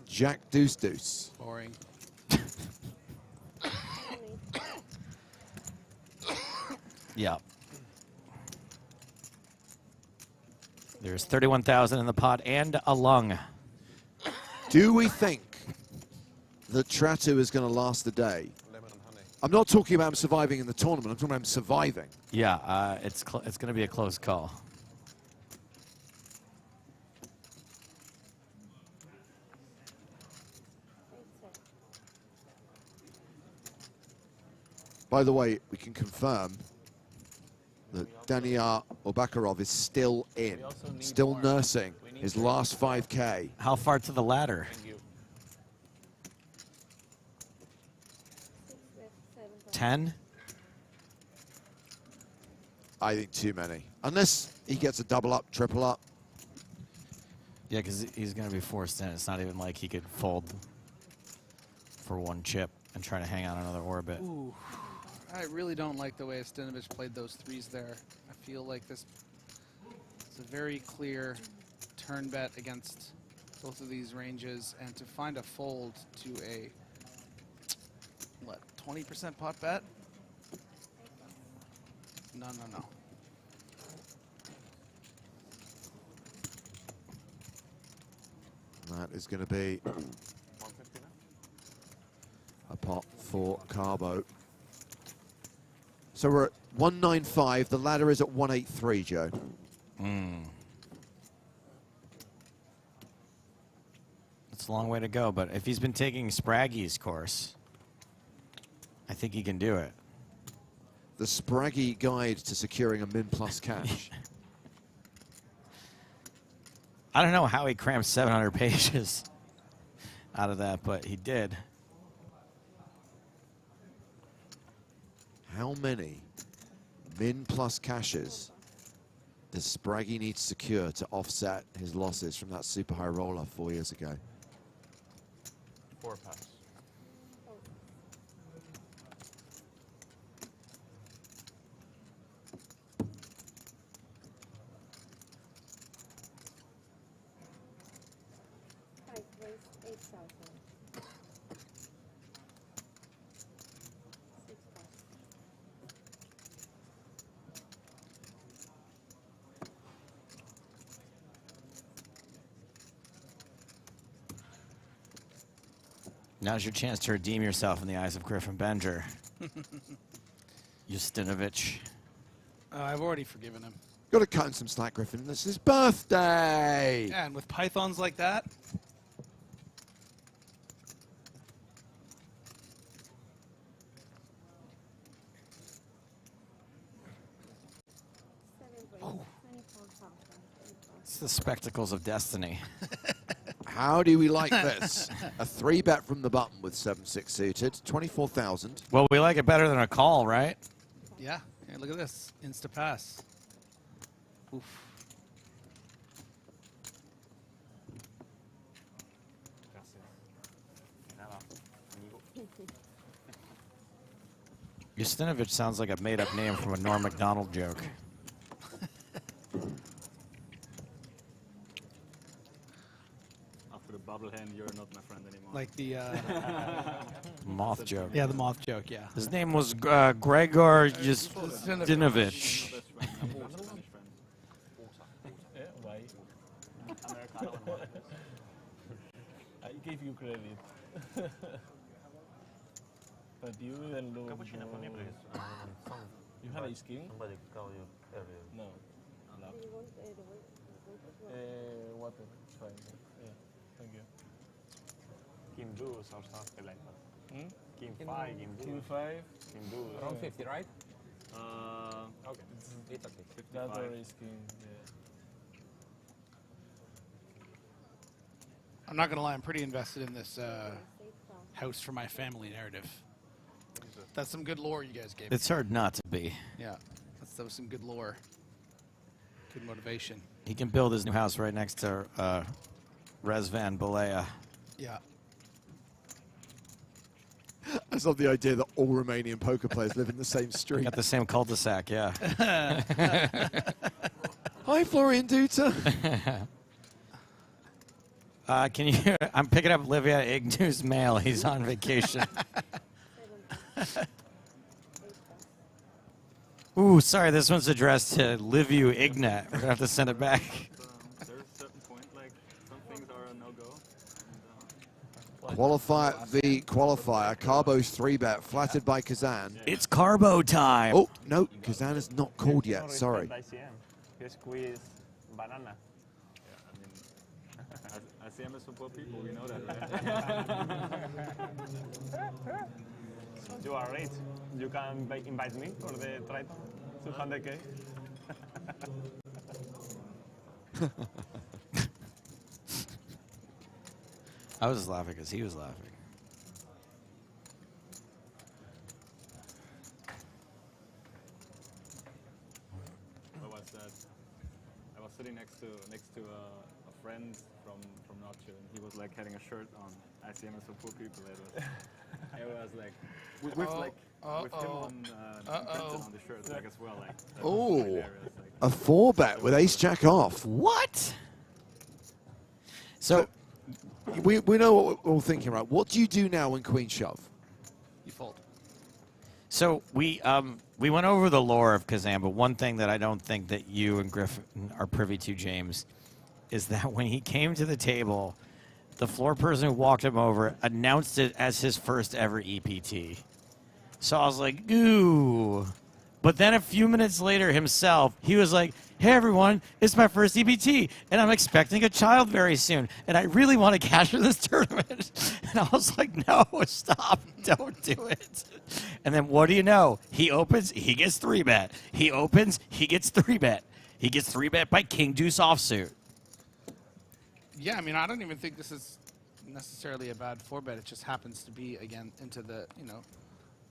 Jack deuce deuce. Boring. Yeah. There's 31,000 in the pot and a lung. Do we think that Tratu is going to last the day? I'm not talking about him surviving in the tournament. I'm talking about him surviving. Yeah, it's going to be a close call. By the way, we can confirm that Daniar Obakarov is still in, still nursing his last 5K. How far to the ladder? 10? I think too many. Unless he gets a double up, triple up. Yeah, because he's going to be forced in. It's not even like he could fold for one chip and try to hang on another orbit. Ooh, I really don't like the way Stinovich played those threes there. I feel like this is a very clear turn bet against both of these ranges, and to find a fold to a, what, 20% pot bet? No, no, no. That is going to be a pot for Carbo. So we're at 195. The ladder is at 183, Joe. It's a long way to go, but if he's been taking Spraggy's course, I think he can do it. The Spraggy guide to securing a min plus cash. I don't know how he crammed 700 pages out of that, but he did. How many min plus cashes does Spraggy need to secure to offset his losses from that super high roller 4 years ago? 4 pass. Now's your chance to redeem yourself in the eyes of Griffin Benger. Justinovich. I've already forgiven him. Got to cut him some slack, Griffin. This is his birthday. Yeah, and with pythons like that. It's the spectacles of destiny. How do we like this? A 3-bet from the button with 7-6 suited, 24,000. Well, we like it better than a call, right? Yeah. Hey, look at this. Insta pass. Oof. Justinovich sounds like a made-up name from a Norm Macdonald joke. After the bubble hand, you're not my friend anymore. Like the moth joke. Yeah, the moth joke, yeah. His name was Gregor Justinovich. Why? I gave you credit. But you even know. You had a king? Somebody call you earlier. No. Water. It's fine. Yeah. Thank you. King deuce or something like that. King King 5, King deuce. King 5. King deuce. Around 50, right? Okay. It's okay. That's always king. Yeah. I'm not going to lie, I'm pretty invested in this house for my family narrative. That's some good lore you guys gave me. It's hard not to be. Yeah, that was some good lore. Good motivation. He can build his new house right next to Rezvan Balea. Yeah. I just love the idea that all Romanian poker players live in the same street. Got the same cul-de-sac, yeah. Hi, Florian Duta. Can you hear? I'm picking up Livia Ignew's mail. He's on vacation. Ooh, sorry. This one's addressed to Liviu Ignat. We're gonna have to send it back. There's a certain point, like some things are a no-go. Qualifier v qualifier. Carbo's 3-bet, flattered by Kazan. It's Carbo time. Oh, no, Kazan is not called yet. Sorry. He squeezed banana. ICM is for poor people, we know that, right? You are rich. You can invite me for the Triton 200K. I was just laughing because he was laughing. What was that? I was sitting next to a friend from Noche, and he was like having a shirt on. ICM is for poor people. It was like with him on printed on the shirt like as well. Like that was Oh, hilarious, like. a 4-bet with ace-jack off. What? So we know what we're all thinking, right? What do you do now when queen shove? You fold. So we went over the lore of Kazan, but one thing that I don't think that you and Griffin are privy to, James, is that when he came to the table, the floor person who walked him over announced it as his first ever EPT. So I was like, ooh. But then a few minutes later himself, he was like, hey, everyone, it's my first EPT, and I'm expecting a child very soon, and I really want to cash in this tournament. And I was like, no, stop, don't do it. And then what do you know? He opens, he gets 3-bet. He opens, he gets 3-bet. He gets 3-bet by King Deuce offsuit. Yeah, I mean, I don't even think this is necessarily a bad 4-bet. It just happens to be, again, into the,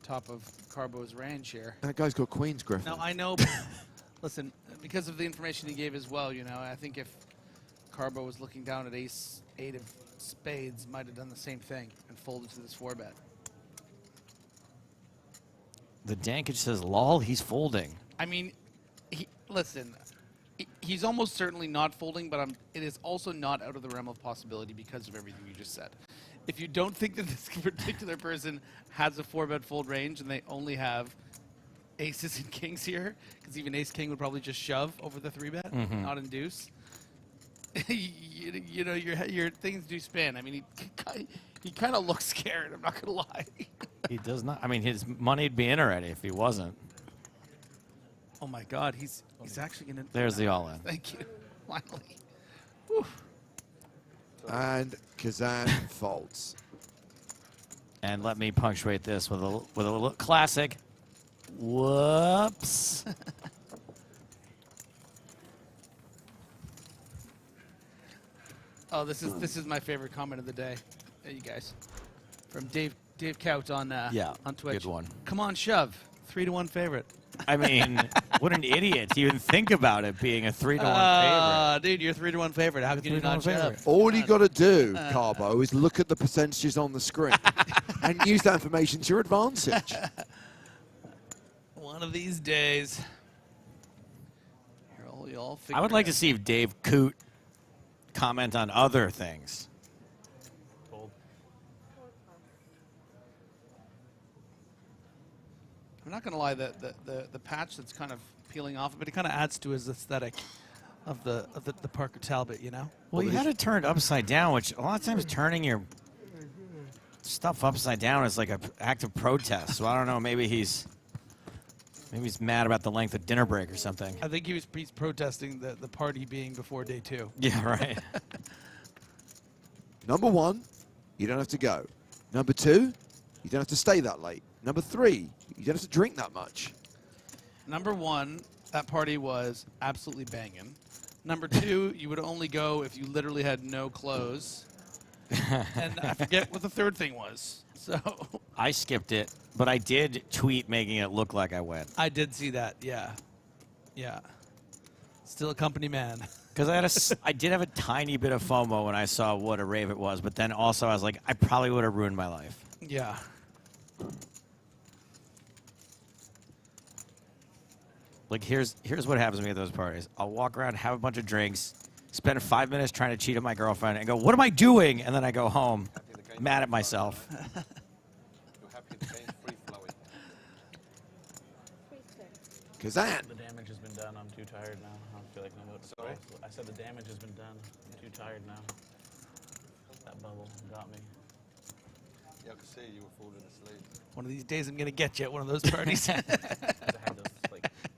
top of Carbo's range here. That guy's got queens, Griffin. Now, I know, but listen, because of the information he gave as well, I think if Carbo was looking down at ace-8 of spades, might have done the same thing and folded to this 4-bet. The Dankage says, lol, he's folding. I mean, listen, he's almost certainly not folding, but it is also not out of the realm of possibility because of everything you just said. If you don't think that this particular person has a 4-bet fold range and they only have aces and kings here, because even ace-king would probably just shove over the 3-bet, not induce. Your things do spin. I mean, he kind of looks scared, I'm not going to lie. He does not. I mean, his money'd be in already if he wasn't. Oh, my God. He's actually going to... There's the all-in. Thank you. Finally. Whew. And Kazan folds. And let me punctuate this with a little classic. Whoops. Oh, this is my favorite comment of the day. There you guys. From Dave Kaut on on Twitch. Good one. Come on, shove. 3-1 favorite. I mean, what an idiot to even think about it being a 3-1 favorite. Dude, you're 3-1 favorite. How can you not shove? All you got to do, Carbo, is look at the percentages on the screen and use that information to your advantage. One of these days. You'll I would like to see if Dave Coot comment on other things. I'm not going to lie, the patch that's kind of peeling off, but it kind of adds to his aesthetic of the Parker Talbot, Well, you had it turned upside down, which a lot of times turning your stuff upside down is like an act of protest. So I don't know, maybe he's mad about the length of dinner break or something. I think he's protesting the party being before day 2. Yeah, right. Number 1, you don't have to go. Number 2, you don't have to stay that late. Number 3, you don't have to drink that much. Number 1, that party was absolutely banging. Number 2, you would only go if you literally had no clothes. And I forget what the third thing was. So I skipped it, but I did tweet making it look like I went. I did see that, yeah. Yeah. Still a company man. Because I did have a tiny bit of FOMO when I saw what a rave it was, but then also I was like, I probably would have ruined my life. Yeah. Like, here's what happens to me at those parties. I'll walk around, have a bunch of drinks, spend 5 minutes trying to cheat on my girlfriend, and go, what am I doing? And then I go home, mad at myself. Kazan. The damage has been done. I'm too tired now. I don't feel like no more. Sorry? I said the damage has been done. I'm too tired now. That bubble got me. Yeah, I could see you were falling asleep. One of these days, I'm going to get you at one of those parties. I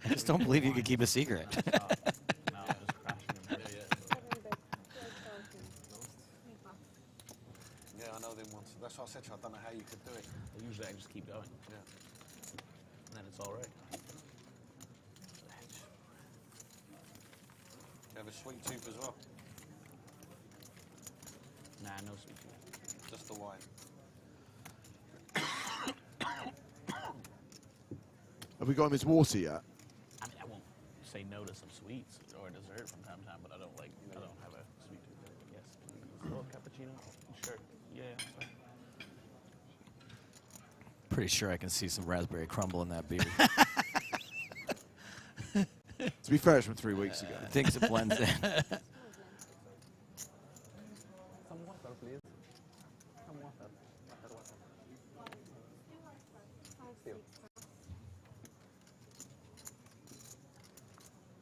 just don't believe you could keep a secret. Yeah, I know them ones. That's why I said to you, I don't know how you could do it. Usually I just keep going. Yeah. And then it's all right. You have a sweet tooth as well? Nah, no sweet tooth. Just the wine. Have we got him his water yet? I mean, I won't say no to some sweets or dessert from time to time, but I don't have a sweet tooth. Yes, please. Oh, cappuccino? Sure. Yeah, sorry. Pretty sure I can see some raspberry crumble in that beer. To be fair, it's from 3 weeks ago. Thinks it blends in. Some water, please. Some water.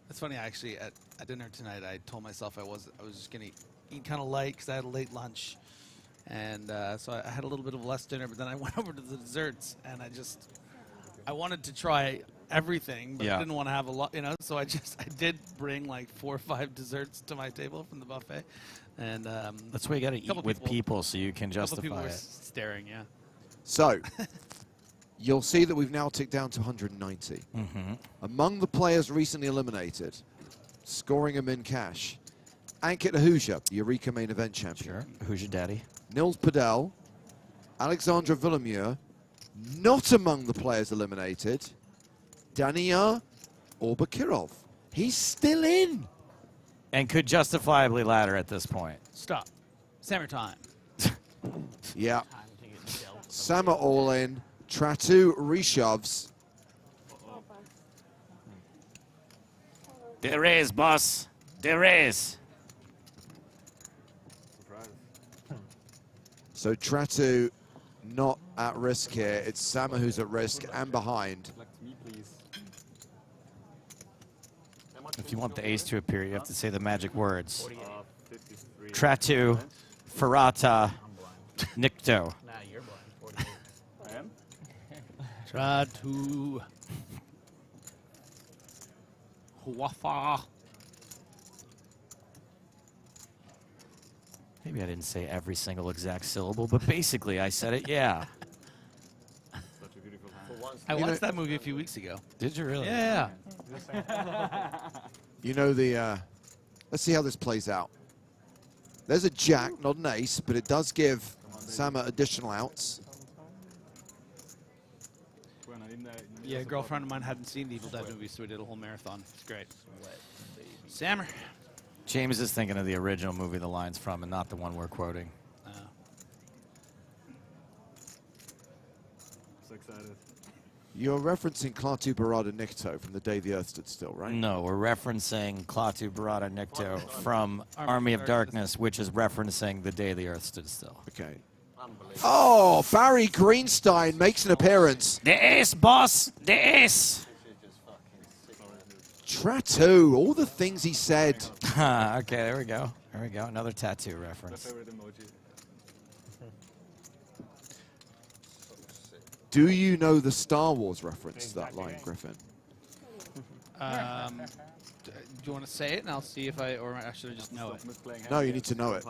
It's funny, actually, at dinner tonight, I told myself I was just going to eat kind of light because I had a late lunch. And so I had a little bit of less dinner, but then I went over to the desserts, and I wanted to try everything, but I didn't want to have a lot, so I did bring like 4 or 5 desserts to my table from the buffet. And that's why you got to eat with people so you can justify people were it. staring, yeah. So, you'll see that we've now ticked down to 190. Among the players recently eliminated, scoring them in cash, Ankit Ahuja, the Eureka main event champion. Sure. Ahuja daddy. Nils Padel, Alexandra Villemure, not among the players eliminated, Daniar Orbakirov. He's still in. And could justifiably ladder at this point. Stop. Summertime. Yeah. Sama all in. Tratu reshoves. There is, boss. There is. So Tratu not at risk here. It's Sama who's at risk and behind. If you want the ace to appear, you have to say the magic words. Tratu, Ferrata, Nikto. Nah, you're blind. 48. I am? Tratu. Huafa. Maybe I didn't say every single exact syllable, but basically I said it, yeah. Such a beautiful hand. I watched that movie a few weeks ago. Did you really? Yeah. You know the, let's see how this plays out. There's a jack, not an ace, but it does give Sama additional outs. Yeah, a girlfriend of mine hadn't seen the Evil Dead movie, so we did a whole marathon. It's great. Sammer. James is thinking of the original movie the line's from and not the one we're quoting. So excited. You're referencing Klaatu Barada Nikto from The Day the Earth Stood Still, right? No, we're referencing Klaatu Barada Nikto from Army of Darkness, which is referencing The Day the Earth Stood Still. Okay. Oh, Barry Greenstein makes an appearance. The ace, boss! The ace! Tratu, all the things he said. Okay, there we go. There we go. Another tattoo reference. My favorite emoji. Do you know the Star Wars reference to that line, Griffin? Do you want to say it, and I'll see if or I should just know it? No, you need to know it.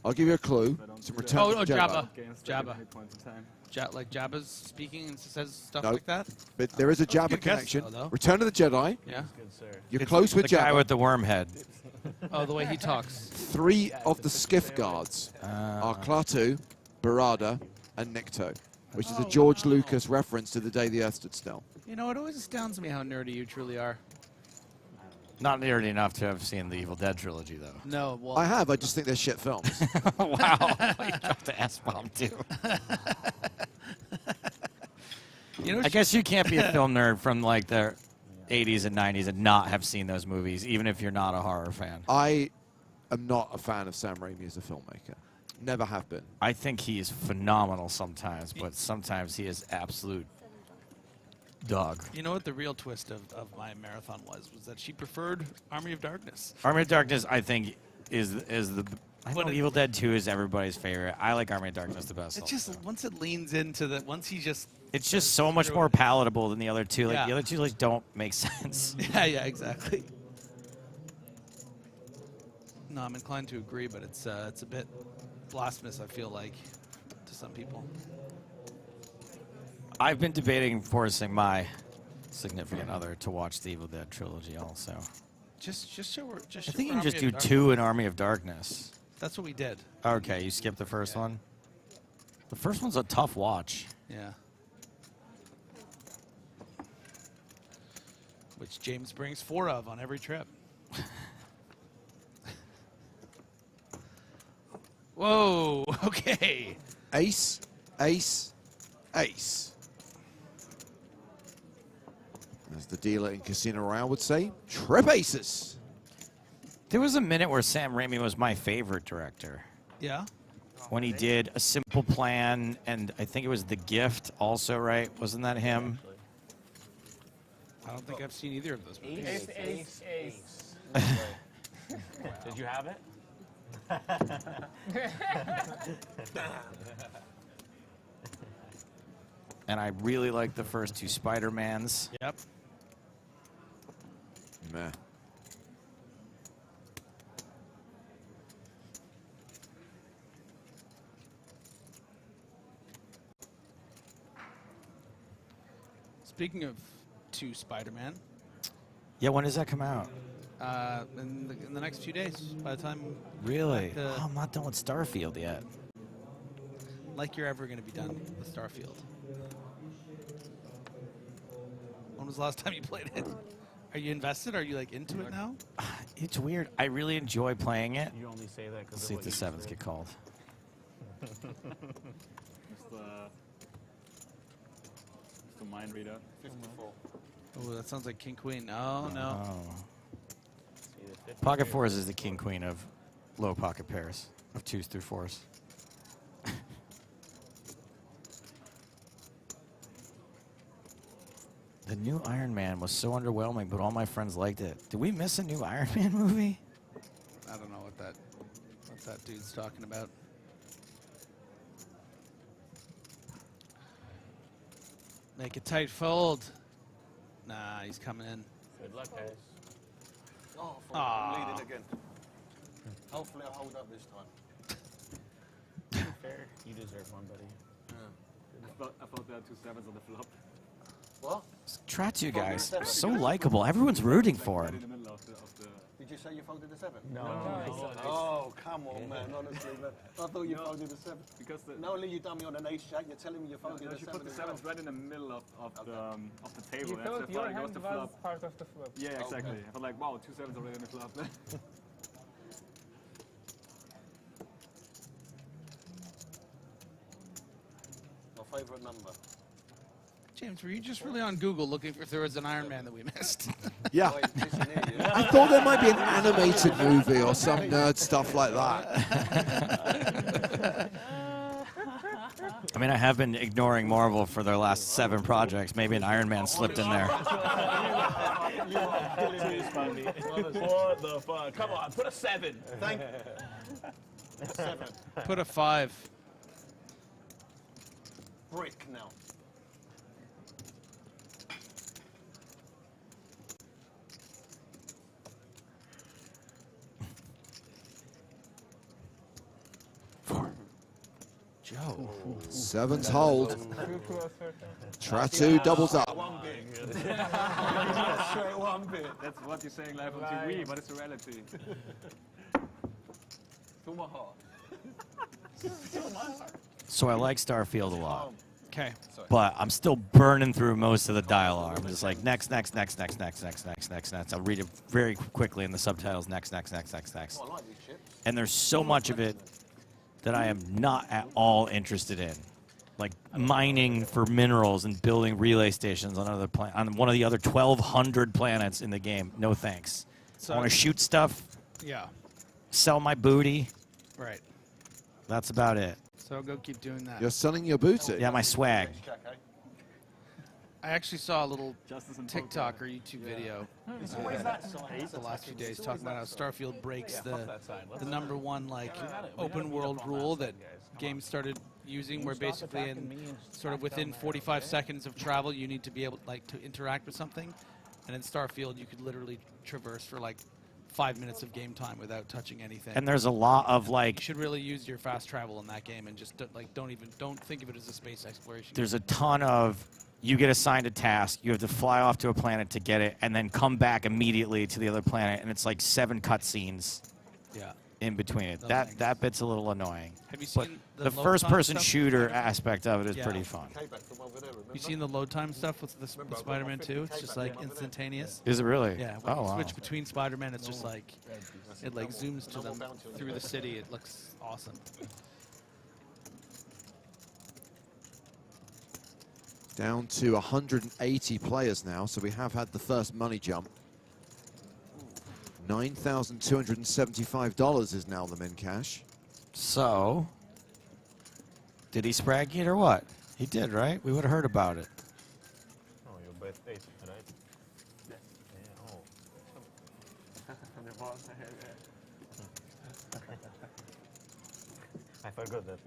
I'll give you a clue. It's in Return of the Jedi. Jabba. Like Jabba's speaking and says stuff No, like that? but there is a Jabba Good guess, connection. though. Return of the Jedi. Yeah. You're It's close with the guy Jabba. with the worm head. Oh, the way he talks. 3 of the skiff guards are Klaatu, Barada, and Nikto, which is a George Lucas reference to The Day the Earth Stood Still. You know, it always astounds me how nerdy you truly are. Not nearly enough to have seen the Evil Dead trilogy, though. No, well, I have. I just think they're shit films. Wow. You dropped the S-bomb, too. You know, I guess you can't be a film nerd from like the 80s and 90s and not have seen those movies, even if you're not a horror fan. I am not a fan of Sam Raimi as a filmmaker. Never have been. I think he is phenomenal sometimes, but sometimes he is absolute dog. You know what the real twist of my marathon was that she preferred Army of Darkness. Army of Darkness, I think, is the. I know Evil Dead 2 is everybody's favorite. I like Army of Darkness the best. It's just once it leans into the It's just so much more palatable than the other two. Like Yeah. the other two like don't make sense. Yeah, exactly. No, I'm inclined to agree, but it's a bit blasphemous, I feel like, to some people. I've been debating forcing my significant other to watch the Evil Dead trilogy also. Just show her. I think you can just do 2 in Army of Darkness. That's what we did. Okay, you skipped the first one? The first one's a tough watch. Yeah. Which James brings 4 of on every trip. Whoa, okay. Ace, ace, ace. As the dealer in Casino Royale would say, trip aces. There was a minute where Sam Raimi was my favorite director. Yeah? When he did A Simple Plan, and I think it was The Gift also, right? Wasn't that him? I don't think I've seen either of those movies. Ace. Did you have it? And I really like the first 2 Spider-Mans. Yep. Meh. Speaking of 2 Spider-Man, Yeah, when does that come out? in the next few days, by the time... Really? Oh, I'm not done with Starfield yet. Like you're ever going to be done with Starfield. When was the last time you played it? Are you invested? Are you like into it now? It's weird. I really enjoy playing it. You only say that because Let's see if the 7s get called. It's the mind reader. 54. Oh, that sounds like King Queen. No, no. Pocket 4s is the king queen of low pocket pairs of 2s through 4s. The new Iron Man was so underwhelming, but all my friends liked it. Did we miss a new Iron Man movie? I don't know what that dude's talking about. Make a tight fold. Nah, he's coming in. Good luck, guys. Oh, Aw. I'm leading again. Hopefully I'll hold up this time. Fair. You deserve one, buddy. I thought there were 2 7s on the flop. What? Try to, guys. So likable. Everyone's rooting for Right in him. the middle of the Did you say you folded the 7? No. Oh, come on, man. Honestly, man. I thought you folded the 7. because the, Not only you done me on an ace jack, you're telling me you folded no, the she 7. put the as well. 7s right in the middle of the table. You That's thought the your flop, it was hand the was flop. part of the flop. Yeah, exactly. I felt like, wow, 2 7s already in the flop. My favourite number. James, were you just really on Google looking for if there was an Iron Man that we missed? Yeah. Wait, listen here, yeah? I thought there might be an animated movie or some nerd stuff like that. I mean, I have been ignoring Marvel for their last 7 projects. Maybe an Iron Man slipped in there. What the fuck? Come on, put a 7. Thank 7. Put a 5. Brick now. Joe. 7s hold. Tratu doubles up. One bit. Straight one bit. That's what you're saying live on TV, but it's a reality. To my heart. So I like Starfield a lot. Okay. But I'm still burning through most of the dialogue. I'm just like, next. I'll read it very quickly in the subtitles. Next. And there's so much of it that I am not at all interested in. Like mining for minerals and building relay stations on on one of the other 1,200 planets in the game. No thanks. So I want to shoot stuff. Yeah. Sell my booty. Right. That's about it. So go keep doing that. You're selling your booty? Yeah, my swag. I actually saw a little TikTok or YouTube video the last few days talking about how Starfield breaks the #1 like open world rule that games started using, where basically in sort of within 45 seconds of travel you need to be able to interact with something, and in Starfield you could literally traverse for like 5 minutes of game time without touching anything. And there's a lot of like. You should really use your fast travel in that game, and just don't think of it as a space exploration. There's a ton of. You get assigned a task, you have to fly off to a planet to get it, and then come back immediately to the other planet, and it's like 7 cutscenes in between it. That bit's a little annoying. Have you seen but the the load first-person time stuff? shooter aspect of it is pretty fun. You seen the load time stuff with the Spider-Man 2? It's just like instantaneous. Is it really? Yeah. When you wow. switch between Spider-Man, it's just like it like zooms to them through the city. It looks awesome. Down to 180 players now, so we have had the first money jump. $9,275 is now the min cash. So, did he sprag it or what? He did, right? We would have heard about it. Oh, you bet 8, right? Yeah. Oh. The boss ahead, I forgot that.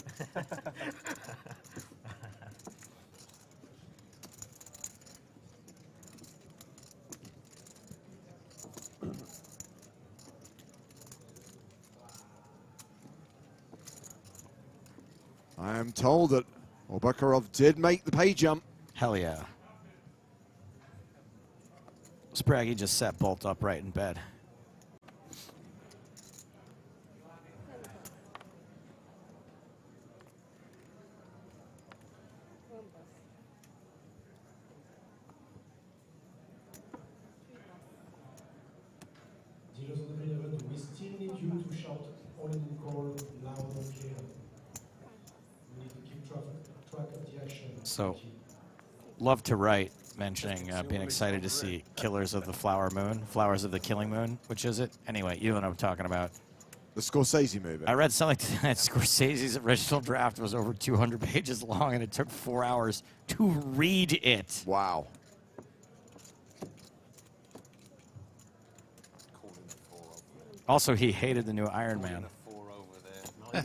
I am told that Obakarov did make the pay jump. Hell yeah. Spraggy just sat bolt upright in bed. Dealers on the main event, we still need you to shout all in the call loud and clear. We need to keep track of the action. So, love to write, mentioning being excited to see Killers of the Flower Moon, Flowers of the Killing Moon, which is it? Anyway, you know what I'm talking about. The Scorsese movie. I read something that Scorsese's original draft was over 200 pages long, and it took 4 hours to read it. Wow. Also, he hated the new Iron Man. You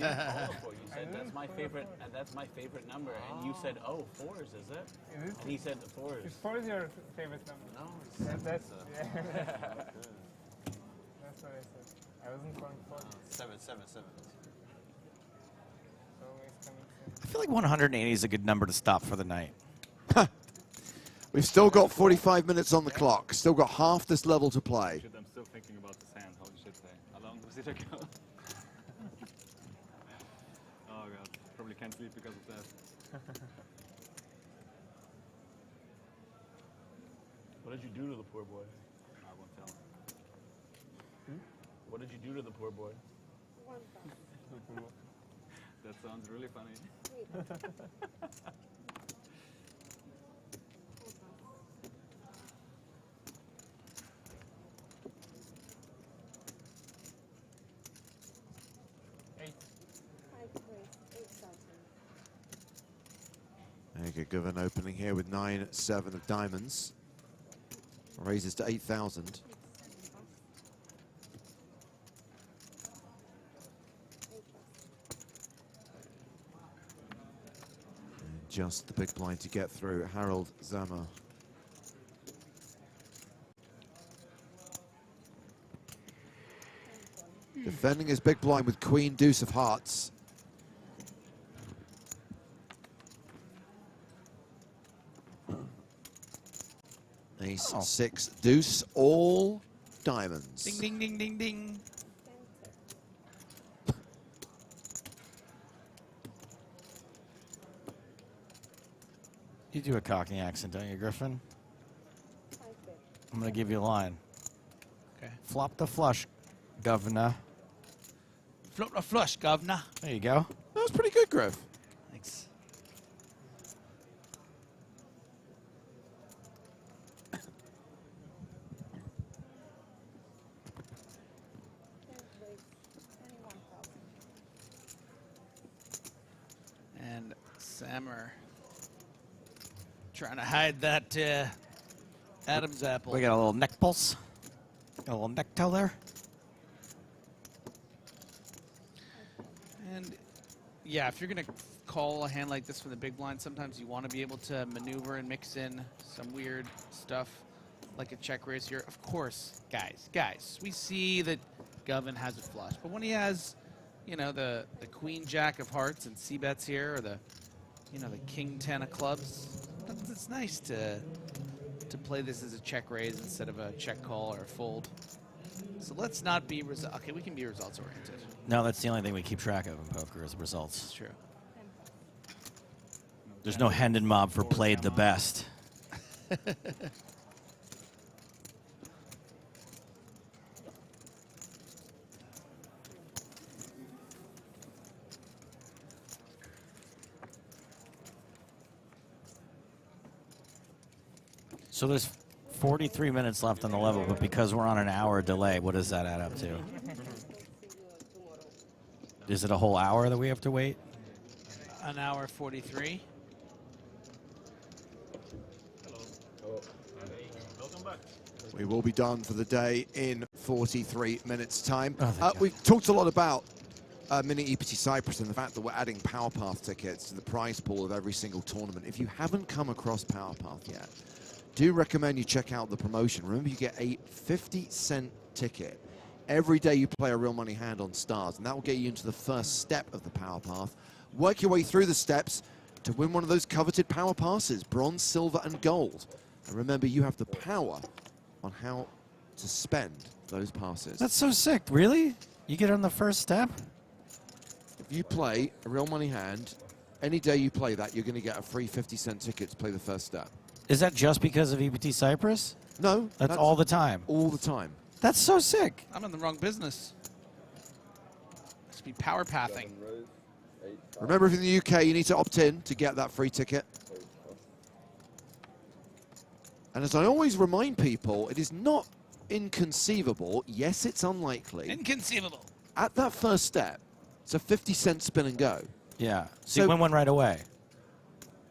said that's my favorite. That's my favorite number, and you said, "Oh, 4s, is it?" Is it? And he said 4s. Is 4 your favorite number? No, that's yeah. That's what I said. I wasn't calling 4. 7. So it's coming I feel like 180 is a good number to stop for the night. We've still got 45 minutes on the clock. Still got half this level to play. Shit, I'm still thinking about the sand. Holy shit, how long was it ago? Oh god, probably can't sleep because of that. What did you do to the poor boy? I won't tell. What did you do to the poor boy? That sounds really funny. Good an opening here with 9-7 of diamonds. Raises to 8,000. Just the big blind to get through. Harold Zama. Defending his big blind with Queen Deuce of Hearts. Ace, 6, deuce, all diamonds. Ding, ding, ding, ding, ding. You do a Cockney accent, don't you, Griffin? I'm going to give you a line. Okay. Flop the flush, governor. Flop the flush, governor. There you go. That was pretty good, Griff. Thanks. And Sammer trying to hide that Adam's apple. We got a little neck pulse. Got a little neck tail there. And yeah, if you're going to call a hand like this from the big blind, sometimes you want to be able to maneuver and mix in some weird stuff like a check raise here. Of course, guys, we see that Govin has a flush, but when he has, you know, the queen jack of hearts and c bets here, or the, you know, the king 10 of clubs, it's nice to play this as a check raise instead of a check call or a fold. So let's not be okay. We can be results oriented. No, that's the only thing we keep track of in poker is results. It's true. There's no Hendon mob for played the best. So there's 43 minutes left on the level, but because we're on an hour delay, what does that add up to? Is it a whole hour that we have to wait? An hour 43. We will be done for the day in 43 minutes' time. Oh, We've talked a lot about mini EPT Cyprus and the fact that we're adding Power Path tickets to the prize pool of every single tournament. If you haven't come across Power Path yet, do recommend you check out the promotion. Remember, you get a 50-cent ticket every day you play a real money hand on stars, and that will get you into the first step of the Power Path. Work your way through the steps to win one of those coveted Power Passes, bronze, silver, and gold. And remember, you have the power on how to spend those passes. That's so sick. Really? You get on the first step? If you play a real money hand, any day you play that, you're going to get a free 50-cent ticket to play the first step. Is that just because of EPT Cyprus? No. That's all the time. All the time. That's so sick. I'm in the wrong business. Must be power pathing. Remember, if you're in the UK, you need to opt in to get that free ticket. And as I always remind people, it is not inconceivable. Yes, it's unlikely. Inconceivable. At that first step, it's a 50-cent spin and go. Yeah. So you win one right away.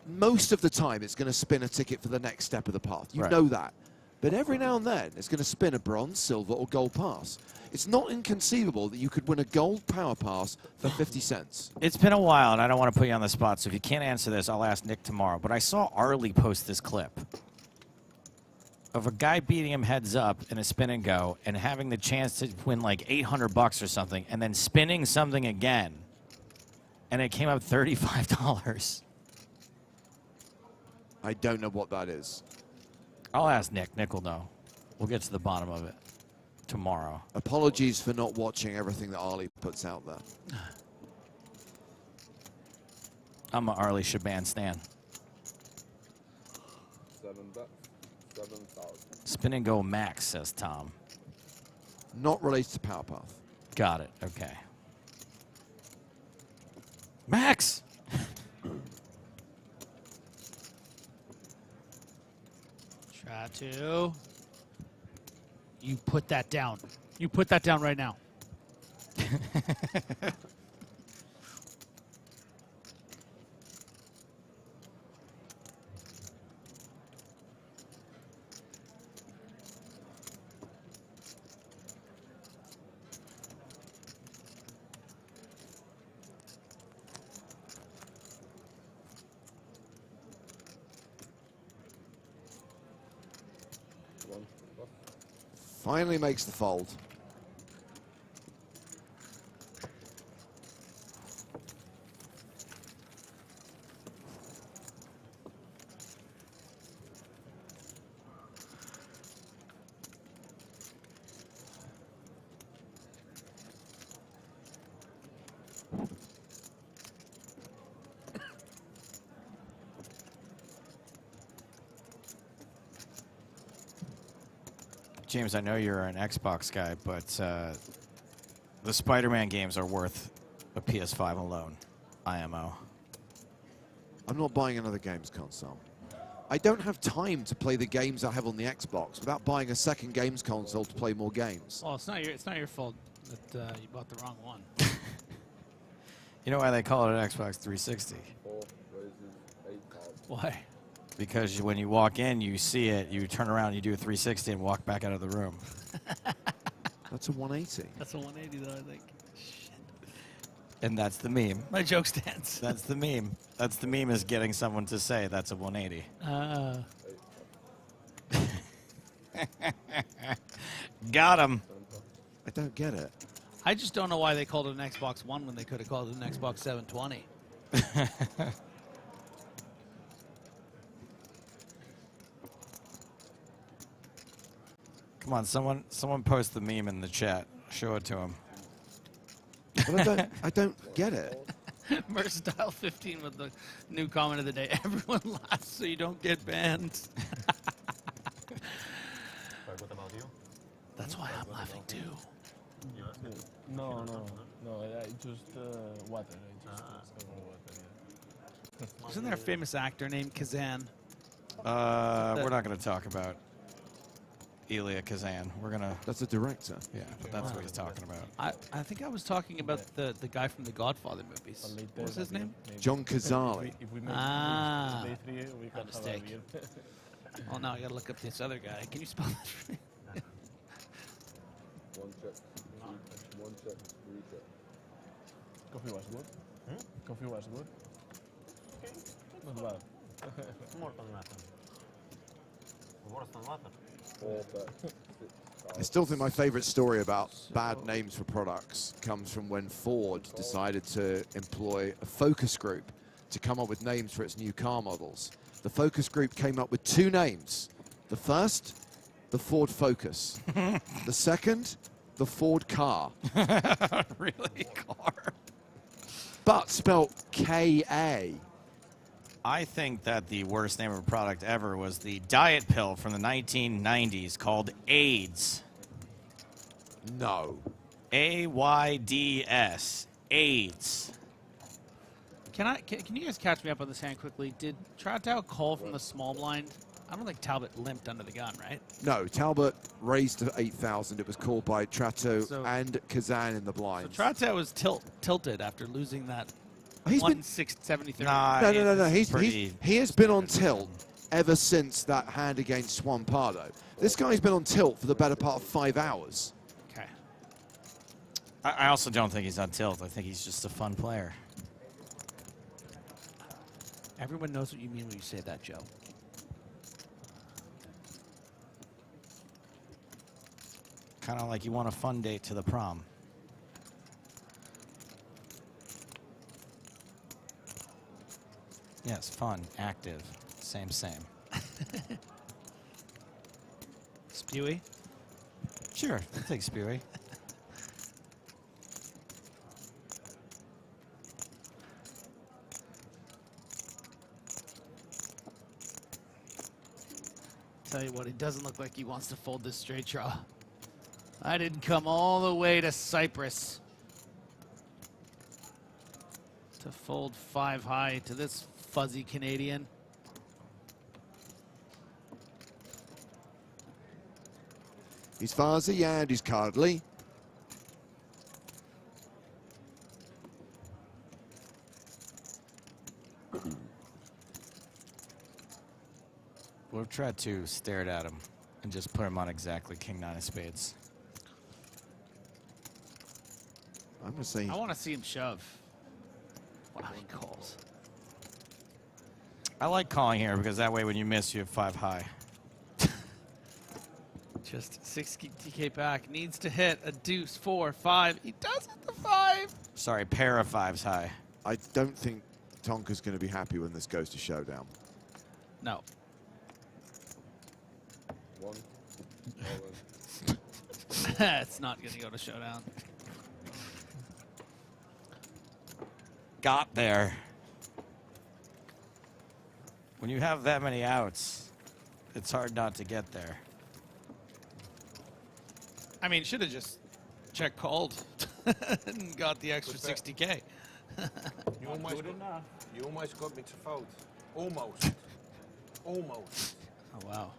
Most of the time, it's going to spin a ticket for the next step of the path. You Right. know that. But every now and then, it's going to spin a bronze, silver, or gold pass. It's not inconceivable that you could win a gold power pass for 50 cents. It's been a while, and I don't want to put you on the spot, so if you can't answer this, I'll ask Nick tomorrow. But I saw Arlie post this clip of a guy beating him heads up in a spin and go and having the chance to win like $800 or something, and then spinning something again, and it came up $35. I don't know what that is. I'll ask Nick. Nick will know. We'll get to the bottom of it tomorrow. Apologies for not watching everything that Arlie puts out there. I'm an Arlie Shaban stan. $7, 7,000. Spin and go max, says Tom. Not related to Power Path. Got it. Okay. Max! Try to. You put that down. You put that down right now. Finally makes the fold. James, I know you're an Xbox guy, but the Spider-Man games are worth a PS5 alone. IMO. I'm not buying another games console. I don't have time to play the games I have on the Xbox without buying a second games console to play more games. Well, it's not your fault that you bought the wrong one. You know why they call it an Xbox 360? Why? Because when you walk in, you see it, you turn around, you do a 360 and walk back out of the room. That's a 180. That's a 180, though, I think. Shit. And that's the meme. My joke stands. That's the meme. That's the meme, is getting someone to say that's a 180. Got him. I don't get it. I just don't know why they called it an Xbox One when they could have called it an Xbox 720. Come on, someone post the meme in the chat. Show it to him. But I don't get it. Mercedile 15 with the new comment of the day. Everyone laughs so you don't get banned. What about you? That's why I'm laughing too. No, I just water. Isn't there a famous actor named Kazan? We're not going to talk about Elia Kazan. We're going to... That's a director. Yeah, but that's what he's talking about. I think I was talking about the guy from the Godfather movies. What was his name? John Cazale. Ah. We My mistake. Oh, now I got to look up this other guy. Can you spell that for me? One check, three check. Coffee was good. Coffee was good. Okay. Not bad. More than nothing. Worse than nothing. I still think my favorite story about bad names for products comes from when Ford decided to employ a focus group to come up with names for its new car models. The focus group came up with two names. The first, the Ford Focus. The second, the Ford Car. Really? Car? But spelt K-A. I think that the worst name of a product ever was the diet pill from the 1990s called AIDS. No. AIDS. AIDS. Can you guys catch me up on this hand quickly? Did Troutdow call from the small blind? I don't think Talbot limped under the gun, right? No, Talbot raised to 8,000. It was called by Trato and Kazan in the blind. So Troutdow was tilted after losing that He's been 1-6-73. No. He has been on tilt ever since that hand against Juan Pardo. This guy's been on tilt for the better part of 5 hours. Okay. I also don't think he's on tilt. I think he's just a fun player. Everyone knows what you mean when you say that, Joe. Kind of like you want a fun date to the prom. Yes, fun, active, same. Spewy? Sure, I'll take Spewy. Tell you what, it doesn't look like he wants to fold this straight draw. I didn't come all the way to Cyprus to fold 5 high to this fuzzy Canadian. He's fuzzy and he's cuddly. We've tried to stare at him and just put him on exactly King 9 of spades. I'm going to say... I want to see him shove. Wow, he calls. I like calling here because that way when you miss, you have 5 high. Just 6 DK back. Needs to hit a deuce, 4, 5. He does hit the 5. Sorry, pair of 5s high. I don't think Tonka's going to be happy when this goes to showdown. No. It's not going to go to showdown. Got there. When you have that many outs, it's hard not to get there. I mean, should have just check called and got the extra 60K. You almost got me to fold. Almost. Almost. Oh, wow.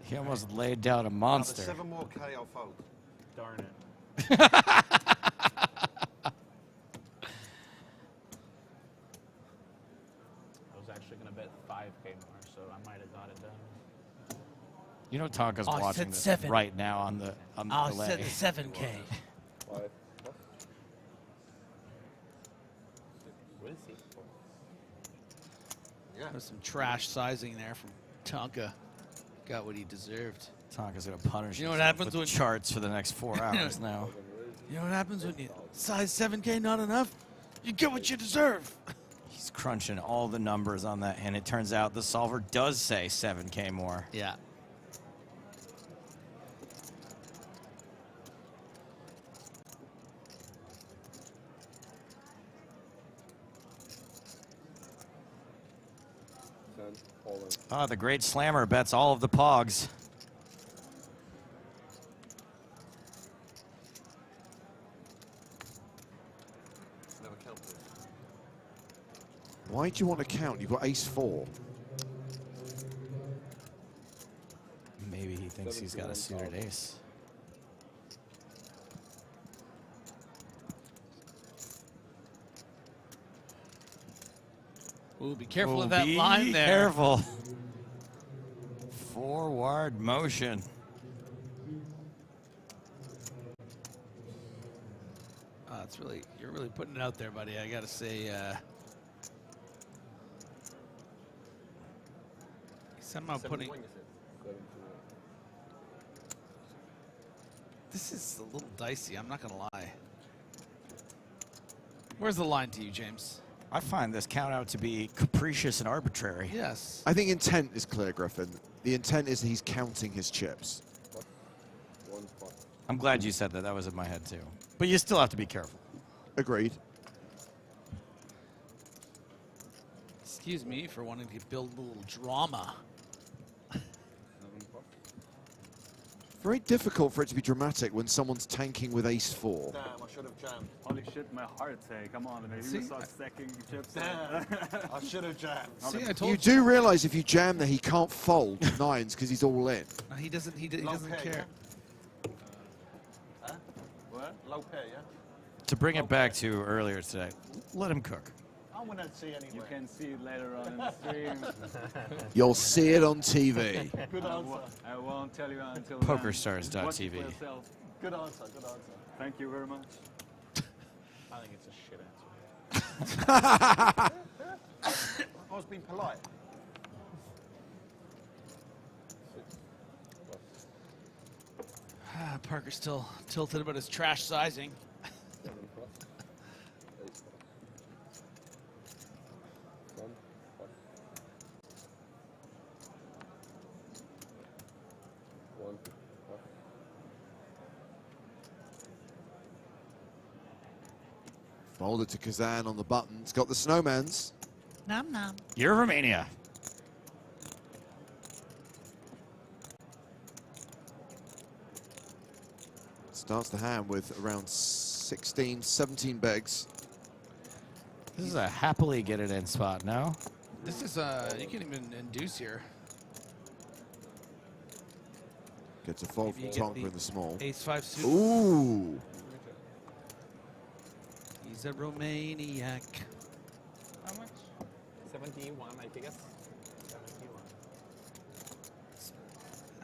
He almost laid down a monster. 7 more K, I'll fold. Darn it. I was actually going to bet 5K more, so I might have got it done. You know Tonka's Oh, I watching said this 7. right now on the Oh, delay. I said the 7K. Five. What is he for? Yeah. There's some trash sizing there from Tonka. Got what he deserved. Tonka's going to punish You know what himself happens with when charts for the next 4 hours now. You know what happens when you size 7K not enough? You get what you deserve. He's crunching all the numbers on that, and it turns out the solver does say 7K more. Yeah. Ah, the great slammer bets all of the pogs. Never count this. Why do you want to count? You've got ace-4. Maybe he thinks he's got a suited ace. Ooh, be careful Oh, of that be line there. Careful. Forward motion. It's really, you're really putting it out there, buddy. I gotta say, somehow putting. This is a little dicey. I'm not gonna lie. Where's the line to you, James? I find this count out to be capricious and arbitrary. Yes. I think intent is clear, Griffin. The intent is he's counting his chips. I'm glad you said that. That was in my head, too. But you still have to be careful. Agreed. Excuse me for wanting to build a little drama. Very difficult for it to be dramatic when someone's tanking with ace-4. Damn, I should have jammed. Holy shit, my heart say, come on, maybe See? we start stacking chips. Damn, I should have jammed. See, I told You do realize if you jam there, he can't fold nines because he's all in. No, he doesn't. He doesn't pair, care. Huh? What? Low pair, yeah? To bring it back to earlier today, let him cook. I want to see anyway. You can see it later on in the stream. You'll see it on TV. Good answer. I won't tell you until PokerStars.tv. Watch it for yourself. Good answer, good answer. Thank you very much. I think it's a shit answer. I was being polite. Parker's still tilted about his trash sizing. Folded to Kazan on the button. It's got the snowmans. Nom nom. You're Romania. Starts the hand with around 16, 17 begs. This is a happily get it in spot, no? This is you can even induce here. Gets a fold Maybe from you get Tonka in the small. Ace-5 suit. Ooh. He's a Romaniac. How much? 71, I guess. 71. It's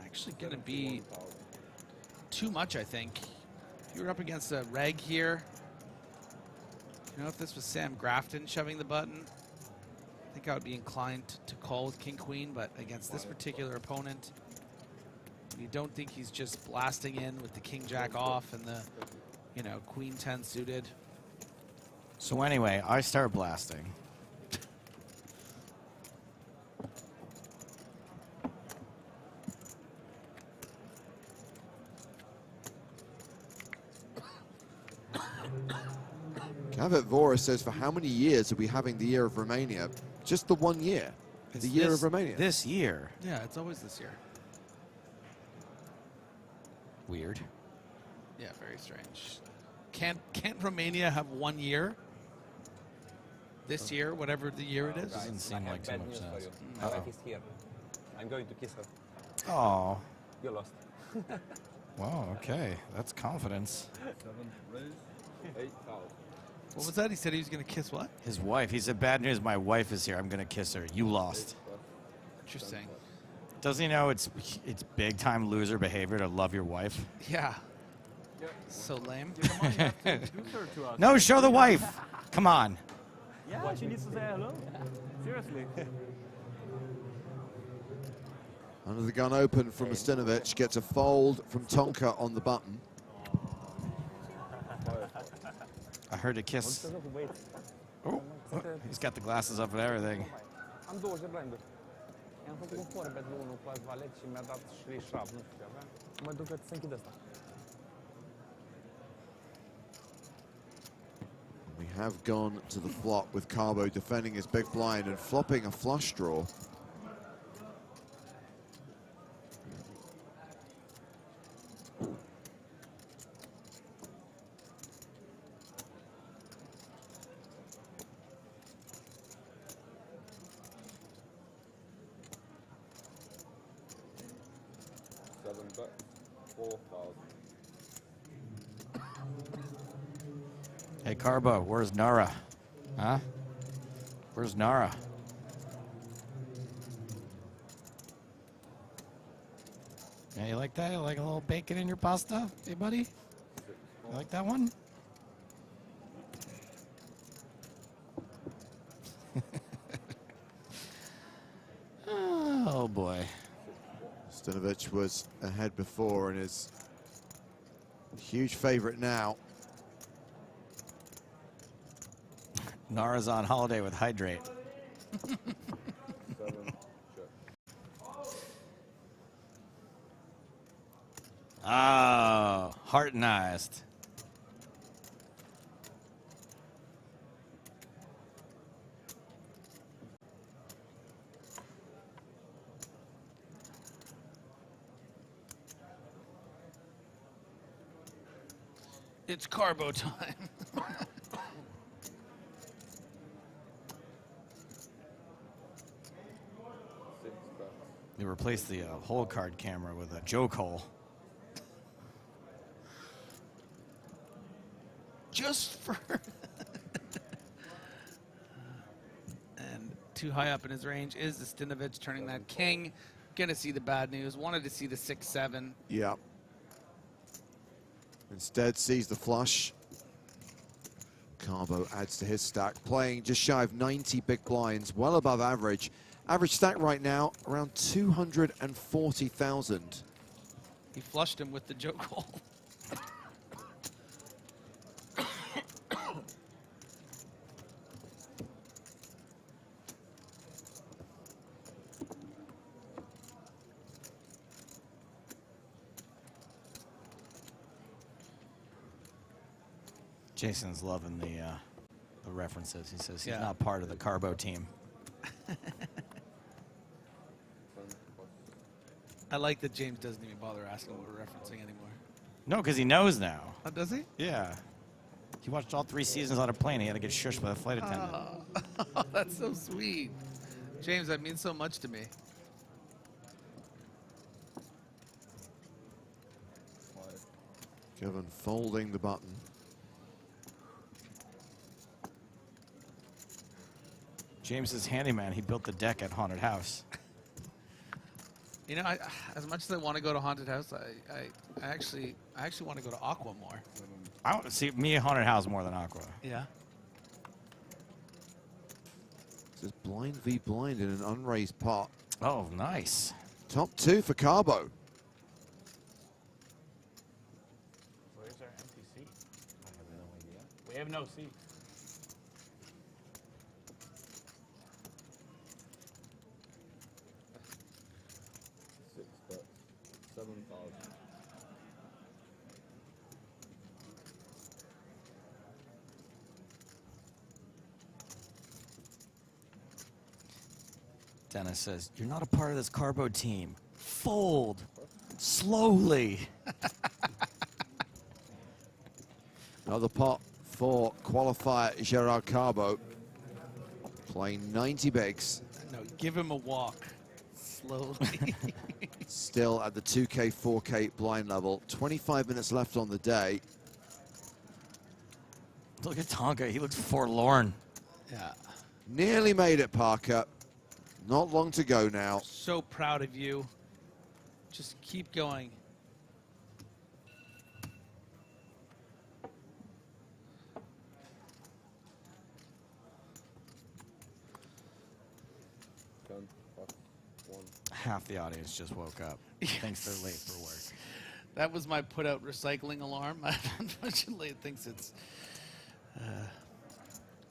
actually going to be too much, I think. If you were up against a reg here, you know, if this was Sam Grafton shoving the button, I think I would be inclined to call with King-Queen, but against this particular opponent, you don't think he's just blasting in with the King-Jack off and the, you know, Queen-10 suited. So anyway, I start blasting. Gavet Vora says, for how many years are we having the year of Romania? Just the 1 year. It's the year this- of Romania. This year. Yeah, it's always this year. Weird. Yeah, very strange. Can't Romania have 1 year? This year, whatever the year it is? Doesn't seem like too much sense. My wife is here. I'm going to kiss her. Oh. You lost. Wow, okay. That's confidence. 7th raise, 8,000. What was that? He said he was going to kiss what? His wife. He said, bad news, my wife is here. I'm going to kiss her. You lost. Interesting. Doesn't he know it's big-time loser behavior to love your wife? Yeah. So lame. No, show the wife. Come on. Yeah, she needs to say hello. Seriously. Under the gun open from Ustinovic, gets a fold from Tonka on the button. I heard a kiss. Oh, he's got the glasses up and everything. Am 20 blinduri. I-am făcut un forbet lui unul cu alți valet și mi-a dat și șrab, nu știu ce avea. Mă duc să închid asta. We have gone to the flop with Carbo defending his big blind and flopping a flush draw. Hey, Carbo, where's Nara? Huh? Where's Nara? Yeah, you like that? You like a little bacon in your pasta? Hey, buddy? You like that one? Oh, boy. Ustinovic was ahead before and is a huge favorite now. Nara's on holiday with Hydrate. Oh, heartenized. It's Carbo time. They replaced the hole card camera with a joke hole. Just for... And too high up in his range is Ustinovic turning that king. Gonna see the bad news. Wanted to see the 6-7. Yeah. Instead sees the flush. Carbo adds to his stack, playing just shy of 90 big blinds, well above average. Average stack right now, around 240,000. He flushed him with the joke hole. Jason's loving the references. He says he's Yeah. not part of the Carbo team. I like that James doesn't even bother asking what we're referencing anymore. No, because he knows now. Oh, does he? Yeah. He watched all 3 seasons on a plane. He had to get shushed by the flight attendant. Oh, that's so sweet. James, that means so much to me. Kevin folding the button. James is handyman. He built the deck at Haunted House. You know, as much as I want to go to Haunted House, I actually want to go to Aqua more. I want to see me at Haunted House more than Aqua. Yeah. This is blind v blind in an unraised pot. Oh, nice. Top 2 for Carbo. Where's our empty seat? I have no idea. We have no seat. Dennis says, you're not a part of this Carbo team. Fold. Slowly. Another pot for qualifier Gerard Carbo. Playing 90 bigs. No, give him a walk. Slowly. Still at the 2K, 4K blind level. 25 minutes left on the day. Look at Tonka. He looks forlorn. Yeah. Nearly made it, Parker. Not long to go now. So proud of you. Just keep going. Half the audience just woke up. Thinks they're late for work. That was my put out recycling alarm. Unfortunately, it thinks it's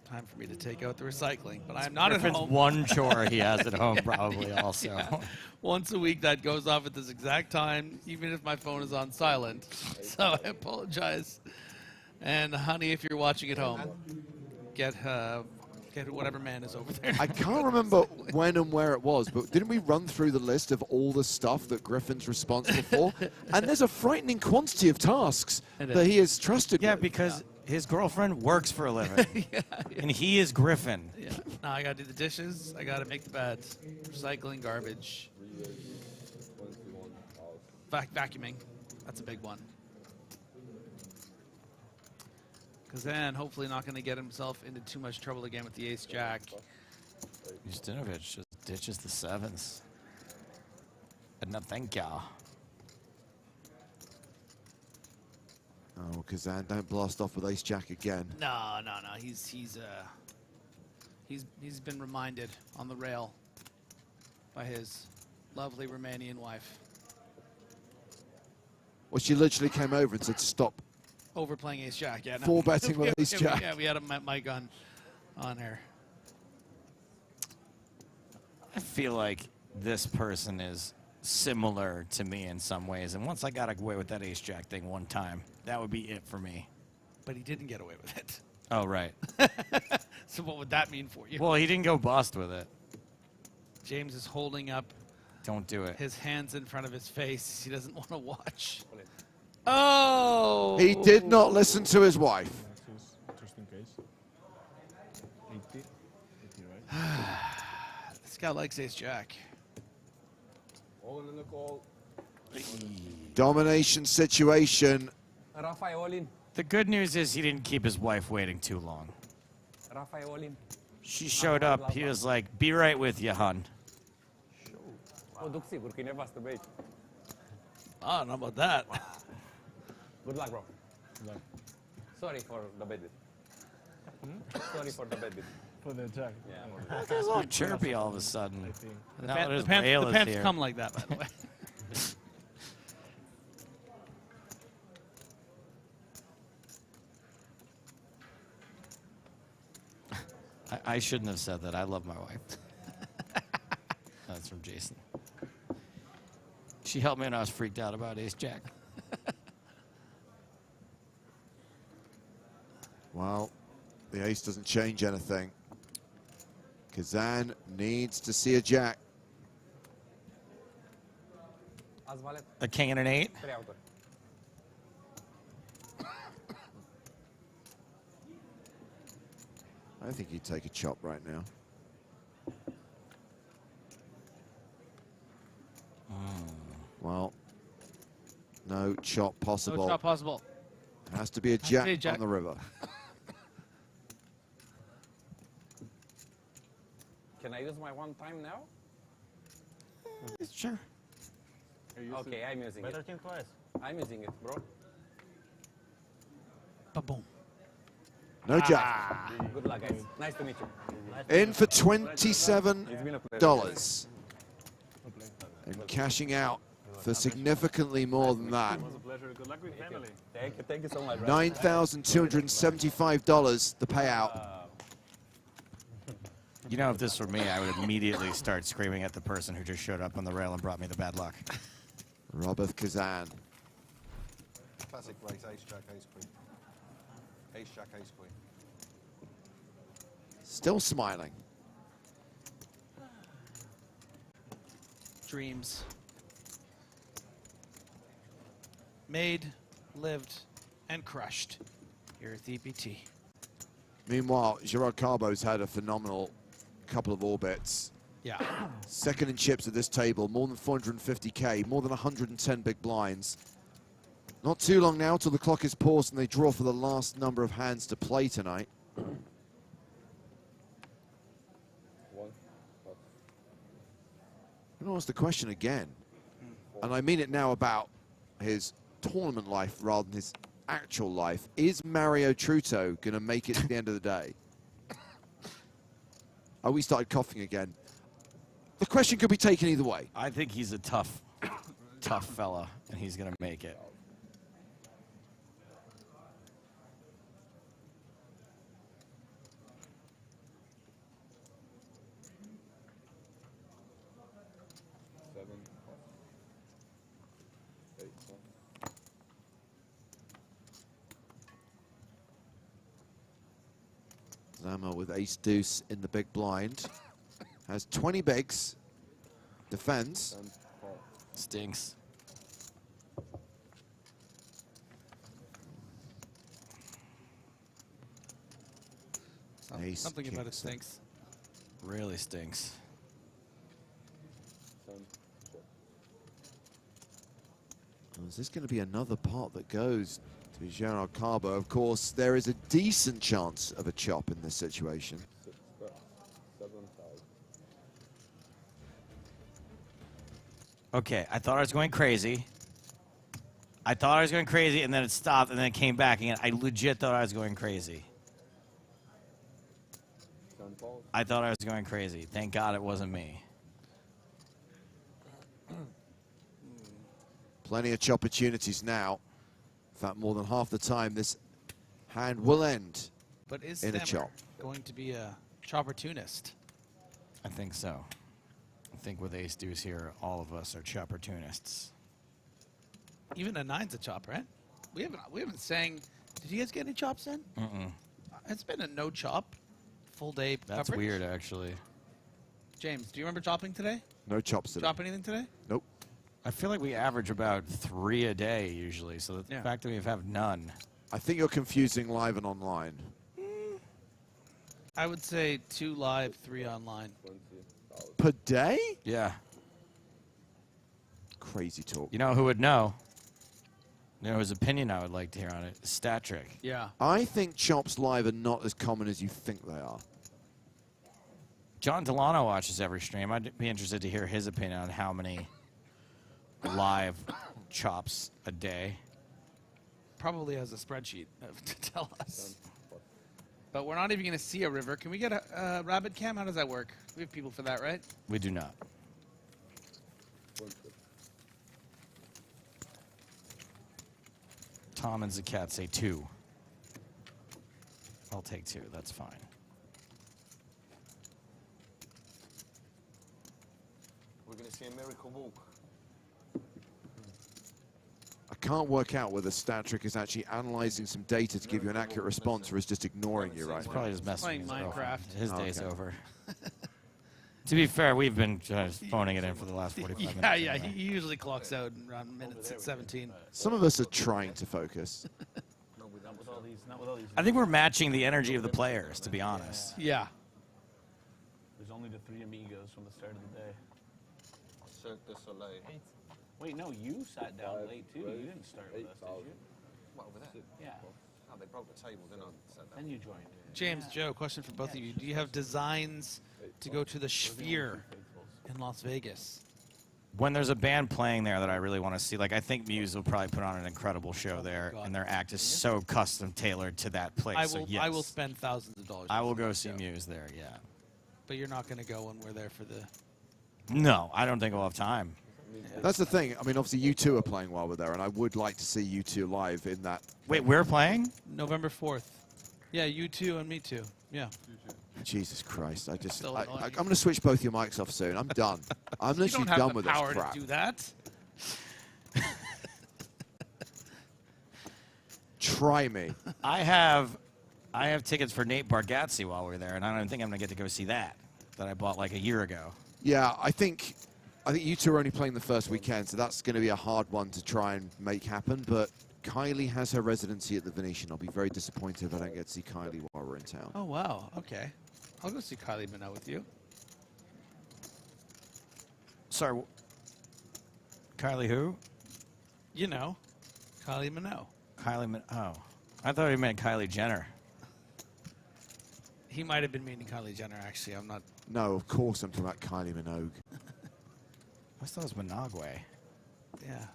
time for me to take out the recycling, but I'm not Griffin's at home. one chore he has at home probably also. Yeah. Once a week that goes off at this exact time, even if my phone is on silent. So I apologize. And honey, if you're watching at home, get whatever man is over there. I can't remember when and where it was, but didn't we run through the list of all the stuff that Griffin's responsible for? And there's a frightening quantity of tasks that he is trusted with. Because his girlfriend works for a living. And he is Griffin. Yeah. Now I gotta do the dishes. I gotta make the beds. Recycling, garbage. Vacuuming. That's a big one. Because then hopefully not going to get himself into too much trouble again with the ace-jack. Justinovich just ditches the sevens. And no thank ya. Oh, Kazan, don't blast off with ace-jack again. No. He's been reminded on the rail by his lovely Romanian wife. Well, she literally came over and said, stop. Overplaying ace-jack, yeah. Full betting with ace-jack. Yeah, we had a mic on her. I feel like this person is similar to me in some ways. And once I got away with that ace-jack thing one time, that would be it for me. But he didn't get away with it. Oh, right. So what would that mean for you? Well, he didn't go bust with it. James is holding up. Don't do it. His hands in front of his face. He doesn't want to watch. Oh! He did not listen to his wife. Just in case. 80, right? This guy likes ace-jack. All in the call. Domination situation. Rafa all in. The good news is he didn't keep his wife waiting too long. Rafa all in. She showed up. He was like, be right with you, hun. O duc sigur că e nevastă, băi. I don't know about that. Good luck, bro. Good luck. Sorry for the bad bit. Sorry for the bad bit. For the attack. Yeah. That guy's all chirpy all of a sudden. The Now that his pants whale is here. come like that, by the way. I shouldn't have said that. I love my wife. That's from Jason. She helped me when I was freaked out about ace-jack. Well, the ace doesn't change anything. Kazan needs to see a jack. A king and an 8? I think he'd take a chop right now. Well, no chop possible. No chop possible. Has to be a jack, on the river. Can I use my one time now? Sure. Okay, I'm using it. I'm using it, bro. Ba-boom. No jack. Good luck, guys. Nice to meet you. In for $27. And cashing out for significantly more than that. It was a pleasure. Good luck with family. Thank you so much. $9,275, the payout. You know, if this were me, I would immediately start screaming at the person who just showed up on the rail and brought me the bad luck. Robert Kazan. Classic race, ace-jack, ace-queen. Ace-jack, ace-queen. Still smiling. Dreams. Made, lived, and crushed. here at the EPT. Meanwhile, Gerard Carbo's had a phenomenal couple of orbits. Yeah. Second in chips at this table, more than 450K, more than 110 big blinds. Not too long now till the clock is paused and they draw for the last number of hands to play tonight. I'm going to ask the question again, and I mean it now about his tournament life rather than his actual life. Is Mario Truto going to make it to the end of the day? Oh, we started coughing again. The question could be taken either way. I think he's a tough fella, and he's going to make it. Zama with ace deuce in the big blind. Has 20 bigs. Defends. Stinks. Ace Something king, about it seven. stinks. Really stinks. Is this going to be another pot that goes to Gerard Carbo? Of course, there is a decent chance of a chop in this situation. Okay, I thought I was going crazy. And then it stopped, and then it came back again. I legit thought I was going crazy. I thought I was going crazy. Thank God it wasn't me. Plenty of chop opportunities now. In fact, more than half the time, this hand will end But is in a Stammer chop. going to be a chopportunist? I think so. I think with ace deuce here, all of us are chopportunists. Even a 9's a chop, right? We haven't sang. Did you guys get any chops in? Mm-mm. It's been a no chop, full day. That's coverage. weird, actually. James, do you remember chopping today? No chops today. Chop anything today? Nope. I feel like we average about 3 a day usually, so the fact that we have none. I think you're confusing live and online. I would say 2 live, 3 online. Per day? Yeah. Crazy talk. You know who would know? You know his opinion I would like to hear on it. Stat Trick. Yeah. I think chops live are not as common as you think they are. John Delano watches every stream. I'd be interested to hear his opinion on how many live chops a day. Probably has a spreadsheet to tell us. But we're not even going to see a river. Can we get a rabbit cam? How does that work? We have people for that, right? We do not. Tom and Zakat say 2. I'll take 2. That's fine. We're going to see a miracle walk. I can't work out whether Stat Trick is actually analyzing some data to give you an accurate response or is just ignoring you right He's now. probably just messing Playing with Minecraft. His day's Okay. over. To be fair, we've been just phoning it in for the last 45 minutes. Yeah, anyway. he usually clocks out around minutes at 17. Some of us are trying to focus. Not with all these. Not with all these. I think we're matching the energy of the players, to be honest. Yeah. There's only the 3 amigos from the start of the day. Cirque du Soleil. Wait, no, you sat down late too. You didn't start with us, did you? What, over there? Yeah. Oh, they broke the table, then I sat down. Then you joined. James, Joe, question for both of you. Do you have designs to go to the Sphere in Las Vegas? When there's a band playing there that I really want to see, like I think Muse will probably put on an incredible show there, and their act is so custom tailored to that place. I So will. yes, I will spend thousands of dollars. I will go see Muse there. Yeah. But you're not going to go when we're there for the. No, I don't think we'll have time. That's the thing. I mean, obviously, U2 are playing while we're there, and I would like to see U2 live in that. Wait, we're playing? November 4th. Yeah, you too and me too. Yeah. Jesus Christ! I'm So going annoying. to switch both your mics off soon. I'm done. I'm You literally don't have done the with power this crap. to do that. Try me. I have tickets for Nate Bargatze while we're there, and I don't think I'm gonna get to go see that I bought like a year ago. Yeah, I think U2 are only playing the first weekend, so that's going to be a hard one to try and make happen. But Kylie has her residency at the Venetian. I'll be very disappointed if I don't get to see Kylie while we're in town. Oh, wow. Okay. I'll go see Kylie Minogue with you. Sorry. Kylie who? You know, Kylie Minogue. Oh. I thought he meant Kylie Jenner. He might have been meaning Kylie Jenner, actually. I'm not... No, of course I'm talking about Kylie Minogue. I thought it was Minogue. Yeah.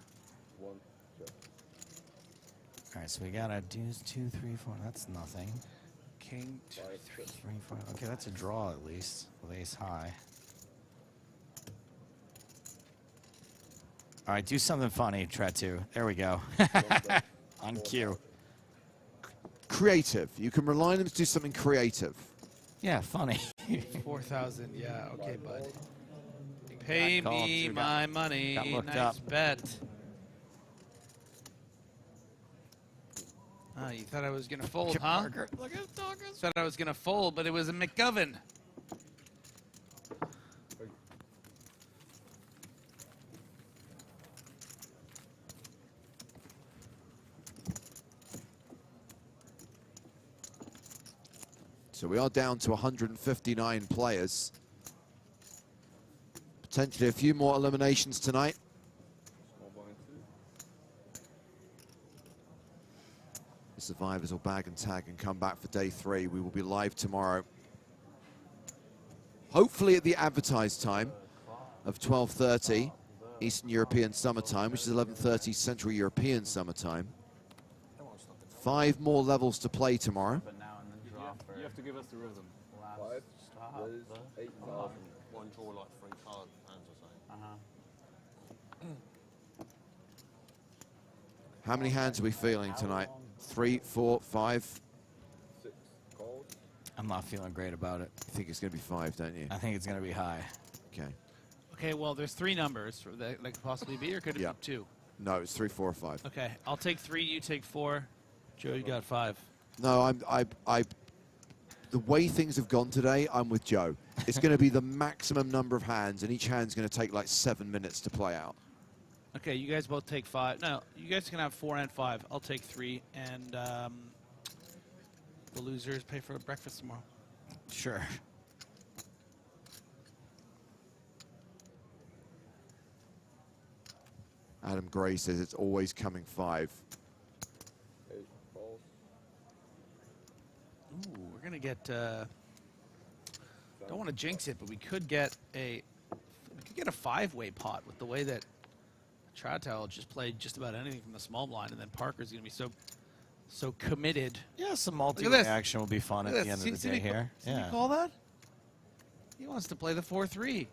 One, check. All right, so we got a deuce, 2, 3, 4. That's nothing. King, 2, 3, 4. Okay, that's a draw at least with ace high. All right, do something funny, Tretu. There we go. On cue. Creative. You can rely on them to do something creative. Yeah, funny. 4,000. Yeah, okay, bud. Pay me my money. Got looked nice up. bet. Oh, you thought I was going to fold, huh? Parker. Look at Dawkins. Thought I was going to fold, but it was a McGovern. So we are down to 159 players. Potentially a few more eliminations tonight. The survivors will bag and tag and come back for day 3. We will be live tomorrow. Hopefully at the advertised time of 12:30 Eastern European Summer Time, which is 11:30 Central European Summer Time. 5 more levels to play tomorrow. You have to give us the rhythm. 5, raise, 8,000. One draw like 3 card hands or something. How many hands are we feeling tonight? 3, 4, 5? 6 calls. I'm not feeling great about it. I think it's going to be 5, don't you? I think it's going to be high. Okay. Okay, well, there's 3 numbers that could possibly be, or could it be 2? No, it's 3, 4, or 5. Okay, I'll take 3, you take 4. Joe, you got 5. No, the way things have gone today, I'm with Joe. It's going to be the maximum number of hands, and each hand's going to take like 7 minutes to play out. Okay, you guys both take 5. No, you guys can have 4 and 5. I'll take 3, and the losers pay for breakfast tomorrow. Sure. Adam Gray says it's always coming 5. 8 calls. Ooh, we're going to get... don't want to jinx it, but we could get a 5-way pot with the way that Troutell just played just about anything from the small blind, and then Parker's going to be so committed. Yeah, some multi-way action will be fun at the end of the day here. See me call that? He wants to play the 4-3.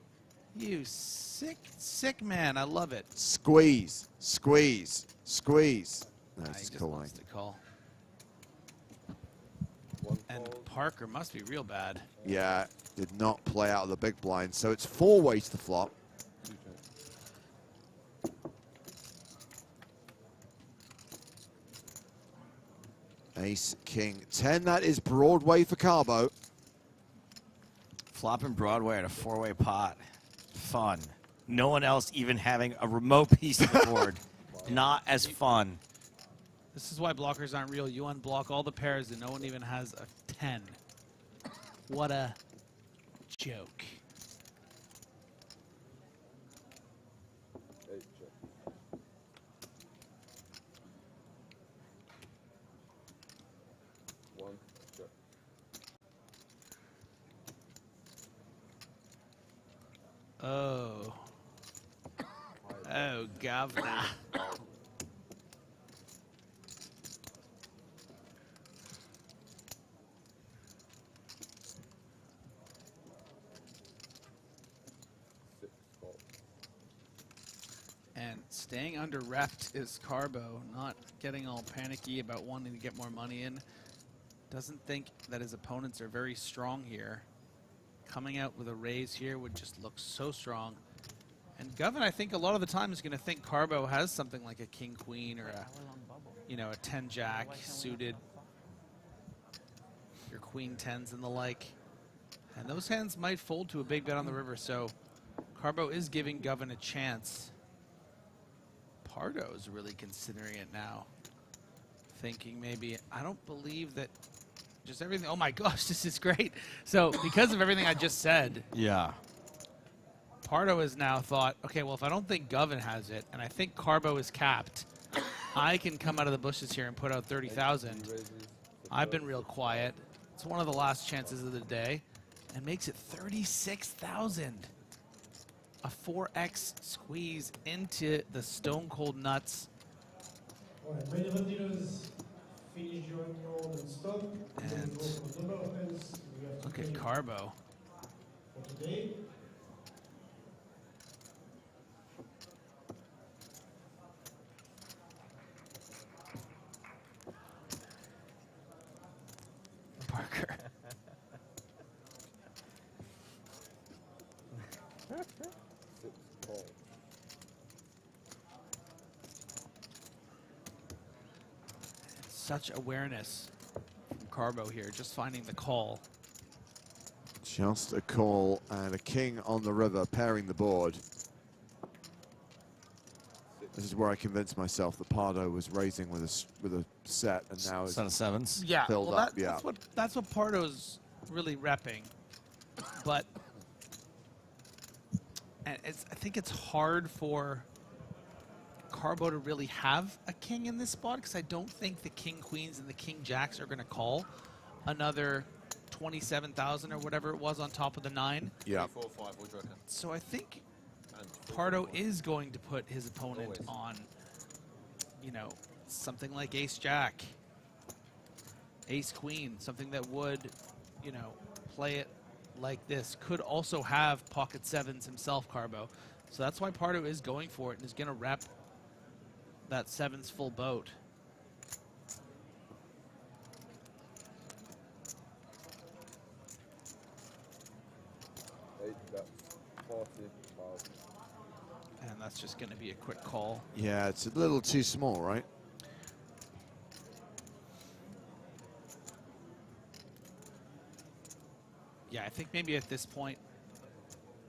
You sick man. I love it. Squeeze, squeeze, squeeze. No, He it's just calling. wants to call. And Parker must be real bad. Yeah, did not play out of the big blind, so it's 4-way to the flop. Ace, King, 10. That is Broadway for Carbo. Flopping Broadway at a 4-way pot. Fun. No one else even having a remote piece of the board. Not as fun. This is why blockers aren't real. You unblock all the pairs and no one even has a 10. What a joke. 8 check. One check. Oh. Oh, governor. And staying under repped is Carbo, not getting all panicky about wanting to get more money in. Doesn't think that his opponents are very strong here. Coming out with a raise here would just look so strong. And Govin, I think a lot of the time is going to think Carbo has something like a king-queen or a, you know, a 10-jack suited, your queen-10s and the like. And those hands might fold to a big bet on the river, so Carbo is giving Govin a chance. Pardo's really considering it now. thinking maybe, I don't believe that just everything. Oh my gosh, this is great. So because of everything I just said, Yeah. Pardo has now thought, okay, well, if I don't think Govan has it, and I think Carbo is capped, I can come out of the bushes here and put out 30,000. I've been real quiet. It's one of the last chances of the day, and makes it 36,000. A 4x squeeze into the stone cold nuts. All right, main event dealers, finish your round and stop. And the number of pens we have to look pay at Carbo. for today. Parker. Such awareness from Carbo here, just finding the call. Just a call and a king on the river pairing the board. This is where I convinced myself that Pardo was raising with a set, and now it's set of sevens. Yeah, filled well, up. Yeah, that's what Pardo's really repping, but and I think it's hard for Carbo to really have a king in this spot because I don't think the king queens and the king jacks are going to call another 27,000 or whatever it was on top of the 9. Yeah. 4, 5, what do you reckon? So I think Pardo is going to put his opponent on, you know, something like ace jack, ace queen, something that would, you know, play it like this. Could also have pocket sevens himself, Carbo. So that's why Pardo is going for it and is going to rep that sevens full boat. And that's just going to be a quick call. yeah, it's a little too small, right? Yeah, I think maybe at this point,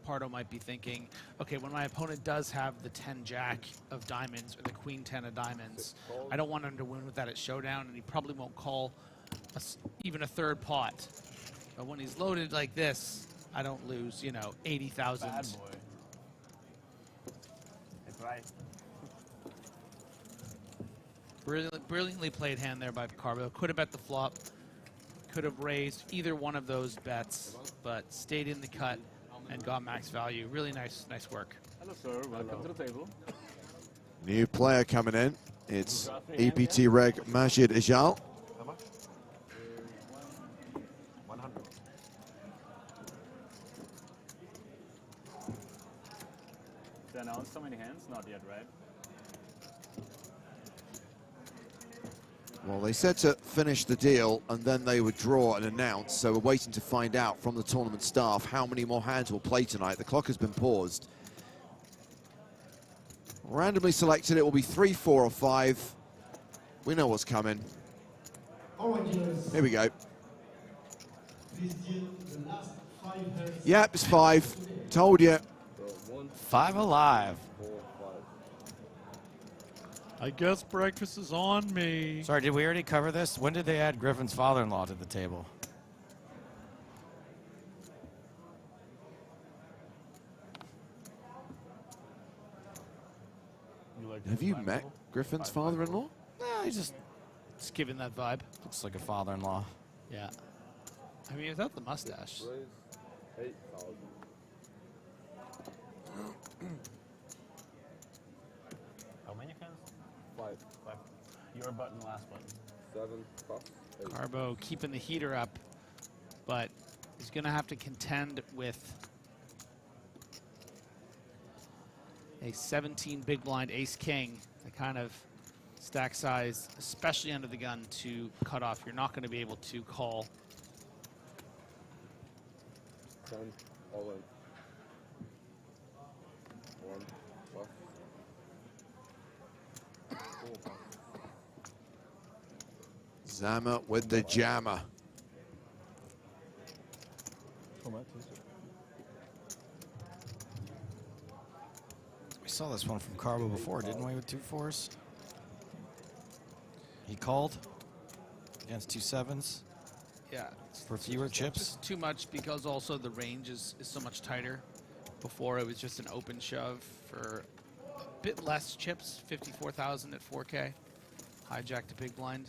Pardo might be thinking, okay, when my opponent does have the 10 jack of diamonds or the queen 10 of diamonds, I don't want him to win with that at showdown, and he probably won't call even a third pot. But when he's loaded like this, I don't lose, you know, 80,000. Bad boy. That's right. Brilliantly played hand there by Carbo. Could have bet the flop, could have raised either one of those bets, but stayed in the cut and got max value. Really nice work. Hello, sir. Welcome to the table. New player coming in. It's EPT Reg Majid Ijal. How much? 100. They announced so many hands? Not yet, right? Well, they said to finish the deal and then they would draw and announce. So we're waiting to find out from the tournament staff how many more hands will play tonight. The clock has been paused. Randomly selected, it will be 3, 4, or 5. We know what's coming. Here we go. Yep, it's 5. Told you. 5 alive. I guess breakfast is on me. Sorry, did we already cover this? When did they add Griffin's father-in-law to the table? Have you met Griffin's father-in-law? No, he's just giving that vibe. Looks like a father-in-law. Yeah. I mean, without the mustache. 8,000. How many hands? 5. Your button, last button. 7, plus 8. Carbo keeping the heater up, but he's going to have to contend with a 17 big blind ace king, the kind of stack size, especially under the gun, to cut off. You're not going to be able to call. 10, all in. 1, plus. 4, Zama with the jammer. We saw this one from Carbo before, didn't we, with 2 4s? He called against 2 sevens. Yeah. For fewer chips. Just too much because also the range is so much tighter. Before it was just an open shove for a bit less chips, 54,000 at 4K. Hijack to big blind.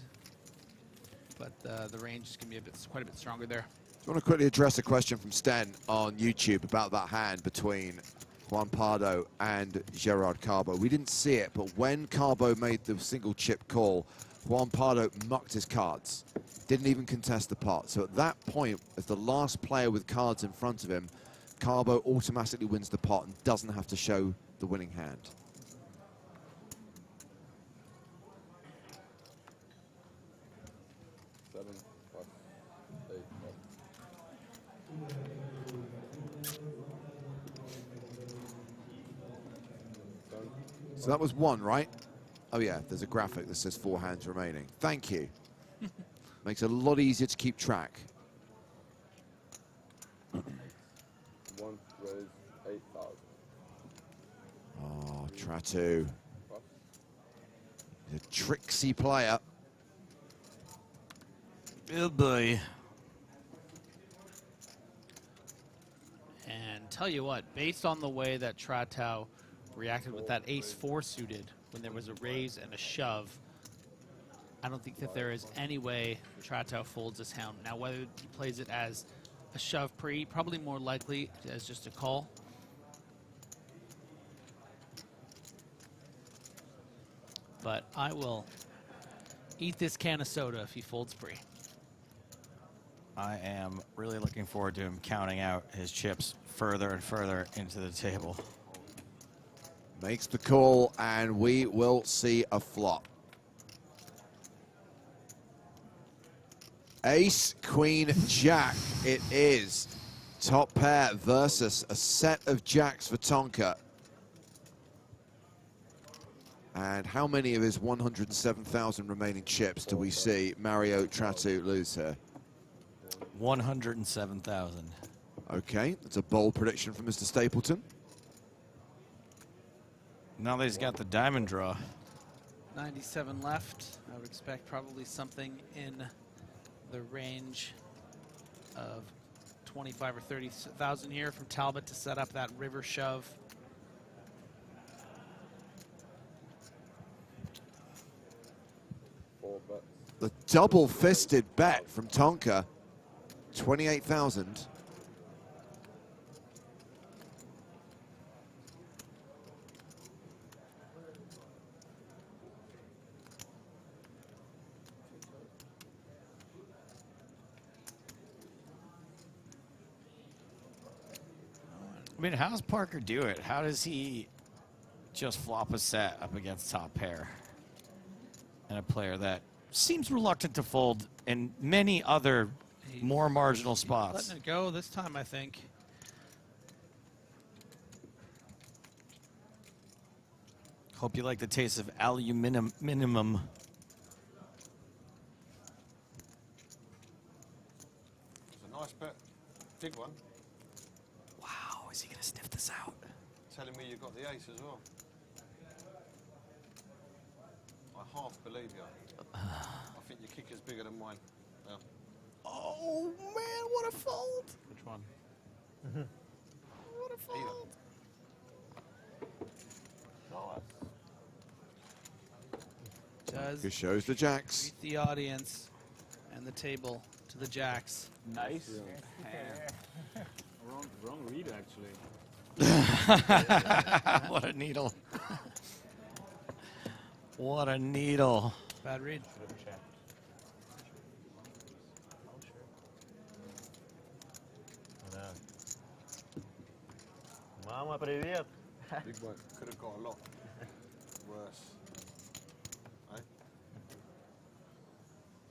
But the range is going to be quite a bit stronger there. I want to quickly address a question from Sten on YouTube about that hand between Juan Pardo and Gerard Carbo. We didn't see it, but when Carbo made the single chip call, Juan Pardo mucked his cards. Didn't even contest the pot. So at that point, as the last player with cards in front of him, Carbo automatically wins the pot and doesn't have to show the winning hand. So that was one, right? Oh yeah, there's a graphic that says 4 hands remaining. Thank you. Makes it a lot easier to keep track. 1 raise 8,000. Oh, Tratu. He's a tricksy player. Oh boy. And tell you what, based on the way that Tratu reacted with that ace-4 suited when there was a raise and a shove, I don't think that there is any way Tratu folds this hand. Now, whether he plays it as a shove pre, probably more likely as just a call. But I will eat this can of soda if he folds pre. I am really looking forward to him counting out his chips further and further into the table. Makes the call, and we will see a flop. Ace, Queen, Jack it is. Top pair versus a set of jacks for Tonka. And how many of his 107,000 remaining chips do we see Mario Tratu lose here? 107,000. Okay, that's a bold prediction from Mr. Stapleton. Now that he's got the diamond draw. 97 left. I would expect probably something in the range of 25 or 30,000 here from Talbot to set up that river shove. The double-fisted bet from Tonka, 28,000. I mean, how does Parker do it? How does he just flop a set up against top pair? And a player that seems reluctant to fold in many other more marginal spots. Letting it go this time, I think. Hope you like the taste of aluminum minimum. It's a nice bet. Big one. Wow, is he going to sniff this out? Telling me you got the ace as well. I half believe you. I think your kick is bigger than mine. Yeah. Oh man, what a fold! Which one? What a fold! Does Who shows the jacks? treat the audience and the table to the jacks. Nice. Wrong read, actually. What a needle. What a needle. Bad read. Mama, привет. Big one. Could have got a lot worse. Eh?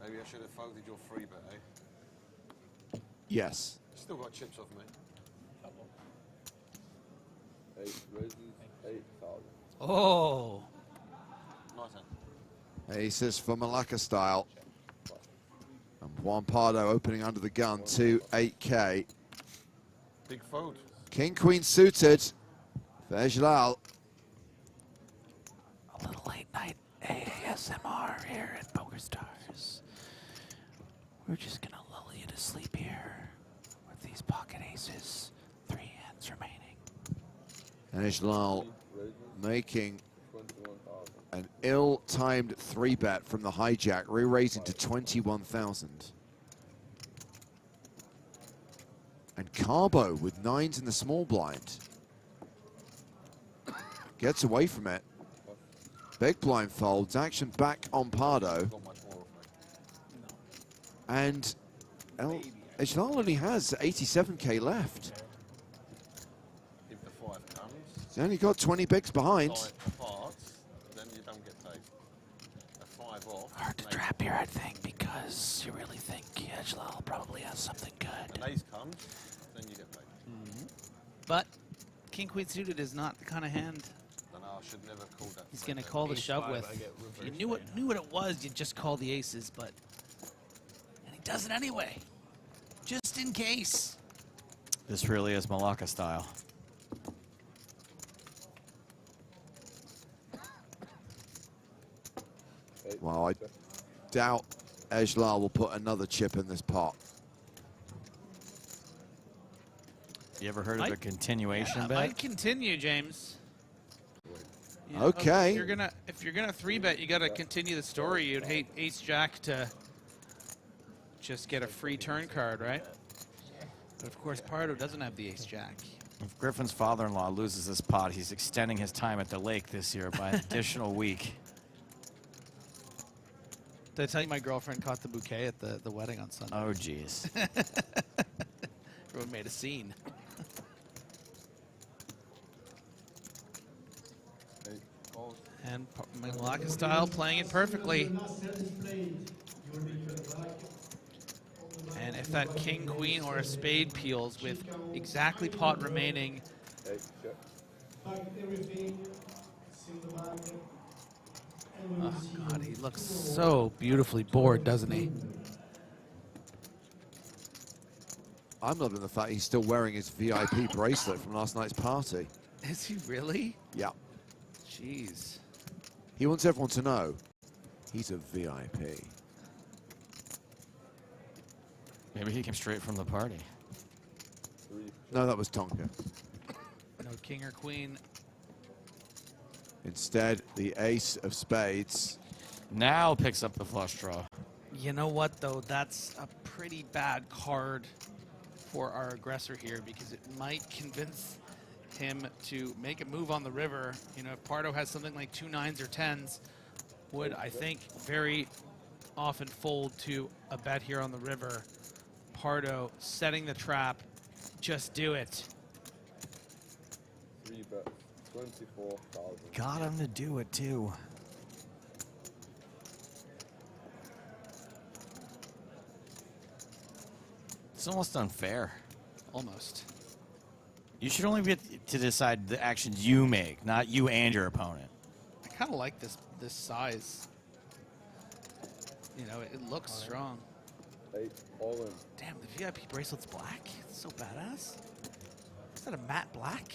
Maybe I should have folded your free bet, eh? Yes. Still got chips off me. 8 raises 8,000. Oh. Nice hand. Aces for Malacca style. And Juan Pardo opening under the gun to 8K. Big fold. King, Queen suited. Vejlal. A little late night ASMR here at Poker poker stars. We're just gonna lull you to sleep here with these pocket aces. 3 hands remaining. And Ijlal making an ill-timed 3-bet from the hijack, re-raising to 21,000. And Carbo with 9s in the small blind. Gets away from it. Big blind folds, action back on Pardo. And Ijlal only has 87k left. If the 5 comes, He's only got 20 bigs behind. 5 parts, then you don't get paid. A 5 off. Hard to trap here, I think, because you really think Ijlal probably has something good. An ace comes, then you get paid. But King Queen suited is not the kind of hand Then I should never call that. he's going to call the shove with. If you knew what it was, you'd just call the aces, but and he does it anyway, just in case. This really is Malacca style. Well, I doubt Ijlal will put another chip in this pot. You ever heard of a continuation Yeah, bet? might continue, James. You know, Okay. If you're gonna 3-bet, you gotta continue the story. You'd hate Ace Jack to just get a free turn card, right? But of course, Pardo doesn't have the Ace Jack. If Griffin's father-in-law loses this pot, he's extending his time at the lake this year by an additional week. Did I tell you my girlfriend caught the bouquet at the wedding on Sunday? Oh, jeez. Everyone made a scene. And Malacca style playing it perfectly. And if that king, queen, or a spade peels with exactly pot remaining, oh God, he looks so beautifully bored, doesn't he? I'm loving the fact he's still wearing his VIP bracelet from last night's party. Is he really? Yeah. Jeez. He wants everyone to know he's a VIP. Maybe he came straight from the party. No, that was Tonka. No king or queen. Instead, the ace of spades. Now picks up the flush draw. You know what, though? That's a pretty bad card for our aggressor here because it might convince him to make a move on the river. You know, if Pardo has something like 2 9s or 10s, would, I think, very often fold to a bet here on the river. Pardo setting the trap. Just do it. 3 bets, 24,000. Got him to do it, too. It's almost unfair. Almost. You should only get to decide the actions you make, not you and your opponent. I kind of like this size. You know, it looks strong. 8 all in. Damn, the VIP bracelet's black. It's so badass. Is that a matte black?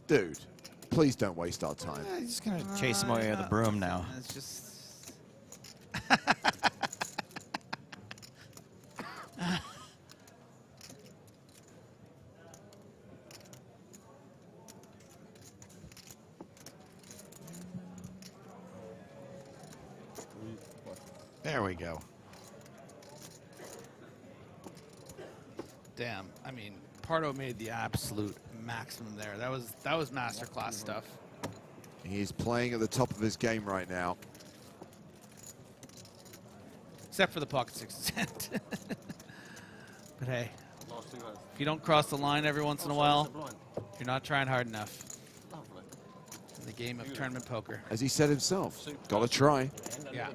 Dude, please don't waste our time. He's just going to chase him away with a broom now. It's just... There we go. Damn, I mean, Pardo made the absolute maximum there. That was masterclass stuff. He's playing at the top of his game right now. Except for the pocket 6 cent. But hey, if you don't cross the line every once in a while, you're not trying hard enough. In the game of tournament poker. As he said himself, gotta try. Yeah.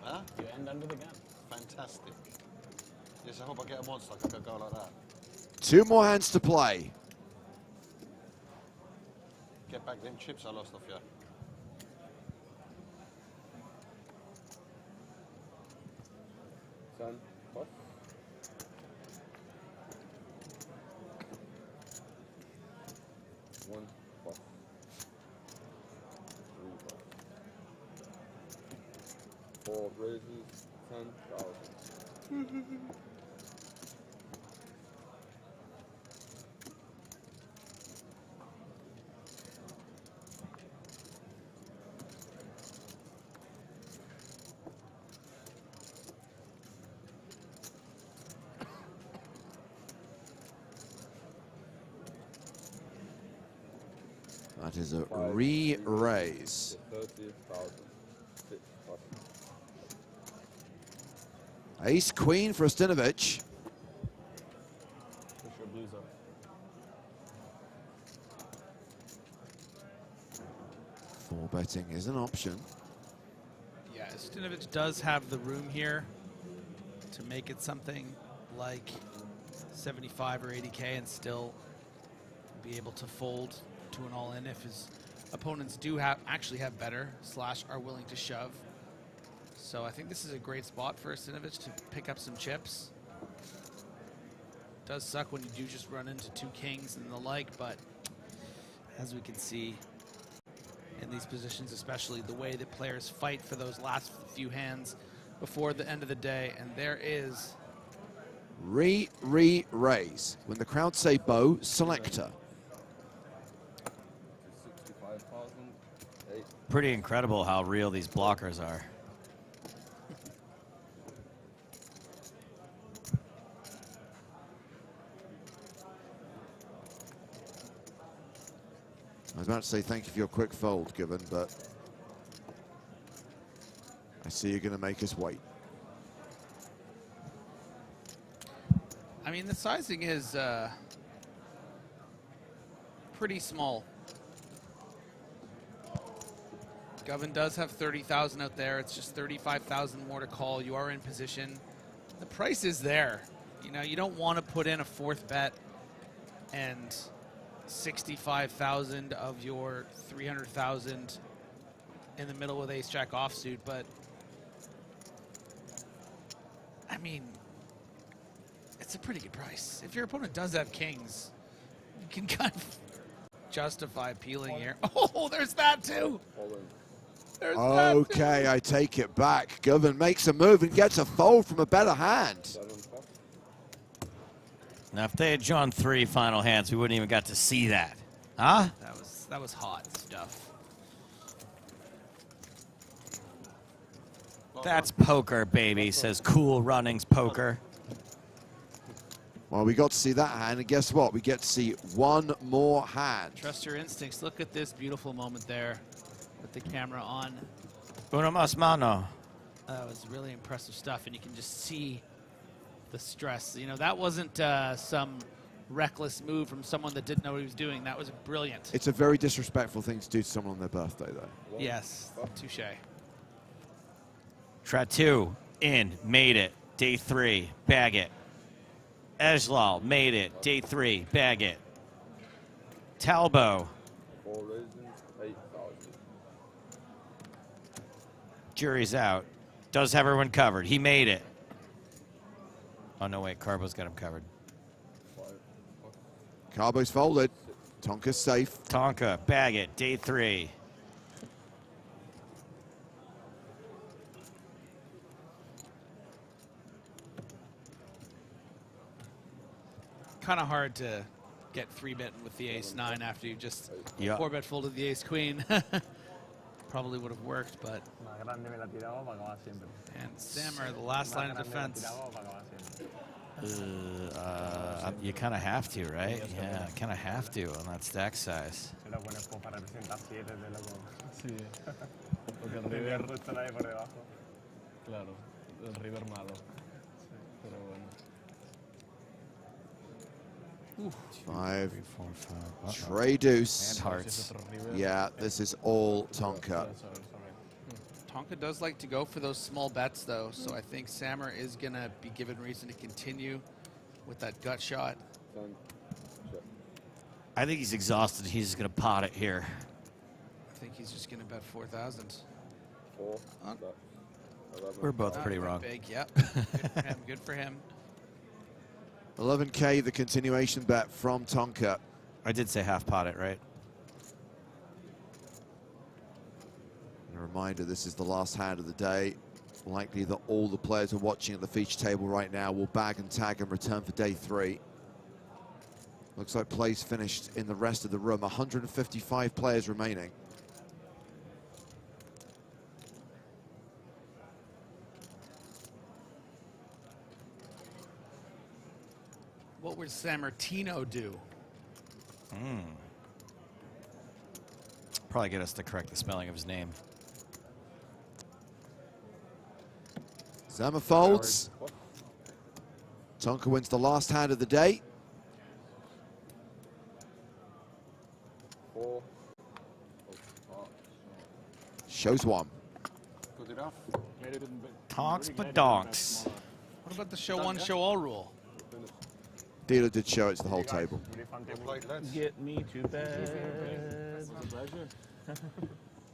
Huh? You end under the gun. Fantastic. Yes, I hope I get a monster like I could go like that. 2 more hands to play. Get back them chips I lost off you. Sun, what? 4 raises, 10,000. That is a re-raise. 30,000. 6 plus. Ace queen for Ustinovic. Push your blues up. Four betting is an option. Yeah, Ustinovic does have the room here to make it something like 75 or 80K and still be able to fold to an all-in if his opponents do actually have better / are willing to shove. So I think this is a great spot for Ustinovic to pick up some chips. Does suck when you do just run into 2 kings and the like, but as we can see in these positions, especially the way that players fight for those last few hands before the end of the day, and there is Raise. When the crowd say bow, selector. 65,000. 8. Pretty incredible how real these blockers are. I was about to say thank you for your quick fold, Given, but I see you're going to make us wait. I mean, the sizing is pretty small. Govan does have 30,000 out there. It's just 35,000 more to call. You are in position. The price is there. You know, you don't want to put in a 4th bet and 65,000 of your 300,000 in the middle with ace-jack offsuit, but I mean, it's a pretty good price. If your opponent does have kings, you can kind of justify peeling here. Oh, there's that too. There's that Okay, I take it back. Govan makes a move and gets a fold from a better hand. Now, if they had drawn 3 final hands, we wouldn't even got to see that. Huh? That was hot stuff. That's poker, baby, says Cool Runnings Poker. Well, we got to see that hand, and guess what? We get to see one more hand. Trust your instincts. Look at this beautiful moment there with the camera on. Uno más mano. That was really impressive stuff, and you can just see the stress. You know, that wasn't some reckless move from someone that didn't know what he was doing. That was brilliant. It's a very disrespectful thing to do to someone on their birthday, though. Yes, touche. Tratu, in, made it. Day 3, bag it. Ejlal, made it. Day 3, bag it. Talbo. 4 raisins, 8,000. Jury's out. Does have everyone covered. He made it. Oh, no, wait. Carbo's got him covered. Carbo's folded. Tonka's safe. Tonka, bag it. Day 3. Kind of hard to get 3-betting with the ace-9 after you just 4-bet folded the ace-queen. Probably would have worked, but... And Sammer, the last line of defense. You kind of have to, right? Yeah, kind of have to on that stack size. Claro, el river malo. Pero bueno. 5, 3, 4, 5. Trey deuce. And hearts. Yeah, this is all Tonka. Tonka does like to go for those small bets, though, so I think Sammer is going to be given reason to continue with that gut shot. I think he's exhausted. He's just going to pot it here. I think he's just going to bet 4,000. 4. We're both pretty wrong. Big, yep. Good for him. Good for him. 11K, the continuation bet from Tonka. I did say half pot it, right? And a reminder, this is the last hand of the day. Likely that all the players who are watching at the feature table right now will bag and tag and return for day 3. Looks like plays finished in the rest of the room. 155 players remaining. What would Sammartino do? Probably get us to correct the spelling of his name. Zama folds. Tonka wins the last hand of the day. 4. Shows 1. Good enough. Tonks but donks. What about the show 1, show all rule? Dealer did show it to the whole table. Get me to bed. It's a pleasure.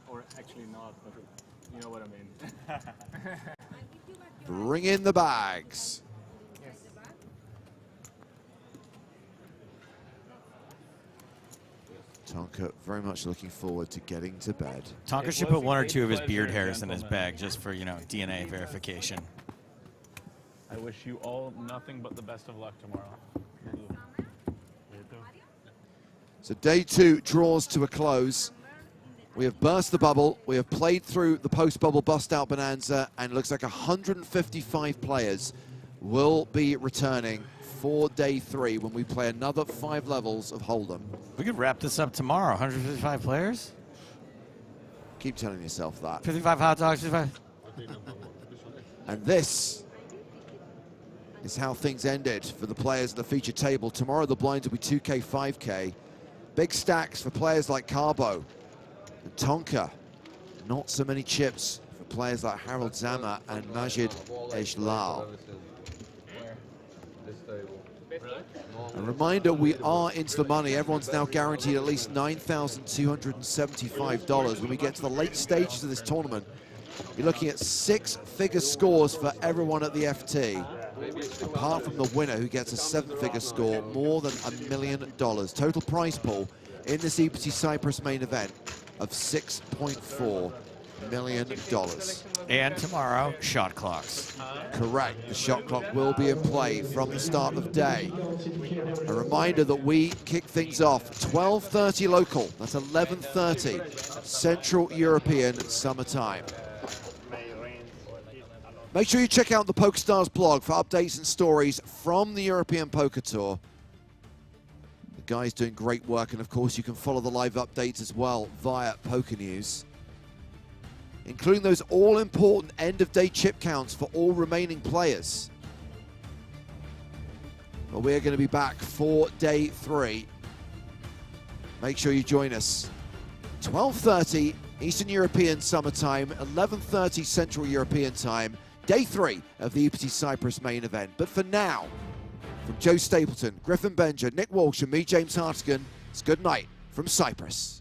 Or actually not, but you know what I mean. Bring in the bags. Tonka very much looking forward to getting to bed. Tonka should put 1 or 2 of his beard hairs in his bag just for, you know, DNA verification. I wish you all nothing but the best of luck tomorrow. So day 2 draws to a close. We have burst the bubble. We have played through the post-bubble bust-out bonanza, and it looks like 155 players will be returning for day 3 when we play another 5 levels of Hold'em. We could wrap this up tomorrow. 155 players? Keep telling yourself that. 55 hot dogs, 55. And this is how things ended for the players at the feature table. Tomorrow the blinds will be 2K, 5K. Big stacks for players like Carbo and Tonka. Not so many chips for players like Harold Zama and Majid Ejlal. A reminder, we are into the money. Everyone's now guaranteed at least $9,275. When we get to the late stages of this tournament, you're looking at 6-figure scores for everyone at the FT. Apart from the winner, who gets a 7-figure score, more than $1 million. Total prize pool in this EPT Cyprus main event of $6.4 million. And tomorrow, shot clocks. Correct. The shot clock will be in play from the start of day. A reminder that we kick things off 12:30 local. That's 11:30 Central European summertime. Make sure you check out the PokerStars blog for updates and stories from the European Poker Tour. The guys doing great work, and of course you can follow the live updates as well via Poker News, including those all-important end-of-day chip counts for all remaining players. But we're going to be back for day 3. Make sure you join us. 12:30 Eastern European summertime, 11:30 Central European time. Day 3 of the EPT Cyprus main event. But for now, from Joe Stapleton, Griffin Benja, Nick Walsh, and me, James Hartigan, it's good night from Cyprus.